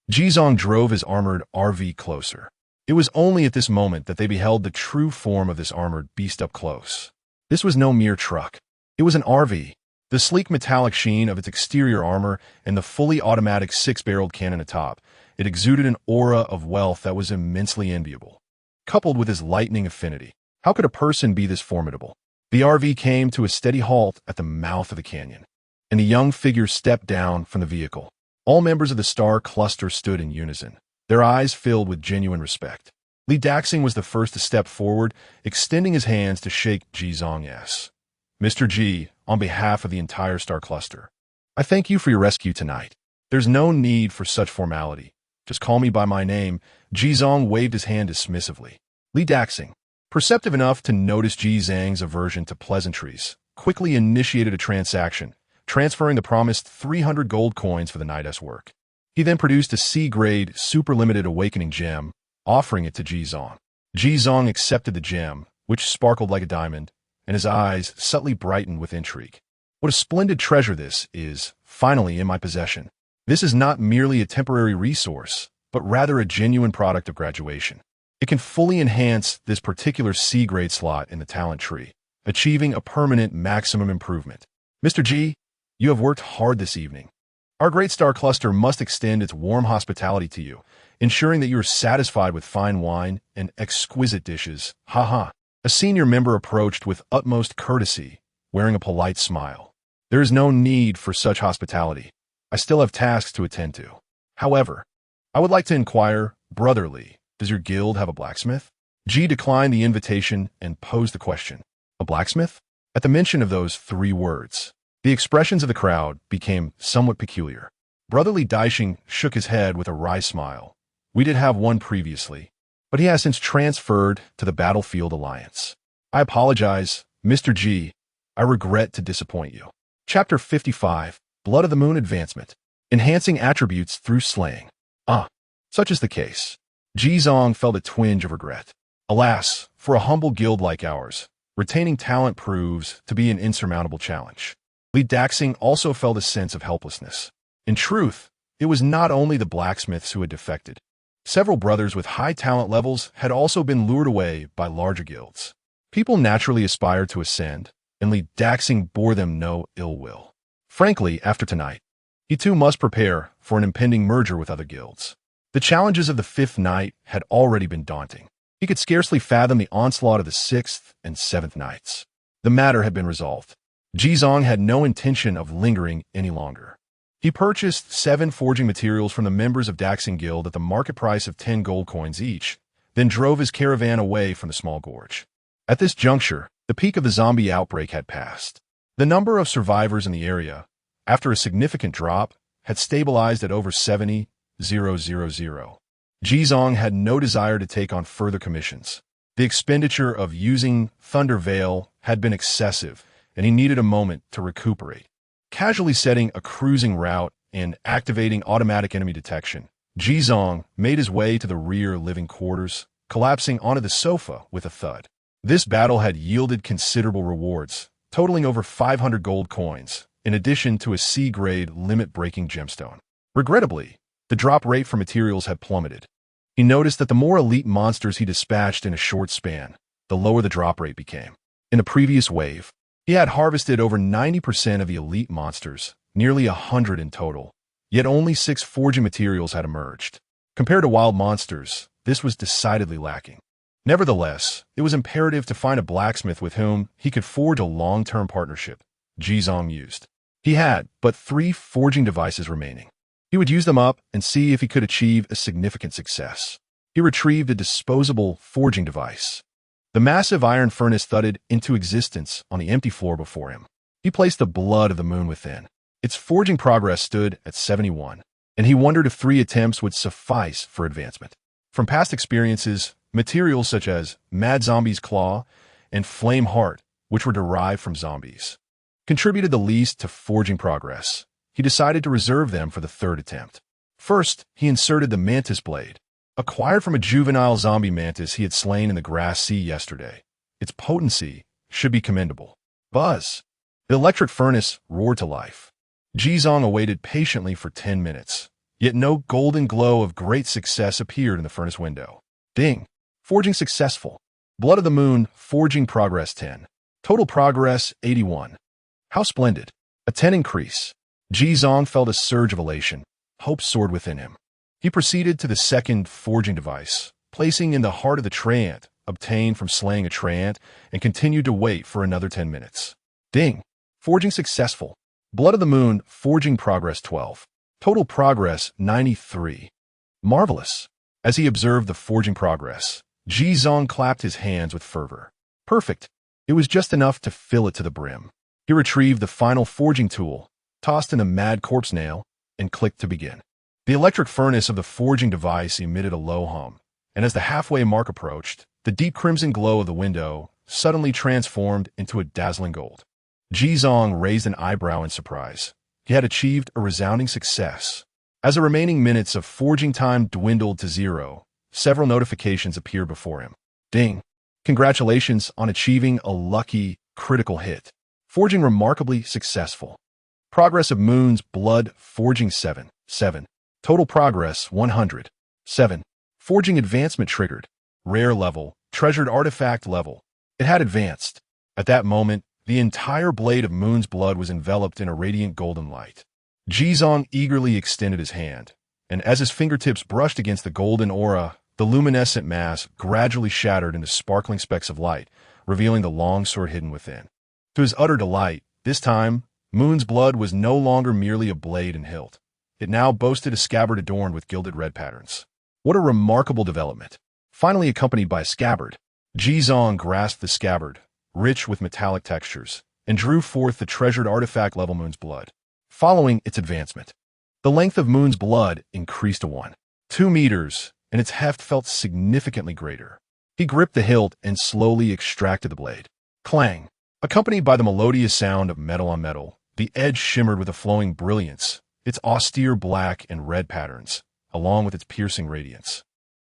Ji Zong drove his armored RV closer. It was only at this moment that they beheld the true form of this armored beast up close. This was no mere truck. It was an RV. The sleek metallic sheen of its exterior armor and the fully automatic 6-barreled cannon atop, it exuded an aura of wealth that was immensely enviable. Coupled with his lightning affinity, how could a person be this formidable? The RV came to a steady halt at the mouth of the canyon, and a young figure stepped down from the vehicle. All members of the Star Cluster stood in unison, their eyes filled with genuine respect. Li Daxing was the first to step forward, extending his hands to shake Ji Zong's. Mr. Ji, on behalf of the entire Star Cluster, I thank you for your rescue tonight. There's no need for such formality. Just call me by my name. Ji Zong waved his hand dismissively. Li Daxing, perceptive enough to notice Ji Zhang's aversion to pleasantries, quickly initiated a transaction, transferring the promised 300 gold coins for the night's work. He then produced a C-grade super limited awakening gem, offering it to Jizong. Jizong accepted the gem, which sparkled like a diamond, and his eyes subtly brightened with intrigue. What a splendid treasure this is, finally in my possession. This is not merely a temporary resource, but rather a genuine product of graduation. It can fully enhance this particular C-grade slot in the talent tree, achieving a permanent maximum improvement. Mr. G, you have worked hard this evening. Our Great Star Cluster must extend its warm hospitality to you, ensuring that you are satisfied with fine wine and exquisite dishes. Haha. A senior member approached with utmost courtesy, wearing a polite smile. There is no need for such hospitality. I still have tasks to attend to. However, I would like to inquire, brotherly, does your guild have a blacksmith? G declined the invitation and posed the question. A blacksmith? At the mention of those 3 words, the expressions of the crowd became somewhat peculiar. Brotherly Daishing shook his head with a wry smile. We did have one previously, but he has since transferred to the Battlefield Alliance. I apologize, Mr. G. I regret to disappoint you. Chapter 55, Blood of the Moon Advancement. Enhancing attributes through slaying. Such is the case. Jizong felt a twinge of regret. Alas, for a humble guild like ours, retaining talent proves to be an insurmountable challenge. Li Daxing also felt a sense of helplessness. In truth, it was not only the blacksmiths who had defected. Several brothers with high talent levels had also been lured away by larger guilds. People naturally aspired to ascend, and Li Daxing bore them no ill will. Frankly, after tonight, he too must prepare for an impending merger with other guilds. The challenges of the 5th night had already been daunting. He could scarcely fathom the onslaught of the 6th and 7th nights. The matter had been resolved. Jizong had no intention of lingering any longer. He purchased 7 forging materials from the members of Daxing Guild at the market price of 10 gold coins each, then drove his caravan away from the small gorge. At this juncture, the peak of the zombie outbreak had passed. The number of survivors in the area, after a significant drop, had stabilized at over 70,000. Jizong had no desire to take on further commissions. The expenditure of using Thunder Veil had been excessive, and he needed a moment to recuperate. Casually setting a cruising route and activating automatic enemy detection, Jizong made his way to the rear living quarters, collapsing onto the sofa with a thud. This battle had yielded considerable rewards, totaling over 500 gold coins, in addition to a C-grade limit-breaking gemstone. Regrettably, the drop rate for materials had plummeted. He noticed that the more elite monsters he dispatched in a short span, the lower the drop rate became. In a previous wave, he had harvested over 90% of the elite monsters, nearly 100 in total, yet only 6 forging materials had emerged. Compared to wild monsters, this was decidedly lacking. Nevertheless, it was imperative to find a blacksmith with whom he could forge a long-term partnership. Jizong mused. He had but 3 forging devices remaining. He would use them up and see if he could achieve a significant success. He retrieved a disposable forging device. The massive iron furnace thudded into existence on the empty floor before him. He placed the blood of the moon within. Its forging progress stood at 71, and he wondered if 3 attempts would suffice for advancement. From past experiences, materials such as Mad Zombie's Claw and Flame Heart, which were derived from zombies, contributed the least to forging progress. He decided to reserve them for the 3rd attempt. First, he inserted the Mantis Blade, acquired from a juvenile zombie mantis he had slain in the grass sea yesterday. Its potency should be commendable. Buzz! The electric furnace roared to life. Jizong awaited patiently for 10 minutes, yet no golden glow of great success appeared in the furnace window. Ding! Forging successful. Blood of the Moon, forging progress 10. Total progress 81. How splendid. A 10 increase. Jizong felt a surge of elation. Hope soared within him. He proceeded to the 2nd forging device, placing in the heart of the treant, obtained from slaying a treant, and continued to wait for another 10 minutes. Ding! Forging successful. Blood of the Moon, forging progress 12. Total progress 93. Marvelous. As he observed the forging progress, Jizong clapped his hands with fervor. Perfect. It was just enough to fill it to the brim. He retrieved the final forging tool, tossed in a mad corpse nail, and clicked to begin. The electric furnace of the forging device emitted a low hum, and as the halfway mark approached, the deep crimson glow of the window suddenly transformed into a dazzling gold. Jizong raised an eyebrow in surprise. He had achieved a resounding success. As the remaining minutes of forging time dwindled to 0, several notifications appeared before him. Ding! Congratulations on achieving a lucky, critical hit. Forging remarkably successful. Progress of Moon's Blood Forging 7. Total progress 100. 7. Forging advancement triggered. Rare level, treasured artifact level. It had advanced. At that moment, the entire blade of Moon's Blood was enveloped in a radiant golden light. Jizong eagerly extended his hand, and as his fingertips brushed against the golden aura, the luminescent mass gradually shattered into sparkling specks of light, revealing the long sword hidden within. To his utter delight, this time, Moon's Blood was no longer merely a blade and hilt. It now boasted a scabbard adorned with gilded red patterns. What a remarkable development! Finally accompanied by a scabbard, Jizong grasped the scabbard, rich with metallic textures, and drew forth the treasured artifact level Moon's Blood. Following its advancement, the length of Moon's Blood increased to 2 meters, and its heft felt significantly greater. He gripped the hilt and slowly extracted the blade. Clang! Accompanied by the melodious sound of metal on metal, the edge shimmered with a flowing brilliance, its austere black and red patterns, along with its piercing radiance,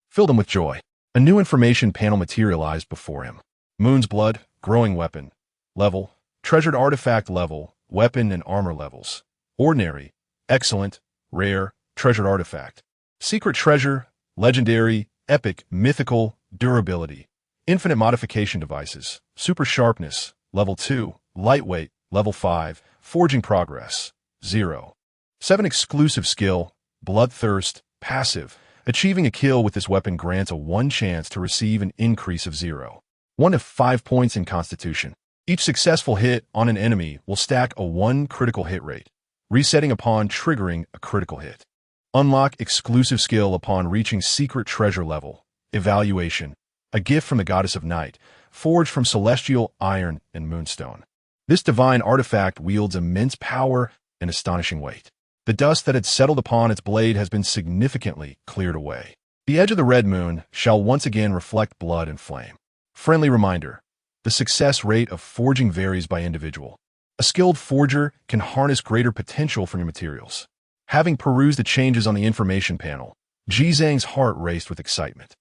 filled him with joy. A new information panel materialized before him. Moon's Blood, growing weapon, level, treasured artifact level, weapon and armor levels. Ordinary, excellent, rare, treasured artifact. Secret treasure, legendary, epic, mythical, durability. Infinite modification devices, super sharpness, level 2, lightweight, level 5, forging progress, 0. 7 exclusive skill, bloodthirst, passive. Achieving a kill with this weapon grants a 1 chance to receive an increase of 0. 1 of 5 points in constitution. Each successful hit on an enemy will stack a 1 critical hit rate, resetting upon triggering a critical hit. Unlock exclusive skill upon reaching secret treasure level. Evaluation. A gift from the Goddess of Night, forged from celestial iron and moonstone. This divine artifact wields immense power and astonishing weight. The dust that had settled upon its blade has been significantly cleared away. The edge of the red moon shall once again reflect blood and flame. Friendly reminder. The success rate of forging varies by individual. A skilled forger can harness greater potential from your materials. Having perused the changes on the information panel, Jizang's heart raced with excitement.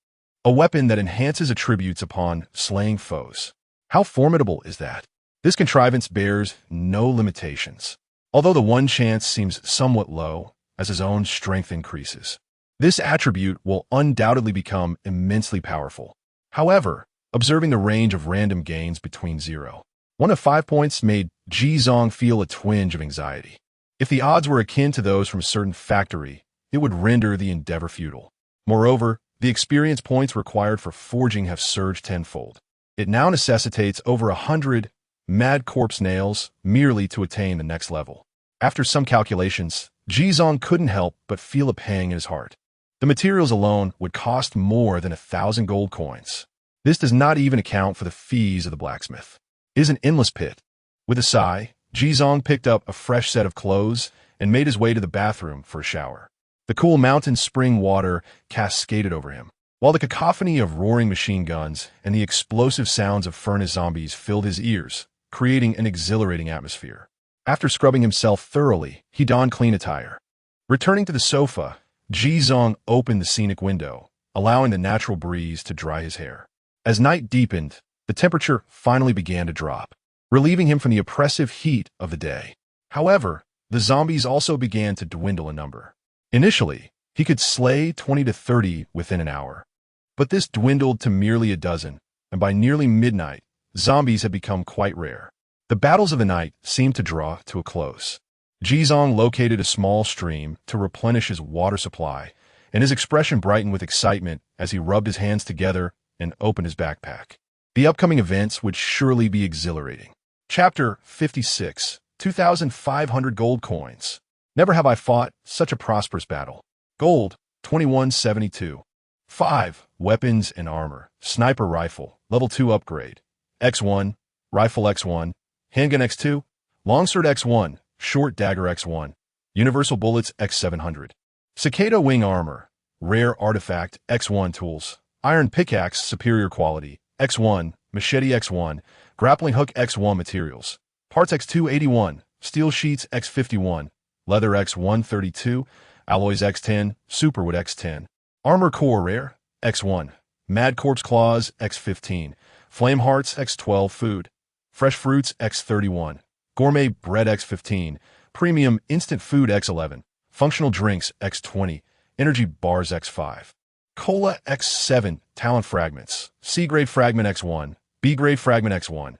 A weapon that enhances attributes upon slaying foes. How formidable is that? This contrivance bears no limitations, although the 1 chance seems somewhat low as his own strength increases. This attribute will undoubtedly become immensely powerful. However, observing the range of random gains between 0. 1 of 5 points made Jizong feel a twinge of anxiety. If the odds were akin to those from a certain factory, it would render the endeavor futile. Moreover, the experience points required for forging have surged tenfold. It now necessitates over 100 mad corpse nails merely to attain the next level. After some calculations, Jizong couldn't help but feel a pang in his heart. The materials alone would cost more than 1,000 gold coins. This does not even account for the fees of the blacksmith. It is an endless pit. With a sigh, Jizong picked up a fresh set of clothes and made his way to the bathroom for a shower. The cool mountain spring water cascaded over him, while the cacophony of roaring machine guns and the explosive sounds of furnace zombies filled his ears, creating an exhilarating atmosphere. After scrubbing himself thoroughly, he donned clean attire. Returning to the sofa, Jizong opened the scenic window, allowing the natural breeze to dry his hair. As night deepened, the temperature finally began to drop, relieving him from the oppressive heat of the day. However, the zombies also began to dwindle in number. Initially, he could slay 20 to 30 within an hour, but this dwindled to merely a dozen, and by nearly midnight, zombies had become quite rare. The battles of the night seemed to draw to a close. Jizong located a small stream to replenish his water supply, and his expression brightened with excitement as he rubbed his hands together and opened his backpack. The upcoming events would surely be exhilarating. Chapter 56, 2,500 gold coins. Never have I fought such a prosperous battle. Gold, 2172. 5. Weapons and armor. Sniper rifle, level 2 upgrade. X1, rifle X1, handgun X2, longsword X1, short dagger X1, universal bullets X700. Cicada wing armor, rare artifact X1 tools, iron pickaxe superior quality X1, machete X1, grappling hook X1 materials, Parts X281, steel sheets X51, leather X132, alloys X10, superwood X10, armor core rare X1, mad corpse claws X15, flame hearts X12 food, fresh fruits X31, gourmet bread X15, premium instant food X11, functional drinks X20, energy bars X5, cola X7, talent fragments, C-grade fragment X1, B-grade fragment X1,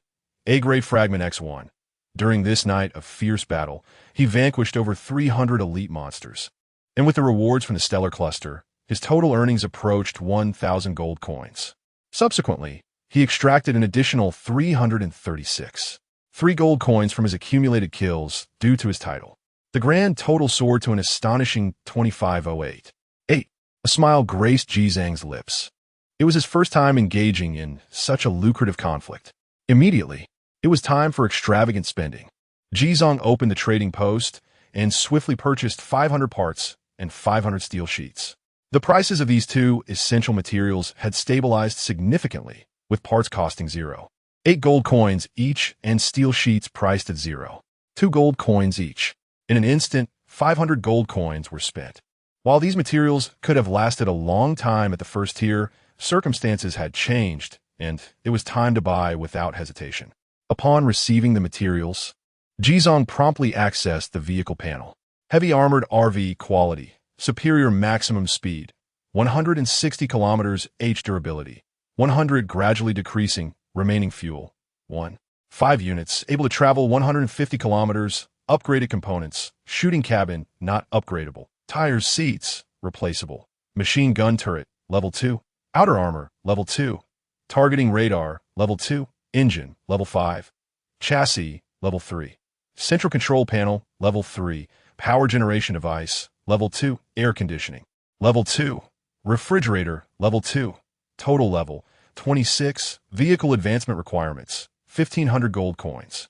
A-grade fragment X1. During this night of fierce battle, he vanquished over 300 elite monsters. And with the rewards from the Stellar Cluster, his total earnings approached 1,000 gold coins. Subsequently, he extracted an additional 336. 3 gold coins from his accumulated kills due to his title. The grand total soared to an astonishing 2508. 8. A smile graced Ji Zhang's lips. It was his first time engaging in such a lucrative conflict. Immediately, it was time for extravagant spending. Ji Zhang opened the trading post and swiftly purchased 500 parts and 500 steel sheets. The prices of these two essential materials had stabilized significantly, with parts costing 0. 8 gold coins each and steel sheets priced at 0. 2 gold coins each. In an instant, 500 gold coins were spent. While these materials could have lasted a long time at the first tier, circumstances had changed, and it was time to buy without hesitation. Upon receiving the materials, Ji Zhang promptly accessed the vehicle panel. Heavy armored RV quality, superior maximum speed, 160 kilometers H durability, 100 gradually decreasing, remaining fuel, 1. 5 units, able to travel 150 kilometers, upgraded components, shooting cabin, not upgradable, tires, seats, replaceable, machine gun turret, level 2, outer armor, level 2, targeting radar, level 2, engine, level 5, chassis, level 3, central control panel, level 3, power generation device, level 2, air conditioning, level 2, refrigerator, level 2, total level, 26, vehicle advancement requirements, 1,500 gold coins,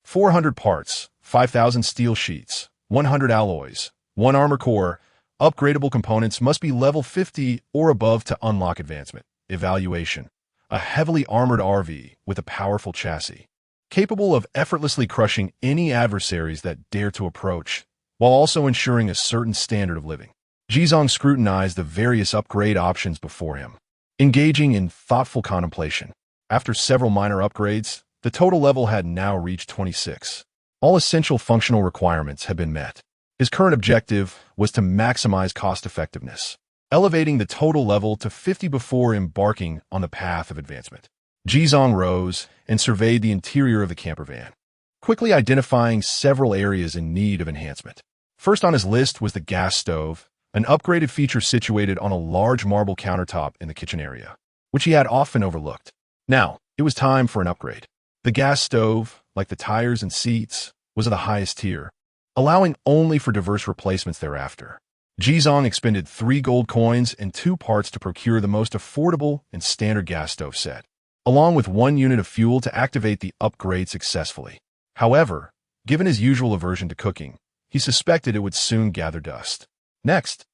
400 parts, 5,000 steel sheets, 100 alloys, 1 armor core, upgradable components must be level 50 or above to unlock advancement. Evaluation. A heavily armored RV with a powerful chassis, capable of effortlessly crushing any adversaries that dare to approach, while also ensuring a certain standard of living. Ji Zhang scrutinized the various upgrade options before him, engaging in thoughtful contemplation. After several minor upgrades, the total level had now reached 26. All essential functional requirements had been met. His current objective was to maximize cost-effectiveness, elevating the total level to 50 before embarking on the path of advancement. Ji Zhang rose and surveyed the interior of the camper van, quickly identifying several areas in need of enhancement. First on his list was the gas stove, an upgraded feature situated on a large marble countertop in the kitchen area, which he had often overlooked. Now, it was time for an upgrade. The gas stove, like the tires and seats, was of the highest tier, allowing only for diverse replacements thereafter. Ji Zhang expended 3 gold coins and 2 parts to procure the most affordable and standard gas stove set, along with 1 unit of fuel to activate the upgrade successfully. However, given his usual aversion to cooking, he suspected it would soon gather dust. Next,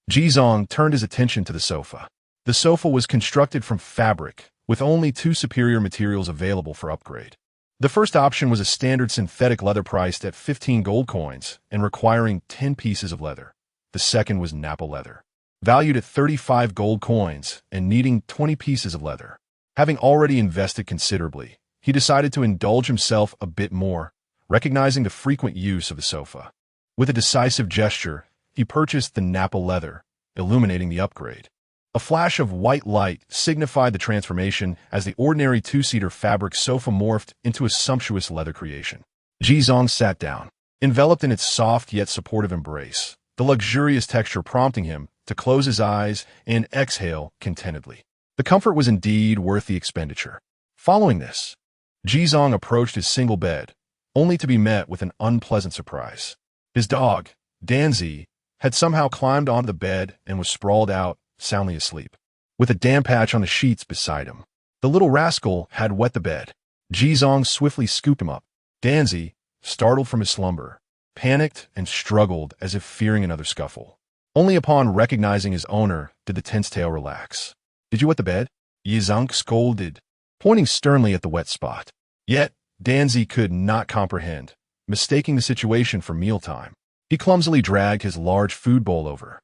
Ji Zhang turned his attention to the sofa. The sofa was constructed from fabric, with only 2 superior materials available for upgrade. The first option was a standard synthetic leather priced at 15 gold coins and requiring 10 pieces of leather. The second was Napa leather, valued at 35 gold coins and needing 20 pieces of leather. Having already invested considerably, he decided to indulge himself a bit more, recognizing the frequent use of the sofa. With a decisive gesture, he purchased the Napa leather, illuminating the upgrade. A flash of white light signified the transformation as the ordinary 2-seater fabric sofa morphed into a sumptuous leather creation. Ji Zhang sat down, enveloped in its soft yet supportive embrace, the luxurious texture prompting him to close his eyes and exhale contentedly. The comfort was indeed worth the expenditure. Following this, Ji Zhang approached his single bed, only to be met with an unpleasant surprise. His dog, Danzi, had somehow climbed onto the bed and was sprawled out, soundly asleep, with a damp patch on the sheets beside him. The little rascal had wet the bed. Ji Zhang swiftly scooped him up. Danzi, startled from his slumber, panicked and struggled as if fearing another scuffle. Only upon recognizing his owner did the tense tail relax. "Did you wet the bed?" Yi Zhang scolded, pointing sternly at the wet spot. Yet, Danzi could not comprehend, mistaking the situation for mealtime. He clumsily dragged his large food bowl over,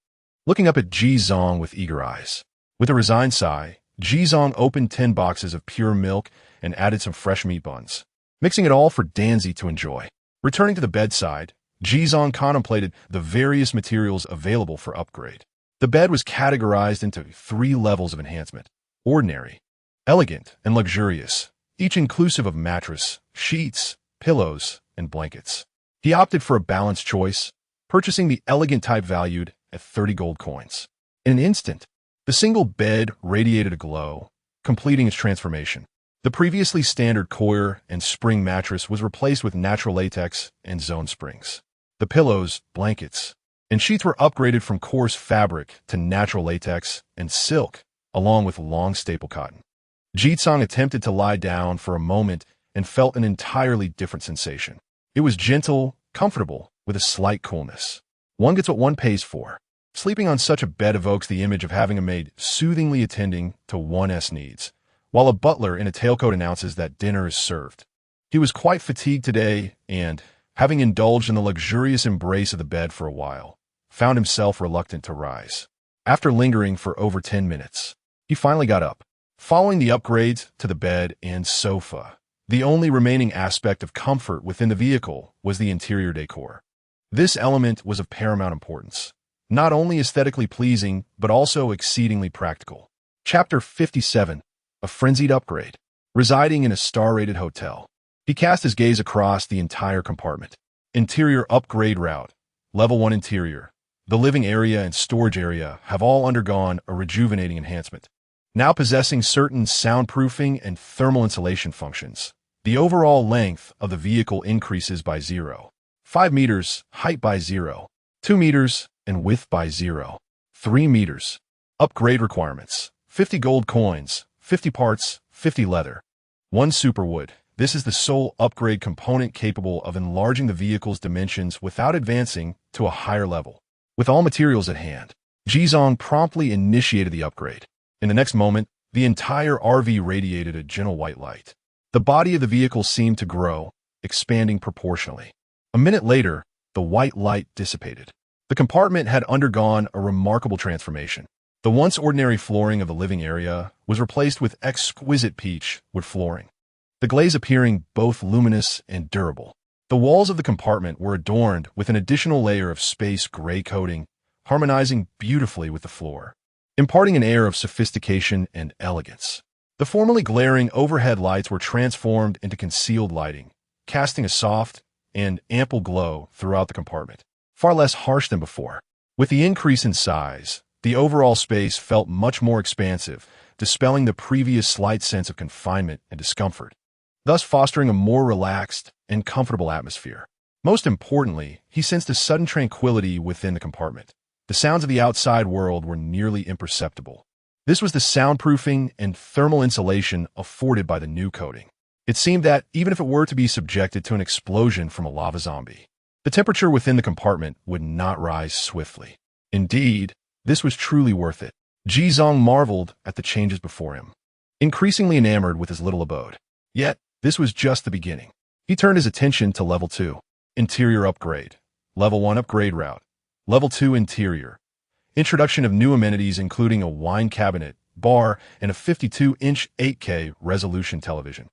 looking up at Ji Zong with eager eyes. With a resigned sigh, Ji Zong opened 10 boxes of pure milk and added some fresh meat buns, mixing it all for Danzi to enjoy. Returning to the bedside, Ji Zong contemplated the various materials available for upgrade. The bed was categorized into 3 levels of enhancement: ordinary, elegant, and luxurious, each inclusive of mattress, sheets, pillows, and blankets. He opted for a balanced choice, purchasing the elegant type valued at 30 gold coins. In an instant, the single bed radiated a glow, completing its transformation. The previously standard coir and spring mattress was replaced with natural latex and zone springs. The pillows, blankets, and sheets were upgraded from coarse fabric to natural latex and silk, along with long staple cotton. Jitsong attempted to lie down for a moment and felt an entirely different sensation. It was gentle, comfortable, with a slight coolness. One gets what one pays for. Sleeping on such a bed evokes the image of having a maid soothingly attending to one's needs, while a butler in a tailcoat announces that dinner is served. He was quite fatigued today and, having indulged in the luxurious embrace of the bed for a while, found himself reluctant to rise. After lingering for over 10 minutes, he finally got up. Following the upgrades to the bed and sofa, the only remaining aspect of comfort within the vehicle was the interior decor. This element was of paramount importance, not only aesthetically pleasing, but also exceedingly practical. Chapter 57, A Frenzied Upgrade. Residing in a star-rated hotel, he cast his gaze across the entire compartment. Interior upgrade route. Level 1 interior. The living area and storage area have all undergone a rejuvenating enhancement, now possessing certain soundproofing and thermal insulation functions. The overall length of the vehicle increases by 0.5 meters, height by 0.2 meters, and width by 0.3 meters. Upgrade requirements: 50 gold coins, 50 parts, 50 leather, 1 superwood. This is the sole upgrade component capable of enlarging the vehicle's dimensions without advancing to a higher level. With all materials at hand, Jizong promptly initiated the upgrade. In the next moment, the entire RV radiated a gentle white light. The body of the vehicle seemed to grow, expanding proportionally. A minute later, the white light dissipated. The compartment had undergone a remarkable transformation. The once ordinary flooring of the living area was replaced with exquisite peach wood flooring, the glaze appearing both luminous and durable. The walls of the compartment were adorned with an additional layer of space gray coating, harmonizing beautifully with the floor, imparting an air of sophistication and elegance. The formerly glaring overhead lights were transformed into concealed lighting, casting a soft and ample glow throughout the compartment, far less harsh than before. With the increase in size, the overall space felt much more expansive, dispelling the previous slight sense of confinement and discomfort, thus fostering a more relaxed and comfortable atmosphere. Most importantly, he sensed a sudden tranquility within the compartment. The sounds of the outside world were nearly imperceptible. This was the soundproofing and thermal insulation afforded by the new coating. It seemed that, even if it were to be subjected to an explosion from a lava zombie, the temperature within the compartment would not rise swiftly. Indeed, this was truly worth it. Jizong marveled at the changes before him, increasingly enamored with his little abode. Yet, this was just the beginning. He turned his attention to Level 2, Interior Upgrade. Level 1 Upgrade Route. Level 2 Interior. Introduction of new amenities including a wine cabinet, bar, and a 52-inch 8K resolution television.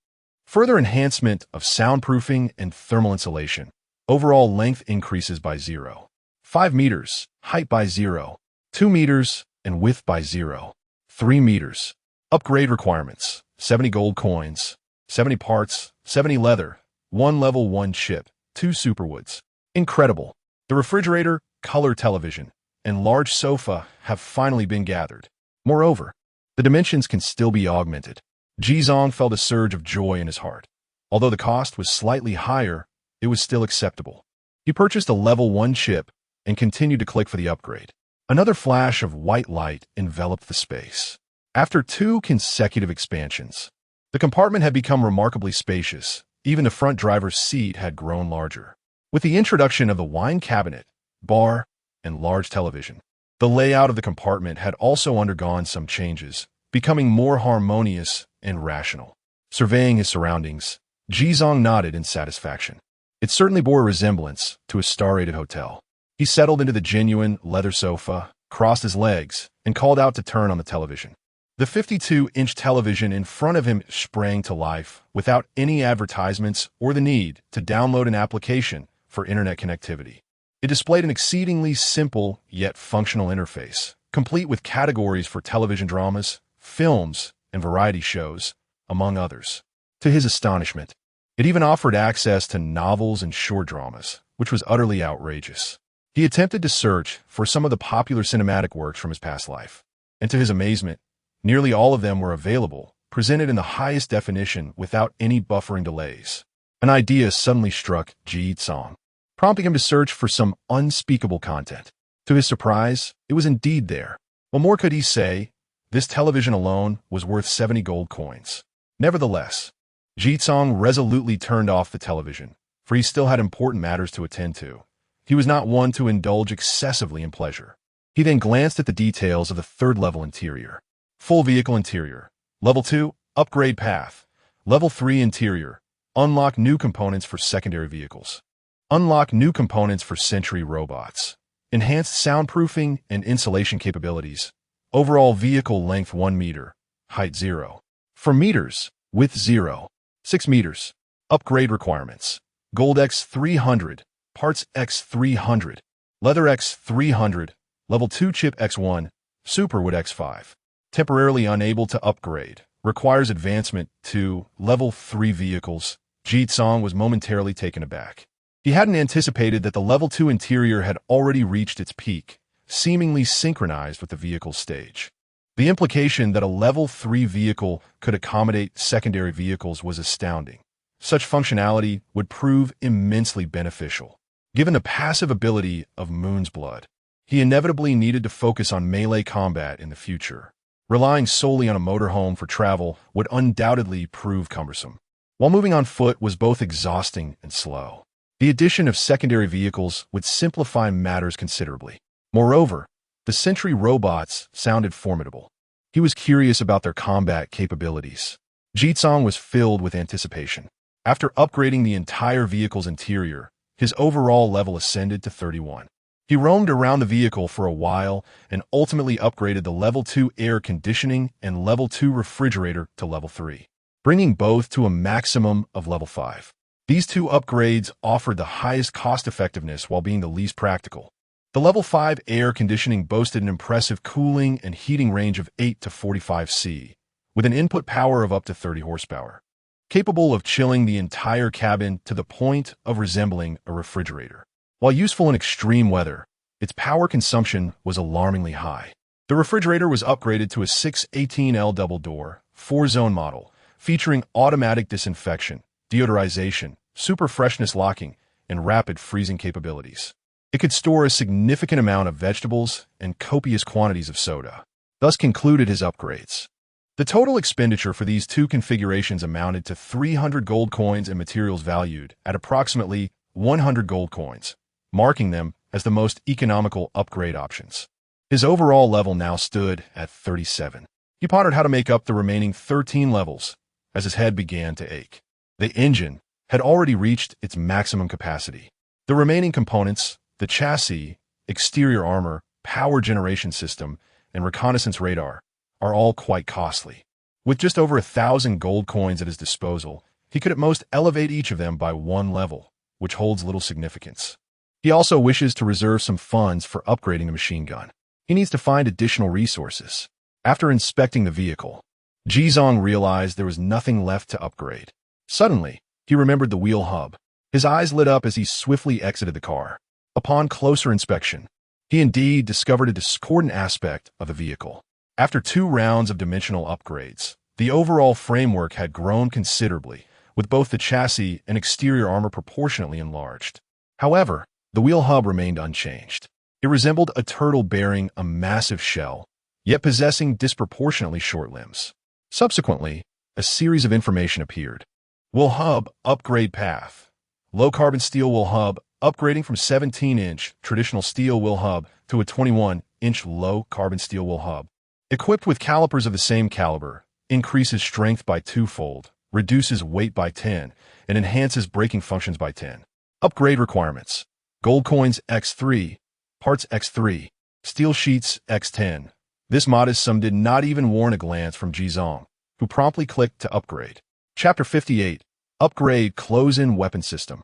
Further enhancement of soundproofing and thermal insulation. Overall length increases by 0.5 meters, height by 0.2 meters, and width by 0.3 meters. Upgrade requirements: 70 gold coins, 70 parts, 70 leather, 1 level 1 chip, 2 superwoods. Incredible. The refrigerator, color television, and large sofa have finally been gathered. Moreover, the dimensions can still be augmented. Jizong felt a surge of joy in his heart. Although the cost was slightly higher, it was still acceptable. He purchased a level 1 chip and continued to click for the upgrade. Another flash of white light enveloped the space. After 2 consecutive expansions, the compartment had become remarkably spacious. Even the front driver's seat had grown larger. With the introduction of the wine cabinet, bar, and large television, the layout of the compartment had also undergone some changes, becoming more harmonious and rational. Surveying his surroundings, Jizong nodded in satisfaction. It certainly bore a resemblance to a star-rated hotel. He settled into the genuine leather sofa, crossed his legs, and called out to turn on the television. The 52-inch television in front of him sprang to life without any advertisements or the need to download an application for internet connectivity. It displayed an exceedingly simple yet functional interface, complete with categories for television dramas, films, and variety shows, among others. To his astonishment, it even offered access to novels and short dramas, which was utterly outrageous. He attempted to search for some of the popular cinematic works from his past life, and to his amazement, nearly all of them were available, presented in the highest definition without any buffering delays. An idea suddenly struck Ji-Tsong, prompting him to search for some unspeakable content. To his surprise, it was indeed there. What more could he say? This television alone was worth 70 gold coins. Nevertheless, Ji-Tsong resolutely turned off the television, for he still had important matters to attend to. He was not one to indulge excessively in pleasure. He then glanced at the details of the third-level interior. Full vehicle interior. Level 2, upgrade path. Level 3 interior. Unlock new components for secondary vehicles. Unlock new components for sentry robots. Enhanced soundproofing and insulation capabilities. Overall vehicle length 1 meter. Height 0. For meters, width 0. 6 meters. Upgrade requirements. Gold X 300. Parts X 300. Leather X 300. Level 2 chip X1. Superwood X5. Temporarily unable to upgrade. Requires advancement to Level 3 vehicles. Ji-Tsong was momentarily taken aback. He hadn't anticipated that the Level 2 interior had already reached its peak, seemingly synchronized with the vehicle's stage. The implication that a Level 3 vehicle could accommodate secondary vehicles was astounding. Such functionality would prove immensely beneficial. Given the passive ability of Moon's Blood, he inevitably needed to focus on melee combat in the future. Relying solely on a motorhome for travel would undoubtedly prove cumbersome, while moving on foot was both exhausting and slow. The addition of secondary vehicles would simplify matters considerably. Moreover, the sentry robots sounded formidable. He was curious about their combat capabilities. Ji-Tsong was filled with anticipation. After upgrading the entire vehicle's interior, his overall level ascended to 31. He roamed around the vehicle for a while and ultimately upgraded the Level 2 air conditioning and Level 2 refrigerator to Level 3, bringing both to a maximum of Level 5. These two upgrades offered the highest cost-effectiveness while being the least practical. The Level 5 air conditioning boasted an impressive cooling and heating range of 8 to 45 C, with an input power of up to 30 horsepower, capable of chilling the entire cabin to the point of resembling a refrigerator. While useful in extreme weather, its power consumption was alarmingly high. The refrigerator was upgraded to a 618L double-door, 4-zone model, featuring automatic disinfection, deodorization, super freshness locking, and rapid freezing capabilities. It could store a significant amount of vegetables and copious quantities of soda. Thus concluded his upgrades. The total expenditure for these two configurations amounted to 300 gold coins and materials valued at approximately 100 gold coins, marking them as the most economical upgrade options. His overall level now stood at 37. He pondered how to make up the remaining 13 levels as his head began to ache. The engine had already reached its maximum capacity. The remaining components, the chassis, exterior armor, power generation system, and reconnaissance radar, are all quite costly. With just over 1,000 gold coins at his disposal, he could at most elevate each of them by 1 level, which holds little significance. He also wishes to reserve some funds for upgrading the machine gun. He needs to find additional resources. After inspecting the vehicle, Ji-Tsong realized there was nothing left to upgrade. Suddenly, he remembered the wheel hub. His eyes lit up as he swiftly exited the car. Upon closer inspection, he indeed discovered a discordant aspect of the vehicle. After 2 rounds of dimensional upgrades, the overall framework had grown considerably, with both the chassis and exterior armor proportionately enlarged. However, the wheel hub remained unchanged. It resembled a turtle bearing a massive shell, yet possessing disproportionately short limbs. Subsequently, a series of information appeared. Wheel hub upgrade path. Low-carbon steel wheel hub, upgrading from 17-inch traditional steel wheel hub to a 21-inch low-carbon steel wheel hub. Equipped with calipers of the same caliber, increases strength by 2-fold, reduces weight by 10, and enhances braking functions by 10. Upgrade requirements. Gold coins X3, parts X3, steel sheets X10. This modest sum did not even warrant a glance from Jizong, who promptly clicked to upgrade. Chapter 58. Upgrade Close-In Weapon System.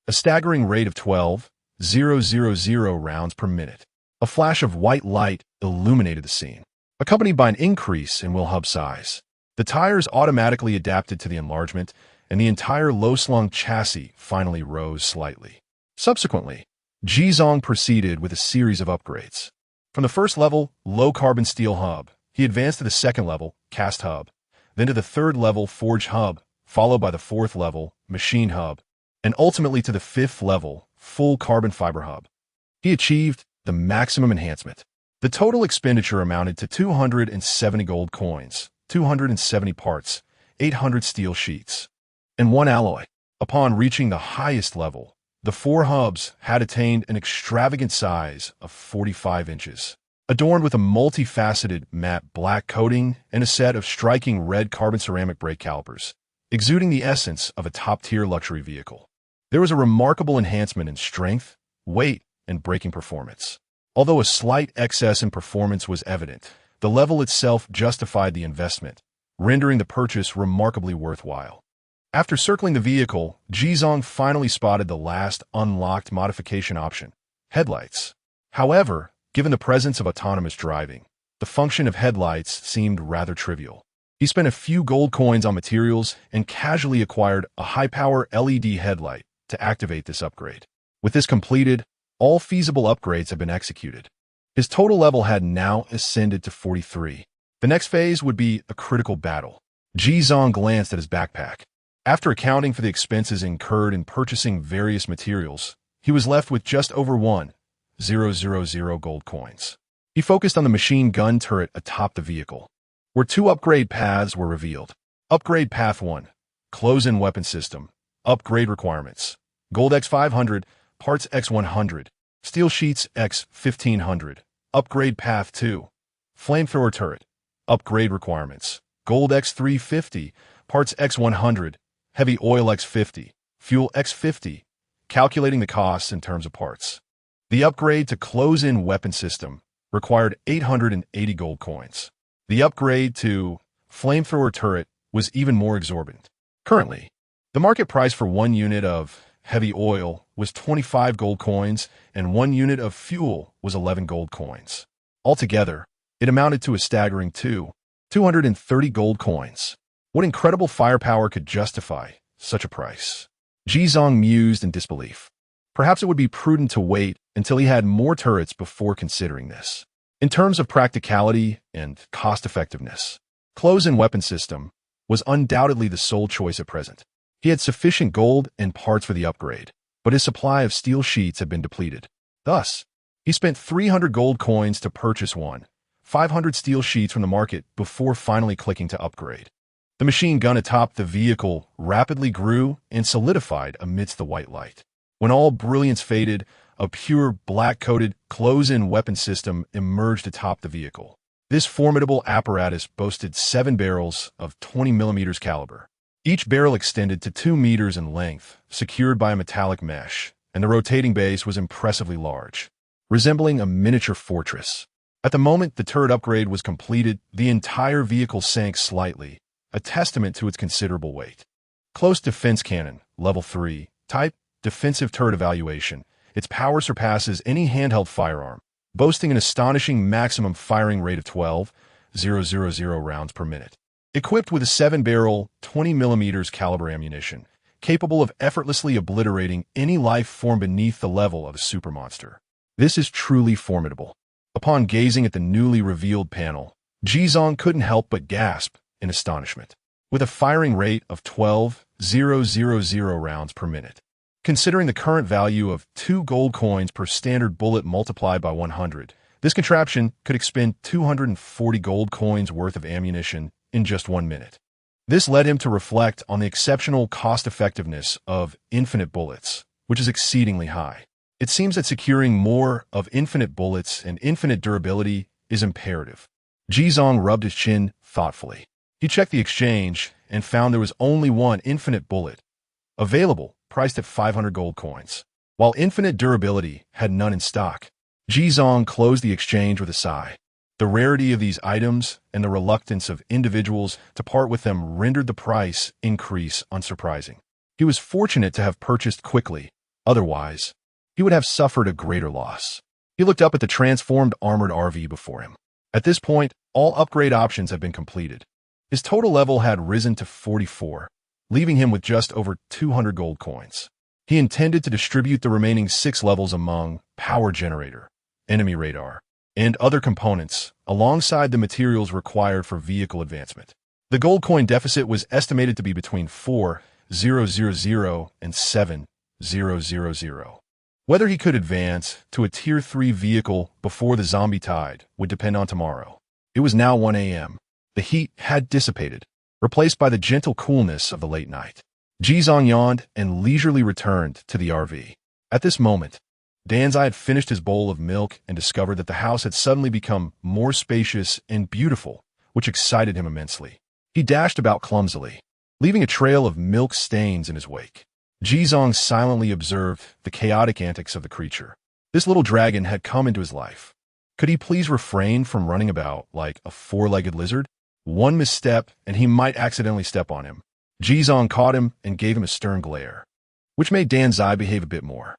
A staggering rate of 12,000 rounds per minute. A flash of white light illuminated the scene, accompanied by an increase in wheel hub size. The tires automatically adapted to the enlargement, and the entire low-slung chassis finally rose slightly. Subsequently, Jizong proceeded with a series of upgrades. From the first level, low-carbon steel hub, he advanced to the second level, cast hub, then to the third level, forged hub, followed by the fourth level, machine hub, and ultimately to the fifth level, full carbon fiber hub. He achieved the maximum enhancement. The total expenditure amounted to 270 gold coins, 270 parts, 800 steel sheets, and 1 alloy. Upon reaching the highest level, the 4 hubs had attained an extravagant size of 45 inches, adorned with a multifaceted matte black coating and a set of striking red carbon ceramic brake calipers, exuding the essence of a top-tier luxury vehicle. There was a remarkable enhancement in strength, weight, and braking performance. Although a slight excess in performance was evident, the level itself justified the investment, rendering the purchase remarkably worthwhile. After circling the vehicle, Jizong finally spotted the last unlocked modification option, headlights. However, given the presence of autonomous driving, the function of headlights seemed rather trivial. He spent a few gold coins on materials and casually acquired a high-power LED headlight to activate this upgrade. With this completed, all feasible upgrades have been executed. His total level had now ascended to 43. The next phase would be a critical battle. Jizong glanced at his backpack. After accounting for the expenses incurred in purchasing various materials, he was left with just over 1,000 gold coins. He focused on the machine gun turret atop the vehicle, where 2 upgrade paths were revealed. Upgrade Path 1, Close-In Weapon System. Upgrade requirements. Gold X500, parts X100, steel sheets X1500. Upgrade Path 2, Flamethrower Turret. Upgrade requirements. Gold X350, parts X100, heavy oil X50, fuel X50. Calculating the costs in terms of parts. The upgrade to Close-In Weapon System required 880 gold coins. The upgrade to Flamethrower Turret was even more exorbitant. Currently, the market price for 1 unit of heavy oil was 25 gold coins, and 1 unit of fuel was 11 gold coins. Altogether, it amounted to a staggering 230 gold coins. What incredible firepower could justify such a price? Jizong mused in disbelief. Perhaps it would be prudent to wait until he had more turrets before considering this. In terms of practicality and cost-effectiveness, Close-In Weapon System was undoubtedly the sole choice at present. He had sufficient gold and parts for the upgrade, but his supply of steel sheets had been depleted. Thus, he spent 300 gold coins to purchase 500 steel sheets from the market before finally clicking to upgrade. The machine gun atop the vehicle rapidly grew and solidified amidst the white light. When all brilliance faded, a pure black-coated close-in weapon system emerged atop the vehicle. This formidable apparatus boasted 7 barrels of 20mm caliber. Each barrel extended to 2 meters in length, secured by a metallic mesh, and the rotating base was impressively large, resembling a miniature fortress. At the moment the turret upgrade was completed, the entire vehicle sank slightly, a testament to its considerable weight. Close Defense Cannon, Level 3, Type, Defensive Turret Evaluation. Its power surpasses any handheld firearm, boasting an astonishing maximum firing rate of 12,000 rounds per minute. Equipped with a 7-barrel, 20mm caliber ammunition, capable of effortlessly obliterating any life form beneath the level of a supermonster. This is truly formidable. Upon gazing at the newly revealed panel, Jizong couldn't help but gasp in astonishment. With a firing rate of 12,000 rounds per minute, considering the current value of 2 gold coins per standard bullet multiplied by 100, this contraption could expend 240 gold coins worth of ammunition in just 1 minute. This led him to reflect on the exceptional cost-effectiveness of infinite bullets, which is exceedingly high. It seems that securing more of infinite bullets and infinite durability is imperative. Jizong rubbed his chin thoughtfully. He checked the exchange and found there was only one infinite bullet available, priced at 500 gold coins. While infinite durability had none in stock, Jizong closed the exchange with a sigh. The rarity of these items and the reluctance of individuals to part with them rendered the price increase unsurprising. He was fortunate to have purchased quickly, otherwise, he would have suffered a greater loss. He looked up at the transformed armored RV before him. At this point, all upgrade options had been completed. His total level had risen to 44, leaving him with just over 200 gold coins. He intended to distribute the remaining 6 levels among power generator, enemy radar, and other components, alongside the materials required for vehicle advancement. The gold coin deficit was estimated to be between 4,000 and 7,000. Whether he could advance to a Tier 3 vehicle before the zombie tide would depend on tomorrow. It was now 1 a.m. The heat had dissipated, replaced by the gentle coolness of the late night. Jizong yawned and leisurely returned to the RV. At this moment, Danzai had finished his bowl of milk and discovered that the house had suddenly become more spacious and beautiful, which excited him immensely. He dashed about clumsily, leaving a trail of milk stains in his wake. Jizong silently observed the chaotic antics of the creature. This little dragon had come into his life. Could he please refrain from running about like a 4-legged lizard? One misstep, and he might accidentally step on him. Jizong caught him and gave him a stern glare, which made Danzai behave a bit more.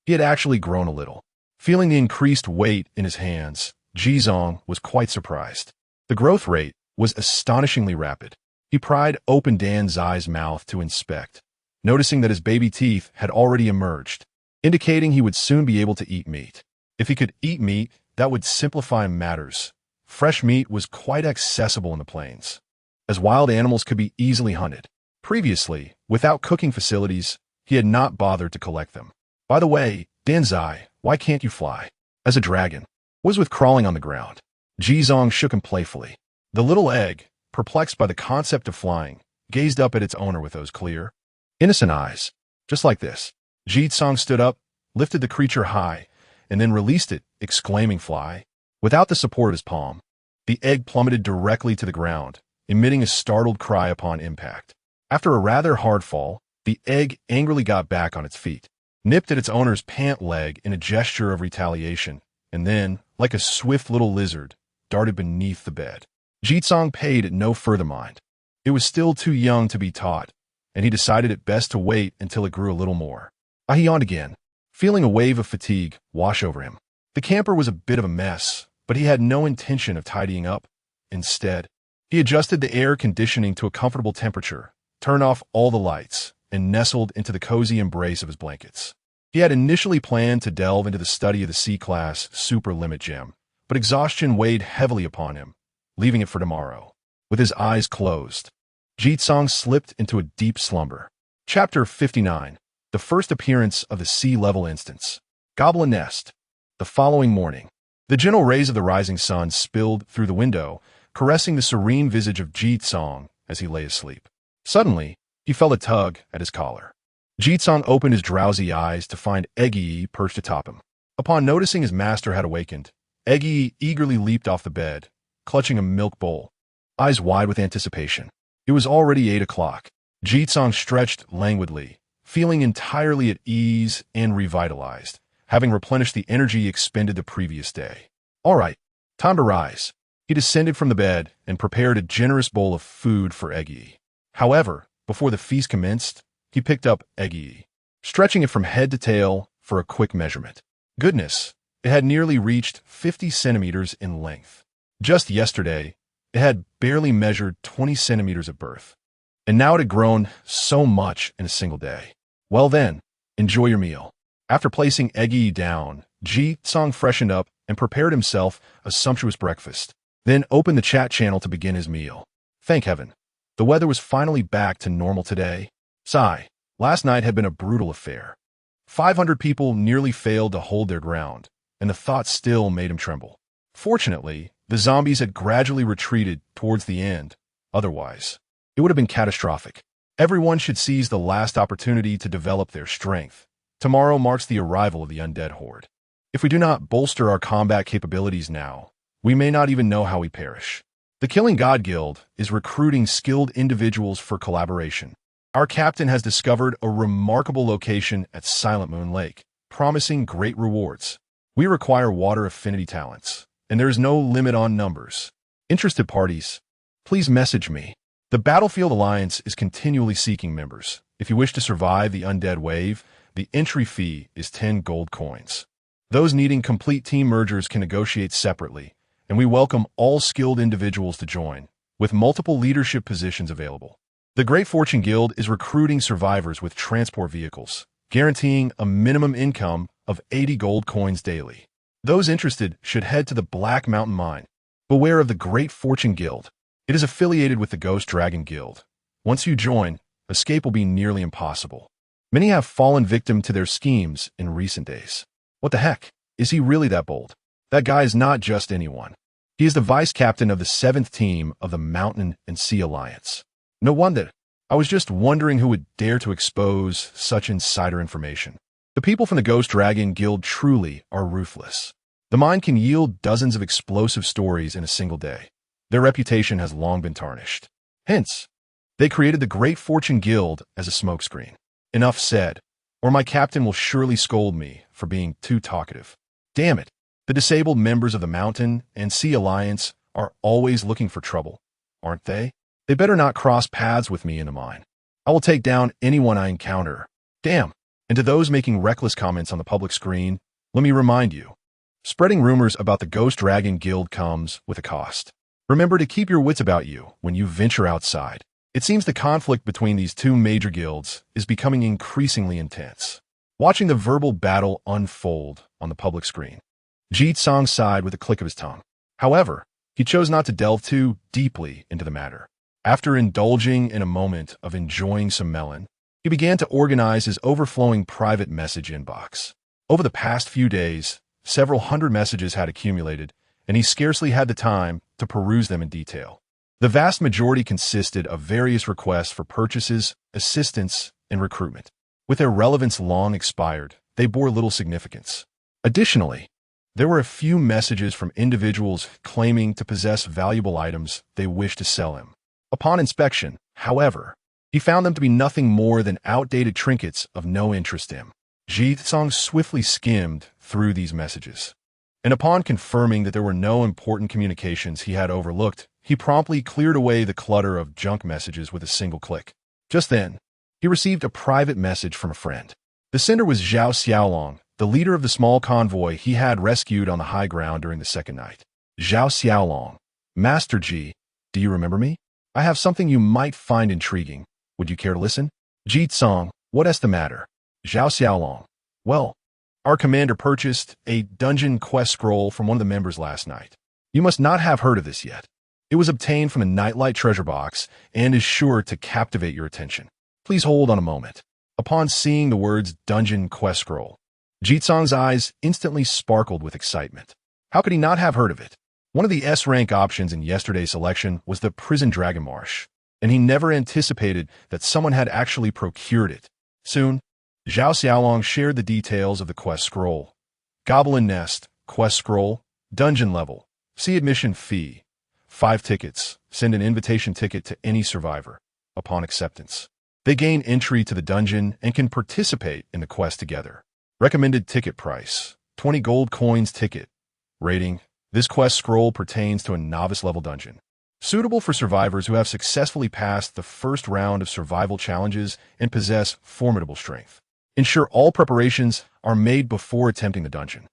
He had actually grown a little. Feeling the increased weight in his hands, Jizong was quite surprised. The growth rate was astonishingly rapid. He pried open Danzai's mouth to inspect, noticing that his baby teeth had already emerged, indicating he would soon be able to eat meat. If he could eat meat, that would simplify matters. Fresh meat was quite accessible in the plains, as wild animals could be easily hunted. Previously, without cooking facilities, he had not bothered to collect them. By the way, Danzai, why can't you fly? As a dragon. What is with crawling on the ground? Jizong shook him playfully. The little egg, perplexed by the concept of flying, gazed up at its owner with those clear, innocent eyes. Just like this. Jizong stood up, lifted the creature high, and then released it, exclaiming fly. Without the support of his palm, the egg plummeted directly to the ground, emitting a startled cry upon impact. After a rather hard fall, the egg angrily got back on its feet, nipped at its owner's pant leg in a gesture of retaliation, and then, like a swift little lizard, darted beneath the bed. Jizong paid no further mind. It was still too young to be taught, and he decided it best to wait until it grew a little more. He yawned again, feeling a wave of fatigue wash over him. The camper was a bit of a mess, but he had no intention of tidying up. Instead, he adjusted the air conditioning to a comfortable temperature, turned off all the lights, and nestled into the cozy embrace of his blankets. He had initially planned to delve into the study of the C-Class Super Limit Gem, but exhaustion weighed heavily upon him, leaving it for tomorrow. With his eyes closed, Jizong slipped into a deep slumber. Chapter 59. The first appearance of the sea-level instance. Goblin Nest. The following morning, the gentle rays of the rising sun spilled through the window, caressing the serene visage of Jizong as he lay asleep. Suddenly, he felt a tug at his collar. Jizong opened his drowsy eyes to find Eggy perched atop him. Upon noticing his master had awakened, Eggy eagerly leaped off the bed, clutching a milk bowl, eyes wide with anticipation. It was already 8 o'clock. Jizong stretched languidly, feeling entirely at ease and revitalized, having replenished the energy expended the previous day. All right, time to rise. He descended from the bed and prepared a generous bowl of food for Eggy. However, before the feast commenced, he picked up Eggy, stretching it from head to tail for a quick measurement. Goodness, it had nearly reached 50 centimeters in length. Just yesterday, it had barely measured 20 centimeters at birth, and now it had grown so much in a single day. Well then, enjoy your meal. After placing Eggy down, Jizong freshened up and prepared himself a sumptuous breakfast, then opened the chat channel to begin his meal. Thank heaven, the weather was finally back to normal today. Sigh, last night had been a brutal affair. 500 people nearly failed to hold their ground, and the thought still made him tremble. Fortunately, the zombies had gradually retreated towards the end. Otherwise, it would have been catastrophic. Everyone should seize the last opportunity to develop their strength. Tomorrow marks the arrival of the undead horde. If we do not bolster our combat capabilities now, we may not even know how we perish. The Killing God Guild is recruiting skilled individuals for collaboration. Our captain has discovered a remarkable location at Silent Moon Lake, promising great rewards. We require water affinity talents, and there is no limit on numbers. Interested parties, please message me. The Battlefield Alliance is continually seeking members. If you wish to survive the undead wave, the entry fee is 10 gold coins. Those needing complete team mergers can negotiate separately, and we welcome all skilled individuals to join, with multiple leadership positions available. The Great Fortune Guild is recruiting survivors with transport vehicles, guaranteeing a minimum income of 80 gold coins daily. Those interested should head to the Black Mountain Mine. Beware of the Great Fortune Guild. It is affiliated with the Ghost Dragon Guild. Once you join, escape will be nearly impossible. Many have fallen victim to their schemes in recent days. What the heck? Is he really that bold? That guy is not just anyone. He is the vice captain of the 7th team of the Mountain and Sea Alliance. No wonder. I was just wondering who would dare to expose such insider information. The people from the Ghost Dragon Guild truly are ruthless. The mine can yield dozens of explosive stories in a single day. Their reputation has long been tarnished. Hence, they created the Great Fortune Guild as a smokescreen. Enough said, or my captain will surely scold me for being too talkative. Damn it. The disabled members of the Mountain and Sea Alliance are always looking for trouble, aren't they? They better not cross paths with me in a mine. I will take down anyone I encounter. Damn. And to those making reckless comments on the public screen, let me remind you, spreading rumors about the Ghost Dragon Guild comes with a cost. Remember to keep your wits about you when you venture outside. It seems the conflict between these two major guilds is becoming increasingly intense. Watching the verbal battle unfold on the public screen, Jeet Song sighed with a click of his tongue. However, he chose not to delve too deeply into the matter. After indulging in a moment of enjoying some melon, he began to organize his overflowing private message inbox. Over the past few days, several hundred messages had accumulated, and he scarcely had the time to peruse them in detail. The vast majority consisted of various requests for purchases, assistance, and recruitment. With their relevance long expired, they bore little significance. Additionally, there were a few messages from individuals claiming to possess valuable items they wished to sell him. Upon inspection, however, he found them to be nothing more than outdated trinkets of no interest to him. Ji Tsong swiftly skimmed through these messages, and upon confirming that there were no important communications he had overlooked, he promptly cleared away the clutter of junk messages with a single click. Just then, he received a private message from a friend. The sender was Zhao Xiaolong, the leader of the small convoy he had rescued on the high ground during the second night. Zhao Xiaolong. Master Ji, do you remember me? I have something you might find intriguing. Would you care to listen? Ji Tsong, what is the matter? Zhao Xiaolong. Well, our commander purchased a dungeon quest scroll from one of the members last night. You must not have heard of this yet. It was obtained from the Nightlight treasure box and is sure to captivate your attention. Please hold on a moment. Upon seeing the words Dungeon Quest Scroll, Jitsong's eyes instantly sparkled with excitement. How could he not have heard of it? One of the S-rank options in yesterday's selection was the Prison Dragon Marsh, and he never anticipated that someone had actually procured it. Soon, Zhao Xiaolong shared the details of the quest scroll. Goblin Nest, quest scroll, dungeon level, see admission fee, 5 tickets, send an invitation ticket to any survivor. Upon acceptance, they gain entry to the dungeon and can participate in the quest together. Recommended ticket price, 20 gold coins ticket. Rating, this quest scroll pertains to a novice-level dungeon. Suitable for survivors who have successfully passed the first round of survival challenges and possess formidable strength. Ensure all preparations are made before attempting the dungeon.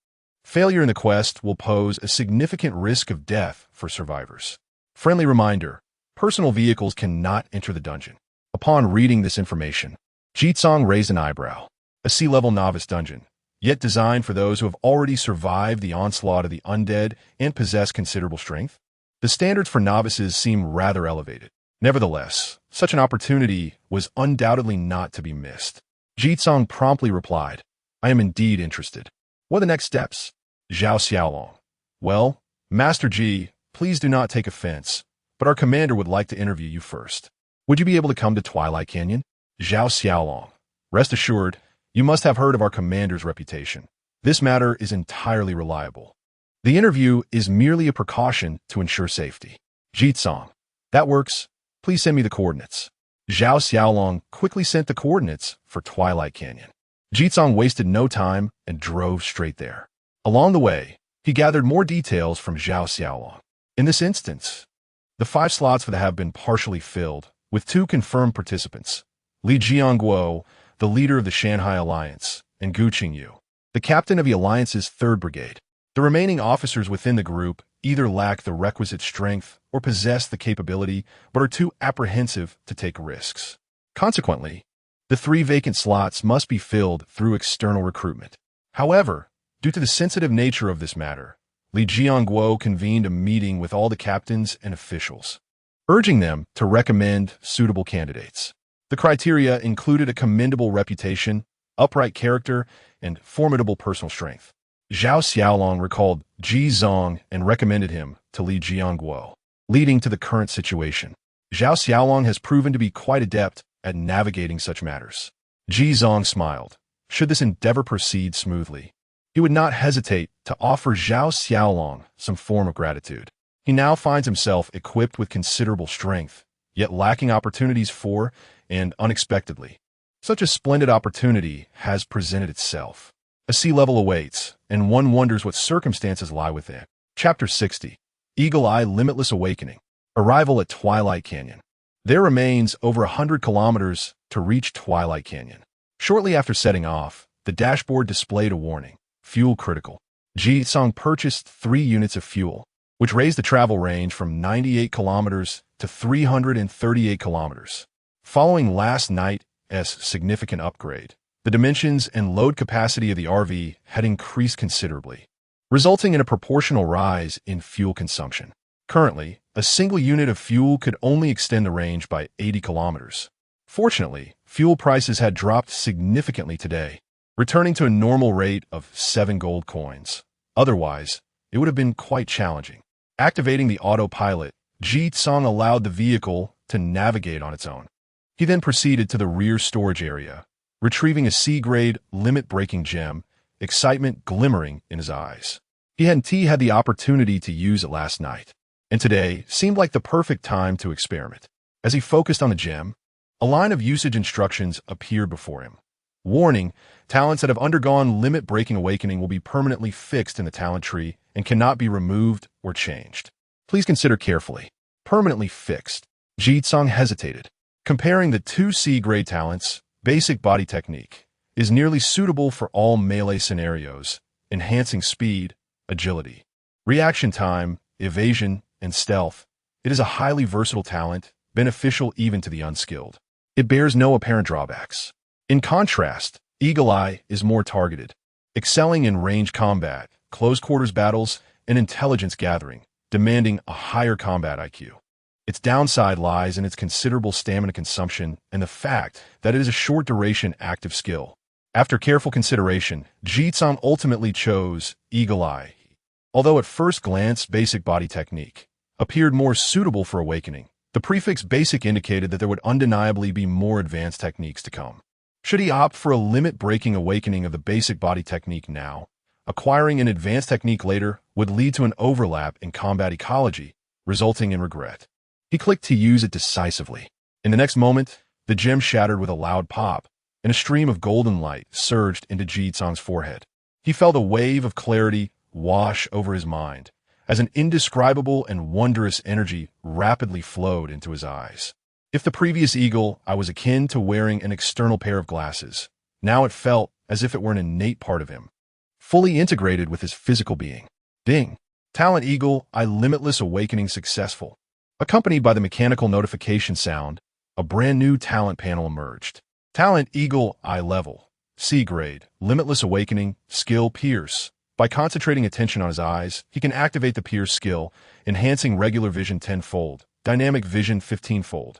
Failure in the quest will pose a significant risk of death for survivors. Friendly reminder, personal vehicles cannot enter the dungeon. Upon reading this information, Jitsong raised an eyebrow. A sea-level novice dungeon, yet designed for those who have already survived the onslaught of the undead and possess considerable strength. The standards for novices seem rather elevated. Nevertheless, such an opportunity was undoubtedly not to be missed. Jitsong promptly replied, I am indeed interested. What are the next steps? Zhao Xiaolong. Well, Master Ji, please do not take offense, but our commander would like to interview you first. Would you be able to come to Twilight Canyon? Zhao Xiaolong. Rest assured, you must have heard of our commander's reputation. This matter is entirely reliable. The interview is merely a precaution to ensure safety. Jitsong. That works. Please send me the coordinates. Zhao Xiaolong quickly sent the coordinates for Twilight Canyon. Jitsong wasted no time and drove straight there. Along the way, he gathered more details from Zhao Xiaolong. In this instance, the 5 slots for the have been partially filled, with 2 confirmed participants, Li Jiangguo, the leader of the Shanghai Alliance, and Gu Qingyu, the captain of the Alliance's 3rd Brigade. The remaining officers within the group either lack the requisite strength or possess the capability but are too apprehensive to take risks. Consequently, the 3 vacant slots must be filled through external recruitment. However, due to the sensitive nature of this matter, Li Jiangguo convened a meeting with all the captains and officials, urging them to recommend suitable candidates. The criteria included a commendable reputation, upright character, and formidable personal strength. Zhao Xiaolong recalled Ji Zong and recommended him to Li Jiangguo, leading to the current situation. Zhao Xiaolong has proven to be quite adept at navigating such matters. Ji Zong smiled. Should this endeavor proceed smoothly, he would not hesitate to offer Zhao Xiaolong some form of gratitude. He now finds himself equipped with considerable strength, yet lacking opportunities for, and unexpectedly, such a splendid opportunity has presented itself. A sea level awaits, and one wonders what circumstances lie within. Chapter 60. Eagle Eye Limitless Awakening. Arrival at Twilight Canyon. There remains over 100 kilometers to reach Twilight Canyon. Shortly after setting off, the dashboard displayed a warning. Fuel critical. Jitsong purchased 3 units of fuel, which raised the travel range from 98 kilometers to 338 kilometers. Following last night's significant upgrade, the dimensions and load capacity of the RV had increased considerably, resulting in a proportional rise in fuel consumption. Currently, a single unit of fuel could only extend the range by 80 kilometers. Fortunately, fuel prices had dropped significantly today, returning to a normal rate of 7 gold coins. Otherwise, it would have been quite challenging. Activating the autopilot, Jitsong allowed the vehicle to navigate on its own. He then proceeded to the rear storage area, retrieving a C-grade limit-breaking gem, excitement glimmering in his eyes. He hadn't had the opportunity to use it last night, and today seemed like the perfect time to experiment. As he focused on the gem, a line of usage instructions appeared before him. Warning, talents that have undergone limit-breaking awakening will be permanently fixed in the talent tree and cannot be removed or changed. Please consider carefully. Permanently fixed. Jitsong hesitated. Comparing the 2 C-grade talents, Basic Body Technique is nearly suitable for all melee scenarios, enhancing speed, agility, reaction time, evasion, and stealth. It is a highly versatile talent, beneficial even to the unskilled. It bears no apparent drawbacks. In contrast, Eagle Eye is more targeted, excelling in range combat, close-quarters battles, and intelligence gathering, demanding a higher combat IQ. Its downside lies in its considerable stamina consumption and the fact that it is a short-duration active skill. After careful consideration, Jitsong ultimately chose Eagle Eye. Although at first glance Basic Body Technique appeared more suitable for awakening, the prefix Basic indicated that there would undeniably be more advanced techniques to come. Should he opt for a limit-breaking awakening of the Basic Body Technique now, acquiring an advanced technique later would lead to an overlap in combat ecology, resulting in regret. He clicked to use it decisively. In the next moment, the gem shattered with a loud pop, and a stream of golden light surged into Jitsong's forehead. He felt a wave of clarity wash over his mind, as an indescribable and wondrous energy rapidly flowed into his eyes. If the previous Eagle Eye was akin to wearing an external pair of glasses, now it felt as if it were an innate part of him, fully integrated with his physical being. Ding! Talent Eagle Eye Limitless Awakening successful. Accompanied by the mechanical notification sound, a brand new talent panel emerged. Talent Eagle Eye Level, C-grade, Limitless Awakening, Skill Pierce. By concentrating attention on his eyes, he can activate the Pierce skill, enhancing regular vision 10-fold, dynamic vision 15-fold,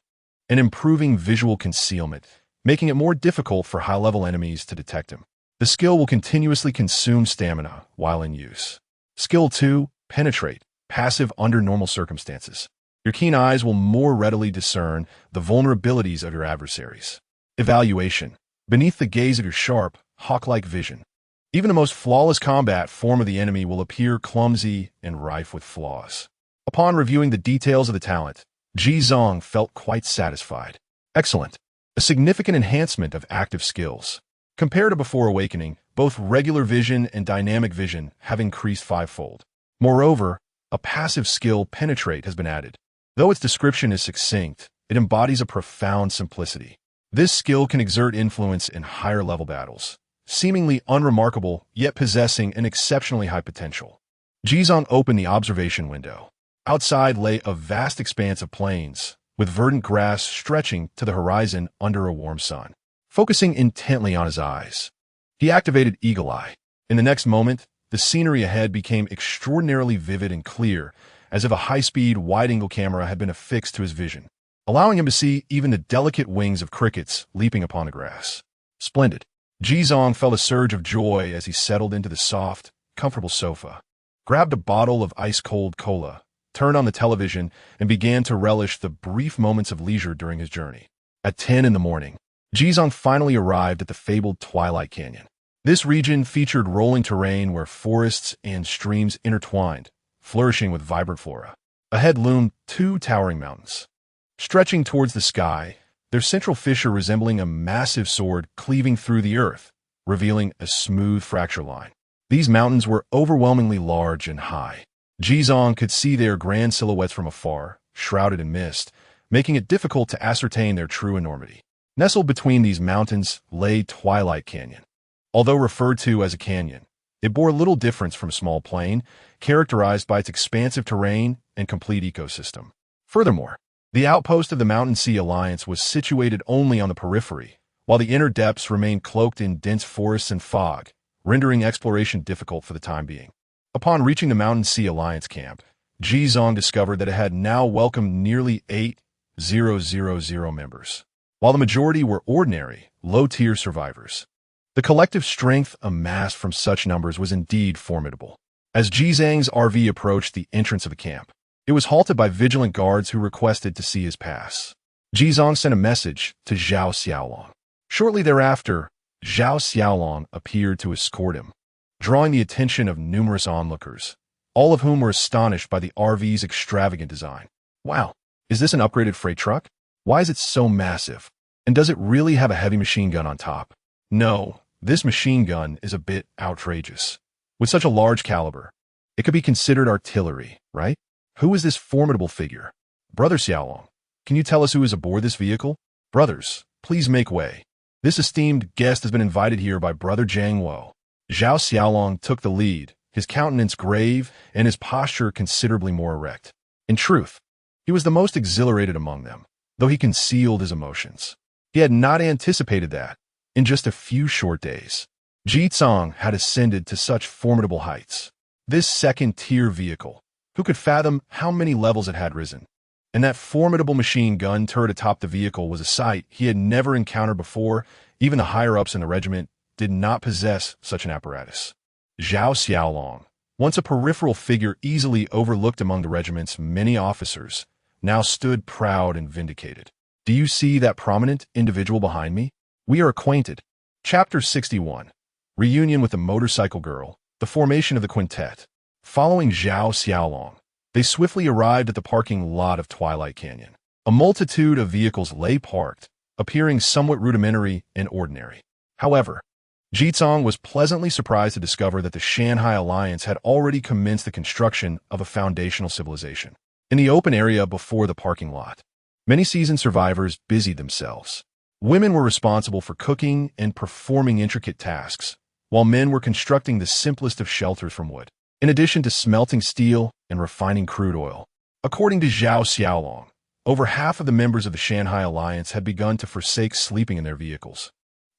and improving visual concealment, making it more difficult for high-level enemies to detect him. The skill will continuously consume stamina while in use. Skill 2, Penetrate, passive under normal circumstances. Your keen eyes will more readily discern the vulnerabilities of your adversaries. Evaluation. Beneath the gaze of your sharp, hawk-like vision, even the most flawless combat form of the enemy will appear clumsy and rife with flaws. Upon reviewing the details of the talent, Ji Zong felt quite satisfied. Excellent. A significant enhancement of active skills. Compared to before awakening, both regular vision and dynamic vision have increased fivefold. Moreover, a passive skill, Penetrate, has been added. Though its description is succinct, it embodies a profound simplicity. This skill can exert influence in higher-level battles, seemingly unremarkable, yet possessing an exceptionally high potential. Ji Zong opened the observation window. Outside lay a vast expanse of plains, with verdant grass stretching to the horizon under a warm sun. Focusing intently on his eyes, he activated Eagle Eye. In the next moment, the scenery ahead became extraordinarily vivid and clear, as if a high-speed, wide-angle camera had been affixed to his vision, allowing him to see even the delicate wings of crickets leaping upon the grass. Splendid. Ji Zong felt a surge of joy as he settled into the soft, comfortable sofa, grabbed a bottle of ice-cold cola, turned on the television, and began to relish the brief moments of leisure during his journey. At 10 in the morning, Ji Zong finally arrived at the fabled Twilight Canyon. This region featured rolling terrain where forests and streams intertwined, flourishing with vibrant flora. Ahead loomed two towering mountains, stretching towards the sky, their central fissure resembling a massive sword cleaving through the earth, revealing a smooth fracture line. These mountains were overwhelmingly large and high. Ji Zong could see their grand silhouettes from afar, shrouded in mist, making it difficult to ascertain their true enormity. Nestled between these mountains lay Twilight Canyon. Although referred to as a canyon, it bore little difference from a small plain, characterized by its expansive terrain and complete ecosystem. Furthermore, the outpost of the Mountain Sea Alliance was situated only on the periphery, while the inner depths remained cloaked in dense forests and fog, rendering exploration difficult for the time being. Upon reaching the Mountain Sea Alliance camp, Ji Zong discovered that it had now welcomed nearly 8,000 members. While the majority were ordinary, low-tier survivors, the collective strength amassed from such numbers was indeed formidable. As Ji Zhang's RV approached the entrance of the camp, it was halted by vigilant guards who requested to see his pass. Ji Zong sent a message to Zhao Xiaolong. Shortly thereafter, Zhao Xiaolong appeared to escort him, drawing the attention of numerous onlookers, all of whom were astonished by the RV's extravagant design. Wow, is this an upgraded freight truck? Why is it so massive? And does it really have a heavy machine gun on top? No, this machine gun is a bit outrageous. With such a large caliber, it could be considered artillery, right? Who is this formidable figure? Brother Xiaolong, can you tell us who is aboard this vehicle? Brothers, please make way. This esteemed guest has been invited here by Brother Jiang Wo. Zhao Xiaolong took the lead, his countenance grave and his posture considerably more erect. In truth, he was the most exhilarated among them, though he concealed his emotions. He had not anticipated that, in just a few short days, Ji Zong had ascended to such formidable heights. This second-tier vehicle, who could fathom how many levels it had risen? And that formidable machine gun turret atop the vehicle was a sight he had never encountered before. Even the higher-ups in the regiment did not possess such an apparatus. Zhao Xiaolong, once a peripheral figure easily overlooked among the regiment's many officers, now stood proud and vindicated. Do you see that prominent individual behind me? We are acquainted. Chapter 61. Reunion with the Motorcycle Girl, the formation of the quintet. Following Zhao Xiaolong, they swiftly arrived at the parking lot of Twilight Canyon. A multitude of vehicles lay parked, appearing somewhat rudimentary and ordinary. However, Ji Zong was pleasantly surprised to discover that the Shanghai Alliance had already commenced the construction of a foundational civilization. In the open area before the parking lot, many seasoned survivors busied themselves. Women were responsible for cooking and performing intricate tasks, while men were constructing the simplest of shelters from wood, in addition to smelting steel and refining crude oil. According to Zhao Xiaolong, over half of the members of the Shanghai Alliance had begun to forsake sleeping in their vehicles,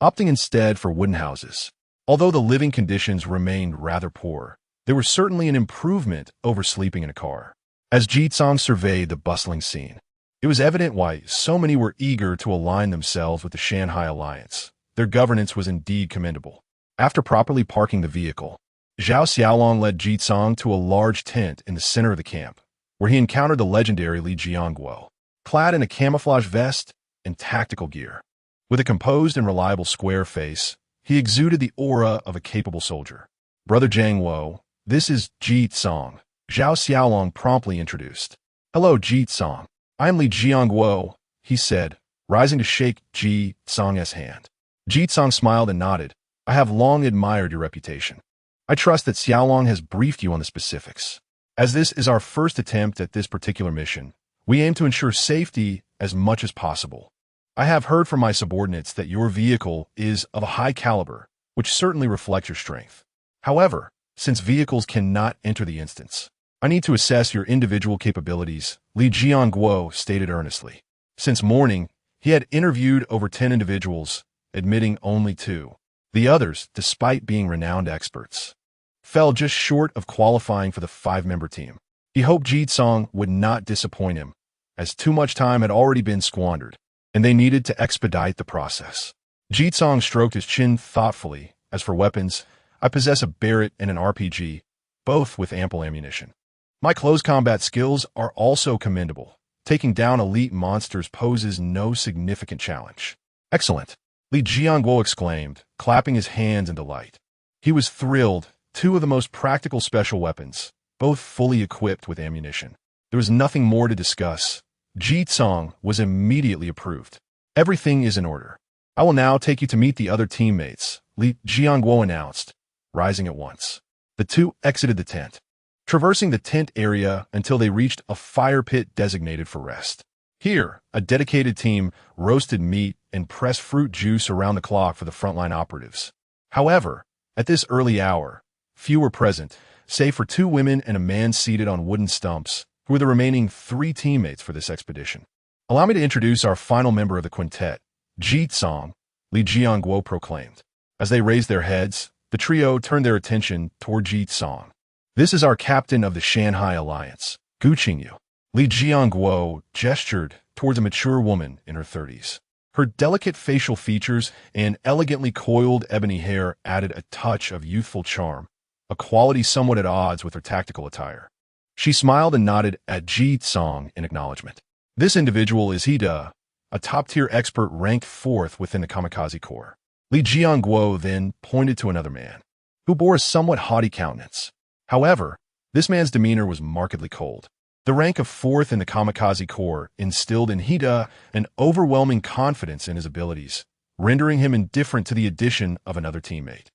opting instead for wooden houses. Although the living conditions remained rather poor, there was certainly an improvement over sleeping in a car. As Ji Zong surveyed the bustling scene, it was evident why so many were eager to align themselves with the Shanghai Alliance. Their governance was indeed commendable. After properly parking the vehicle, Zhao Xiaolong led Ji Zong to a large tent in the center of the camp, where he encountered the legendary Li Jiangguo, clad in a camouflage vest and tactical gear. With a composed and reliable square face, he exuded the aura of a capable soldier. Brother Jiang Wo, this is Ji Zong, Zhao Xiaolong promptly introduced. "Hello, Ji Tsang. I am Li Jiangguo," he said, rising to shake Ji Tsang's hand. Ji Tsang smiled and nodded. "I have long admired your reputation. I trust that Xiaolong has briefed you on the specifics. As this is our first attempt at this particular mission, we aim to ensure safety as much as possible. I have heard from my subordinates that your vehicle is of a high caliber, which certainly reflects your strength. However, since vehicles cannot enter the instance, I need to assess your individual capabilities," Li Jiangguo stated earnestly. Since morning, he had interviewed over 10 individuals, admitting only 2. The others, despite being renowned experts, fell just short of qualifying for the 5-member team. He hoped Ji Tsang would not disappoint him, as too much time had already been squandered, and they needed to expedite the process. Ji Tsang stroked his chin thoughtfully. "As for weapons, I possess a Barrett and an RPG, both with ample ammunition. My close combat skills are also commendable. Taking down elite monsters poses no significant challenge." "Excellent," Li Jiangguo exclaimed, clapping his hands in delight. He was thrilled. 2 of the most practical special weapons, both fully equipped with ammunition. There was nothing more to discuss. Ji Tsang was immediately approved. "Everything is in order. I will now take you to meet the other teammates," Li Jiangguo announced, rising at once. The 2 exited the tent, traversing the tent area until they reached a fire pit designated for rest. Here, a dedicated team roasted meat and pressed fruit juice around the clock for the frontline operatives. However, at this early hour, few were present, save for 2 women and a man seated on wooden stumps, who were the remaining 3 teammates for this expedition. "Allow me to introduce our final member of the quintet, Ji Tsang," Li Jiangguo proclaimed. As they raised their heads, the trio turned their attention toward Ji Tsang. "This is our captain of the Shanghai Alliance, Gu Qingyu." Li Jiangguo gestured towards a mature woman in her 30s. Her delicate facial features and elegantly coiled ebony hair added a touch of youthful charm, a quality somewhat at odds with her tactical attire. She smiled and nodded at Ji Tsang in acknowledgement. "This individual is Hida, a top-tier expert ranked 4th within the Kamikaze Corps." Li Jiangguo then pointed to another man, who bore a somewhat haughty countenance. However, this man's demeanor was markedly cold. The rank of 4th in the Kamikaze Corps instilled in Hida an overwhelming confidence in his abilities, rendering him indifferent to the addition of another teammate.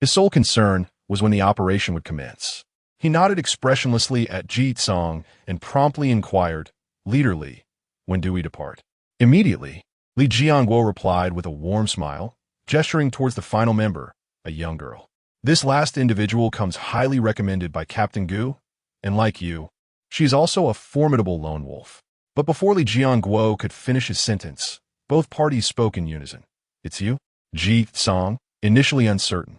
His sole concern was when the operation would commence. He nodded expressionlessly at Ji Tsang and promptly inquired, "Leader Li, when do we depart?" "Immediately," Li Jiangguo replied with a warm smile, gesturing towards the final member, a young girl. "This last individual comes highly recommended by Captain Gu, and like you, she is also a formidable lone wolf." But before Li Jiangguo could finish his sentence, both parties spoke in unison. "It's you?" Ji Tsang, initially uncertain,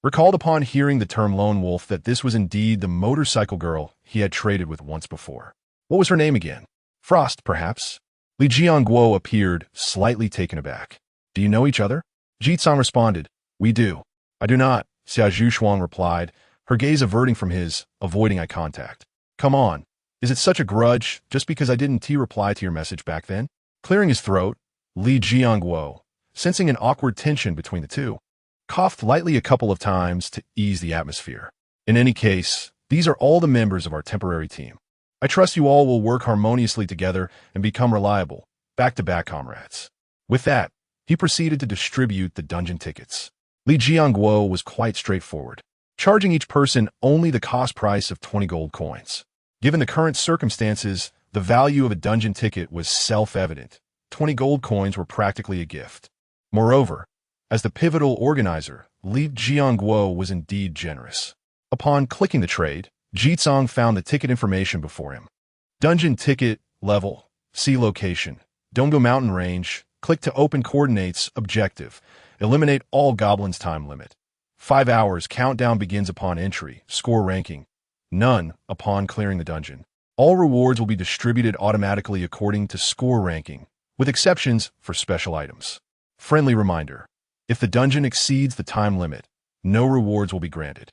recalled upon hearing the term lone wolf that this was indeed the motorcycle girl he had traded with once before. What was her name again? Frost, perhaps? Li Jiangguo appeared slightly taken aback. "Do you know each other?" Ji Tsang responded, "We do." "I do not," Xia Zhuxuang replied, her gaze averting from his, avoiding eye contact. "Come on. Is it such a grudge just because I didn't reply to your message back then?" Clearing his throat, Li Jiangguo, sensing an awkward tension between the 2, coughed lightly a couple of times to ease the atmosphere. "In any case, these are all the members of our temporary team. I trust you all will work harmoniously together and become reliable, back-to-back comrades." With that, he proceeded to distribute the dungeon tickets. Li Jiangguo was quite straightforward, charging each person only the cost price of 20 gold coins. Given the current circumstances, the value of a dungeon ticket was self-evident. 20 gold coins were practically a gift. Moreover, as the pivotal organizer, Li Jiangguo was indeed generous. Upon clicking the trade, Ji Tsang found the ticket information before him. Dungeon ticket, level, see location, Dongdo Mountain range, click to open coordinates, objective, eliminate all goblins time limit. 5 hours, countdown begins upon entry, score ranking, none upon clearing the dungeon. All rewards will be distributed automatically according to score ranking, with exceptions for special items. Friendly reminder, if the dungeon exceeds the time limit, no rewards will be granted,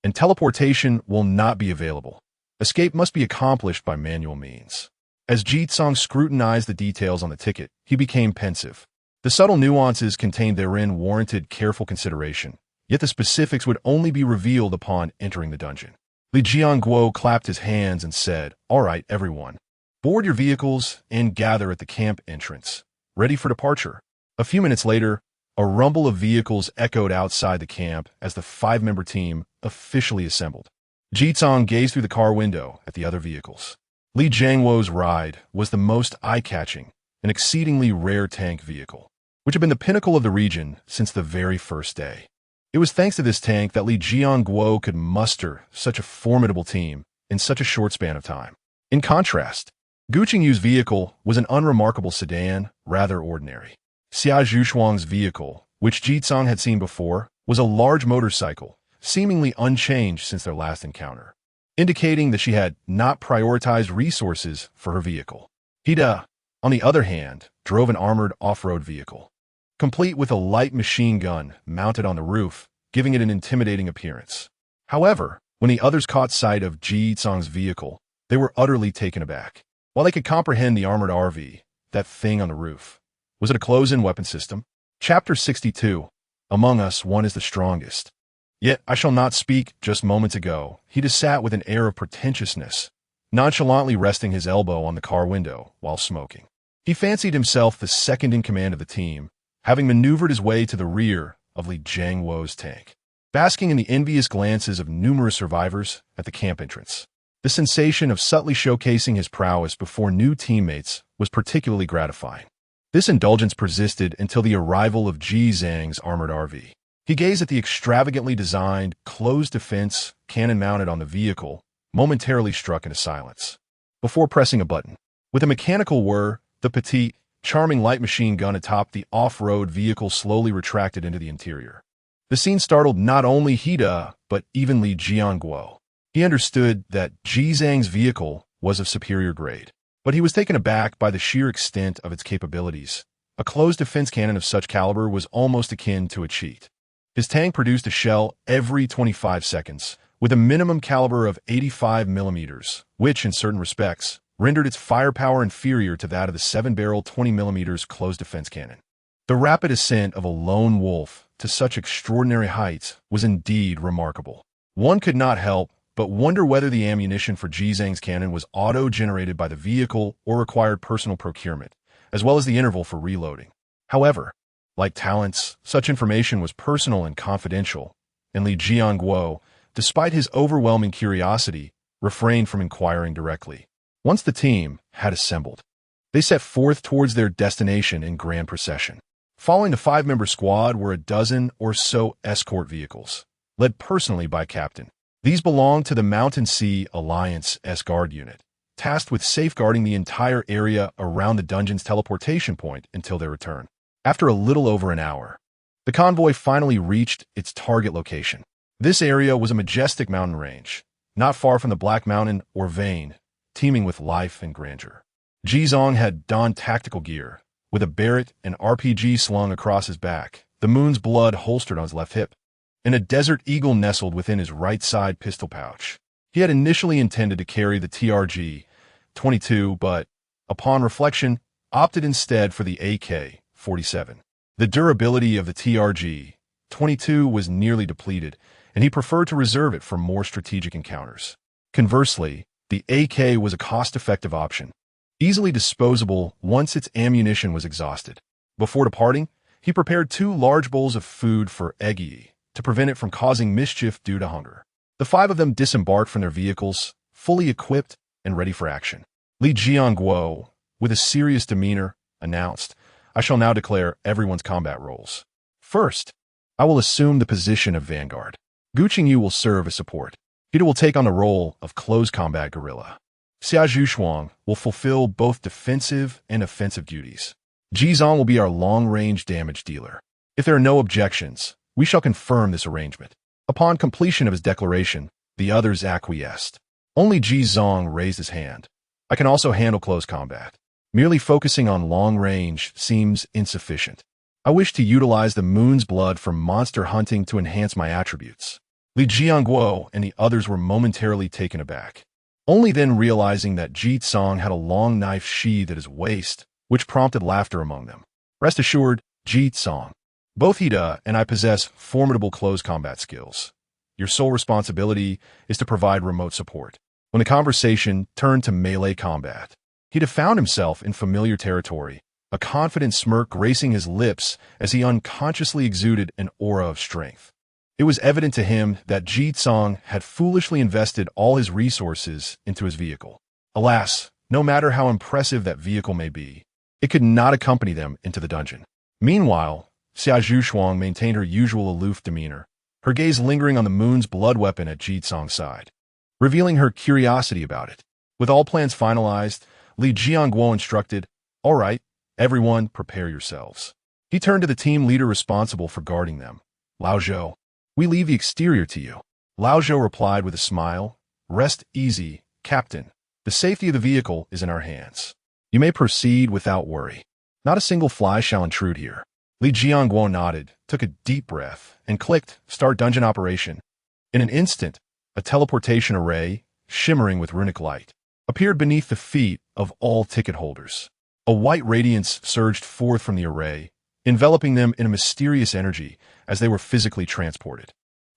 and teleportation will not be available. Escape must be accomplished by manual means. As Ji Tsang scrutinized the details on the ticket, he became pensive. The subtle nuances contained therein warranted careful consideration, yet the specifics would only be revealed upon entering the dungeon. Li Jianguo clapped his hands and said, "All right, everyone. Board your vehicles and gather at the camp entrance, ready for departure." A few minutes later, a rumble of vehicles echoed outside the camp as the five-member team officially assembled. Jizong gazed through the car window at the other vehicles. Li Jianguo's ride was the most eye-catching, an exceedingly rare tank vehicle, which had been the pinnacle of the region since the very first day. It was thanks to this tank that Li Jianguo could muster such a formidable team in such a short span of time. In contrast, Gu Qingyu's vehicle was an unremarkable sedan, rather ordinary. Xia Zhuxuang's vehicle, which Jizong had seen before, was a large motorcycle, seemingly unchanged since their last encounter, indicating that she had not prioritized resources for her vehicle. Hida, on the other hand, drove an armored off-road vehicle, complete with a light machine gun mounted on the roof, giving it an intimidating appearance. However, when the others caught sight of Jizong's vehicle, they were utterly taken aback. While they could comprehend the armored RV, that thing on the roof, was it a close-in weapon system? Chapter 62. Among us, one is the strongest. Yet I shall not speak. Just moments ago, he just sat with an air of pretentiousness, nonchalantly resting his elbow on the car window while smoking. He fancied himself the second in command of the team, having maneuvered his way to the rear of Li Jianguo's tank, basking in the envious glances of numerous survivors at the camp entrance. The sensation of subtly showcasing his prowess before new teammates was particularly gratifying. This indulgence persisted until the arrival of Ji Zhang's armored RV. He gazed at the extravagantly designed, closed-defense cannon mounted on the vehicle, momentarily struck into silence, before pressing a button. With a mechanical whir, the petite, charming light machine gun atop the off-road vehicle slowly retracted into the interior. The scene startled not only Hida, but even Li Jianguo. He understood that Ji Zhang's vehicle was of superior grade, but he was taken aback by the sheer extent of its capabilities. A closed defense cannon of such caliber was almost akin to a cheat. His tank produced a shell every 25 seconds, with a minimum caliber of 85 millimeters, which, in certain respects, rendered its firepower inferior to that of the 7-barrel 20 millimeters closed defense cannon. The rapid ascent of a lone wolf to such extraordinary heights was indeed remarkable. One could not help but wonder whether the ammunition for Ji Zhang's cannon was auto-generated by the vehicle or required personal procurement, as well as the interval for reloading. However, like talents, such information was personal and confidential, and Li Jianguo, despite his overwhelming curiosity, refrained from inquiring directly. Once the team had assembled, they set forth towards their destination in grand procession. Following the five-member squad were a dozen or so escort vehicles, led personally by Captain. These belonged to the Mountain Sea Alliance S-Guard unit, tasked with safeguarding the entire area around the dungeon's teleportation point until their return. After a little over an hour, the convoy finally reached its target location. This area was a majestic mountain range, not far from the Black Mountain or Vein, teeming with life and grandeur. Jizong had donned tactical gear, with a Barrett and RPG slung across his back, the Moon's Blood holstered on his left hip, and a Desert Eagle nestled within his right side pistol pouch. He had initially intended to carry the TRG-22, but, upon reflection, opted instead for the AK-47. The durability of the TRG-22 was nearly depleted, and he preferred to reserve it for more strategic encounters. Conversely, the AK was a cost-effective option, easily disposable once its ammunition was exhausted. Before departing, he prepared 2 large bowls of food for Eggy to prevent it from causing mischief due to hunger. The 5 of them disembarked from their vehicles, fully equipped and ready for action. Li Jianguo, with a serious demeanor, announced, "I shall now declare everyone's combat roles. First, I will assume the position of Vanguard. Gu Qingyu will serve as support. Peter will take on the role of close combat guerrilla. Xia Zhuxuang will fulfill both defensive and offensive duties. Jizong will be our long-range damage dealer. If there are no objections, we shall confirm this arrangement." Upon completion of his declaration, the others acquiesced. Only Jizong raised his hand. "I can also handle close combat. Merely focusing on long range seems insufficient. I wish to utilize the Moon's Blood for monster hunting to enhance my attributes." Li Jianguo and the others were momentarily taken aback, only then realizing that Jizong had a long knife sheathed at his waist, which prompted laughter among them. "Rest assured, Jizong, both Hida and I possess formidable close combat skills. Your sole responsibility is to provide remote support. When the conversation turned to melee combat, he'd have found himself in familiar territory, a confident smirk gracing his lips as he unconsciously exuded an aura of strength. It was evident to him that Ji Tsong had foolishly invested all his resources into his vehicle. Alas, no matter how impressive that vehicle may be, it could not accompany them into the dungeon. Meanwhile, Xia Zhuchuang maintained her usual aloof demeanor, her gaze lingering on the moon's blood weapon at Ji Tsong's side, revealing her curiosity about it. With all plans finalized, Li Jianguo instructed, "All right, everyone, prepare yourselves." He turned to the team leader responsible for guarding them. "Lao Zhou, we leave the exterior to you." Lao Zhou replied with a smile, "Rest easy, Captain. The safety of the vehicle is in our hands. You may proceed without worry. Not a single fly shall intrude here." Li Jianguo nodded, took a deep breath, and clicked Start Dungeon Operation. In an instant, a teleportation array, shimmering with runic light, appeared beneath the feet of all ticket holders. A white radiance surged forth from the array, enveloping them in a mysterious energy as they were physically transported.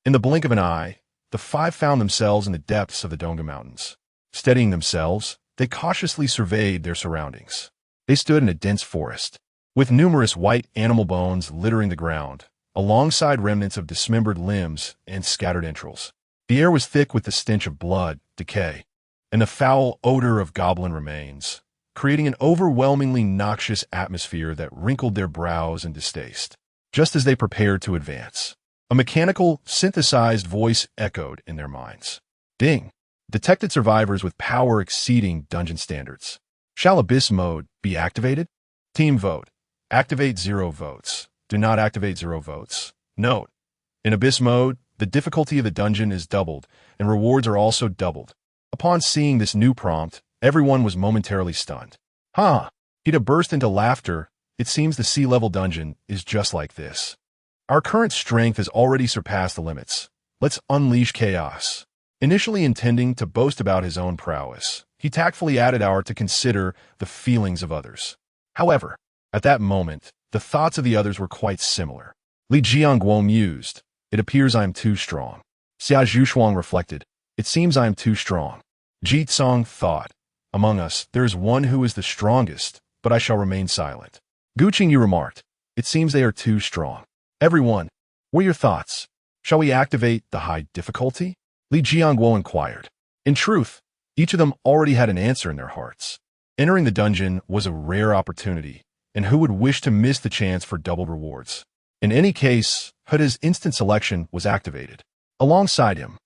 In the blink of an eye, the five found themselves in the depths of the Donga Mountains. Steadying themselves, they cautiously surveyed their surroundings. They stood in a dense forest, with numerous white animal bones littering the ground, alongside remnants of dismembered limbs and scattered entrails. The air was thick with the stench of blood, decay, and the foul odor of goblin remains, creating an overwhelmingly noxious atmosphere that wrinkled their brows in distaste. Just as they prepared to advance, a mechanical, synthesized voice echoed in their minds. Ding! Detected survivors with power exceeding dungeon standards. Shall Abyss Mode be activated? Team vote. Activate 0 votes. Do not activate 0 votes. Note: in Abyss Mode, the difficulty of the dungeon is doubled, and rewards are also doubled. Upon seeing this new prompt, everyone was momentarily stunned. He'd have burst into laughter. It seems the sea-level dungeon is just like this. Our current strength has already surpassed the limits. Let's unleash chaos. Initially intending to boast about his own prowess, he tactfully added our to consider the feelings of others. However, at that moment, the thoughts of the others were quite similar. Li Jianguo mused, "It appears I am too strong." Xia Zhuchuang reflected, "It seems I am too strong." Ji Tsong thought, "Among us, there is one who is the strongest, but I shall remain silent." Gu Qingyu remarked, "It seems they are too strong." Everyone, what are your thoughts? Shall we activate the high difficulty? Li Jianguo inquired. In truth, each of them already had an answer in their hearts. Entering the dungeon was a rare opportunity, and who would wish to miss the chance for double rewards? In any case, Huda's instant selection was activated. Alongside him,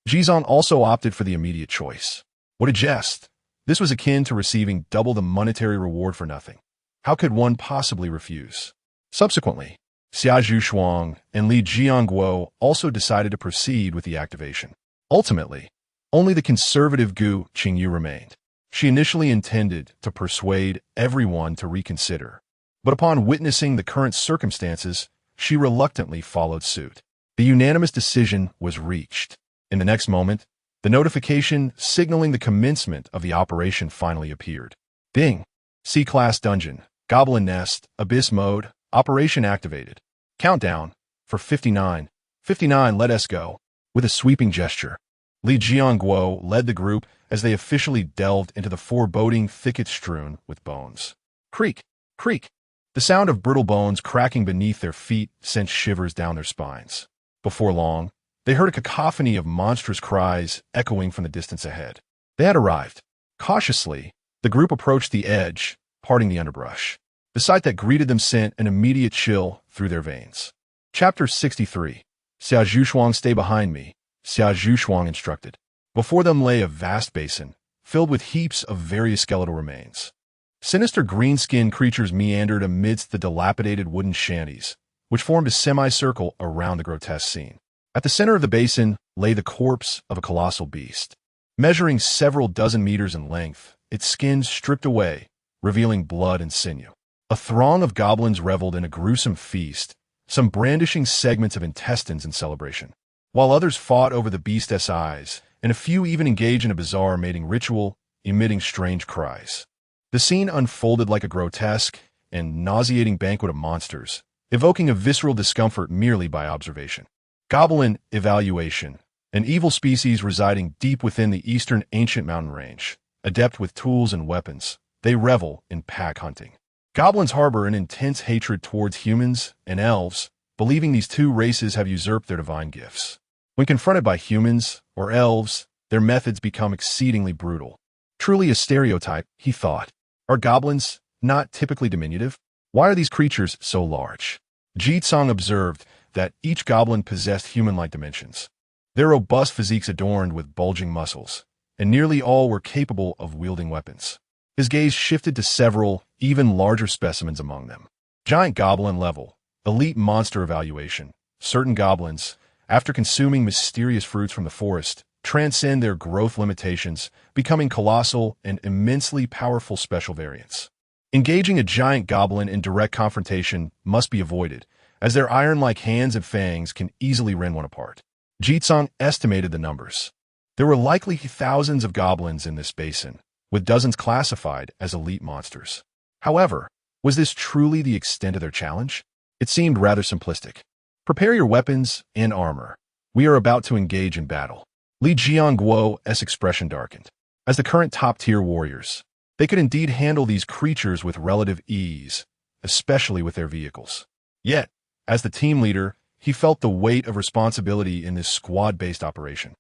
Jizong also opted for the immediate choice. What a jest! This was akin to receiving double the monetary reward for nothing. How could one possibly refuse? Subsequently, Xia Zhuchuang and Li Jianguo also decided to proceed with the activation. Ultimately, only the conservative Gu Qingyu remained. She initially intended to persuade everyone to reconsider, but upon witnessing the current circumstances, she reluctantly followed suit. The unanimous decision was reached. In the next moment, the notification signaling the commencement of the operation finally appeared. Ding! C-Class Dungeon, Goblin Nest, Abyss Mode, Operation activated. Countdown for 59. 59, let us go. With a sweeping gesture, Li Jianguo led the group as they officially delved into the foreboding thicket strewn with bones. Creak! Creak! The sound of brittle bones cracking beneath their feet sent shivers down their spines. Before long, they heard a cacophony of monstrous cries echoing from the distance ahead. They had arrived. Cautiously, the group approached the edge, parting the underbrush. The sight that greeted them sent an immediate chill through their veins. Chapter 63. Xia Zhuchuang, stay behind me, Xia Zhuchuang instructed. Before them lay a vast basin, filled with heaps of various skeletal remains. Sinister green-skinned creatures meandered amidst the dilapidated wooden shanties, which formed a semicircle around the grotesque scene. At the center of the basin lay the corpse of a colossal beast. Measuring several dozen meters in length, its skin stripped away, revealing blood and sinew. A throng of goblins reveled in a gruesome feast, some brandishing segments of intestines in celebration, while others fought over the beast's eyes, and a few even engaged in a bizarre mating ritual, emitting strange cries. The scene unfolded like a grotesque and nauseating banquet of monsters, evoking a visceral discomfort merely by observation. Goblin Evaluation. an evil species residing deep within the eastern ancient mountain range. Adept with tools and weapons, they revel in pack hunting. Goblins harbor an intense hatred towards humans and elves, believing these two races have usurped their divine gifts. When confronted by humans or elves, their methods become exceedingly brutal. Truly a stereotype, he thought. Are goblins not typically diminutive? Why are these creatures so large? Jitsong observed that each goblin possessed human-like dimensions. Their robust physiques adorned with bulging muscles, and nearly all were capable of wielding weapons. His gaze shifted to several, even larger specimens among them. Giant goblin level, elite monster evaluation. Certain goblins, after consuming mysterious fruits from the forest, transcend their growth limitations, becoming colossal and immensely powerful special variants. Engaging a giant goblin in direct confrontation must be avoided, as their iron-like hands and fangs can easily rend one apart. Jitsong estimated the numbers. There were likely thousands of goblins in this basin, with dozens classified as elite monsters. Guhowever, was this truly the extent of their challenge? It seemed rather simplistic. Prepare your weapons and armor. We are about to engage in battle. Li Jianguo's expression darkened. As the current top-tier warriors, they could indeed handle these creatures with relative ease, especially with their vehicles. Yet, as the team leader, he felt the weight of responsibility in this squad-based operation,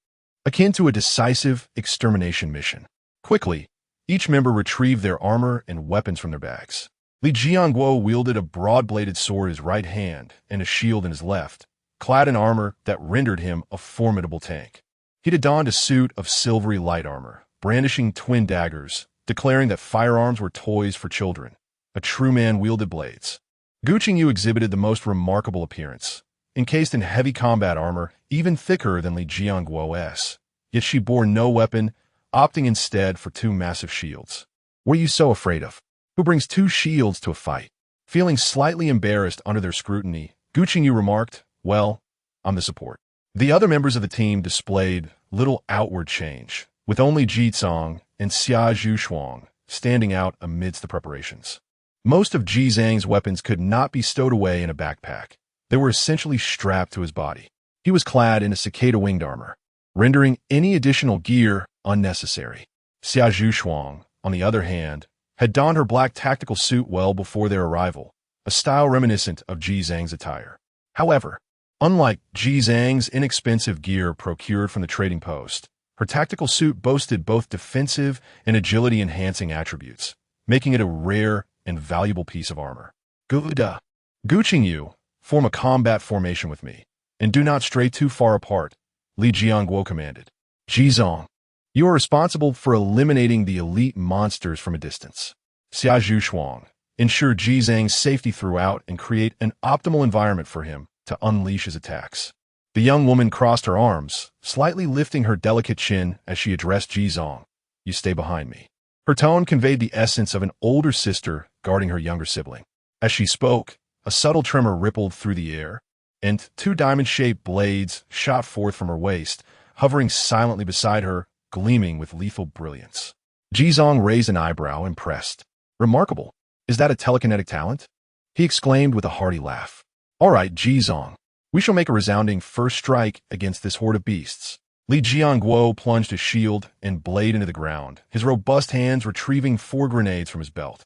akin to a decisive extermination mission. Quickly, each member retrieved their armor and weapons from their bags. Li Jianguo wielded a broad-bladed sword in his right hand and a shield in his left, clad in armor that rendered him a formidable tank. He'd adorned a suit of silvery light armor, brandishing twin daggers, declaring that firearms were toys for children. A true man wielded blades. Guqingyu exhibited the most remarkable appearance, encased in heavy combat armor, even thicker than Li Jianguo's. Yet she bore no weapon, opting instead for two massive shields. What are you so afraid of? Who brings two shields to a fight? Feeling slightly embarrassed under their scrutiny, Guqingyu remarked, "Well, I'm the support." The other members of the team displayed little outward change, with only Jitsong and Xia Zhuchuang standing out amidst the preparations. Most of Ji Zhang's weapons could not be stowed away in a backpack. They were essentially strapped to his body. He was clad in a cicada-winged armor, rendering any additional gear unnecessary. Xia Zhuchuang, on the other hand, had donned her black tactical suit well before their arrival, a style reminiscent of Ji Zhang's attire. However, unlike Ji Zhang's inexpensive gear procured from the trading post, her tactical suit boasted both defensive and agility-enhancing attributes, making it a rare and valuable piece of armor. Guqingyu, form a combat formation with me, and do not stray too far apart, Li Jianguo commanded. Jizong, you are responsible for eliminating the elite monsters from a distance. Xia Zhuchuang, ensure Ji Zhang's safety throughout and create an optimal environment for him to unleash his attacks. The young woman crossed her arms, slightly lifting her delicate chin as she addressed Jizong. You stay behind me. Her tone conveyed the essence of an older sister guarding her younger sibling. As she spoke, a subtle tremor rippled through the air, and two diamond-shaped blades shot forth from her waist, hovering silently beside her, gleaming with lethal brilliance. Jizong raised an eyebrow, impressed. Remarkable. Is that a telekinetic talent? He exclaimed with a hearty laugh. All right, Jizong. We shall make a resounding first strike against this horde of beasts. Li Jianguo plunged his shield and blade into the ground, his robust hands retrieving 4 grenades from his belt.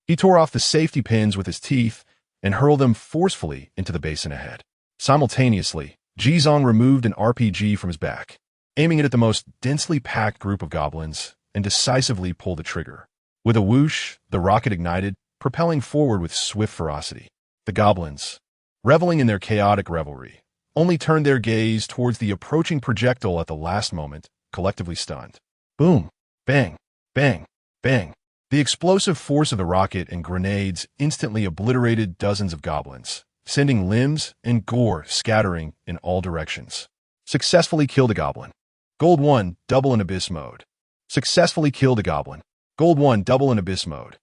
He tore off the safety pins with his teeth and hurled them forcefully into the basin ahead. Simultaneously, Jizong removed an RPG from his back, aiming it at the most densely packed group of goblins, and decisively pulled the trigger. With a whoosh, the rocket ignited, propelling forward with swift ferocity. The goblins, reveling in their chaotic revelry, only turned their gaze towards the approaching projectile at the last moment, collectively stunned. Boom! Bang! Bang! Bang! The explosive force of the rocket and grenades instantly obliterated dozens of goblins, sending limbs and gore scattering in all directions. Successfully killed a goblin. Gold 1, double in abyss mode. Successfully killed a goblin. Gold 1, double in abyss mode.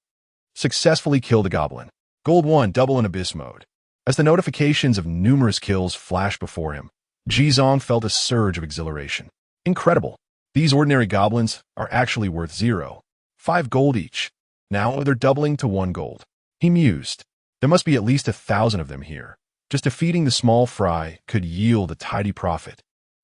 Successfully killed a goblin. Gold 1, double in abyss mode. As the notifications of numerous kills flashed before him, Jizong felt a surge of exhilaration. Incredible. These ordinary goblins are actually worth 0.5 gold each. Now they're doubling to 1 gold. He mused. There must be at least 1,000 of them here. Just defeating the small fry could yield a tidy profit.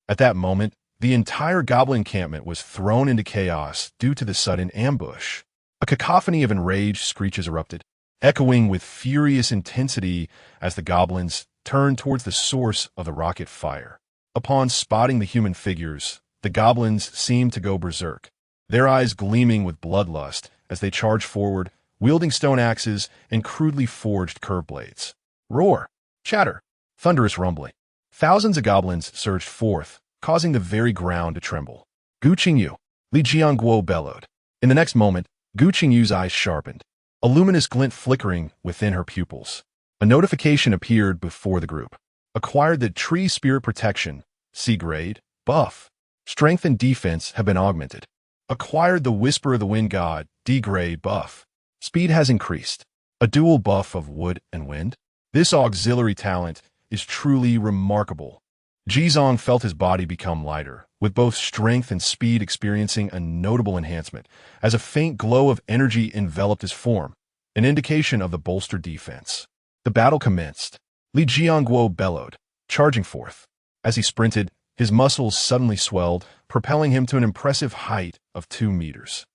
At that moment, The entire goblin encampment was thrown into chaos due to the sudden ambush. A cacophony of enraged screeches erupted, echoing with furious intensity as the goblins turned towards the source of the rocket fire. Upon spotting the human figures, the goblins seemed to go berserk, their eyes gleaming with bloodlust as they charged forward, wielding stone axes and crudely forged curved blades. Roar, chatter, thunderous rumbling. Thousands of goblins surged forth, causing the very ground to tremble. Gu Qingyu, Li Jiangguo bellowed. In the next moment, Gu Qingyu's eyes sharpened, a luminous glint flickering within her pupils. A notification appeared before the group. Acquired the Tree Spirit Protection, C grade, buff. Strength and defense have been augmented. Acquired the Whisper of the Wind God, D grade, buff. Speed has increased. A dual buff of wood and wind. This auxiliary talent is truly remarkable. Jizong felt his body become lighter, with both strength and speed experiencing a notable enhancement, as a faint glow of energy enveloped his form, an indication of the bolstered defense. The battle commenced. Li Jiangguo bellowed, charging forth. As he sprinted, his muscles suddenly swelled, propelling him to an impressive height of 2 meters.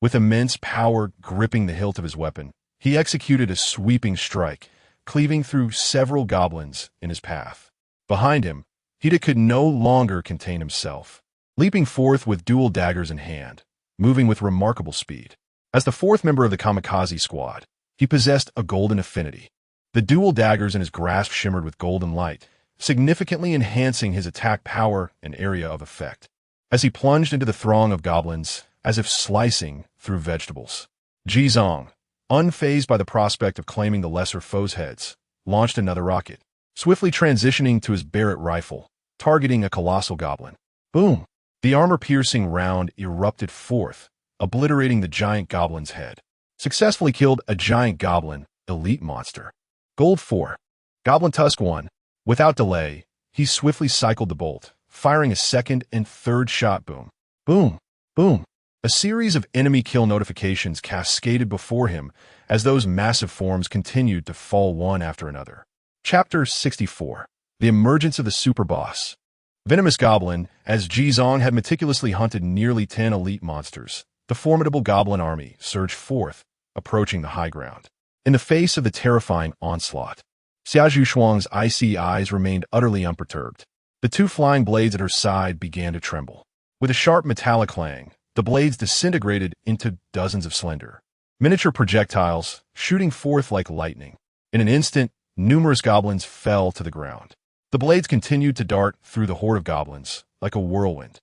With immense power gripping the hilt of his weapon, he executed a sweeping strike, cleaving through several goblins in his path. Behind him, Hida could no longer contain himself, leaping forth with dual daggers in hand, moving with remarkable speed. As the fourth member of the kamikaze squad, he possessed a golden affinity. The dual daggers in his grasp shimmered with golden light, significantly enhancing his attack power and area of effect. As he plunged into the throng of goblins, as if slicing through vegetables, Jizong, unfazed by the prospect of claiming the lesser foe's heads, launched another rocket, swiftly transitioning to his Barrett rifle, targeting a colossal goblin. Boom! The armor-piercing round erupted forth, obliterating the giant goblin's head. Successfully killed a giant goblin, elite monster. Gold 4. Goblin Tusk 1. Without delay, he swiftly cycled the bolt, firing a second and third shot. Boom. Boom. Boom. A series of enemy kill notifications cascaded before him as those massive forms continued to fall one after another. Chapter 64. The Emergence of the Superboss. Venomous Goblin. As Jizong had meticulously hunted nearly 10 elite monsters, the formidable goblin army surged forth, approaching the high ground. In the face of the terrifying onslaught, Xia Zhuxuang's icy eyes remained utterly unperturbed. The 2 flying blades at her side began to tremble. With a sharp metallic clang, the blades disintegrated into dozens of slender, miniature projectiles, shooting forth like lightning. In an instant, numerous goblins fell to the ground. The blades continued to dart through the horde of goblins, like a whirlwind,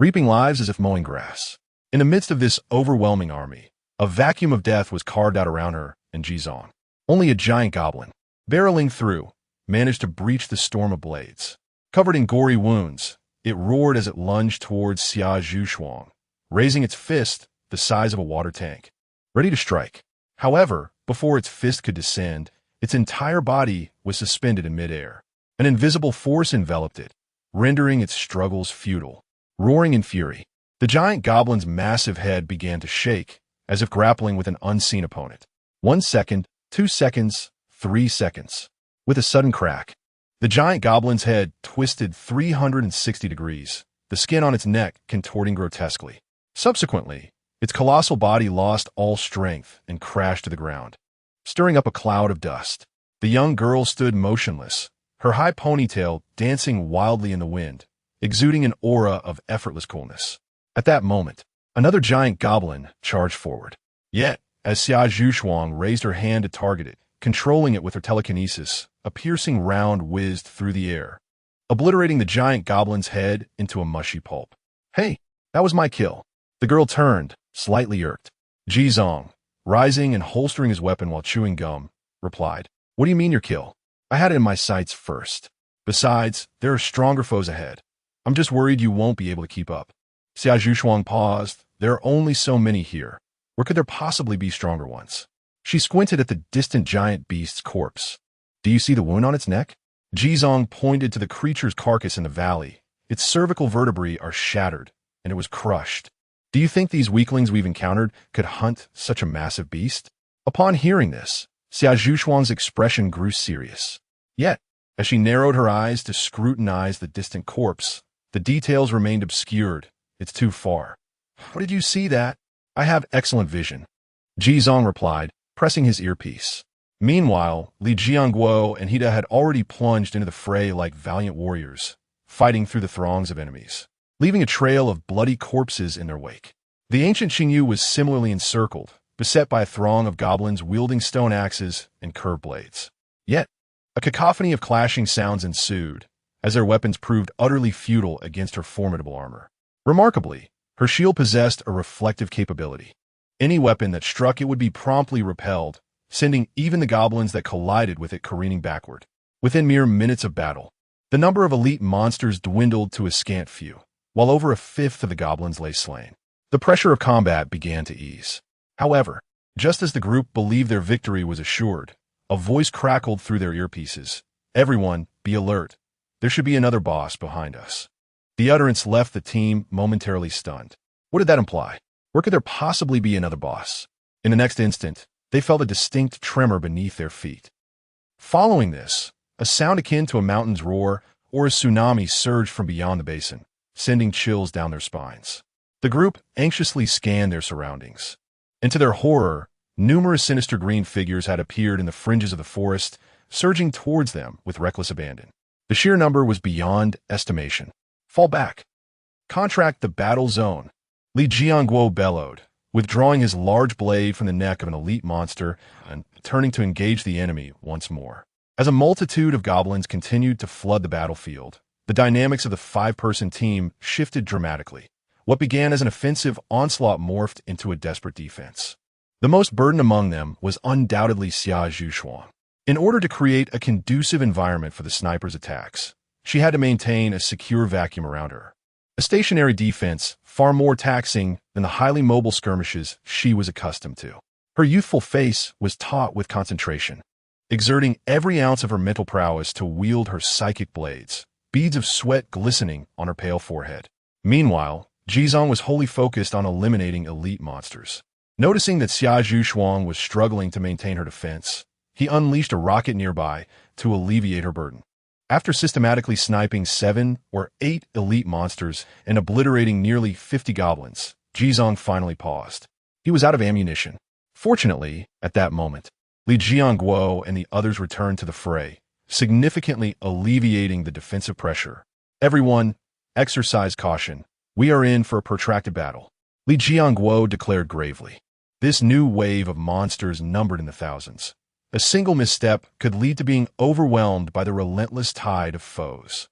reaping lives as if mowing grass. In the midst of this overwhelming army, a vacuum of death was carved out around her and Jizong. Only a giant goblin, barreling through, managed to breach the storm of blades. Covered in gory wounds, it roared as it lunged towards Xia Zhuxuang, raising its fist the size of a water tank, ready to strike. However, before its fist could descend, its entire body was suspended in midair. An invisible force enveloped it, rendering its struggles futile. Roaring in fury, the giant goblin's massive head began to shake, as if grappling with an unseen opponent. 1 second, 2 seconds, 3 seconds. With a sudden crack, the giant goblin's head twisted 360 degrees, the skin on its neck contorting grotesquely. Subsequently, its colossal body lost all strength and crashed to the ground, stirring up a cloud of dust. The young girl stood motionless, her high ponytail dancing wildly in the wind, exuding an aura of effortless coolness. At that moment, another giant goblin charged forward. Yet, as Xia Zhuxuang raised her hand to target it, controlling it with her telekinesis, a piercing round whizzed through the air, obliterating the giant goblin's head into a mushy pulp. Hey, that was my kill. The girl turned, slightly irked. Jizong, rising and holstering his weapon while chewing gum, replied, "What do you mean your kill? I had it in my sights first. Besides, there are stronger foes ahead. I'm just worried you won't be able to keep up." Xia Zhuxuang paused. There are only so many here. Where could there possibly be stronger ones? She squinted at the distant giant beast's corpse. Do you see the wound on its neck? Jizong pointed to the creature's carcass in the valley. Its cervical vertebrae are shattered, and it was crushed. Do you think these weaklings we've encountered could hunt such a massive beast? Upon hearing this, Xia Zhuxuang's expression grew serious. Yet, as she narrowed her eyes to scrutinize the distant corpse, The details remained obscured. It's too far. How did you see that? I have excellent vision. Jizong replied, pressing his earpiece. Meanwhile, Li Jianguo and Hida had already plunged into the fray like valiant warriors, fighting through the throngs of enemies, leaving a trail of bloody corpses in their wake. The ancient Xingyu was similarly encircled, beset by a throng of goblins wielding stone axes and curved blades. Yet, a cacophony of clashing sounds ensued, as their weapons proved utterly futile against her formidable armor. Remarkably, her shield possessed a reflective capability. Any weapon that struck it would be promptly repelled, sending even the goblins that collided with it careening backward. Within mere minutes of battle, the number of elite monsters dwindled to a scant few, while over a fifth of the goblins lay slain. The pressure of combat began to ease. However, just as the group believed their victory was assured, a voice crackled through their earpieces. Everyone, be alert. There should be another boss behind us. The utterance left the team momentarily stunned. What did that imply? Where could there possibly be another boss? In the next instant, they felt a distinct tremor beneath their feet. Following this, a sound akin to a mountain's roar or a tsunami surged from beyond the basin, sending chills down their spines. The group anxiously scanned their surroundings. And to their horror, numerous sinister green figures had appeared in the fringes of the forest, surging towards them with reckless abandon. The sheer number was beyond estimation. Fall back. Contract the battle zone. Li Jianguo bellowed, withdrawing his large blade from the neck of an elite monster and turning to engage the enemy once more. As a multitude of goblins continued to flood the battlefield, the dynamics of the five-person team shifted dramatically. What began as an offensive onslaught morphed into a desperate defense. The most burdened among them was undoubtedly Xia Zhuchuan. In order to create a conducive environment for the sniper's attacks, she had to maintain a secure vacuum around her. A stationary defense far more taxing than the highly mobile skirmishes she was accustomed to. Her youthful face was taut with concentration, exerting every ounce of her mental prowess to wield her psychic blades, beads of sweat glistening on her pale forehead. Meanwhile, Jizong was wholly focused on eliminating elite monsters. Noticing that Xia Zhuchuan was struggling to maintain her defense, he unleashed a rocket nearby to alleviate her burden. After systematically sniping 7 or 8 elite monsters and obliterating nearly 50 goblins, Jizong finally paused. He was out of ammunition. Fortunately, at that moment, Li Jianguo and the others returned to the fray, significantly alleviating the defensive pressure. Everyone, exercise caution. We are in for a protracted battle, Li Jianguo declared gravely. This new wave of monsters numbered in the thousands. A single misstep could lead to being overwhelmed by the relentless tide of foes.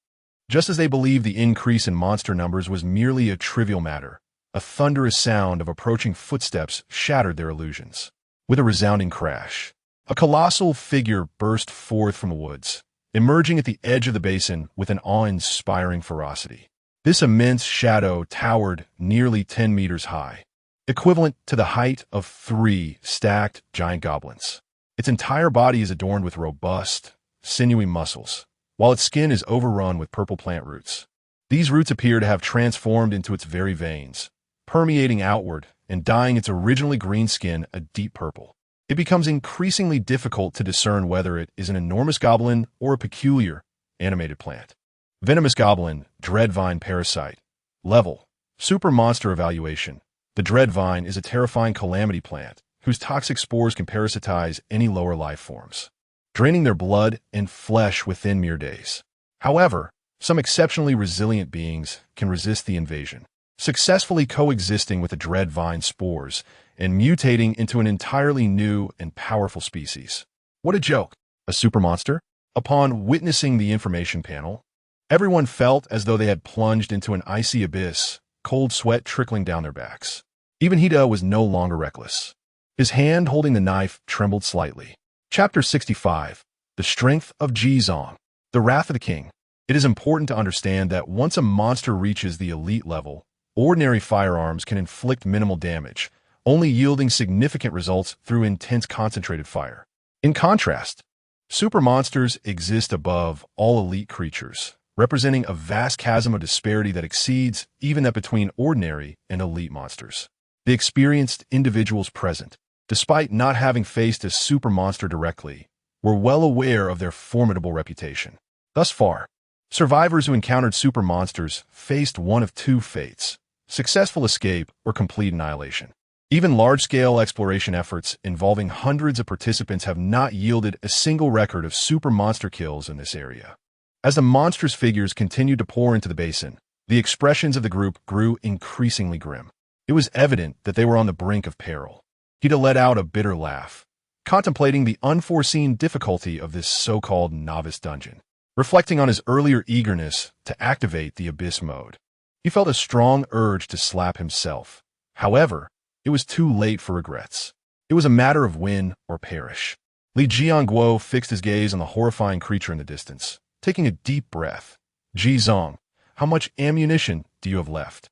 Just as they believed the increase in monster numbers was merely a trivial matter, a thunderous sound of approaching footsteps shattered their illusions. With a resounding crash, a colossal figure burst forth from the woods, emerging at the edge of the basin with an awe-inspiring ferocity. This immense shadow towered nearly 10 meters high, equivalent to the height of 3 stacked giant goblins. Its entire body is adorned with robust, sinewy muscles, while its skin is overrun with purple plant roots. These roots appear to have transformed into its very veins, permeating outward and dyeing its originally green skin a deep purple. It becomes increasingly difficult to discern whether it is an enormous goblin or a peculiar, animated plant. Venomous goblin, dreadvine parasite. Level: Super monster evaluation. The dreadvine is a terrifying calamity plant whose toxic spores can parasitize any lower life forms, draining their blood and flesh within mere days. However, some exceptionally resilient beings can resist the invasion, successfully coexisting with the dreadvine spores and mutating into an entirely new and powerful species. What a joke! A super monster? Upon witnessing the information panel, everyone felt as though they had plunged into an icy abyss, cold sweat trickling down their backs. Even Hida was no longer reckless. His hand holding the knife trembled slightly. Chapter 65. The Strength of Jizong. The Wrath of the King. It is important to understand that once a monster reaches the elite level, ordinary firearms can inflict minimal damage, only yielding significant results through intense concentrated fire. In contrast, super monsters exist above all elite creatures, representing a vast chasm of disparity that exceeds even that between ordinary and elite monsters. The experienced individuals present, despite not having faced a super monster directly, were well aware of their formidable reputation. Thus far, Survivors who encountered super monsters faced one of two fates: successful escape or complete annihilation. Even large-scale exploration efforts involving hundreds of participants have not yielded a single record of super monster kills in this area. As the monstrous figures continued to pour into the basin, the expressions of the group grew increasingly grim. It was evident that they were on the brink of peril. Hida let out a bitter laugh, contemplating the unforeseen difficulty of this so-called novice dungeon. Reflecting on his earlier eagerness to activate the Abyss mode, he felt a strong urge to slap himself. However, it was too late for regrets. It was a matter of win or perish. Li Jianguo fixed his gaze on the horrifying creature in the distance, taking a deep breath. Jizong, how much ammunition do you have left?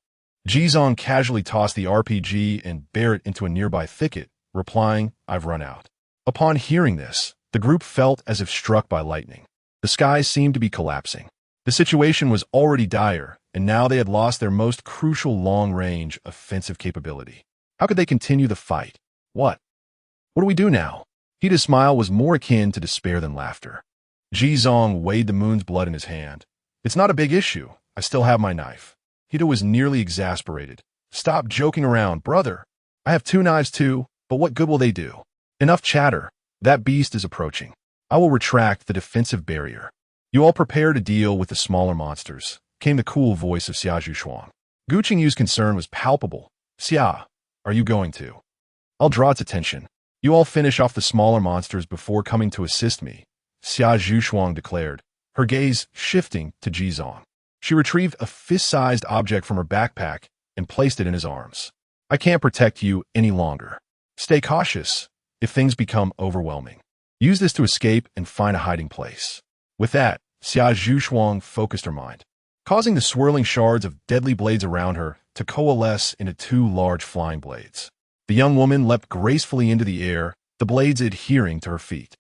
Jizong casually tossed the RPG and bare it into a nearby thicket, replying, I've run out. Upon hearing this, the group felt as if struck by lightning. The sky seemed to be collapsing. The situation was already dire, and now they had lost their most crucial long-range offensive capability. How could they continue the fight? What do we do now? Hida's smile was more akin to despair than laughter. Jizong weighed the moon's blood in his hand. It's not a big issue. I still have my knife. Hida was nearly exasperated. Stop joking around, brother. I have 2 knives too, but what good will they do? Enough chatter. That beast is approaching. I will retract the defensive barrier. You all prepare to deal with the smaller monsters, came the cool voice of Xia Zhuchuang. Gu Qingyu's concern was palpable. Xia, are you going to? I'll draw its attention. You all finish off the smaller monsters before coming to assist me, Xia Zhuchuang declared, her gaze shifting to Jizong. She retrieved a fist-sized object from her backpack and placed it in his arms. I can't protect you any longer. Stay cautious if things become overwhelming. Use this to escape and find a hiding place. With that, Xia Zhuchuang focused her mind, causing the swirling shards of deadly blades around her to coalesce into 2 large flying blades. The young woman leapt gracefully into the air, the blades adhering to her feet.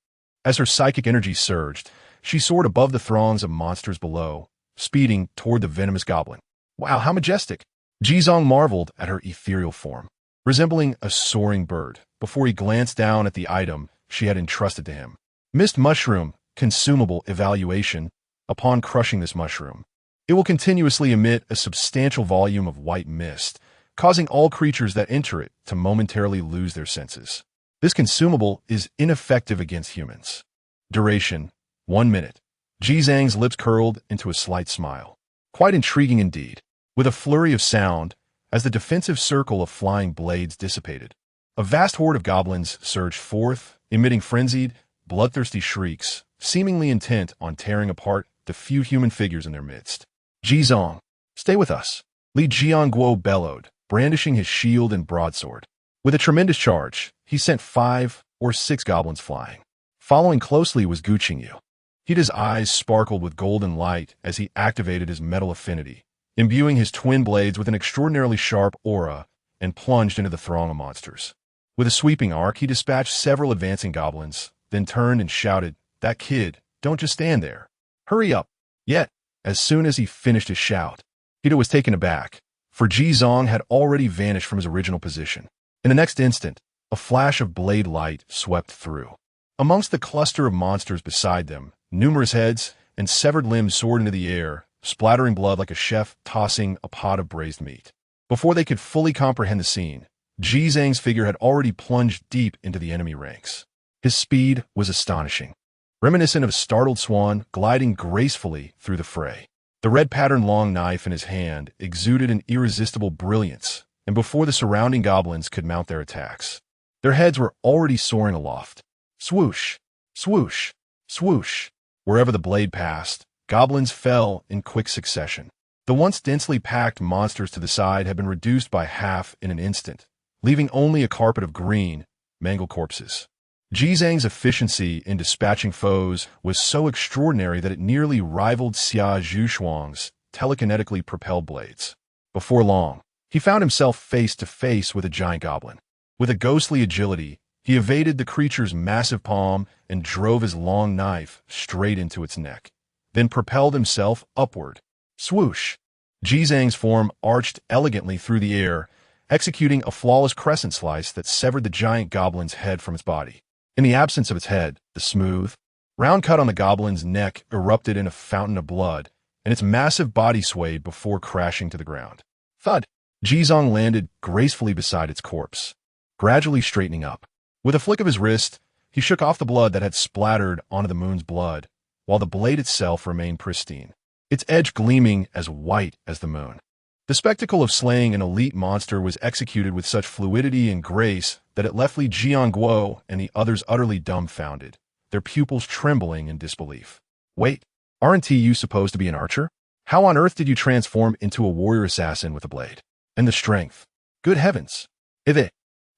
As her psychic energy surged, she soared above the throngs of monsters below, speeding toward the venomous goblin. Wow, how majestic! Jizong marveled at her ethereal form, resembling a soaring bird, before he glanced down at the item she had entrusted to him. Mist mushroom, consumable evaluation. Upon crushing this mushroom, it will continuously emit a substantial volume of white mist, causing all creatures that enter it to momentarily lose their senses. This consumable is ineffective against humans. Duration, 1 minute. Jizang's lips curled into a slight smile. Quite intriguing indeed. With a flurry of sound, as the defensive circle of flying blades dissipated, a vast horde of goblins surged forth, emitting frenzied, bloodthirsty shrieks, seemingly intent on tearing apart the few human figures in their midst. Jizong, stay with us, Li Jianguo bellowed, brandishing his shield and broadsword. With a tremendous charge, he sent 5 or 6 goblins flying. Following closely was Gu Qingyu. Hida's eyes sparkled with golden light as he activated his metal affinity, imbuing his twin blades with an extraordinarily sharp aura, and plunged into the throng of monsters. With a sweeping arc, he dispatched several advancing goblins, then turned and shouted, That kid, don't just stand there. Hurry up. Yet, as soon as he finished his shout, Hida was taken aback, for Jizong had already vanished from his original position. In the next instant, a flash of blade light swept through. Amongst the cluster of monsters beside them, numerous heads and severed limbs soared into the air, splattering blood like a chef tossing a pot of braised meat. Before they could fully comprehend the scene, Jizang's figure had already plunged deep into the enemy ranks. His speed was astonishing, reminiscent of a startled swan gliding gracefully through the fray. The red-patterned long knife in his hand exuded an irresistible brilliance, and before the surrounding goblins could mount their attacks, their heads were already soaring aloft. Swoosh, swoosh, swoosh. Wherever the blade passed, goblins fell in quick succession. The once densely packed monsters to the side had been reduced by half in an instant, leaving only a carpet of green, mangled corpses. Jizang's efficiency in dispatching foes was so extraordinary that it nearly rivaled Xia Zhuchuang's telekinetically propelled blades. Before long, he found himself face to face with a giant goblin. With a ghostly agility, he evaded the creature's massive palm and drove his long knife straight into its neck, then propelled himself upward. Swoosh! Jizang's form arched elegantly through the air, executing a flawless crescent slice that severed the giant goblin's head from its body. In the absence of its head, the smooth, round cut on the goblin's neck erupted in a fountain of blood, and its massive body swayed before crashing to the ground. Thud! Jizong landed gracefully beside its corpse, gradually straightening up. With a flick of his wrist, he shook off the blood that had splattered onto the moon's blood, while the blade itself remained pristine, its edge gleaming as white as the moon. The spectacle of slaying an elite monster was executed with such fluidity and grace that it left Li Jianguo and the others utterly dumbfounded, their pupils trembling in disbelief. Wait, aren't you supposed to be an archer? How on earth did you transform into a warrior assassin with a blade? And the strength? Good heavens! Ive,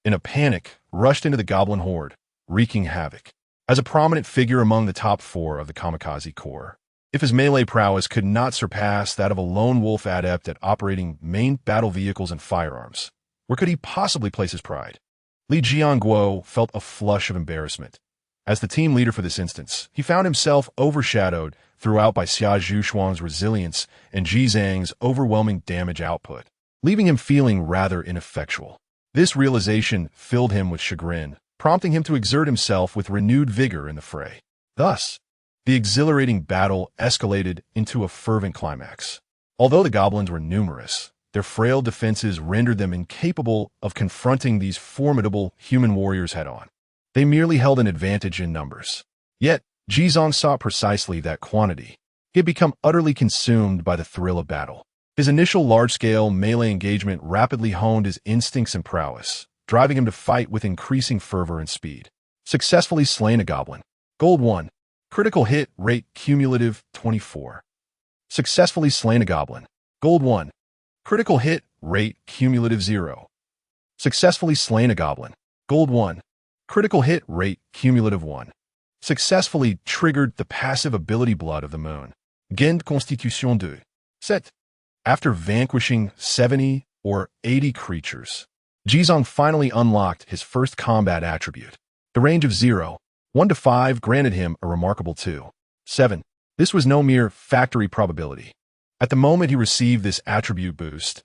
in a panic, rushed into the goblin horde, wreaking havoc. As a prominent figure among the top 4 of the Kamikaze Corps, if his melee prowess could not surpass that of a lone wolf adept at operating main battle vehicles and firearms, where could he possibly place his pride? Li Jianguo felt a flush of embarrassment. As the team leader for this instance, he found himself overshadowed throughout by Xia Zhuxuang's resilience and Ji Zhang's overwhelming damage output, leaving him feeling rather ineffectual. This realization filled him with chagrin, prompting him to exert himself with renewed vigor in the fray. Thus, the exhilarating battle escalated into a fervent climax. Although the goblins were numerous, their frail defenses rendered them incapable of confronting these formidable human warriors head-on. They merely held an advantage in numbers. Yet, Jizong saw precisely that quantity. He had become utterly consumed by the thrill of battle. His initial large-scale melee engagement rapidly honed his instincts and prowess, driving him to fight with increasing fervor and speed. Successfully slain a goblin. Gold 1. Critical hit rate cumulative 24. Successfully slain a goblin. Gold 1. Critical hit rate cumulative 0. Successfully slain a goblin. Gold 1. Critical hit rate cumulative 1. Successfully triggered the passive ability Blood of the Moon. Gained Constitution 2. Set. After vanquishing 70 or 80 creatures, Jizong finally unlocked his first combat attribute. The range of 0, 1 to 5 granted him a remarkable 2. 7. This was no mere factory probability. At the moment he received this attribute boost,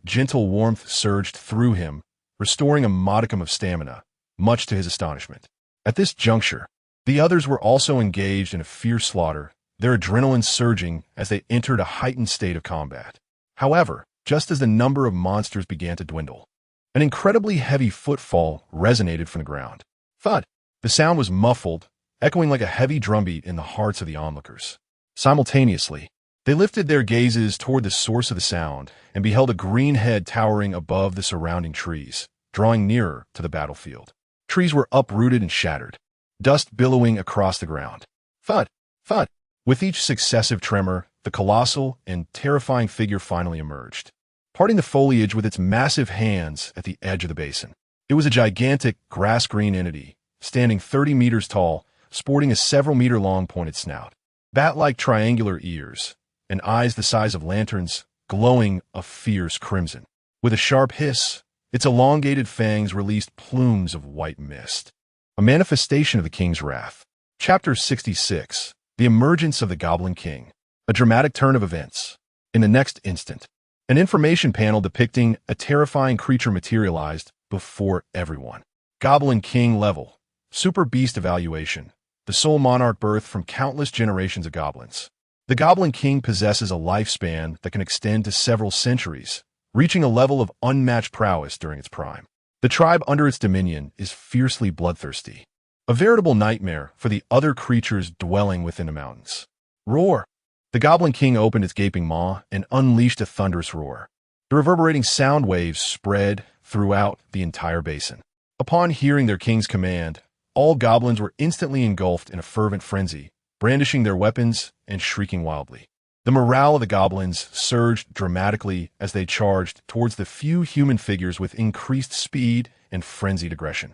gentle warmth surged through him, restoring a modicum of stamina, much to his astonishment. At this juncture, the others were also engaged in a fierce slaughter, their adrenaline surging as they entered a heightened state of combat. However, just as the number of monsters began to dwindle, an incredibly heavy footfall resonated from the ground. Thud! The sound was muffled, echoing like a heavy drumbeat in the hearts of the onlookers. Simultaneously, they lifted their gazes toward the source of the sound and beheld a green head towering above the surrounding trees, drawing nearer to the battlefield. Trees were uprooted and shattered, dust billowing across the ground. Thud! Thud! With each successive tremor, the colossal and terrifying figure finally emerged, parting the foliage with its massive hands at the edge of the basin. It was a gigantic, grass-green entity, standing 30 meters tall, sporting a several-meter-long pointed snout, bat-like triangular ears, and eyes the size of lanterns, glowing a fierce crimson. With a sharp hiss, its elongated fangs released plumes of white mist, a manifestation of the king's wrath. Chapter 66. The Emergence of the Goblin King. A dramatic turn of events. In the next instant, an information panel depicting a terrifying creature materialized before everyone. Goblin King level. Super Beast evaluation. The sole monarch birthed from countless generations of goblins. The Goblin King possesses a lifespan that can extend to several centuries, reaching a level of unmatched prowess during its prime. The tribe under its dominion is fiercely bloodthirsty, a veritable nightmare for the other creatures dwelling within the mountains. Roar! The Goblin King opened its gaping maw and unleashed a thunderous roar. The reverberating sound waves spread throughout the entire basin. Upon hearing their king's command, all goblins were instantly engulfed in a fervent frenzy, brandishing their weapons and shrieking wildly. The morale of the goblins surged dramatically as they charged towards the few human figures with increased speed and frenzied aggression.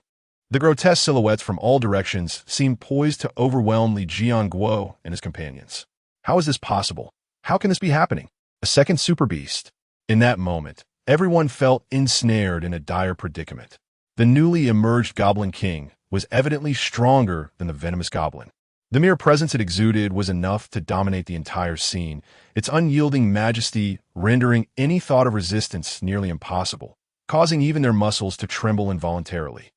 The grotesque silhouettes from all directions seemed poised to overwhelm Li Jianguo and his companions. How is this possible? How can this be happening? A second super beast. In that moment, everyone felt ensnared in a dire predicament. The newly emerged Goblin King was evidently stronger than the venomous goblin. The mere presence it exuded was enough to dominate the entire scene, its unyielding majesty rendering any thought of resistance nearly impossible, causing even their muscles to tremble involuntarily.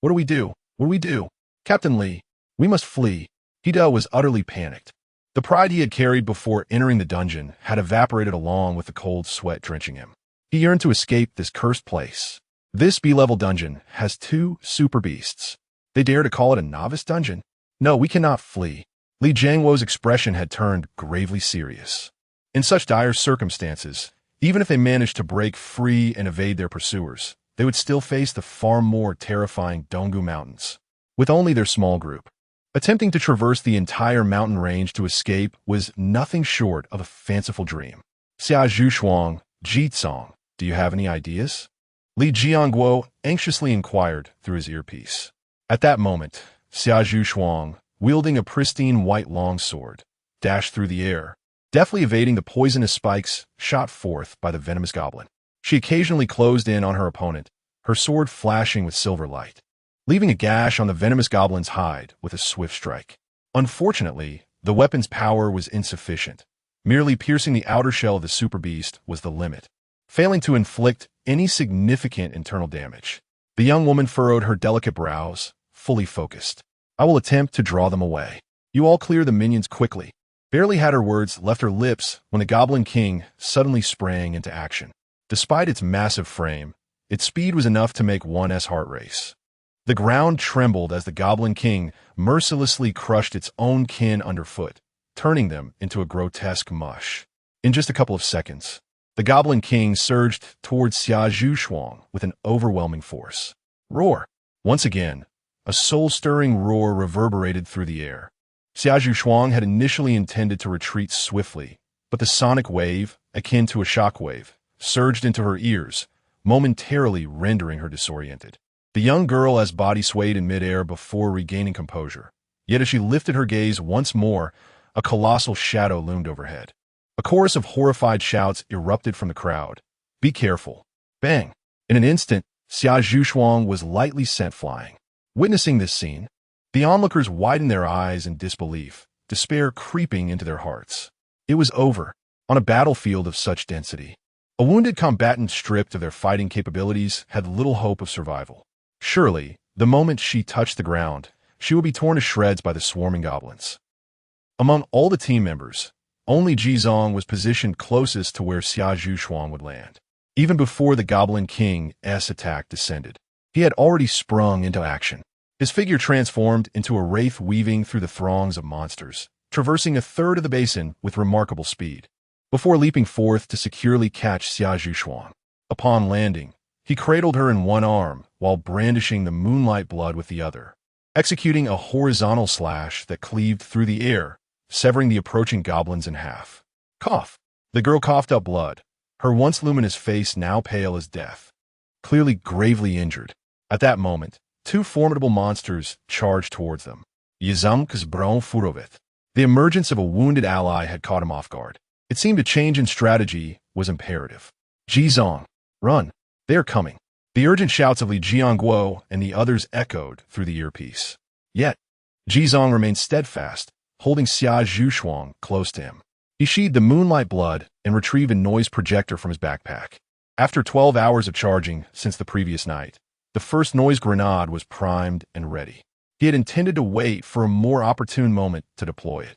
What do we do? What do we do? Captain Li, we must flee. Hida was utterly panicked. The The pride he had carried before entering the dungeon had evaporated along with the cold sweat drenching him. He yearned to escape this cursed place. This B-level dungeon has 2 super beasts. They dare to call it a novice dungeon? No, we cannot flee. Li Jiangwo's expression had turned gravely serious. In such dire circumstances, even if they managed to break free and evade their pursuers, they would still face the far more terrifying Donggu Mountains. With only their small group, attempting to traverse the entire mountain range to escape was nothing short of a fanciful dream. Xia Zhuchuang, Jitsong, do you have any ideas? Li Jiangguo anxiously inquired through his earpiece. At that moment, Xia Zhuchuang, wielding a pristine white longsword, dashed through the air, deftly evading the poisonous spikes shot forth by the venomous goblin. She occasionally closed in on her opponent, her sword flashing with silver light, leaving a gash on the venomous goblin's hide with a swift strike. Unfortunately, the weapon's power was insufficient. Merely piercing the outer shell of the super beast was the limit, failing to inflict any significant internal damage. The young woman furrowed her delicate brows, fully focused. I will attempt to draw them away. You all clear the minions quickly. Barely had her words left her lips when the Goblin King suddenly sprang into action. Despite its massive frame, its speed was enough to make one's heart race. The ground trembled as the Goblin King mercilessly crushed its own kin underfoot, turning them into a grotesque mush. In just a couple of seconds, the Goblin King surged towards Xia Zhuchuang with an overwhelming force. Roar! Once again, a soul-stirring roar reverberated through the air. Xia Zhuchuang had initially intended to retreat swiftly, but the sonic wave, akin to a shockwave, surged into her ears, momentarily rendering her disoriented. The young girl's body swayed in midair before regaining composure. Yet as she lifted her gaze once more, a colossal shadow loomed overhead. A chorus of horrified shouts erupted from the crowd. Be careful. Bang! In an instant, Xia Zhuchuang was lightly sent flying. Witnessing this scene, the onlookers widened their eyes in disbelief, despair creeping into their hearts. It was over. On a battlefield of such density, a wounded combatant stripped of their fighting capabilities had little hope of survival. Surely, the moment she touched the ground, she would be torn to shreds by the swarming goblins. Among all the team members, only Jizong was positioned closest to where Xia Zhuchuang would land. Even before the Goblin King's attack descended, he had already sprung into action. His figure transformed into a wraith weaving through the throngs of monsters, traversing a third of the basin with remarkable speed, before leaping forth to securely catch Xia Zhuchuang. Upon landing, he cradled her in one arm while brandishing the moonlight blood with the other, executing a horizontal slash that cleaved through the air, severing the approaching goblins in half. Cough! The girl coughed up blood, her once luminous face now pale as death, clearly gravely injured. At that moment, 2 formidable monsters charged towards them. Yizamk's Bron Furovith. The emergence of a wounded ally had caught him off guard. It seemed a change in strategy was imperative. Jizong, run! They are coming. The urgent shouts of Li Jiangguo and the others echoed through the earpiece. Yet, Jizong remained steadfast, holding Xia Zhuchuang close to him. He sheathed the moonlight blood and retrieved a noise projector from his backpack. After 12 hours of charging since the previous night, the first noise grenade was primed and ready. He had intended to wait for a more opportune moment to deploy it,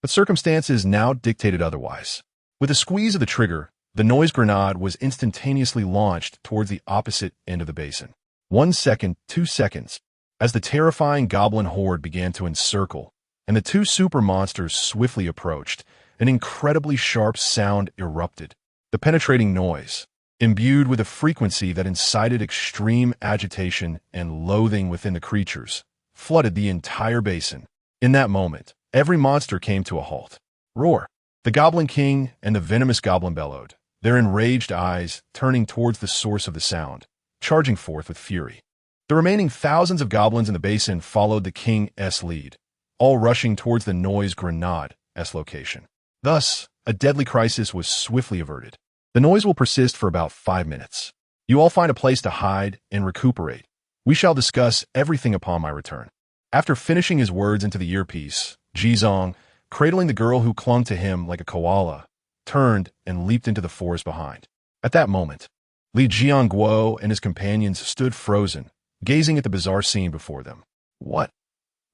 but circumstances now dictated otherwise. With a squeeze of the trigger, the noise grenade was instantaneously launched towards the opposite end of the basin. 1 second, 2 seconds, as the terrifying goblin horde began to encircle, and the 2 super monsters swiftly approached, an incredibly sharp sound erupted. The penetrating noise, imbued with a frequency that incited extreme agitation and loathing within the creatures, flooded the entire basin. In that moment, every monster came to a halt. Roar! The Goblin King and the venomous goblin bellowed, their enraged eyes turning towards the source of the sound, charging forth with fury. The remaining thousands of goblins in the basin followed the King's lead, all rushing towards the noise grenade's location. Thus, a deadly crisis was swiftly averted. The noise will persist for about 5 minutes. You all find a place to hide and recuperate. We shall discuss everything upon my return. After finishing his words into the earpiece, Jizong, cradling the girl who clung to him like a koala, turned and leaped into the forest behind. At that moment, Li Jiangguo and his companions stood frozen, gazing at the bizarre scene before them. What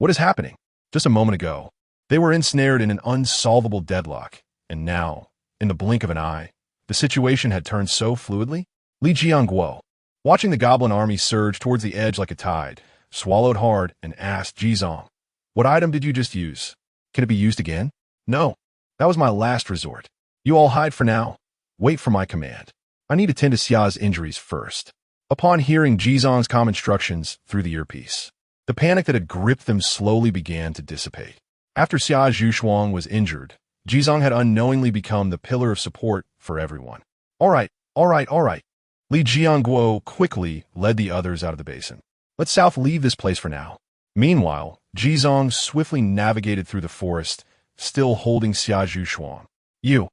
is happening? Just a moment ago, They were ensnared in an unsolvable deadlock, and now, in the blink of an eye, the situation had turned so fluidly. Li Jiangguo, watching the goblin army surge towards the edge like a tide, swallowed hard and asked Jizong, "What item did you just use? Can it be used again?" "No, that was my last resort. You all hide for now. Wait for my command. I need to tend to Xia's injuries first." Upon hearing Jizong's calm instructions through the earpiece, the panic that had gripped them slowly began to dissipate. After Xia Zhuxuang was injured, Jizong had unknowingly become the pillar of support for everyone. All right. Li Jiangguo quickly led the others out of the basin. "Let South leave this place for now." Meanwhile, Jizong swiftly navigated through the forest, still holding Xia Zhuxuang. You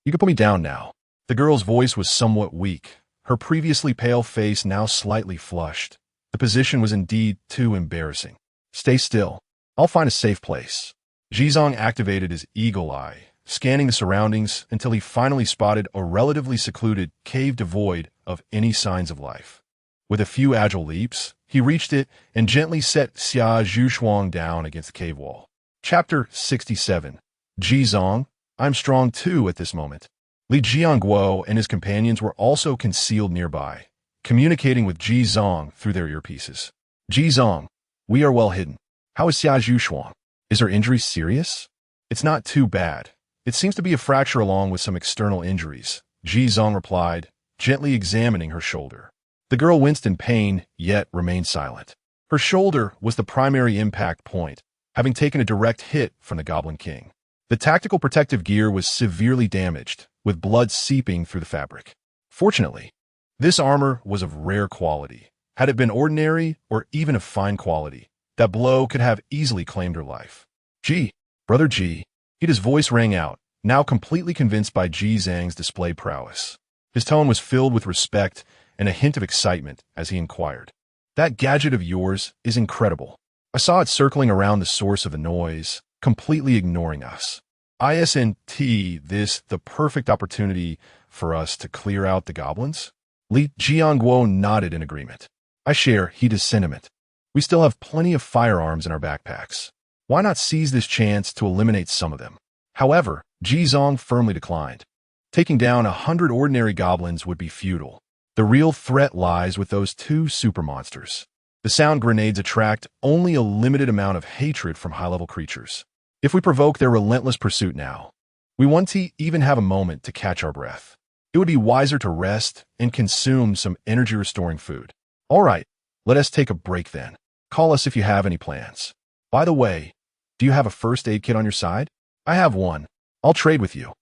can put me down now." The girl's voice was somewhat weak, her previously pale face now slightly flushed. The position was indeed too embarrassing. "Stay still. I'll find a safe place." Jizong activated his eagle eye, scanning the surroundings until he finally spotted a relatively secluded cave devoid of any signs of life. With a few agile leaps, he reached it and gently set Xia Zhuxuang down against the cave wall. Chapter 67. Jizong, I'm strong too at this moment. Li Jiangguo and his companions were also concealed nearby, communicating with Jizong through their earpieces. "Jizong, we are well hidden. How is Xia Zhuxuang? Is her injury serious?" "It's not too bad. It seems to be a fracture along with some external injuries," Jizong replied, gently examining her shoulder. The girl winced in pain, yet remained silent. Her shoulder was the primary impact point, having taken a direct hit from the Goblin King. The tactical protective gear was severely damaged, with blood seeping through the fabric. Fortunately, this armor was of rare quality. Had it been ordinary or even of fine quality, that blow could have easily claimed her life. "Ji, brother Ji," his voice rang out, now completely convinced by Ji Zhang's displayed prowess. His tone was filled with respect and a hint of excitement as he inquired, "That gadget of yours is incredible. I saw it circling around the source of the noise, completely ignoring us. Isn't this the perfect opportunity for us to clear out the goblins?" Li Jiangguo nodded in agreement. "I share his sentiment. We still have plenty of firearms in our backpacks. Why not seize this chance to eliminate some of them?" However, Jizong firmly declined. Taking down 100 ordinary goblins would be futile. The real threat lies with those two super monsters. The sound grenades attract only a limited amount of hatred from high-level creatures. If we provoke their relentless pursuit now, we won't even have a moment to catch our breath. It would be wiser to rest and consume some energy-restoring food. All right, let us take a break then. Call us if you have any plans. By the way, do you have a first aid kit on your side? I have one. I'll trade with you.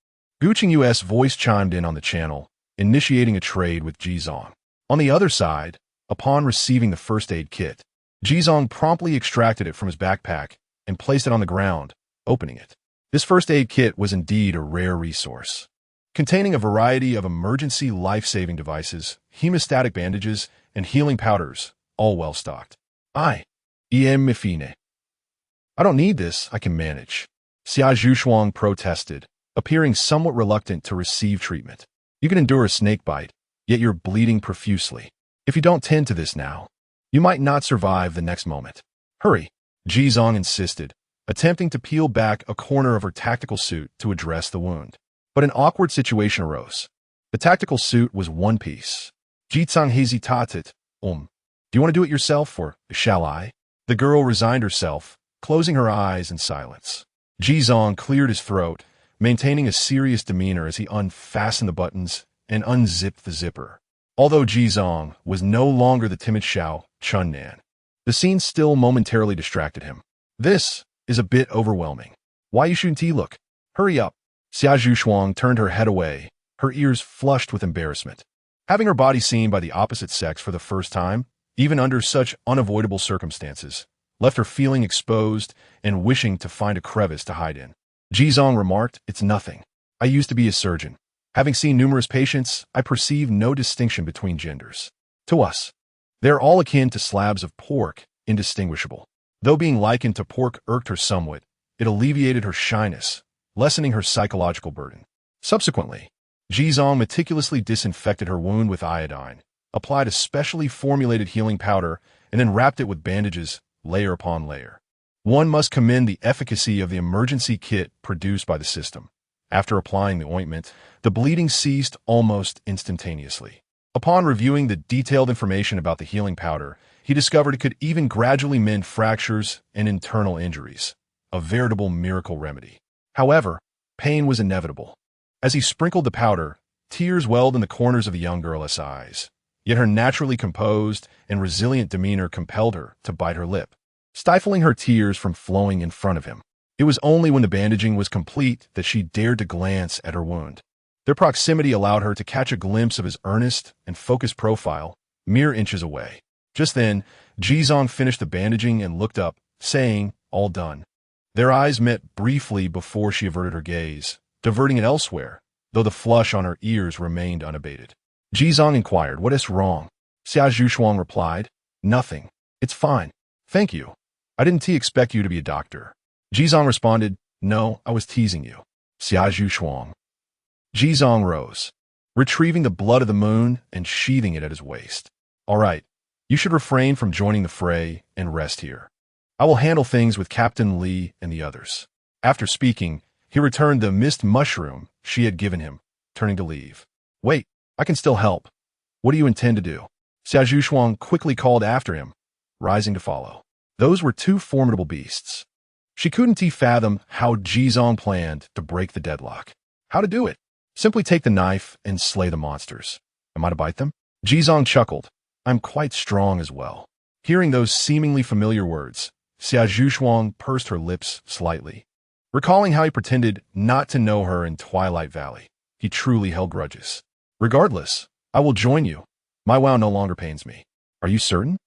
Guching U.S. voice chimed in on the channel, initiating a trade with Jizong. On the other side, upon receiving the first aid kit, Jizong promptly extracted it from his backpack and placed it on the ground, opening it. This first aid kit was indeed a rare resource, containing a variety of emergency life-saving devices, hemostatic bandages, and healing powders, all well-stocked. I don't need this, I can manage. Xia Zhuxuang protested, appearing somewhat reluctant to receive treatment. You can endure a snake bite, yet you're bleeding profusely. If you don't tend to this now, you might not survive the next moment. Hurry, Jizong insisted, attempting to peel back a corner of her tactical suit to address the wound. But an awkward situation arose. The tactical suit was one piece. Jizong hesitated. Do you want to do it yourself, or shall I? The girl resigned herself, closing her eyes in silence. Jizong cleared his throat, maintaining a serious demeanor as he unfastened the buttons and unzipped the zipper. Although Jizong was no longer the timid Xiao Chunnan, the scene still momentarily distracted him. This is a bit overwhelming. Why shouldn't he look? Hurry up. Xia Zhuxuang turned her head away, her ears flushed with embarrassment. Having her body seen by the opposite sex for the first time, even under such unavoidable circumstances, left her feeling exposed and wishing to find a crevice to hide in. Jizong remarked, "It's nothing. I used to be a surgeon. Having seen numerous patients, I perceive no distinction between genders. To us, they're all akin to slabs of pork, indistinguishable." Though being likened to pork irked her somewhat, it alleviated her shyness, lessening her psychological burden. Subsequently, Jizong meticulously disinfected her wound with iodine, applied a specially formulated healing powder, and then wrapped it with bandages, layer upon layer. One must commend the efficacy of the emergency kit produced by the system. After applying the ointment, the bleeding ceased almost instantaneously. Upon reviewing the detailed information about the healing powder, he discovered it could even gradually mend fractures and internal injuries, a veritable miracle remedy. However, pain was inevitable. As he sprinkled the powder, tears welled in the corners of the young girl's eyes. Yet her naturally composed and resilient demeanor compelled her to bite her lip, stifling her tears from flowing in front of him. It was only when the bandaging was complete that she dared to glance at her wound. Their proximity allowed her to catch a glimpse of his earnest and focused profile, mere inches away. Just then, Jizong finished the bandaging and looked up, saying, "All done." Their eyes met briefly before she averted her gaze, diverting it elsewhere, though the flush on her ears remained unabated. Jizong inquired, "What is wrong?" Xia Zhuchuang replied, "Nothing. It's fine. Thank you. I didn't expect you to be a doctor." Jizong responded, "No, I was teasing you." Xia Zhuchuang. Jizong rose, retrieving the blood of the moon and sheathing it at his waist. "All right, you should refrain from joining the fray and rest here. I will handle things with Captain Li and the others." After speaking, he returned the mist mushroom she had given him, turning to leave. "Wait, I can still help. What do you intend to do?" Xia Zhuchuang quickly called after him, rising to follow. Those were two formidable beasts. She couldn't fathom how Jizong planned to break the deadlock. How to do it? Simply take the knife and slay the monsters. Am I to bite them? Jizong chuckled. "I'm quite strong as well." Hearing those seemingly familiar words, Xia Zhuchuang pursed her lips slightly. Recalling how he pretended not to know her in Twilight Valley, he truly held grudges. "Regardless, I will join you. My wow no longer pains me." "Are you certain?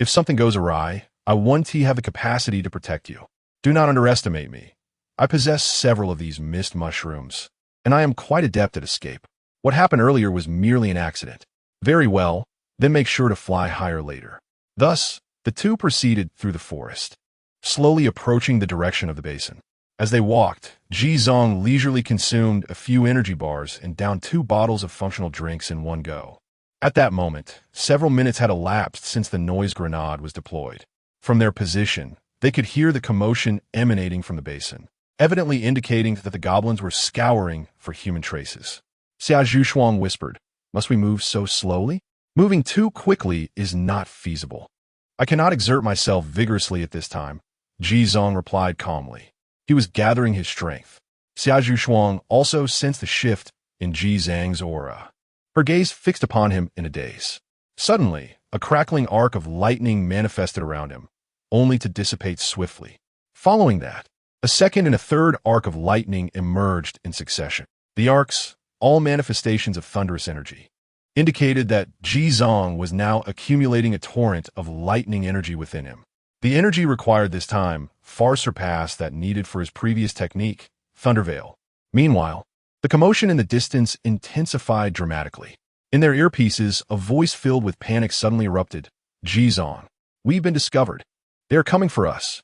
If something goes awry, I want to have the capacity to protect you. Do not underestimate me. I possess several of these mist mushrooms, and I am quite adept at escape. What happened earlier was merely an accident." "Very well, then make sure to fly higher later." Thus, the two proceeded through the forest, slowly approaching the direction of the basin. As they walked, Jizong leisurely consumed a few energy bars and downed 2 bottles of functional drinks in one go. At that moment, several minutes had elapsed since the noise grenade was deployed. From their position, they could hear the commotion emanating from the basin, evidently indicating that the goblins were scouring for human traces. Xia Zhuchuang whispered, "Must we move so slowly? Moving too quickly is not feasible." "I cannot exert myself vigorously at this time," Jizong replied calmly. He was gathering his strength. Xia Zhuchuang also sensed the shift in Jizang's aura. Her gaze fixed upon him in a daze. Suddenly, a crackling arc of lightning manifested around him, only to dissipate swiftly. Following that, a second and a third arc of lightning emerged in succession. The arcs, all manifestations of thunderous energy, indicated that Jizong was now accumulating a torrent of lightning energy within him. The energy required this time far surpassed that needed for his previous technique, Thunder Veil. Meanwhile, the commotion in the distance intensified dramatically. In their earpieces, a voice filled with panic suddenly erupted. "Jizong, we've been discovered. They are coming for us."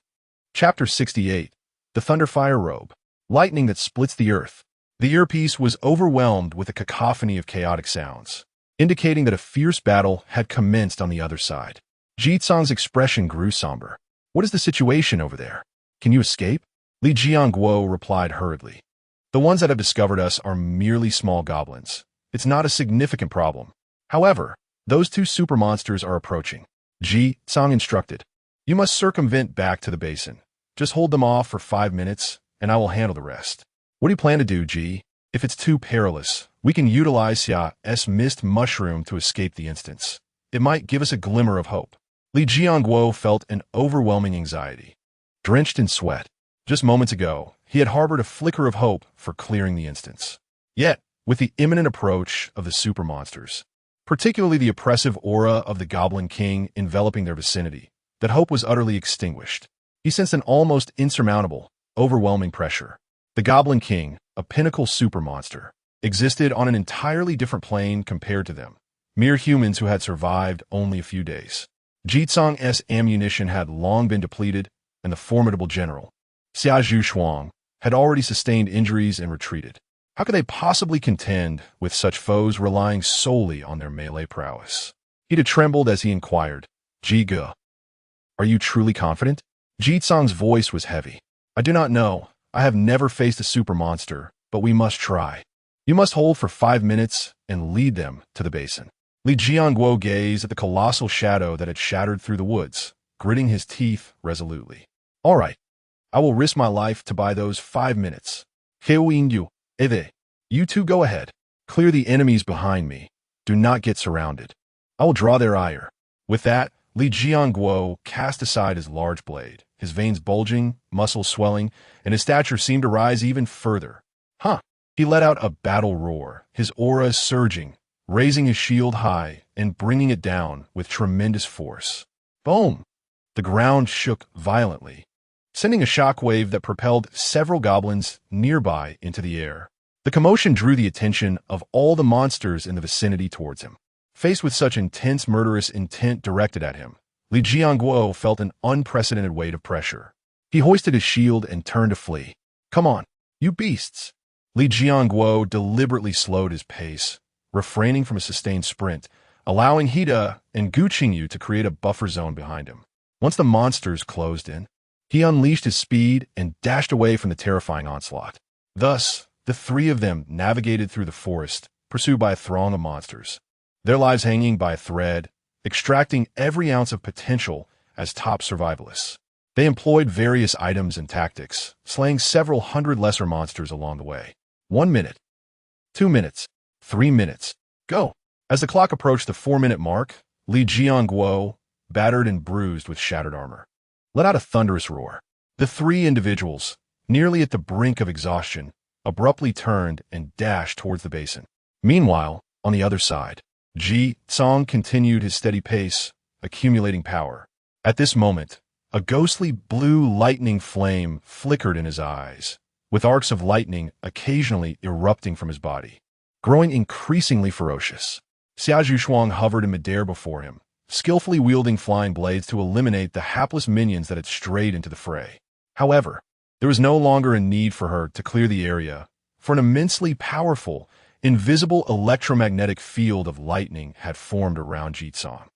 Chapter 68. The Thunderfire Robe. Lightning that splits the earth. The earpiece was overwhelmed with a cacophony of chaotic sounds, indicating that a fierce battle had commenced on the other side. Jizong's expression grew somber. "What is the situation over there? Can you escape?" Li Jiangguo replied hurriedly. "The ones that have discovered us are merely small goblins. It's not a significant problem. However, those 2 super monsters are approaching." Jizong instructed. "You must circumvent back to the basin. Just hold them off for 5 minutes, and I will handle the rest." "What do you plan to do, Ji? If it's too perilous, we can utilize Xia's mist mushroom to escape the instance. It might give us a glimmer of hope." Li Jiangguo felt an overwhelming anxiety. Drenched in sweat, just moments ago, he had harbored a flicker of hope for clearing the instance. Yet, with the imminent approach of the super monsters, particularly the oppressive aura of the Goblin King enveloping their vicinity, that hope was utterly extinguished. He sensed an almost insurmountable, overwhelming pressure. The Goblin King, a pinnacle super monster, existed on an entirely different plane compared to them, mere humans who had survived only a few days. Jizong's ammunition had long been depleted, and the formidable general, Xia Zhuchuang, had already sustained injuries and retreated. How could they possibly contend with such foes relying solely on their melee prowess? He trembled as he inquired, "Ji Ge, are you truly confident?" Jitsong's voice was heavy. I do not know. I have never faced a super monster, but we must try. You must hold for 5 minutes and lead them to the basin. Li Jianguo gazed at the colossal shadow that had shattered through the woods, gritting his teeth resolutely. All right. I will risk my life to buy those 5 minutes. Yu, Eve. You two go ahead. Clear the enemies behind me. Do not get surrounded. I will draw their ire. With that, Li Jianguo cast aside his large blade, his veins bulging, muscles swelling, and his stature seemed to rise even further. Huh. He let out a battle roar, his aura surging, raising his shield high and bringing it down with tremendous force. Boom! The ground shook violently, sending a shockwave that propelled several goblins nearby into the air. The commotion drew the attention of all the monsters in the vicinity towards him. Faced with such intense murderous intent directed at him, Li Jianguo felt an unprecedented weight of pressure. He hoisted his shield and turned to flee. Come on, you beasts! Li Jianguo deliberately slowed his pace, refraining from a sustained sprint, allowing Hida and Gu Qingyu to create a buffer zone behind him. Once the monsters closed in, he unleashed his speed and dashed away from the terrifying onslaught. Thus, the three of them navigated through the forest, pursued by a throng of monsters, their lives hanging by a thread, extracting every ounce of potential as top survivalists. They employed various items and tactics, slaying several hundred lesser monsters along the way. 1 minute, 2 minutes, 3 minutes, go! As the clock approached the 4-minute mark, Li Jianguo, battered and bruised with shattered armor, let out a thunderous roar. The three individuals, nearly at the brink of exhaustion, abruptly turned and dashed towards the basin. Meanwhile, on the other side, Ji Tsong continued his steady pace, accumulating power. At this moment, a ghostly blue lightning flame flickered in his eyes, with arcs of lightning occasionally erupting from his body, growing increasingly ferocious. Xiazhu Shuang hovered in midair before him, skillfully wielding flying blades to eliminate the hapless minions that had strayed into the fray. However, there was no longer a need for her to clear the area, for an immensely powerful, invisible electromagnetic field of lightning had formed around Jitsong.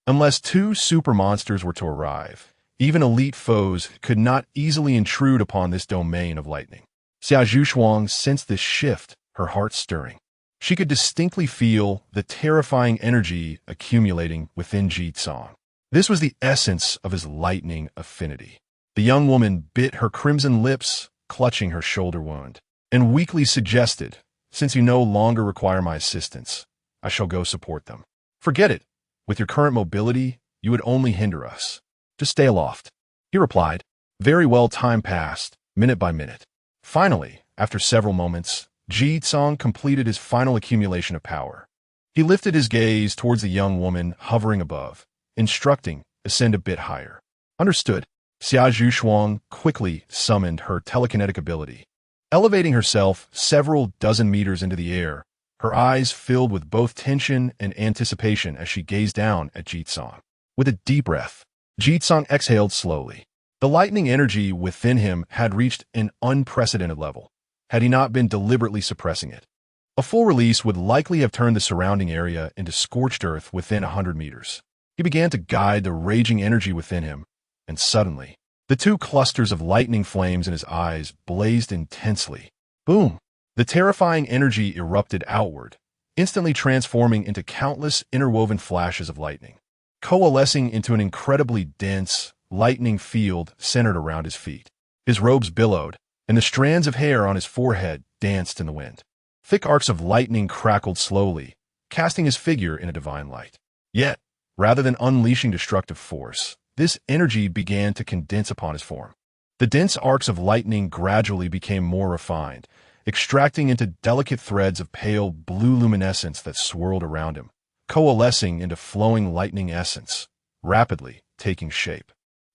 Unless two super monsters were to arrive, even elite foes could not easily intrude upon this domain of lightning. Xiazhu Shuang sensed this shift, her heart stirring. She could distinctly feel the terrifying energy accumulating within Jitsong. This was the essence of his lightning affinity. The young woman bit her crimson lips, clutching her shoulder wound, and weakly suggested, since you no longer require my assistance, I shall go support them. Forget it. With your current mobility, you would only hinder us. Just stay aloft. He replied. Very well. Time passed, minute by minute. Finally, after several moments, Ji Tsong completed his final accumulation of power. He lifted his gaze towards the young woman hovering above, instructing, ascend a bit higher. Understood. Xiazhu Shuang quickly summoned her telekinetic ability. Elevating herself several dozen meters into the air, her eyes filled with both tension and anticipation as she gazed down at Jitsong. With a deep breath, Jitsong exhaled slowly. The lightning energy within him had reached an unprecedented level, had he not been deliberately suppressing it. A full release would likely have turned the surrounding area into scorched earth within 100 meters. He began to guide the raging energy within him, and suddenly, the two clusters of lightning flames in his eyes blazed intensely. Boom! The terrifying energy erupted outward, instantly transforming into countless interwoven flashes of lightning, coalescing into an incredibly dense, lightning field centered around his feet. His robes billowed, and the strands of hair on his forehead danced in the wind. Thick arcs of lightning crackled slowly, casting his figure in a divine light. Yet, rather than unleashing destructive force, this energy began to condense upon his form. The dense arcs of lightning gradually became more refined, extracting into delicate threads of pale blue luminescence that swirled around him, coalescing into flowing lightning essence, rapidly taking shape.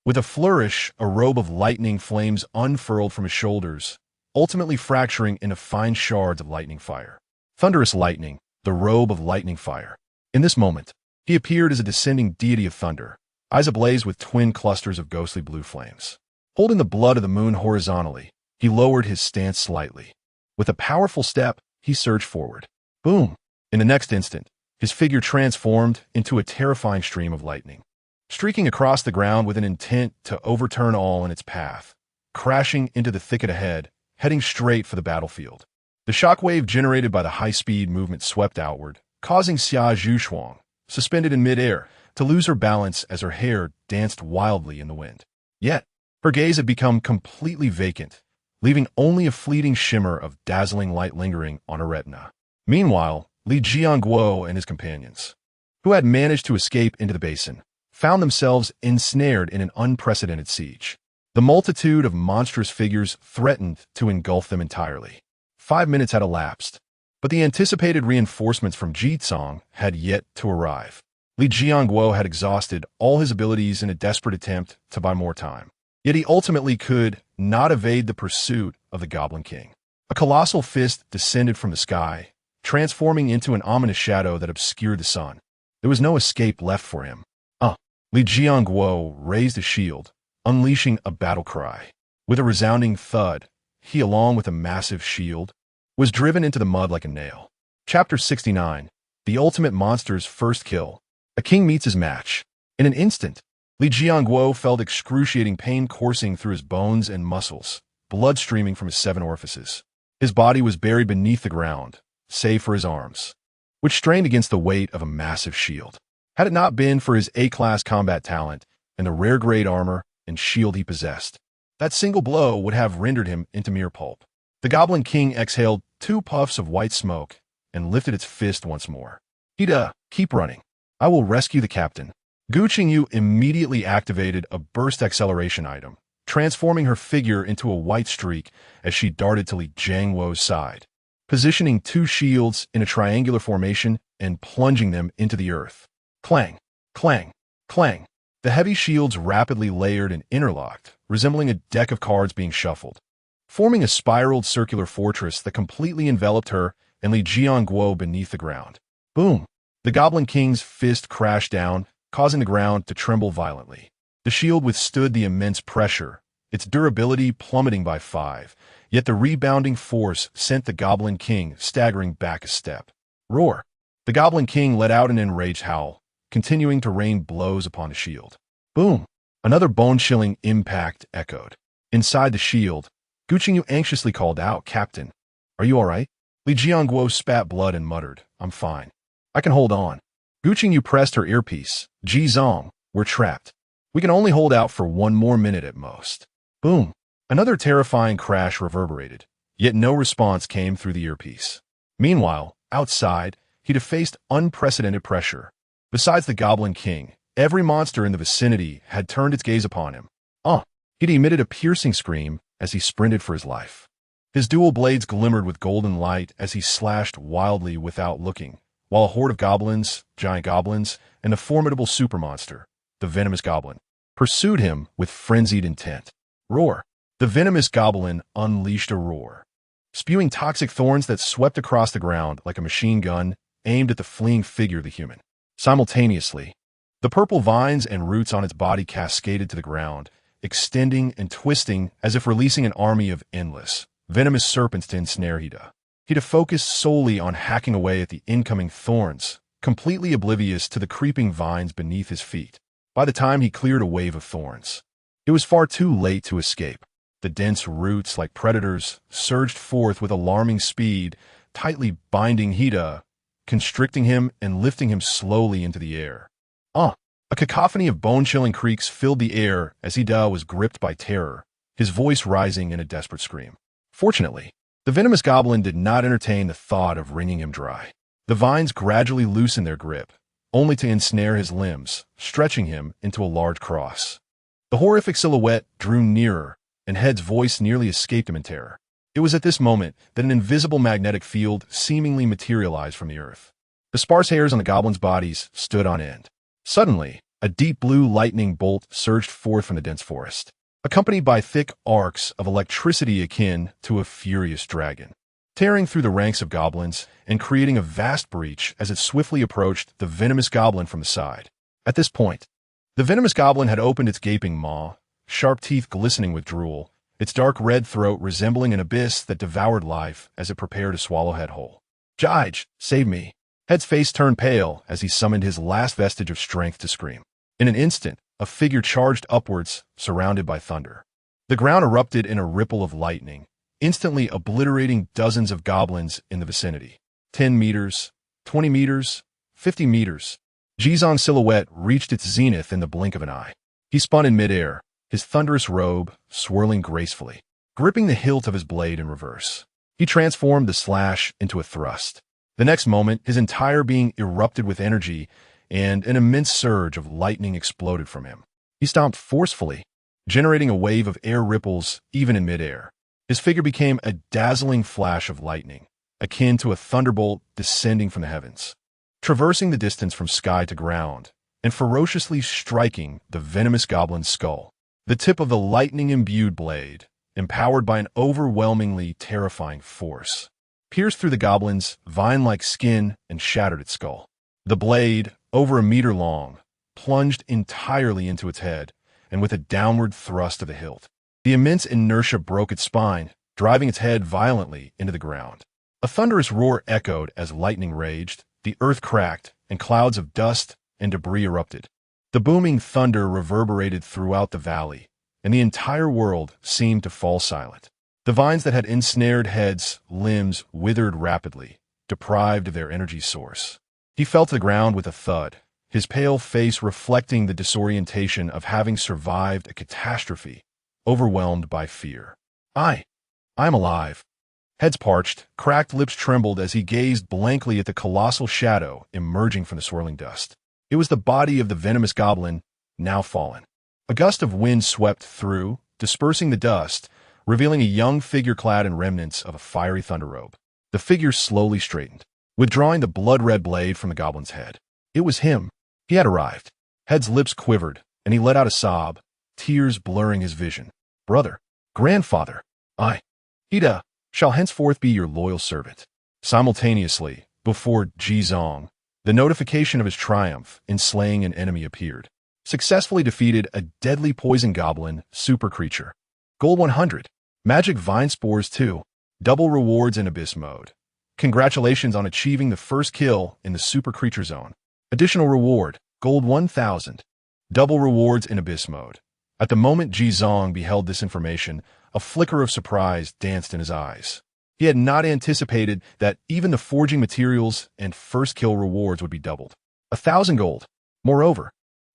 With a flourish, a robe of lightning flames unfurled from his shoulders, ultimately fracturing into fine shards of lightning fire. Thunderous lightning, the robe of lightning fire. In this moment, he appeared as a descending deity of thunder, eyes ablaze with twin clusters of ghostly blue flames. Holding the blood of the moon horizontally, he lowered his stance slightly. With a powerful step, he surged forward. Boom! In the next instant, his figure transformed into a terrifying stream of lightning. streaking across the ground with an intent to overturn all in its path, crashing into the thicket ahead, heading straight for the battlefield. The shockwave generated by the high-speed movement swept outward, causing Xia Zhuchuang, suspended in midair, to lose her balance as her hair danced wildly in the wind. Yet, her gaze had become completely vacant, leaving only a fleeting shimmer of dazzling light lingering on her retina. Meanwhile, Li Jianguo and his companions, who had managed to escape into the basin, found themselves ensnared in an unprecedented siege. The multitude of monstrous figures threatened to engulf them entirely. 5 minutes had elapsed, but the anticipated reinforcements from Jitsong had yet to arrive. Li Jianguo had exhausted all his abilities in a desperate attempt to buy more time. Yet he ultimately could not evade the pursuit of the Goblin King. A colossal fist descended from the sky, transforming into an ominous shadow that obscured the sun. There was no escape left for him. Li Jianguo raised a shield, unleashing a battle cry. With a resounding thud, he, along with a massive shield, was driven into the mud like a nail. Chapter 69. The Ultimate Monster's First Kill. A king meets his match. In an instant, Li Jianguo felt excruciating pain coursing through his bones and muscles, blood streaming from his 7 orifices. His body was buried beneath the ground, save for his arms, which strained against the weight of a massive shield. Had it not been for his A-class combat talent and the rare-grade armor and shield he possessed, that single blow would have rendered him into mere pulp. The Goblin King exhaled 2 puffs of white smoke and lifted its fist once more. Hida, keep running. I will rescue the captain. Gu Qingyu immediately activated a burst acceleration item, transforming her figure into a white streak as she darted to Li Jianguo's side, positioning 2 shields in a triangular formation and plunging them into the earth. Clang, clang, clang. The heavy shields rapidly layered and interlocked, resembling a deck of cards being shuffled, forming a spiraled circular fortress that completely enveloped her and Li Jianguo beneath the ground. Boom! The Goblin King's fist crashed down, causing the ground to tremble violently. The shield withstood the immense pressure, its durability plummeting by 5, yet the rebounding force sent the Goblin King staggering back a step. Roar! The Goblin King let out an enraged howl, continuing to rain blows upon the shield. Boom! Another bone-chilling impact echoed. Inside the shield, Gu Qingyu anxiously called out, "Captain, are you all right?" Li Jianguo spat blood and muttered, "I'm fine. I can hold on." Gu Qingyu pressed her earpiece. "Ji Zong, we're trapped. We can only hold out for 1 more minute at most." Boom! Another terrifying crash reverberated, yet no response came through the earpiece. Meanwhile, outside, he'd faced unprecedented pressure. Besides the Goblin King, every monster in the vicinity had turned its gaze upon him. He'd emitted a piercing scream as he sprinted for his life. His dual blades glimmered with golden light as he slashed wildly without looking, while a horde of goblins, giant goblins, and a formidable supermonster, the Venomous Goblin, pursued him with frenzied intent. Roar! The Venomous Goblin unleashed a roar, spewing toxic thorns that swept across the ground like a machine gun aimed at the fleeing figure of the human. Simultaneously, the purple vines and roots on its body cascaded to the ground, extending and twisting as if releasing an army of endless, venomous serpents to ensnare Hida. Hida focused solely on hacking away at the incoming thorns, completely oblivious to the creeping vines beneath his feet. By the time he cleared a wave of thorns, it was far too late to escape. The dense roots, like predators, surged forth with alarming speed, tightly binding Hida, constricting him and lifting him slowly into the air. A cacophony of bone-chilling creaks filled the air as Hida was gripped by terror, his voice rising in a desperate scream. Fortunately, the Venomous Goblin did not entertain the thought of wringing him dry. The vines gradually loosened their grip, only to ensnare his limbs, stretching him into a large cross. The horrific silhouette drew nearer, and Head's voice nearly escaped him in terror. It was at this moment that an invisible magnetic field seemingly materialized from the earth. The sparse hairs on the goblins' bodies stood on end. Suddenly, a deep blue lightning bolt surged forth from the dense forest, accompanied by thick arcs of electricity akin to a furious dragon, tearing through the ranks of goblins and creating a vast breach as it swiftly approached the Venomous Goblin from the side. At this point, the Venomous Goblin had opened its gaping maw, sharp teeth glistening with drool, its dark red throat resembling an abyss that devoured life as it prepared to swallow Head whole. "Jige, save me!" Head's face turned pale as he summoned his last vestige of strength to scream. In an instant, a figure charged upwards, surrounded by thunder. The ground erupted in a ripple of lightning, instantly obliterating dozens of goblins in the vicinity. 10 meters, 20 meters, 50 meters. Jizong's silhouette reached its zenith in the blink of an eye. He spun in midair, his thunderous robe swirling gracefully, gripping the hilt of his blade in reverse. He transformed the slash into a thrust. The next moment, his entire being erupted with energy, and an immense surge of lightning exploded from him. He stomped forcefully, generating a wave of air ripples even in midair. His figure became a dazzling flash of lightning, akin to a thunderbolt descending from the heavens, traversing the distance from sky to ground, and ferociously striking the venomous goblin's skull. The tip of the lightning-imbued blade, empowered by an overwhelmingly terrifying force, pierced through the goblin's vine-like skin and shattered its skull. The blade, over a meter long, plunged entirely into its head, and with a downward thrust of the hilt, the immense inertia broke its spine, driving its head violently into the ground. A thunderous roar echoed as lightning raged, the earth cracked, and clouds of dust and debris erupted. The booming thunder reverberated throughout the valley, and the entire world seemed to fall silent. The vines that had ensnared Head's limbs withered rapidly, deprived of their energy source. He fell to the ground with a thud, his pale face reflecting the disorientation of having survived a catastrophe, overwhelmed by fear. I'm alive. Head's parched, cracked lips trembled as he gazed blankly at the colossal shadow emerging from the swirling dust. It was the body of the venomous goblin, now fallen. A gust of wind swept through, dispersing the dust, revealing a young figure clad in remnants of a fiery thunder robe. The figure slowly straightened, withdrawing the blood-red blade from the goblin's head. It was him. He had arrived. Head's lips quivered, and he let out a sob, tears blurring his vision. Brother, grandfather, Ida, shall henceforth be your loyal servant. Simultaneously, before Jizong, the notification of his triumph in slaying an enemy appeared. Successfully defeated a deadly poison goblin super creature. Gold 100. Magic vine spores 2. Double rewards in abyss mode. Congratulations on achieving the first kill in the super creature zone. Additional reward, gold 1000. Double rewards in abyss mode. At the moment Jizong beheld this information, a flicker of surprise danced in his eyes. He had not anticipated that even the forging materials and first kill rewards would be doubled. 1,000 gold. Moreover,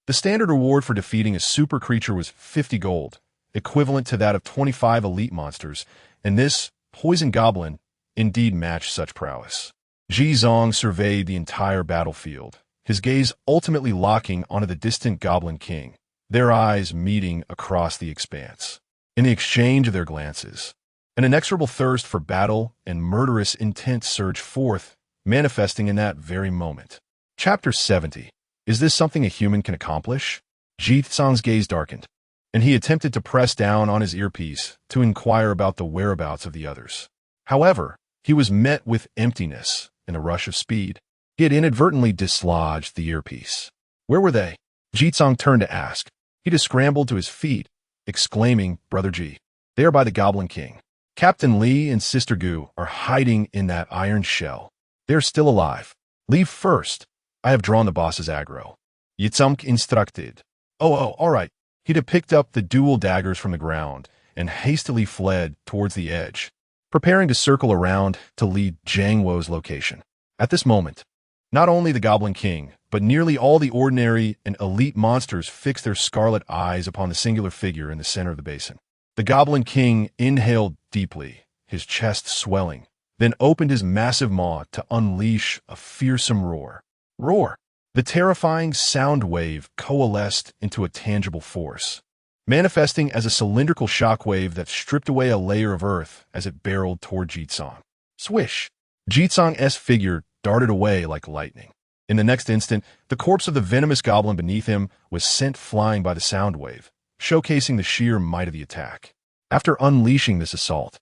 the standard reward for defeating a super creature was 50 gold, equivalent to that of 25 elite monsters, and this poison goblin indeed matched such prowess. Jizong surveyed the entire battlefield, his gaze ultimately locking onto the distant goblin king, their eyes meeting across the expanse. In the exchange of their glances, an inexorable thirst for battle and murderous intent surged forth, manifesting in that very moment. Chapter 70. Is this something a human can accomplish? Jizong's gaze darkened, and he attempted to press down on his earpiece to inquire about the whereabouts of the others. However, he was met with emptiness and a rush of speed. He had inadvertently dislodged the earpiece. Where were they? Jizong turned to ask. He just scrambled to his feet, exclaiming, Brother G, they are by the Goblin King. Captain Li and Sister Gu are hiding in that iron shell. They are still alive. Leave first. I have drawn the boss's aggro. Yitzumk instructed. All right. He'd have picked up the dual daggers from the ground and hastily fled towards the edge, preparing to circle around to lead Jiang Wo's location. At this moment, not only the Goblin King, but nearly all the ordinary and elite monsters fixed their scarlet eyes upon the singular figure in the center of the basin. The Goblin King inhaled deeply, his chest swelling, then opened his massive maw to unleash a fearsome roar. Roar! The terrifying sound wave coalesced into a tangible force, manifesting as a cylindrical shockwave that stripped away a layer of earth as it barreled toward Jizong. Swish! Jizong's figure darted away like lightning. In the next instant, the corpse of the venomous goblin beneath him was sent flying by the sound wave, showcasing the sheer might of the attack. After unleashing this assault,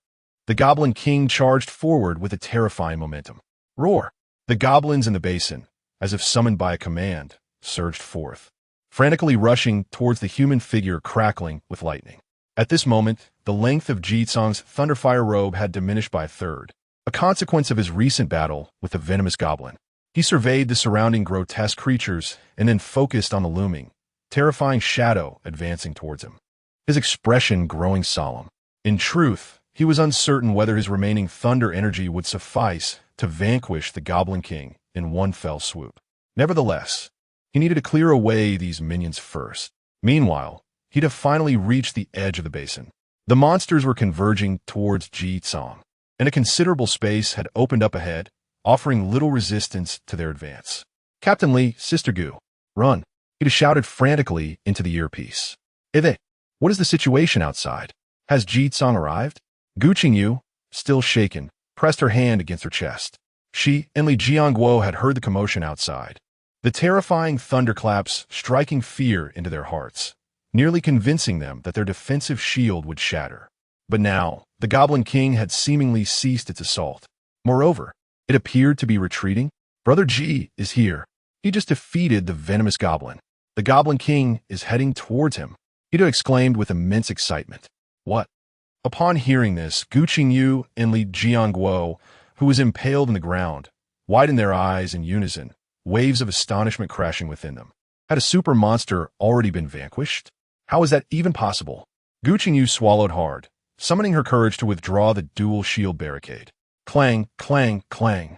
the Goblin King charged forward with a terrifying momentum. Roar! The goblins in the basin, as if summoned by a command, surged forth, frantically rushing towards the human figure crackling with lightning. At this moment, the length of Jizong's Thunderfire robe had diminished by a third, a consequence of his recent battle with the venomous goblin. He surveyed the surrounding grotesque creatures and then focused on the looming, terrifying shadow advancing towards him, his expression growing solemn. In truth, he was uncertain whether his remaining thunder energy would suffice to vanquish the Goblin King in one fell swoop. Nevertheless, he needed to clear away these minions first. Meanwhile, he'd have finally reached the edge of the basin. The monsters were converging towards Ji Tsong, and a considerable space had opened up ahead, offering little resistance to their advance. Captain Li, Sister Gu, run! He'd have shouted frantically into the earpiece. Eve, what is the situation outside? Has Ji Tsong arrived? Gu Qingyu, still shaken, pressed her hand against her chest. She and Li Jiangguo had heard the commotion outside, the terrifying thunderclaps striking fear into their hearts, nearly convincing them that their defensive shield would shatter. But now, the Goblin King had seemingly ceased its assault. Moreover, it appeared to be retreating. Brother Ji is here. He just defeated the venomous goblin. The Goblin King is heading towards him. Ito exclaimed with immense excitement. What? Upon hearing this, Gu Qingyu and Li Jiangguo, who was impaled in the ground, widened their eyes in unison, waves of astonishment crashing within them. Had a super monster already been vanquished? How is that even possible? Gu Qingyu swallowed hard, summoning her courage to withdraw the dual shield barricade. Clang, clang, clang.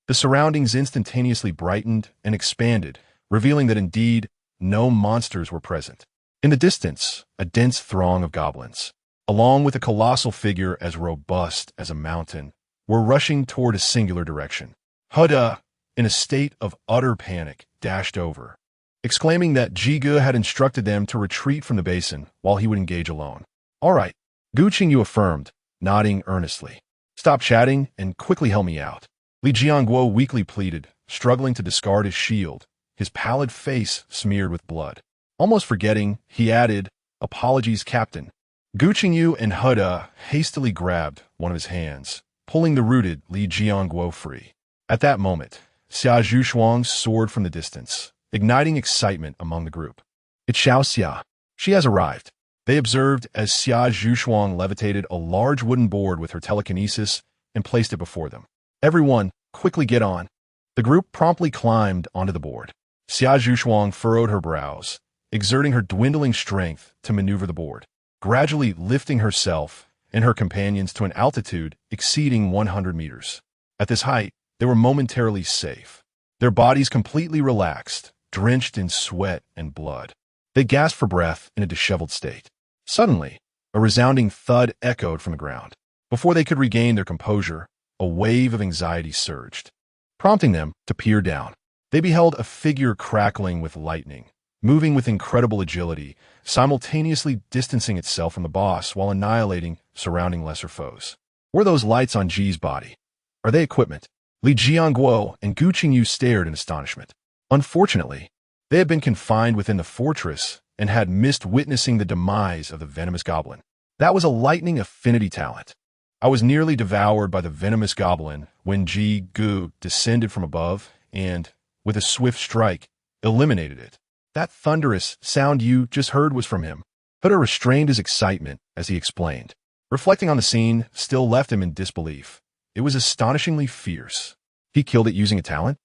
The surroundings instantaneously brightened and expanded, revealing that indeed no monsters were present. In the distance, a dense throng of goblins, along with a colossal figure as robust as a mountain, were rushing toward a singular direction. Huda, in a state of utter panic, dashed over, exclaiming that Jigu had instructed them to retreat from the basin while he would engage alone. All right, Gu Qingyu affirmed, nodding earnestly. Stop chatting and quickly help me out. Li Jiangguo weakly pleaded, struggling to discard his shield, his pallid face smeared with blood. Almost forgetting, he added, Apologies, Captain. Gu Qingyu and Huda hastily grabbed one of his hands, pulling the rooted Li Jiangguo free. At that moment, Xia Zhuxuang soared from the distance, igniting excitement among the group. It's Xiao Xia. She has arrived. They observed as Xia Zhuxuang levitated a large wooden board with her telekinesis and placed it before them. Everyone, quickly get on. The group promptly climbed onto the board. Xia Zhuxuang furrowed her brows, exerting her dwindling strength to maneuver the board, gradually lifting herself and her companions to an altitude exceeding 100 meters. At this height, they were momentarily safe, their bodies completely relaxed, drenched in sweat and blood. They gasped for breath in a disheveled state. Suddenly, a resounding thud echoed from the ground. Before they could regain their composure, a wave of anxiety surged, prompting them to peer down. They beheld a figure crackling with lightning, moving with incredible agility, simultaneously distancing itself from the boss while annihilating surrounding lesser foes. Were those lights on Ji's body? Are they equipment? Li Jiangguo and Gu Qingyu stared in astonishment. Unfortunately, they had been confined within the fortress and had missed witnessing the demise of the venomous goblin. That was a lightning affinity talent. I was nearly devoured by the venomous goblin when Ji Gu descended from above and, with a swift strike, eliminated it. That thunderous sound you just heard was from him. Huda restrained his excitement as he explained. Reflecting on the scene still left him in disbelief. It was astonishingly fierce. He killed it using a talent?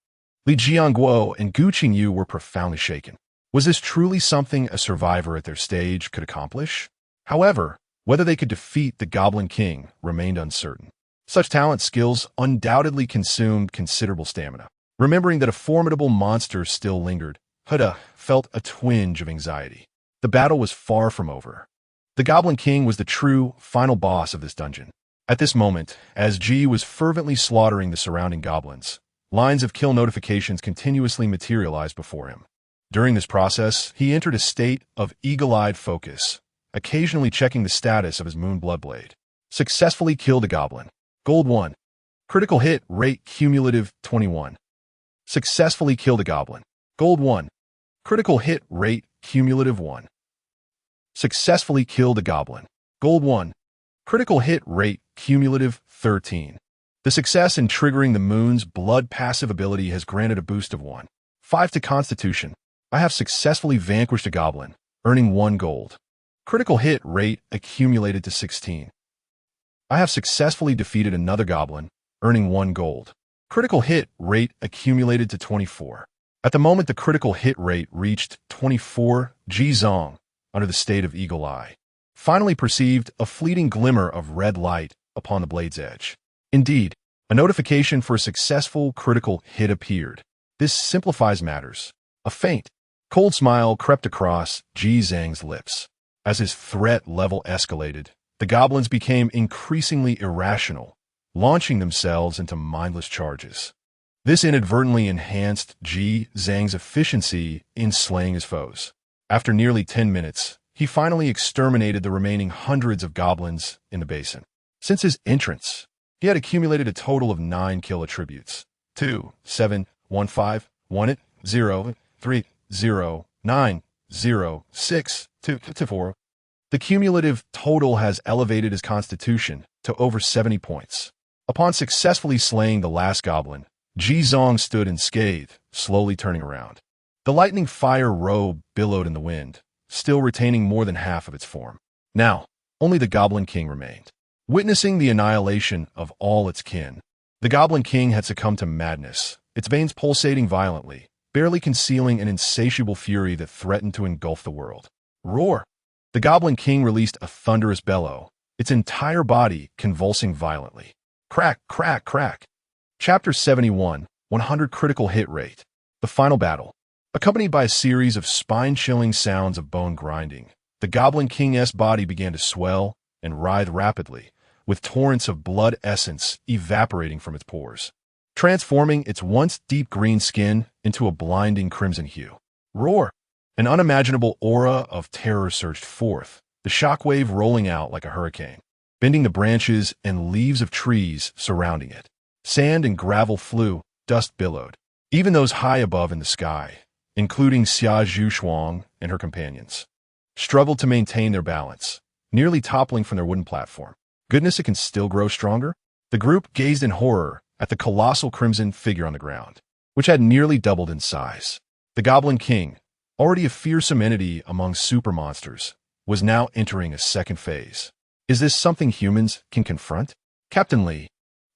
Li Jiangguo and Gu Qingyu were profoundly shaken. Was this truly something a survivor at their stage could accomplish? However, whether they could defeat the Goblin King remained uncertain. Such talent skills undoubtedly consumed considerable stamina. Remembering that a formidable monster still lingered, Huda felt a twinge of anxiety. The battle was far from over. The Goblin King was the true, final boss of this dungeon. At this moment, as Ji was fervently slaughtering the surrounding goblins, lines of kill notifications continuously materialized before him. During this process, he entered a state of eagle-eyed focus, occasionally checking the status of his moon bloodblade. Successfully killed a goblin. Gold 1. Critical hit rate cumulative 21. Successfully killed a goblin. Gold 1. Critical hit rate cumulative 1. Successfully killed a goblin. Gold 1. Critical hit rate cumulative 13. The success in triggering the moon's blood passive ability has granted a boost of 1. 5 to Constitution. I have successfully vanquished a goblin, earning 1 gold. Critical hit rate accumulated to 16. I have successfully defeated another goblin, earning 1 gold. Critical hit rate accumulated to 24. At the moment, the critical hit rate reached 24. Ji Zong, under the state of eagle eye, finally perceived a fleeting glimmer of red light upon the blade's edge. Indeed, a notification for a successful critical hit appeared. This simplifies matters. A faint, cold smile crept across Ji Zhang's lips. As his threat level escalated, the goblins became increasingly irrational, launching themselves into mindless charges. This inadvertently enhanced Ji Zhang's efficiency in slaying his foes. After nearly 10 minutes, he finally exterminated the remaining hundreds of goblins in the basin. Since his entrance, he had accumulated a total of 9 kill attributes. 2, 7, 1, 5, 1, 0, 3, 0, 9, 0, 6, 2, 4. The cumulative total has elevated his constitution to over 70 points. Upon successfully slaying the last goblin, Ji Zong stood unscathed, slowly turning around. The lightning fire robe billowed in the wind, still retaining more than half of its form. Now, only the Goblin King remained. Witnessing the annihilation of all its kin, the Goblin King had succumbed to madness, its veins pulsating violently, barely concealing an insatiable fury that threatened to engulf the world. Roar! The Goblin King released a thunderous bellow, its entire body convulsing violently. Crack, crack, crack. Chapter 71, 100 Critical Hit Rate. The final battle. Accompanied by a series of spine-chilling sounds of bone grinding, the Goblin King's body began to swell and writhe rapidly, with torrents of blood essence evaporating from its pores, transforming its once deep green skin into a blinding crimson hue. Roar! An unimaginable aura of terror surged forth, the shockwave rolling out like a hurricane, bending the branches and leaves of trees surrounding it. Sand and gravel flew, dust billowed. Even those high above in the sky, including Xia Zhuchuang and her companions, struggled to maintain their balance, nearly toppling from their wooden platform. Goodness, it can still grow stronger? The group gazed in horror at the colossal crimson figure on the ground, which had nearly doubled in size. The Goblin King, already a fearsome entity among super monsters, was now entering a second phase. Is this something humans can confront? Captain Lee,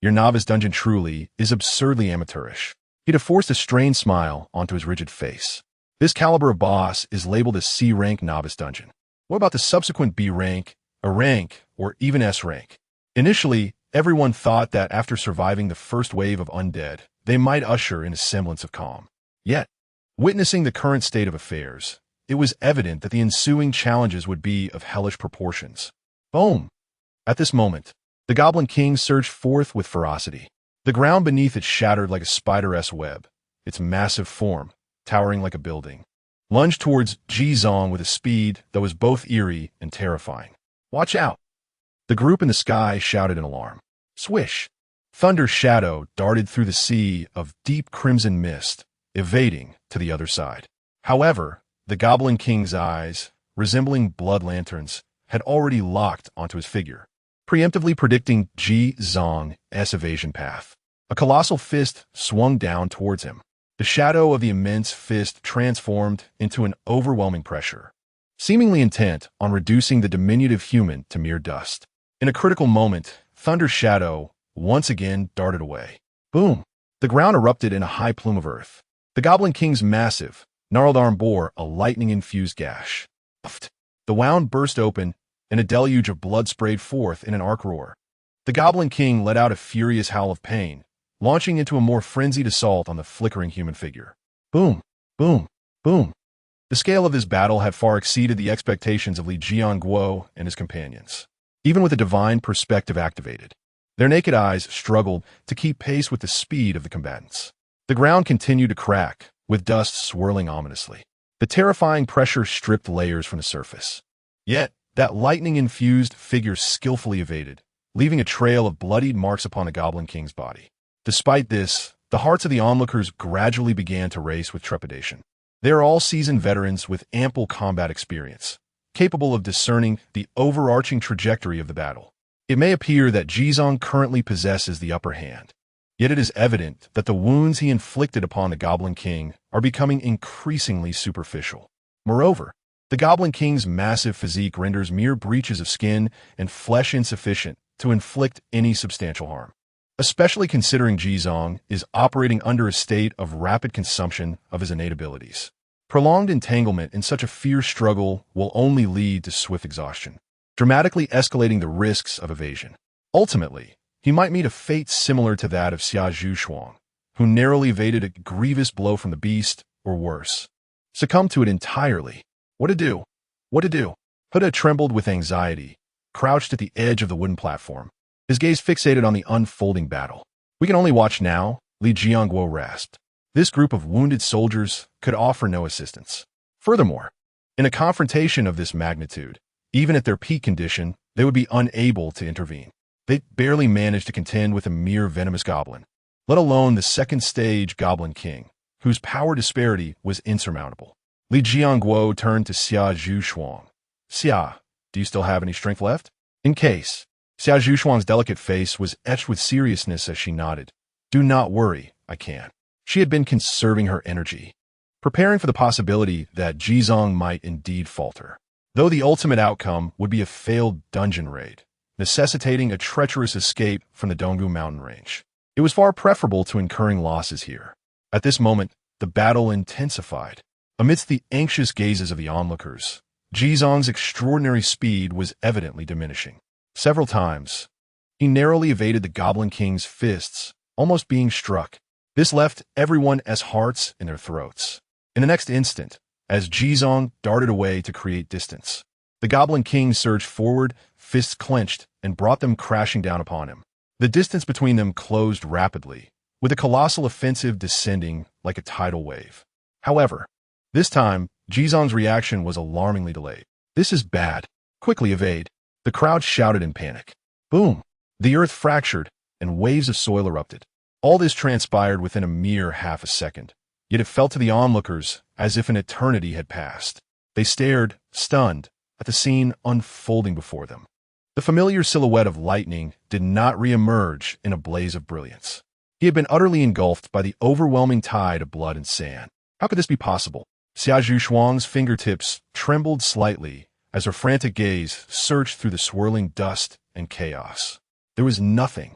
your novice dungeon truly is absurdly amateurish. He'd have forced a strained smile onto his rigid face. This caliber of boss is labeled as C-rank novice dungeon. What about the subsequent B rank, A rank, or even S rank? Initially, everyone thought that after surviving the first wave of undead, they might usher in a semblance of calm. Yet, witnessing the current state of affairs, it was evident that the ensuing challenges would be of hellish proportions. Boom! At this moment, the Goblin King surged forth with ferocity. The ground beneath it shattered like a spider-esque web, its massive form, towering like a building, lunged towards Ji Zong with a speed that was both eerie and terrifying. Watch out! The group in the sky shouted in alarm. Swish! Thunder's shadow darted through the sea of deep crimson mist, evading to the other side. However, the Goblin King's eyes, resembling blood lanterns, had already locked onto his figure, preemptively predicting Ji Zong's evasion path. A colossal fist swung down towards him. The shadow of the immense fist transformed into an overwhelming pressure, seemingly intent on reducing the diminutive human to mere dust. In a critical moment, Thunder's shadow once again darted away. Boom! The ground erupted in a high plume of earth. The Goblin King's massive, gnarled arm bore a lightning-infused gash. Puffed. The wound burst open, and a deluge of blood sprayed forth in an arc roar. The Goblin King let out a furious howl of pain, launching into a more frenzied assault on the flickering human figure. Boom! Boom! Boom! The scale of this battle had far exceeded the expectations of Li Jianguo and his companions. Even with a divine perspective activated, their naked eyes struggled to keep pace with the speed of the combatants. The ground continued to crack, with dust swirling ominously. The terrifying pressure stripped layers from the surface. Yet, that lightning-infused figure skillfully evaded, leaving a trail of bloodied marks upon the Goblin King's body. Despite this, the hearts of the onlookers gradually began to race with trepidation. They are all seasoned veterans with ample combat experience, capable of discerning the overarching trajectory of the battle. It may appear that Ji Zong currently possesses the upper hand, yet it is evident that the wounds he inflicted upon the Goblin King are becoming increasingly superficial. Moreover, the Goblin King's massive physique renders mere breaches of skin and flesh insufficient to inflict any substantial harm. especially considering Jizong is operating under a state of rapid consumption of his innate abilities. Prolonged entanglement in such a fierce struggle will only lead to swift exhaustion, dramatically escalating the risks of evasion. Ultimately, he might meet a fate similar to that of Xia Zhuchuang, who narrowly evaded a grievous blow from the beast, or worse, succumbed to it entirely. What to do? What to do? Huda trembled with anxiety, crouched at the edge of the wooden platform, his gaze fixated on the unfolding battle. We can only watch now, Li Jiangguo rasped. This group of wounded soldiers could offer no assistance. Furthermore, in a confrontation of this magnitude, even at their peak condition, they would be unable to intervene. They barely managed to contend with a mere venomous goblin, let alone the second-stage Goblin King, whose power disparity was insurmountable. Li Jiangguo turned to Xia Zhuchuang. Xia, do you still have any strength left? In case. Xia Zhuchuang's delicate face was etched with seriousness as she nodded. Do not worry, I can. She had been conserving her energy, preparing for the possibility that Jizong might indeed falter, though the ultimate outcome would be a failed dungeon raid, necessitating a treacherous escape from the Donggu mountain range. It was far preferable to incurring losses here. At this moment, the battle intensified. Amidst the anxious gazes of the onlookers, Jizong's extraordinary speed was evidently diminishing. Several times, he narrowly evaded the Goblin King's fists, almost being struck. This left everyone as hearts in their throats. In the next instant, as Jizong darted away to create distance, the Goblin King surged forward, fists clenched, and brought them crashing down upon him. The distance between them closed rapidly, with a colossal offensive descending like a tidal wave. However, this time, Jizong's reaction was alarmingly delayed. This is bad. Quickly evade. The crowd shouted in panic. Boom! The earth fractured, and waves of soil erupted. All this transpired within a mere half a second, yet it felt to the onlookers as if an eternity had passed. They stared, stunned, at the scene unfolding before them. The familiar silhouette of lightning did not re-emerge in a blaze of brilliance. He had been utterly engulfed by the overwhelming tide of blood and sand. How could this be possible? Xia Zhuchuang's fingertips trembled slightly as her frantic gaze searched through the swirling dust and chaos. There was nothing.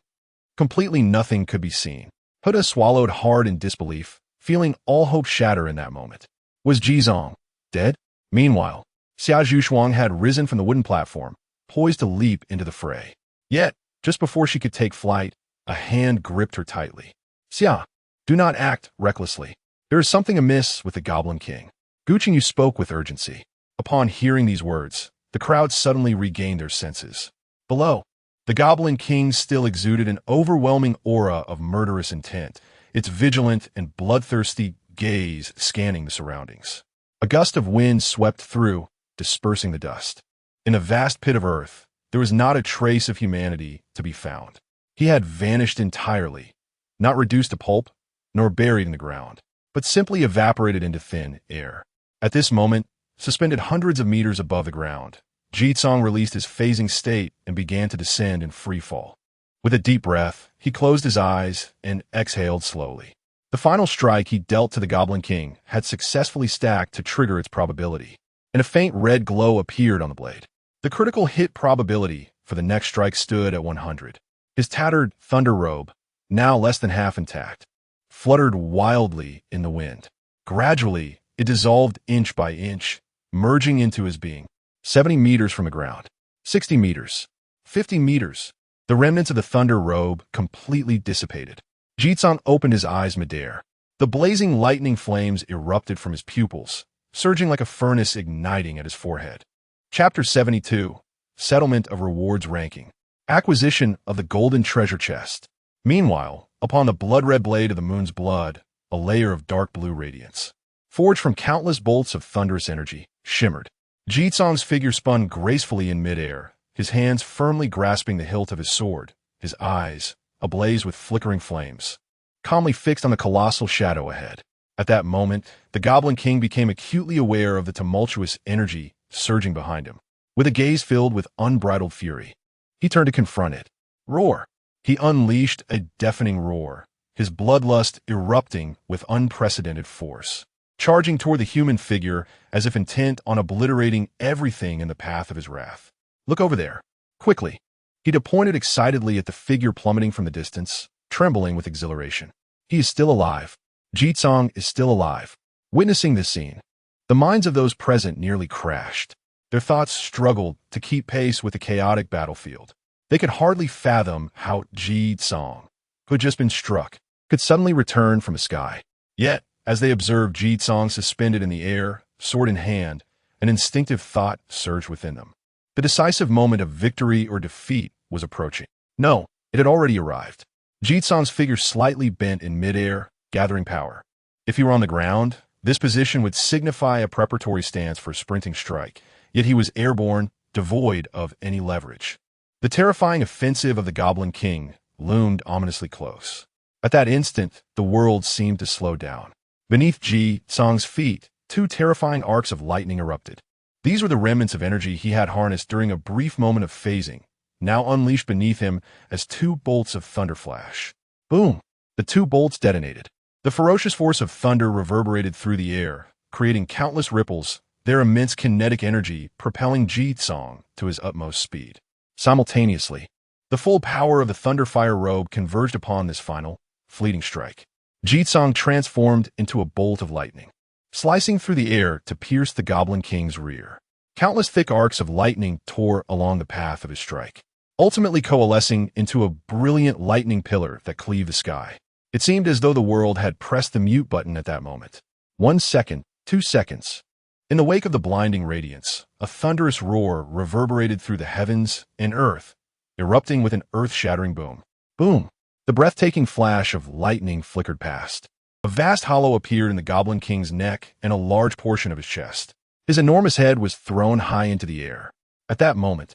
Completely nothing could be seen. Huda swallowed hard in disbelief, feeling all hope shatter in that moment. Was Jizong dead? Meanwhile, Xia Zhuchuang had risen from the wooden platform, poised to leap into the fray. Yet, just before she could take flight, a hand gripped her tightly. Xia, do not act recklessly. There is something amiss with the Goblin King. Guqingyu spoke with urgency. Upon hearing these words, the crowd suddenly regained their senses. Below, the Goblin King still exuded an overwhelming aura of murderous intent, its vigilant and bloodthirsty gaze scanning the surroundings. A gust of wind swept through, dispersing the dust. In a vast pit of earth, there was not a trace of humanity to be found. He had vanished entirely, not reduced to pulp, nor buried in the ground, but simply evaporated into thin air. At this moment, suspended hundreds of meters above the ground, Jizong released his phasing state and began to descend in free fall. With a deep breath, he closed his eyes and exhaled slowly. The final strike he dealt to the Goblin King had successfully stacked to trigger its probability, and a faint red glow appeared on the blade. The critical hit probability for the next strike stood at 100. His tattered thunder robe, now less than half intact, fluttered wildly in the wind. Gradually, it dissolved inch by inch, merging into his being. 70 meters from the ground, 60 meters, 50 meters. The remnants of the thunder robe completely dissipated. Jizong opened his eyes midair. The blazing lightning flames erupted from his pupils, surging like a furnace igniting at his forehead. Chapter 72, Settlement of Rewards Ranking. Acquisition of the Golden Treasure Chest. Meanwhile, upon the blood-red blade of the moon's blood, a layer of dark blue radiance, forged from countless bolts of thunderous energy, shimmered. Jizong's figure spun gracefully in midair, his hands firmly grasping the hilt of his sword, his eyes, ablaze with flickering flames, calmly fixed on the colossal shadow ahead. At that moment, the Goblin King became acutely aware of the tumultuous energy surging behind him. With a gaze filled with unbridled fury, he turned to confront it. Roar! He unleashed a deafening roar, his bloodlust erupting with unprecedented force, charging toward the human figure as if intent on obliterating everything in the path of his wrath. Look over there. Quickly. He pointed excitedly at the figure plummeting from the distance, trembling with exhilaration. He is still alive. Jitsong is still alive. Witnessing this scene, the minds of those present nearly crashed. Their thoughts struggled to keep pace with the chaotic battlefield. They could hardly fathom how Jitsong, who had just been struck, could suddenly return from the sky. Yet, as they observed Jitsong suspended in the air, sword in hand, an instinctive thought surged within them. The decisive moment of victory or defeat was approaching. No, it had already arrived. Jitsong's figure slightly bent in midair, gathering power. If he were on the ground, this position would signify a preparatory stance for a sprinting strike, yet he was airborne, devoid of any leverage. The terrifying offensive of the Goblin King loomed ominously close. At that instant, the world seemed to slow down. Beneath Jitsong's feet, two terrifying arcs of lightning erupted. These were the remnants of energy he had harnessed during a brief moment of phasing, now unleashed beneath him as two bolts of thunder flash. Boom! The two bolts detonated. The ferocious force of thunder reverberated through the air, creating countless ripples, their immense kinetic energy propelling Jitsong to his utmost speed. Simultaneously, the full power of the Thunderfire robe converged upon this final, fleeting strike. Jitsong transformed into a bolt of lightning, slicing through the air to pierce the Goblin King's rear. Countless thick arcs of lightning tore along the path of his strike, ultimately coalescing into a brilliant lightning pillar that cleaved the sky. It seemed as though the world had pressed the mute button at that moment. 1 second, 2 seconds. In the wake of the blinding radiance, a thunderous roar reverberated through the heavens and earth, erupting with an earth-shattering boom. Boom! The breathtaking flash of lightning flickered past. A vast hollow appeared in the Goblin King's neck and a large portion of his chest. His enormous head was thrown high into the air. At that moment,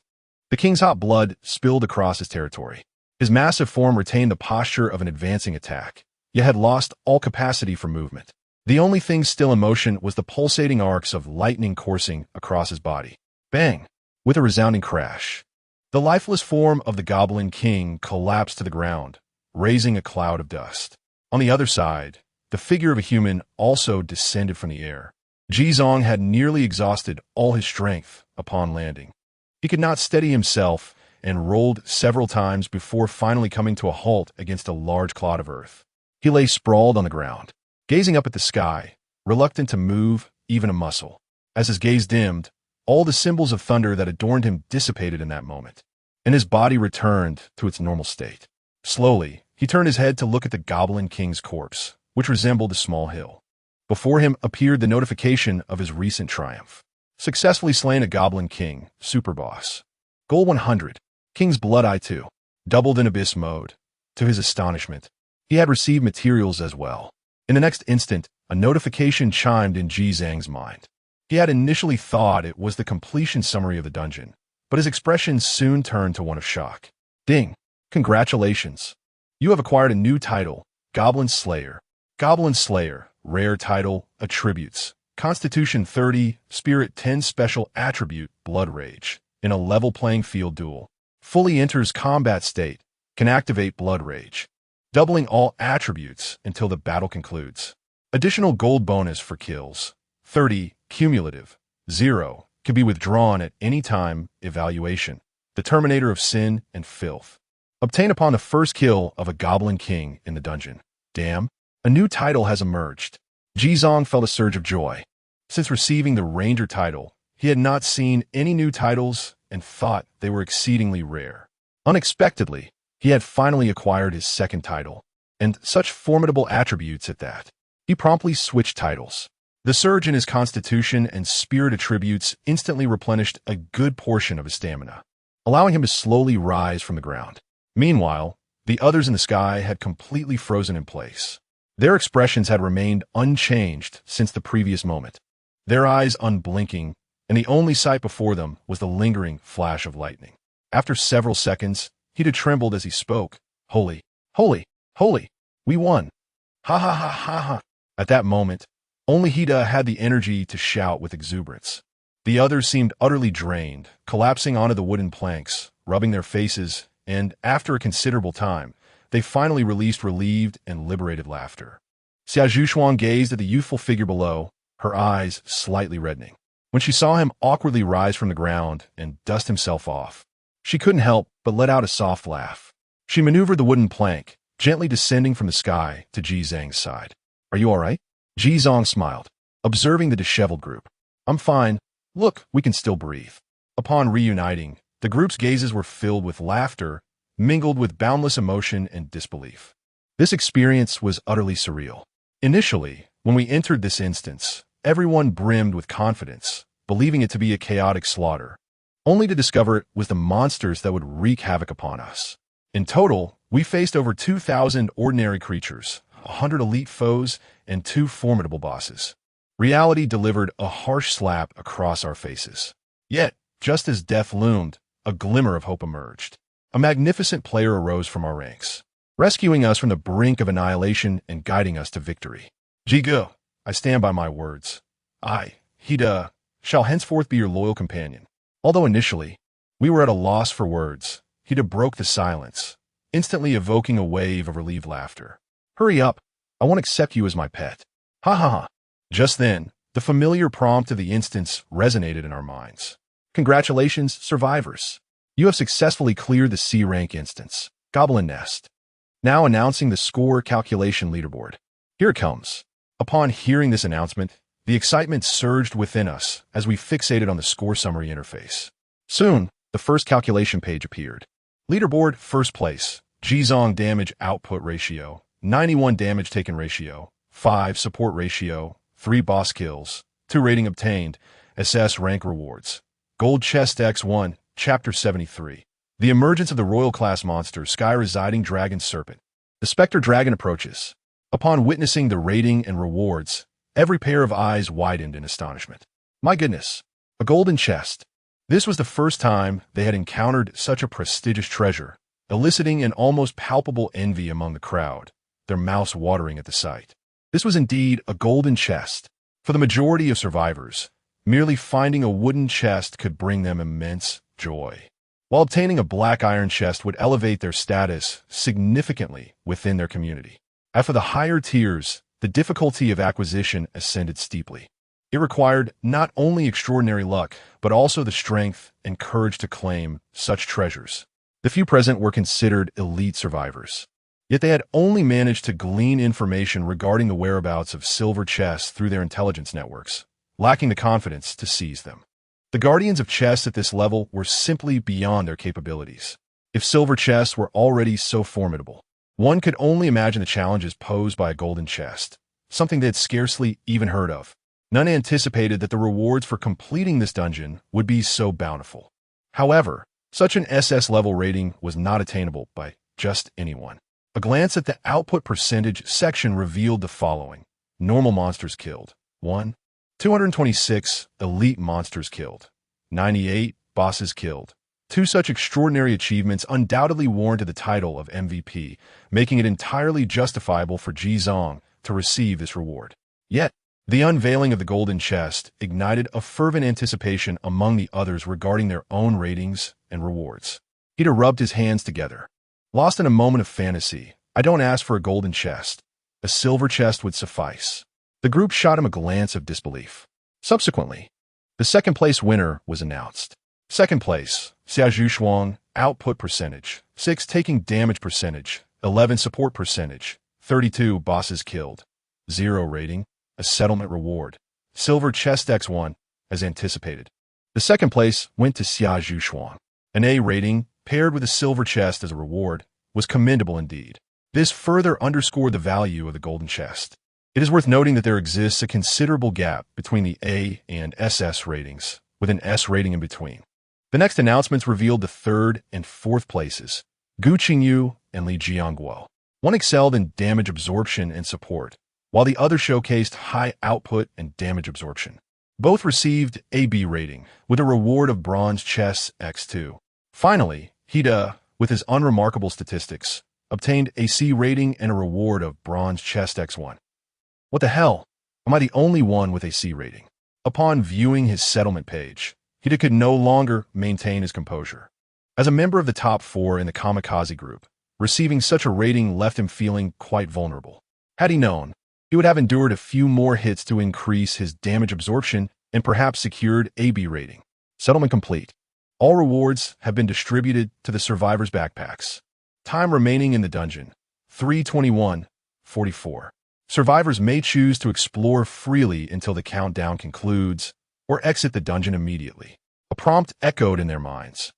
the king's hot blood spilled across his territory. His massive form retained the posture of an advancing attack, yet had lost all capacity for movement. The only thing still in motion was the pulsating arcs of lightning coursing across his body. Bang! With a resounding crash, the lifeless form of the Goblin King collapsed to the ground, raising a cloud of dust. On the other side, the figure of a human also descended from the air. Jitsong had nearly exhausted all his strength upon landing. He could not steady himself and rolled several times before finally coming to a halt against a large clod of earth. He lay sprawled on the ground, gazing up at the sky, reluctant to move even a muscle. As his gaze dimmed, all the symbols of thunder that adorned him dissipated in that moment, and his body returned to its normal state. Slowly, he turned his head to look at the Goblin King's corpse, which resembled a small hill. Before him appeared the notification of his recent triumph. Successfully slain a Goblin King, Super Boss. Goal 100. King's Blood I2. Doubled in Abyss mode. To his astonishment, he had received materials as well. In the next instant, a notification chimed in Jitsong's mind. He had initially thought it was the completion summary of the dungeon, but his expression soon turned to one of shock. Ding! Congratulations! You have acquired a new title, Goblin Slayer. Goblin Slayer. Rare title, attributes. Constitution 30, Spirit 10 special attribute, Blood Rage. In a level playing field duel. Fully enters combat state. Can activate Blood Rage. Doubling all attributes until the battle concludes. Additional gold bonus for kills. 30, cumulative. 0, can be withdrawn at any time. Evaluation. The Terminator of Sin and Filth. Obtain upon the first kill of a Goblin King in the dungeon. Damn. A new title has emerged. Jitsong felt a surge of joy. Since receiving the Ranger title, he had not seen any new titles and thought they were exceedingly rare. Unexpectedly, he had finally acquired his second title, and such formidable attributes at that. He promptly switched titles. The surge in his constitution and spirit attributes instantly replenished a good portion of his stamina, allowing him to slowly rise from the ground. Meanwhile, the others in the sky had completely frozen in place. Their expressions had remained unchanged since the previous moment, their eyes unblinking, and the only sight before them was the lingering flash of lightning. After several seconds, Hida trembled as he spoke. Holy, holy, holy, we won. Ha ha ha ha ha. At that moment, only Hida had the energy to shout with exuberance. The others seemed utterly drained, collapsing onto the wooden planks, rubbing their faces, and, after a considerable time, they finally released relieved and liberated laughter. Xia Zhuchuan gazed at the youthful figure below, her eyes slightly reddening. When she saw him awkwardly rise from the ground and dust himself off, she couldn't help but let out a soft laugh. She maneuvered the wooden plank, gently descending from the sky to Ji Zhang's side. Are you all right? Ji Zhang smiled, observing the disheveled group. I'm fine. Look, we can still breathe. Upon reuniting, the group's gazes were filled with laughter, mingled with boundless emotion and disbelief. This experience was utterly surreal. Initially, when we entered this instance, everyone brimmed with confidence, believing it to be a chaotic slaughter, only to discover it was the monsters that would wreak havoc upon us. In total, we faced over 2,000 ordinary creatures, 100 elite foes, and 2 formidable bosses. Reality delivered a harsh slap across our faces. Yet, just as death loomed, a glimmer of hope emerged. A magnificent player arose from our ranks, rescuing us from the brink of annihilation and guiding us to victory. Jigu, I stand by my words. I, Hida, shall henceforth be your loyal companion. Although initially, we were at a loss for words, Hida broke the silence, instantly evoking a wave of relieved laughter. Hurry up, I won't accept you as my pet. Ha ha ha. Just then, the familiar prompt of the instance resonated in our minds. Congratulations, survivors. You have successfully cleared the C-rank instance, Goblin Nest. Now announcing the score calculation leaderboard. Here it comes. Upon hearing this announcement, the excitement surged within us as we fixated on the score summary interface. Soon, the first calculation page appeared. Leaderboard, first place, Ji Zhang damage output ratio, 91 damage taken ratio, 5 support ratio, 3 boss kills, 2 rating obtained, SS rank rewards. Gold Chest X1, Chapter 73. The emergence of the royal class monster, Sky-residing dragon serpent. The Spectre Dragon approaches. Upon witnessing the rating and rewards, every pair of eyes widened in astonishment. My goodness, a golden chest. This was the first time they had encountered such a prestigious treasure, eliciting an almost palpable envy among the crowd, their mouths watering at the sight. This was indeed a golden chest. For the majority of survivors, merely finding a wooden chest could bring them immense joy, while obtaining a black iron chest would elevate their status significantly within their community. As for the higher tiers, the difficulty of acquisition ascended steeply. It required not only extraordinary luck, but also the strength and courage to claim such treasures. The few present were considered elite survivors. Yet they had only managed to glean information regarding the whereabouts of silver chests through their intelligence networks, lacking the confidence to seize them. The guardians of chests at this level were simply beyond their capabilities. If silver chests were already so formidable, one could only imagine the challenges posed by a golden chest, something they had scarcely even heard of. None anticipated that the rewards for completing this dungeon would be so bountiful. However, such an SS level rating was not attainable by just anyone. A glance at the output percentage section revealed the following. Normal monsters killed, 1. 226 elite monsters killed, 98 bosses killed. 2 such extraordinary achievements undoubtedly warranted the title of MVP, making it entirely justifiable for Ji Zhang to receive this reward. Yet, the unveiling of the golden chest ignited a fervent anticipation among the others regarding their own ratings and rewards. Hida rubbed his hands together. Lost in a moment of fantasy, I don't ask for a golden chest. A silver chest would suffice. The group shot him a glance of disbelief. Subsequently, the second-place winner was announced. Second place, Xiaozhu Shuang, output percentage, 6 taking damage percentage, 11 support percentage, 32 bosses killed, 0 rating, a settlement reward, silver chest X1, as anticipated. The second place went to Xiaozhu Shuang. An A rating, paired with a silver chest as a reward, was commendable indeed. This further underscored the value of the golden chest. It is worth noting that there exists a considerable gap between the A and SS ratings, with an S rating in between. The next announcements revealed the third and fourth places, Gu Qingyu and Li Jiangguo. One excelled in damage absorption and support, while the other showcased high output and damage absorption. Both received a B rating, with a reward of bronze chess X2. Finally, Hida, with his unremarkable statistics, obtained a C rating and a reward of bronze chest X1. What the hell? Am I the only one with a C rating? Upon viewing his settlement page, Hida could no longer maintain his composure. As a member of the top 4 in the kamikaze group, receiving such a rating left him feeling quite vulnerable. Had he known, he would have endured a few more hits to increase his damage absorption and perhaps secured a B rating. Settlement complete. All rewards have been distributed to the survivors' backpacks. Time remaining in the dungeon, 3:21:44. Survivors may choose to explore freely until the countdown concludes, or exit the dungeon immediately. A prompt echoed in their minds,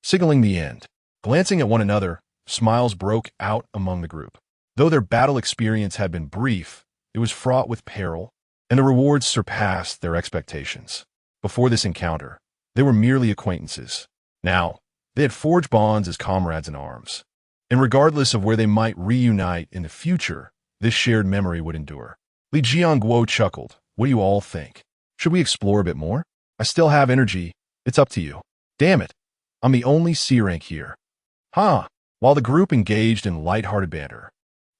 signaling the end. Glancing at one another, smiles broke out among the group. Though their battle experience had been brief, it was fraught with peril, and the rewards surpassed their expectations. Before this encounter, they were merely acquaintances. Now, they had forged bonds as comrades in arms. And regardless of where they might reunite in the future, this shared memory would endure. Li Jianguo chuckled. What do you all think? Should we explore a bit more? I still have energy. It's up to you. Damn it. I'm the only C rank here. Huh. While the group engaged in light-hearted banter,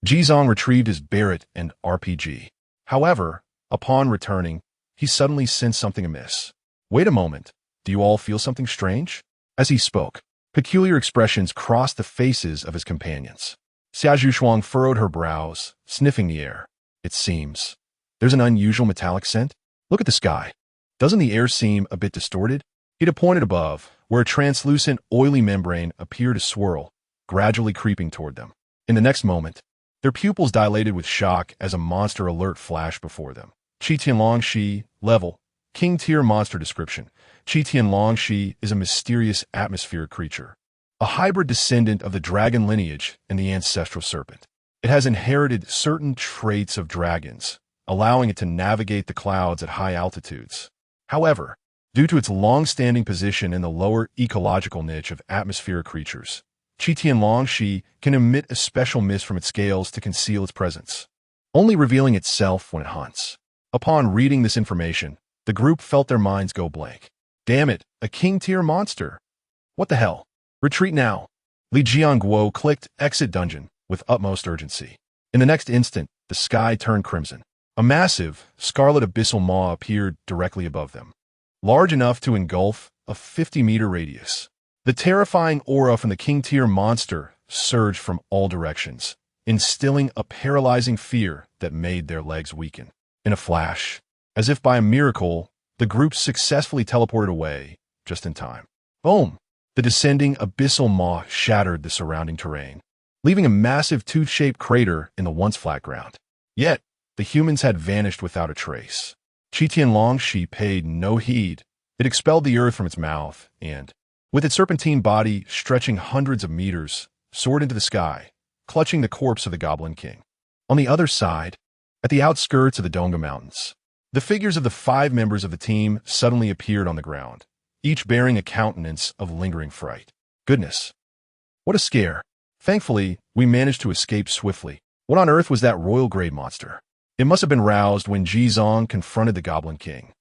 Jizong retrieved his Barrett and RPG. However, upon returning, he suddenly sensed something amiss. Wait a moment. Do you all feel something strange? As he spoke, peculiar expressions crossed the faces of his companions. Xia Zhuxuang furrowed her brows, sniffing the air. It seems there's an unusual metallic scent. Look at the sky. Doesn't the air seem a bit distorted? He pointed above, where a translucent, oily membrane appeared to swirl, gradually creeping toward them. In the next moment, their pupils dilated with shock as a monster alert flashed before them. Qi Tianlong Shi, level, King tier monster description. Qi Tianlong Shi is a mysterious atmospheric creature, a hybrid descendant of the dragon lineage and the ancestral serpent. It has inherited certain traits of dragons, allowing it to navigate the clouds at high altitudes. However, due to its long-standing position in the lower ecological niche of atmospheric creatures, Qi Tianlong Shi can emit a special mist from its scales to conceal its presence, only revealing itself when it hunts. Upon reading this information, the group felt their minds go blank. Damn it, a king-tier monster. What the hell? Retreat now. Li Jianguo clicked exit dungeon with utmost urgency. In the next instant, the sky turned crimson. A massive, scarlet abyssal maw appeared directly above them, large enough to engulf a 50-meter radius. The terrifying aura from the king-tier monster surged from all directions, instilling a paralyzing fear that made their legs weaken. In a flash, as if by a miracle, the group successfully teleported away, just in time. Boom! The descending abyssal maw shattered the surrounding terrain, leaving a massive tooth-shaped crater in the once flat ground. Yet, the humans had vanished without a trace. Qi Tianlong Shi paid no heed. It expelled the earth from its mouth and, with its serpentine body stretching hundreds of meters, soared into the sky, clutching the corpse of the Goblin King. On the other side, at the outskirts of the Donga Mountains, the figures of the 5 members of the team suddenly appeared on the ground, each bearing a countenance of lingering fright. Goodness, what a scare. Thankfully, we managed to escape swiftly. What on earth was that royal-grade monster? It must have been roused when Jizong confronted the Goblin King.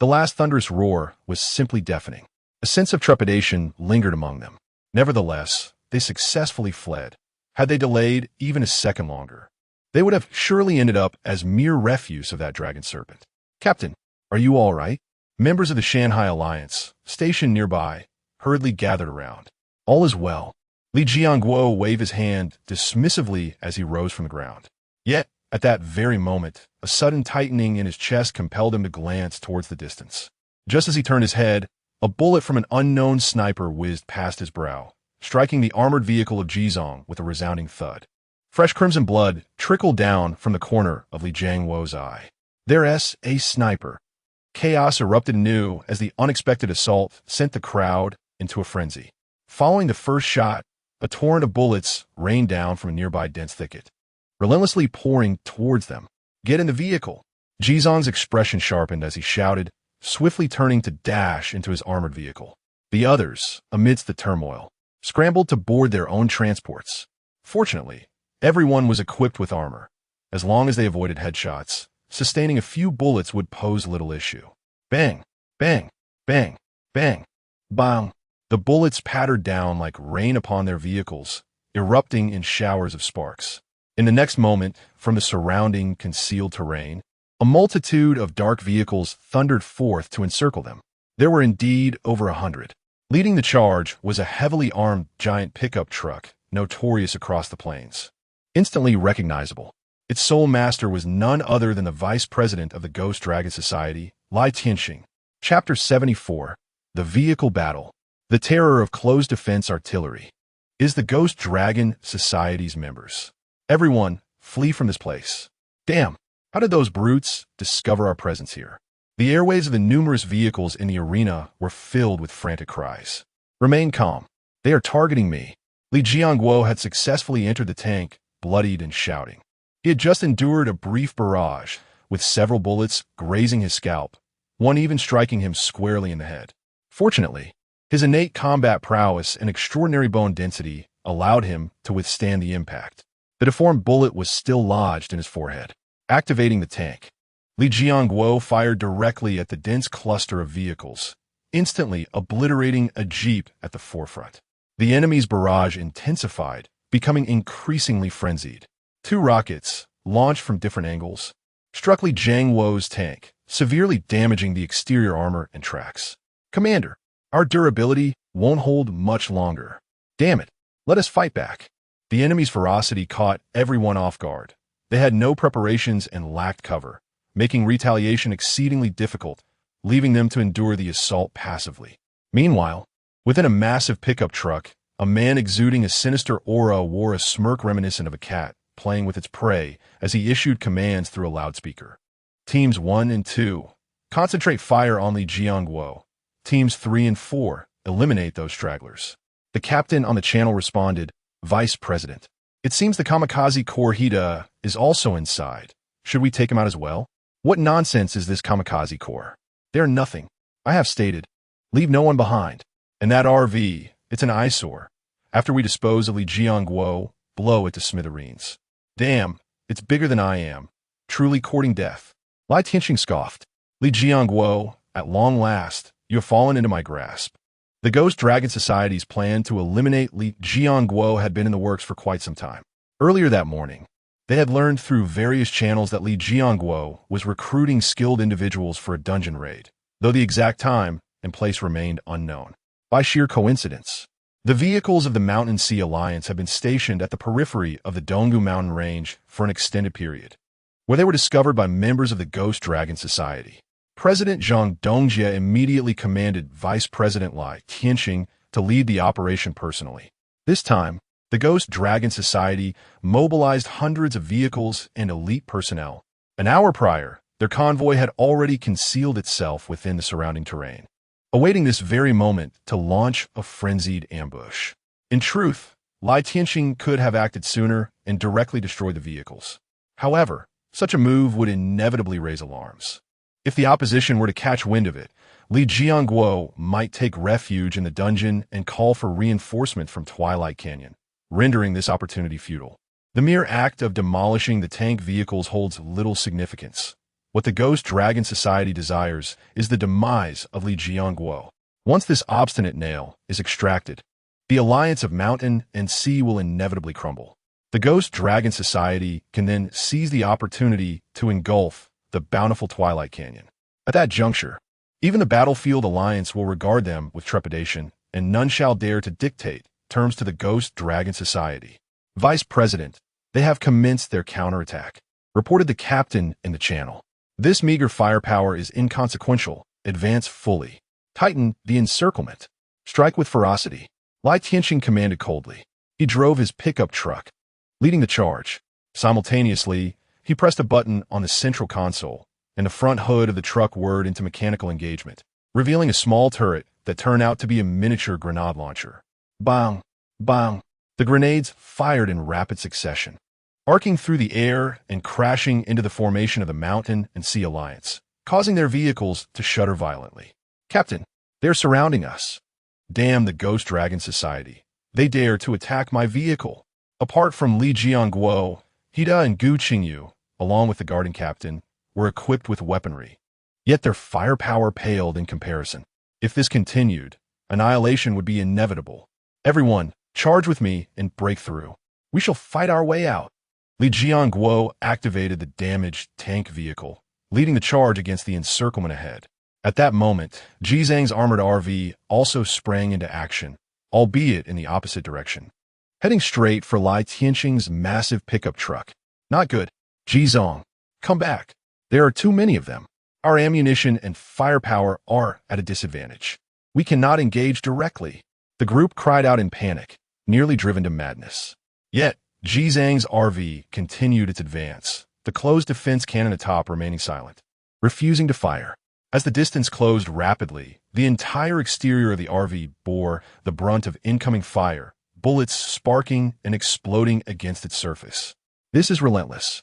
The last thunderous roar was simply deafening. A sense of trepidation lingered among them. Nevertheless, they successfully fled. Had they delayed even a second longer, they would have surely ended up as mere refuse of that dragon serpent. Captain, are you all right? Members of the Shanghai Alliance, stationed nearby, hurriedly gathered around. All is well. Li Jianguo waved his hand dismissively as he rose from the ground. Yet, at that very moment, a sudden tightening in his chest compelled him to glance towards the distance. Just as he turned his head, a bullet from an unknown sniper whizzed past his brow, striking the armored vehicle of Jizong with a resounding thud. Fresh crimson blood trickled down from the corner of Li Jianguo's eye. There's a sniper. Chaos erupted anew as the unexpected assault sent the crowd into a frenzy. Following the first shot, a torrent of bullets rained down from a nearby dense thicket, relentlessly pouring towards them. Get in the vehicle. Jizong's expression sharpened as he shouted, swiftly turning to dash into his armored vehicle. The others, amidst the turmoil, scrambled to board their own transports. Fortunately, everyone was equipped with armor. As long as they avoided headshots, sustaining a few bullets would pose little issue. Bang, bang, bang, bang, bang. The bullets pattered down like rain upon their vehicles, erupting in showers of sparks. In the next moment, from the surrounding concealed terrain, a multitude of dark vehicles thundered forth to encircle them. There were indeed over 100. Leading the charge was a heavily armed giant pickup truck, notorious across the plains. Instantly recognizable, its sole master was none other than the vice president of the Ghost Dragon Society, Lai Tianxing. Chapter 74, The Vehicle Battle. The Terror of Closed Defense Artillery. Is the Ghost Dragon Society's members. Everyone, flee from this place. Damn, how did those brutes discover our presence here? The airways of the numerous vehicles in the arena were filled with frantic cries. Remain calm. They are targeting me. Li Jiangguo had successfully entered the tank, bloodied and shouting. He had just endured a brief barrage, with several bullets grazing his scalp, one even striking him squarely in the head. Fortunately, his innate combat prowess and extraordinary bone density allowed him to withstand the impact. The deformed bullet was still lodged in his forehead. Activating the tank, Li Jiangguo fired directly at the dense cluster of vehicles, instantly obliterating a jeep at the forefront. The enemy's barrage intensified, becoming increasingly frenzied. Two rockets, launched from different angles, struck Li Jiangguo's tank, severely damaging the exterior armor and tracks. Commander, our durability won't hold much longer. Damn it, let us fight back. The enemy's ferocity caught everyone off guard. They had no preparations and lacked cover, making retaliation exceedingly difficult, leaving them to endure the assault passively. Meanwhile, within a massive pickup truck, a man exuding a sinister aura wore a smirk reminiscent of a cat playing with its prey as he issued commands through a loudspeaker. Teams 1 and 2, concentrate fire on Li Jiangguo. Teams 3 and 4, eliminate those stragglers. The captain on the channel responded, Vice President. It seems the kamikaze Corps Hida is also inside. Should we take him out as well? What nonsense is this kamikaze Corps? They're nothing. I have stated. Leave no one behind. And that RV, it's an eyesore. After we dispose of Li Jiangguo, blow it to smithereens. Damn, it's bigger than I am. Truly courting death. Lai Tianxing scoffed. Li Jiangguo, at long last, you have fallen into my grasp. The Ghost Dragon Society's plan to eliminate Li Jiangguo had been in the works for quite some time. Earlier that morning, they had learned through various channels that Li Jiangguo was recruiting skilled individuals for a dungeon raid, though the exact time and place remained unknown. By sheer coincidence, the vehicles of the Mountain Sea Alliance had been stationed at the periphery of the Donggu Mountain Range for an extended period, where they were discovered by members of the Ghost Dragon Society. President Zhang Dongjie immediately commanded Vice President Lai Tianxing to lead the operation personally. This time, the Ghost Dragon Society mobilized hundreds of vehicles and elite personnel. An hour prior, their convoy had already concealed itself within the surrounding terrain, awaiting this very moment to launch a frenzied ambush. In truth, Lai Tianxing could have acted sooner and directly destroyed the vehicles. However, such a move would inevitably raise alarms. If the opposition were to catch wind of it, Li Jiangguo might take refuge in the dungeon and call for reinforcement from Twilight Canyon, rendering this opportunity futile. The mere act of demolishing the tank vehicles holds little significance. What the Ghost Dragon Society desires is the demise of Li Jiangguo. Once this obstinate nail is extracted, the alliance of mountain and sea will inevitably crumble. The Ghost Dragon Society can then seize the opportunity to engulf the bountiful Twilight Canyon. At that juncture, even the Battlefield Alliance will regard them with trepidation, and none shall dare to dictate terms to the Ghost Dragon Society. Vice President, they have commenced their counterattack, reported the captain in the channel. This meager firepower is inconsequential. Advance fully. Tighten the encirclement. Strike with ferocity. Lai Tianxing commanded coldly. He drove his pickup truck, leading the charge. Simultaneously, he pressed a button on the central console, and the front hood of the truck whirred into mechanical engagement, revealing a small turret that turned out to be a miniature grenade launcher. Bang! Bang! The grenades fired in rapid succession, arcing through the air and crashing into the formation of the Mountain and Sea Alliance, causing their vehicles to shudder violently. Captain, they're surrounding us. Damn the Ghost Dragon Society. They dare to attack my vehicle. Apart from Li Jiangguo, Hida and Gu Qingyu, along with the guarding captain, were equipped with weaponry. Yet their firepower paled in comparison. If this continued, annihilation would be inevitable. Everyone, charge with me and break through. We shall fight our way out. Li Jiangguo activated the damaged tank vehicle, leading the charge against the encirclement ahead. At that moment, Jizang's armored RV also sprang into action, albeit in the opposite direction, heading straight for Lai Tianxing's massive pickup truck. Not good. Jizang, come back. There are too many of them. Our ammunition and firepower are at a disadvantage. We cannot engage directly. The group cried out in panic, nearly driven to madness. Yet, Ji Zhang's RV continued its advance, the closed defense cannon atop remaining silent, refusing to fire. As the distance closed rapidly, the entire exterior of the RV bore the brunt of incoming fire, bullets sparking and exploding against its surface. This is relentless.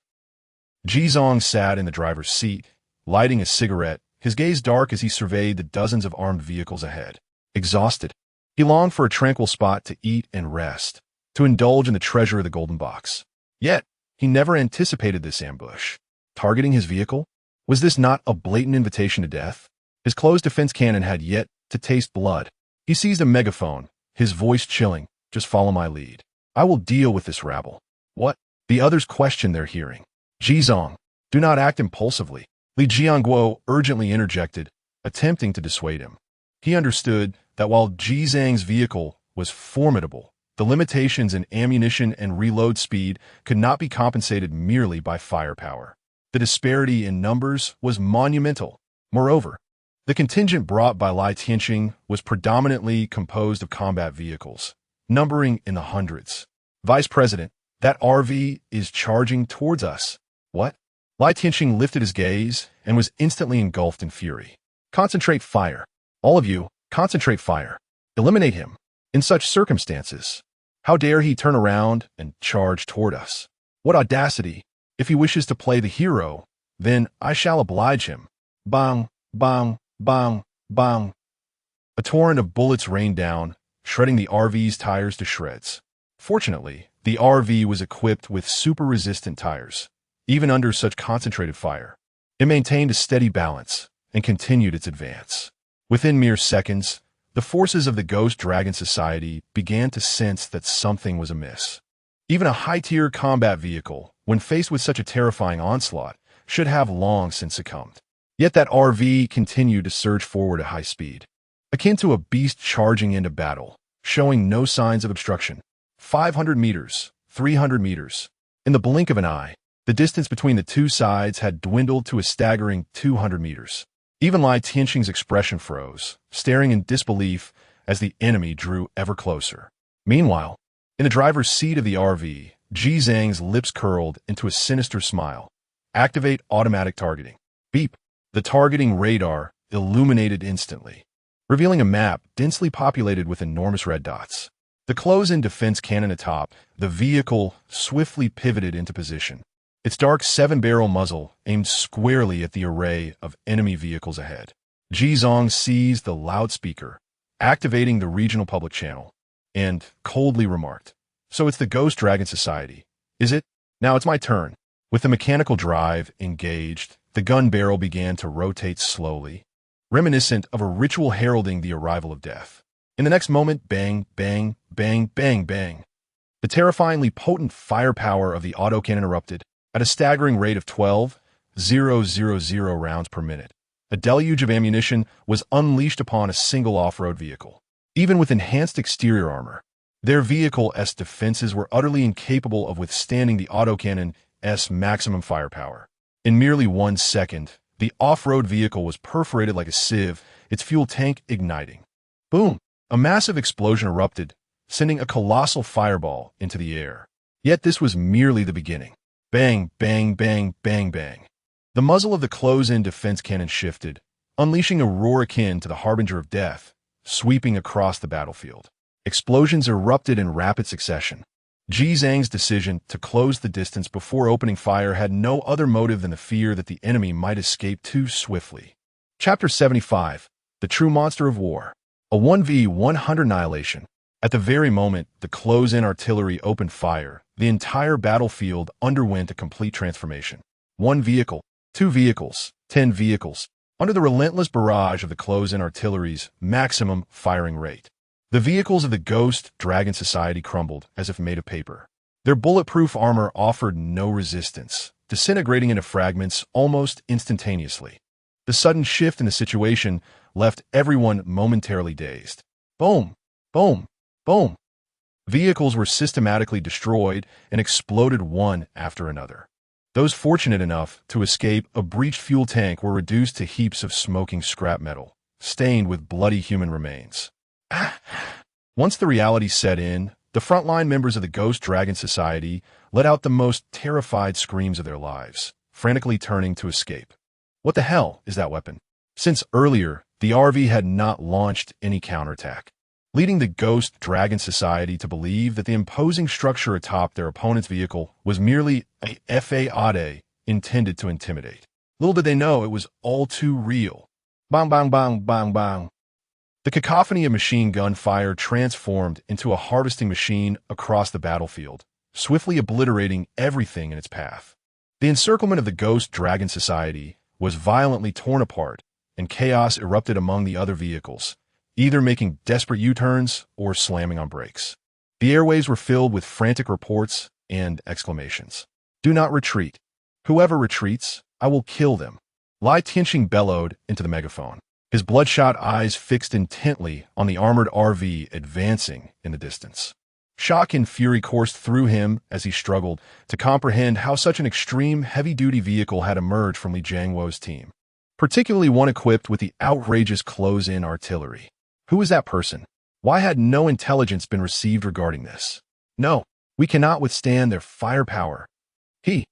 Ji Zhang sat in the driver's seat, lighting a cigarette, his gaze dark as he surveyed the dozens of armed vehicles ahead. Exhausted, he longed for a tranquil spot to eat and rest, to indulge in the treasure of the golden box. Yet, he never anticipated this ambush. Targeting his vehicle? Was this not a blatant invitation to death? His closed defense cannon had yet to taste blood. He seized a megaphone, his voice chilling. Just follow my lead. I will deal with this rabble. What? The others questioned their hearing. Ji Zhang, do not act impulsively. Li Jianguo urgently interjected, attempting to dissuade him. He understood that while Ji Zhang's vehicle was formidable, the limitations in ammunition and reload speed could not be compensated merely by firepower. The disparity in numbers was monumental. Moreover, the contingent brought by Lai Tianqing was predominantly composed of combat vehicles, numbering in the hundreds. Vice President, that RV is charging towards us. What? Lai Tianqing lifted his gaze and was instantly engulfed in fury. Concentrate fire. All of you, concentrate fire. Eliminate him. In such circumstances, how dare he turn around and charge toward us? What audacity! If he wishes to play the hero, then I shall oblige him. Bang, bang, bang, bang. A torrent of bullets rained down, shredding the RV's tires to shreds. Fortunately, the RV was equipped with super-resistant tires. Even under such concentrated fire, it maintained a steady balance and continued its advance. Within mere seconds, the forces of the Ghost Dragon Society began to sense that something was amiss. Even a high-tier combat vehicle, when faced with such a terrifying onslaught, should have long since succumbed. Yet that RV continued to surge forward at high speed, akin to a beast charging into battle, showing no signs of obstruction. 500 meters, 300 meters. In the blink of an eye, the distance between the two sides had dwindled to a staggering 200 meters. Even Lai Tianqing's expression froze, staring in disbelief as the enemy drew ever closer. Meanwhile, in the driver's seat of the RV, Ji Zhang's lips curled into a sinister smile. Activate automatic targeting. Beep. The targeting radar illuminated instantly, revealing a map densely populated with enormous red dots. The close-in defense cannon atop, the vehicle swiftly pivoted into position. Its dark 7-barrel muzzle aimed squarely at the array of enemy vehicles ahead. Ji Zhang seized the loudspeaker, activating the regional public channel, and coldly remarked, "So it's the Ghost Dragon Society, is it? Now it's my turn." With the mechanical drive engaged, the gun barrel began to rotate slowly, reminiscent of a ritual heralding the arrival of death. In the next moment, bang, bang, bang, bang, bang. The terrifyingly potent firepower of the autocannon erupted at a staggering rate of 12,000 rounds per minute. A deluge of ammunition was unleashed upon a single off-road vehicle. Even with enhanced exterior armor, their vehicle's defenses were utterly incapable of withstanding the autocannon's maximum firepower. In merely 1 second, the off-road vehicle was perforated like a sieve, its fuel tank igniting. Boom! A massive explosion erupted, sending a colossal fireball into the air. Yet this was merely the beginning. Bang, bang, bang, bang, bang. The muzzle of the close-in defense cannon shifted, unleashing a roar akin to the harbinger of death, sweeping across the battlefield. Explosions erupted in rapid succession. Ji Zhang's decision to close the distance before opening fire had no other motive than the fear that the enemy might escape too swiftly. Chapter 75. The True Monster of War. A 1v100 annihilation. At the very moment the close-in artillery opened fire, the entire battlefield underwent a complete transformation. 1 vehicle, 2 vehicles, 10 vehicles, under the relentless barrage of the close-in artillery's maximum firing rate. The vehicles of the Ghost Dragon Society crumbled as if made of paper. Their bulletproof armor offered no resistance, disintegrating into fragments almost instantaneously. The sudden shift in the situation left everyone momentarily dazed. Boom! Boom! Boom! Vehicles were systematically destroyed and exploded one after another. Those fortunate enough to escape a breached fuel tank were reduced to heaps of smoking scrap metal, stained with bloody human remains. Once the reality set in, The frontline members of the Ghost Dragon Society let out the most terrified screams of their lives, frantically turning to escape. What the hell is that weapon? Since earlier, the RV had not launched any counterattack, leading the Ghost Dragon Society to believe that the imposing structure atop their opponent's vehicle was merely a FAAD intended to intimidate. Little did they know it was all too real. Bang, bang, bang, bang, bang. The cacophony of machine gun fire transformed into a harvesting machine across the battlefield, swiftly obliterating everything in its path. The encirclement of the Ghost Dragon Society was violently torn apart, and chaos erupted among the other vehicles, either making desperate U-turns or slamming on brakes. The airwaves were filled with frantic reports and exclamations. "Do not retreat. Whoever retreats, I will kill them." Lai Tianxing bellowed into the megaphone, his bloodshot eyes fixed intently on the armored RV advancing in the distance. Shock and fury coursed through him as he struggled to comprehend how such an extreme, heavy-duty vehicle had emerged from Li Jiangwo's team, particularly one equipped with the outrageous close-in artillery. Who was that person? Why had no intelligence been received regarding this? No, we cannot withstand their firepower. He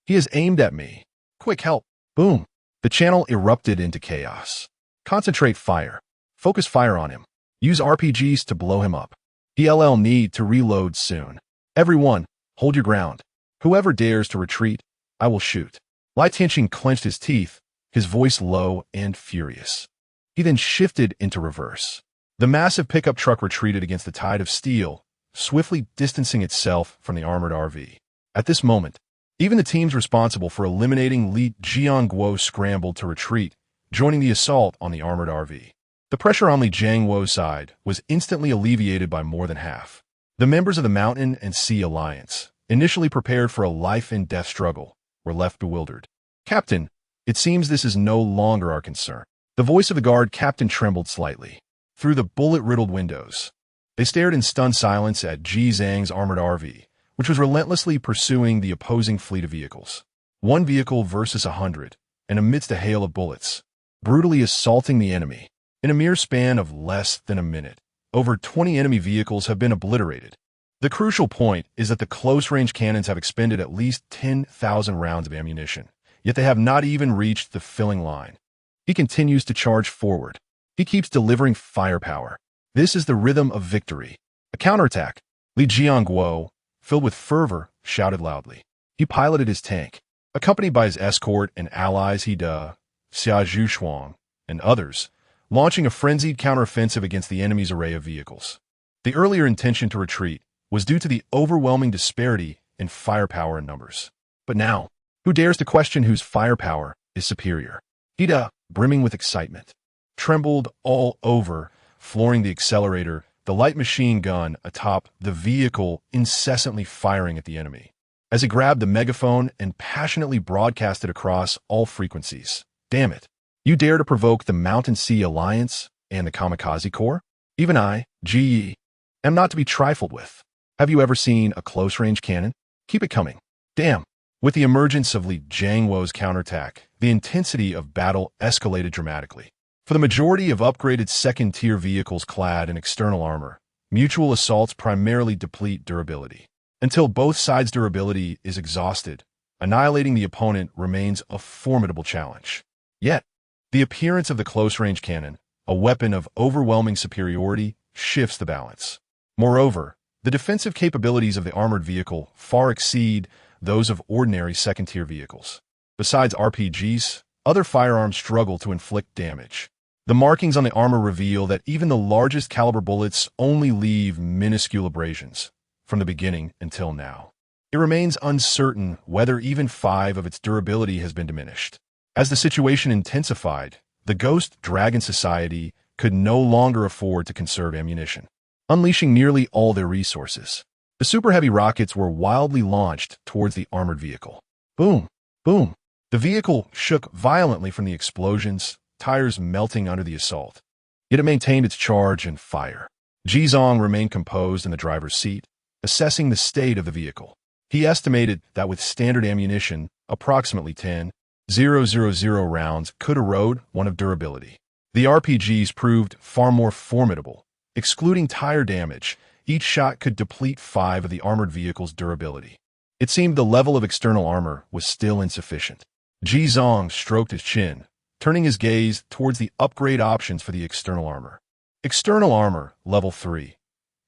has aimed at me. Quick help. Boom. The channel erupted into chaos. Concentrate fire. Focus fire on him. Use RPGs to blow him up. DLL need to reload soon. Everyone, hold your ground. Whoever dares to retreat, I will shoot. Lai Tianxing clenched his teeth, his voice low and furious. He then shifted into reverse. The massive pickup truck retreated against the tide of steel, swiftly distancing itself from the armored RV. At this moment, even the teams responsible for eliminating Li Jiangwo scrambled to retreat, joining the assault on the armored RV. The pressure on Li Jiangwo's side was instantly alleviated by more than half. The members of the Mountain and Sea Alliance, initially prepared for a life-and-death struggle, were left bewildered. "Captain, it seems this is no longer our concern." The voice of the guard captain trembled slightly. Through the bullet-riddled windows, they stared in stunned silence at Ji Zhang's armored RV, which was relentlessly pursuing the opposing fleet of vehicles. One vehicle versus 100, and amidst a hail of bullets, brutally assaulting the enemy. In a mere span of less than a minute, over 20 enemy vehicles have been obliterated. The crucial point is that the close-range cannons have expended at least 10,000 rounds of ammunition, yet they have not even reached the filling line. He continues to charge forward. He keeps delivering firepower. This is the rhythm of victory. A counterattack. Li Jiangwo, filled with fervor, shouted loudly. He piloted his tank, accompanied by his escort and allies Xia Zhushuang, and others, launching a frenzied counteroffensive against the enemy's array of vehicles. The earlier intention to retreat was due to the overwhelming disparity in firepower and numbers. But now, who dares to question whose firepower is superior? Xia, brimming with excitement, trembled all over, flooring the accelerator, the light machine gun atop the vehicle incessantly firing at the enemy. As he grabbed the megaphone and passionately broadcasted across all frequencies. "Damn it. You dare to provoke the Mountain Sea Alliance and the Kamikaze Corps? Even I, Ji, am not to be trifled with. Have you ever seen a close-range cannon? Keep it coming. Damn." With the emergence of Li Jiangwo's counterattack, the intensity of battle escalated dramatically. For the majority of upgraded second-tier vehicles clad in external armor, mutual assaults primarily deplete durability. Until both sides' durability is exhausted, annihilating the opponent remains a formidable challenge. Yet, the appearance of the close-range cannon, a weapon of overwhelming superiority, shifts the balance. Moreover, the defensive capabilities of the armored vehicle far exceed those of ordinary second-tier vehicles. Besides RPGs, other firearms struggle to inflict damage. The markings on the armor reveal that even the largest caliber bullets only leave minuscule abrasions, from the beginning until now. It remains uncertain whether even 5 of its durability has been diminished. As the situation intensified, the Ghost Dragon Society could no longer afford to conserve ammunition, unleashing nearly all their resources. The super-heavy rockets were wildly launched towards the armored vehicle. Boom! Boom! The vehicle shook violently from the explosions, tires melting under the assault. Yet it maintained its charge and fire. Ji Zhang remained composed in the driver's seat, assessing the state of the vehicle. He estimated that with standard ammunition, approximately 10,000 rounds could erode one of durability. The RPGs proved far more formidable. Excluding tire damage, Each shot could deplete 5 of the armored vehicle's durability. It seemed the level of external armor was still insufficient. Ji Zong stroked his chin, turning his gaze towards the upgrade options for the external armor. External armor, level 3.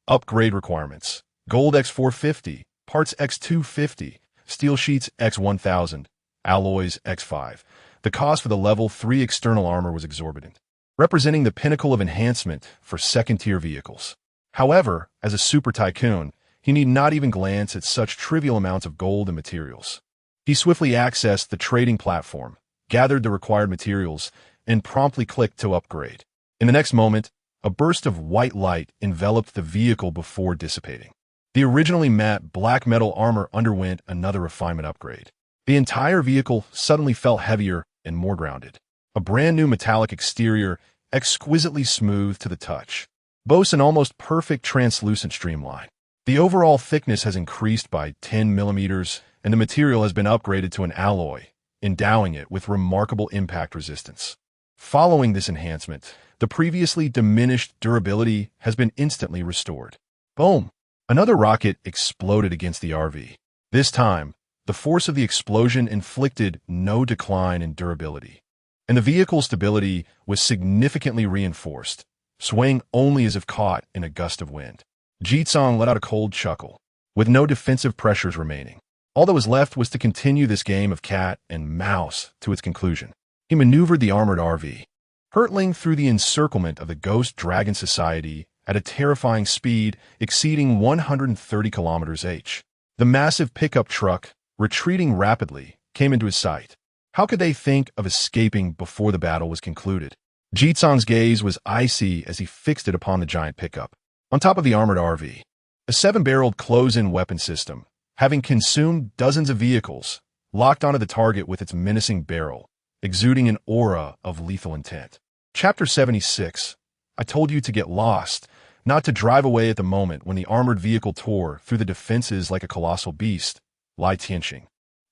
Upgrade requirements: gold X450, parts X250, steel sheets X1000, alloys X5. The cost for the level 3 external armor was exorbitant, representing the pinnacle of enhancement for second-tier vehicles. However, as a super tycoon, he need not even glance at such trivial amounts of gold and materials. He swiftly accessed the trading platform, gathered the required materials, and promptly clicked to upgrade. In the next moment, a burst of white light enveloped the vehicle before dissipating. The originally matte black metal armor underwent another refinement upgrade. The entire vehicle suddenly felt heavier and more grounded. A brand new metallic exterior, exquisitely smooth to the touch, boasts an almost perfect translucent streamline. The overall thickness has increased by 10 millimeters, and the material has been upgraded to an alloy, endowing it with remarkable impact resistance. Following this enhancement, the previously diminished durability has been instantly restored. Boom! Another rocket exploded against the RV. This time, the force of the explosion inflicted no decline in durability, and the vehicle's stability was significantly reinforced, swaying only as if caught in a gust of wind. Jitsong let out a cold chuckle. With no defensive pressures remaining, all that was left was to continue this game of cat and mouse to its conclusion. He maneuvered the armored RV, hurtling through the encirclement of the Ghost Dragon Society at a terrifying speed exceeding 130 km/h. The massive pickup truck, retreating rapidly, came into his sight. How could they think of escaping before the battle was concluded? Jitsong's gaze was icy as he fixed it upon the giant pickup. On top of the armored RV, a 7-barreled close-in weapon system, having consumed dozens of vehicles, locked onto the target with its menacing barrel, exuding an aura of lethal intent. Chapter 76. I told you to get lost, not to drive away at the moment when the armored vehicle tore through the defenses like a colossal beast. Lai Tianxing,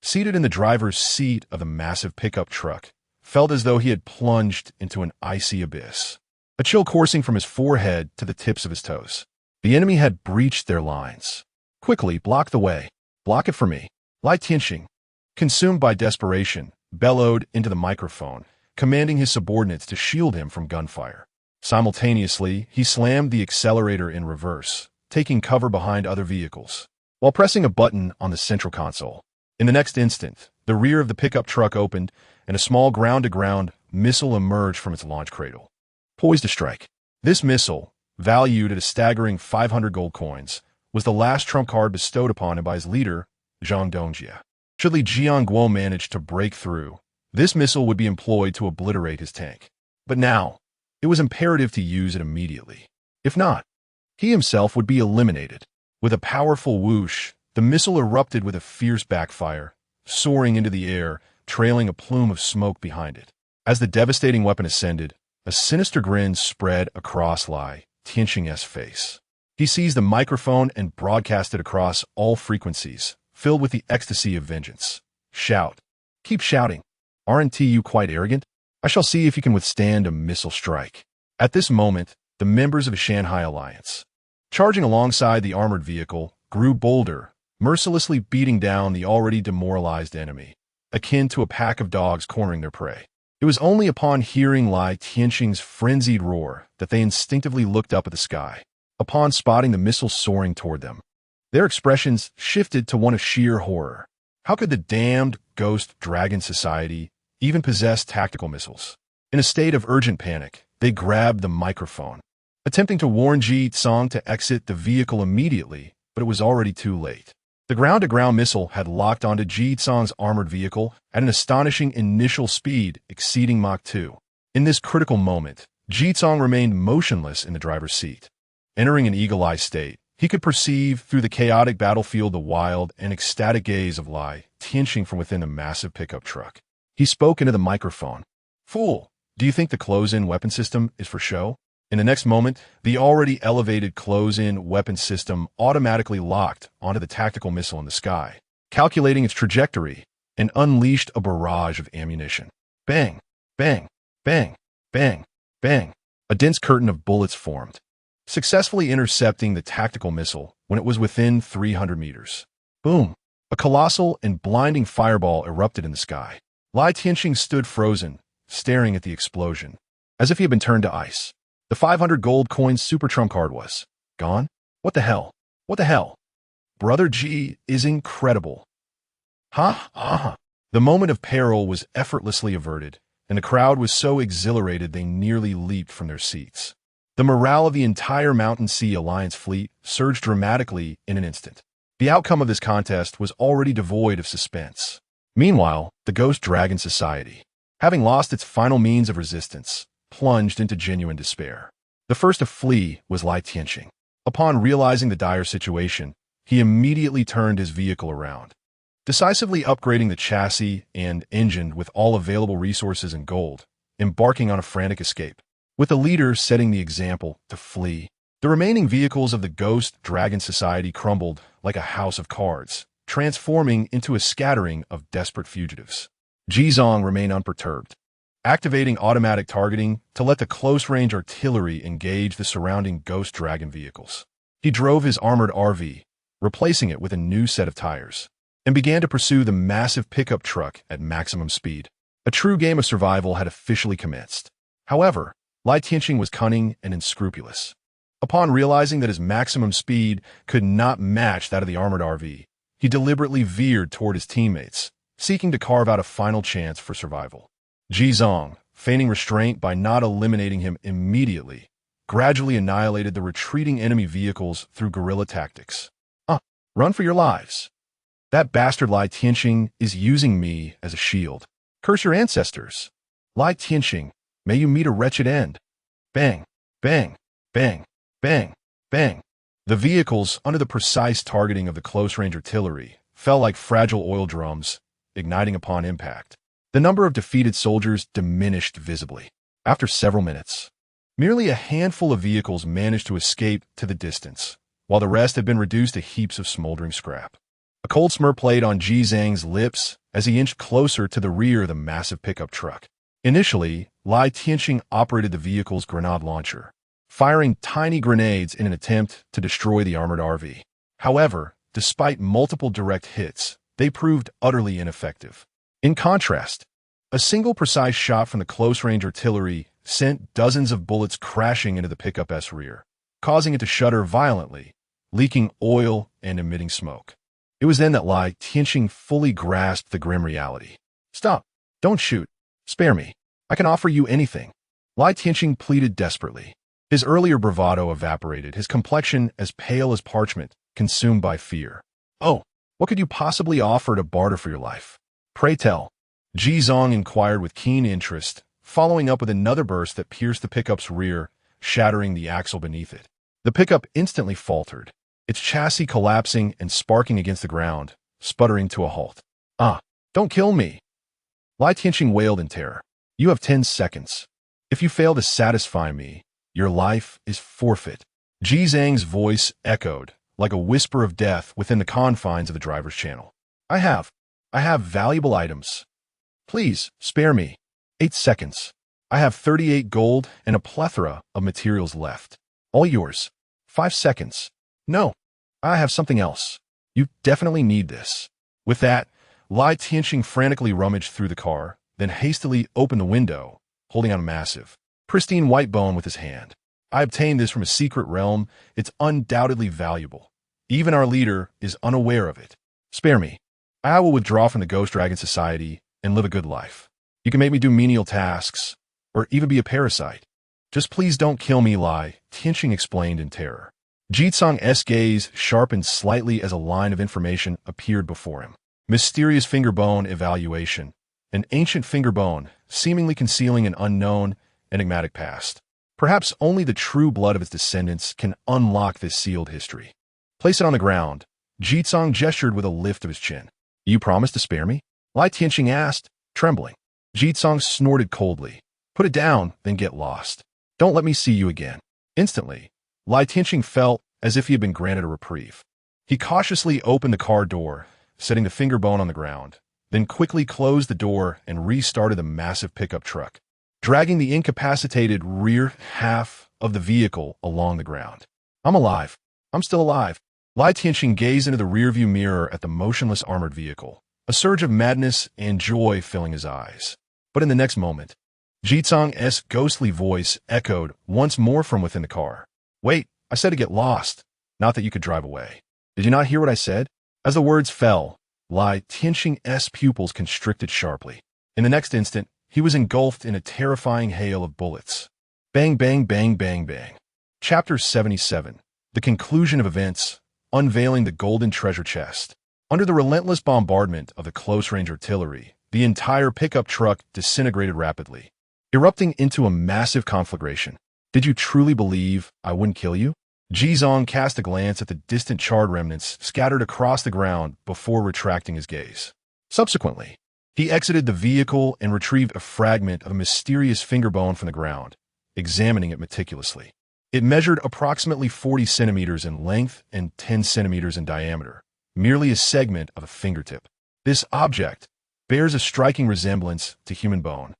seated in the driver's seat of the massive pickup truck, felt as though he had plunged into an icy abyss. A chill coursing from his forehead to the tips of his toes. The enemy had breached their lines. Quickly, block the way. Block it for me. Lai Tianxing, consumed by desperation, bellowed into the microphone, commanding his subordinates to shield him from gunfire. Simultaneously, he slammed the accelerator in reverse, taking cover behind other vehicles, while pressing a button on the central console. In the next instant, the rear of the pickup truck opened, and a small ground-to-ground missile emerged from its launch cradle, poised to strike. This missile, valued at a staggering 500 gold coins, was the last trump card bestowed upon him by his leader, Zhang Dongjie. Should Li Jianguo manage to break through, this missile would be employed to obliterate his tank. But now, it was imperative to use it immediately. If not, he himself would be eliminated. With a powerful whoosh, the missile erupted with a fierce backfire, soaring into the air, trailing a plume of smoke behind it. As the devastating weapon ascended, a sinister grin spread across Lai Tianxing's face. He seized the microphone and broadcast it across all frequencies, filled with the ecstasy of vengeance. Shout. Keep shouting. Aren't you quite arrogant? I shall see if you can withstand a missile strike. At this moment, the members of the Shanghai Alliance, charging alongside the armored vehicle, grew bolder, mercilessly beating down the already demoralized enemy, akin to a pack of dogs cornering their prey. It was only upon hearing Lai Tianxing's frenzied roar that they instinctively looked up at the sky. Upon spotting the missile soaring toward them, their expressions shifted to one of sheer horror. How could the damned Ghost Dragon Society even possess tactical missiles? In a state of urgent panic, they grabbed the microphone, attempting to warn Ji Tsong to exit the vehicle immediately, but it was already too late. The ground-to-ground missile had locked onto Ji Tsong's armored vehicle at an astonishing initial speed exceeding Mach 2. In this critical moment, Ji Tsong remained motionless in the driver's seat. Entering an eagle-eye state, he could perceive through the chaotic battlefield the wild and ecstatic gaze of Lai Tianxing from within the massive pickup truck. He spoke into the microphone. Fool, do you think the close-in weapon system is for show? In the next moment, the already elevated close-in weapon system automatically locked onto the tactical missile in the sky, calculating its trajectory, and unleashed a barrage of ammunition. Bang, bang, bang, bang, bang. A dense curtain of bullets formed, successfully intercepting the tactical missile when it was within 300 meters. Boom! A colossal and blinding fireball erupted in the sky. Lai Tianxing stood frozen, staring at the explosion, as if he had been turned to ice. The 500 gold coin super trump card was gone? What the hell? What the hell? Brother G is incredible. Ha! The moment of peril was effortlessly averted, and the crowd was so exhilarated they nearly leaped from their seats. The morale of the entire Mountain Sea Alliance fleet surged dramatically in an instant. The outcome of this contest was already devoid of suspense. Meanwhile, the Ghost Dragon Society, having lost its final means of resistance, plunged into genuine despair. The first to flee was Lai Tianxing. Upon realizing the dire situation, he immediately turned his vehicle around, decisively upgrading the chassis and engine with all available resources and gold, embarking on a frantic escape. With the leader setting the example to flee, the remaining vehicles of the Ghost Dragon Society crumbled like a house of cards, transforming into a scattering of desperate fugitives. Jizong remained unperturbed, activating automatic targeting to let the close-range artillery engage the surrounding Ghost Dragon vehicles. He drove his armored RV, replacing it with a new set of tires, and began to pursue the massive pickup truck at maximum speed. A true game of survival had officially commenced. However, Lai Tianxing was cunning and unscrupulous. Upon realizing that his maximum speed could not match that of the armored RV, he deliberately veered toward his teammates, seeking to carve out a final chance for survival. Jizong, feigning restraint by not eliminating him immediately, gradually annihilated the retreating enemy vehicles through guerrilla tactics. Run for your lives. That bastard Lai Tianxing is using me as a shield. Curse your ancestors. Lai Tianxing, may you meet a wretched end. Bang, bang, bang, bang, bang. The vehicles, under the precise targeting of the close-range artillery, fell like fragile oil drums, igniting upon impact. The number of defeated soldiers diminished visibly. After several minutes, merely a handful of vehicles managed to escape to the distance, while the rest had been reduced to heaps of smoldering scrap. A cold smirk played on Ji Zhang's lips as he inched closer to the rear of the massive pickup truck. Initially, Lai Tianxing operated the vehicle's grenade launcher, firing tiny grenades in an attempt to destroy the armored RV. However, despite multiple direct hits, they proved utterly ineffective. In contrast, a single precise shot from the close-range artillery sent dozens of bullets crashing into the pickup's rear, causing it to shudder violently, leaking oil and emitting smoke. It was then that Lai Tianxing fully grasped the grim reality. Stop! Don't shoot! Spare me! I can offer you anything! Lai Tianxing pleaded desperately. His earlier bravado evaporated, his complexion as pale as parchment, consumed by fear. Oh, what could you possibly offer to barter for your life? Pray tell. Jizong inquired with keen interest, following up with another burst that pierced the pickup's rear, shattering the axle beneath it. The pickup instantly faltered, its chassis collapsing and sparking against the ground, sputtering to a halt. Don't kill me! Lai Tianxing wailed in terror. You have 10 seconds. If you fail to satisfy me, your life is forfeit. Ji Zhang's voice echoed, like a whisper of death within the confines of the driver's channel. I have valuable items. Please, spare me. 8 seconds. I have 38 gold and a plethora of materials left. All yours. 5 seconds. No, I have something else. You definitely need this. With that, Lai Tianxing frantically rummaged through the car, then hastily opened the window, holding out a massive, pristine white bone with his hand. I obtained this from a secret realm. It's undoubtedly valuable. Even our leader is unaware of it. Spare me. I will withdraw from the Ghost Dragon Society and live a good life. You can make me do menial tasks, or even be a parasite. Just please don't kill me, Lai Tianxing explained in terror. Jizong's gaze sharpened slightly as a line of information appeared before him. Mysterious finger bone evaluation. An ancient finger bone, seemingly concealing an unknown, enigmatic past. Perhaps only the true blood of its descendants can unlock this sealed history. Place it on the ground. Jizong gestured with a lift of his chin. You promise to spare me? Lai Tianxing asked, trembling. Jizong snorted coldly. Put it down, then get lost. Don't let me see you again. Instantly, Lai Tianxing felt as if he had been granted a reprieve. He cautiously opened the car door, setting the finger bone on the ground, then quickly closed the door and restarted the massive pickup truck. Dragging the incapacitated rear half of the vehicle along the ground. I'm alive. I'm still alive. Lai Tianxing gazed into the rearview mirror at the motionless armored vehicle, a surge of madness and joy filling his eyes. But in the next moment, Jizong's ghostly voice echoed once more from within the car. Wait, I said to get lost, not that you could drive away. Did you not hear what I said? As the words fell, Lai Tianxing's pupils constricted sharply. In the next instant, he was engulfed in a terrifying hail of bullets. Bang, bang, bang, bang, bang. Chapter 77. The conclusion of events, unveiling the golden treasure chest. Under the relentless bombardment of the close-range artillery, the entire pickup truck disintegrated rapidly, erupting into a massive conflagration. Did you truly believe I wouldn't kill you? Jizong cast a glance at the distant charred remnants scattered across the ground before retracting his gaze. Subsequently, he exited the vehicle and retrieved a fragment of a mysterious finger bone from the ground, examining it meticulously. It measured approximately 40 centimeters in length and 10 centimeters in diameter, merely a segment of a fingertip. This object bears a striking resemblance to human bone.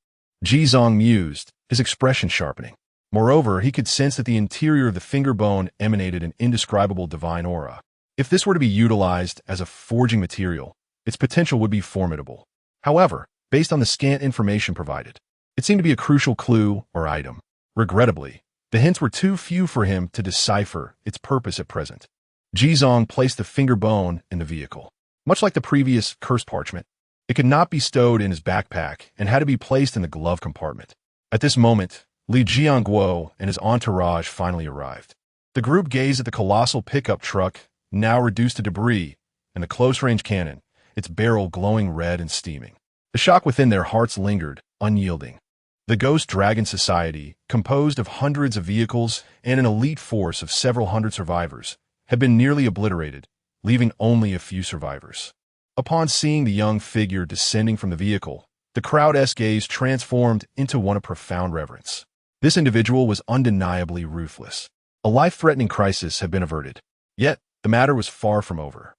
Jizong mused, his expression sharpening. Moreover, he could sense that the interior of the finger bone emanated an indescribable divine aura. If this were to be utilized as a forging material, its potential would be formidable. However, based on the scant information provided, it seemed to be a crucial clue or item. Regrettably, the hints were too few for him to decipher its purpose at present. Jizong placed the finger bone in the vehicle. Much like the previous cursed parchment, it could not be stowed in his backpack and had to be placed in the glove compartment. At this moment, Li Jiangguo and his entourage finally arrived. The group gazed at the colossal pickup truck, now reduced to debris, and the close-range cannon, its barrel glowing red and steaming. The shock within their hearts lingered, unyielding. The Ghost Dragon Society, composed of hundreds of vehicles and an elite force of several hundred survivors, had been nearly obliterated, leaving only a few survivors. Upon seeing the young figure descending from the vehicle, the crowd's gaze transformed into one of profound reverence. This individual was undeniably ruthless. A life-threatening crisis had been averted. Yet, the matter was far from over.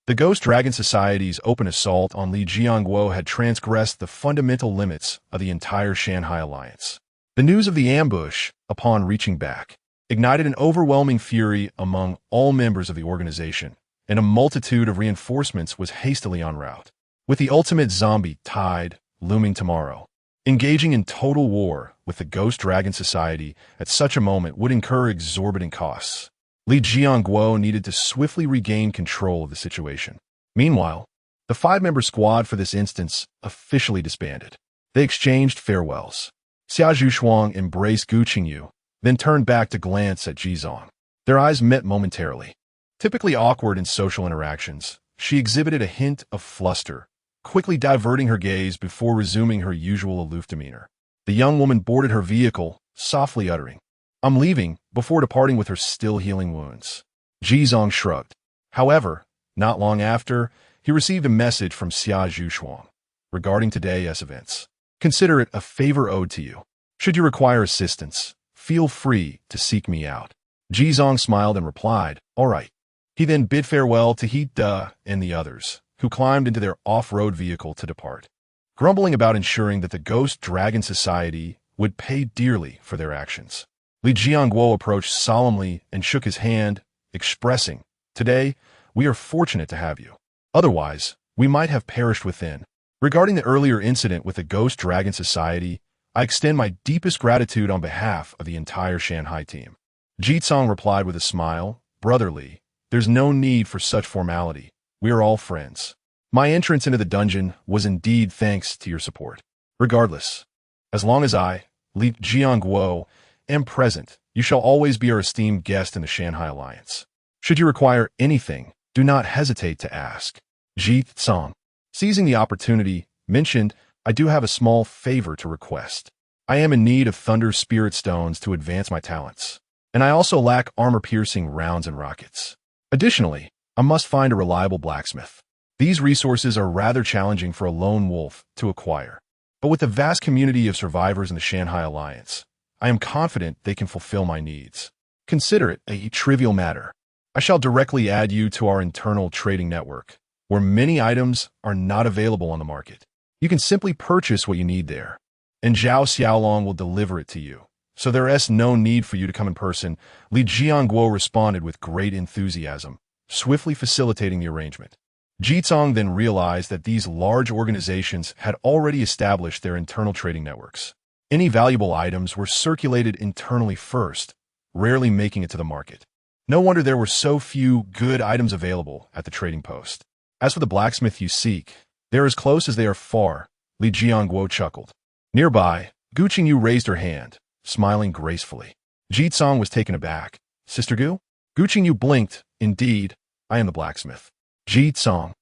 The Ghost Dragon Society's open assault on Li Jiangguo had transgressed the fundamental limits of the entire Shanghai alliance. The news of the ambush, upon reaching back, ignited an overwhelming fury among all members of the organization, and a multitude of reinforcements was hastily en route. With the ultimate zombie tide looming tomorrow, engaging in total war with the Ghost Dragon Society at such a moment would incur exorbitant costs. Li Jiangguo needed to swiftly regain control of the situation. Meanwhile, the five-member squad for this instance officially disbanded. They exchanged farewells. Xia Zhuxuang embraced Gu Qingyu, then turned back to glance at Jizong. Their eyes met momentarily. Typically awkward in social interactions, she exhibited a hint of fluster, quickly diverting her gaze before resuming her usual aloof demeanor. The young woman boarded her vehicle, softly uttering, "I'm leaving," before departing with her still healing wounds. Jizong shrugged. However, not long after, he received a message from Xia Zhuxuang regarding today's events. "Consider it a favor owed to you. Should you require assistance, feel free to seek me out." Jizong smiled and replied, "All right." He then bid farewell to He De and the others, who climbed into their off-road vehicle to depart, grumbling about ensuring that the Ghost Dragon Society would pay dearly for their actions. Li Jiangguo approached solemnly and shook his hand, expressing, "Today, we are fortunate to have you. Otherwise, we might have perished within." Regarding the earlier incident with the Ghost Dragon Society, I extend my deepest gratitude on behalf of the entire Shanghai team. Jizong replied with a smile, "Brother Li, there's no need for such formality. We are all friends. My entrance into the dungeon was indeed thanks to your support. Regardless, as long as I, Li Jiangguo, am present, you shall always be our esteemed guest in the Shanghai Alliance. Should you require anything, do not hesitate to ask." Jizong, seizing the opportunity, mentioned, "I do have a small favor to request. I am in need of Thunder Spirit Stones to advance my talents, and I also lack armor-piercing rounds and rockets. Additionally, I must find a reliable blacksmith. These resources are rather challenging for a lone wolf to acquire, but with the vast community of survivors in the Shanghai Alliance, I am confident they can fulfill my needs. Consider it a trivial matter. I shall directly add you to our internal trading network, where many items are not available on the market. You can simply purchase what you need there, and Zhao Xiaolong will deliver it to you, So there's no need for you to come in person, Li Jianguo responded with great enthusiasm, swiftly facilitating the arrangement. Jitsong then realized that these large organizations had already established their internal trading networks. Any valuable items were circulated internally first, rarely making it to the market. No wonder there were so few good items available at the trading post. As for the blacksmith you seek, they're as close as they are far, Li Jianguo chuckled. Nearby, Gu Qingyu raised her hand, smiling gracefully. Jitsong was taken aback. Sister Gu? Gu Qingyu blinked. Indeed, I am the blacksmith. Jitsong.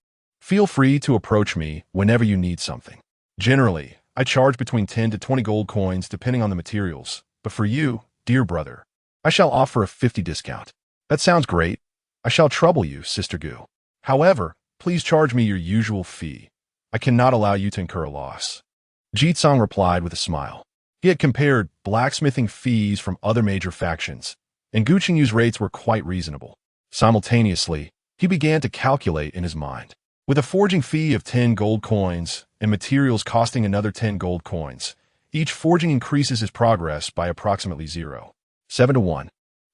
Feel free to approach me whenever you need something. Generally, I charge between 10 to 20 gold coins depending on the materials, but for you, dear brother, I shall offer a 50 discount. That sounds great. I shall trouble you, Sister Gu. However, please charge me your usual fee. I cannot allow you to incur a loss. Jitsong replied with a smile. He had compared blacksmithing fees from other major factions, and Gu Qingyu's rates were quite reasonable. Simultaneously, he began to calculate in his mind. With a forging fee of 10 gold coins and materials costing another 10 gold coins, each forging increases his progress by approximately 0.7 to 1.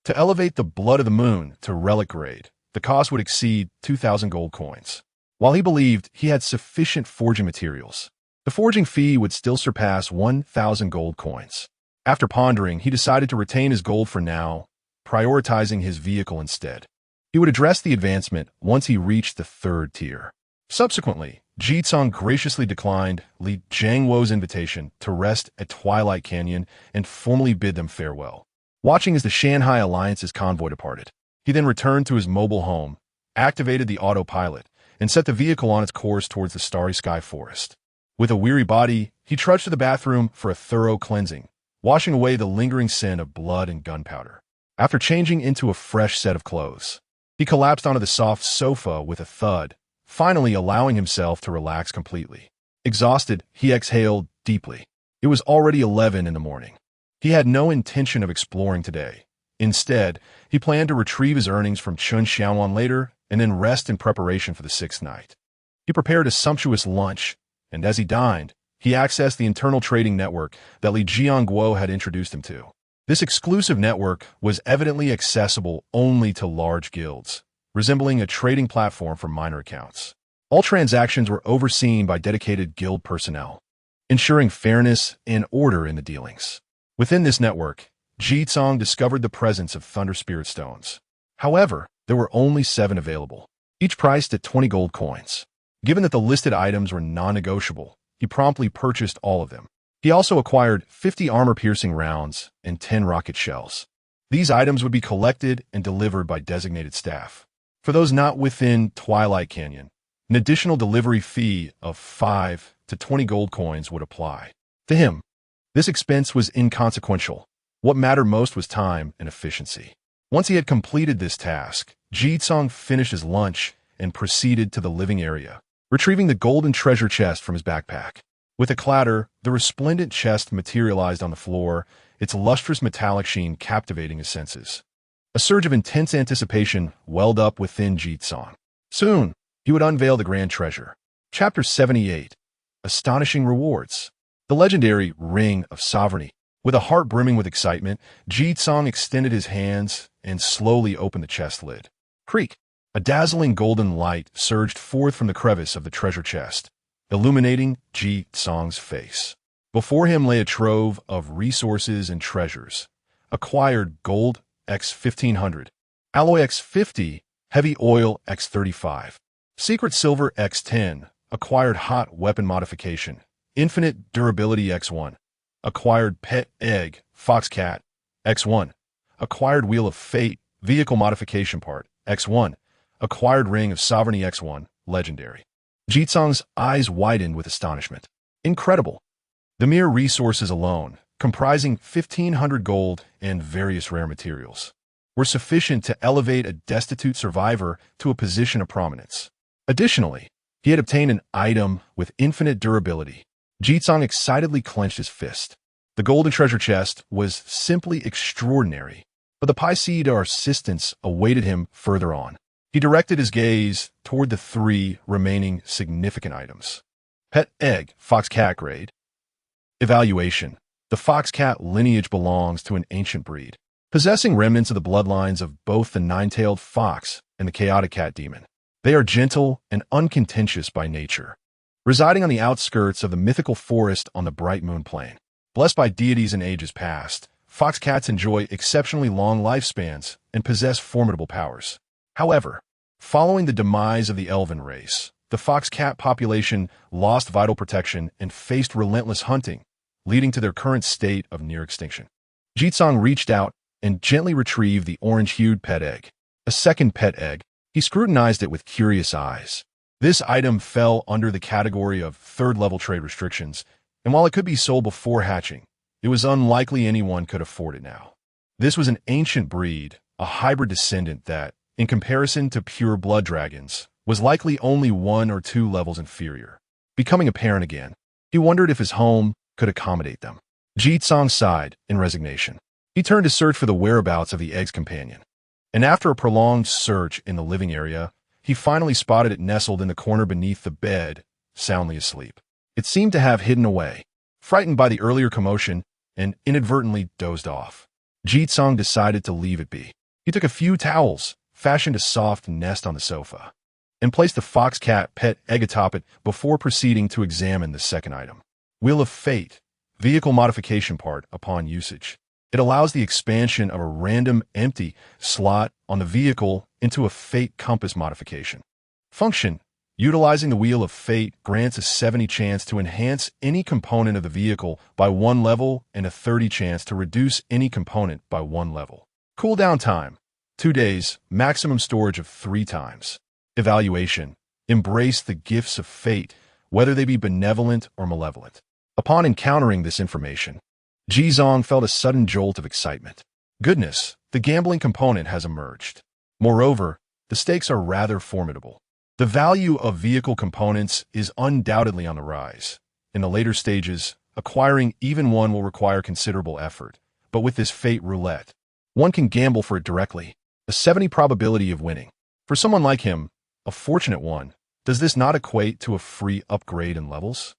To elevate the Blood of the Moon to relic grade, the cost would exceed 2,000 gold coins. While he believed he had sufficient forging materials, the forging fee would still surpass 1,000 gold coins. After pondering, he decided to retain his gold for now, prioritizing his vehicle instead. He would address the advancement once he reached the 3rd tier. Subsequently, Jitsong graciously declined Li Jianguo's invitation to rest at Twilight Canyon and formally bid them farewell. Watching as the Shanghai Alliance's convoy departed, he then returned to his mobile home, activated the autopilot, and set the vehicle on its course towards the Starry Sky Forest. With a weary body, he trudged to the bathroom for a thorough cleansing, washing away the lingering sin of blood and gunpowder. After changing into a fresh set of clothes, he collapsed onto the soft sofa with a thud, finally allowing himself to relax completely. Exhausted, he exhaled deeply. It was already 11 in the morning. He had no intention of exploring today. Instead, he planned to retrieve his earnings from Chun Xiaowan later and then rest in preparation for the 6th night. He prepared a sumptuous lunch, and as he dined, he accessed the internal trading network that Li Jianguo had introduced him to. This exclusive network was evidently accessible only to large guilds, resembling a trading platform for minor accounts. All transactions were overseen by dedicated guild personnel, ensuring fairness and order in the dealings. Within this network, Jitsong discovered the presence of Thunder Spirit Stones. However, there were only 7 available, each priced at 20 gold coins. Given that the listed items were non-negotiable, he promptly purchased all of them. He also acquired 50 armor-piercing rounds and 10 rocket shells. These items would be collected and delivered by designated staff. For those not within Twilight Canyon, an additional delivery fee of 5 to 20 gold coins would apply. To him, this expense was inconsequential. What mattered most was time and efficiency. Once he had completed this task, Jitsong finished his lunch and proceeded to the living area, retrieving the golden treasure chest from his backpack. With a clatter, the resplendent chest materialized on the floor, its lustrous metallic sheen captivating his senses. A surge of intense anticipation welled up within Jitsong. Soon, he would unveil the grand treasure. Chapter 78. Astonishing Rewards. The legendary Ring of Sovereignty. With a heart brimming with excitement, Jitsong extended his hands and slowly opened the chest lid. Creak! A dazzling golden light surged forth from the crevice of the treasure chest, illuminating Jitsong's face. Before him lay a trove of resources and treasures. Acquired gold X1500, alloy X50, heavy oil X35, secret silver X10, acquired hot weapon modification, infinite durability X1, acquired pet egg Foxcat X1, acquired wheel of fate, vehicle modification part X1, acquired ring of sovereignty X1, legendary. Jitsong's eyes widened with astonishment. Incredible! The mere resources alone, comprising 1,500 gold and various rare materials, were sufficient to elevate a destitute survivor to a position of prominence. Additionally, he had obtained an item with infinite durability. Jitsong excitedly clenched his fist. The golden treasure chest was simply extraordinary, but the Pycedar assistance awaited him further on. He directed his gaze toward the 3 remaining significant items. Pet egg, Foxcat grade. Evaluation. The fox-cat lineage belongs to an ancient breed, possessing remnants of the bloodlines of both the nine-tailed fox and the chaotic cat demon. They are gentle and uncontentious by nature, residing on the outskirts of the mythical forest on the Bright Moon Plain. Blessed by deities in ages past, fox cats enjoy exceptionally long lifespans and possess formidable powers. However, following the demise of the elven race, the fox cat population lost vital protection and faced relentless hunting, leading to their current state of near extinction. Jitsong reached out and gently retrieved the orange-hued pet egg. A second pet egg. He scrutinized it with curious eyes. This item fell under the category of third-level trade restrictions, and while it could be sold before hatching, it was unlikely anyone could afford it now. This was an ancient breed, a hybrid descendant that, in comparison to pure blood dragons, was likely only 1 or 2 levels inferior. Becoming a parent again, he wondered if his home could accommodate them. Jitsong sighed in resignation. He turned to search for the whereabouts of the egg's companion. And after a prolonged search in the living area, he finally spotted it nestled in the corner beneath the bed, soundly asleep. It seemed to have hidden away, frightened by the earlier commotion, and inadvertently dozed off. Jitsong decided to leave it be. He took a few towels, fashioned a soft nest on the sofa, and placed the fox-cat pet egg atop it before proceeding to examine the second item. Wheel of Fate, vehicle modification part upon usage. It allows the expansion of a random empty slot on the vehicle into a Fate compass modification. Function: utilizing the Wheel of Fate grants a 70 chance to enhance any component of the vehicle by 1 level and a 30 chance to reduce any component by 1 level. Cooldown time: 2 days, maximum storage of 3 times. Evaluation: embrace the gifts of fate, whether they be benevolent or malevolent. Upon encountering this information, Jizong felt a sudden jolt of excitement. Goodness, the gambling component has emerged. Moreover, the stakes are rather formidable. The value of vehicle components is undoubtedly on the rise. In the later stages, acquiring even one will require considerable effort, but with this fate roulette, one can gamble for it directly. A 70 probability of winning. For someone like him, a fortunate one, does this not equate to a free upgrade in levels?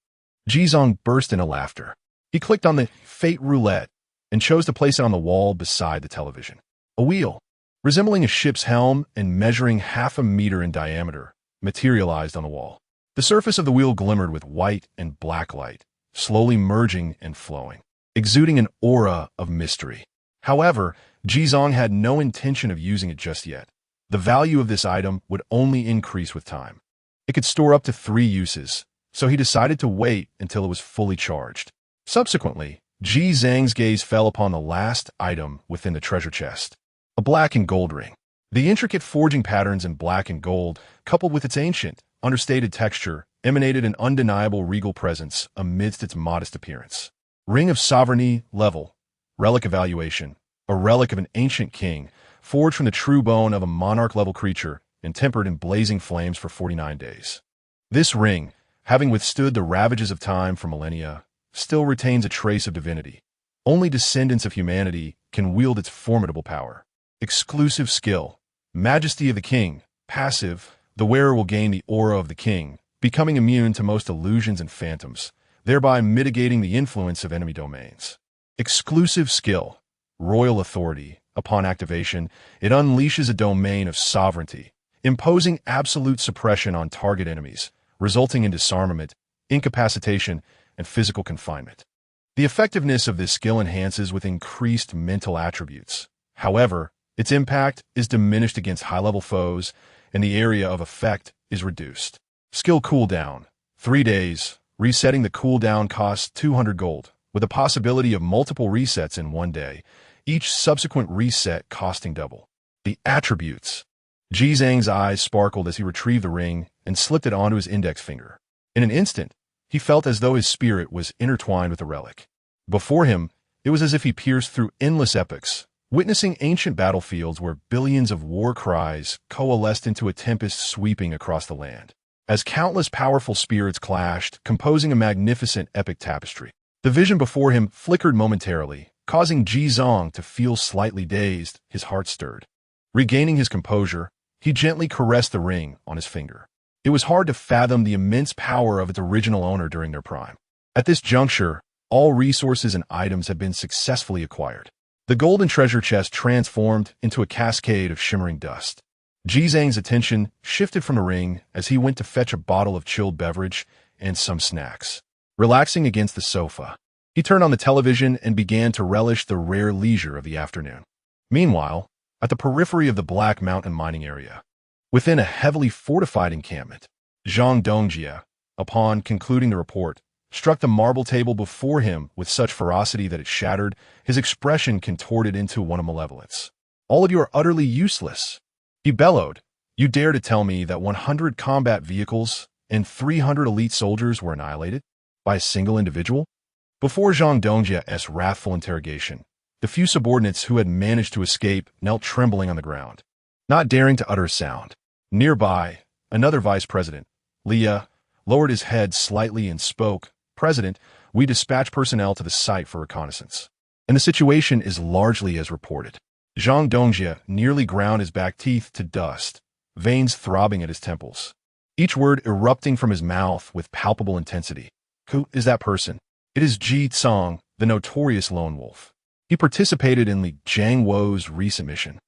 Jizong burst into laughter. He clicked on the Fate Roulette and chose to place it on the wall beside the television. A wheel, resembling a ship's helm and measuring 0.5 meter in diameter, materialized on the wall. The surface of the wheel glimmered with white and black light, slowly merging and flowing, exuding an aura of mystery. However, Jizong had no intention of using it just yet. The value of this item would only increase with time. It could store up to 3 uses, so he decided to wait until it was fully charged. Subsequently, Ji Zhang's gaze fell upon the last item within the treasure chest, a black and gold ring. The intricate forging patterns in black and gold, coupled with its ancient, understated texture, emanated an undeniable regal presence amidst its modest appearance. Ring of Sovereignty level, relic evaluation, a relic of an ancient king, forged from the true bone of a monarch-level creature and tempered in blazing flames for 49 days. This ring, having withstood the ravages of time for millennia, still retains a trace of divinity. Only descendants of humanity can wield its formidable power. Exclusive skill: Majesty of the King. Passive: the wearer will gain the aura of the king, becoming immune to most illusions and phantoms, thereby mitigating the influence of enemy domains. Exclusive skill: Royal Authority. Upon activation, it unleashes a domain of sovereignty, imposing absolute suppression on target enemies, resulting in disarmament, incapacitation, and physical confinement. The effectiveness of this skill enhances with increased mental attributes. However, its impact is diminished against high-level foes, and the area of effect is reduced. Skill cooldown: 3 days. Resetting the cooldown costs 200 gold, with a possibility of multiple resets in 1 day, each subsequent reset costing double. The attributes: Ji Zhang's eyes sparkled as he retrieved the ring and slipped it onto his index finger. In an instant, he felt as though his spirit was intertwined with the relic. Before him, it was as if he pierced through endless epochs, witnessing ancient battlefields where billions of war cries coalesced into a tempest sweeping across the land. As countless powerful spirits clashed, composing a magnificent epic tapestry. The vision before him flickered momentarily, causing Jizong to feel slightly dazed, his heart stirred. Regaining his composure, he gently caressed the ring on his finger. It was hard to fathom the immense power of its original owner during their prime. At this juncture, All resources and items have been successfully acquired. The golden treasure chest transformed into a cascade of shimmering dust. Ji Zhang's attention shifted from the ring as he went to fetch a bottle of chilled beverage and some snacks. Relaxing against the sofa, he turned on the television and began to relish the rare leisure of the afternoon. Meanwhile, at the periphery of the Black Mountain mining area, within a heavily fortified encampment, Zhang Dongjie, upon concluding the report, struck the marble table before him with such ferocity that it shattered, his expression contorted into one of malevolence. "All of you are utterly useless," he bellowed. "You dare to tell me that 100 combat vehicles and 300 elite soldiers were annihilated by a single individual?" Before Zhang Dongjie's wrathful interrogation, the few subordinates who had managed to escape knelt trembling on the ground, not daring to utter a sound. Nearby, another vice president, Leah, lowered his head slightly and spoke, "President, we dispatch personnel to the site for reconnaissance, and the situation is largely as reported." Zhang Dongjie nearly ground his back teeth to dust, veins throbbing at his temples, each word erupting from his mouth with palpable intensity. "Who is that person?" "It is Ji Tsang, the notorious lone wolf. He participated in Li Jiangwo's recent mission,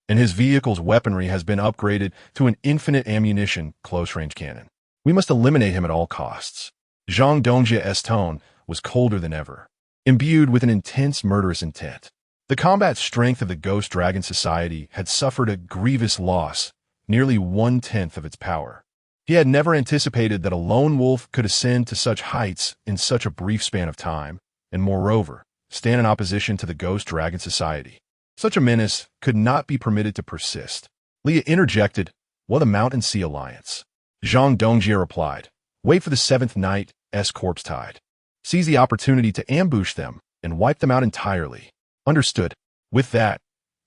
and his vehicle's weaponry has been upgraded to an infinite ammunition close-range cannon. We must eliminate him at all costs." Zhang Dongjie's tone was colder than ever, imbued with an intense murderous intent. The combat strength of the Ghost Dragon Society had suffered a grievous loss, nearly 1/10 of its power. He had never anticipated that a lone wolf could ascend to such heights in such a brief span of time, and moreover, stand in opposition to the Ghost Dragon Society. Such a menace could not be permitted to persist. Leah interjected, "What the Mountain Sea Alliance?" Zhang Dongjie replied, "Wait for the 7th Knight's corpse tide. Seize the opportunity to ambush them and wipe them out entirely." "Understood." With that,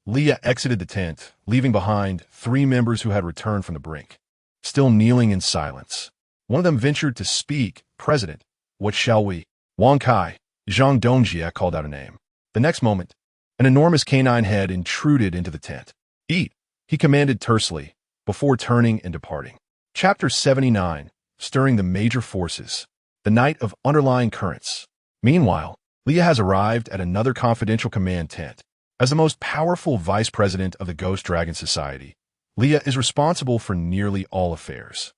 Leah exited the tent, leaving behind 3 members who had returned from the brink, still kneeling in silence. One of them ventured to speak. "President, what shall we?" "Wang Kai," Zhang Dongjie called out a name. The next moment, an enormous canine head intruded into the tent. "Eat," he commanded tersely, before turning and departing. Chapter 79. Stirring the Major Forces. The Night of Underlying Currents. Meanwhile, Leah has arrived at another confidential command tent. As the most powerful vice president of the Ghost Dragon Society, Leah is responsible for nearly all affairs.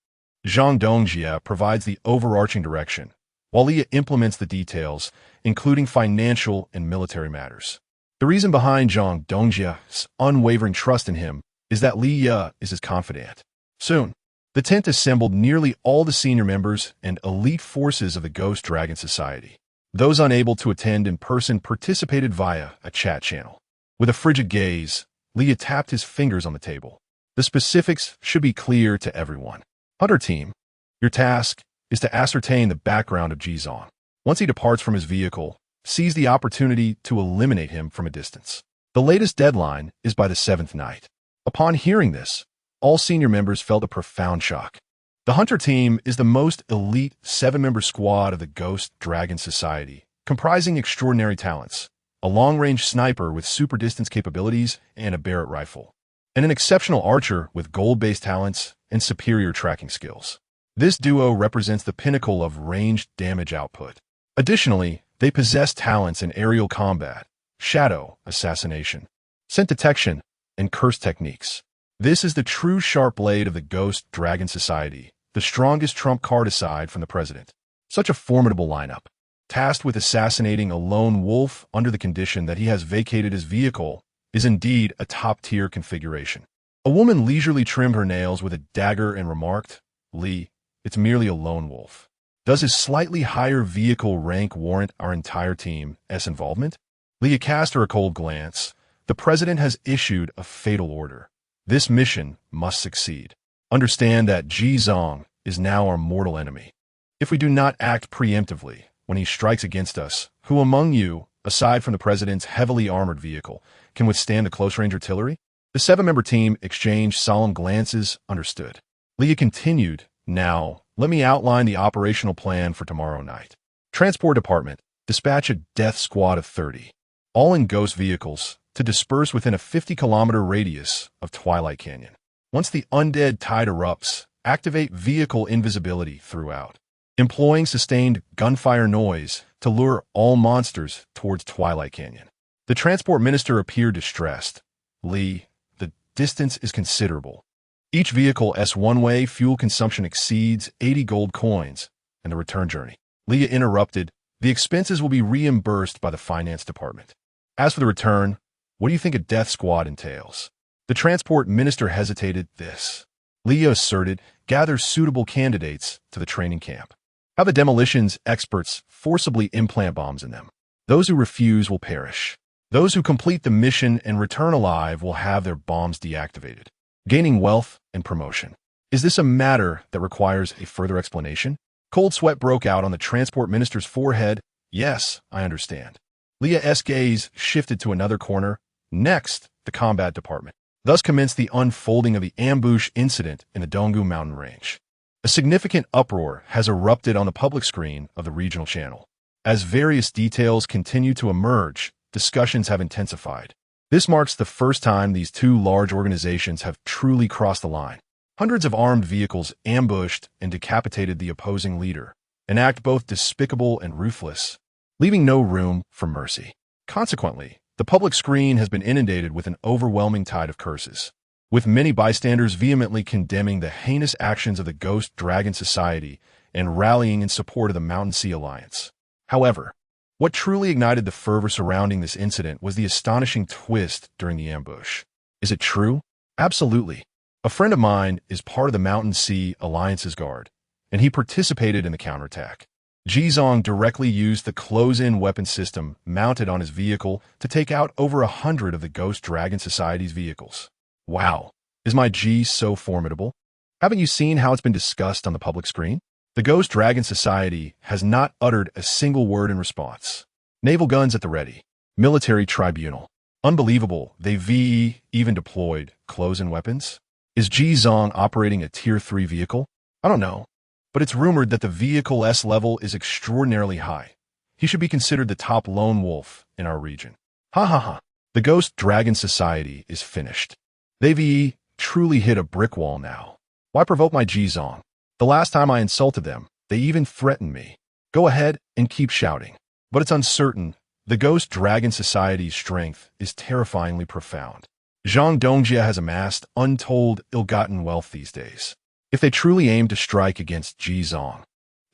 Zhang Dongjie provides the overarching direction, while Leah implements the details, including financial and military matters. The reason behind Zhang Dongjie's unwavering trust in him is that Leah is his confidant. Soon, the tent assembled nearly all the senior members and elite forces of the Ghost Dragon Society. Those unable to attend in person participated via a chat channel. With a frigid gaze, Leah tapped his fingers on the table. The specifics should be clear to everyone. Hunter Team, your task is to ascertain the background of Ji Zhang. Once he departs from his vehicle, seize the opportunity to eliminate him from a distance. The latest deadline is by the 7th night. Upon hearing this, all senior members felt a profound shock. The Hunter Team is the most elite 7-member squad of the Ghost Dragon Society, comprising extraordinary talents, a long-range sniper with super distance capabilities and a Barrett rifle, and an exceptional archer with gold-based talents and superior tracking skills. This duo represents the pinnacle of ranged damage output. Additionally, they possess talents in aerial combat, shadow assassination, scent detection, and curse techniques. This is the true sharp blade of the Ghost Dragon Society, the strongest trump card aside from the president. Such a formidable lineup, tasked with assassinating a lone wolf under the condition that he has vacated his vehicle, is indeed a top-tier configuration. A woman leisurely trimmed her nails with a dagger and remarked, "Lee, it's merely a lone wolf. Does his slightly higher vehicle rank warrant our entire team's involvement?" Leah cast her a cold glance. "The president has issued a fatal order. This mission must succeed. Understand that Ji Zhang is now our mortal enemy. If we do not act preemptively when he strikes against us, who among you, aside from the president's heavily armored vehicle, can withstand the close-range artillery?" The 7-member team exchanged solemn glances. Understood. Leah continued, "Now, let me outline the operational plan for tomorrow night. Transport Department, dispatch a death squad of 30, all in ghost vehicles, to disperse within a 50-kilometer radius of Twilight Canyon. Once the undead tide erupts, activate vehicle invisibility throughout. employing sustained gunfire noise to lure all monsters towards Twilight Canyon. The transport minister appeared distressed. Lee, the distance is considerable. Each vehicle's one-way fuel consumption exceeds 80 gold coins, and the return journey. Leah interrupted. The expenses will be reimbursed by the finance department. As for the return, what do you think a death squad entails? The transport minister hesitated. This, Leah asserted, gathers suitable candidates to the training camp. Have the demolitions experts forcibly implant bombs in them. Those who refuse will perish. Those who complete the mission and return alive will have their bombs deactivated. Gaining wealth and promotion. Is this a matter that requires a further explanation? Cold sweat broke out on the transport minister's forehead. Yes, I understand. Leah's gaze shifted to another corner. Next, the combat department. Thus commenced the unfolding of the ambush incident in the Donggu mountain range. A significant uproar has erupted on the public screen of the regional channel. As various details continue to emerge, discussions have intensified. This marks the first time these two large organizations have truly crossed the line. Hundreds of armed vehicles ambushed and decapitated the opposing leader, an act both despicable and ruthless, leaving no room for mercy. Consequently, the public screen has been inundated with an overwhelming tide of curses, with many bystanders vehemently condemning the heinous actions of the Ghost Dragon Society and rallying in support of the Mountain Sea Alliance. However, what truly ignited the fervor surrounding this incident was the astonishing twist during the ambush. Is it true? Absolutely. A friend of mine is part of the Mountain Sea Alliance's guard, and he participated in the counterattack. Jizong directly used the close-in weapon system mounted on his vehicle to take out over 100 of the Ghost Dragon Society's vehicles. Wow, is my G so formidable? Haven't you seen how it's been discussed on the public screen? The Ghost Dragon Society has not uttered a single word in response. Naval guns at the ready. Military tribunal. Unbelievable, they even deployed close-in weapons? Is Jizong operating a Tier 3 vehicle? I don't know, but it's rumored that the vehicle's level is extraordinarily high. He should be considered the top lone wolf in our region. Ha ha ha. The Ghost Dragon Society is finished. They've truly hit a brick wall now. Why provoke my Jizong? The last time I insulted them, they even threatened me. Go ahead and keep shouting. But it's uncertain. The Ghost Dragon Society's strength is terrifyingly profound. Zhang Dongjia has amassed untold ill-gotten wealth these days. If they truly aimed to strike against Jizong,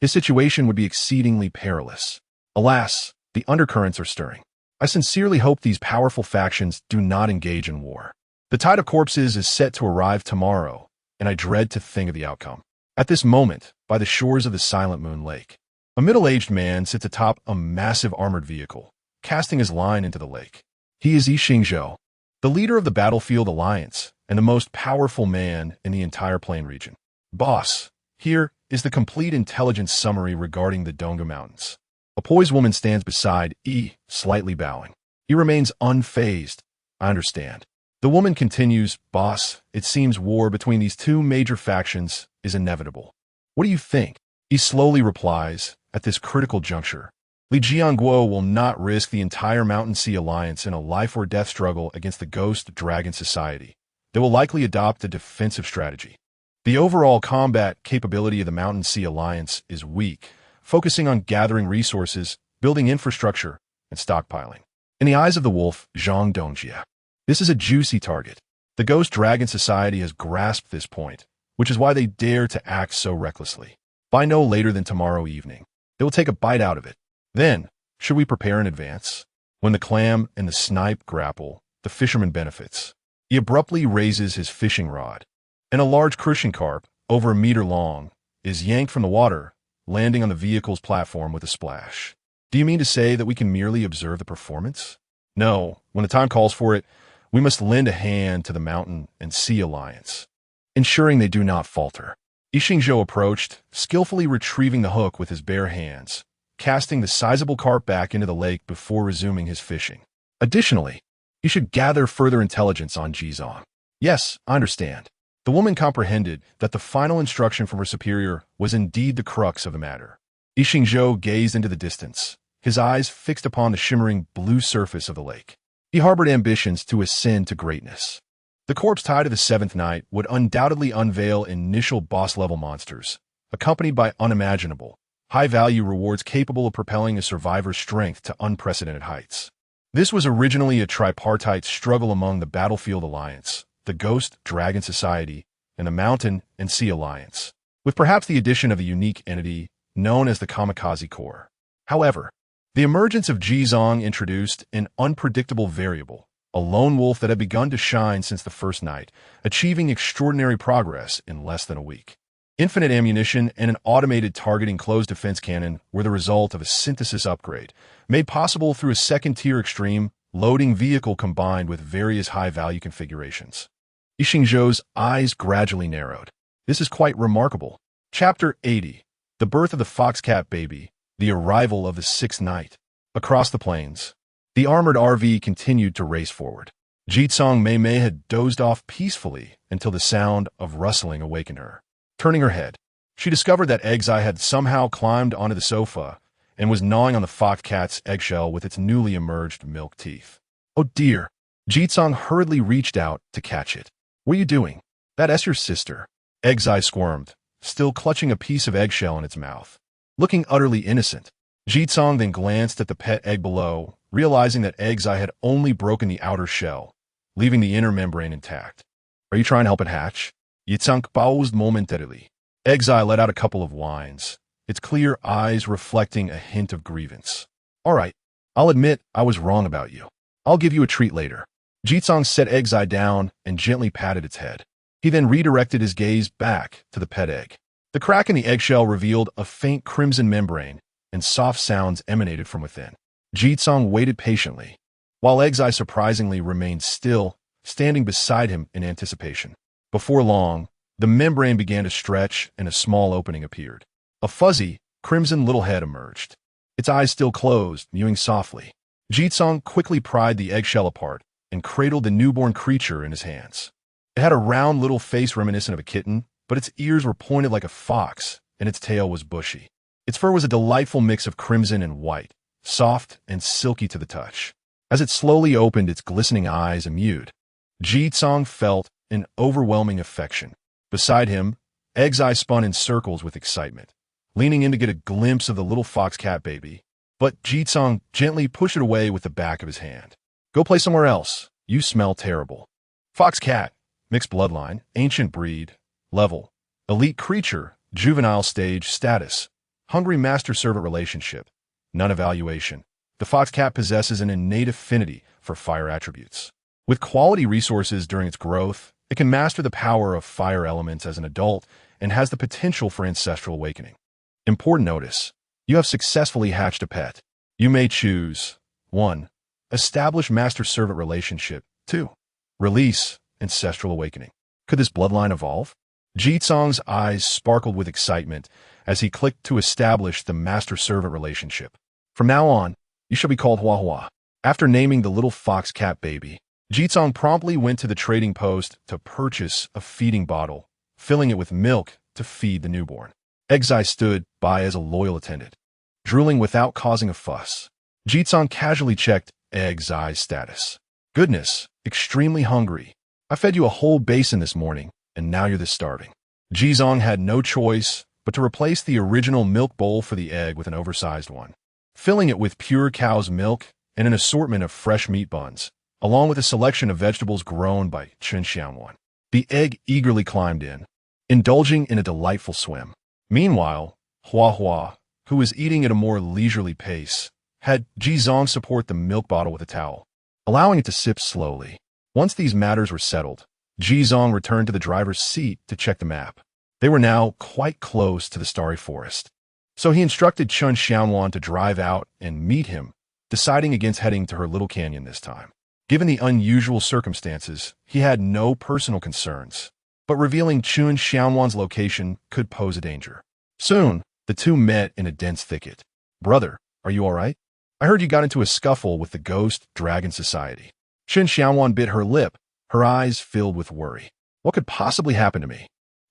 his situation would be exceedingly perilous. Alas, the undercurrents are stirring. I sincerely hope these powerful factions do not engage in war. The tide of corpses is set to arrive tomorrow, and I dread to think of the outcome. At this moment, by the shores of the Silent Moon Lake, a middle-aged man sits atop a massive armored vehicle, casting his line into the lake. He is Yi Xingzhou, the leader of the Battlefield Alliance and the most powerful man in the entire Plain region. Boss, here is the complete intelligence summary regarding the Donggu Mountains. A poised woman stands beside Yi, slightly bowing. He remains unfazed. I understand. The woman continues, Boss, it seems war between these two major factions is inevitable. What do you think? He slowly replies, at this critical juncture, Li Jianguo will not risk the entire Mountain Sea Alliance in a life-or-death struggle against the Ghost Dragon Society. They will likely adopt a defensive strategy. The overall combat capability of the Mountain Sea Alliance is weak, focusing on gathering resources, building infrastructure, and stockpiling. In the eyes of the wolf, Zhang Dongjia, this is a juicy target. The Ghost Dragon Society has grasped this point, which is why they dare to act so recklessly. By no later than tomorrow evening, they will take a bite out of it. Then, should we prepare in advance? When the clam and the snipe grapple, the fisherman benefits. He abruptly raises his fishing rod, and a large crucian carp, over a meter long, is yanked from the water, landing on the vehicle's platform with a splash. Do you mean to say that we can merely observe the performance? No, when the time calls for it, we must lend a hand to the Mountain and Sea Alliance, ensuring they do not falter. Yi Xingzhou approached, skillfully retrieving the hook with his bare hands, casting the sizable carp back into the lake before resuming his fishing. Additionally, you should gather further intelligence on Jizong. Yes, I understand. The woman comprehended that the final instruction from her superior was indeed the crux of the matter. Yi Xingzhou gazed into the distance, his eyes fixed upon the shimmering blue surface of the lake. He harbored ambitions to ascend to greatness. The corpse tide of the seventh night would undoubtedly unveil initial boss-level monsters, accompanied by unimaginable, high-value rewards capable of propelling a survivor's strength to unprecedented heights. This was originally a tripartite struggle among the Battlefield Alliance, the Ghost Dragon Society, and the Mountain and Sea Alliance, with perhaps the addition of a unique entity known as the Kamikaze Corps. However, the emergence of Jizong introduced an unpredictable variable, a lone wolf that had begun to shine since the first night, achieving extraordinary progress in less than a week. Infinite ammunition and an automated targeting closed defense cannon were the result of a synthesis upgrade, made possible through a second-tier extreme loading vehicle combined with various high-value configurations. Yixingzhou's eyes gradually narrowed. This is quite remarkable. Chapter 80. The Birth of the Foxcat Baby. The Arrival of the Sixth Night. Across the plains, the armored RV continued to race forward. Jitsong Mei had dozed off peacefully until the sound of rustling awakened her. Turning her head, she discovered that Eggseye had somehow climbed onto the sofa and was gnawing on the foxcat's eggshell with its newly emerged milk teeth. Oh dear! Jitsong hurriedly reached out to catch it. What are you doing? That's your sister. Eggseye squirmed, still clutching a piece of eggshell in its mouth. Looking utterly innocent, Jitsong then glanced at the pet egg below, realizing that Eggseye had only broken the outer shell, leaving the inner membrane intact. Are you trying to help it hatch? Jitsong paused momentarily. Eggseye let out a couple of whines, its clear eyes reflecting a hint of grievance. All right, I'll admit I was wrong about you. I'll give you a treat later. Jitsong set Eggseye down and gently patted its head. He then redirected his gaze back to the pet egg. The crack in the eggshell revealed a faint crimson membrane, and soft sounds emanated from within. Jitsong waited patiently, while Eggseye surprisingly remained still, standing beside him in anticipation. Before long, the membrane began to stretch and a small opening appeared. A fuzzy, crimson little head emerged. Its eyes still closed, mewing softly. Jitsong quickly pried the eggshell apart and cradled the newborn creature in his hands. It had a round little face reminiscent of a kitten, but its ears were pointed like a fox, and its tail was bushy. Its fur was a delightful mix of crimson and white, soft and silky to the touch. As it slowly opened its glistening eyes and mewed, Jitsong felt an overwhelming affection. Beside him, Eggseye spun in circles with excitement, leaning in to get a glimpse of the little foxcat baby, but Jitsong gently pushed it away with the back of his hand. Go play somewhere else. You smell terrible. Foxcat, mixed bloodline, ancient breed, level, elite creature, juvenile stage status, hungry master-servant relationship, none evaluation. The foxcat possesses an innate affinity for fire attributes. With quality resources during its growth, it can master the power of fire elements as an adult and has the potential for ancestral awakening. Important notice: you have successfully hatched a pet. You may choose 1. Establish master-servant relationship. 2. Release ancestral awakening. Could this bloodline evolve? Jitsong's eyes sparkled with excitement as he clicked to establish the master-servant relationship. From now on, you shall be called Hua Hua. After naming the little foxcat baby, Jitsong promptly went to the trading post to purchase a feeding bottle, filling it with milk to feed the newborn. Eggseye stood by as a loyal attendant, drooling without causing a fuss. Jitsong casually checked Eggseye's status. Goodness, extremely hungry. I fed you a whole basin this morning, and now you're this starving. Jizong had no choice but to replace the original milk bowl for the egg with an oversized one, filling it with pure cow's milk and an assortment of fresh meat buns, along with a selection of vegetables grown by Chen Xianwan. The egg eagerly climbed in, indulging in a delightful swim. Meanwhile, Hua Hua, who was eating at a more leisurely pace, had Jizong support the milk bottle with a towel, allowing it to sip slowly. Once these matters were settled, Jizong returned to the driver's seat to check the map. They were now quite close to the starry forest, so he instructed Chen Xianwan to drive out and meet him, deciding against heading to her little canyon this time. Given the unusual circumstances, he had no personal concerns, but revealing Chen Xianwan's location could pose a danger. Soon, the two met in a dense thicket. Brother, are you all right? I heard you got into a scuffle with the Ghost Dragon Society. Chen Xianwan bit her lip, her eyes filled with worry. What could possibly happen to me?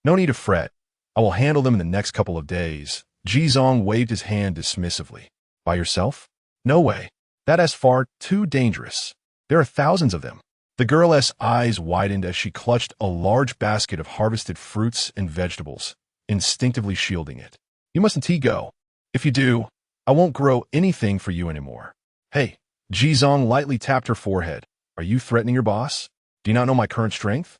No need to fret. I will handle them in the next couple of days. Jizong waved his hand dismissively. By yourself? No way. That is far too dangerous. There are thousands of them. The girl's eyes widened as she clutched a large basket of harvested fruits and vegetables, instinctively shielding it. You mustn't go. If you do, I won't grow anything for you anymore. Hey, Jizong lightly tapped her forehead. Are you threatening your boss? Do you not know my current strength?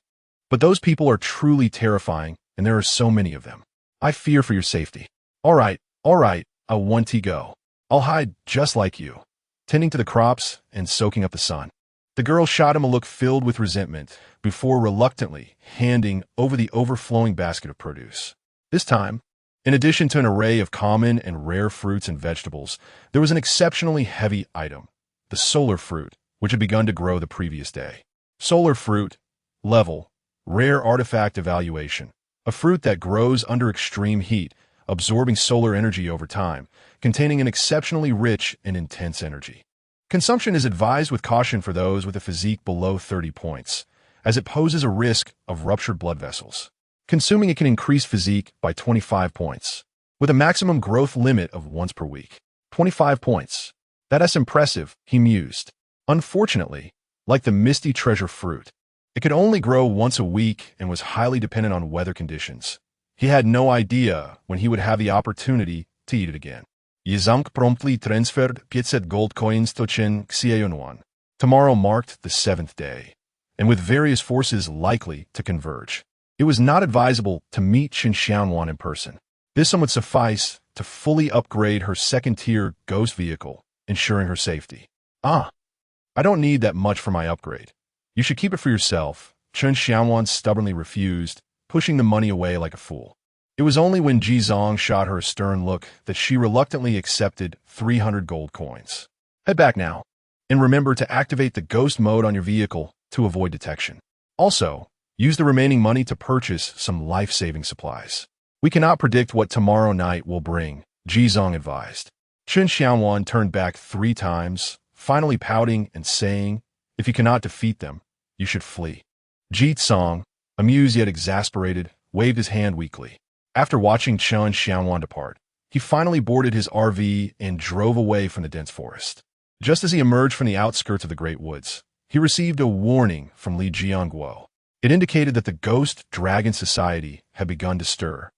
But those people are truly terrifying, and there are so many of them. I fear for your safety. All right, I want to go. I'll hide just like you, tending to the crops and soaking up the sun. The girl shot him a look filled with resentment before reluctantly handing over the overflowing basket of produce. This time, in addition to an array of common and rare fruits and vegetables, there was an exceptionally heavy item, the solar fruit, which had begun to grow the previous day. Solar fruit, level, rare artifact evaluation, a fruit that grows under extreme heat, absorbing solar energy over time, containing an exceptionally rich and intense energy. Consumption is advised with caution for those with a physique below 30 points, as it poses a risk of ruptured blood vessels. Consuming it can increase physique by 25 points, with a maximum growth limit of once per week. 25 points. That's impressive, he mused. Unfortunately, like the misty treasure fruit, it could only grow once a week and was highly dependent on weather conditions. He had no idea when he would have the opportunity to eat it again. Yizang promptly transferred 500 gold coins to Chen Xianyuan. Tomorrow marked the 7th day, and with various forces likely to converge, it was not advisable to meet Chen Xianyuan in person. This sum would suffice to fully upgrade her second-tier ghost vehicle, ensuring her safety. I don't need that much for my upgrade. You should keep it for yourself, Chen Xianyuan stubbornly refused, pushing the money away like a fool. It was only when Jizong shot her a stern look that she reluctantly accepted 300 gold coins. Head back now, and remember to activate the ghost mode on your vehicle to avoid detection. Also, use the remaining money to purchase some life-saving supplies. We cannot predict what tomorrow night will bring, Jizong advised. Chen Xianyuan turned back 3 times, finally pouting and saying, if you cannot defeat them, you should flee. Jizong, amused yet exasperated, waved his hand weakly. After watching Chen Xianyuan depart, he finally boarded his RV and drove away from the dense forest. Just as he emerged from the outskirts of the Great Woods, he received a warning from Li Jianguo. It indicated that the Ghost Dragon Society had begun to stir,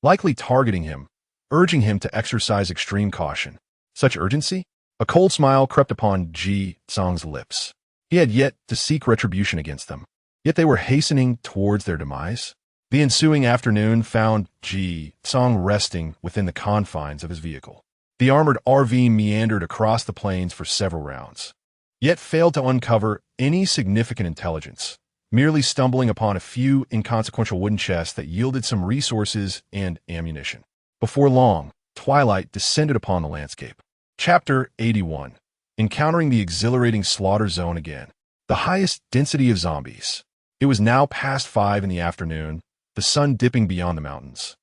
likely targeting him, urging him to exercise extreme caution. Such urgency? A cold smile crept upon Jizong's lips. He had yet to seek retribution against them, yet they were hastening towards their demise. The ensuing afternoon found Jizong resting within the confines of his vehicle. The armored RV meandered across the plains for several rounds, yet failed to uncover any significant intelligence, merely stumbling upon a few inconsequential wooden chests that yielded some resources and ammunition. Before long, twilight descended upon the landscape. Chapter 81. Encountering the exhilarating slaughter zone again. The highest density of zombies. It was now past 5 in the afternoon, the sun dipping beyond the mountains,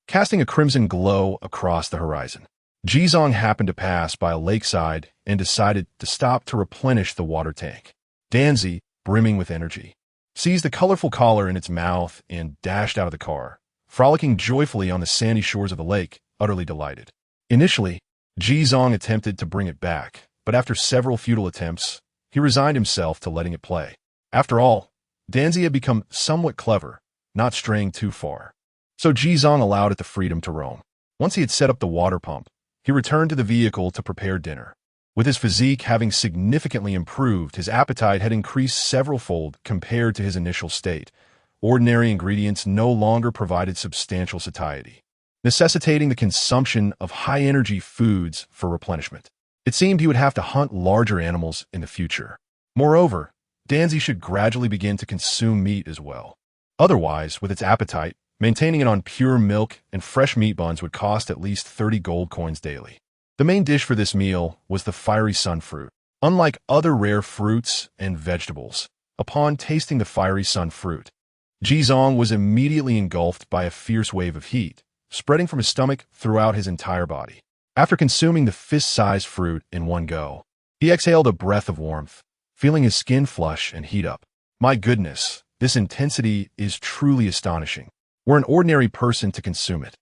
casting a crimson glow across the horizon. Jizong happened to pass by a lakeside and decided to stop to replenish the water tank. Danzi, brimming with energy, seized the colorful collar in its mouth and dashed out of the car, frolicking joyfully on the sandy shores of the lake, utterly delighted. Initially, Jizong attempted to bring it back, but after several futile attempts, he resigned himself to letting it play. After all, Danzi had become somewhat clever, not straying too far. So Jizong allowed it the freedom to roam. Once he had set up the water pump, he returned to the vehicle to prepare dinner. With his physique having significantly improved, his appetite had increased several-fold compared to his initial state. Ordinary ingredients no longer provided substantial satiety, necessitating the consumption of high-energy foods for replenishment. It seemed he would have to hunt larger animals in the future. Moreover, Danzi should gradually begin to consume meat as well. Otherwise, with its appetite, maintaining it on pure milk and fresh meat buns would cost at least 30 gold coins daily. The main dish for this meal was the fiery sun fruit. Unlike other rare fruits and vegetables, upon tasting the fiery sun fruit, Jizong was immediately engulfed by a fierce wave of heat, spreading from his stomach throughout his entire body. After consuming the fist-sized fruit in one go, he exhaled a breath of warmth, feeling his skin flush and heat up. My goodness, this intensity is truly astonishing. Were an ordinary person to consume it,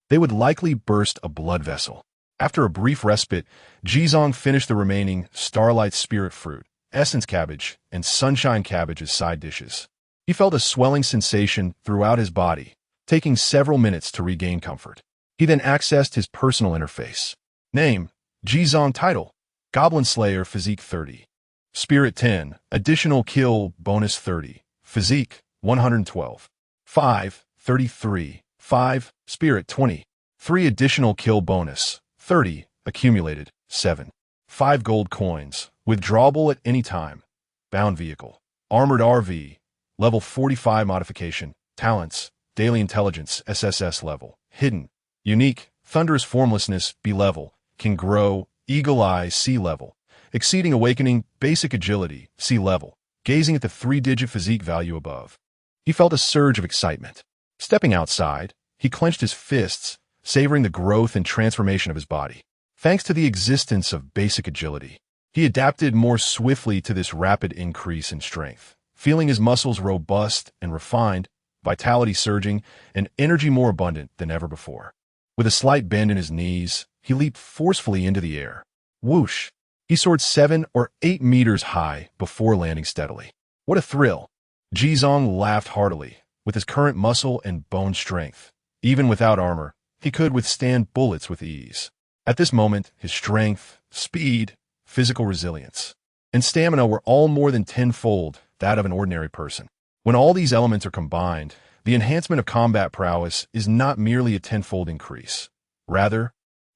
they would likely burst a blood vessel. After a brief respite, Jizong finished the remaining Starlight Spirit fruit, Essence Cabbage, and Sunshine Cabbage as side dishes. He felt a swelling sensation throughout his body, taking several minutes to regain comfort. He then accessed his personal interface. Name, Jizong. Title, Goblin Slayer. Physique 30. Spirit 10. Additional kill bonus 30. Physique 112. 5. 33. 5. Spirit 20. 3 additional kill bonus 30. Accumulated 7. 5 gold coins. Withdrawable at any time. Bound vehicle. Armored RV. Level 45 modification. Talents. Daily Intelligence SSS level. Hidden. Unique. Thunderous Formlessness B level. Can grow. Eagle Eye C level. Exceeding Awakening Basic Agility C level. Gazing at the 3-digit physique value above, he felt a surge of excitement. Stepping outside, he clenched his fists, savoring the growth and transformation of his body. Thanks to the existence of basic agility, he adapted more swiftly to this rapid increase in strength, feeling his muscles robust and refined, vitality surging, and energy more abundant than ever before. With a slight bend in his knees, he leaped forcefully into the air. Whoosh! He soared 7 or 8 meters high before landing steadily. What a thrill! Jizong laughed heartily. With his current muscle and bone strength, even without armor, he could withstand bullets with ease. At this moment, his strength, speed, physical resilience, and stamina were all more than tenfold that of an ordinary person. When all these elements are combined, the enhancement of combat prowess is not merely a tenfold increase. Rather,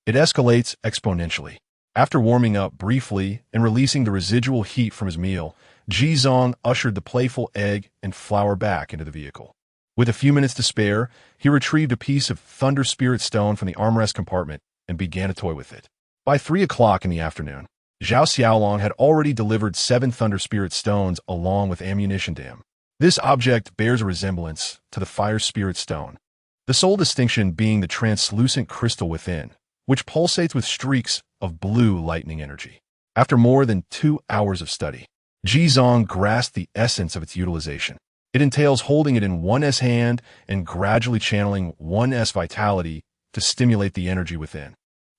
it escalates exponentially. After warming up briefly and releasing the residual heat from his meal, Jizong ushered the playful egg and flour back into the vehicle. With a few minutes to spare, he retrieved a piece of Thunder Spirit Stone from the armrest compartment and began to toy with it. By 3 o'clock in the afternoon, Zhao Xiaolong had already delivered 7 Thunder Spirit Stones along with ammunition dam. This object bears a resemblance to the Fire Spirit Stone, the sole distinction being the translucent crystal within, which pulsates with streaks of blue lightning energy. After more than 2 hours of study, Jizong grasped the essence of its utilization. It entails holding it in one's hand and gradually channeling one's vitality to stimulate the energy within,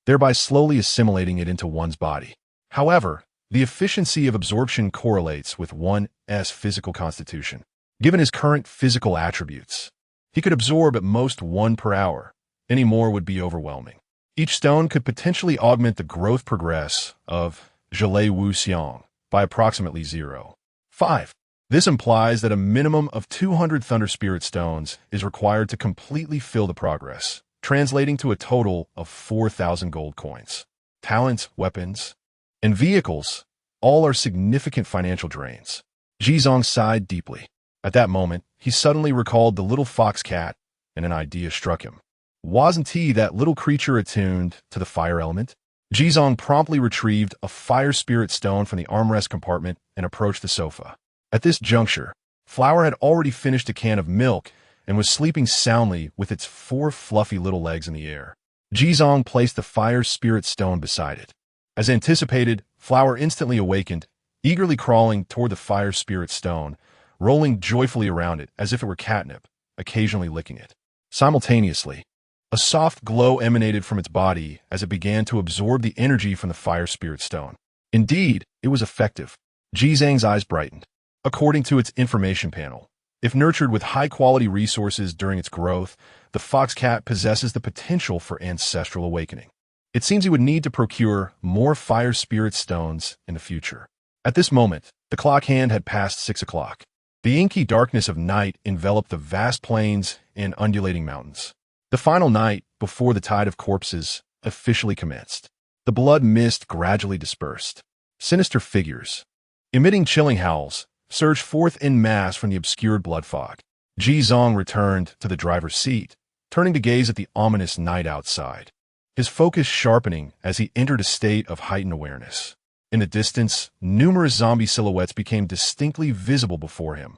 thereby slowly assimilating it into one's body. However, the efficiency of absorption correlates with one's physical constitution. Given his current physical attributes, he could absorb at most 1 per hour. Any more would be overwhelming. Each stone could potentially augment the growth progress of Zhile Wu Xiang by approximately 0.5. This implies that a minimum of 200 Thunder Spirit Stones is required to completely fill the progress, translating to a total of 4,000 gold coins. Talents, weapons, and vehicles all are significant financial drains. Jizong sighed deeply. At that moment, he suddenly recalled the little fox cat, and an idea struck him. Wasn't he that little creature attuned to the fire element? Jizong promptly retrieved a Fire Spirit Stone from the armrest compartment and approached the sofa. At this juncture, Flower had already finished a can of milk and was sleeping soundly with its 4 fluffy little legs in the air. Jizong placed the Fire Spirit Stone beside it. As anticipated, Flower instantly awakened, eagerly crawling toward the Fire Spirit Stone, rolling joyfully around it as if it were catnip, occasionally licking it. Simultaneously, a soft glow emanated from its body as it began to absorb the energy from the Fire Spirit Stone. Indeed, it was effective. Jizong's eyes brightened. According to its information panel, if nurtured with high-quality resources during its growth, the fox cat possesses the potential for ancestral awakening. It seems he would need to procure more Fire Spirit Stones in the future. At this moment, the clock hand had passed 6 o'clock. The inky darkness of night enveloped the vast plains and undulating mountains. The final night before the tide of corpses officially commenced. The blood mist gradually dispersed. Sinister figures, emitting chilling howls, surged forth en masse from the obscured blood fog. Jizong returned to the driver's seat, turning to gaze at the ominous night outside, his focus sharpening as he entered a state of heightened awareness. In the distance, numerous zombie silhouettes became distinctly visible before him.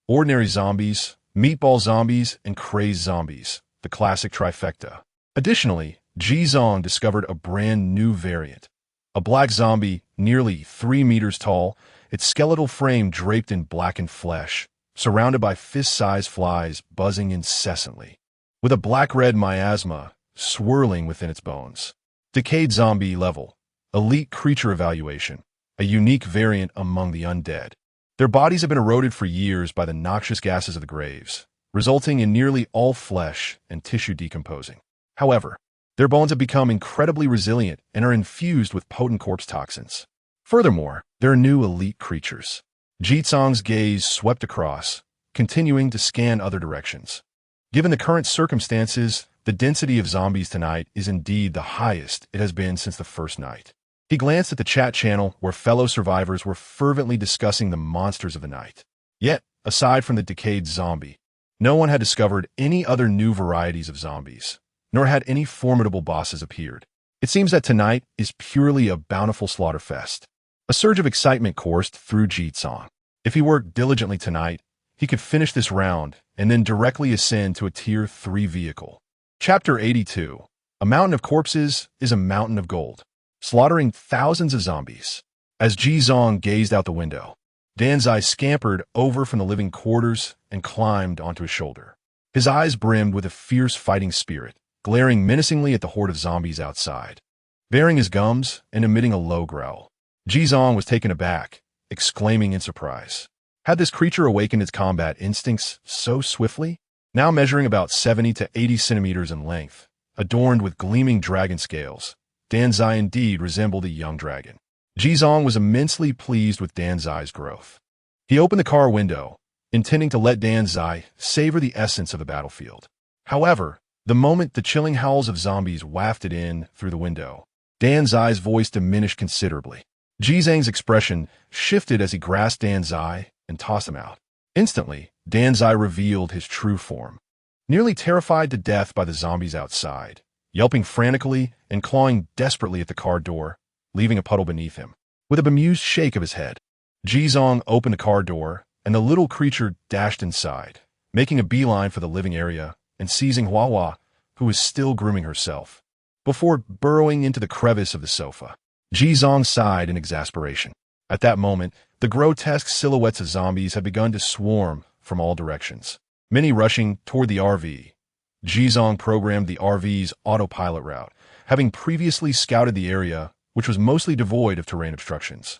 Ordinary zombies, meatball zombies, and crazed zombies, the classic trifecta. Additionally, Jizong discovered a brand new variant, a black zombie nearly 3 meters tall, its skeletal frame draped in blackened flesh, surrounded by fist-sized flies buzzing incessantly, with a black-red miasma swirling within its bones. Decayed zombie level, elite creature evaluation, a unique variant among the undead. Their bodies have been eroded for years by the noxious gases of the graves, resulting in nearly all flesh and tissue decomposing. However, Their bones have become incredibly resilient and are infused with potent corpse toxins. Furthermore, there are new elite creatures. Jitsong's gaze swept across, continuing to scan other directions. Given the current circumstances, the density of zombies tonight is indeed the highest it has been since the first night. He glanced at the chat channel where fellow survivors were fervently discussing the monsters of the night. Yet, aside from the decayed zombie, no one had discovered any other new varieties of zombies, nor had any formidable bosses appeared. It seems that tonight is purely a bountiful slaughter fest. A surge of excitement coursed through Jitsong. If he worked diligently tonight, he could finish this round and then directly ascend to a Tier 3 vehicle. Chapter 82. A mountain of corpses is a mountain of gold. Slaughtering thousands of zombies. As Jizong gazed out the window, Danzai scampered over from the living quarters and climbed onto his shoulder. His eyes brimmed with a fierce fighting spirit, glaring menacingly at the horde of zombies outside. Baring his gums and emitting a low growl, Jizong was taken aback, exclaiming in surprise. Had this creature awakened its combat instincts so swiftly? Now measuring about 70 to 80 centimeters in length, adorned with gleaming dragon scales, Danzai indeed resembled a young dragon. Jizong was immensely pleased with Danzai's growth. He opened the car window, intending to let Danzai savor the essence of the battlefield. However, the moment the chilling howls of zombies wafted in through the window, Danzai's voice diminished considerably. Jizang's expression shifted as he grasped Danzai and tossed him out. Instantly, Danzai revealed his true form. Nearly terrified to death by the zombies outside, yelping frantically and clawing desperately at the car door, leaving a puddle beneath him. With a bemused shake of his head, Jizong opened the car door, and the little creature dashed inside, making a beeline for the living area and seizing Huahua, who was still grooming herself. Before burrowing into the crevice of the sofa, Jizong sighed in exasperation. At that moment, the grotesque silhouettes of zombies had begun to swarm from all directions, many rushing toward the RV. Jizong programmed the RV's autopilot route, having previously scouted the area, which was mostly devoid of terrain obstructions.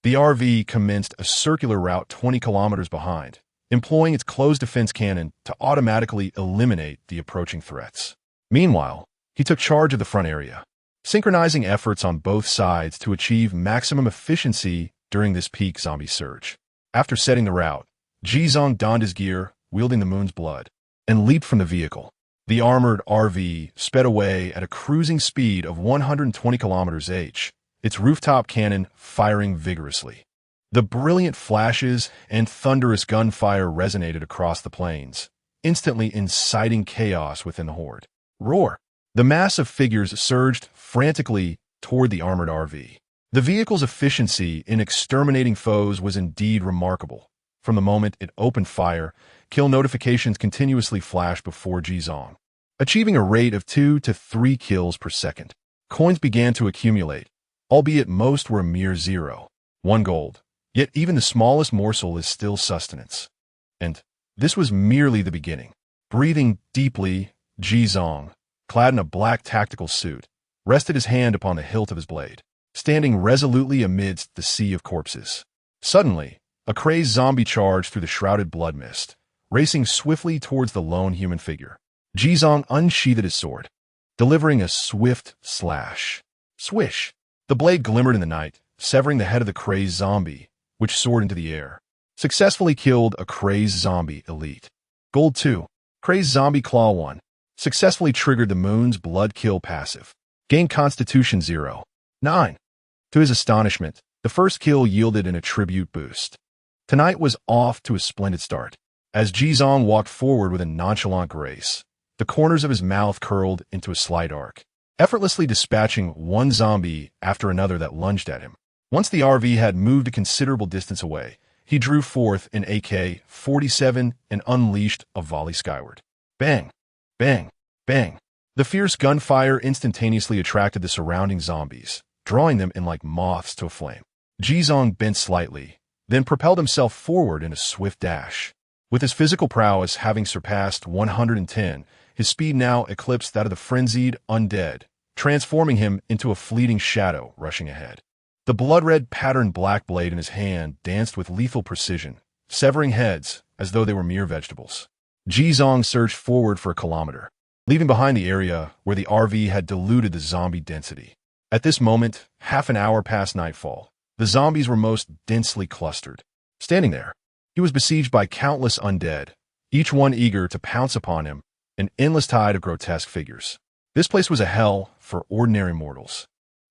The RV commenced a circular route 20 kilometers behind, employing its closed defense cannon to automatically eliminate the approaching threats. Meanwhile, he took charge of the front area, synchronizing efforts on both sides to achieve maximum efficiency during this peak zombie surge. After setting the route, Jizong donned his gear, wielding the moon's blood, and leaped from the vehicle. The armored RV sped away at a cruising speed of 120 kilometers h, its rooftop cannon firing vigorously. The brilliant flashes and thunderous gunfire resonated across the plains, instantly inciting chaos within the horde. Roar! The mass of figures surged frantically toward the armored RV. The vehicle's efficiency in exterminating foes was indeed remarkable. From the moment it opened fire, kill notifications continuously flashed before Jizong, achieving a rate of 2 to 3 kills per second. Coins began to accumulate, albeit most were a mere 0. 1 gold. Yet even the smallest morsel is still sustenance. And this was merely the beginning. Breathing deeply, Jizong, clad in a black tactical suit, rested his hand upon the hilt of his blade, standing resolutely amidst the sea of corpses. Suddenly, a crazed zombie charged through the shrouded blood mist, racing swiftly towards the lone human figure. Jizong unsheathed his sword, delivering a swift slash. Swish! The blade glimmered in the night, severing the head of the crazed zombie, which soared into the air. Successfully killed a crazed zombie elite. Gold 2. Crazed zombie claw 1. Successfully triggered the moon's blood kill passive. Gained Constitution 0. 9. To his astonishment, the first kill yielded an attribute boost. Tonight was off to a splendid start. As Jizong walked forward with a nonchalant grace, the corners of his mouth curled into a slight arc, effortlessly dispatching one zombie after another that lunged at him. Once the RV had moved a considerable distance away, he drew forth an AK-47 and unleashed a volley skyward. Bang! Bang! Bang! The fierce gunfire instantaneously attracted the surrounding zombies, drawing them in like moths to a flame. Jizong bent slightly, then propelled himself forward in a swift dash. With his physical prowess having surpassed 110, his speed now eclipsed that of the frenzied undead, transforming him into a fleeting shadow rushing ahead. The blood-red patterned black blade in his hand danced with lethal precision, severing heads as though they were mere vegetables. Jizong surged forward for a kilometer, leaving behind the area where the RV had diluted the zombie density. At this moment, half an hour past nightfall, the zombies were most densely clustered. Standing there, he was besieged by countless undead, each one eager to pounce upon him, an endless tide of grotesque figures. This place was a hell for ordinary mortals.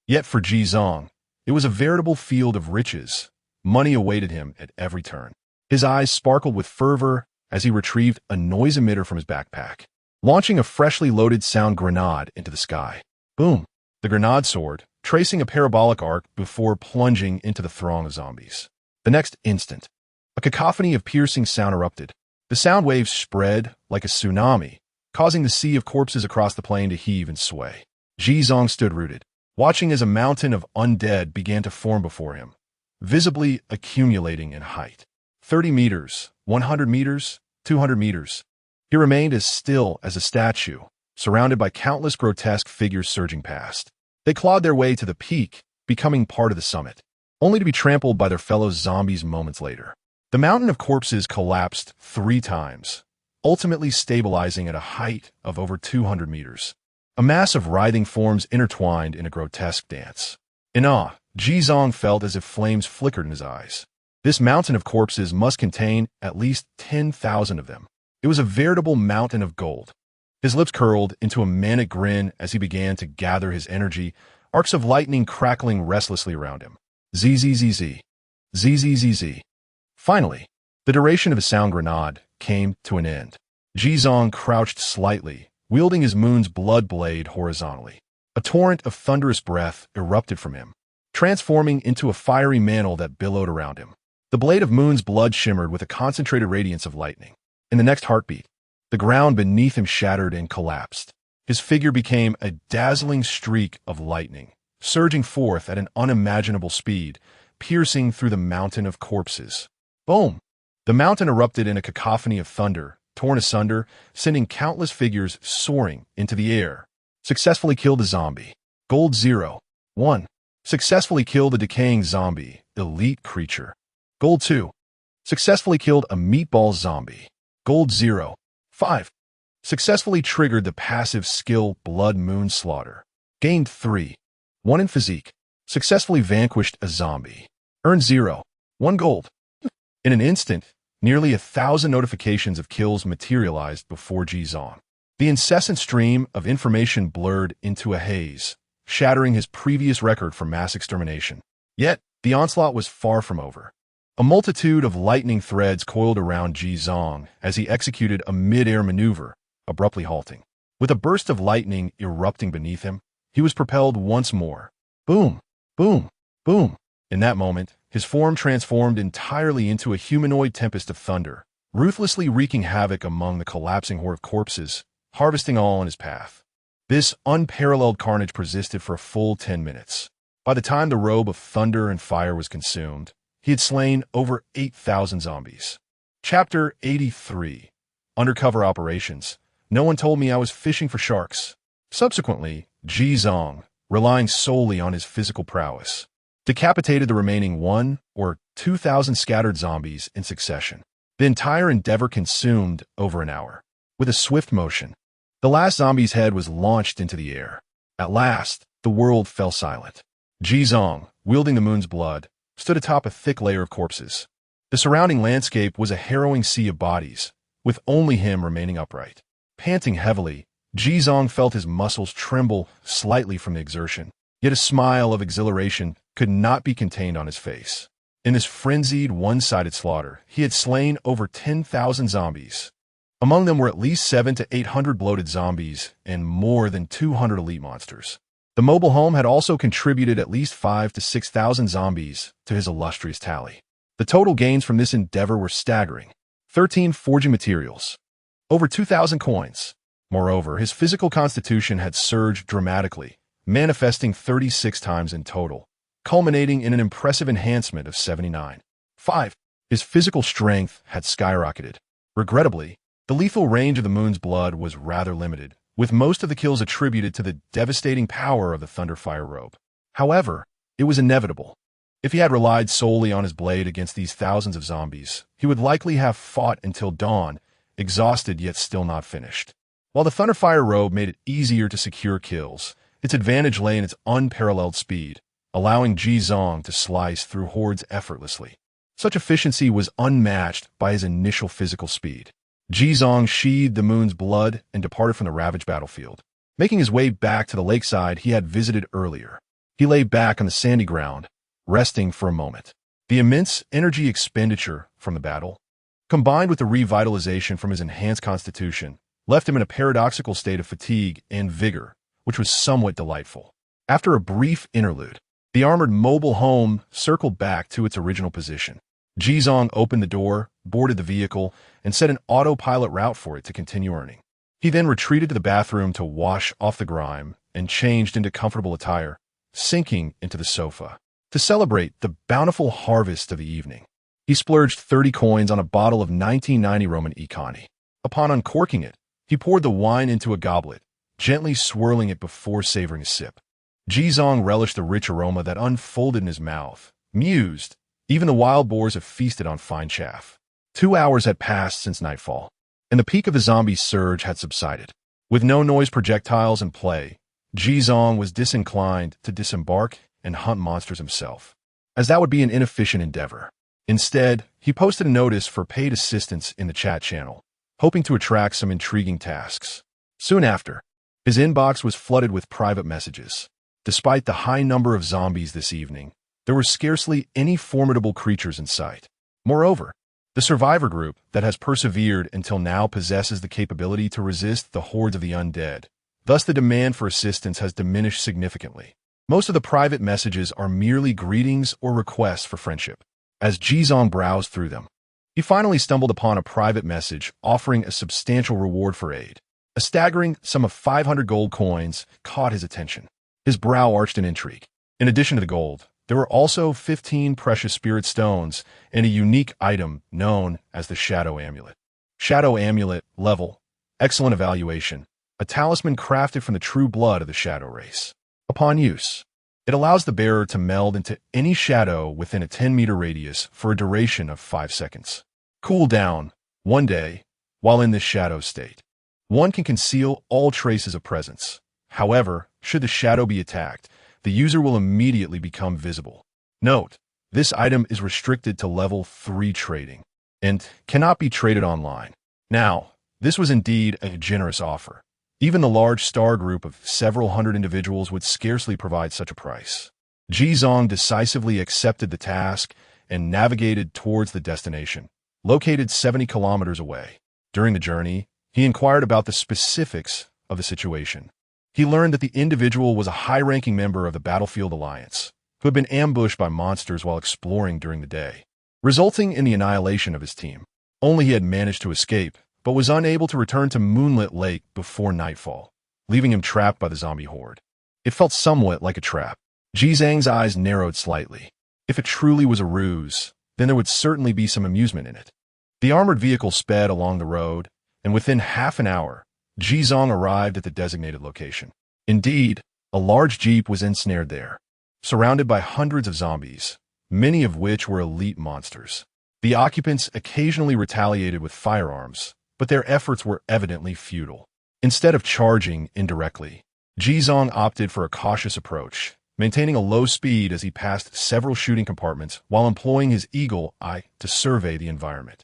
Yet for Ji Zong, it was a veritable field of riches. Money awaited him at every turn. His eyes sparkled with fervor as he retrieved a noise emitter from his backpack, launching a freshly loaded sound grenade into the sky. Boom! The grenade soared, tracing a parabolic arc before plunging into the throng of zombies. The next instant, a cacophony of piercing sound erupted. The sound waves spread like a tsunami, causing the sea of corpses across the plain to heave and sway. Ji Zong stood rooted, watching as a mountain of undead began to form before him, visibly accumulating in height. 30 meters, 100 meters, 200 meters. He remained as still as a statue, surrounded by countless grotesque figures surging past. They clawed their way to the peak, becoming part of the summit, only to be trampled by their fellow zombies moments later. The mountain of corpses collapsed 3 times, ultimately stabilizing at a height of over 200 meters. A mass of writhing forms intertwined in a grotesque dance. In awe, Ji Zong felt as if flames flickered in his eyes. This mountain of corpses must contain at least 10,000 of them. It was a veritable mountain of gold. His lips curled into a manic grin as he began to gather his energy, arcs of lightning crackling restlessly around him. Zzz. Zzz. Finally, the duration of his sound grenade came to an end. Ji Zong crouched slightly, wielding his moon's blood blade horizontally. A torrent of thunderous breath erupted from him, transforming into a fiery mantle that billowed around him. The blade of moon's blood shimmered with a concentrated radiance of lightning. In the next heartbeat, the ground beneath him shattered and collapsed. His figure became a dazzling streak of lightning, surging forth at an unimaginable speed, piercing through the mountain of corpses. Boom! The mountain erupted in a cacophony of thunder, torn asunder, sending countless figures soaring into the air. Successfully killed a zombie. Gold 0. 1. Successfully killed a decaying zombie, elite creature. Gold 2. Successfully killed a meatball zombie. Gold 0. 5. Successfully triggered the passive skill Blood Moon Slaughter. Gained 3. 1 in physique. Successfully vanquished a zombie. Earned 0. 1 gold. In an instant, nearly 1,000 notifications of kills materialized before Ji Zong. The incessant stream of information blurred into a haze, shattering his previous record for mass extermination. Yet, the onslaught was far from over. A multitude of lightning threads coiled around Ji Zong as he executed a mid-air maneuver, abruptly halting. With a burst of lightning erupting beneath him, he was propelled once more. Boom! Boom! Boom! In that moment, his form transformed entirely into a humanoid tempest of thunder, ruthlessly wreaking havoc among the collapsing horde of corpses, harvesting all in his path. This unparalleled carnage persisted for a full 10 minutes. By the time the robe of thunder and fire was consumed, he had slain over 8,000 zombies. Chapter 83. Undercover Operations. No one told me I was fishing for sharks. Subsequently, Ji Zong, relying solely on his physical prowess, decapitated the remaining 1 or 2,000 scattered zombies in succession. The entire endeavor consumed over an hour. With a swift motion, the last zombie's head was launched into the air. At last, the world fell silent. Ji Zong, wielding the moon's blood, stood atop a thick layer of corpses. The surrounding landscape was a harrowing sea of bodies, with only him remaining upright. Panting heavily, Ji Zong felt his muscles tremble slightly from the exertion, yet a smile of exhilaration could not be contained on his face. In this frenzied, one-sided slaughter, he had slain over 10,000 zombies. Among them were at least 700 to 800 bloated zombies and more than 200 elite monsters. The mobile home had also contributed at least 5,000 to 6,000 zombies to his illustrious tally. The total gains from this endeavor were staggering. 13 forging materials. Over 2,000 coins. Moreover, his physical constitution had surged dramatically, manifesting 36 times in total, culminating in an impressive enhancement of 79. 5. His physical strength had skyrocketed. Regrettably, the lethal range of the moon's blood was rather limited, with most of the kills attributed to the devastating power of the Thunderfire robe. However, it was inevitable. If he had relied solely on his blade against these thousands of zombies, he would likely have fought until dawn, exhausted yet still not finished. While the Thunderfire robe made it easier to secure kills, its advantage lay in its unparalleled speed, allowing Ji Zong to slice through hordes effortlessly. Such efficiency was unmatched by his initial physical speed. Ji Zong sheathed the moon's blood and departed from the ravaged battlefield, making his way back to the lakeside he had visited earlier. He lay back on the sandy ground, resting for a moment. The immense energy expenditure from the battle, combined with the revitalization from his enhanced constitution, left him in a paradoxical state of fatigue and vigor, which was somewhat delightful. After a brief interlude, the armored mobile home circled back to its original position. Ji Zong opened the door, boarded the vehicle, and set an autopilot route for it to continue earning. He then retreated to the bathroom to wash off the grime and changed into comfortable attire, sinking into the sofa. To celebrate the bountiful harvest of the evening, he splurged 30 coins on a bottle of 1990 Roman Economy. Upon uncorking it, he poured the wine into a goblet, gently swirling it before savoring a sip. Ji Zong relished the rich aroma that unfolded in his mouth, mused, even the wild boars have feasted on fine chaff. 2 hours had passed since nightfall, and the peak of the zombie surge had subsided. With no noise projectiles in play, Ji Zong was disinclined to disembark and hunt monsters himself, as that would be an inefficient endeavor. Instead, he posted a notice for paid assistance in the chat channel, hoping to attract some intriguing tasks. Soon after, his inbox was flooded with private messages. Despite the high number of zombies this evening, there were scarcely any formidable creatures in sight. Moreover, the survivor group that has persevered until now possesses the capability to resist the hordes of the undead. Thus, the demand for assistance has diminished significantly. Most of the private messages are merely greetings or requests for friendship. As Ji Zong browsed through them, he finally stumbled upon a private message offering a substantial reward for aid. A staggering sum of 500 gold coins caught his attention. His brow arched in intrigue. In addition to the gold, there were also 15 precious spirit stones and a unique item known as the Shadow Amulet. Shadow Amulet, level, excellent evaluation, a talisman crafted from the true blood of the Shadow race. Upon use, it allows the bearer to meld into any shadow within a 10-meter radius for a duration of 5 seconds. Cool down, 1 day, while in this shadow state. One can conceal all traces of presence. However, should the shadow be attacked, the user will immediately become visible. Note, this item is restricted to level 3 trading and cannot be traded online. Now, this was indeed a generous offer. Even the large star group of several hundred individuals would scarcely provide such a price. Ji Zong decisively accepted the task and navigated towards the destination, located 70 kilometers away. During the journey, he inquired about the specifics of the situation. He learned that the individual was a high-ranking member of the Battlefield Alliance, who had been ambushed by monsters while exploring during the day, resulting in the annihilation of his team. Only he had managed to escape, but was unable to return to Moonlit Lake before nightfall, leaving him trapped by the zombie horde. It felt somewhat like a trap. Ji Zhang's eyes narrowed slightly. If it truly was a ruse, then there would certainly be some amusement in it. The armored vehicle sped along the road, and within half an hour, Ji Zong arrived at the designated location. Indeed, a large jeep was ensnared there, surrounded by hundreds of zombies, many of which were elite monsters. The occupants occasionally retaliated with firearms, but their efforts were evidently futile. Instead of charging indirectly, Ji Zong opted for a cautious approach, maintaining a low speed as he passed several shooting compartments while employing his eagle eye to survey the environment.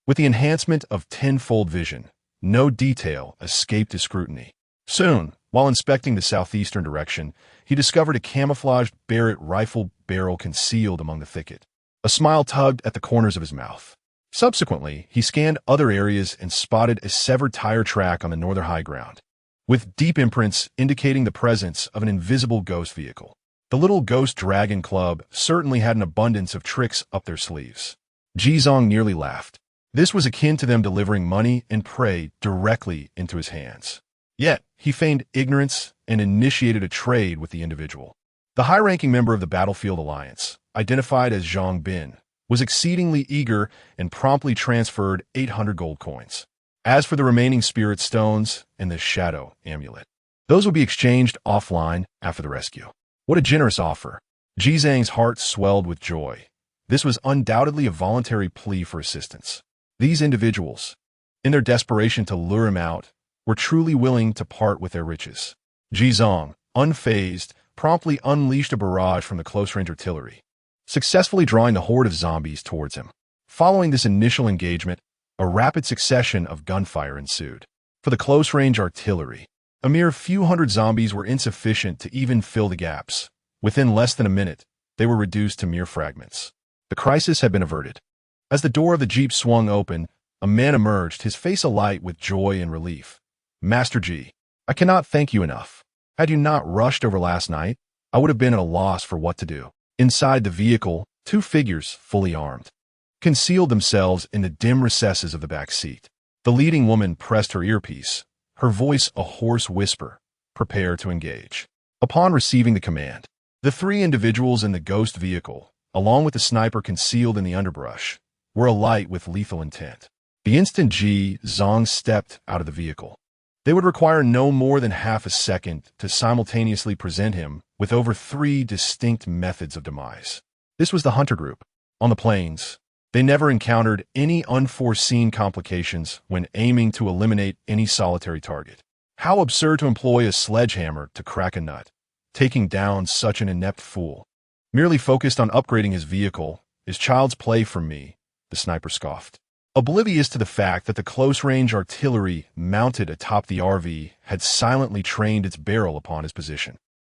With the enhancement of tenfold vision, no detail escaped his scrutiny. Soon, while inspecting the southeastern direction, he discovered a camouflaged Barrett rifle barrel concealed among the thicket. A smile tugged at the corners of his mouth. Subsequently, he scanned other areas and spotted a severed tire track on the northern high ground, with deep imprints indicating the presence of an invisible ghost vehicle. The little Ghost Dragon Club certainly had an abundance of tricks up their sleeves. Ji Zong nearly laughed. This was akin to them delivering money and prey directly into his hands. Yet, he feigned ignorance and initiated a trade with the individual. The high-ranking member of the Battlefield Alliance, identified as Zhang Bin, was exceedingly eager and promptly transferred 800 gold coins. As for the remaining spirit stones and the Shadow Amulet, those would be exchanged offline after the rescue. What a generous offer. Ji Zhang's heart swelled with joy. This was undoubtedly a voluntary plea for assistance. These individuals, in their desperation to lure him out, were truly willing to part with their riches. Zhizong, unfazed, promptly unleashed a barrage from the close-range artillery, successfully drawing the horde of zombies towards him. Following this initial engagement, a rapid succession of gunfire ensued. For the close-range artillery, a mere few hundred zombies were insufficient to even fill the gaps. Within less than a minute, they were reduced to mere fragments. The crisis had been averted. As the door of the jeep swung open, a man emerged, his face alight with joy and relief. "Master G, I cannot thank you enough. Had you not rushed over last night, I would have been at a loss for what to do." Inside the vehicle, two figures, fully armed, concealed themselves in the dim recesses of the back seat. The leading woman pressed her earpiece, her voice a hoarse whisper. "Prepare to engage." Upon receiving the command, the three individuals in the ghost vehicle, along with the sniper concealed in the underbrush, were alight with lethal intent. The instant Zhizong stepped out of the vehicle, they would require no more than half a second to simultaneously present him with over 3 distinct methods of demise. This was the hunter group. On the plains, they never encountered any unforeseen complications when aiming to eliminate any solitary target. How absurd to employ a sledgehammer to crack a nut. Taking down such an inept fool, merely focused on upgrading his vehicle, is child's play for me, the sniper scoffed. Oblivious to the fact that the close-range artillery mounted atop the RV had silently trained its barrel upon his position.